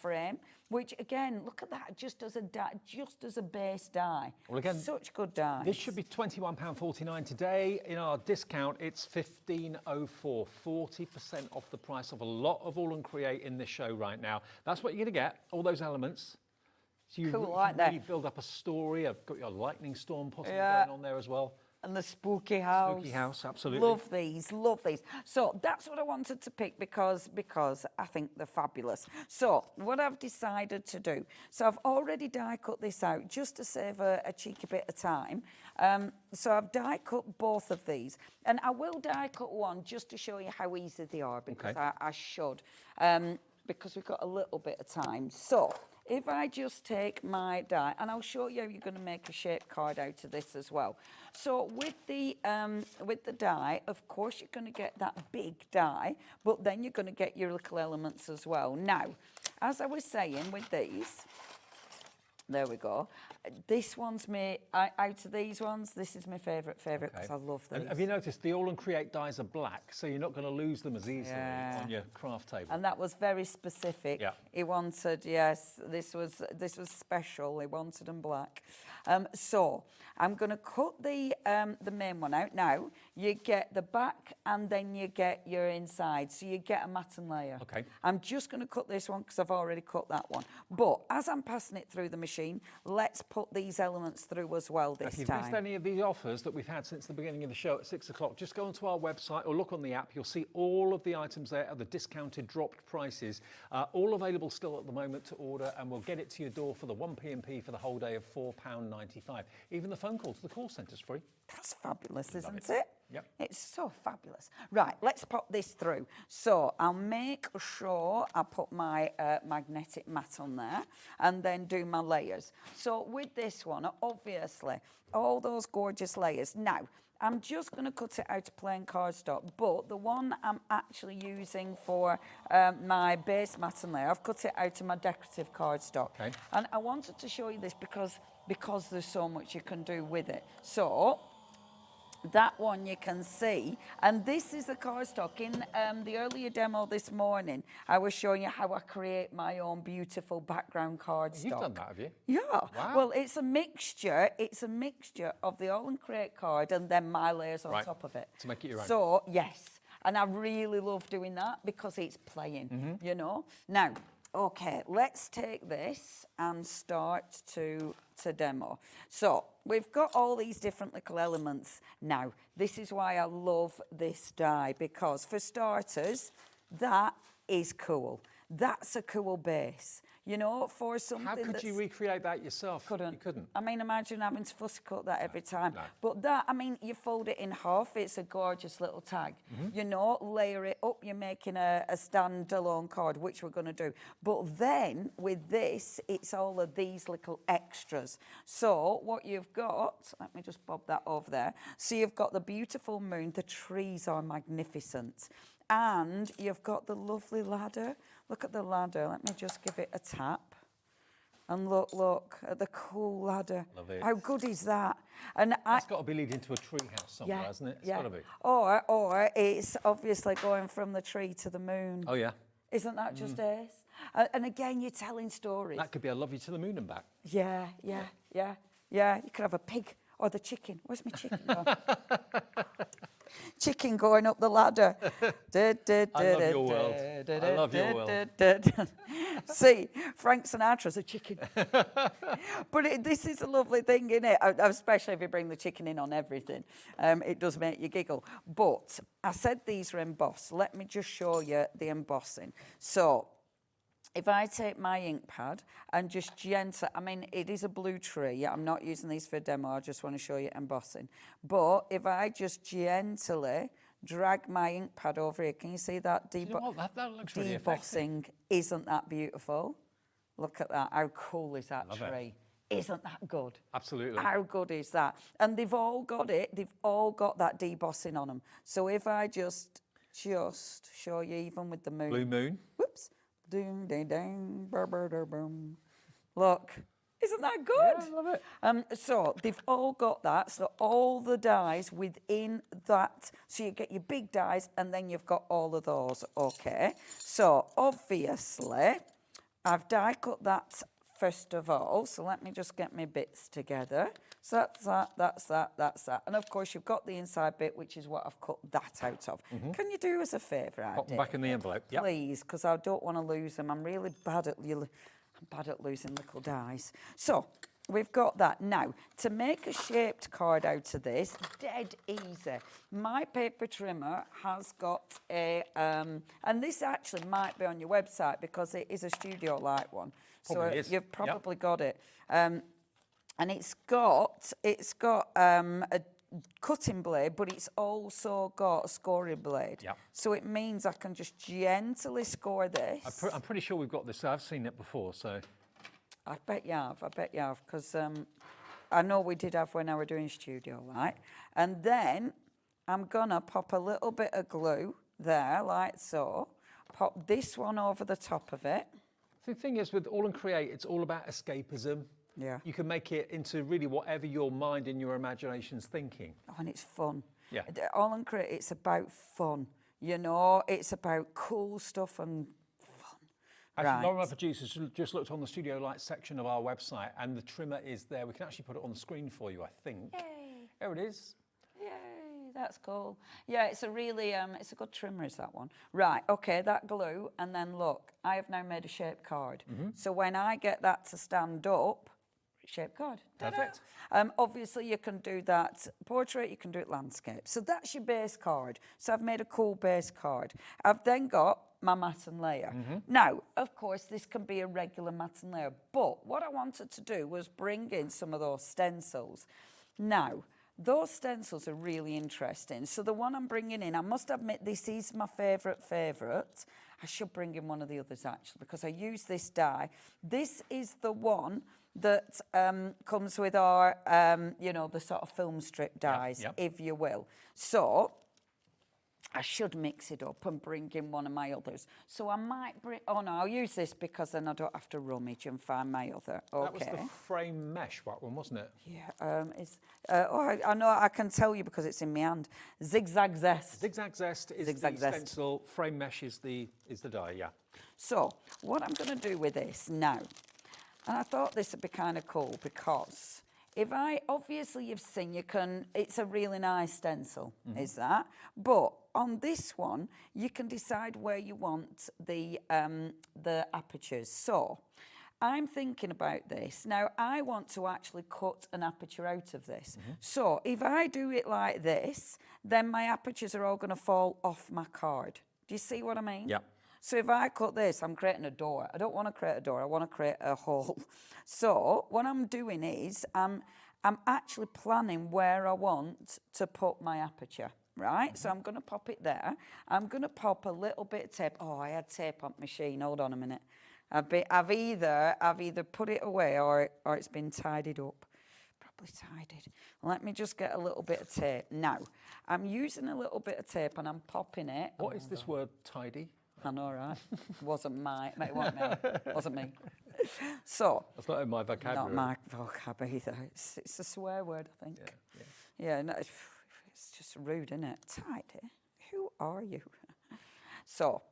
frame. which again, look at that, just as a just as a base die. Well, again, such good dies. This should be £21.49 today. In our discount, it's $15.04, 40% off the price of a lot of AALL Create in this show right now. That's what you're going to get, all those elements. So you Cool, can really build up a story. I've got your lightning storm possibly going on there as well. And the spooky house. Spooky house, absolutely. Love these, love these. So that's what I wanted to pick because I think they're fabulous. So what I've decided to do, so I've already die cut this out just to save a cheeky bit of time. So I've die cut both of these. And I will die cut one just to show you how easy they are because I should. Because we've got a little bit of time. So if I just take my die, and I'll show you how you're going to make a shape card out of this as well. So with the die, of course, you're going to get that big die, but then you're going to get your little elements as well. Now, as I was saying with these, there we go. This one's out of these ones, this is my favourite because I love these. Have you noticed the AALL Create dies are black, so you're not going to lose them as easily on your craft table. And that was very specific. Yeah. He wanted, yes, this was special. He wanted them black. So I'm going to cut the main one out. Now you get the back and then you get your inside. So you get a matten layer. Okay. I'm just going to cut this one because I've already cut that one. But as I'm passing it through the machine, let's put these elements through as well this If you've time. missed any of these offers that we've had since the beginning of the show at 6 o'clock, just go onto our website or look on the app. You'll see all of the items there at the discounted dropped prices. All available still at the moment to order, and we'll get it to your door for the 1p&p for the whole day of £4.95. Even the phone call to the call centre's free. That's fabulous, isn't it? Yep. It's so fabulous. Right, let's pop this through. So I'll make sure I put my magnetic mat on there and then do my layers. So with this one, obviously, all those gorgeous layers. Now, I'm just going to cut it out of plain cardstock, but the one I'm actually using for my base mat and layer, I've cut it out of my decorative cardstock. Okay. And I wanted to show you this because there's so much you can do with it. So that one you can see, and this is a cardstock. In the earlier demo this morning, I was showing you how I create my own beautiful background cardstock. You've done that, have you? Yeah. Wow. Well, it's a mixture of the AALL Create card and then my layers on top of it. To make it your own. So, yes. And I really love doing that because it's playing, you know. Now, okay, let's take this and start to demo. So we've got all these different little elements. Now, this is why I love this die, because for starters, that is cool. That's a cool base. You know, for something How could you recreate that yourself? Couldn't. You couldn't? I mean, imagine having to fussy cut that every time. No. But that, I mean, you fold it in half, it's a gorgeous little tag. You know, layer it up, you're making a standalone card, which we're going to do. But then, with this, it's all of these little extras. So, what you've got, let me just bob that over there. So, you've got the beautiful moon, the trees are magnificent. And you've got the lovely ladder. Look at the ladder. Let me just give it a tap. And look at the cool ladder. Love it. How good is that? And That's got to be leading to a tree house somewhere, hasn't it? It's got to be. Or it's obviously going from the tree to the moon. Oh, yeah. Isn't that just ace? And again, you're telling stories. That could be I love you to the moon and back. Yeah. You could have a pig or the chicken. Where's my chicken gone? Chicken going up the ladder. I love your world. I love your world. See, Frank Sinatra's a chicken. But this is a lovely thing, isn't it? Especially if you bring the chicken in on everything. It does make you giggle. But I said these are embossed. Let me just show you the embossing. So, if I take my ink pad and just gently, I mean, it is a blue tree. I'm not using these for a demo. I just want to show you embossing. But if I just gently drag my ink pad over here, can you see that that looks really debossing? Isn't that beautiful? Look at that. How cool is that tree? Isn't that good? Absolutely. How good is that? And they've all got it. They've all got that debossing on them. So if I just show you, even with the moon. Blue moon. Whoops. Doom, ding, ding, boom. Look, isn't that good? Yeah, I love it. So they've all got that. So all the dies within that. So you get your big dies, and then you've got all of those. Okay. So obviously, I've die cut that first of all, so let me just get my bits together. So that's that, that's that, that's that. And of course you've got the inside bit, which is what I've cut that out of. Can you do us a favour, Pop them back in the envelope, yep. Please, because I don't want to lose them. I'm really bad at losing little dies. So we've got that. Now, to make a shaped card out of this, dead easy. My paper trimmer has got a, and this actually might be on your website because it is a Studio Light one. Probably so is. you've probably Yep. got it. And it's got a cutting blade, but it's also got a scoring blade. Yep. So it means I can just gently score this. I'm pretty sure we've got this. I've seen it before, so. I bet you have, because I know we did have when I were doing Studio Light. And then I'm gonna pop a little bit of glue there, like so. Pop this one over the top of it. The thing is, with AALL Create, it's all about escapism. Yeah. You can make it into really whatever your mind and your imagination's thinking. Oh, and it's fun. Yeah. AALL Create, it's about fun. You know, it's about cool stuff and fun. Actually, Lauren, my producer, just looked on the Studio Light section of our website, and the trimmer is there. We can actually put it on the screen for you, I think. Yay. There it is. Yay, that's cool. Yeah, it's a really, it's a good trimmer, is that one. Right, okay, that glue, and then look, I have now made a shaped card. So when I get that to stand up, shaped card. Perfect. Obviously, you can do that portrait, you can do it landscape. So that's your base card. So I've made a cool base card. I've then got my mat and layer. Now, of course, this can be a regular mat and layer, but what I wanted to do was bring in some of those stencils. Now, those stencils are really interesting. So the one I'm bringing in, I must admit, this is my favourite. I should bring in one of the others, actually, because I use this die. This is the one that comes with our, you know, the sort of film strip dies, if you will. So I should mix it up and bring in one of my others. So I might bring, oh no, I'll use this because then I don't have to rummage and find my other. Okay. That was the frame mesh one, wasn't it? Yeah, I know, I can tell you because it's in my hand. Zigzag Zest. Zigzag Zest is the stencil, frame mesh is the die, yeah. So what I'm going to do with this now, and I thought this would be kind of cool because if obviously you've seen, it's a really nice stencil, is that? But on this one, you can decide where you want the apertures. So I'm thinking about this. Now, I want to actually cut an aperture out of this. So if I do it like this, then my apertures are all going to fall off my card. Do you see what I mean? Yeah. So if I cut this, I'm creating a door. I don't want to create a door, I want to create a hole. So what I'm doing is I'm actually planning where I want to put my aperture, right? So I'm going to pop it there. I'm going to pop a little bit of tape. Oh, I had tape on the machine. Hold on a minute. I've either put it away or it's been tidied up. Probably tidied. Let me just get a little bit of tape. Now, I'm using a little bit of tape and I'm popping it. What is this word, tidy? I know, right? Wasn't me. So that's not in my vocabulary. Not my vocabulary either. It's a swear word, I think. Yeah, no, it's just rude, isn't it? Tidy. Who are you? So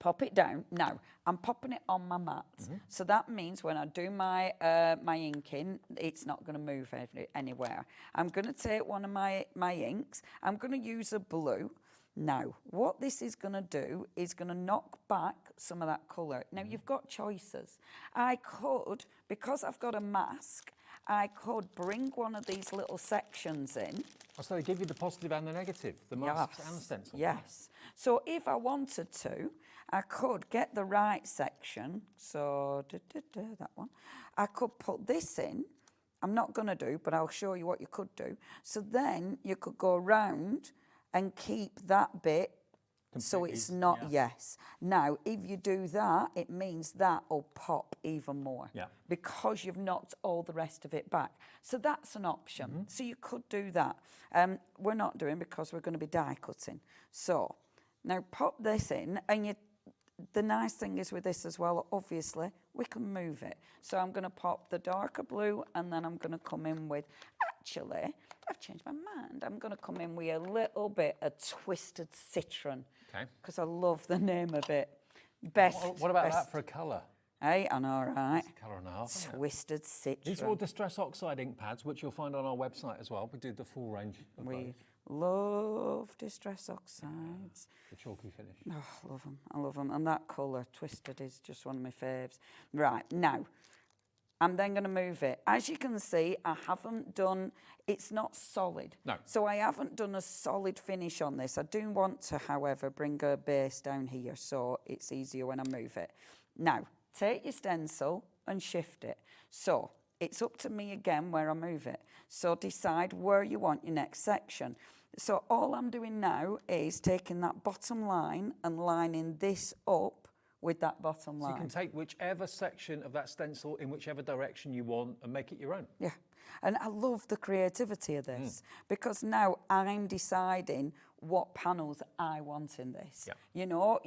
pop it down. Now I'm popping it on my mat, so that means when I do my my inking, it's not going to move anywhere. I'm going to take one of my inks. I'm going to use a blue. Now, what this is going to do is going to knock back some of that colour. Now, you've got choices. I could, because I've got a mask, I could bring one of these little sections in. Oh, so they give you the positive and the negative, the masks and the stencil. Yes. So if I wanted to, I could get the right section. So, that one. I could put this in. I'm not going to do, but I'll show you what you could do. So then you could go round and keep that bit so it's not, yes. Now, if you do that, it means that will pop even more because you've knocked all the rest of it back. So that's an option. So you could do that. We're not doing because we're going to be die cutting. So now pop this in, and the nice thing is with this as well, obviously, we can move it. So I'm going to pop the darker blue, and then I'm going to come in with, actually, I've changed my mind. I'm going to come in with a little bit of Twisted Citron. Okay. Because I love the name of it. Best. What about best. that for a colour? Hey, I know, right? Colour and a half. Twisted Citra. These are all Distress Oxide ink pads, which you'll find on our website as well. We do the full range of We those. love Distress Oxides. The chalky finish. Oh, I love them. I love them. And that colour, Twisted, is just one of my faves. Right, now, I'm then going to move it. As you can see, I haven't done, it's not solid. No. So I haven't done a solid finish on this. I do want to, however, bring a base down here so it's easier when I move it. Now, take your stencil and shift it. So it's up to me again where I move it. So decide where you want your next section. So all I'm doing now is taking that bottom line and lining this up with that bottom line. So you can take whichever section of that stencil in whichever direction you want and make it your own. Yeah. And I love the creativity of this because now I'm deciding what panels I want in this. Yeah. You know,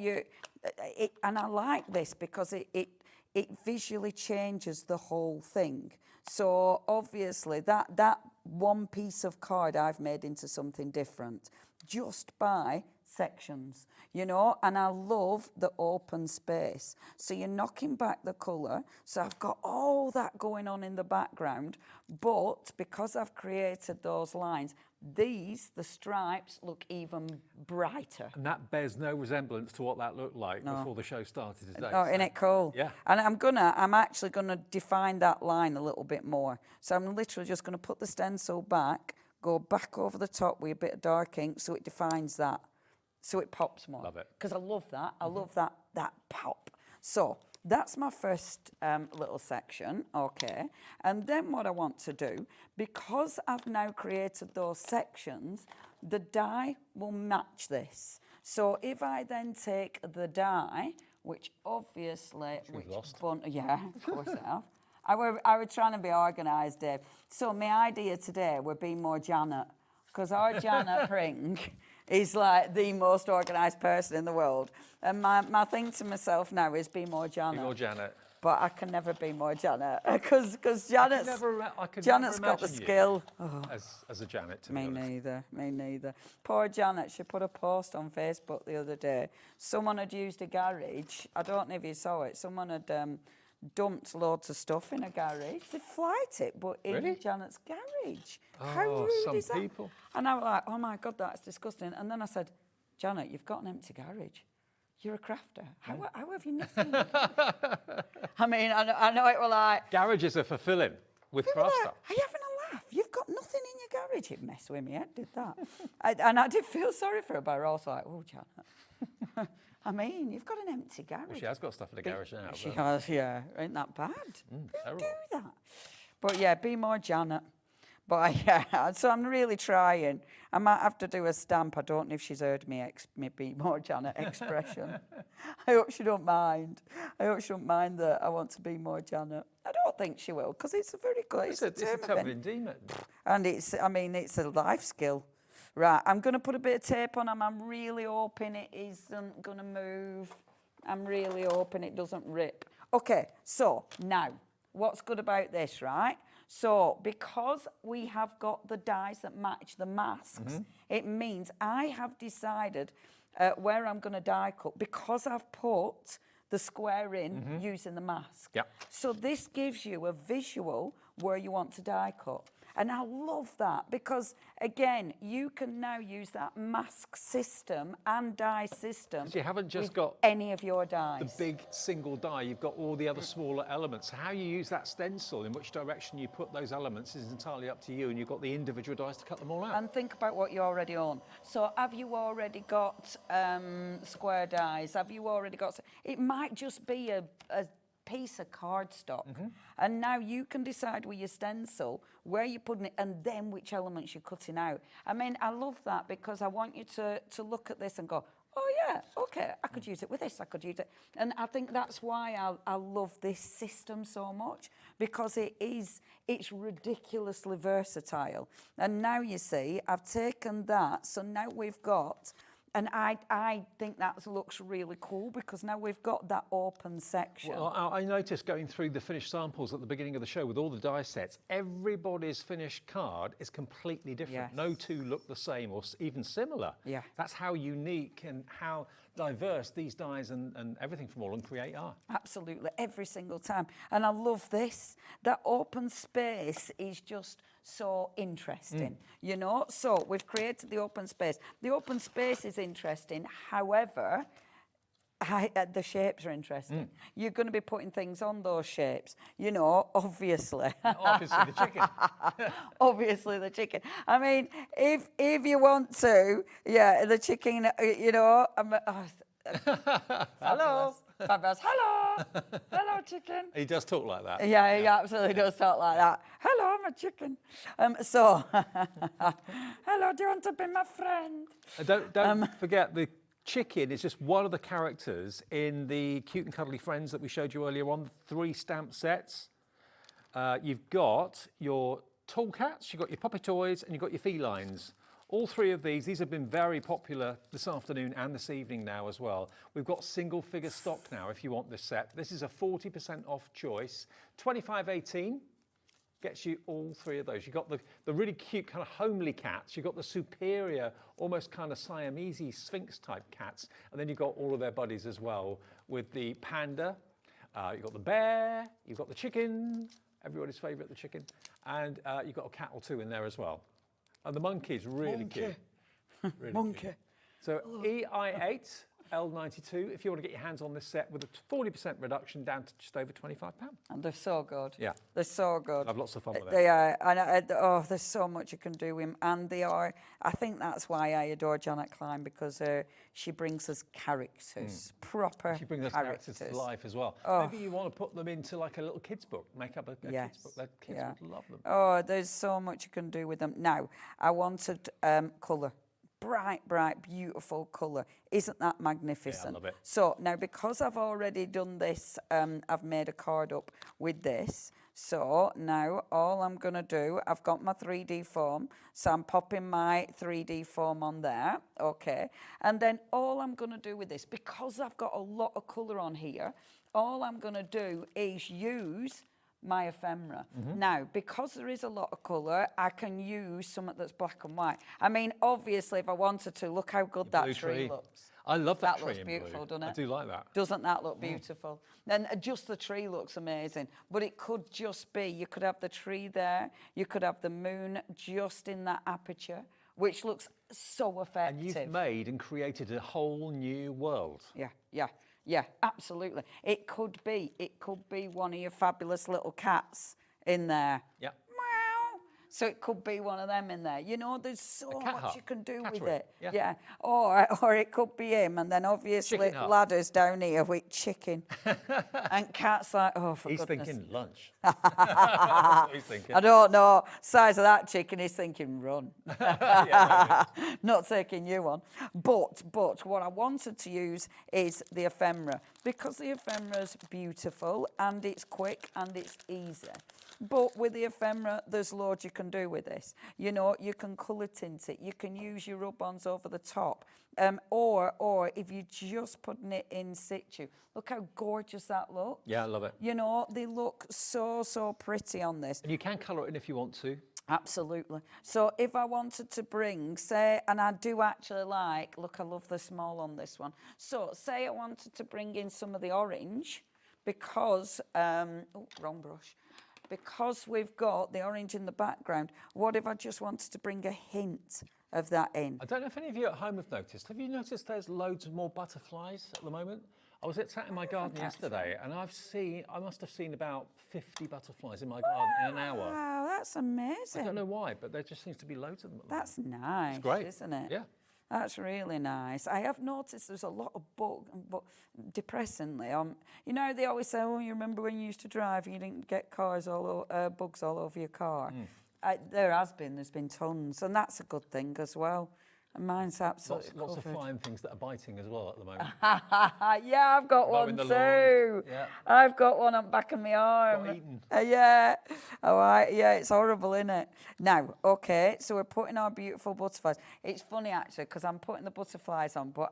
and I like this because it visually changes the whole thing. So obviously that one piece of card I've made into something different just by sections, you know, and I love the open space. So you're knocking back the colour. So I've got all that going on in the background, but because I've created those lines, the stripes look even brighter. And that bears no resemblance to what that looked like before the show started today. Oh, isn't it cool? Yeah. And I'm actually gonna define that line a little bit more. So I'm literally just gonna put the stencil back, go back over the top with a bit of dark ink so it defines that. So it pops more. Love it. Because I love that. I love that pop. So that's my first little section, okay. And then what I want to do, because I've now created those sections, the die will match this. So if I then take the die, which obviously... Which we've lost. Yeah, of course I have. I were trying to be organised, Dave. So my idea today would be more Janet, because our Janet Pring is like the most organised person in the world. And my thing to myself now is be more Janet. Be more Janet. But I can never be more Janet, because Janet's got the skill. As a Janet, to be honest. Me neither. Poor Janet, she put a post on Facebook the other day. Someone had used a garage. I don't know if you saw it. Someone had dumped loads of stuff in a garage. They flight it, but in Janet's garage. How rude is that? Some people. And I was like, oh my God, that's disgusting. And then I said, Janet, you've got an empty garage. You're a crafter. How have you missed me? I mean, I know it was like... Garages are fulfilling with craft stuff. Are you having a laugh? You've got nothing in your garage. It messed with me head, did that. And I did feel sorry for her, but I was like, oh, Janet. I mean, you've got an empty garage. Well, she has got stuff in the garage now. She has, yeah. Ain't that bad? Who terrible. do that? But yeah, be more Janet. But yeah, so I'm really trying. I might have to do a stamp. I don't know if she's heard me be more Janet expression. I hope she don't mind. I hope she don't mind that I want to be more Janet. I don't think she will, because it's a very good... It's a type of endearment. And it's a life skill. Right, I'm going to put a bit of tape on them. I'm really hoping it isn't going to move. I'm really hoping it doesn't rip. Okay, so now, what's good about this, right? So, because we have got the dies that match the masks, it means I have decided where I'm going to die cut, because I've put the square in using the mask. Yep. So this gives you a visual where you want to die cut. And I love that because, again, you can now use that mask system and die system. You haven't just got any of your dies. The big single die, you've got all the other smaller elements. How you use that stencil, in which direction you put those elements, is entirely up to you, and you've got the individual dies to cut them all out. And think about what you already own. So have you already got square dies? Have you already got... It might just be a piece of cardstock, and now you can decide with your stencil where you're putting it and then which elements you're cutting out. I mean, I love that because I want you to look at this and go, oh yeah, okay, I could use it with this, I could use it. And I think that's why I love this system so much, because it's ridiculously versatile. And now you see, I've taken that, so now we've got... And I think that looks really cool, because now we've got that open section. Well, I noticed going through the finished samples at the beginning of the show with all the die sets, everybody's finished card is completely different. Yes. No two look the same or even similar. Yeah. That's how unique and how diverse these dies and everything from AALL Create are. Absolutely, every single time. And I love this. That open space is just so interesting, you know? So we've created the open space. The open space is interesting, however, the shapes are interesting. You're going to be putting things on those shapes, you know, obviously. Obviously the chicken. Obviously the chicken. I mean, if you want to, yeah, the chicken, you know. Hello. Fabulous. Hello. Hello, chicken. He does talk like that. Yeah, he absolutely does talk like that. Hello, I'm a chicken. So, hello, do you want to be my friend? Don't forget the chicken is just one of the characters in the Cute and Cuddly Friends that we showed you earlier on, the 3 stamp sets. You've got your tall cats, you've got your puppy toys, and you've got your felines. All 3 of these have been very popular this afternoon and this evening now as well. We've got single figure stock now if you want this set. This is a 40% off choice. 25.18 gets you all 3 of those. You've got the really cute kind of homely cats. You've got the superior, almost kind of Siamese Sphinx type cats. And then you've got all of their buddies as well with the panda. You've got the bear, you've got the chicken, everybody's favourite, the chicken. And you've got a cat or 2 in there as well. And the monkey's really cute. Really Monkey. cute. So EI8, L92, if you want to get your hands on this set with a 40% reduction down to just over £25. And they're so good. Yeah. They're so good. I've lots of fun with them. They are. And there's so much you can do with them. And they are, I think that's why I adore Janet Klein, because she brings us characters, proper She brings us characters to life as well. Oh. Maybe you want to put them into like a little kids book, make up a kids book. The kids would love them. Oh, there's so much you can do with them. Now, I wanted colour. Bright, bright, beautiful colour. Isn't that magnificent? Yeah, I love it. So now, because I've already done this, I've made a card up with this. So now all I'm going to do, I've got my 3D foam, so I'm popping my 3D foam on there, okay? And then all I'm going to do with this, because I've got a lot of colour on here, all I'm going to do is use my ephemera. Now, because there is a lot of colour, I can use something that's black and white. I mean, obviously, if I wanted to, look how good that tree looks. I love that That tree looks in beautiful, blue. doesn't it? I do like that. Doesn't that look beautiful? And just the tree looks amazing. But it could just be, you could have the tree there, you could have the moon just in that aperture, which looks so effective. And you've made and created a whole new world. Yeah, absolutely. It could be one of your fabulous little cats in there. Yeah. Meow. So it could be one of them in there. You know, there's so much you can do with Cattery. it. Yeah. Or it could be him, and then obviously Chicken hut. ladders down here with chicken. And cats like, oh, for He's goodness. thinking lunch. That's what he's thinking. I don't know. Size of that chicken, he's thinking run. Not taking you on. But what I wanted to use is the ephemera, because the ephemera's beautiful and it's quick and it's easy. But with the ephemera, there's loads you can do with this. You know, you can colour tint it. You can use your rub-ons over the top. Or if you're just putting it in situ. Look how gorgeous that looks. Yeah, I love it. You know, they look so pretty on this. And you can colour it in if you want to. Absolutely. So if I wanted to bring, say, and I do actually like, look, I love the small on this one. So say I wanted to bring in some of the orange because, wrong brush. Because we've got the orange in the background, what if I just wanted to bring a hint of that in? I don't know if any of you at home have noticed. Have you noticed there's loads more butterflies at the moment? I was sat in my garden yesterday and I must have seen about 50 butterflies in my garden in an hour. Wow, that's amazing. I don't know why, but there just seems to be loads of them at the That's nice, It's great. isn't it? Yeah. That's really nice. I have noticed there's a lot of but depressingly, you know, they always say, oh, you remember when you used to drive and you didn't get bugs all over your car? There's been tons, and that's a good thing as well. And mine's absolutely Lots of flying things that are biting as well at the moment. Yeah, I've got one Mowing too. the lawn. Yeah. I've got one on the back of my arm. Got eaten. Yeah. All right. Yeah, it's horrible, isn't it? Now, okay, so we're putting our beautiful butterflies. It's funny, actually, because I'm putting the butterflies on, but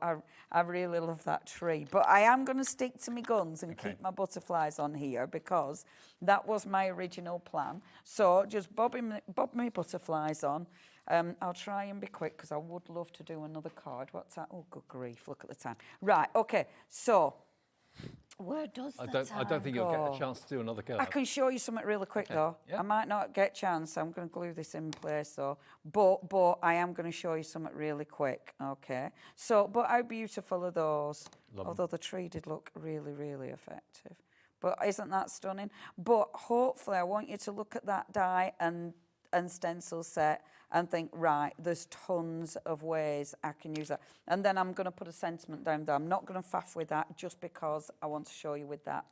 I really love that tree. But I am going to stick to my guns and keep my butterflies on here because that was my original plan. So just bob my butterflies on. I'll try and be quick because I would love to do another card. What's that? Oh, good grief, look at the time. Right, okay, so where does the time I don't think go? you'll get a chance to do another card. I can show you something really quick though. Yeah. I might not get a chance. I'm going to glue this in place though. But I am going to show you something really quick. Okay. So, but how beautiful are those? Love 'em. Although the tree did look really, really effective. But isn't that stunning? But hopefully I want you to look at that die and stencil set and think, right, there's tons of ways I can use that. And then I'm going to put a sentiment down there. I'm not going to faff with that just because I want to show you with that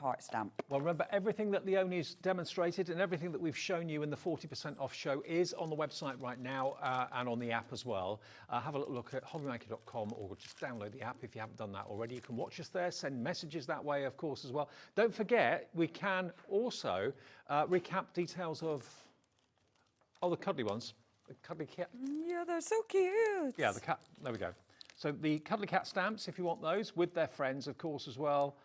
heart stamp. Well, remember, everything that Leonie's demonstrated and everything that we've shown you in the 40% off show is on the website right now and on the app as well. Have a little look at hobbymaker.com or just download the app if you haven't done that already. You can watch us there, send messages that way, of course, as well. Don't forget, we can also recap details of the cuddly ones. The cuddly cat. Yeah, they're so cute. Yeah, the cat. There we go. So the cuddly cat stamps, if you want those, with their friends, of course, as well.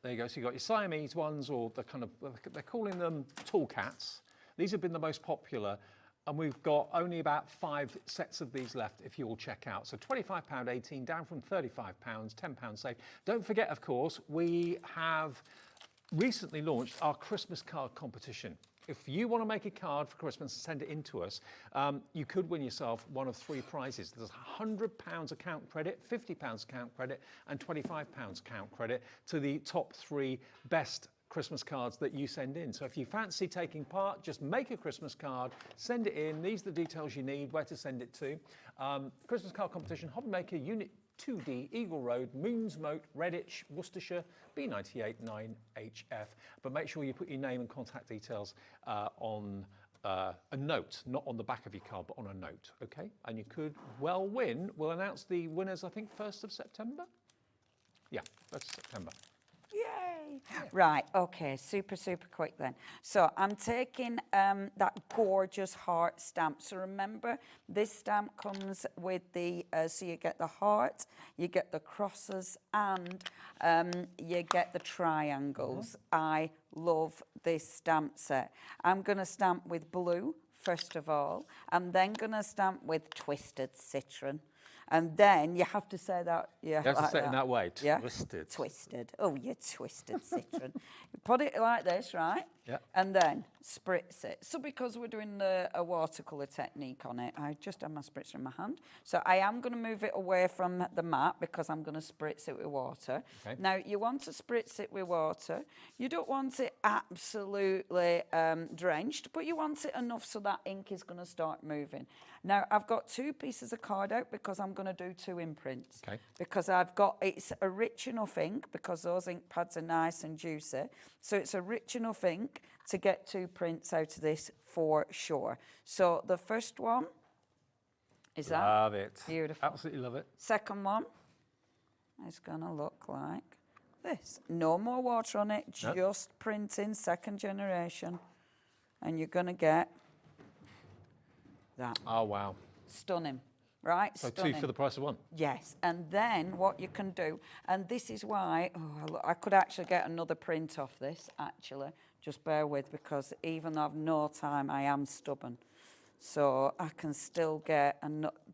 There you go. So you've got your Siamese ones, or the kind of, they're calling them tall cats. These have been the most popular, and we've got only about 5 sets of these left if you all check out. So £25.18, down from £35, £10 safe. Don't forget, of course, we have recently launched our Christmas card competition. If you want to make a card for Christmas and send it in to us, you could win yourself one of 3 prizes. There's £100 account credit, £50 account credit, and £25 account credit to the top 3 best Christmas cards that you send in. So if you fancy taking part, just make a Christmas card, send it in. These are the details you need, where to send it to. Christmas card competition, Hobbymaker Unit 2D, Eagle Road, Moonsmoat, Redditch, Worcestershire, B98 9HF. But make sure you put your name and contact details on a note, not on the back of your card, but on a note, okay? And you could well win. We'll announce the winners, I think, 1st of September? Yeah, 1st of September. Yay! Right, okay, super quick then. So I'm taking that gorgeous heart stamp. So remember, this stamp comes with the, so you get the heart, you get the crosses, and you get the triangles. I love this stamp set. I'm going to stamp with blue, first of all. I'm then going to stamp with twisted citron. And then you have to say that. Yeah, you have like to say it in that way. Yeah? Twisted. Twisted. Oh, you twisted citron. You put it like this, right? Yeah. And then spritz it. So because we're doing a watercolour technique on it, I just have my spritzer in my hand. So I am going to move it away from the mat because I'm going to spritz it with water. Okay. Now, you want to spritz it with water. You don't want it absolutely drenched, but you want it enough so that ink is going to start moving. Now, I've got 2 pieces of card out because I'm going to do 2 imprints. Okay. Because it's a rich enough ink because those ink pads are nice and juicy. So it's a rich enough ink to get 2 prints out of this for sure. So the first one is that. Love it. Beautiful. Absolutely love it. Second one is going to look like this. No more water on it, Nope. just printing, second generation. And you're going to get that. Oh, wow. Stunning, right? So Stunning. 2 for the price of 1. Yes, and then what you can do, and this is why, I could actually get another print off this, actually. Just bear with, because even though I've no time, I am stubborn. So I can still get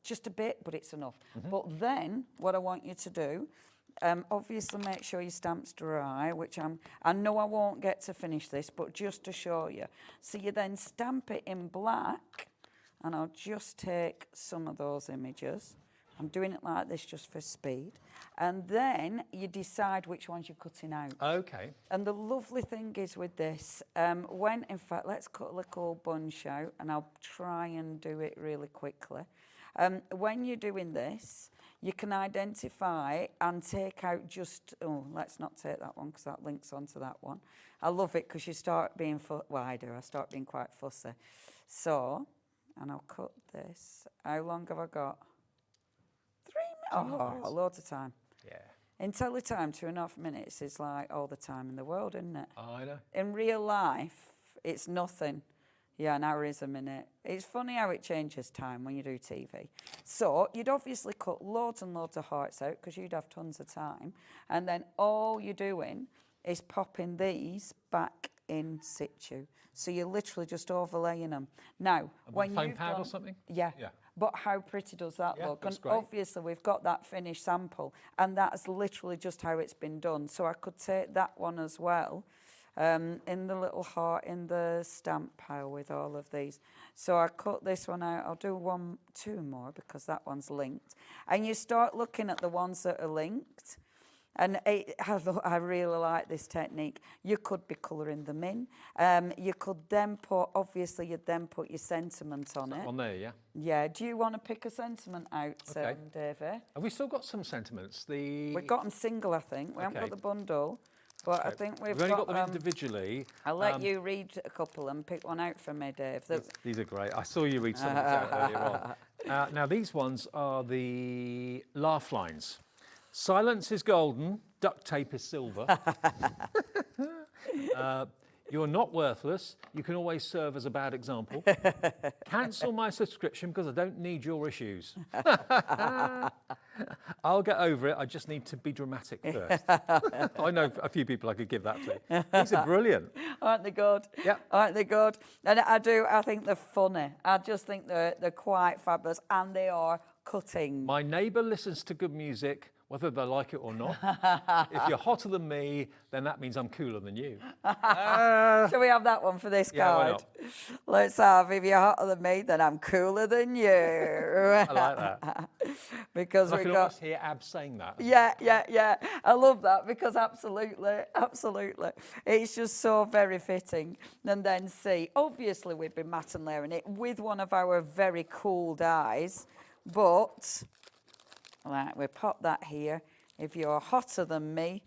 just a bit, but it's enough. But then, what I want you to do, obviously make sure your stamp's dry, which I know I won't get to finish this, but just to show you. So you then stamp it in black, and I'll just take some of those images. I'm doing it like this just for speed. And then you decide which ones you're cutting out. Okay. And the lovely thing is with this, in fact, let's cut a little bunch out, and I'll try and do it really quickly. When you're doing this, you can identify and take out let's not take that one because that links onto that one. I love it because you start being, I start being quite fussy. So, and I'll cut this. How long have I got? 3 minutes. Oh, loads of time. Yeah. In Teletime, 2.5 minutes is like all the time in the world, isn't it? I know. In real life, it's nothing. Yeah, an hour is a minute. It's funny how it changes time when you do TV. So you'd obviously cut loads and loads of hearts out because you'd have tons of time. And then all you're doing is popping these back in situ. So you're literally just overlaying them. Now, when foam you've pad done, or something? Yeah. Yeah. But how pretty does that look? That's And great. obviously we've got that finished sample, and that's literally just how it's been done. So I could take that one as well, in the little heart in the stamp pile with all of these. So I cut this one out. I'll do two more because that one's linked. And you start looking at the ones that are linked. And I really like this technique. You could be colouring them in. You could then put, obviously, you'd then put your sentiment on it. On there, yeah. Yeah. Do you want to pick a sentiment out, Davey? Have we still got some sentiments? We've got them single, I think. We haven't got the bundle. But I think we've only got them individually. I'll let you read a couple and pick one out for me, Dave. These are great. I saw you read some of these out earlier on. Now, these ones are the laugh lines. Silence is golden, duct tape is silver. You're not worthless. You can always serve as a bad example. Cancel my subscription because I don't need your issues. I'll get over it. I just need to be dramatic first. I know a few people I could give that to. These are brilliant. Aren't they good? Yeah. Aren't they good? And I think they're funny. I just think they're quite fabulous, and they are cutting. My neighbour listens to good music, whether they like it or not. If you're hotter than me, then that means I'm cooler than you. Shall we have that one for this Yeah, why card? not? Let's have, if you're hotter than me, then I'm cooler than you. I like that. Because I we can got... almost hear Ab saying that. Yeah. I love that because absolutely. It's just so very fitting. And then see, obviously we've been matte and layering it with one of our very cool dyes, but... Right, we pop that here. If you're hotter than me,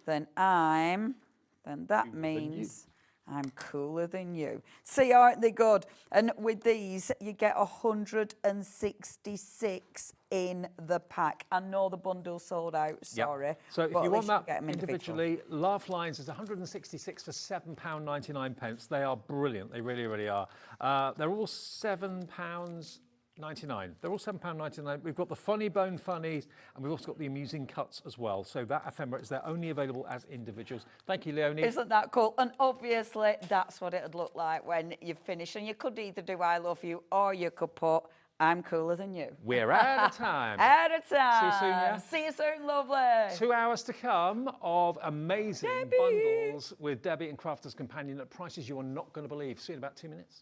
then that means I'm cooler than you. See, aren't they good? And with these, you get 166 in the pack. I know the bundle sold out, sorry. Yep. So if but you at want least you that get 'em individually, Laugh Lines is 166 for £7.99. They are brilliant. They really, really are. They're all £7.99. They're all £7.99. We've got the funny bone funnies, and we've also got the amusing cuts as well. So that ephemera is, they're only available as individuals. Thank you, Leonie. Isn't that cool? And obviously, that's what it'd look like when you finish. And you could either do I love you, or you could put I'm cooler than you. We're out of time. Out of time. See you soon, yeah? See you soon, lovely. 2 hours to come of amazing bundles with Debbie and Crafter's Companion at prices you are not going to believe. See you in about 2 minutes.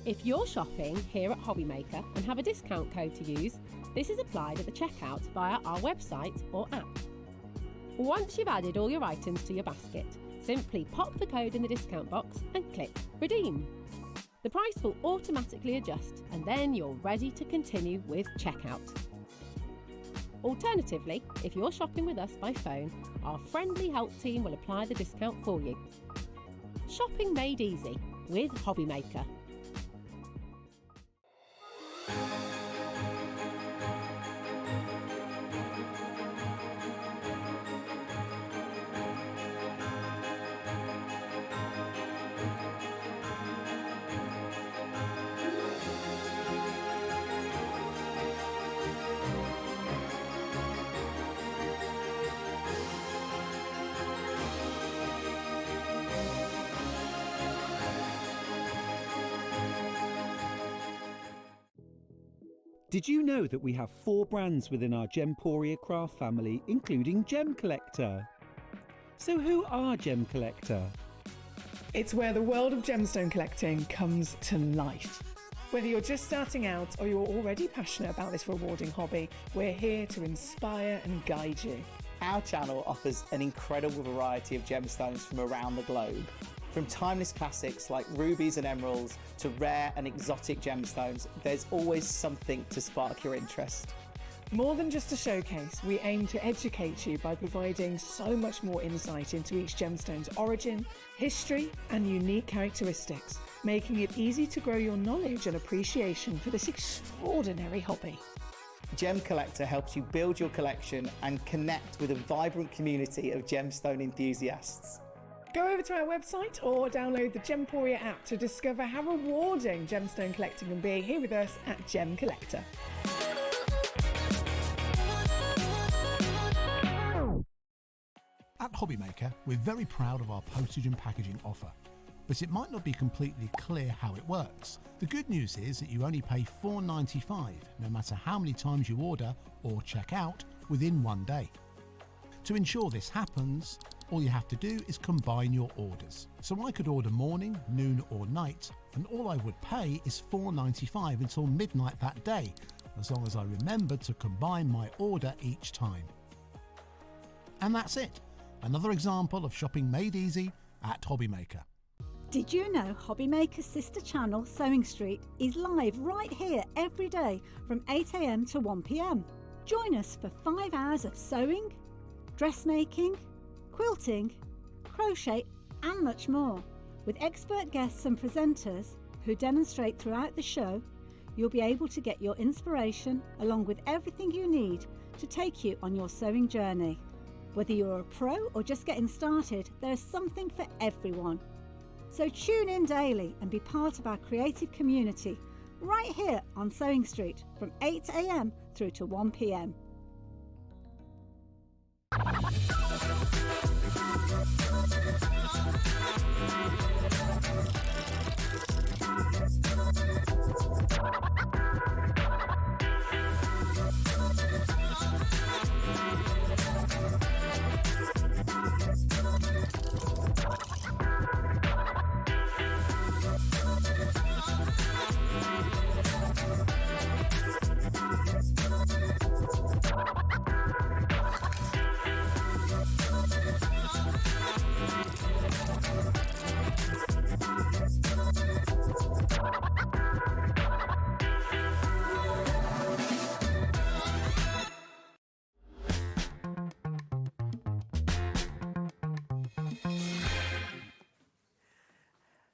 If you're shopping here at Hobbymaker and have a discount code to use, this is applied at the checkout via our website or app. Once you've added all your items to your basket, simply pop the code in the discount box and click Redeem. The price will automatically adjust, and then you're ready to continue with checkout. Alternatively, if you're shopping with us by phone, our friendly help team will apply the discount for you. Shopping made easy with Hobbymaker. Did you know that we have 4 brands within our Gemporia craft family, including Gem Collector? So who are Gem Collector? It's where the world of gemstone collecting comes to life. Whether you're just starting out or you're already passionate about this rewarding hobby, we're here to inspire and guide you. Our channel offers an incredible variety of gemstones from around the globe. From timeless classics like rubies and emeralds to rare and exotic gemstones, there's always something to spark your interest. More than just a showcase, we aim to educate you by providing so much more insight into each gemstone's origin, history, and unique characteristics, making it easy to grow your knowledge and appreciation for this extraordinary hobby. Gem Collector helps you build your collection and connect with a vibrant community of gemstone enthusiasts. Go over to our website or download the Gemporia app to discover how rewarding gemstone collecting can be here with us at Gem Collector. Hobbymaker, we're very proud of our postage and packaging offer, but it might not be completely clear how it works. The good news is that you only pay $4.95 no matter how many times you order or check out within 1 day. To ensure this happens, all you have to do is combine your orders. So I could order morning, noon or night, and all I would pay is $4.95 until midnight that day, as long as I remember to combine my order each time. And that's it. Another example of shopping made easy at Hobbymaker. Did you know Hobbymaker's sister channel, Sewing Street, is live right here every day from 8 AM to 1 PM? Join us for 5 hours of sewing, dressmaking, quilting, crochet and much more. With expert guests and presenters who demonstrate throughout the show, you'll be able to get your inspiration along with everything you need to take you on your sewing journey. Whether you're a pro or just getting started, there's something for everyone. So tune in daily and be part of our creative community right here on Sewing Street from 8 AM through to 1 PM.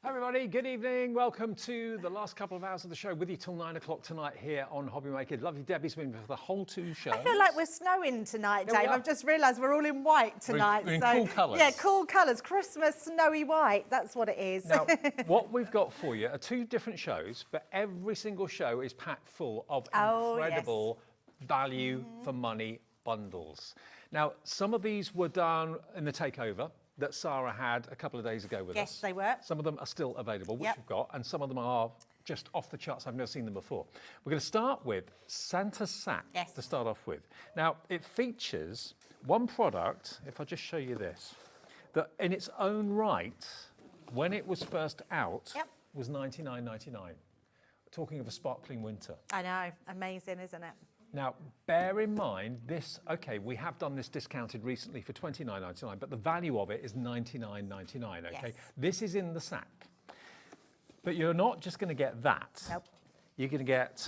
Everybody, good evening. Welcome to the last couple of hours of the show with you till 9 o'clock tonight here on Hobbymaker. Lovely Debbie's been for the whole 2 shows. I feel like we're snowing tonight, Yeah, we Dave. are. I've just realised we're all in white tonight. We're in cool colours. Yeah, cool colours. Christmas snowy white. That's what it is. Now, what we've got for you are 2 different shows, but every single show is packed full of incredible value for money bundles. Now, some of these were done in the takeover that Sarah had a couple of days ago with us. Yes, they were. Some of them are still available, which we've got, and some of them are just off the charts. I've never seen them before. We're going to start with Santa's Sack to start off with. Now, it features one product, if I just show you this, that in its own right, when it was first out, was $99.99. Talking of a sparkling winter. I know. Amazing, isn't it? Now, bear in mind, this, okay, we have done this discounted recently for $29.99, but the value of it is $99.99, okay? Yes. This is in the sack. But you're not just going to get that. Nope. You're going to get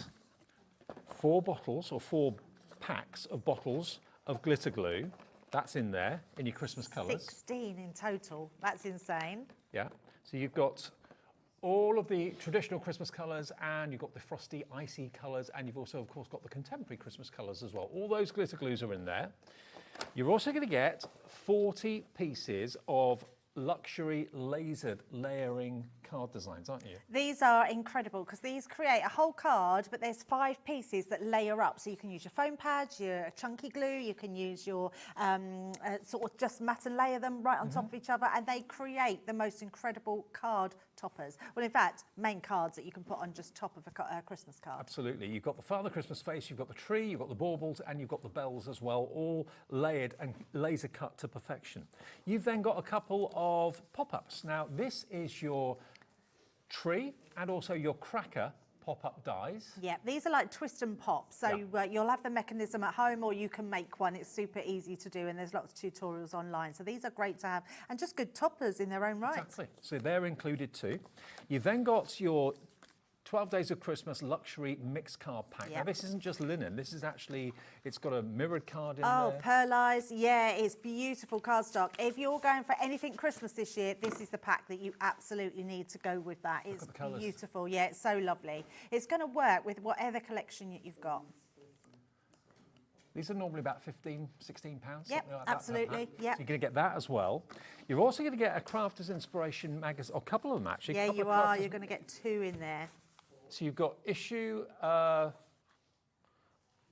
4 bottles or 4 packs of bottles of glitter glue. That's in there, in your Christmas colours. 16 in total. That's insane. Yeah. So you've got all of the traditional Christmas colours, and you've got the frosty, icy colours, and you've also, of course, got the contemporary Christmas colours as well. All those glitter glues are in there. You're also going to get 40 pieces of luxury lasered layering card designs, aren't you? These are incredible because these create a whole card, but there's 5 pieces that layer up. So you can use your foam pads, your chunky glue, you can use your sort of just mat and layer them right on top of each other, and they create the most incredible card toppers. Well, in fact, main cards that you can put on just top of a Christmas card. Absolutely. You've got the Father Christmas face, you've got the tree, you've got the baubles, and you've got the bells as well, all layered and laser cut to perfection. You've then got a couple of pop-ups. Now, this is your tree and also your cracker pop-up dies. Yeah, these are like twist and pop. So you'll have the mechanism at home, or you can make one. It's super easy to do, and there's lots of tutorials online. So these are great to have, and just good toppers in their own right. Exactly. So they're included too. You've then got your 12 Days of Christmas luxury mixed card pack. Now, this isn't just linen. This is actually, it's got a mirrored card in there. Oh, pearlized. Yeah, it's beautiful cardstock. If you're going for anything Christmas this year, this is the pack that you absolutely need to go with that. It's beautiful. Yeah, it's so lovely. It's going to work with whatever collection you've got. These are normally about £15, £16. Yep, like absolutely. That. Yep. So you're going to get that as well. You're also going to get a Crafter's Inspiration magazine, or a couple of them actually. Yeah, you are. You're going to get 2 in there. So you've got issue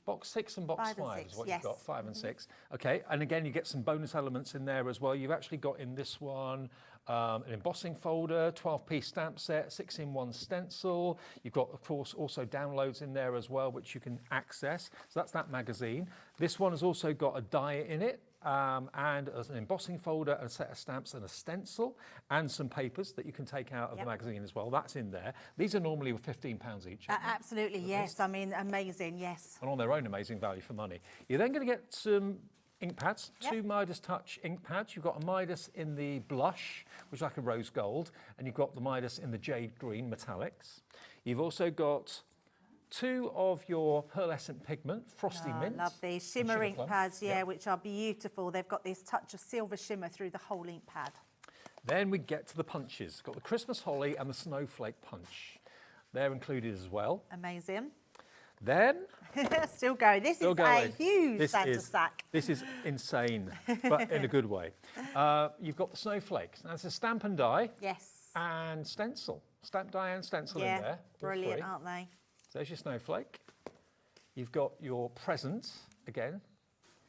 Box 6 and box 5 6, is what yes. you've got, 5 and 6. Okay, and again, you get some bonus elements in there as well. You've actually got in this one an embossing folder, 12-piece stamp set, 6-in-1 stencil. You've got, of course, also downloads in there as well, which you can access. So that's that magazine. This one has also got a die in it. And an embossing folder, a set of stamps and a stencil, and some papers that you can take out of the magazine as well. That's in there. These are normally £15 each. Absolutely, yes. I mean, amazing, yes. And on their own amazing value for money. You're then going to get some ink pads, 2 Midas Touch ink pads. You've got a Midas in the blush, which is like a rose gold, and you've got the Midas in the jade green metallics. You've also got 2 of your pearlescent pigment, Frosty Mint. I love these shimmer ink pads, which are beautiful. They've got this touch of silver shimmer through the whole ink pad. Then we get to the punches. Got the Christmas Holly and the Snowflake Punch. They're included as well. Amazing. Then... Still going. This is a huge Santa sack. This is insane, but in a good way. You've got the Snowflakes. Now, it's a stamp and die. Yes. And stencil. Stamp, die and stencil in there. Brilliant, aren't they? So there's your snowflake. You've got your present, again,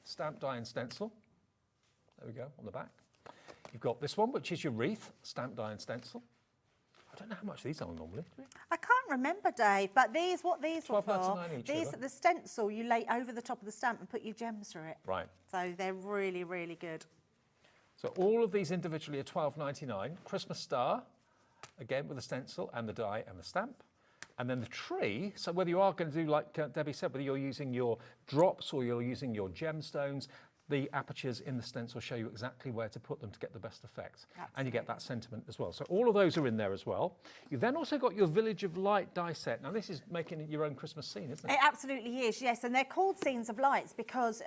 stamp, die and stencil. There we go, on the back. You've got this one, which is your wreath, stamp, die and stencil. I don't know how much these are normally. I can't remember, Dave, but what these were for, £12.99 each, these the stencil you lay over the top of the stamp and put your gems through it. Right. So they're really, really good. So all of these individually are £12.99. Christmas star, again with the stencil and the die and the stamp. And then the tree, so whether you are going to do, like Debbie said, whether you're using your drops or you're using your gemstones, the apertures in the stencil show you exactly where to put them to get the best effect. Absolutely. And you get that sentiment as well. So all of those are in there as well. You've then also got your Village of Light die set. Now this is making your own Christmas scene, isn't it? It absolutely is, yes. And they're called Scenes of Lights because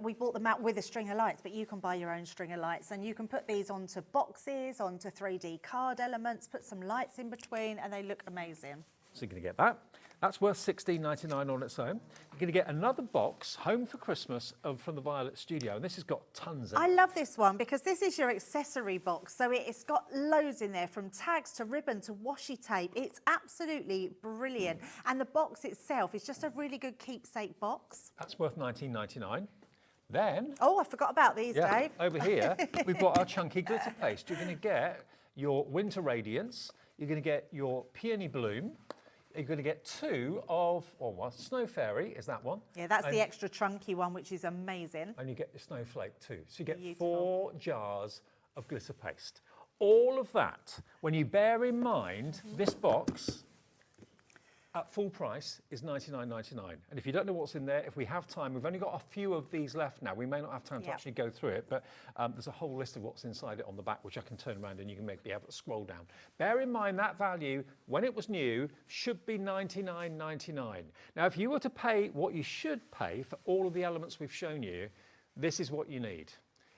we bought them out with a string of lights, but you can buy your own string of lights and you can put these onto boxes, onto 3D card elements, put some lights in between, and they look amazing. So you're going to get that. That's worth $16.99 on its own. You're going to get another box, Home for Christmas, from the Violet Studio. And this has got tons in it. I love this one because this is your accessory box. So it's got loads in there, from tags to ribbon to washi tape. It's absolutely brilliant. And the box itself is just a really good keepsake box. That's worth $19.99. Then... Oh, I forgot about these, Dave. Over here, we've got our chunky glitter paste. You're going to get your Winter Radiance. You're going to get your Peony Bloom. You're going to get 2 of, Snow Fairy is that one. Yeah, that's the extra chunky one, which is amazing. And you get the Snowflake too. So you get 4 jars of glitter paste. All of that, when you bear in mind this box at full price is $99.99. And if you don't know what's in there, if we have time, we've only got a few of these left now. We may not have time to actually go through it, but there's a whole list of what's inside it on the back, which I can turn around and you can be able to scroll down. Bear in mind that value, when it was new, should be $99.99. Now, if you were to pay what you should pay for all of the elements we've shown you, this is what you need.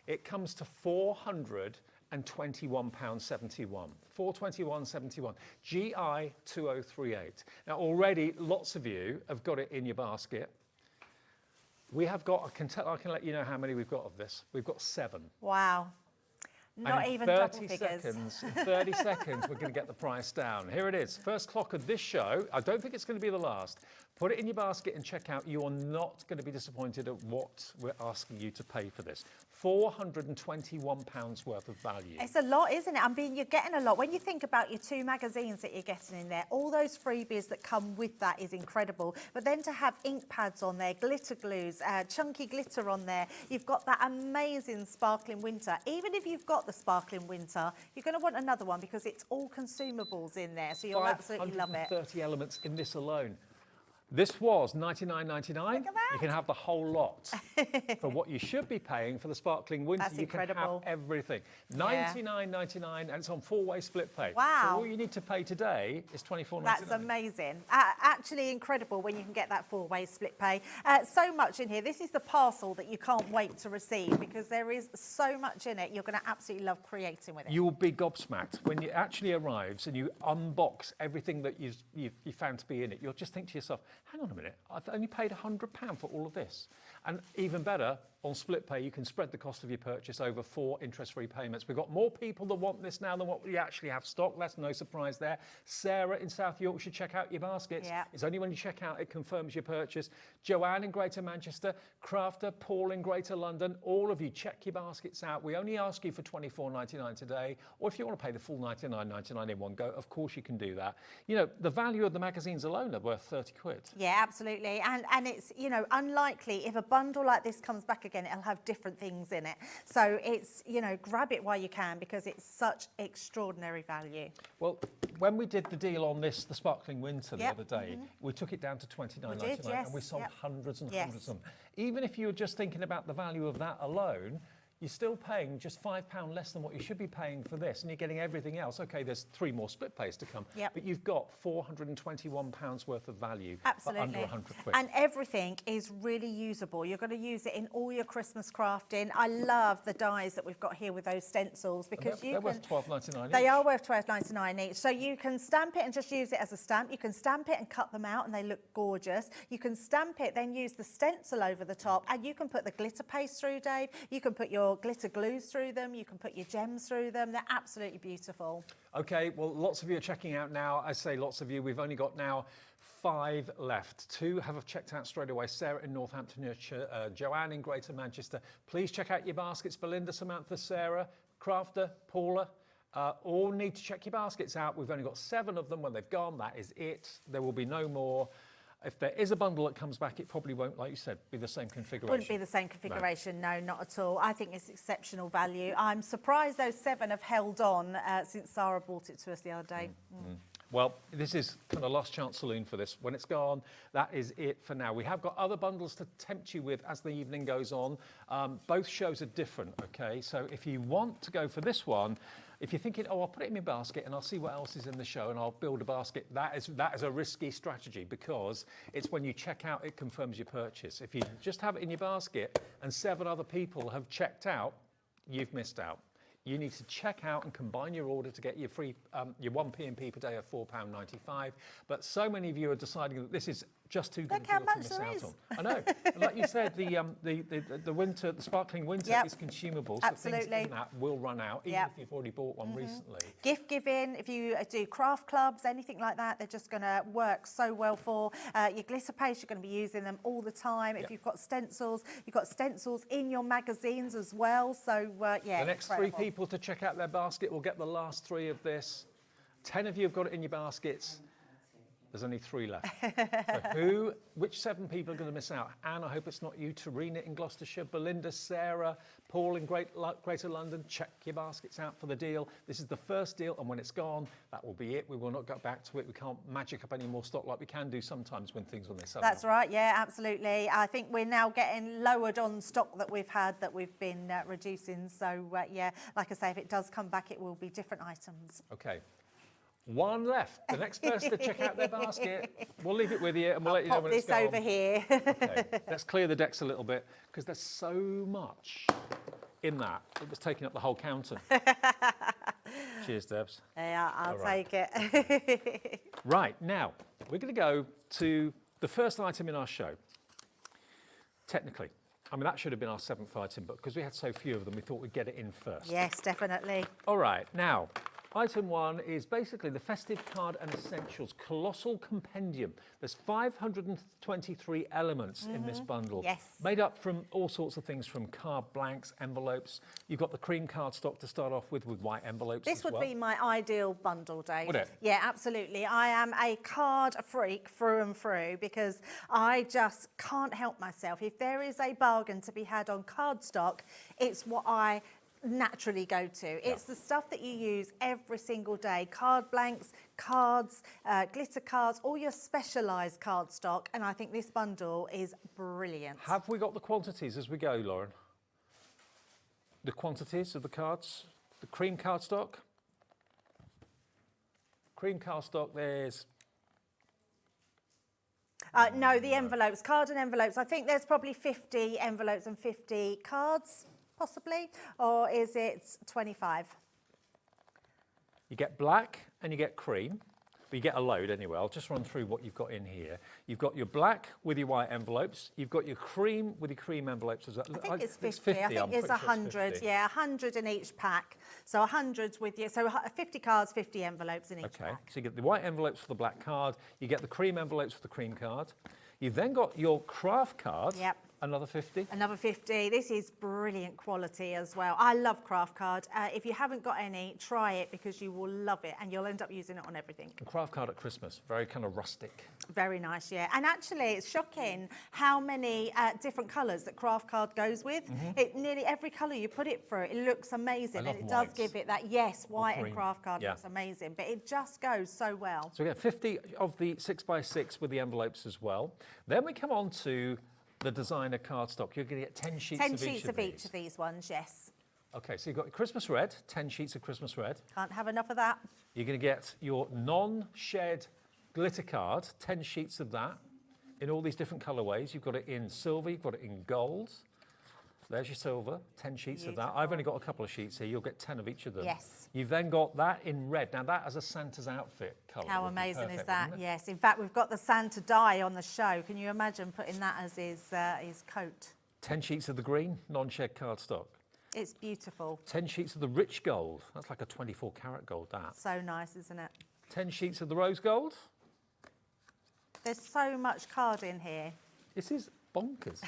It comes to £421.71. £421.71. GI 2038. Now already lots of you have got it in your basket. We have got, I can let you know how many we've got of this. We've got 7. Wow. Not even double figures. In 30 seconds, we're going to get the price down. Here it is. First clock of this show. I don't think it's going to be the last. Put it in your basket and check out. You are not going to be disappointed at what we're asking you to pay for this. £421 worth of value. It's a lot, isn't it? I mean, you're getting a lot. When you think about your 2 magazines that you're getting in there, all those freebies that come with that is incredible. But then to have ink pads on there, glitter glues, chunky glitter on there, you've got that amazing sparkling winter. Even if you've got the sparkling winter, you're going to want another one because it's all consumables in there. So you'll absolutely love it. 530 elements in this alone. This was $99.99. You can have the whole lot for what you should be paying for the sparkling winter. That's incredible. You can have everything. $99.99, and it's on 4-way split pay. Wow. So all you need to pay today is $24.99. That's amazing. Actually incredible when you can get that 4-way split pay. So much in here. This is the parcel that you can't wait to receive because there is so much in it. You're going to absolutely love creating with it. You will be gobsmacked when it actually arrives and you unbox everything that you found to be in it. You'll just think to yourself, hang on a minute, I've only paid £100 for all of this. And even better, on split pay, you can spread the cost of your purchase over 4 interest-free payments. We've got more people that want this now than what we actually have stock. That's no surprise there. Sarah in South Yorkshire, check out your baskets. Yeah. It's only when you check out it confirms your purchase. Joanne in Greater Manchester, Crafter, Paul in Greater London, all of you check your baskets out. We only ask you for £24.99 today, or if you want to pay the full £99.99 in one go, of course you can do that. You know, the value of the magazines alone are worth 30 quid. Yeah, absolutely. And it's, you know, unlikely if a bundle like this comes back again, it'll have different things in it. So it's, you know, grab it while you can because it's such extraordinary value. Well, when we did the deal on this, the Sparkling Winter the other day, we took it down to £29.99 and we sold hundreds and hundreds of them. Even if you were just thinking about the value of that alone, you're still paying just £5 less than what you should be paying for this, and you're getting everything else. Okay, there's 3 more split pays to come, but you've got £421 worth of value for under 100 quid. And everything is really usable. You're going to use it in all your Christmas crafting. I love the dies that we've got here with those stencils because they're worth £12.99 each. They are worth £12.99 each. So you can stamp it and just use it as a stamp. You can stamp it and cut them out and they look gorgeous. You can stamp it, then use the stencil over the top, and you can put the glitter paste through, Dave. You can put your glitter glues through them, you can put your gems through them. They're absolutely beautiful. Okay, well, lots of you are checking out now. I say lots of you, we've only got now 5 left. 2 have checked out straight away. Sarah in Northamptonshire, Joanne in Greater Manchester. Please check out your baskets. Belinda, Samantha, Sarah, Crafter, Paula, all need to check your baskets out. We've only got 7 of them. When they've gone, that is it. There will be no more. If there is a bundle that comes back, it probably won't, like you said, be the same configuration. Wouldn't be the same configuration, no, not at all. I think it's exceptional value. I'm surprised those 7 have held on since Sarah brought it to us the other day. Well, this is kind of last chance saloon for this. When it's gone, that is it for now. We have got other bundles to tempt you with as the evening goes on. Both shows are different, okay? So if you want to go for this one, if you're thinking, oh, I'll put it in my basket and I'll see what else is in the show and I'll build a basket, that is a risky strategy because it's when you check out, it confirms your purchase. If you just have it in your basket and 7 other people have checked out, you've missed out. You need to check out and combine your order to get your free, your 1 P&P per day of £4.95. But so many of you are deciding that this is just too good a deal to miss out on. I know. And like you said, the winter, the sparkling winter is consumable. So Absolutely. things in that will run out, even if you've already bought one recently. Gift giving, if you do craft clubs, anything like that, they're just going to work so well for. Your glitter paste, you're going to be using them all the time. If you've got stencils in your magazines as well. So, yeah, the next incredible. 3 people to check out their basket will get the last 3 of this. 10 of you have got it in your baskets. There's only 3 left. So which 7 people are going to miss out? Anne, I hope it's not you. Tarina in Gloucestershire, Belinda, Sarah, Paul in Greater London. Check your baskets out for the deal. This is the first deal, and when it's gone, that will be it. We will not go back to it. We can't magic up any more stock like we can do sometimes when they sell. That's right, yeah, absolutely. I think we're now getting lowered on stock that we've had that we've been reducing. So, yeah, like I say, if it does come back, it will be different items. Okay. 1 left. The next person to check out their basket, we'll leave it with you and we'll let you know when it's gone. Pop this over here. Okay. Let's clear the decks a little bit because there's so much in that. It was taking up the whole counter. Cheers, Debs. Yeah, I'll take it. Right, now, we're going to go to the first item in our show. Technically. I mean, that should have been our 7th item, but because we had so few of them, we thought we'd get it in first. Yes, definitely. All right, now, item 1 is basically the Festive Card and Essentials Colossal Compendium. There's 523 elements in this bundle. Yes. Made up from all sorts of things, from card blanks, envelopes. You've got the cream cardstock to start off with white envelopes This would be my ideal bundle, Dave. Would it? Yeah, absolutely. I am a card freak through and through because I just can't help myself. If there is a bargain to be had on cardstock, it's what I naturally go to. It's the stuff that you use every single day. Card blanks, cards, glitter cards, all your specialised card stock, and I think this bundle is brilliant. Have we got the quantities as we go, Lauren? The quantities of the cards? The cream cardstock? Cream cardstock, there's... No, the envelopes, card and envelopes. I think there's probably 50 envelopes and 50 cards, possibly, or is it 25? You get black and you get cream. but you get a load anyway. I'll just run through what you've got in here. You've got your black with your white envelopes. You've got your cream with your cream envelopes as well. I think it's 50. I think it's 100. Yeah, 100 in each pack. So 100 with you. So 50 cards, 50 envelopes in each pack. So you get the white envelopes for the black card. You get the cream envelopes for the cream card. You've then got your craft card. Yep. Another 50. Another 50. This is brilliant quality as well. I love craft card. If you haven't got any, try it because you will love it and you'll end up using it on everything. A craft card at Christmas, very kind of rustic. Very nice, yeah. And actually, it's shocking how many different colours that craft card goes with. Nearly every colour you put it through, it looks amazing. And it does give it that, yes, white and craft card looks amazing. But it just goes so well. So we get 50 of the 6x6 with the envelopes as well. Then we come on to the designer cardstock. You're going to get 10 sheets of each 10 sheets of each of these ones, yes. Okay, so you've got your Christmas red, 10 sheets of Christmas red. Can't have enough of that. You're going to get your non-shed glitter card, 10 sheets of that in all these different colourways. You've got it in silver, you've got it in gold. There's your silver, 10 sheets of that. I've only got a couple of sheets here. You'll get 10 of each of them. Yes. You've then got that in red. Now, that as a Santa's outfit colour. How amazing is that? Yes. In fact, we've got the Santa die on the show. Can you imagine putting that as his coat? 10 sheets of the green, non-shed cardstock. It's beautiful. 10 sheets of the rich gold. That's like a 24 karat gold, that. So nice, isn't it? 10 sheets of the rose gold. There's so much card in here. This is bonkers.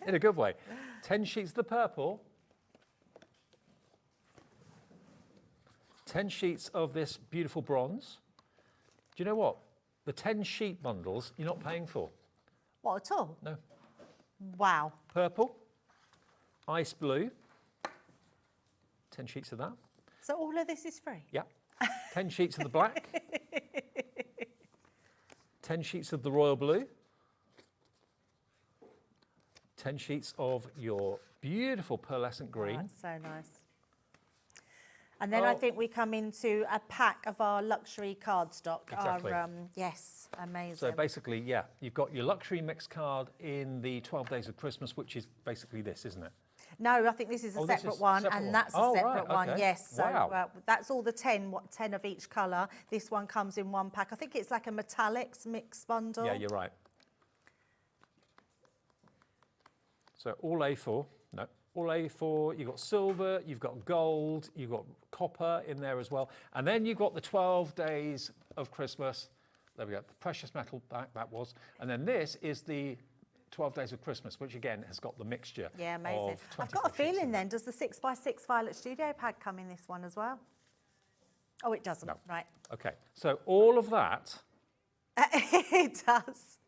In a good way. 10 sheets of the purple. 10 sheets of this beautiful bronze. Do you know what? The 10 sheet bundles you're not paying for. What, at all? No. Wow. Purple. Ice blue. 10 sheets of that. So all of this is free? Yeah. 10 sheets of the black. 10 sheets of the royal blue. 10 sheets of your beautiful pearlescent green. Oh, that's so nice. And then I think we come into a pack of our luxury cardstock. Exactly. Yes, amazing. So basically, yeah, you've got your luxury mix card in the 12 Days of Christmas, which is basically this, isn't it? No, I think this is a separate one, and that's a separate one, yes. So that's all the 10 of each colour. This one comes in one pack. I think it's like a metallics mix bundle. Yeah, you're right. So all A4, no, all A4, you've got silver, you've got gold, you've got copper in there as well. And then you've got the 12 Days of Christmas. There we go, the precious metal back, that was. And then this is the 12 Days of Christmas, which again has got the mixture. Yeah, amazing. I've got a feeling then, does the 6x6 Violet Studio pack come in this one as well? Oh, it doesn't, right. Okay, so all of that. It does.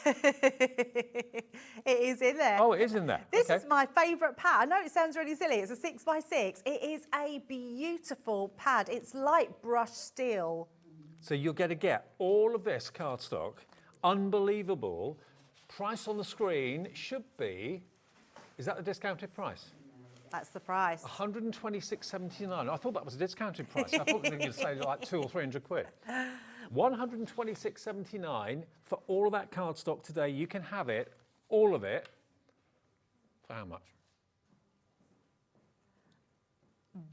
It is in there. Oh, it is in there. This is my favourite pad. I know it sounds really silly. It's a 6x6. It is a beautiful pad. It's light brushed steel. So you're going to get all of this cardstock. Unbelievable. Price on the screen should be, is that the discounted price? That's the price. £126.79. I thought that was a discounted price. I thought they were going to say like 200 or 300 quid. £126.79 for all of that cardstock today. You can have it, all of it, for how much?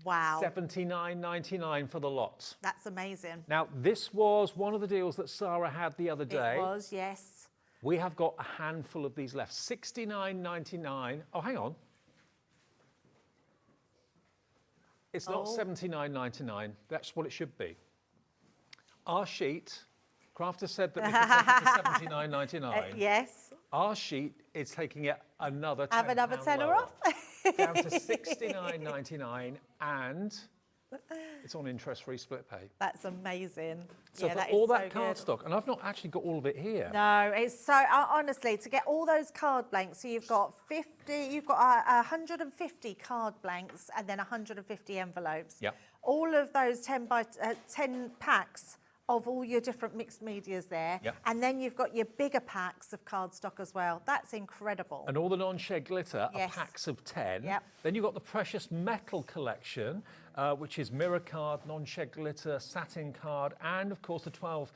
Wow. $79.99 for the lot. That's amazing. Now, this was one of the deals that Sarah had the other day. It was, yes. We have got a handful of these left. $69.99. Oh, hang on. It's not $79.99. That's what it should be. Our sheet, Crafter said that we could take it to $79.99. Yes. Our sheet is taking it another £10 Have another tenner lower, off. down to $69.99, and it's on interest-free split pay. That's amazing. So yeah, for that all is that so cardstock, and I've not actually got all of it here. No, it's so, honestly, to get all those card blanks, so you've got 150 card blanks and then 150 envelopes. Yep. All of those 10 packs of all your different mixed medias there. Yep. And then you've got your bigger packs of cardstock as well. That's incredible. And all the non-shed glitter are Yes. packs of 10. Yep. Then you've got the precious metal collection, which is mirror card, non-shed glitter, satin card, and of course the 12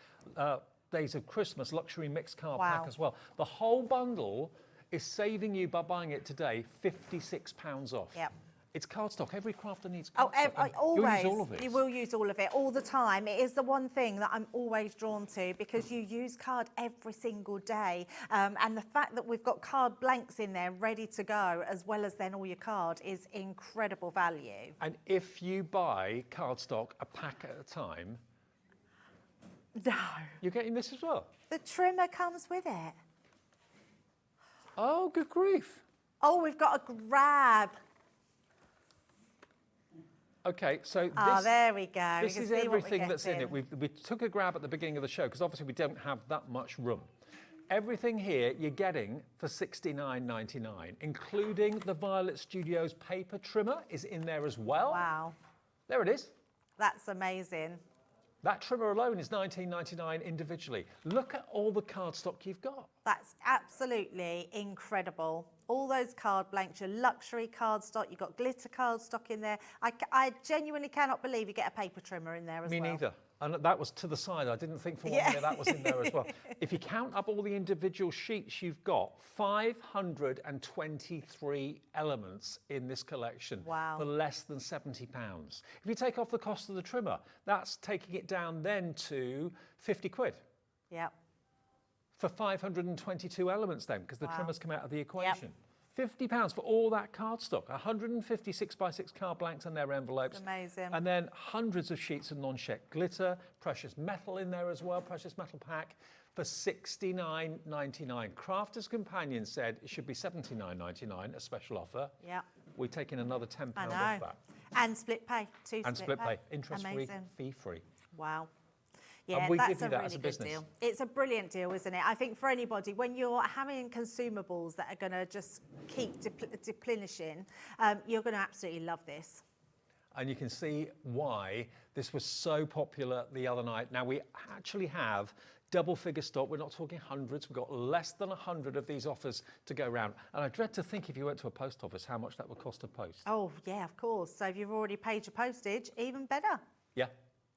Days of Christmas luxury mixed card pack as well. The whole bundle is saving you, by buying it today, £56 off. Yep. It's cardstock. Every crafter needs Oh, cardstock. always. You'll use all of it. You will use all of it all the time. It is the one thing that I'm always drawn to because you use card every single day. And the fact that we've got card blanks in there ready to go, as well as then all your card, is incredible value. And if you buy cardstock a pack at a time, no, you're getting this as well. The trimmer comes with it. Oh, good grief. Oh, we've got a grab. Okay, so there we go. This is everything that's in it. We took a grab at the beginning of the show because obviously we don't have that much room. Everything here you're getting for $69.99, including the Violet Studios paper trimmer is in there as well. Wow. There it is. That's amazing. That trimmer alone is $19.99 individually. Look at all the cardstock you've got. That's absolutely incredible. All those card blanks, your luxury cardstock, you've got glitter cardstock in there. I genuinely cannot believe you get a paper trimmer in there as well. Me neither. And that was to the side. I didn't think for one minute that was in there as well. If you count up all the individual sheets, you've got 523 elements in this collection for less than £70. If you take off the cost of the trimmer, that's taking it down then to 50 quid. Yep. For 522 elements then, because the trimmers come out of the equation. £50 for all that cardstock, 150 6x6 card blanks and their envelopes. Amazing. And then hundreds of sheets of non-check glitter, precious metal in there as well, precious metal pack for $69.99. Crafters Companion said it should be $79.99, a special offer. Yeah. We're taking another £10 off that. And split pay, And split pay, interest-free, fee-free. Wow. Yeah, we that's give you a that really as a good business. deal. It's a brilliant deal, isn't it? I think for anybody, when you're having consumables that are going to just keep replenishing, you're going to absolutely love this. And you can see why this was so popular the other night. Now, we actually have double figure stock. We're not talking hundreds. We've got less than 100 of these offers to go around. And I dread to think if you went to a post office, how much that would cost to post. Oh, yeah, of course. So if you've already paid your postage, even better. Yeah.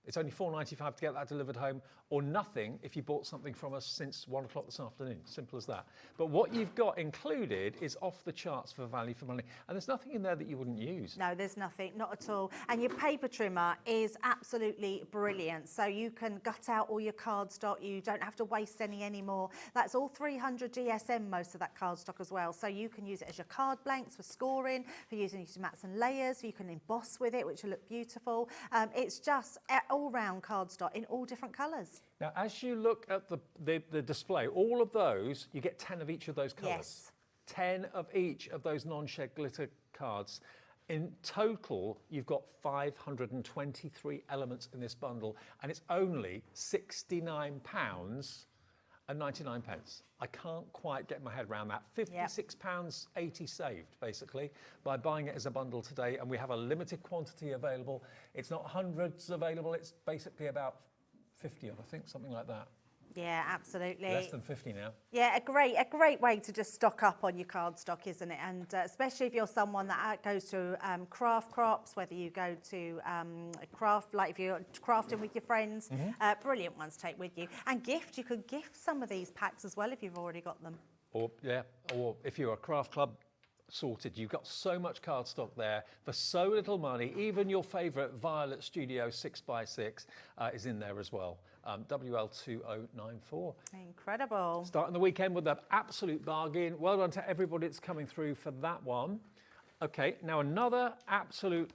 It's only $4.95 to get that delivered home, or nothing if you bought something from us since 1 o'clock this afternoon. Simple as that. But what you've got included is off the charts for value for money. And there's nothing in there that you wouldn't use. No, there's nothing, not at all. And your paper trimmer is absolutely brilliant. So you can gut out all your cardstock. You don't have to waste any anymore. That's all 300 GSM, most of that cardstock as well. So you can use it as your card blanks for scoring, for using it to mats and layers. You can emboss with it, which will look beautiful. It's just all-round cardstock in all different colours. Now, as you look at the display, all of those, you get 10 of each of those colours. Yes. 10 of each of those non-shed glitter cards. In total, you've got 523 elements in this bundle, and it's only £69.99. I can't quite get my head around that. £56.80 saved, basically, by buying it as a bundle today, and we have a limited quantity available. It's not hundreds available, it's basically about 50 odd, I think, something like that. Yeah, absolutely. Less than 50 now. Yeah, a great way to just stock up on your cardstock, isn't it? And especially if you're someone that goes to craft crops, whether you go to craft, like if you're crafting with your friends, brilliant ones to take with you. And gift, you could gift some of these packs as well if you've already got them. Or if you're a craft club, sorted. You've got so much cardstock there for so little money. Even your favourite Violet Studio 6x6 is in there as well. WL2094. Incredible. Starting the weekend with an absolute bargain. Well done to everybody that's coming through for that one. Okay, now another absolute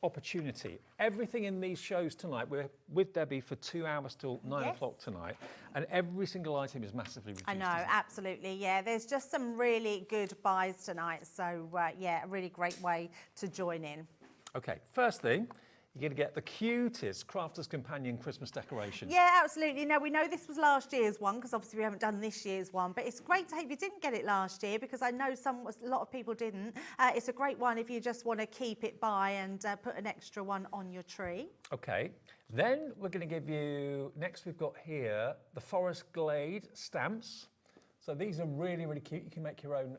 opportunity. Everything in these shows tonight, we're with Debbie for 2 hours till 9 o'clock tonight, and every single item is massively reduced. I know, absolutely, yeah. There's just some really good buys tonight, so yeah, a really great way to join in. Okay, first thing, you're going to get the cutest Crafters Companion Christmas decoration. Yeah, absolutely. Now, we know this was last year's one, because obviously we haven't done this year's one, but it's great to if you didn't get it last year, because I know a lot of people didn't. It's a great one if you just want to keep it by and put an extra one on your tree. Okay, then we're going to give you, next we've got here, the Forest Glade stamps. So these are really, really cute. You can make your own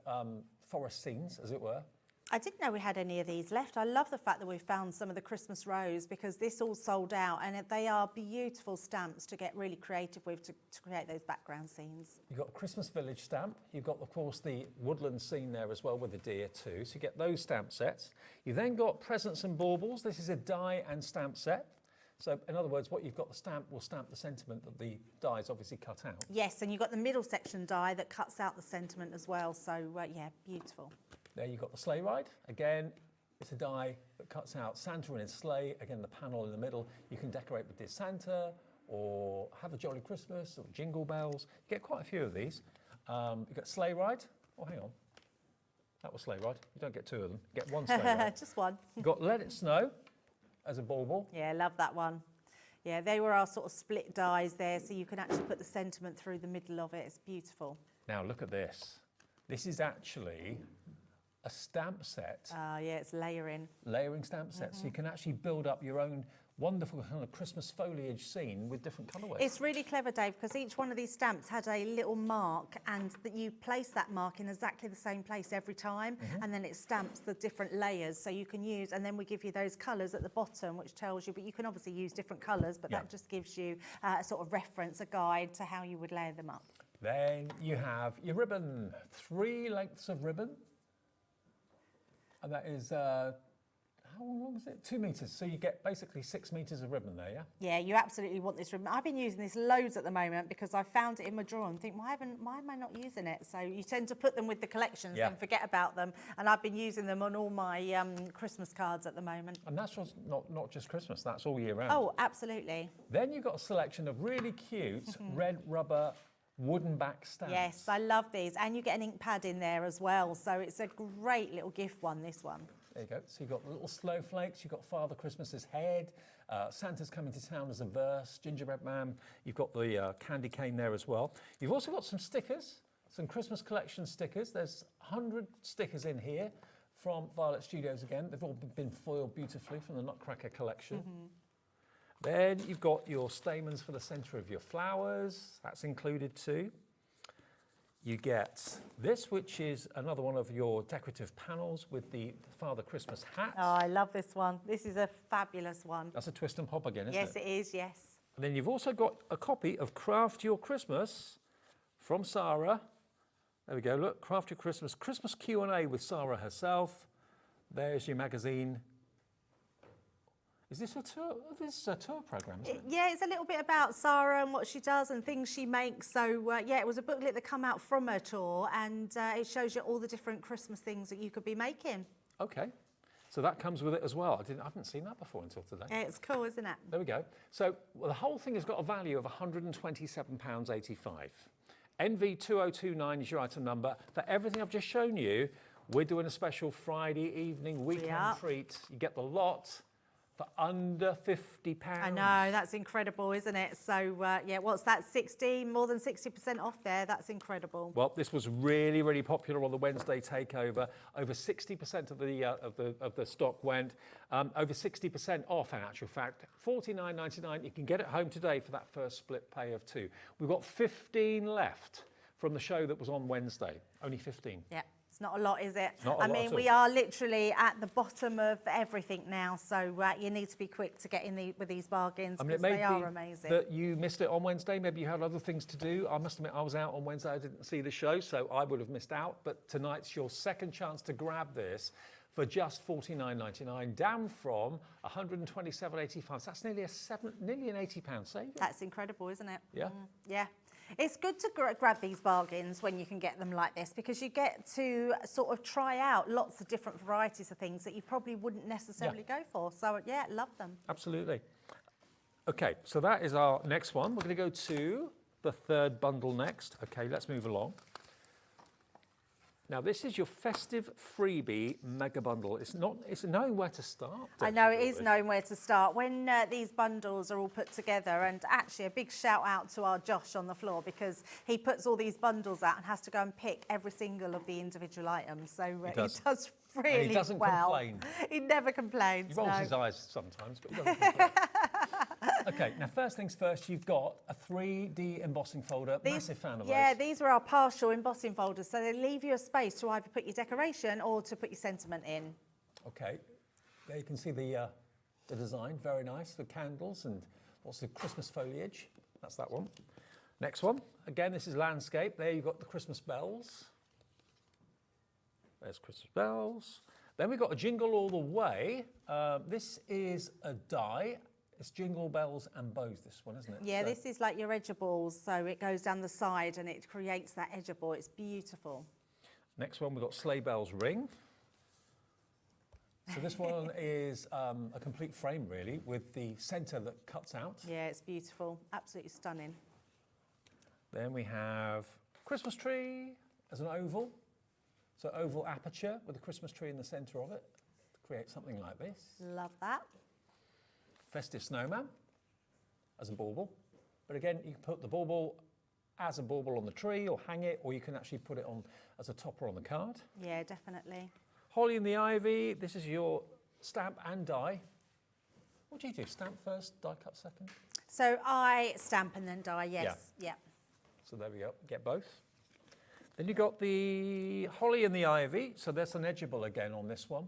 forest scenes, as it were. I didn't know we had any of these left. I love the fact that we found some of the Christmas rose because this all sold out, and they are beautiful stamps to get really creative with to create those background scenes. You've got a Christmas village stamp. You've got, of course, the woodland scene there as well with the deer too. So you get those stamp sets. You've then got presents and baubles. This is a die and stamp set. So, in other words, what you've got, the stamp will stamp the sentiment that the die is obviously cut out. Yes, and you've got the middle section die that cuts out the sentiment as well. So, yeah, beautiful. There you've got the sleigh ride. Again, it's a die that cuts out Santa in his sleigh. Again, the panel in the middle. You can decorate with Dear Santa or Have a Jolly Christmas or Jingle Bells. You get quite a few of these. You've got sleigh ride. Oh, hang on. That was sleigh ride. You don't get two of them. You get one sleigh ride. Just one. You've got Let It Snow as a bauble. Yeah, love that one. Yeah, they were our sort of split dies there, so you can actually put the sentiment through the middle of it. It's beautiful. Now look at this. This is actually a stamp set. Yeah, it's layering. Layering stamp set, so you can actually build up your own wonderful kind of Christmas foliage scene with different colourways. It's really clever, Dave, because each one of these stamps had a little mark, and that you place that mark in exactly the same place every time, and then it stamps the different layers, so you can use, and then we give you those colours at the bottom, which tells you, but you can obviously use different colours, but that just gives you a sort of reference, a guide to how you would layer them up. Then you have your ribbon, 3 lengths of ribbon, and that is how long is it? 2 metres. So you get basically 6 metres of ribbon there, yeah? Yeah, you absolutely want this ribbon. I've been using this loads at the moment because I found it in my drawer and think, why am I not using it? So you tend to put them with the collections and forget about them. And I've been using them on all my Christmas cards at the moment. And that's just not just Christmas, that's all year round. Oh, absolutely. Then you've got a selection of really cute red rubber wooden back stamps. Yes, I love these. And you get an ink pad in there as well. So it's a great little gift one, this one. There you go. So you've got little snowflakes, you've got Father Christmas's head, Santa's coming to town as a verse, Gingerbread Man, you've got the candy cane there as well. You've also got some stickers, some Christmas collection stickers. There's 100 stickers in here from Violet Studios again. They've all been foiled beautifully from the Nutcracker collection. Then you've got your stamens for the centre of your flowers. That's included too. You get this, which is another one of your decorative panels with the Father Christmas hat. Oh, I love this one. This is a fabulous one. That's a twist and pop again, isn't it? Yes, it is, yes. And then you've also got a copy of Craft Your Christmas from Sarah. There we go, look, Craft Your Christmas, Christmas Q&A with Sarah herself. There's your magazine. Is this a tour? This is a tour programme, isn't it? Yeah, it's a little bit about Sarah and what she does and things she makes. So, yeah, it was a booklet that come out from her tour, and it shows you all the different Christmas things that you could be making. Okay, so that comes with it as well. I haven't seen that before until today. It's cool, isn't it? There we go. So the whole thing has got a value of £127.85. NV2029 is your item number. For everything I've just shown you, we're doing a special Friday evening weekend treat. You get the lot for under £50. I know, that's incredible, isn't it? So, yeah, what's that, more than 60% off there? That's incredible. Well, this was really, really popular on the Wednesday takeover. Over 60% of the stock went. Over 60% off, in actual fact. $49.99. You can get it home today for that first split pay of 2. We've got 15 left from the show that was on Wednesday. Only 15. Yeah. It's not a lot, is it? Not a lot I mean, at all. we are literally at the bottom of everything now, so you need to be quick to get in with these bargains because they are amazing. That you missed it on Wednesday. Maybe you had other things to do. I must admit, I was out on Wednesday. I didn't see the show, so I would have missed out. But tonight's your second chance to grab this for just $49.99, down from $127.85. That's nearly an £80 saving. That's incredible, isn't it? Yeah. Yeah. It's good to grab these bargains when you can get them like this, because you get to sort of try out lots of different varieties of things that you probably wouldn't necessarily go for. So, yeah, love them. Absolutely. Okay, so that is our next one. We're going to go to the third bundle next. Okay, let's move along. Now, this is your festive freebie mega bundle. It's knowing where to start. I know, it is knowing where to start. When these bundles are all put together, and actually a big shout out to our Josh on the floor, because he puts all these bundles out and has to go and pick every single of the individual items. So he does really well. And he doesn't complain. He never complains. He rolls his eyes sometimes, but he doesn't complain. Okay, now first things first, you've got a 3D embossing folder. Massive fan of those. Yeah, these were our partial embossing folders, so they leave you a space to either put your decoration or to put your sentiment in. Okay, there you can see the design, very nice, the candles and lots of Christmas foliage. That's that one. Next one, again, this is landscape. There you've got the Christmas bells. There's Christmas bells. Then we've got a jingle all the way. This is a die. It's jingle bells and bows, this one, isn't it? Yeah, So- this is like your edgeables, so it goes down the side and it creates that edgeable. It's beautiful. Next one, we've got sleigh bells ring. So this one is a complete frame, really, with the centre that cuts out. Yeah, it's beautiful. Absolutely stunning. Then we have Christmas tree as an oval. So oval aperture with a Christmas tree in the centre of it to create something like this. Love that. Festive snowman as a bauble. But again, you can put the bauble as a bauble on the tree or hang it, or you can actually put it on as a topper on the card. Yeah, definitely. Holly and the ivy, this is your stamp and die. What do you do? Stamp first, die cut second? So I stamp and then die, yes. Yeah. So there we go, get both. Then you've got the holly and the ivy, so there's an edgeable again on this one.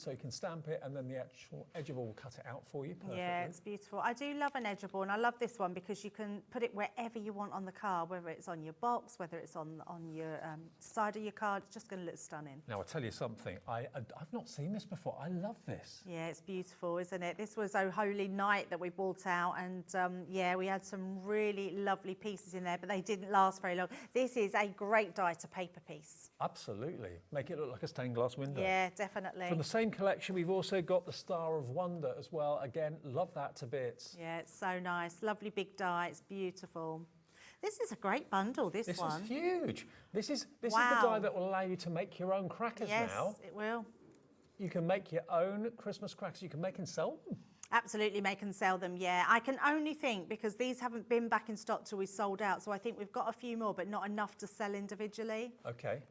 So you can stamp it and then the actual edgeable will cut it out for you perfectly. Yeah, it's beautiful. I do love an edgeable, and I love this one because you can put it wherever you want on the card, whether it's on your box, whether it's on your side of your card. It's just going to look stunning. Now, I'll tell you something. I've not seen this before. I love this. Yeah, it's beautiful, isn't it? This was Oh Holy Night that we brought out, and yeah, we had some really lovely pieces in there, but they didn't last very long. This is a great die to paper piece. Absolutely. Make it look like a stained glass window. Yeah, definitely. From the same collection, we've also got the Star of Wonder as well. Again, love that to bits. Yeah, it's so nice. Lovely big die. It's beautiful. This is a great bundle, this one. This is huge. This is the Wow. die that will allow you to make your own crackers Yes, now. it will. You can make your own Christmas crackers. You can make and sell them. Absolutely make and sell them, yeah. I can only think, because these haven't been back in stock till we sold out, so I think we've got a few more, but not enough to sell individually. Okay.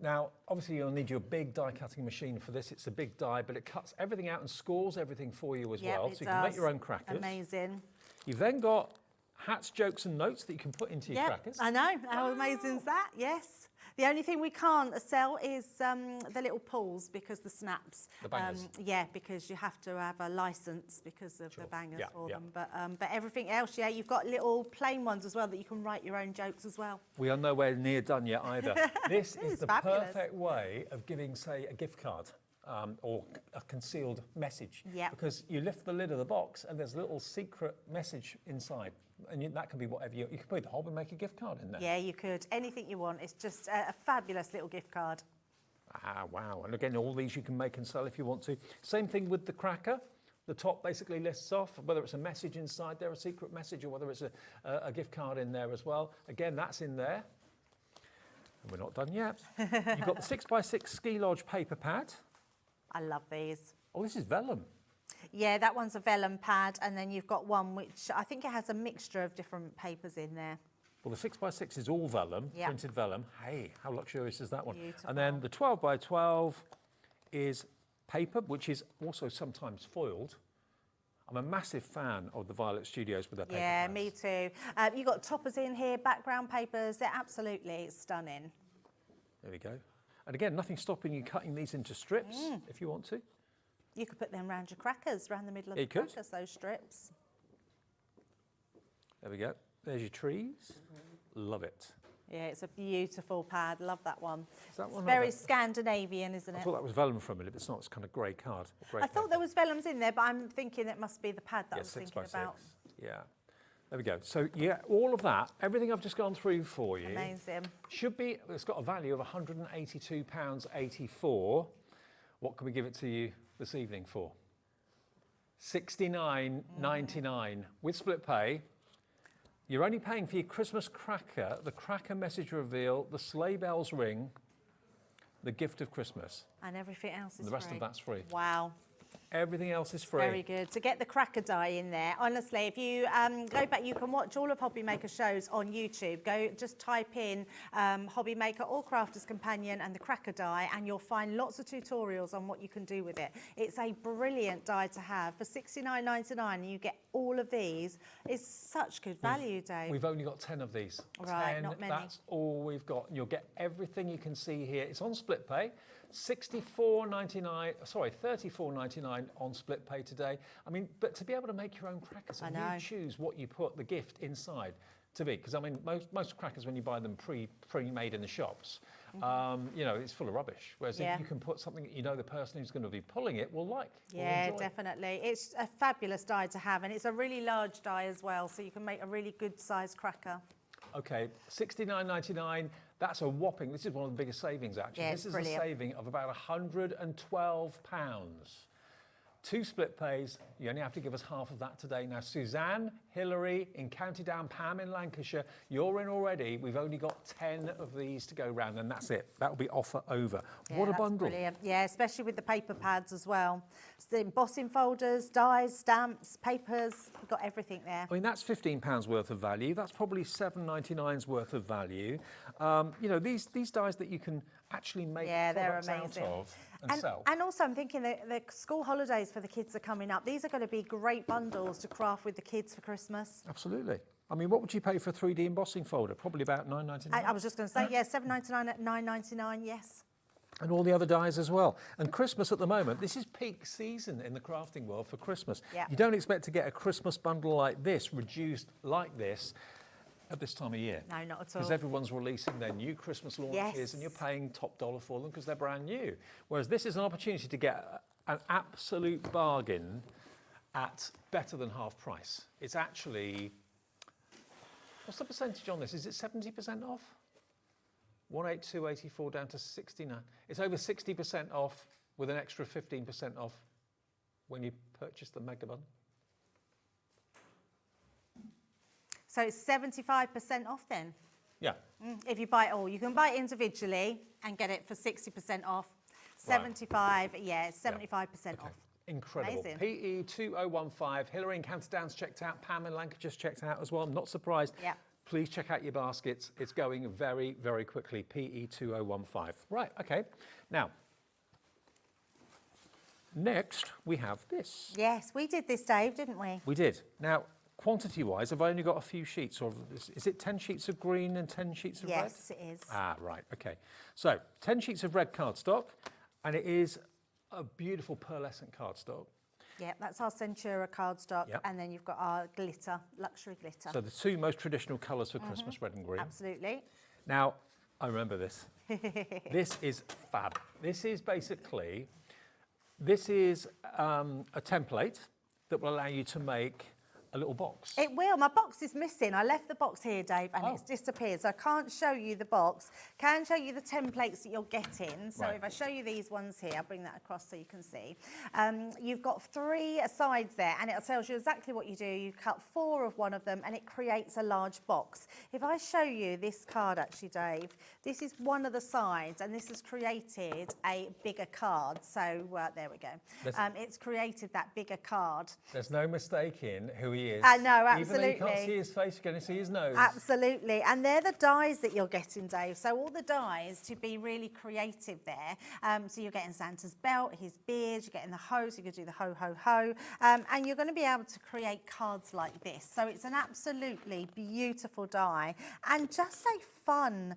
Now, obviously, you'll need your big die cutting machine for this. It's a big die, but it cuts everything out and scores everything for you as well. So you can make your own crackers. Amazing. You've then got hats, jokes and notes that you can put into your crackers. I know. How amazing is that? Yes. The only thing we can't sell is the little pulls, because the snaps. The bangers. Yeah, because you have to have a license because of the bangers for yeah. them. But everything else, yeah, you've got little plain ones as well that you can write your own jokes as well. We are nowhere near done yet either. This is the fabulous. perfect way of giving, say, a gift card or a concealed message. Yeah. Because you lift the lid of the box and there's a little secret message inside. And that can be whatever you can put the Hobby Maker gift card in there. Yeah, you could. Anything you want. It's just a fabulous little gift card. Ah, wow. And again, all these you can make and sell if you want to. Same thing with the cracker. The top basically lists off whether it's a message inside there, a secret message, or whether it's a gift card in there as well. Again, that's in there. And we're not done yet. You've got the 6x6 Ski Lodge paper pad. I love these. Oh, this is vellum. Yeah, that one's a vellum pad, and then you've got one which I think it has a mixture of different papers in there. Well, the 6x6 is all vellum, Yeah. printed vellum. Hey, how luxurious is that one? Beautiful. And then the 12x12 is paper, which is also sometimes foiled. I'm a massive fan of the Violet Studios with their paper Yeah, pads. me too. You've got toppers in here, background papers. They're absolutely stunning. There we go. And again, nothing stopping you cutting these into strips if you want to. You could put them around your crackers, around the middle of You the could. crackers, those strips. There we go. There's your trees. Love it. Yeah, it's a beautiful pad. Love that one. Is that one It's very like that? Scandinavian, isn't I it? thought that was vellum for a minute, but it's not. It's kind of grey card. Grey I thought there was vellums in there, but I'm thinking it must be the pad that I was 6 thinking by 6. about. Yeah. There we go. So yeah, all of that, everything I've just gone through for you, Amazing. should be. It's got a value of £182.84. What can we give it to you this evening for? $69.99 with split pay. You're only paying for your Christmas cracker, the cracker message reveal, the sleigh bells ring, the gift of Christmas. And everything else is And the rest free. of that's free. Wow. Everything else is free. Very good. To get the cracker die in there, honestly, if you go back, you can watch all of Hobby Maker shows on YouTube. Go, just type in Hobby Maker or Crafter's Companion and the cracker die, and you'll find lots of tutorials on what you can do with it. It's a brilliant die to have. For $69.99, and you get all of these. It's such good value, Dave. We've only got 10 of these. Right, 10, not many. That's all we've got. You'll get everything you can see here. It's on split pay. $34.99 on split pay today. I mean, but to be able to make your own crackers, and you choose what you put the gift inside to be, because I mean, most crackers, when you buy them pre-made in the shops, you know, it's full of rubbish. Whereas if you can put something that you know the person who's going to be pulling it will like. Yeah, definitely. It's a fabulous die to have, and it's a really large die as well, so you can make a really good sized cracker. Okay, $69.99. That's a whopping. This is one of the biggest savings, actually. Yeah, this is brilliant. a saving of about £112. 2 split pays. You only have to give us half of that today. Now, Suzanne, Hilary in County Down, Pam in Lancashire, you're in already. We've only got 10 of these to go round, and that's it. That'll be offer over. Yeah, what a that's bundle. Brilliant. Yeah, especially with the paper pads as well. It's the embossing folders, dies, stamps, papers. We've got everything there. I mean, that's £15 worth of value. That's probably $7.99's worth of value. You know, these dies that you can actually make products out of and sell. And also, I'm thinking that the school holidays for the kids are coming up. These are going to be great bundles to craft with the kids for Christmas. Absolutely. I mean, what would you pay for a 3D embossing folder? Probably about $9.99. I was just going to say, yeah, $7.99 at $9.99, yes. And all the other dies as well. And Christmas at the moment, this is peak season in the crafting world for Christmas. Yeah. You don't expect to get a Christmas bundle like this, reduced like this, at this time of year. No, not at all. Because everyone's releasing their new Christmas launches and you're paying top dollar for them because they're brand new. Whereas this is an opportunity to get an absolute bargain at better than half price. It's actually, what's the percentage on this? Is it 70% off? 182.84 down to 69. It's over 60% off with an extra 15% off when you purchase the mega bundle. So it's 75% off then? Yeah. If you buy it all. You can buy it individually and get it for 60% off. 75, yeah, 75% off. Incredible. Amazing. PE 2015. Hilary in County Down's checked out. Pam in Lancashire's checked out as well. I'm not surprised. Yeah. Please check out your baskets. It's going very, very quickly. PE 2015. Right, okay. Now, next we have this. Yes, we did this, Dave, didn't we? We did. Now, quantity-wise, I've only got a few sheets. Or is it 10 sheets of green and 10 sheets of red? Yes, it is. Ah, right, okay. So, 10 sheets of red cardstock, and it is a beautiful pearlescent cardstock. Yeah, that's our Centura cardstock, and then you've got our glitter, luxury glitter. So the two most traditional colours for Christmas, red and green. Absolutely. Now, I remember this. This is fab. This is basically, a template that will allow you to make a little box. It will. My box is missing. I left the box here, Dave, and it's disappeared. So I can't show you the box. Can show you the templates that you're getting. So if I show you these ones here, I'll bring that across so you can see. You've got 3 sides there, and it tells you exactly what you do. You cut 4 of one of them, and it creates a large box. If I show you this card, actually, Dave, this is one of the sides, and this has created a bigger card. So there we go. It's created that bigger card. There's no mistaking who he is. I know, absolutely. Even though you can't see his face, you're going to see his nose. Absolutely. And they're the dies that you're getting, Dave. So all the dies to be really creative there. So you're getting Santa's belt, his beard, you're getting the hoe, so you can do the ho, ho, ho. And you're going to be able to create cards like this. So it's an absolutely beautiful die and just a fun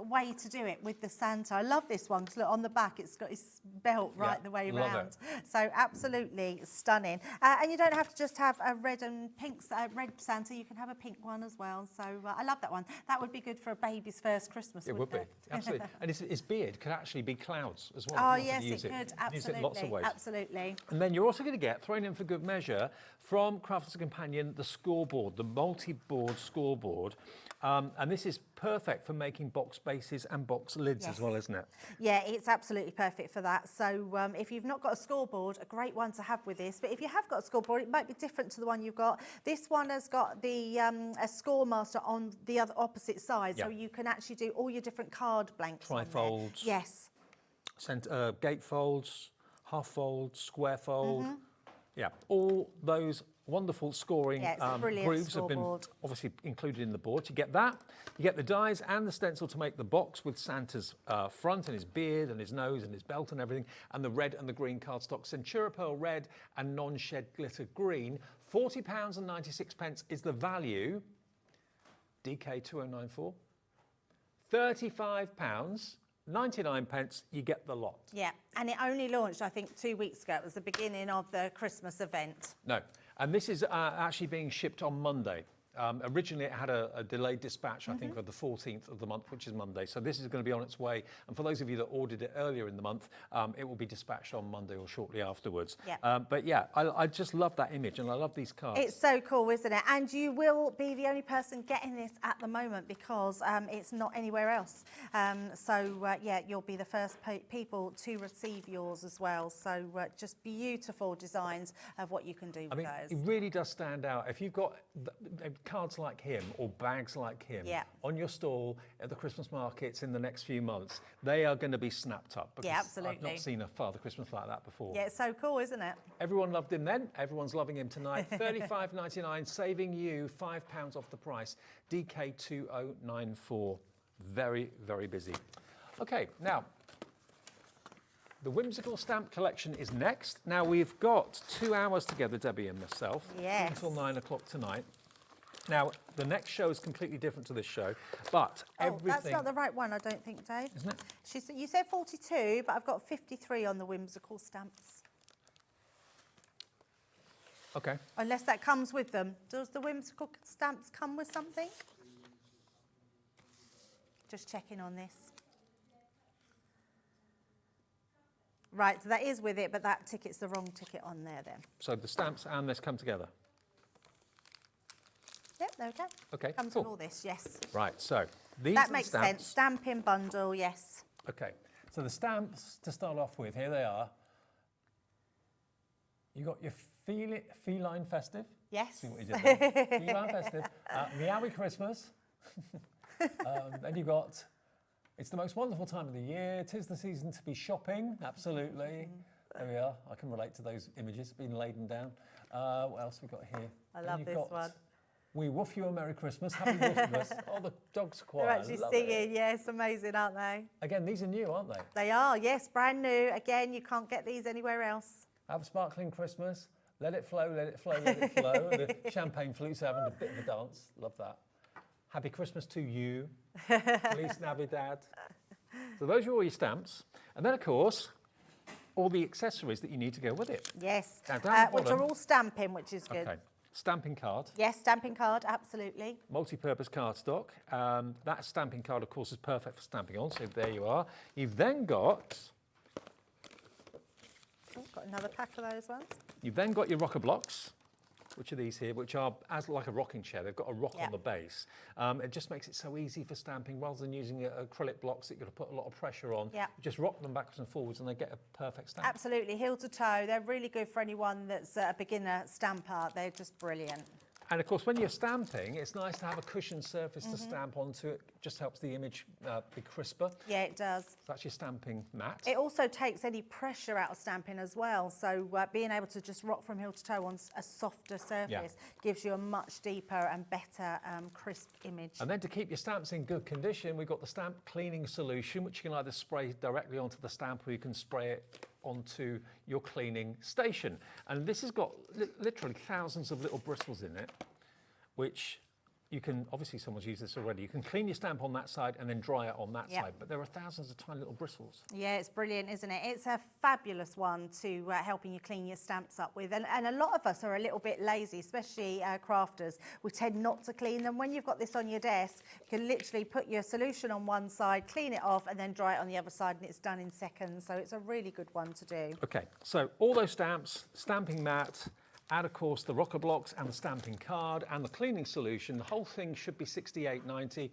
way to do it with the Santa. I love this one because look, on the back it's got his belt right the way around. So absolutely stunning. And you don't have to just have a red and pink red Santa, you can have a pink one as well. So I love that one. That would be good for a baby's first Christmas, It would be, absolutely. And his beard could actually be clouds as well. Oh yes, it could, absolutely. Use it in lots of ways. Absolutely. And then you're also going to get, thrown in for good measure, from Crafter's Companion, the scoreboard, the multi-board scoreboard. And this is perfect for making box bases and box lids as well, isn't it? Yeah, it's absolutely perfect for that. So if you've not got a scoreboard, a great one to have with this. But if you have got a scoreboard, it might be different to the one you've got. This one has got the a score master on the other opposite side, so you can actually do all your different card blanks. Trifolds. Yes. Gatefolds. half fold, square fold. Yeah, all those wonderful scoring grooves have been obviously included in the board. You get that, you get the dies and the stencil to make the box with Santa's front and his beard and his nose and his belt and everything, and the red and the green cardstock, Centura Pearl red and non-shed glitter green. £40.96 is the value. DK2094. £35.99, you get the lot. Yeah, and it only launched, I think, 2 weeks ago. It was the beginning of the Christmas event. No, and this is actually being shipped on Monday. Originally, it had a delayed dispatch, I think, of the 14th of the month, which is Monday. So this is going to be on its way. And for those of you that ordered it earlier in the month, it will be dispatched on Monday or shortly afterwards. Yeah. But yeah, I just love that image and I love these cards. It's so cool, isn't it? And you will be the only person getting this at the moment because it's not anywhere else. Yeah, you'll be the first people to receive yours as well. So just beautiful designs of what you can do with those. It really does stand out. If you've got cards like him or bags like him on your stall at the Christmas markets in the next few months, they are going to be snapped up. Yeah, absolutely. I've not seen a Father Christmas like that before. Yeah, it's so cool, isn't it? Everyone loved him then. Everyone's loving him tonight. $35.99, saving you £5 off the price. DK2094. Very, very busy. Okay, now, the Whimsical Stamp Collection is next. Now, we've got 2 hours together, Debbie and myself. Yes. Until 9 o'clock tonight. Now, the next show is completely different to this show, but everything... that's not the right one, I don't think, Dave. Isn't it? You said 42, but I've got 53 on the Whimsical stamps. Okay. Unless that comes with them. Does the Whimsical stamps come with something? Just checking on this. Right, so that is with it, but that ticket's the wrong ticket on there then. So the stamps and this come together? Yep, there we go. Okay, comes cool. with all this, yes. Right, so these that are makes the stamps. sense. Stamping bundle, yes. Okay, so the stamps to start off with, here they are. You got your feline festive. Yes. See what you did there. Feline festive. Meowie Christmas. Then you got, it's the most wonderful time of the year. 'Tis the season to be shopping. Absolutely. There we are. I can relate to those images being laden down. What else have we got here? I love this one. We woof you a Merry Christmas. Happy Christmas. Oh, the dogs are quiet. They're actually singing. Yes, amazing, aren't they? Again, these are new, aren't they? They are, yes, brand new. Again, you can't get these anywhere else. Have a sparkling Christmas. Let it flow, let it flow, let it flow. The champagne flutes having a bit of a dance. Love that. Happy Christmas to you. Feliz Navidad. So those are all your stamps. And then, of course, all the accessories that you need to go with it. Yes, Now, which are all stamping, which is good. Okay. Stamping card. Yes, stamping card, absolutely. Multi-purpose cardstock. That stamping card, of course, is perfect for stamping on, so there you are. You've then got... Oh, got another pack of those ones. You've then got your rocker blocks, which are these here, which are as like a rocking chair. They've got a rock on the base. It just makes it so easy for stamping rather than using acrylic blocks that you've got to put a lot of pressure on. Yeah. You just rock them backwards and forwards and they get a perfect stamp. Absolutely, heel to toe. They're really good for anyone that's a beginner stamper. They're just brilliant. And of course, when you're stamping, it's nice to have a cushioned surface to stamp onto. It just helps the image be crisper. Yeah, it does. So that's your stamping mat. It also takes any pressure out of stamping as well. So being able to just rock from heel to toe on a softer surface gives you a much deeper and better crisp image. And then to keep your stamps in good condition, we've got the stamp cleaning solution, which you can either spray directly onto the stamp or you can spray it onto your cleaning station. And this has got literally thousands of little bristles in it, which you can, obviously someone's used this already, you can clean your stamp on that side and then dry it on that side, but there are thousands of tiny little bristles. Yeah, it's brilliant, isn't it? It's a fabulous one to helping you clean your stamps up with. And a lot of us are a little bit lazy, especially crafters. We tend not to clean them. When you've got this on your desk, you can literally put your solution on one side, clean it off, and then dry it on the other side, and it's done in seconds. So it's a really good one to do. Okay, so all those stamps, stamping mat, and of course the rocker blocks and the stamping card and the cleaning solution. The whole thing should be $68.90,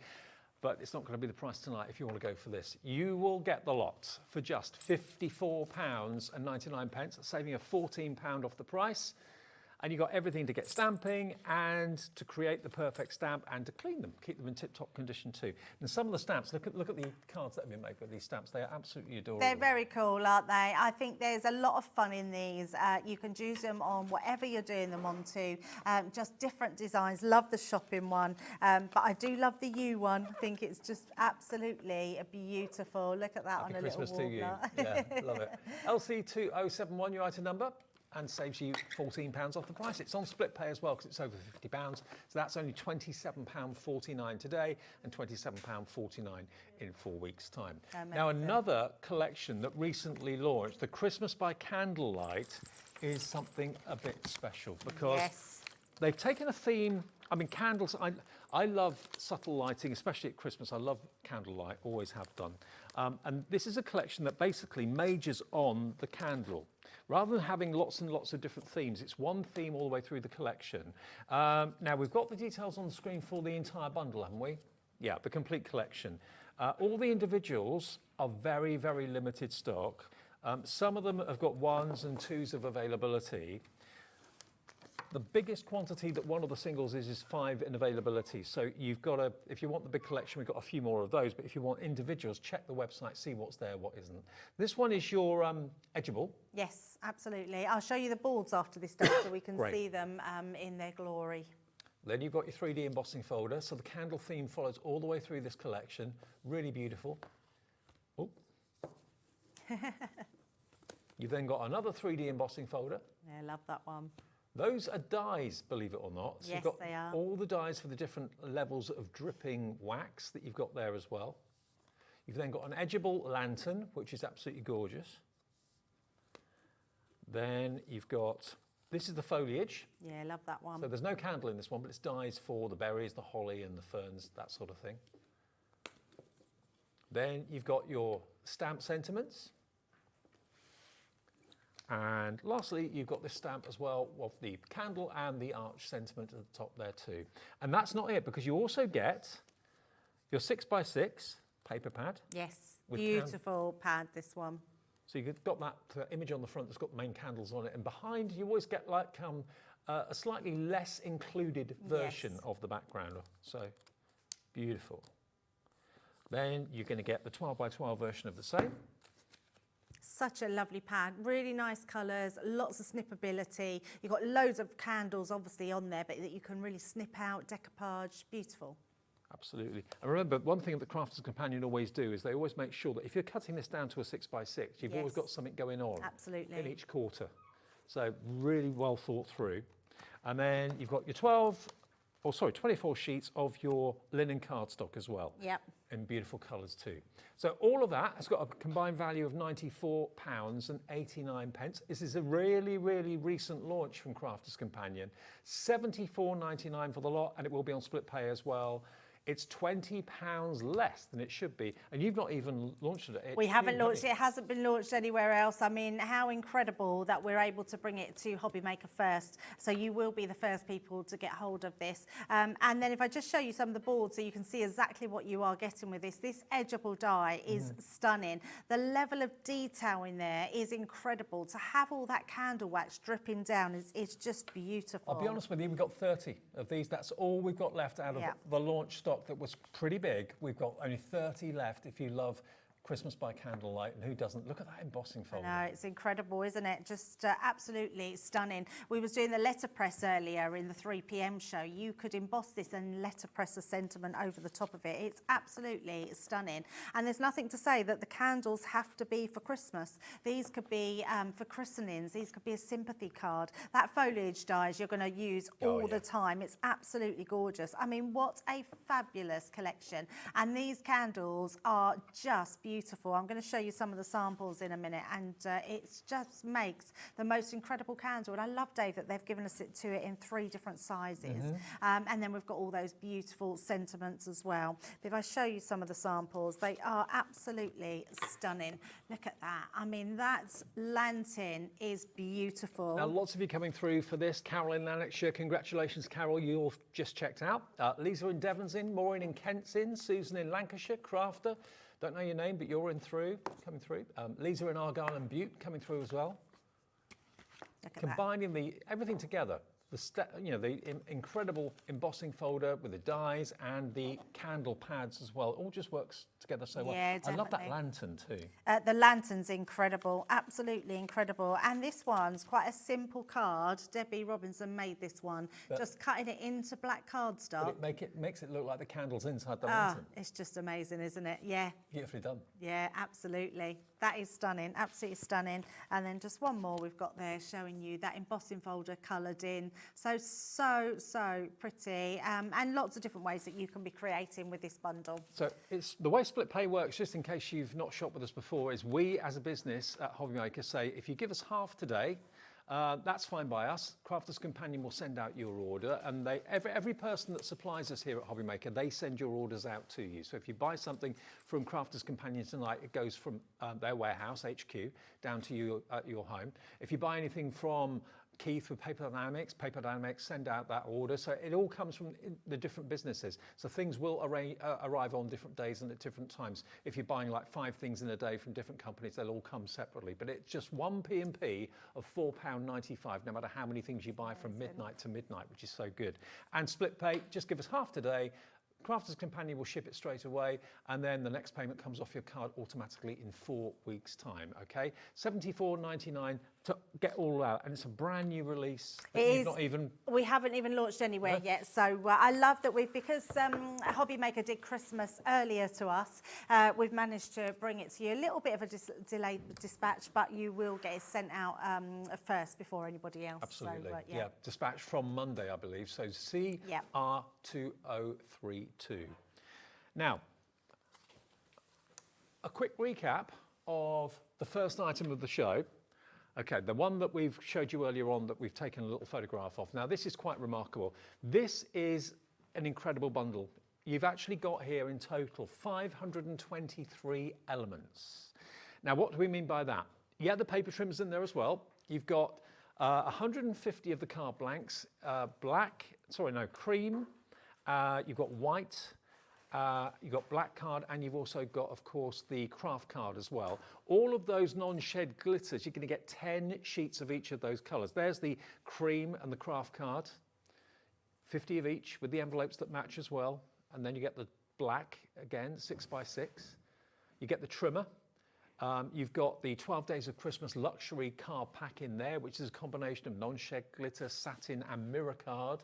but it's not going to be the price tonight if you want to go for this. You will get the lot for just £54.99, saving a £14 off the price. And you've got everything to get stamping and to create the perfect stamp and to clean them, keep them in tip-top condition too. And some of the stamps, look at the cards that have been made with these stamps. They are absolutely adorable. They're very cool, aren't they? I think there's a lot of fun in these. You can use them on whatever you're doing them onto, just different designs. Love the shopping one, but I do love the U one. I think it's just absolutely beautiful. Look at that. Happy on a Christmas little to you. warbler. Yeah, love it. LC2071, your item number, and saves you £14 off the price. It's on split pay as well because it's over £50. So that's only £27.49 today and £27.49 in 4 weeks' time. Amazing. Now, another collection that recently launched, the Christmas by Candlelight, is something a bit special because they've taken a theme. I mean, candles, I love subtle lighting, especially at Christmas. I love candlelight, always have done. And this is a collection that basically majors on the candle. Rather than having lots and lots of different themes, it's one theme all the way through the collection. Now, we've got the details on the screen for the entire bundle, haven't we? Yeah, the complete collection. All the individuals are very, very limited stock. Some of them have got 1s and 2s of availability. The biggest quantity that one of the singles is 5 in availability. So you've got to, if you want the big collection, we've got a few more of those. But if you want individuals, check the website, see what's there, what isn't. This one is your edgeable. Yes, absolutely. I'll show you the boards after this done so we can see them in their glory. Then you've got your 3D embossing folder. So the candle theme follows all the way through this collection. Really beautiful. Oh. You've then got another 3D embossing folder. Yeah, love that one. Those are dies, believe it or not. So Yes, you've got they are. all the dies for the different levels of dripping wax that you've got there as well. You've then got an edgeable lantern, which is absolutely gorgeous. Then you've got, this is the foliage. Yeah, love that one. So there's no candle in this one, but it's dies for the berries, the holly and the ferns, that sort of thing. Then you've got your stamp sentiments. And lastly, you've got this stamp as well of the candle and the arch sentiment at the top there too. And that's not it, because you also get your 6x6 paper pad. Yes, with beautiful pad, this one. So you've got that image on the front that's got the main candles on it, and behind you always get like a slightly less included version of the background. So beautiful. Then you're going to get the 12x12 version of the same. Such a lovely pad, really nice colours, lots of snippability. You've got loads of candles obviously on there, but that you can really snip out, decoupage, beautiful. Absolutely. And remember, one thing that the Crafter's Companion always do is they always make sure that if you're cutting this down to a 6x6, you've always got something going on. Absolutely. In each quarter. So really well thought through. And then you've got your 24 sheets of your linen cardstock as well. Yep. In beautiful colours too. So all of that has got a combined value of £94.89. This is a really, really recent launch from Crafter's Companion. £74.99 for the lot, and it will be on split pay as well. It's £20 less than it should be, and you've not even launched it. We haven't launched it. It hasn't been launched anywhere else. I mean, how incredible that we're able to bring it to Hobby Maker first. So you will be the first people to get hold of this. And then if I just show you some of the boards so you can see exactly what you are getting with this edgeable die is stunning. The level of detail in there is incredible. To have all that candle wax dripping down is just beautiful. I'll be honest with you, we've got 30 of these. That's all we've got left out of the launch stock that was pretty big. We've got only 30 left if you love Christmas by Candlelight, and who doesn't? Look at that embossing folder. I know, it's incredible, isn't it? Just absolutely stunning. We was doing the letterpress earlier in the 3 p.m. show. You could emboss this and letterpress a sentiment over the top of it. It's absolutely stunning. And there's nothing to say that the candles have to be for Christmas. These could be for christenings. These could be a sympathy card. That foliage dies you're going to use all the time. It's absolutely gorgeous. I mean, what a fabulous collection. And these candles are just beautiful. I'm going to show you some of the samples in a minute, and it just makes the most incredible candle. And I love, Dave, that they've given us it in 3 different sizes. And then we've got all those beautiful sentiments as well. But if I show you some of the samples, they are absolutely stunning. Look at that. I mean, that lantern is beautiful. Now, lots of you coming through for this. Carol in Lanarkshire, congratulations, Carol. You all just checked out. Lisa in Devon's in, Maureen in Kent's in, Susan in Lancashire, Crafter. Don't know your name, but you're coming through. Lisa in Argyll and Butte coming through as well. Look at Combining everything together. The incredible embossing folder with the dies and the candle pads as well. It all just works together so well. Yeah, I love that definitely. lantern too. The lantern's incredible, absolutely incredible. And this one's quite a simple card. Debbie Robinson made this one, just cutting it into black cardstock. But it makes it look like the candle's inside the Ah, lantern. it's just amazing, isn't it? Yeah. Beautifully done. Yeah, absolutely. That is stunning, absolutely stunning. And then just one more we've got there showing you that embossing folder coloured in. So pretty. And lots of different ways that you can be creating with this bundle. So it's the way Split Pay works, just in case you've not shopped with us before, is we as a business at Hobbymaker say, if you give us half today, that's fine by us. Crafter's Companion will send out your order, and every person that supplies us here at Hobbymaker, they send your orders out to you. So if you buy something from Crafter's Companion tonight, it goes from their warehouse, HQ, down to you at your home. If you buy anything from Keith with Paper Dynamics send out that order. So it all comes from the different businesses. So things will arrive on different days and at different times. If you're buying like 5 things in a day from different companies, they'll all come separately. But it's just one P&P of £4.95, no matter how many things you buy from midnight to midnight, which is so good. And Split Pay, just give us half today. Crafter's Companion will ship it straight away, and then the next payment comes off your card automatically in 4 weeks' time, okay? $74.99 to get all out, and it's a brand new release. We haven't even launched anywhere yet, so I love that because Hobbymaker did Christmas earlier to us, we've managed to bring it to you. A little bit of a delayed dispatch, but you will get it sent out first before anybody else. Absolutely, So, yeah. Dispatch from Monday, I believe. So CR2032. Now, a quick recap of the first item of the show. Okay, the one that we've showed you earlier on that we've taken a little photograph of. Now, this is quite remarkable. This is an incredible bundle. You've actually got here in total 523 elements. Now, what do we mean by that? Yeah, the paper trim's in there as well. You've got 150 of the card blanks, cream, you've got white, you've got black card, and you've also got, of course, the craft card as well. All of those non-shed glitters, you're going to get 10 sheets of each of those colours. There's the cream and the craft card, 50 of each with the envelopes that match as well. And then you get the black, again, 6x6. You get the trimmer. You've got the 12 Days of Christmas luxury card pack in there, which is a combination of non-shed glitter, satin, and mirror card.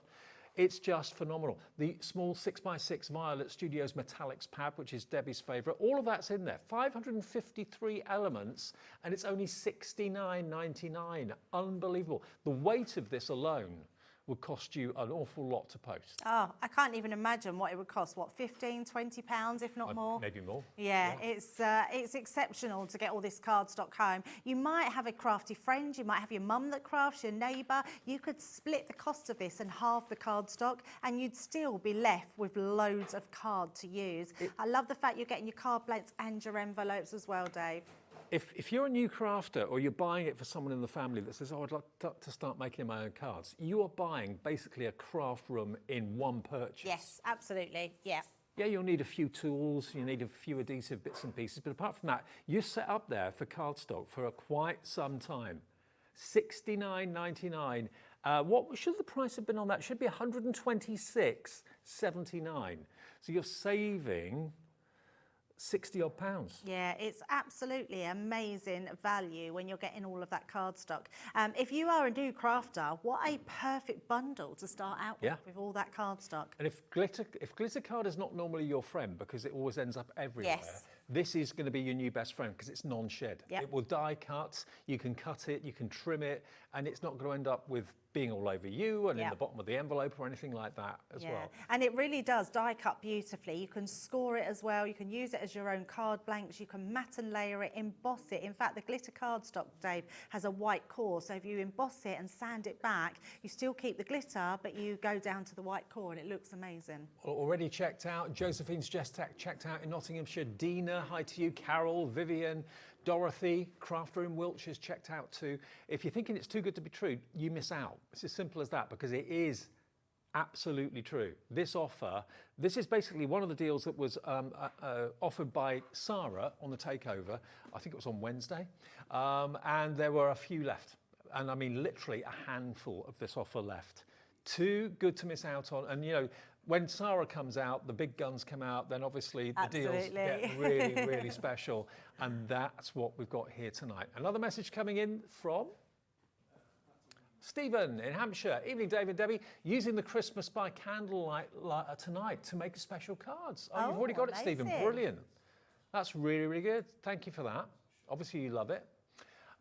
It's just phenomenal. The small 6x6 Violet Studios Metallics pad, which is Debbie's favourite, all of that's in there. 553 elements, and it's only £69.99. Unbelievable. The weight of this alone would cost you an awful lot to post. Oh, I can't even imagine what it would cost. What, £15, £20, if not more? Maybe more. Yeah, it's exceptional to get all this cardstock home. You might have a crafty friend, you might have your mum that crafts, your neighbour. You could split the cost of this and halve the cardstock, and you'd still be left with loads of card to use. I love the fact you're getting your card blanks and your envelopes as well, Dave. If you're a new crafter or you're buying it for someone in the family that says, oh, I'd like to start making my own cards, you are buying basically a craft room in one purchase. Yes, absolutely, yeah. Yeah, you'll need a few tools, you need a few adhesive bits and pieces, but apart from that, you're set up there for cardstock for quite some time. $69.99. What should the price have been on that? It should be $126.79. So you're saving 60 odd pounds. Yeah, it's absolutely amazing value when you're getting all of that cardstock. If you are a new crafter, what a perfect bundle to start out with all that cardstock. And if glitter card is not normally your friend because it always ends up everywhere, this is going to be your new best friend because it's non-shed. It will die cut, you can cut it, you can trim it, and it's not going to end up with being all over you and in the bottom of the envelope or anything like that as well. And it really does die cut beautifully. You can score it as well. You can use it as your own card blanks. You can matte and layer it, emboss it. In fact, the glitter cardstock, Dave, has a white core. So if you emboss it and sand it back, you still keep the glitter, but you go down to the white core and it looks amazing. Already checked out. Josephine's just checked out in Nottinghamshire. Dina, hi to you. Carol, Vivian, Dorothy, Craft Room Wiltshire's checked out too. If you're thinking it's too good to be true, you miss out. It's as simple as that because it is absolutely true. This offer, this is basically one of the deals that was offered by Sarah on the takeover. I think it was on Wednesday, and there were a few left. And I mean, literally a handful of this offer left. Too good to miss out on. And, you know, when Sarah comes out, the big guns come out, then obviously the deals get really, really special. And that's what we've got here tonight. Another message coming in from Stephen in Hampshire. Evening, Dave and Debbie. Using the Christmas by candlelight tonight to make special cards. Oh, you've already got it, Stephen. Brilliant. That's really, really good. Thank you for that. Obviously, you love it.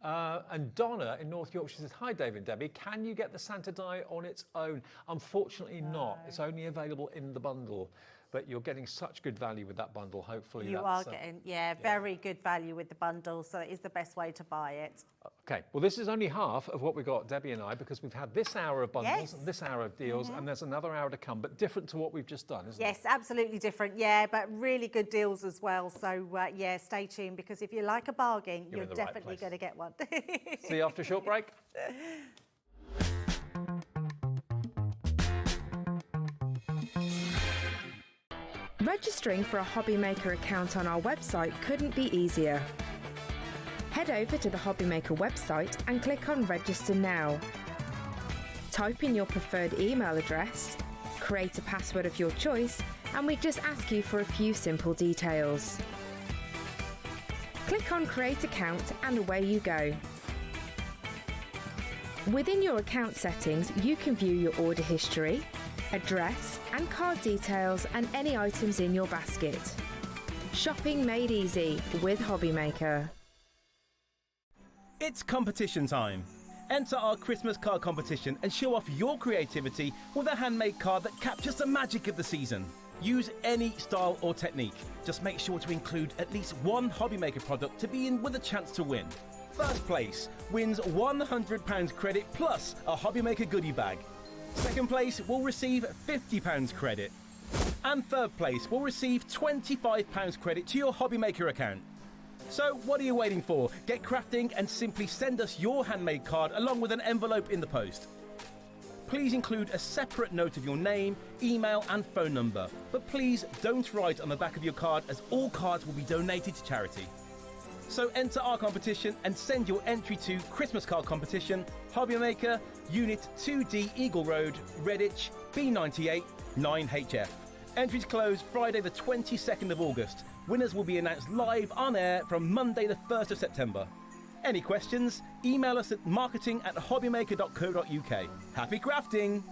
And Donna in North Yorkshire says, hi, Dave and Debbie. Can you get the Santa die on its own? Unfortunately not. It's only available in the bundle. But you're getting such good value with that bundle, hopefully. You are getting, very good value with the bundle, so it is the best way to buy it. Okay, well, this is only half of what we got, Debbie and I, because we've had this hour of bundles, and this hour of deals, and there's another hour to come, but different to what we've just done, isn't it? Yes, absolutely different, but really good deals as well. So, stay tuned, because if you like a bargain, you're definitely going to get one. See you after a short break. Registering for a Hobby Maker account on our website couldn't be easier. Head over to the Hobby Maker website and click on Register Now. Type in your preferred email address, create a password of your choice, and we just ask you for a few simple details. Click on Create Account and away you go. Within your account settings, you can view your order history, address and card details and any items in your basket. Shopping made easy with Hobby Maker. It's competition time. Enter our Christmas card competition and show off your creativity with a handmade card that captures the magic of the season. Use any style or technique. Just make sure to include at least one Hobby Maker product to be in with a chance to win. First place wins £100 credit plus a Hobby Maker goodie bag. Second place will receive £50 credit. And third place will receive £25 credit to your Hobby Maker account. So what are you waiting for? Get crafting and simply send us your handmade card along with an envelope in the post. Please include a separate note of your name, email and phone number. But please don't write on the back of your card, as all cards will be donated to charity. So enter our competition and send your entry to Christmas Card Competition, Hobby Maker, Unit 2D Eagle Road, Redditch, B98 9HF. Entries close Friday the 22nd of August. Winners will be announced live on air from Monday the 1st of September. Any questions? Email us at marketing@hobbymaker.co.uk. Happy crafting!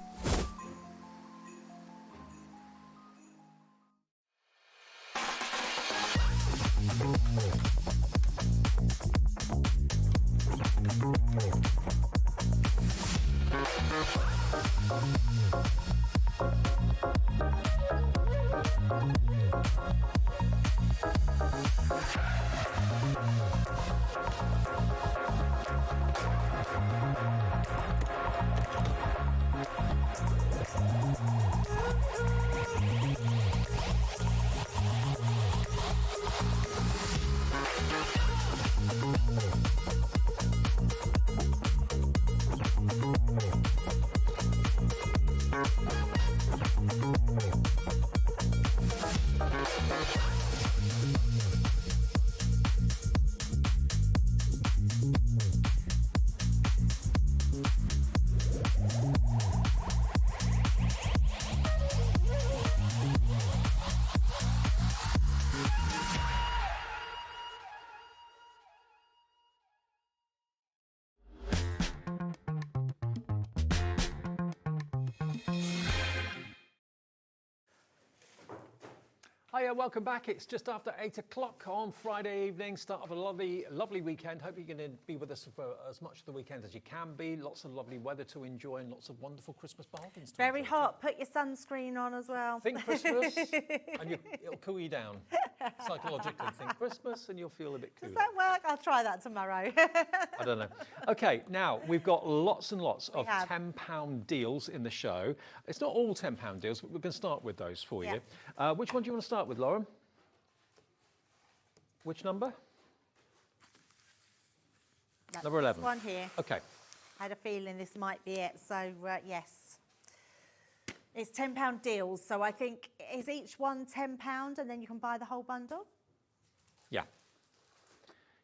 Hiya, welcome back. It's just after 8 o'clock on Friday evening, start of a lovely, lovely weekend. Hope you're going to be with us for as much of the weekend as you can be. Lots of lovely weather to enjoy and lots of wonderful Christmas bargains. Very hot. Put your sunscreen on as well. Think Christmas and it'll cool you down. Psychologically, think Christmas and you'll feel a bit cooler. Does that work? I'll try that tomorrow. I don't know. Okay, now we've got lots and lots of £10 deals in the show. It's not all £10 deals, but we're going to start with those for you. Which one do you want to start with, Lauren? Which number? That's number 11. This one here. Okay. I had a feeling this might be it, so yes. It's £10 deals, so I think, is each one £10 and then you can buy the whole bundle? Yeah.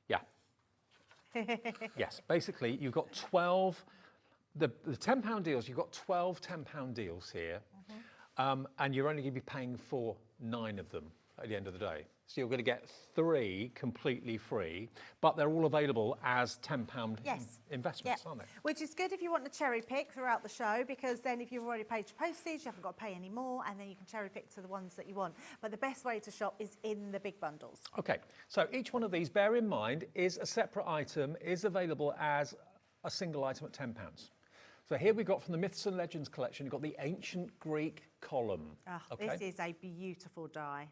Yeah. Yes, basically you've got 12, the £10 deals, you've got 12 £10 deals here, and you're only going to be paying for 9 of them at the end of the day. So you're going to get 3 completely free, but they're all available as £10 investments, aren't they? Which is good if you want to cherry pick throughout the show, because then if you've already paid your postage, you haven't got to pay any more, and then you can cherry pick to the ones that you want. But the best way to shop is in the big bundles. Okay, so each one of these, bear in mind, is a separate item, is available as a single item at £10. So here we've got from the Myths and Legends collection, you've got the Ancient Greek column. This is a beautiful die.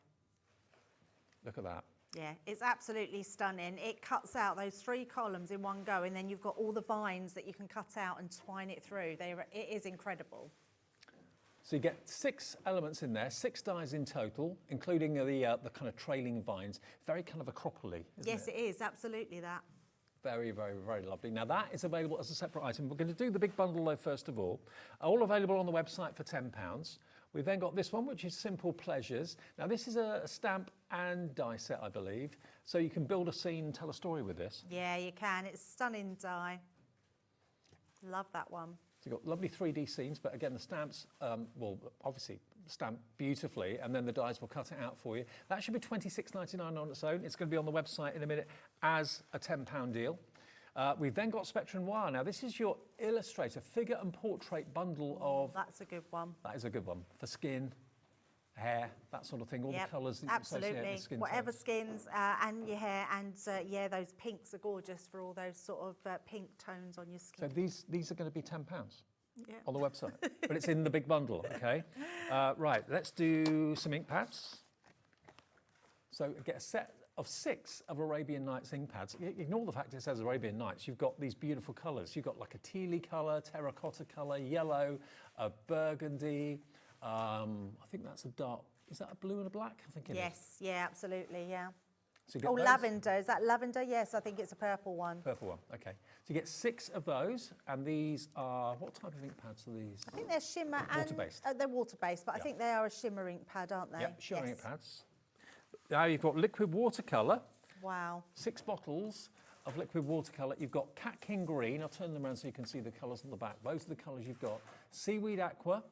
Look at that. Yeah, it's absolutely stunning. It cuts out those 3 columns in one go, and then you've got all the vines that you can cut out and twine it through. It is incredible. So you get 6 elements in there, 6 dies in total, including the kind of trailing vines. Very kind of acropoly, isn't Yes, it is, absolutely that. Very, very, very lovely. Now that is available as a separate item. We're going to do the big bundle though first of all. All available on the website for £10. We've then got this one, which is Simple Pleasures. Now this is a stamp and die set, I believe. So you can build a scene, tell a story with this. Yeah, you can. It's stunning die. Love that one. So you've got lovely 3D scenes, but again, the stamps will obviously stamp beautifully, and then the dies will cut it out for you. That should be £26.99 on its own. It's going to be on the website in a minute as a £10 deal. We've then got Spectrum Wire. Now, this is your Illustrator figure and portrait bundle of... That's a good one. That is a good one. For skin, hair, that sort of thing, all the colours that absolutely. you associate with skin Whatever tones. skins and your hair, and yeah, those pinks are gorgeous for all those sort of pink tones on your skin. So these are going to be £10 Yeah. on the website, but it's in the big bundle, okay? Right, let's do some ink pads. So get a set of 6 of Arabian Nights ink pads. Ignore the fact it says Arabian Nights. You've got these beautiful colours. You've got like a tealy colour, terracotta colour, yellow, a burgundy. I think that's a dark, is that a blue and a black? I think it is. Yes, yeah, absolutely, yeah. So you get Oh, those. lavender. Is that lavender? Yes, I think it's a purple one. Purple one, okay. So you get 6 of those, and these are, what type of ink pads are these? I think they're shimmer and... Water-based. They're water-based, but I think they are a shimmer ink pad, aren't they? Yeah, shimmer ink pads. Now you've got liquid watercolour. Wow. 6 bottles of liquid watercolour. You've got Cat King Green. I'll turn them around so you can see the colours on the back. Those are the colours you've got. Seaweed Aqua,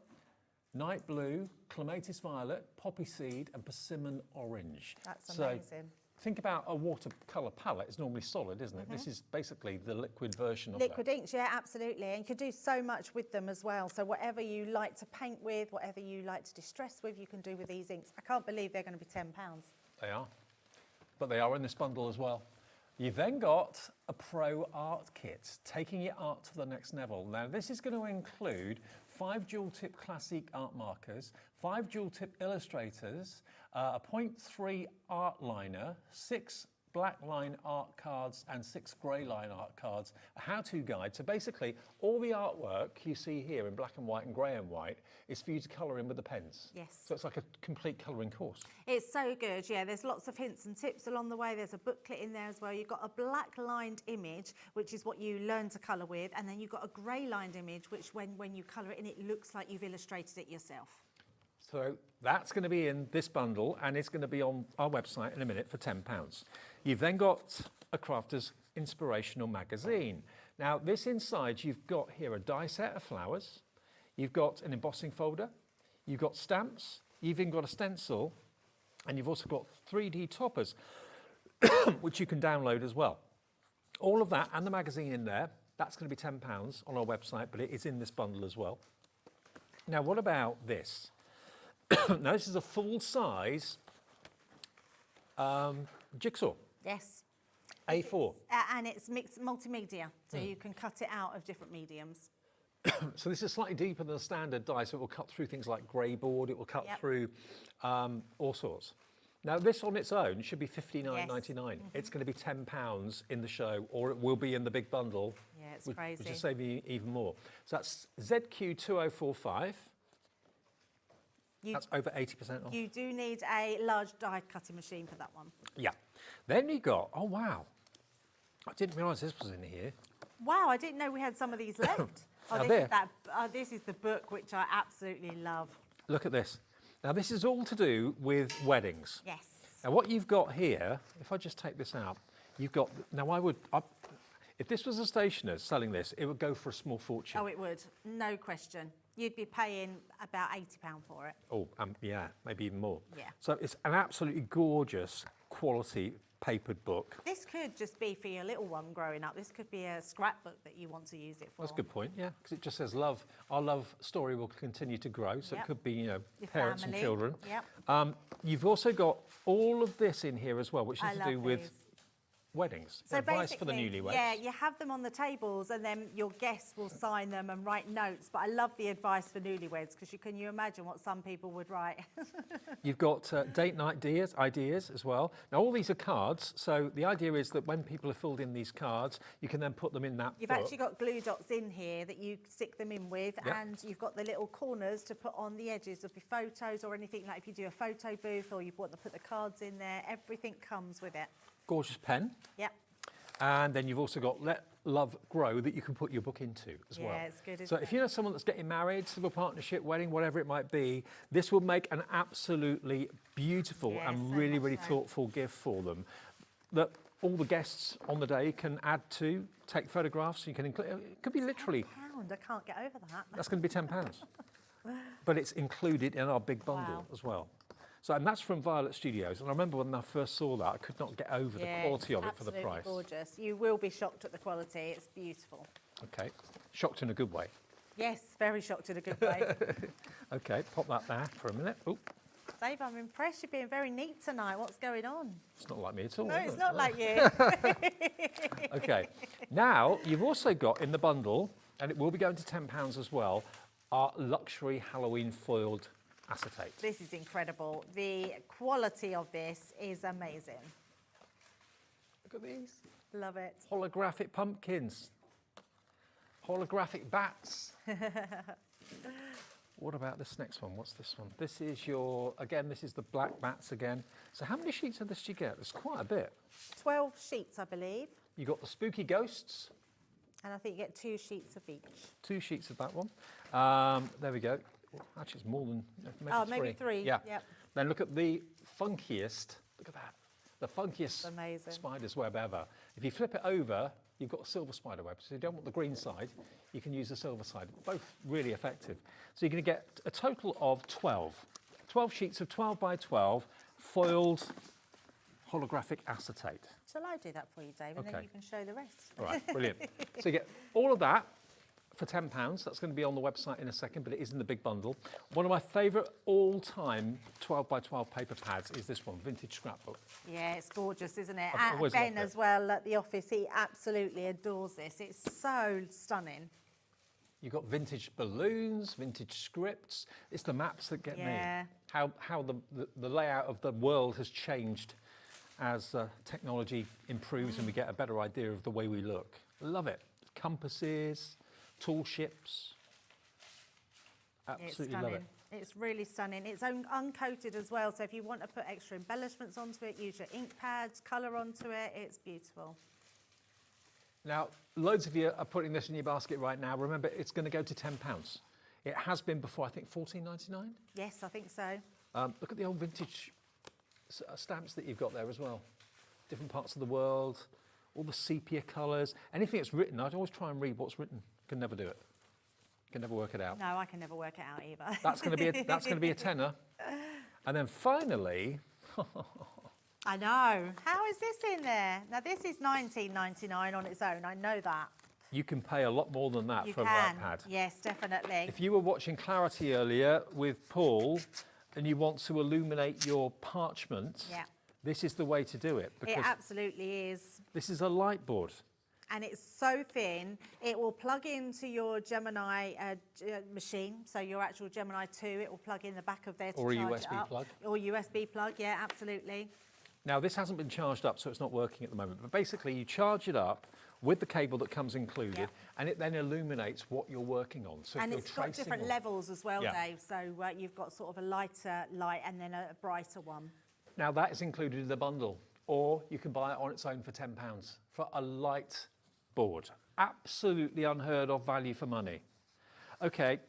Night Blue, Clematis Violet, Poppy Seed, and Persimmon Orange. That's amazing. Think about a watercolour palette. It's normally solid, isn't it? This is basically the liquid version of Liquid that. inks, yeah, absolutely. And you can do so much with them as well. So whatever you like to paint with, whatever you like to distress with, you can do with these inks. I can't believe they're going to be £10. They are. But they are in this bundle as well. You've then got a Pro Art Kit, taking your art to the next level. Now, this is going to include 5 dual tip classic art markers, 5 dual tip illustrators, a 0.3 art liner, 6 black line art cards and 6 grey line art cards, a how-to guide. So basically, all the artwork you see here in black and white and grey and white is for you to colour in with the pens. Yes. So it's like a complete colouring course. It's so good, yeah. There's lots of hints and tips along the way. There's a booklet in there as well. You've got a black lined image, which is what you learn to colour with, and then you've got a grey lined image, which when you colour it in, it looks like you've illustrated it yourself. So that's going to be in this bundle, and it's going to be on our website in a minute for £10. You've then got a Crafter's Inspirational Magazine. Now, this inside, you've got here a die set of flowers, you've got an embossing folder, you've got stamps, you've even got a stencil, and you've also got 3D toppers, which you can download as well. All of that and the magazine in there, that's going to be £10 on our website, but it is in this bundle as well. Now, what about this? Now, this is a full-size jigsaw. Yes. A4. And it's mixed multimedia, so you can cut it out of different mediums. So this is slightly deeper than a standard die, so it will cut through things like grey board, it will cut through all sorts. Now, this on its own should be $59.99. It's going to be £10 in the show, or it will be in the big bundle. Yeah, it's crazy. Which will save you even more. So that's ZQ2045. That's over 80% off. You do need a large die cutting machine for that one. Yeah. Then you got, oh wow, I didn't realise this was in here. Wow, I didn't know we had some of these left. This is the book, which I absolutely love. Look at this. Now this is all to do with weddings. Yes. Now what you've got here, if I just take this out, you've got, now If this was a stationer selling this, it would go for a small fortune. Oh, it would, no question. You'd be paying about £80 for it. Oh, yeah, maybe even more. Yeah. So it's an absolutely gorgeous quality papered book. This could just be for your little one growing up. This could be a scrapbook that you want to use it for. That's a good point, yeah, because it just says love. Our love story will continue to grow, so Yep. it could be, you know, Your parents family. and children. Yep. You've also got all of this in here as well, which I is to love do with these. weddings. So Advice for the basically, newlyweds. yeah, you have them on the tables and then your guests will sign them and write notes. But I love the advice for newlyweds because can you imagine what some people would write? You've got date night ideas as well. Now, all these are cards, so the idea is that when people have filled in these cards, you can then put them in that You've book. actually got glue dots in here that you stick them in with, Yep. and you've got the little corners to put on the edges of your photos or anything, like if you do a photo booth or you want to put the cards in there, everything comes with it. Gorgeous pen. Yep. And then you've also got Let Love Grow that you can put your book into as well. Yeah, it's good, So isn't if you know someone that's getting married, civil partnership, wedding, whatever it might be, this will make an absolutely beautiful Yeah, and so really, much really so. thoughtful gift for them that all the guests on the day can add to, take photographs. You can include, it could be literally, £10, I can't get over that. that's going to be £10. But it's included in our big bundle Wow. as well. So, and that's from Violet Studios. And I remember when I first saw that, I could not get over the quality of it for the Absolutely price. gorgeous. You will be shocked at the quality. It's beautiful. Okay, shocked in a good way. Yes, very shocked in a good way. Okay, pop that there for a minute. Oh, Dave, I'm impressed. You're being very neat tonight. What's going on? it's not like me at all. No, is it's it? not like you. Okay, now you've also got in the bundle, and it will be going to £10 as well, our luxury Halloween foiled acetate. This is incredible. The quality of this is amazing. Look at these. Love it. Holographic pumpkins. Holographic bats. What about this next one? What's this one? This is your, again, this is the black bats again. So how many sheets of this do you get? There's quite a bit. 12 sheets, I believe. You got the spooky ghosts. And I think you get 2 sheets of each. 2 sheets of that one. There we go. Actually, it's more than Maybe three. Yeah. Yep. Then look at the funkiest. Look at that. The funkiest Amazing. spider's web ever. If you flip it over, you've got a silver spider web. So you don't want the green side, you can use the silver side. Both really effective. So you're going to get a total of 12. 12 sheets of 12 by 12 foiled holographic acetate. Shall I do that for you, Dave? And then Okay. you can show the rest. All right, brilliant. So you get all of that for £10. That's going to be on the website in a second, but it is in the big bundle. One of my favourite all-time 12 by 12 paper pads is this one, Vintage Scrapbook. Yeah, it's gorgeous, isn't it? I've always Ben loved it. as well at the office, he absolutely adores this. It's so stunning. You've got vintage balloons, vintage scripts. It's the maps that get Yeah. me. How the layout of the world has changed as technology improves and we get a better idea of the way we look. Love it. Compasses, tool ships. Absolutely love it. It's really stunning. It's uncoated as well, so if you want to put extra embellishments onto it, use your ink pads, colour onto it, it's beautiful. Now, loads of you are putting this in your basket right now. Remember, it's going to go to £10. It has been before, I think, $14.99. Yes, I think so. Look at the old vintage stamps that you've got there as well. Different parts of the world, all the sepia colours. Anything that's written, I'd always try and read what's written. Can never do it. Can never work it out. No, I can never work it out either. That's going to be a tenner. And then finally, I know. How is this in there? Now, this is $19.99 on its own. I know that. you can pay a lot more than that You for a can. bright pad. Yes, definitely. If you were watching Clarity earlier with Paul and you want to illuminate your parchment, Yeah. this is the way to do it. It Because absolutely is. this is a light board. And it's so thin, it will plug into your Gemini machine. So your actual Gemini 2, it will plug in the back of there to Or a charge USB it up. plug. Or USB plug, yeah, absolutely. Now, this hasn't been charged up, so it's not working at the moment. But basically, you charge it up with the cable that comes included, Yep. and it then illuminates what you're working on. So if And you're it's got tracing different on- levels as well, Yeah. Dave. So you've got sort of a lighter light and then a brighter one. Now, that is included in the bundle, or you can buy it on its own for £10 for a light board. Absolutely unheard of value for money. Okay,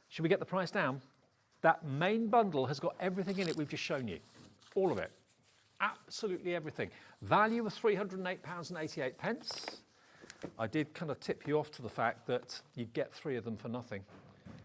should we get the price down? That main bundle has got everything in it we've just shown you. All of it. Absolutely everything. Value of £308.88. I did kind of tip you off to the fact that you get 3 of them for nothing.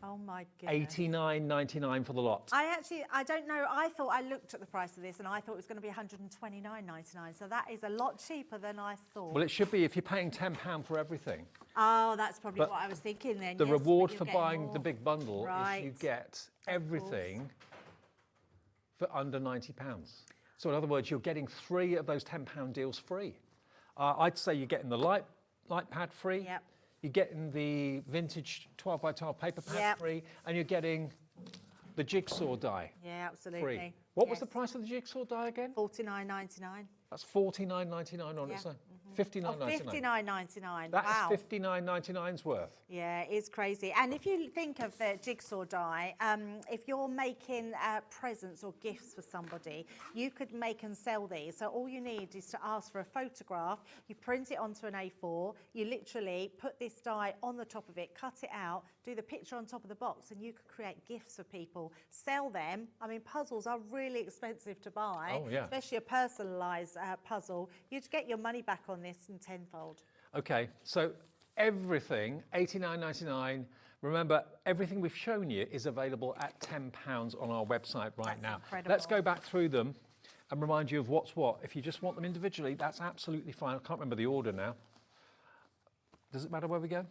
Oh my goodness. $89.99 for the lot. I don't know. I thought I looked at the price of this and I thought it was going to be $129.99. So that is a lot cheaper than I thought. Well, it should be if you're paying £10 for everything. Oh, that's probably But what I was thinking then. The yes, reward but for you're getting buying more. the big bundle Right. is you get everything for under £90. So in other words, you're getting 3 of those £10 deals free. I'd say you're getting the light pad free. Yep. You're getting the vintage 12 by 12 paper pad Yep. free, and you're getting the jigsaw die Yeah, absolutely. free. What was the price of the jigsaw die again? $49.99. That's $49.99 on its own. $59.99. $59.99. That wow. is $59.99's worth. Yeah, it's crazy. And if you think of the jigsaw die, if you're making presents or gifts for somebody, you could make and sell these. So all you need is to ask for a photograph, you print it onto an A4, you literally put this die on the top of it, cut it out, do the picture on top of the box, and you could create gifts for people, sell them. I mean, puzzles are really expensive to buy, Oh, yeah. especially a personalised puzzle. You'd get your money back on this in tenfold. Okay, so everything, $89.99. Remember, everything we've shown you is available at £10 on our website right now. incredible. Let's go back through them and remind you of what's what. If you just want them individually, that's absolutely fine. I can't remember the order now. Does it matter where we go?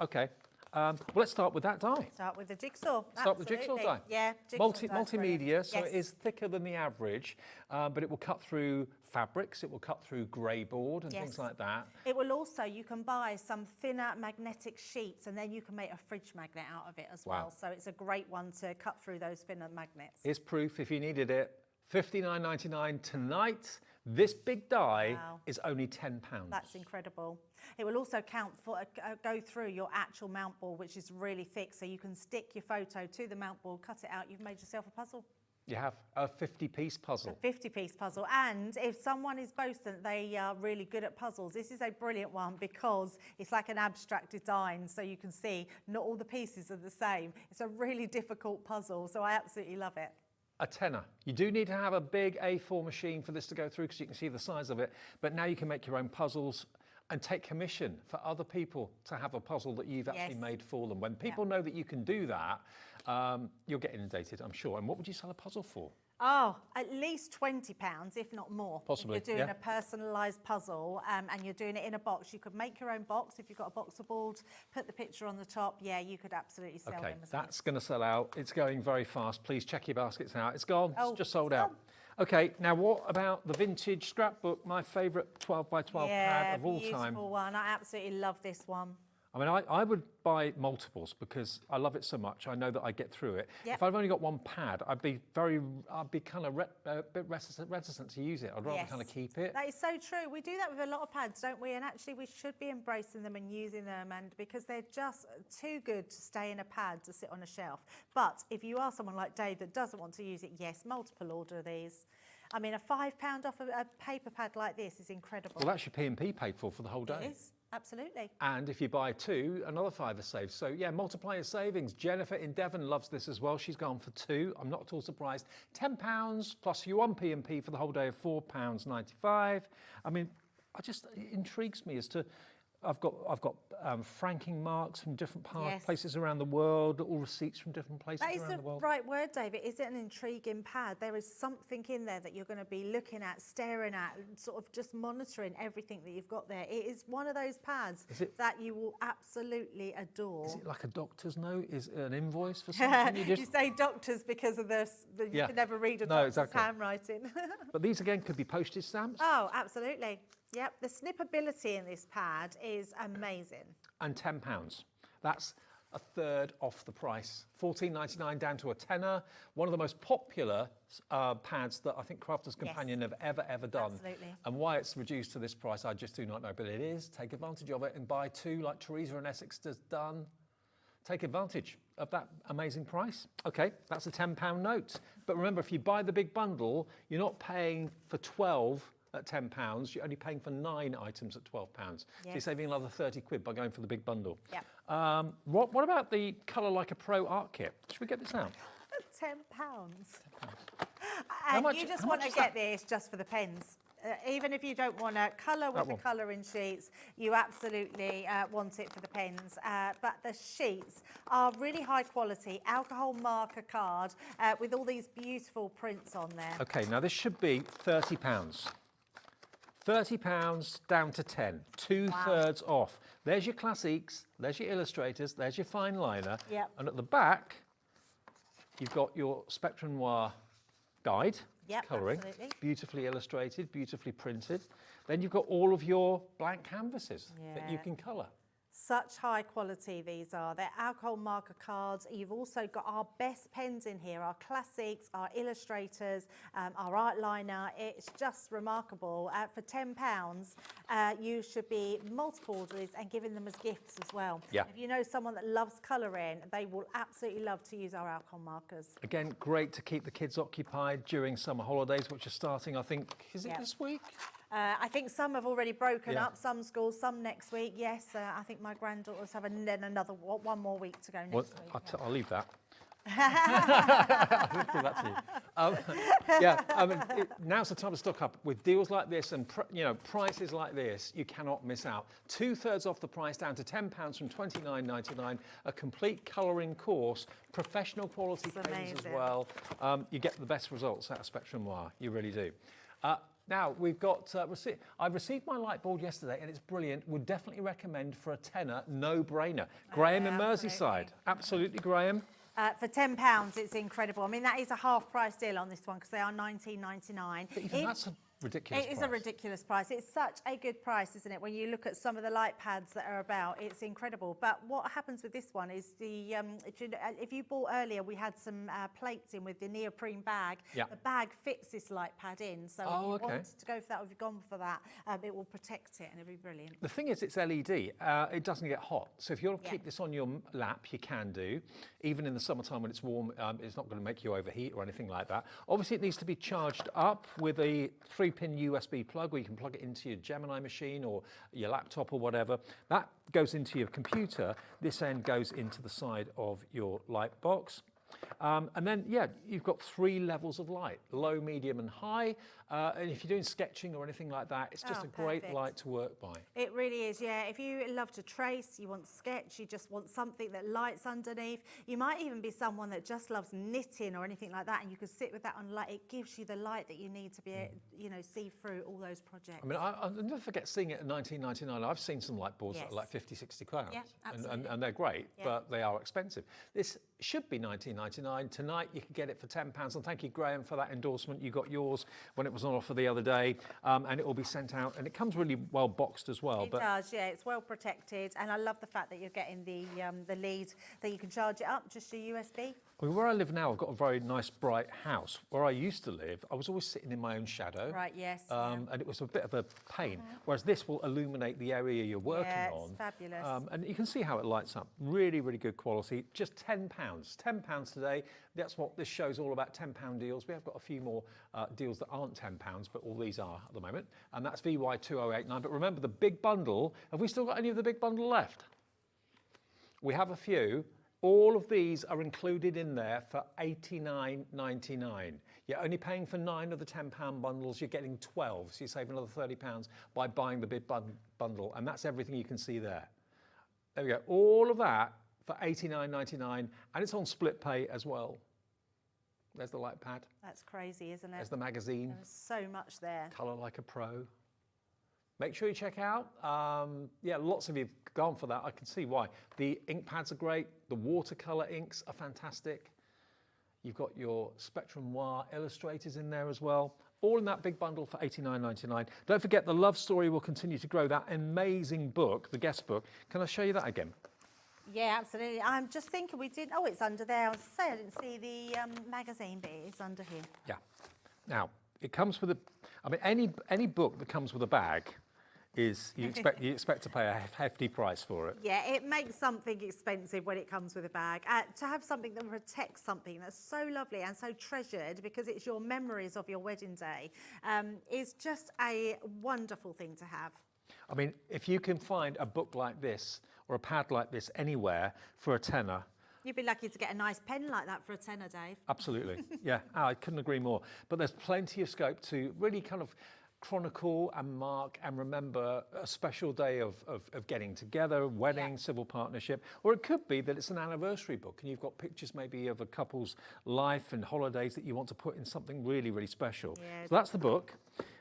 Okay. Well, let's start with that die. Start with the jigsaw. Start with the jigsaw Absolutely. die. Yeah, jigsaw die's Multimedia, brilliant. so it Yes. is thicker than the average, but it will cut through fabrics, it will cut through grey board and things Yes. like that. It will also, you can buy some thinner magnetic sheets and then you can make a fridge magnet out of it as Wow. well. So it's a great one to cut through those thinner magnets. Here's proof if you needed it. $59.99 tonight. This big die Wow. is only £10. That's incredible. It will also count for go through your actual mount board, which is really thick, so you can stick your photo to the mount board, cut it out. You've made yourself a puzzle. You have a 50-piece puzzle. 50-piece puzzle. And if someone is boasting that they are really good at puzzles, this is a brilliant one because it's like an abstract design, so you can see not all the pieces are the same. It's a really difficult puzzle, so I absolutely love it. A tenner. You do need to have a big A4 machine for this to go through because you can see the size of it, but now you can make your own puzzles and take commission for other people to have a puzzle that you've actually Yes. made for them. When people know that you can do that, you'll get inundated, I'm sure. And what would you sell a puzzle for? Oh, at least £20, if not more. Possibly, If you're doing yeah. a personalised puzzle and you're doing it in a box, you could make your own box. If you've got a boxer board, put the picture on the top. Yeah, you could absolutely sell Okay, them as that's going to sell out. It's going very fast. Please check your baskets out. It's gone. Oh, It's just sold it's out. Okay, now what about the vintage scrapbook? My favourite 12 by 12 pad of all beautiful time. one. I absolutely love this one. I mean, I would buy multiples because I love it so much. I know that I get through it. Yep. If I've only got one pad, I'd be kind of a bit reticent to use it. I'd rather Yes. kind of keep it. That is so true. We do that with a lot of pads, don't we? And actually, we should be embracing them and using them, and because they're just too good to stay in a pad to sit on a shelf. But if you are someone like Dave that doesn't want to use it, yes, multiple order these. I mean, a £5 off a paper pad like this is incredible. Well, that's your P&P paid for the whole day. It is, absolutely. And if you buy 2, another £5 saved. So yeah, multiplier savings. Jennifer in Devon loves this as well. She's gone for 2. I'm not at all surprised. £10 plus your one P&P for the whole day of £4.95. I mean, it intrigues me as to. I've got franking marks from different Yes. places around the world, all receipts from different places That is around the the world. right word, David. Is it an intriguing pad? There is something in there that you're going to be looking at, staring at, sort of just monitoring everything that you've got there. It is one of those pads that you will absolutely adore. Is it like a doctor's note? Is it an invoice for something? You say doctors because of you Yeah. can never read a No, doctor's exactly. handwriting. But these again could be postage stamps. Oh, absolutely. Yep, the snippability in this pad is amazing. And £10. That's a third off the price. $14.99 down to a tenner. One of the most popular pads that I think Crafter's Companion have ever done. Absolutely. And why it's reduced to this price, I just do not know. But it is. Take advantage of it and buy 2 like Teresa in Essex has done. Take advantage of that amazing price. Okay, that's a £10 note. But remember, if you buy the big bundle, you're not paying for 12 at £10, you're only paying for 9 items at £12. So you're Yes. saving another 30 quid by going for the big bundle. Yep. What about the Colour Like a Pro art kit? Should we get this out? £10. How And much- you just how want much to is get that? this just for the pens. Even if you don't want to colour with the colouring sheets, you absolutely want it for the pens. But the sheets are really high quality, alcohol marker card with all these beautiful prints on there. Okay, now this should be £30. £30 down to 10, two-thirds off. There's your classiques, there's your illustrators, there's your fine liner. Yep. And at the back, you've got your Spectrum Noir guide. Yep, colouring, absolutely. Beautifully illustrated, beautifully printed. Then you've got all of your blank canvases that you can colour. Such high quality these are. They're alcohol marker cards. You've also got our best pens in here, our classics, our illustrators, our art liner. It's just remarkable. For £10, you should be multiple orders and giving them as gifts as well. Yeah. If you know someone that loves colouring, they will absolutely love to use our alcohol markers. Again, great to keep the kids occupied during summer holidays, which are starting, I think, is it this week? I think some have already broken up, some schools, some next week. Yes, I think my granddaughters have then another one more week to go next week. I'll leave that. I'll leave that to you. Now's the time to stock up with deals like this and prices like this. You cannot miss out. Two-thirds off the price, down to £10 from £29.99. A complete colouring course, professional quality pens as well. You get the best results out of Spectrum Noir. You really do. Now, we've got, I received my light board yesterday and it's brilliant. Would definitely recommend for a tenner, no-brainer. Graham in Merseyside. Absolutely, Graham. For £10, it's incredible. I mean, that is a half-price deal on this one because they are £19.99. But even that's a ridiculous price. It is a ridiculous price. It's such a good price, isn't it? When you look at some of the light pads that are about, it's incredible. But what happens with this one is if you bought earlier, we had some plates in with the neoprene bag. Yeah. The bag fits this light pad in. So if you wanted to go for that, or if you've gone for that, it will protect it and it'll be brilliant. The thing is, it's LED. It doesn't get hot. So if you want to keep this on your lap, you can do. Even in the summertime when it's warm, it's not going to make you overheat or anything like that. Obviously, it needs to be charged up with a 3-pin USB plug where you can plug it into your Gemini machine or your laptop or whatever. That goes into your computer. This end goes into the side of your light box. And then, you've got 3 levels of light, low, medium and high. And if you're doing sketching or anything like that, it's just a great light to work by. It really is, yeah. If you love to trace, you want sketch, you just want something that lights underneath. You might even be someone that just loves knitting or anything like that, and you can sit with that on light. It gives you the light that you need to be, see through all those projects. I mean, I'll never forget seeing it at £19.99. I've seen some light boards that are like 50, 60 pounds. Yeah, absolutely. And they're great, but they are expensive. This should be £19.99. Tonight, you can get it for £10. And thank you, Graham, for that endorsement. You got yours when it was on offer the other day, and it will be sent out. And it comes really well boxed as well. It does, yeah. It's well protected, and I love the fact that you're getting the lead that you can charge it up, just your USB. I mean, where I live now, I've got a very nice, bright house. Where I used to live, I was always sitting in my own shadow. Right, yes. And it was a bit of a pain. Whereas this will illuminate the area you're working on. It's fabulous. And you can see how it lights up. Really, really good quality. Just £10. £10 today. That's what this show's all about, £10 deals. We have got a few more deals that aren't £10, but all these are at the moment. And that's VY2089. But remember, the big bundle, have we still got any of the big bundle left? We have a few. All of these are included in there for $89.99. You're only paying for 9 of the £10 bundles. You're getting 12, so you save another £30 by buying the big bundle, and that's everything you can see there. There we go. All of that for $89.99, and it's on split pay as well. There's the light pad. That's crazy, isn't it? There's the magazine. There's so much there. Colour like a pro. Make sure you check out. Lots of you have gone for that. I can see why. The ink pads are great. The watercolour inks are fantastic. You've got your Spectrum Noir illustrators in there as well. All in that big bundle for $89.99. Don't forget, The Love Story will continue to grow. That amazing book, the guest book. Can I show you that again? Yeah, absolutely. I'm just thinking we did. Oh, it's under there. I was saying I didn't see the magazine bit. It's under here. Yeah. Now, it comes with any book that comes with a bag is you expect to pay a hefty price for it. Yeah, it makes something expensive when it comes with a bag. To have something that protects something that's so lovely and so treasured because it's your memories of your wedding day is just a wonderful thing to have. I mean, if you can find a book like this or a pad like this anywhere for a tenner, you'd be lucky to get a nice pen like that for a tenner, Dave. Absolutely, yeah, I couldn't agree more. But there's plenty of scope to really kind of chronicle and mark and remember a special day of getting together, wedding, civil partnership, or it could be that it's an anniversary book and you've got pictures maybe of a couple's life and holidays that you want to put in something really, really special. Yeah, so that's the book.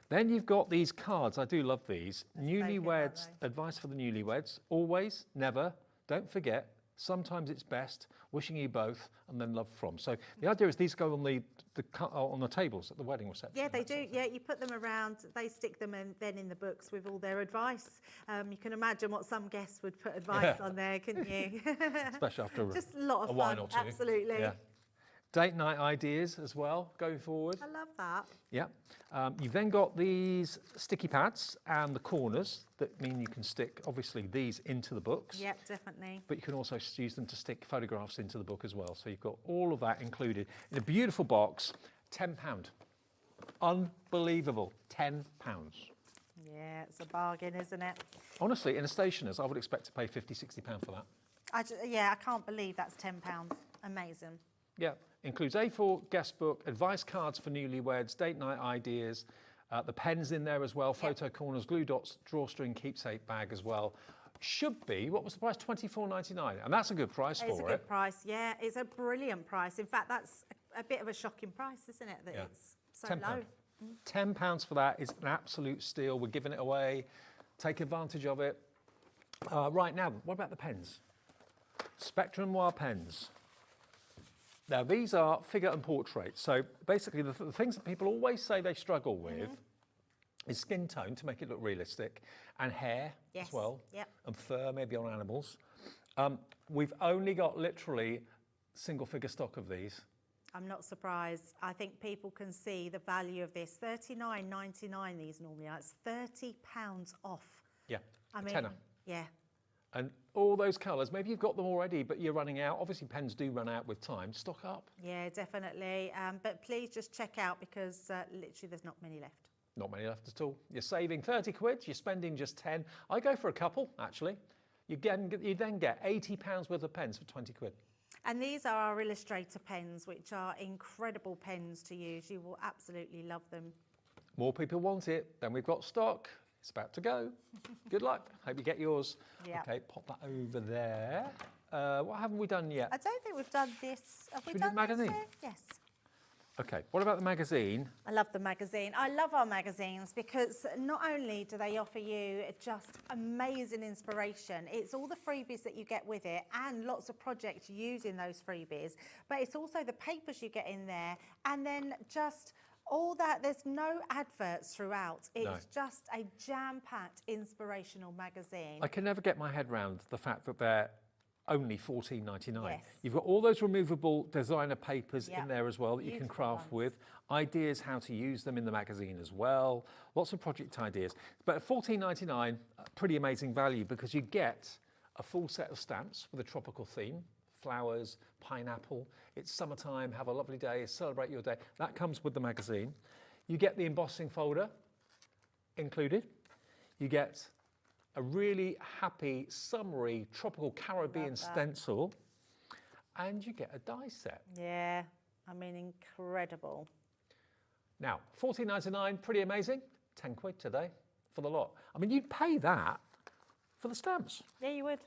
Then you've got these cards. I do love these. Newlyweds, advice for the newlyweds. Always, never, don't forget, sometimes it's best, wishing you both, and then love from. So the idea is these go on the tables at the wedding reception. Yeah, they do. Yeah, you put them around, they stick them then in the books with all their advice. You can imagine what some guests would put advice on there, couldn't you? Especially after just a lot of fun, wine or two. Absolutely. Yeah. Date night ideas as well, going forward. I love that. Yeah. You've then got these sticky pads and the corners that mean you can stick, obviously, these into the books. Yep, definitely. But you can also use them to stick photographs into the book as well. So you've got all of that included in a beautiful box, £10. Unbelievable, £10. Yeah, it's a bargain, isn't it? Honestly, in a stationer's, I would expect to pay £50, £60 for that. I can't believe that's £10. Amazing. Yeah, includes A4 guest book, advice cards for newlyweds, date night ideas, the pens in there as well, photo corners, glue dots, drawstring, keepsake bag as well. Should be, what was the price? £24.99, and that's a good price for it. It's a good price, yeah. It's a brilliant price. In fact, that's a bit of a shocking price, isn't it? That it's so low. £10 for that is an absolute steal. We're giving it away. Take advantage of it. Right now, what about the pens? Spectrum Noir pens. Now, these are figure and portrait. So basically, the things that people always say they struggle with is skin tone to make it look realistic, and hair as well, and fur maybe on animals. We've only got literally single figure stock of these. I'm not surprised. I think people can see the value of this. $39.99 these normally are. It's £30 off. Yeah, I mean, tenner. Yeah. And all those colours, maybe you've got them already, but you're running out. Obviously, pens do run out with time. Stock up. Yeah, definitely. But please just check out because literally there's not many left. Not many left at all. You're saving 30 quid, you're spending just 10. I go for a couple, actually. You then get £80 worth of pens for 20 quid. And these are our Illustrator pens, which are incredible pens to use. You will absolutely love them. More people want it than we've got stock. It's about to go. Good luck. Hope you get yours. Yep. Okay, pop that over there. What haven't we done yet? I don't think we've done this. Have we Should we do done the magazine? this yet? Yes. Okay, what about the magazine? I love the magazine. I love our magazines because not only do they offer you just amazing inspiration, it's all the freebies that you get with it and lots of projects using those freebies, but it's also the papers you get in there and then just all that. There's no adverts throughout. It's just a jam-packed inspirational magazine. I can never get my head around the fact that they're only $14.99. Yes. You've got all those removable designer papers in there as well that you can craft with, ideas how to use them in the magazine as well, lots of project ideas. But at $14.99, pretty amazing value because you get a full set of stamps with a tropical theme, flowers, pineapple, it's summertime, have a lovely day, celebrate your day. That comes with the magazine. You get the embossing folder included. You get a really happy, summery, tropical Caribbean stencil, and you get a die set. Yeah, I mean, incredible. Now, $14.99, pretty amazing. 10 quid today for the lot. I mean, you'd pay that for the stamps. Yeah, you would.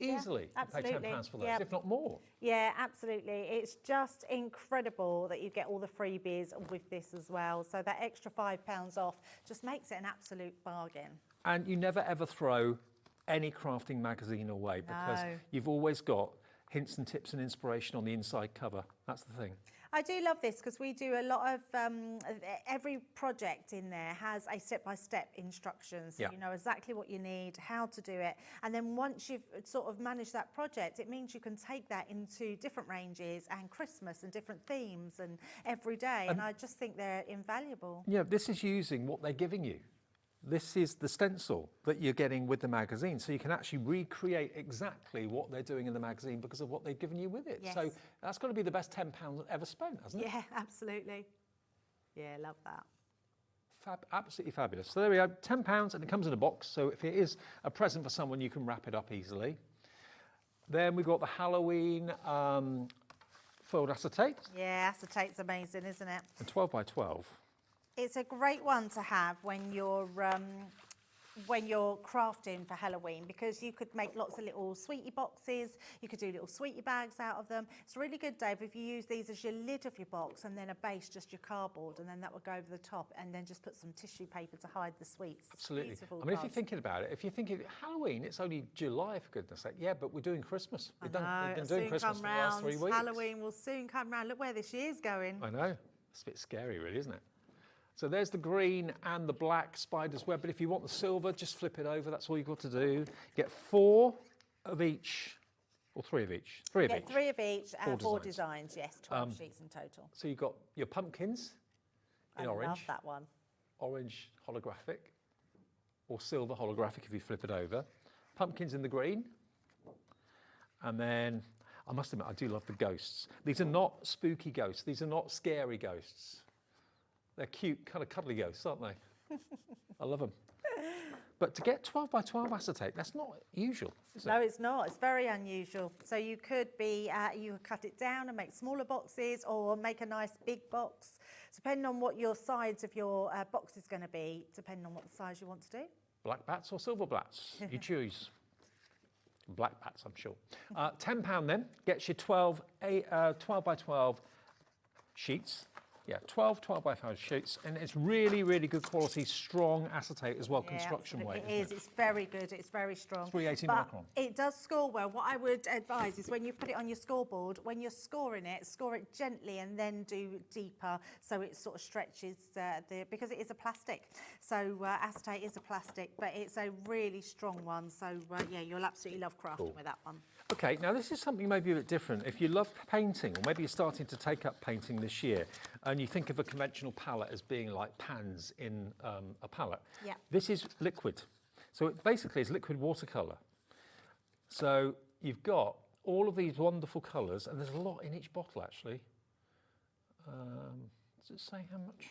Easily. Yeah, Pay £10 for those, if not more. Yeah, absolutely. It's just incredible that you get all the freebies with this as well. So that extra £5 off just makes it an absolute bargain. And you never ever throw any crafting magazine away because you've always got hints and tips and inspiration on the inside cover. That's the thing. I do love this because we do a lot of, every project in there has a step-by-step instructions. So you know exactly what you need, how to do it. And then once you've sort of managed that project, it means you can take that into different ranges and Christmas and different themes and every day. And I just think they're invaluable. Yeah, this is using what they're giving you. This is the stencil that you're getting with the magazine, so you can actually recreate exactly what they're doing in the magazine because of what they've given you with it. Yes. So that's got to be the best £10 ever spent, hasn't it? Yeah, absolutely. Yeah, love that. Absolutely fabulous. So there we go, £10, and it comes in a box, so if it is a present for someone, you can wrap it up easily. Then we've got the Halloween foiled acetate. Yeah, acetate's amazing, isn't it? And 12 by 12. It's a great one to have when you're crafting for Halloween, because you could make lots of little sweetie boxes, you could do little sweetie bags out of them. It's really good, Dave, if you use these as your lid of your box and then a base, just your cardboard, and then that will go over the top, and then just put some tissue paper to hide the sweets. Absolutely. Beautiful I mean, if you're cards. thinking about it, if you're thinking Halloween, it's only July, for goodness sake. Yeah, but we're doing Christmas. We've been doing Christmas for the last 3 weeks. Halloween will soon come round. Look where this year's going. I know. It's a bit scary, really, isn't it? So there's the green and the black spider's web, but if you want the silver, just flip it over. That's all you've got to do. Get 4 of each, or 3 of each. 3 of each. 3 of each, and 4 designs. designs, yes, 12 sheets in total. So you've got your pumpkins in orange. I love that one. Orange holographic, or silver holographic if you flip it over. Pumpkins in the green. And then, I must admit, I do love the ghosts. These are not spooky ghosts. These are not scary ghosts. They're cute, kind of cuddly ghosts, aren't they? I love them. But to get 12 by 12 acetate, that's not usual, is it? No, it's not. It's very unusual. So you could you could cut it down and make smaller boxes, or make a nice big box, depending on what your size of your box is going to be, depending on what the size you want to do. Black bats or silver bats? You choose. Black bats, I'm sure. £10 then gets you 12 by 12 sheets. Yeah, 12 by 5 sheets, and it's really, really good quality, strong acetate as well, construction weight. It is. It's very good. It's very strong. 318 but micron. It does score well. What I would advise is when you put it on your scoreboard, when you're scoring it, score it gently and then do deeper, so it sort of stretches because it is a plastic. So acetate is a plastic, but it's a really strong one. So yeah, you'll absolutely love crafting with that one. Okay, now this is something maybe a bit different. If you love painting, or maybe you're starting to take up painting this year, and you think of a conventional palette as being like pans in a palette, this is liquid. So it basically is liquid watercolour. So you've got all of these wonderful colours, and there's a lot in each bottle actually. Does it say how much?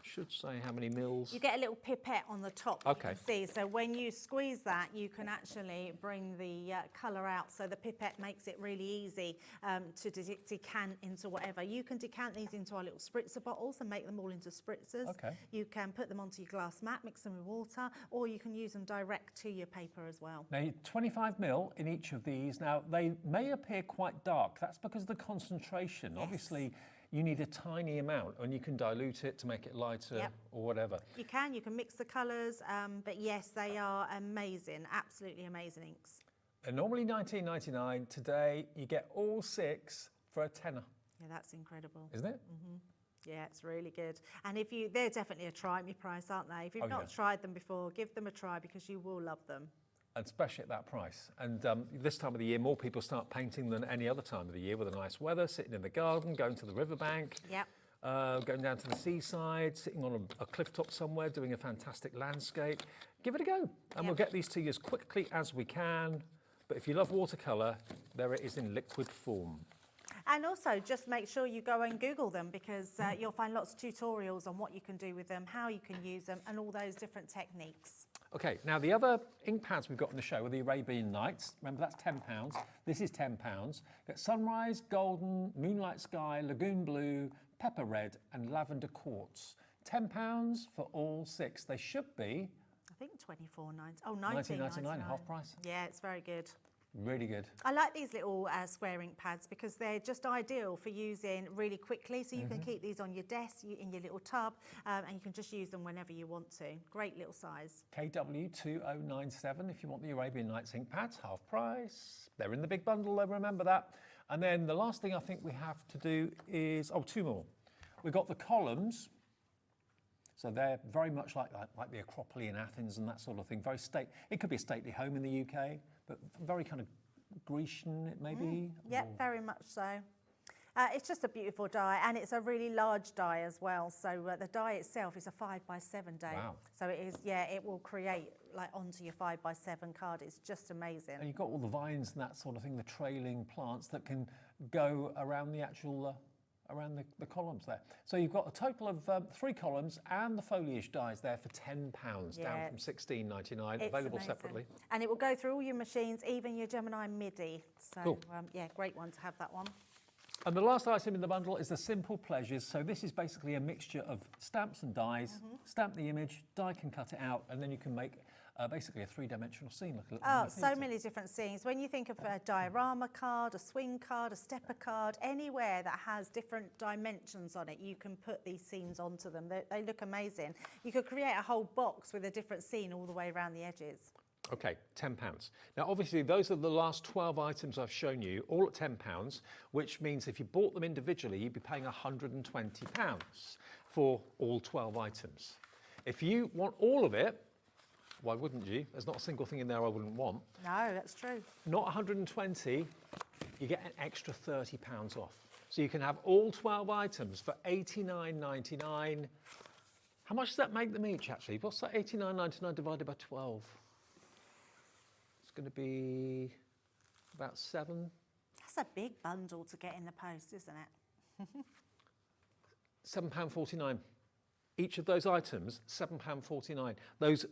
Should say how many mils. You get a little pipette on the top, okay. You can see. So when you squeeze that, you can actually bring the colour out. So the pipette makes it really easy to decant into whatever. You can decant these into our little spritzer bottles and make them all into spritzers. Okay. You can put them onto your glass mat, mix them with water, or you can use them direct to your paper as well. Now, 25 mil in each of these. Now, they may appear quite dark. That's because of the concentration. Yes. Obviously, you need a tiny amount, and you can dilute it to make it lighter or whatever. You can mix the colours, but yes, they are amazing, absolutely amazing inks. And normally $19.99. Today, you get all 6 for a tenner. Yeah, that's incredible. Isn't it? Mm-hmm. Yeah, it's really good. And they're definitely a try me price, aren't they? If you've not tried them before, give them a try, because you will love them. And especially at that price. And this time of the year, more people start painting than any other time of the year, with the nice weather, sitting in the garden, going to the riverbank, going down to the seaside, sitting on a cliff top somewhere, doing a fantastic landscape. Give it a go. And we'll get these to you as quickly as we can. But if you love watercolour, there it is in liquid form. And also, just make sure you go and Google them, because you'll find lots of tutorials on what you can do with them, how you can use them, and all those different techniques. Okay, now the other ink pads we've got in the show are the Arabian Nights. Remember, that's £10. This is £10. Get Sunrise, Golden, Moonlight Sky, Lagoon Blue, Pepper Red, and Lavender Quartz. £10 for all 6. They should be... I think $19.99, half price. Yeah, it's very good. Really good. I like these little square ink pads, because they're just ideal for using really quickly. So you can keep these on your desk, in your little tub, and you can just use them whenever you want to. Great little size. KW2097 if you want the Arabian Nights ink pads, half price. They're in the big bundle, though, remember that. And then the last thing I think we have to do is, 2 more. We've got the columns. So they're very much like the Acropolis in Athens and that sort of thing. It could be a stately home in the UK, but very kind of Grecian, it may be. Yeah, very much so. It's just a beautiful die, and it's a really large die as well. So the die itself is a 5x7 die. Wow. So it is, it will create onto your 5x7 card. It's just amazing. And you've got all the vines and that sort of thing, the trailing plants that can go around the actual around the columns there. So you've got a total of 3 columns and the foliage dies there for £10, down from $16.99, available separately. And it will go through all your machines, even your Gemini MIDI. So cool. yeah, great one to have, that one. And the last item in the bundle is the Simple Pleasures. So this is basically a mixture of stamps and dies. Stamp the image, die can cut it out, and then you can make basically a three-dimensional scene. Look Oh, so many different scenes. When you think of a diorama card, a swing card, a stepper card, anywhere that has different dimensions on it, you can put these scenes onto them. They look amazing. You could create a whole box with a different scene all the way around the edges. Okay, £10. Now, obviously, those are the last 12 items I've shown you, all at £10, which means if you bought them individually, you'd be paying £120 for all 12 items. If you want all of it, why wouldn't you? There's not a single thing in there I wouldn't want. No, that's true. Not 120, you get an extra £30 off. So you can have all 12 items for $89.99. How much does that make them each, actually? What's that $89.99 divided by 12? Going to be about 7. That's a big bundle to get in the post, isn't it? £7.49. Each of those items, £7.49. Those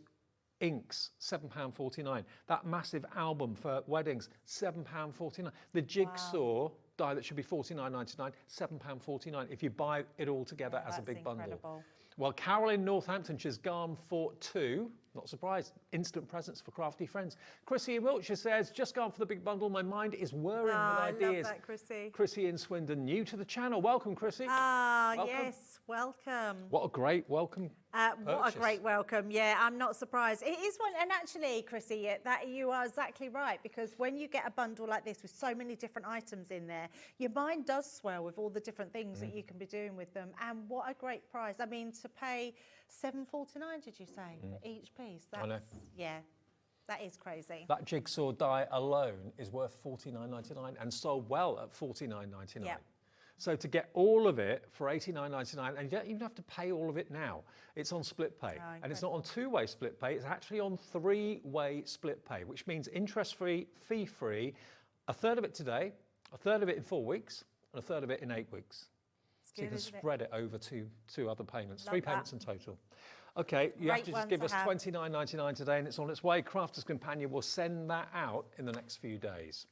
inks, £7.49. That massive album for weddings, £7.49. The jigsaw die that should be $49.99, £7.49 if you buy it all together as a big bundle. Well, Carol in Northamptonshire's gone for 2. Not surprised. Instant presents for crafty friends. Chrissy in Wiltshire says, just gone for the big bundle. My mind is whirring with ideas. I love that, Chrissy. Chrissy in Swindon, new to the channel. Welcome, Chrissy. Welcome. Yes, welcome. What a great welcome. What a great welcome. Yeah, I'm not surprised. It is one, and actually, Chrissy, that you are exactly right, because when you get a bundle like this with so many different items in there, your mind does swell with all the different things that you can be doing with them. And what a great price. I mean, to pay $7.49, did you say, for each piece? That's, I know. Yeah, that is crazy. That jigsaw die alone is worth $49.99 and sold well at $49.99. Yeah. So to get all of it for $89.99, and you don't even have to pay all of it now. It's on split pay. And it's not on two-way split pay, it's actually on three-way split pay, which means interest-free, fee-free, a third of it today, a third of it in 4 weeks, and a third of it in 8 weeks. So you can spread it over two other payments, 3 payments in total. Okay, you have to just give us $29.99 today, and it's on its way. Crafter's Companion will send that out in the next few days.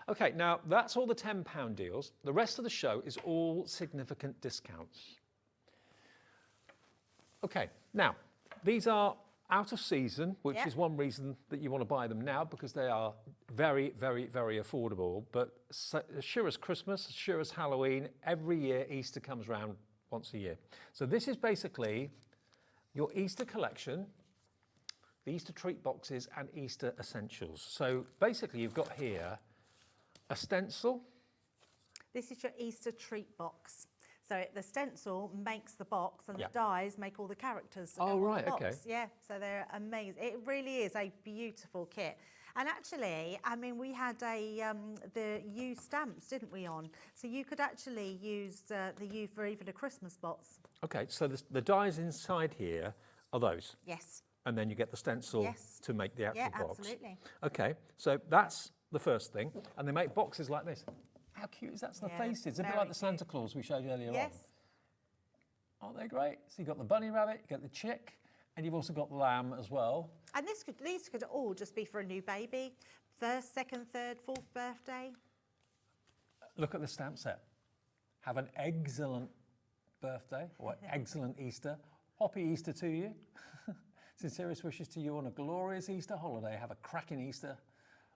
Okay, now that's all the £10 deals. The rest of the show is all significant discounts. Okay, now these are out of season, which is one reason that you want to buy them now, because they are very, very, very affordable. But as sure as Christmas, as sure as Halloween, every year Easter comes around once a year. So this is basically your Easter collection, the Easter treat boxes and Easter essentials. So basically you've got here a stencil. This is your Easter treat box. So the stencil makes the box, and the dies make all the characters. Oh, right, the box. okay. Yeah, so they're amazing. It really is a beautiful kit. And actually, I mean, we had the U stamps, didn't we, on? So you could actually use the U for even a Christmas box. Okay, so the dies inside here are those? Yes. And then you get the stencil to make the actual box? Absolutely. Okay, so that's the first thing. And they make boxes like this. How cute is that? It's the faces. A bit like the Santa Claus we showed earlier on. Aren't they great? So you've got the bunny rabbit, you've got the chick, and you've also got the lamb as well. And these could all just be for a new baby, first, second, third, fourth birthday. Look at the stamp set. Have an excellent birthday, or excellent Easter. Happy Easter to you. Sincerest wishes to you on a glorious Easter holiday. Have a cracking Easter.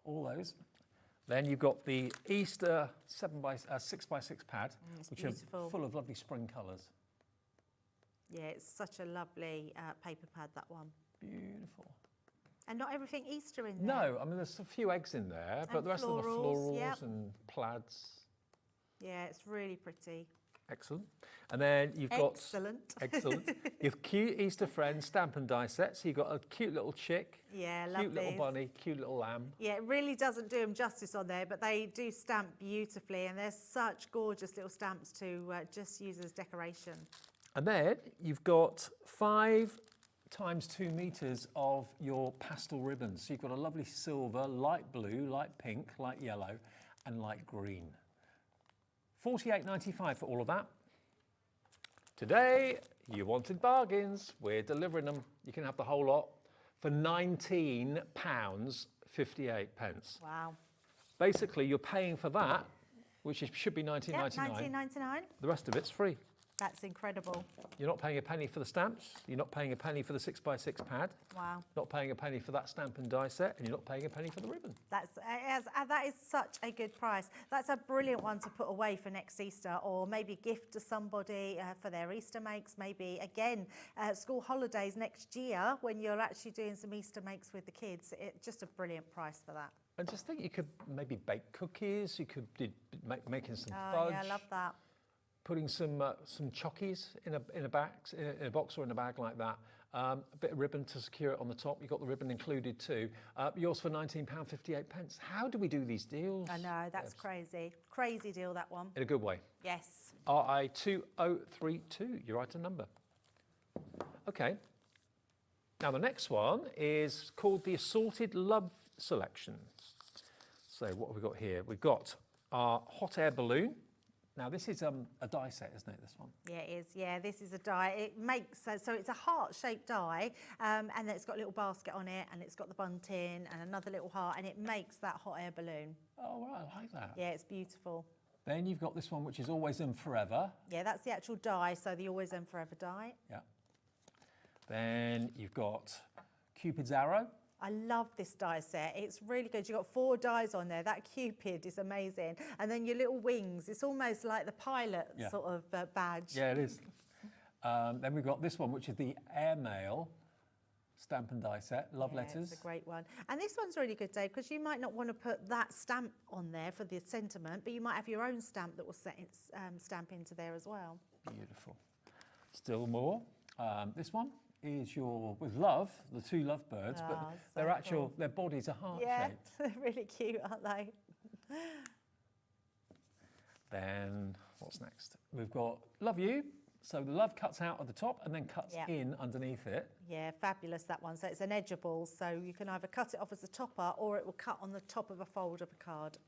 All those. Then you've got the Easter 6x6 pad, which are full of lovely spring colours. Yeah, it's such a lovely paper pad, that one. Beautiful. And not everything Easter in there. No, I mean, there's a few eggs in there, but the rest of the florals and plaids. Yeah, it's really pretty. Excellent. And then you've got... Excellent. You've cute Easter friends stamp and die sets. So you've got a cute little chick. Yeah, cute little bunny, cute little lamb. Yeah, it really doesn't do them justice on there, but they do stamp beautifully, and they're such gorgeous little stamps to just use as decoration. And then you've got 5 times 2 meters of your pastel ribbons. So you've got a lovely silver, light blue, light pink, light yellow, and light green. $48.95 for all of that. Today, you wanted bargains. We're delivering them. You can have the whole lot for £19.58. Wow. Basically, you're paying for that which should be $19.99. Yeah, $19.99. The rest of it's free. That's incredible. You're not paying a penny for the stamps. You're not paying a penny for the 6x6 pad. Wow. Not paying a penny for that stamp and die set, and you're not paying a penny for the ribbon. That is such a good price. That's a brilliant one to put away for next Easter, or maybe gift to somebody for their Easter makes. Maybe again, school holidays next year when you're actually doing some Easter makes with the kids. It's just a brilliant price for that. I just think you could maybe bake cookies. You could be making some fudge. Yeah, I love that. Putting some chockies in a box or in a bag like that. A bit of ribbon to secure it on the top. You've got the ribbon included too. Yours for £19.58. How do we do these deals? I know, that's crazy. Crazy deal, that one. In a good way. Yes. RI2032, your item number. Okay. Now the next one is called the Assorted Love Selection. So what have we got here? We've got our hot air balloon. Now this is a die set, isn't it, this one? Yeah, it is. Yeah, this is a die. It makes, so it's a heart-shaped die, and then it's got a little basket on it, and it's got the bunting and another little heart, and it makes that hot air balloon. Oh, right, I like that. Yeah, it's beautiful. Then you've got this one, which is Always and Forever. Yeah, that's the actual die, so the Always and Forever die. Yeah. Then you've got Cupid's Arrow. I love this die set. It's really good. You've got 4 dies on there. That Cupid is amazing. And then your little wings. It's almost like the pilot sort of badge. Yeah, it is. Then we've got this one, which is the Airmail stamp and die set. Love letters. It's a great one. And this one's really good, Dave, because you might not want to put that stamp on there for the sentiment, but you might have your own stamp that will stamp into there as well. Beautiful. Still more. This one is your with love, the 2 lovebirds, but their bodies are heart-shaped. Yeah, they're really cute, aren't they? Then what's next? We've got Love You. So the love cuts out at the top and then cuts in underneath it. Yeah, fabulous, that one. So it's an edgeable, so you can either cut it off as a topper or it will cut on the top of a fold of a card.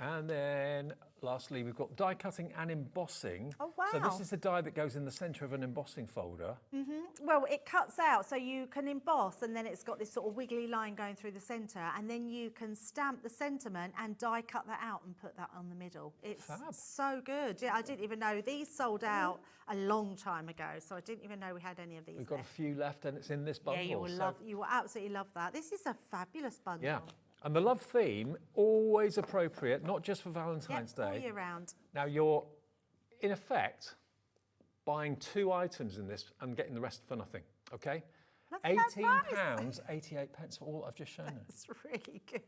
And then lastly, we've got die cutting and embossing. Oh, wow. So this is the die that goes in the centre of an embossing folder. Well, it cuts out, so you can emboss, and then it's got this sort of wiggly line going through the centre, and then you can stamp the sentiment and die cut that out and put that on the middle. It's so good. Yeah, I didn't even know. These sold out a long time ago, so I didn't even know we had any of these We've got a few left, and it's in this bundle. Yeah, you will absolutely love that. This is a fabulous bundle. Yeah. And the love theme, always appropriate, not just for Valentine's Day. All year round. Now you're, in effect, buying 2 items in this and getting the rest for nothing, okay? £18.88 for all I've just shown you. That's really good.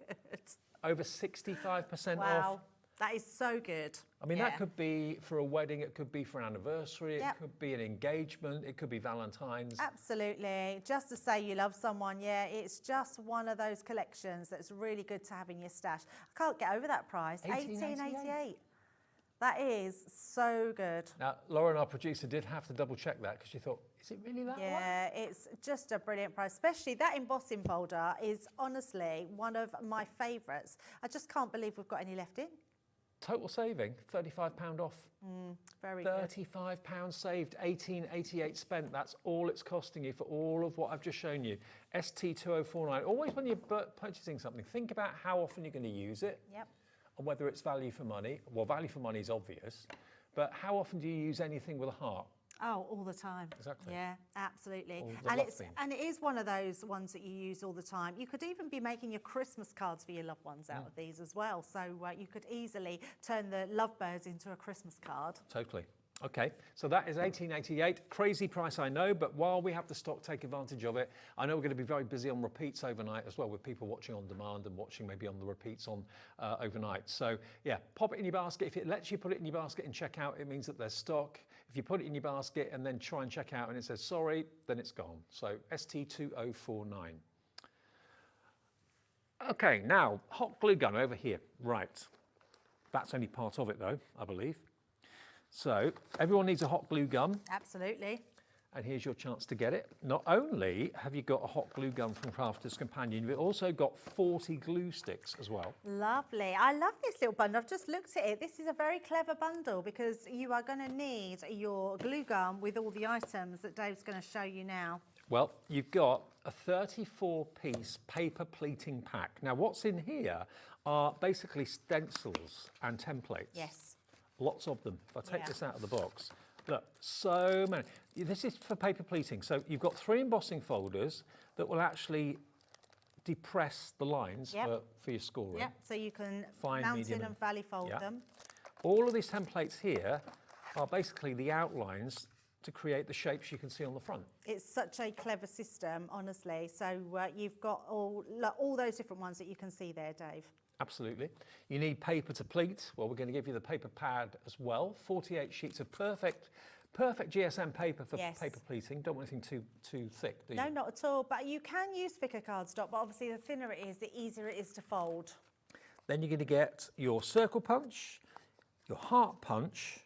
Over 65% Wow. off. That is so good. I mean, that could be for a wedding, it could be for an anniversary, Yep. it could be an engagement, it could be Valentine's. Absolutely. Just to say you love someone, yeah, it's just one of those collections that's really good to have in your stash. I can't get over that price. $18.88. That is so good. Now, Lauren, our producer, did have to double check that because she thought, is it really that Yeah, it's just a brilliant price. Especially that embossing folder is honestly one of my favourites. I just can't believe we've got any left in. Total saving, £35 off. Very good. £35 saved, $18.88 spent. That's all it's costing you for all of what I've just shown you. ST2049. Always when you're purchasing something, think about how often you're going to use it. Yep. And whether it's value for money. Well, value for money is obvious, but how often do you use anything with a heart? Oh, all the time. Exactly. Yeah, absolutely. All the love theme. And it is one of those ones that you use all the time. You could even be making your Christmas cards for your loved ones out of these as well. So you could easily turn the lovebirds into a Christmas card. Totally. Okay, so that is $18.88. Crazy price, I know, but while we have the stock, take advantage of it. I know we're going to be very busy on repeats overnight as well, with people watching on demand and watching maybe on the repeats on overnight. So yeah, pop it in your basket. If it lets you put it in your basket and check out, it means that there's stock. If you put it in your basket and then try and check out and it says sorry, then it's gone. So ST2049. Okay, now hot glue gun over here. Right, that's only part of it though, I believe. So everyone needs a hot glue gun. Absolutely. And here's your chance to get it. Not only have you got a hot glue gun from Crafter's Companion, you've also got 40 glue sticks as well. Lovely. I love this little bundle. I've just looked at it. This is a very clever bundle because you are going to need your glue gun with all the items that Dave's going to show you now. Well, you've got a 34-piece paper pleating pack. Now, what's in here are basically stencils and templates. Yes. Lots of them. If I take this out of the box, look, so many. This is for paper pleating. So you've got 3 embossing folders that will actually depress the lines for your schoolroom. Yep, so you can Fine, mount medium, in and valley fold them. All of these templates here are basically the outlines to create the shapes you can see on the front. It's such a clever system, honestly. So you've got all those different ones that you can see there, Dave. Absolutely. You need paper to pleat. Well, we're going to give you the paper pad as well. 48 sheets of perfect GSM paper for paper pleating. Don't want anything too thick, do you? No, not at all. But you can use thicker cardstock, but obviously the thinner it is, the easier it is to fold. Then you're going to get your circle punch, your heart punch,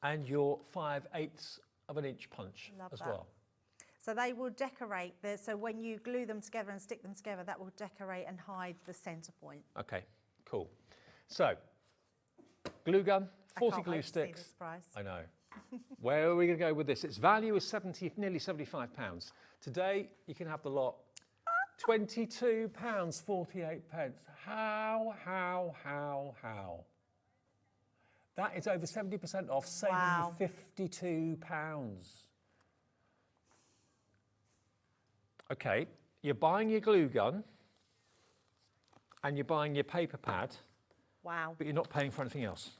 and your 5/8 of an inch punch as well. So they will decorate so when you glue them together and stick them together, that will decorate and hide the centre point. Okay, cool. So, glue gun, 40 glue wait to see sticks. this price. I know. Where are we going to go with this? Its value is nearly £75. Today, you can have the lot. £22.48. How? That is over 70% off, saving you £52. Okay, you're buying your glue gun and you're buying your paper pad. Wow. But you're not paying for anything else.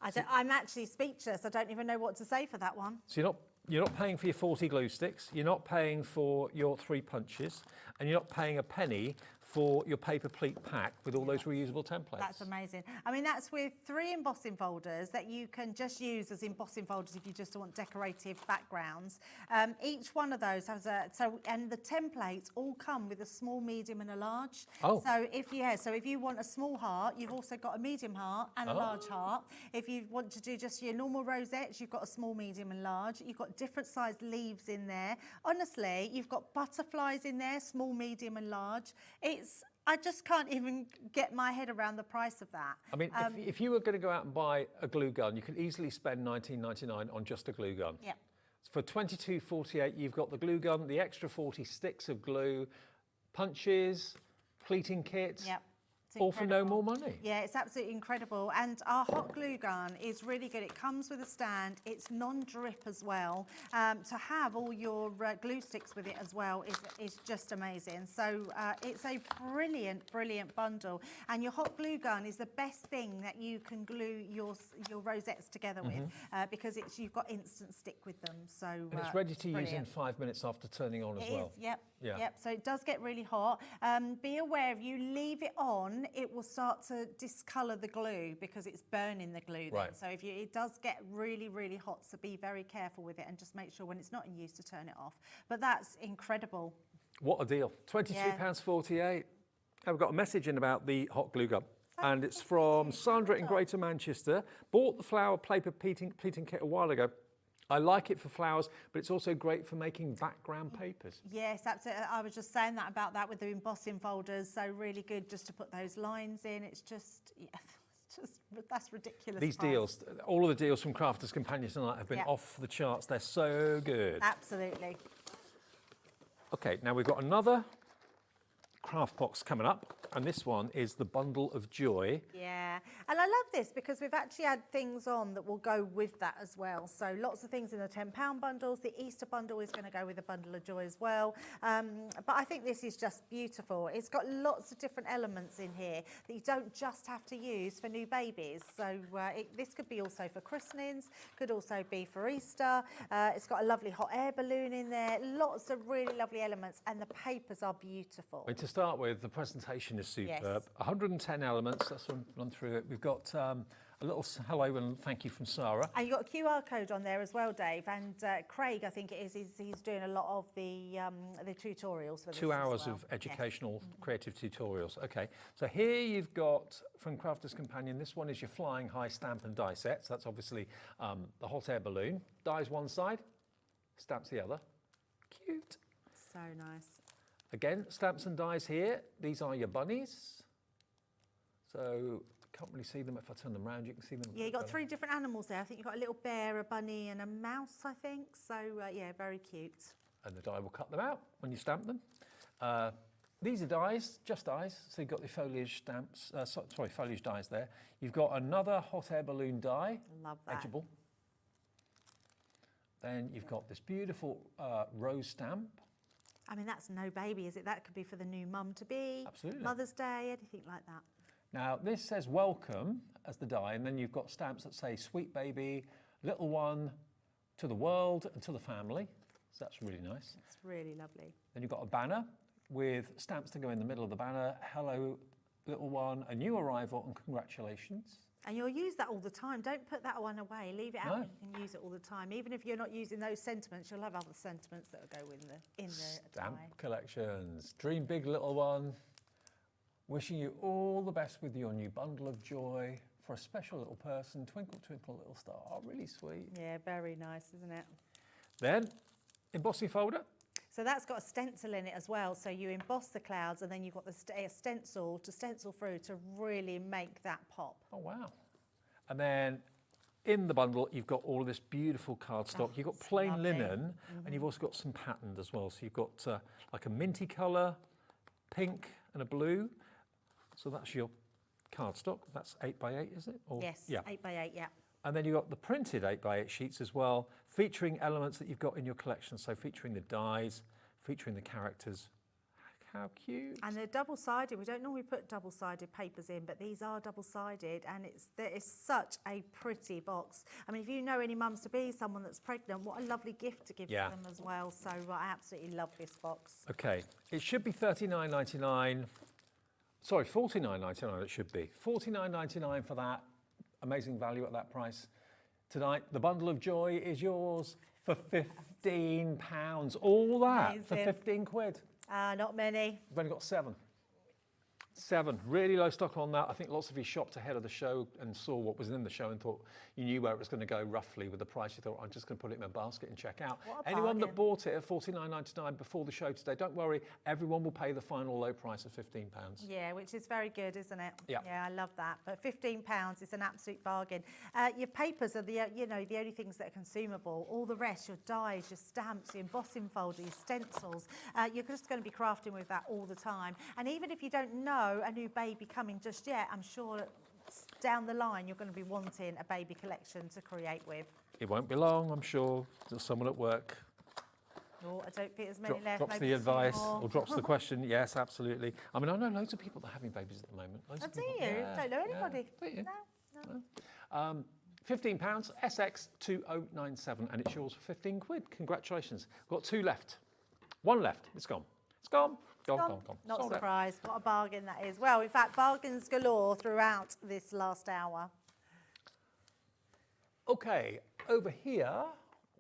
I'm actually speechless. I don't even know what to say for that one. So you're not paying for your 40 glue sticks, you're not paying for your 3 punches, and you're not paying a penny for your paper pleat pack with all those reusable templates. That's amazing. I mean, that's with 3 embossing folders that you can just use as embossing folders if you just want decorative backgrounds. Each one of those has and the templates all come with a small, medium and a large. Oh. So if you want a small heart, you've also got a medium heart and a large heart. If you want to do just your normal rosettes, you've got a small, medium and large. You've got different sized leaves in there. Honestly, you've got butterflies in there, small, medium and large. I just can't even get my head around the price of that. I mean, if you were going to go out and buy a glue gun, you could easily spend $19.99 on just a glue gun. Yep. For $22.48, you've got the glue gun, the extra 40 sticks of glue, punches, pleating kits. Yep. All for no more money. Yeah, it's absolutely incredible. And our hot glue gun is really good. It comes with a stand. It's non-drip as well. To have all your glue sticks with it as well is just amazing. So it's a brilliant, brilliant bundle. And your hot glue gun is the best thing that you can glue your rosettes together with because you've got instant stick with them. So and it's ready to use in 5 minutes after turning on as well. Yep. Yeah. Yep. So it does get really hot. Be aware if you leave it on, it will start to discolour the glue because it's burning the glue then. Right. So it does get really, really hot. So be very careful with it and just make sure when it's not in use to turn it off. But that's incredible. What a deal. £22.48. I've got a message in about the hot glue gun. And it's from Sandra in Greater Manchester. Bought the flower paper pleating kit a while ago. I like it for flowers, but it's also great for making background papers. Yes, absolutely. I was just saying that about that with the embossing folders. So really good just to put those lines in. It's just, that's ridiculous. These price. deals, all of the deals from Crafters Companion tonight have been off the charts. They're so good. Absolutely. Okay, now we've got another craft box coming up, and this one is the Bundle of Joy. Yeah, and I love this because we've actually had things on that will go with that as well. So lots of things in the £10 bundles. The Easter bundle is going to go with the Bundle of Joy as well. But I think this is just beautiful. It's got lots of different elements in here that you don't just have to use for new babies. So this could be also for christenings, could also be for Easter. It's got a lovely hot air balloon in there. Lots of really lovely elements, and the papers are beautiful. I mean, to start with, the presentation is superb. Yes. 110 elements. Let's run through it. We've got a little hello and thank you from Sarah. And you've got a QR code on there as well, Dave. And Craig, I think it is, he's doing a lot of the tutorials for this 2 hours as well. of educational creative tutorials. Okay, so here you've got from Crafters Companion, this one is your flying high stamp and die set. So that's obviously the hot air balloon. Dies one side, stamps the other. Cute. So nice. Again, stamps and dies here. These are your bunnies. So can't really see them. If I turn them around, you can see them. Yeah, you've got 3 different animals there. I think you've got a little bear, a bunny and a mouse, I think. So, yeah, very cute. and the die will cut them out when you stamp them. These are dies, just dies, so you've got the foliage stamps, foliage dies there. You've got another hot air balloon die, Love that. edgeable. Then you've got this beautiful rose stamp. I mean, that's no baby, is it? That could be for the new mum-to-be, Absolutely. Mother's Day, anything like that. Now, this says welcome as the die, and then you've got stamps that say sweet baby, little one, to the world and to the family. So that's really nice. It's really lovely. Then you've got a banner with stamps to go in the middle of the banner. Hello, little one, a new arrival, and congratulations. And you'll use that all the time. Don't put that one away. Leave it out No. and you can use it all the time. Even if you're not using those sentiments, you'll have other sentiments that will go in the Stamp die. collections. Dream big, little one. Wishing you all the best with your new bundle of joy. For a special little person, twinkle, twinkle, little star. Oh, really sweet. Yeah, very nice, isn't it? Then, embossing folder. So that's got a stencil in it as well. So you emboss the clouds and then you've got the stencil to stencil through to really make that pop. Oh, wow. And then in the bundle, you've got all of this beautiful cardstock. You've got plain lovely. linen, and you've also got some patterned as well. So you've got like a minty colour, pink and a blue. So that's your cardstock. That's 8x8, is it? Or, Yes, yeah. 8x8, yeah. And then you've got the printed 8x8 sheets as well, featuring elements that you've got in your collection. So featuring the dies, featuring the characters. How cute. And they're double-sided. We don't normally put double-sided papers in, but these are double-sided, and it's such a pretty box. I mean, if you know any mums-to-be, someone that's pregnant, what a lovely gift to give to them as well. So I absolutely love this box. Okay, it should be $39.99. Sorry, $49.99 it should be. $49.99 for that. Amazing value at that price. Tonight, the bundle of joy is yours for £15. All that Amazing. for 15 quid. Not many. We've only got 7. 7, really low stock on that. I think lots of you shopped ahead of the show and saw what was in the show and thought you knew where it was going to go roughly with the price. You thought, I'm just going to put it in my basket and check out. Anyone that bought it at $49.99 before the show today, don't worry, everyone will pay the final low price of £15. Yeah, which is very good, isn't it? Yeah. Yeah, I love that. But £15 is an absolute bargain. Your papers are the only things that are consumable. All the rest, your dies, your stamps, your embossing folder, your stencils, you're just going to be crafting with that all the time. And even if you don't know a new baby coming just yet, I'm sure down the line you're going to be wanting a baby collection to create with. It won't be long, I'm sure. There's someone at work Oh, I don't think there's many left. drops maybe the a few advice more. or drops the question. Yes, absolutely. I mean, I know loads of people that are having babies at the moment. Loads of Do people. you? Yeah, Don't know anybody. Do you? No. £15, SX2097, and it's yours for 15 quid. Congratulations. We've got 2 left. 1 left. It's gone. It's gone. Gone. Not Sold out. surprised. What a bargain that is. Well, in fact, bargains galore throughout this last hour. Okay, over here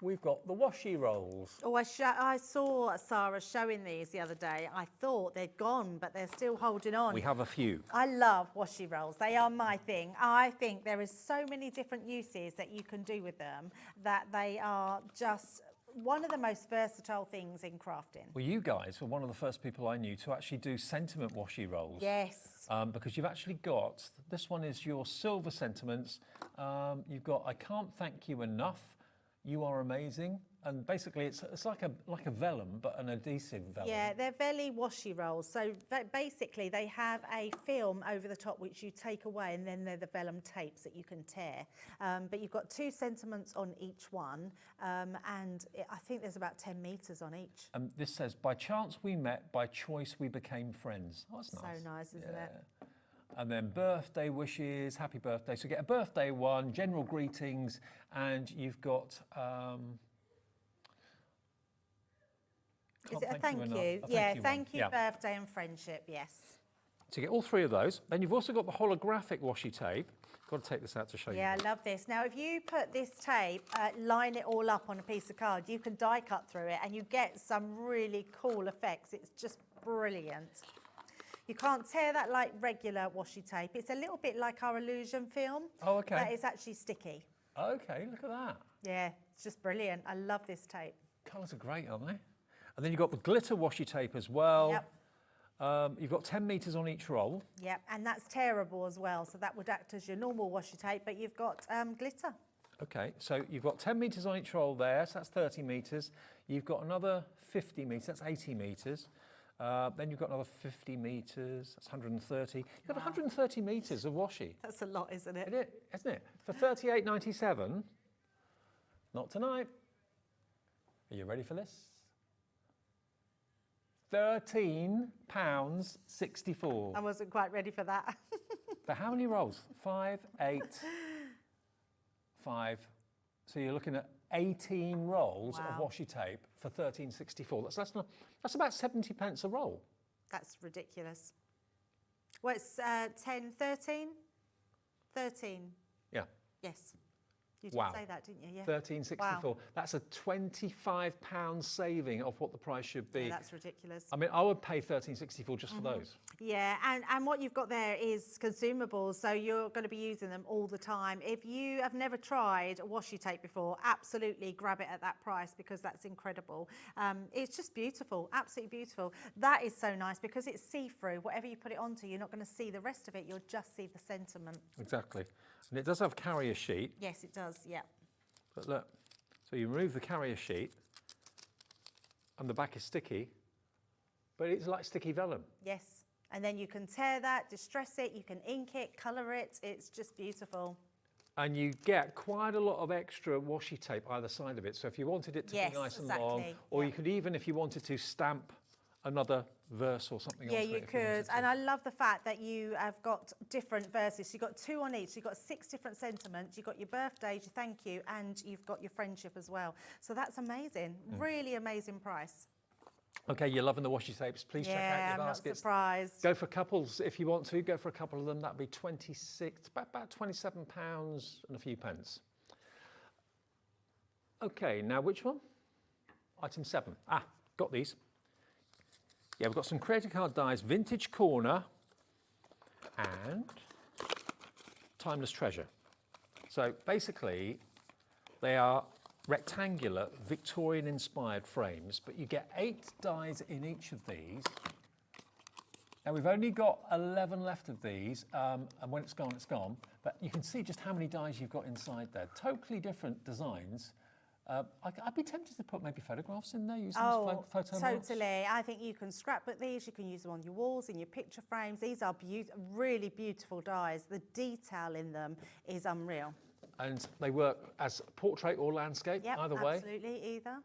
we've got the washi rolls. Oh, I saw Sarah showing these the other day. I thought they'd gone, but they're still holding on. We have a few. I love washi rolls. They are my thing. I think there is so many different uses that you can do with them that they are just one of the most versatile things in crafting. Well, you guys were one of the first people I knew to actually do sentiment washi rolls. Yes. Because you've actually got, this one is your silver sentiments. You've got I can't thank you enough. You are amazing, and basically it's like a vellum, but an adhesive vellum. Yeah, they're Veli washi rolls. So basically, they have a film over the top which you take away, and then they're the vellum tapes that you can tear. But you've got 2 sentiments on each one, and I think there's about 10 meters on each. And this says, by chance we met, by choice we became friends. Oh, that's nice. So nice, isn't it? And then birthday wishes, happy birthday. So you get a birthday one, general greetings, and you've got... Is it a thank you? Yeah, thank you, birthday and friendship, yes. So you get all 3 of those. Then you've also got the holographic washi tape. Got to take this out to show you. Yeah, I love this. Now, if you put this tape, line it all up on a piece of card, you can die cut through it and you get some really cool effects. It's just brilliant. You can't tear that like regular washi tape. It's a little bit like our illusion film. Oh, okay. But it's actually sticky. Okay, look at that. Yeah, it's just brilliant. I love this tape. Colours are great, aren't they? And then you've got the glitter washi tape as well. Yep. You've got 10 meters on each roll. Yep, and that's tearable as well. So that would act as your normal washi tape, but you've got glitter. Okay, so you've got 10 metres on each roll there, so that's 30 metres. You've got another 50 metres, that's 80 metres. Then you've got another 50 metres, that's 130. You've got 130 metres of washi. That's a lot, isn't it? Isn't it? For $38.97. Not tonight. Are you ready for this? £13.64. I wasn't quite ready for that. For how many rolls? 5, 8, 5. So you're looking at 18 rolls of washi tape for $13.64. That's about 70 pence a roll. That's ridiculous. Well, it's 10, 13? 13. Yeah. Yes. You did Wow. say that, didn't you? Yeah. $13.64. Wow. That's a £25 saving of what the price should be. Yeah, that's ridiculous. I mean, I would pay $13.64 just for those. Yeah, and what you've got there is consumables, so you're going to be using them all the time. If you have never tried washi tape before, absolutely grab it at that price because that's incredible. It's just beautiful, absolutely beautiful. That is so nice because it's see-through. Whatever you put it onto, you're not going to see the rest of it. You'll just see the sentiment. Exactly. And it does have carrier sheet. Yes, it does, yeah. But look, so you remove the carrier sheet and the back is sticky, but it's like sticky vellum. Yes. And then you can tear that, distress it, you can ink it, colour it. It's just beautiful. And you get quite a lot of extra washi tape either side of it. So if you wanted it to be nice and long, or you could even, if you wanted to, stamp another verse or something Yeah, onto you it. could. And I love the fact that you have got different verses. You've got 2 on each. You've got 6 different sentiments. You've got your birthday, your thank you, and you've got your friendship as well. So that's amazing. Really amazing price. Okay, you're loving the washi tapes. Please check out your baskets. I'm not surprised. Go for couples if you want to. Go for a couple of them. That'd be about £27 and a few pence. Okay, now which one? Item 7. Got these. Yeah, we've got some creator card dies, Vintage Corner and Timeless Treasure. So basically, they are rectangular, Victorian-inspired frames, but you get 8 dies in each of these. Now, we've only got 11 left of these, and when it's gone, it's gone. But you can see just how many dies you've got inside there. Totally different designs. I'd be tempted to put maybe photographs in there, using photo marks. Totally. I think you can scrapbook these. You can use them on your walls, in your picture frames. These are really beautiful dies. The detail in them is unreal. And they work as portrait or landscape, either way. Absolutely, either.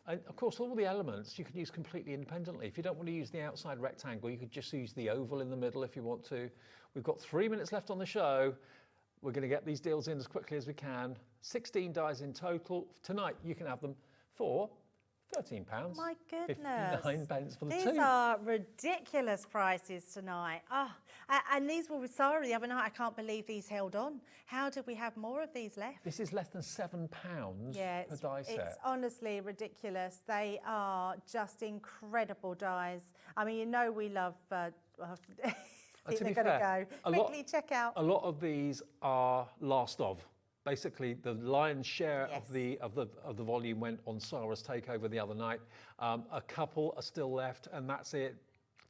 And of course, all the elements you can use completely independently. If you don't want to use the outside rectangle, you could just use the oval in the middle if you want to. We've got 3 minutes left on the show. We're going to get these deals in as quickly as we can. 16 dies in total. Tonight, you can have them for £13. My goodness. 59 pence for the These two. are ridiculous prices tonight. And these were with Sarah the other night. I can't believe these held on. How did we have more of these left? This is less than £7 per die set. It's honestly ridiculous. They are just incredible dies. I mean, you know we love... I think they're going to go. Quickly check out. A lot of these are last of. Basically, the lion's share of the volume went on Sarah's takeover the other night. A couple are still left, and that's it.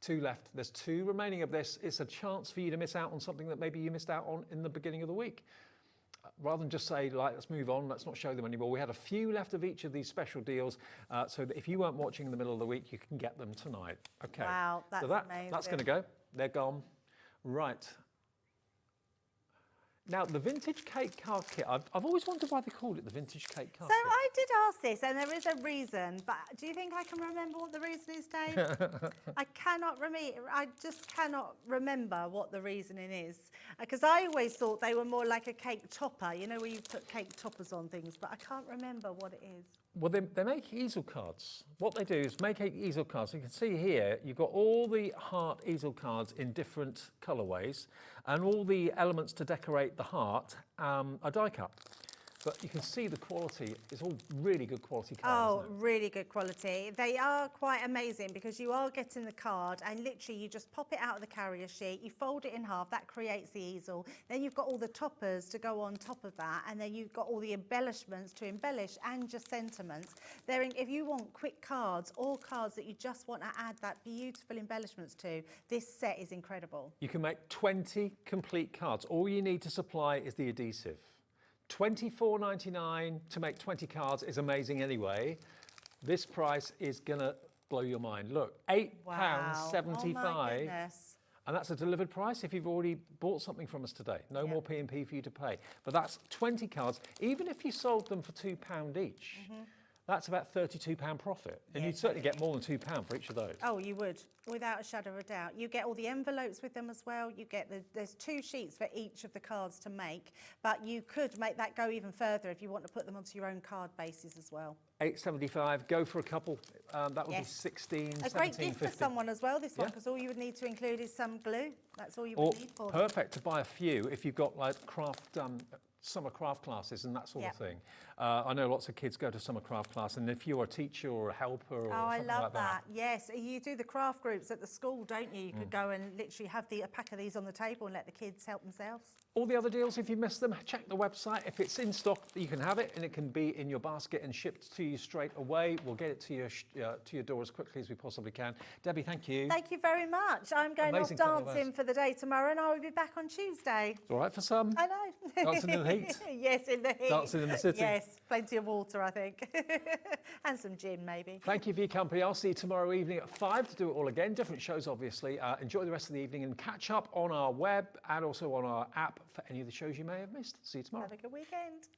2 left. There's 2 remaining of this. It's a chance for you to miss out on something that maybe you missed out on in the beginning of the week. Rather than just say, like, let's move on, let's not show them anymore. We had a few left of each of these special deals, so that if you weren't watching in the middle of the week, you can get them tonight. Okay. Wow, that's amazing. That's going to go. They're gone. Right. Now, the vintage cake card kit, I've always wondered why they called it the vintage cake card kit. So I did ask this, and there is a reason, but do you think I can remember what the reason is, Dave? I just cannot remember what the reasoning is. Because I always thought they were more like a cake topper, you know, where you put cake toppers on things, but I can't remember what it is. Well, they make easel cards. What they do is make easel cards. You can see here, you've got all the heart easel cards in different colourways, and all the elements to decorate the heart are die cut. But you can see the quality, it's all really good quality cards. Oh, really good quality. They are quite amazing because you are getting the card and literally you just pop it out of the carrier sheet, you fold it in half, that creates the easel. Then you've got all the toppers to go on top of that, and then you've got all the embellishments to embellish and just sentiments. If you want quick cards or cards that you just want to add that beautiful embellishments to, this set is incredible. You can make 20 complete cards. All you need to supply is the adhesive. £24.99 to make 20 cards is amazing anyway. This price is gonna blow your mind. Look, £8.75. Oh my goodness. And that's a delivered price if you've already bought something from us today. No more P&P for you to pay. But that's 20 cards. Even if you sold them for £2 each, that's about £32 profit. And you'd certainly get more than £2 for each of those. Oh, you would, without a shadow of a doubt. You get all the envelopes with them as well. You get there's 2 sheets for each of the cards to make, but you could make that go even further if you want to put them onto your own card bases as well. £8.75, go for a couple. That would be 16, A great gift for someone as well, this one, because all you would need to include is some glue. That's all you would need for them. Perfect to buy a few if you've got like summer craft classes and that sort of thing. I know lots of kids go to summer craft class, and if you're a teacher or a helper or something I love like that. Yes, you do the craft groups at the school, don't you? You could go and literally have a pack of these on the table and let the kids help themselves. All the other deals, if you missed them, check the website. If it's in stock, you can have it, and it can be in your basket and shipped to you straight away. We'll get it to your door as quickly as we possibly can. Debbie, thank you. Thank you very much. I'm going Amazing off dancing for the day tomorrow, and I will be back on Tuesday. It's all right for some. I know. Dancing in the heat. Yes, in the heat. Dancing in the city. Yes, plenty of water, I think. And some gin, maybe. Thank you for your company. I'll see you tomorrow evening at 5 to do it all again. Different shows, obviously. Enjoy the rest of the evening and catch up on our web and also on our app for any of the shows you may have missed. See you tomorrow. Have a good weekend.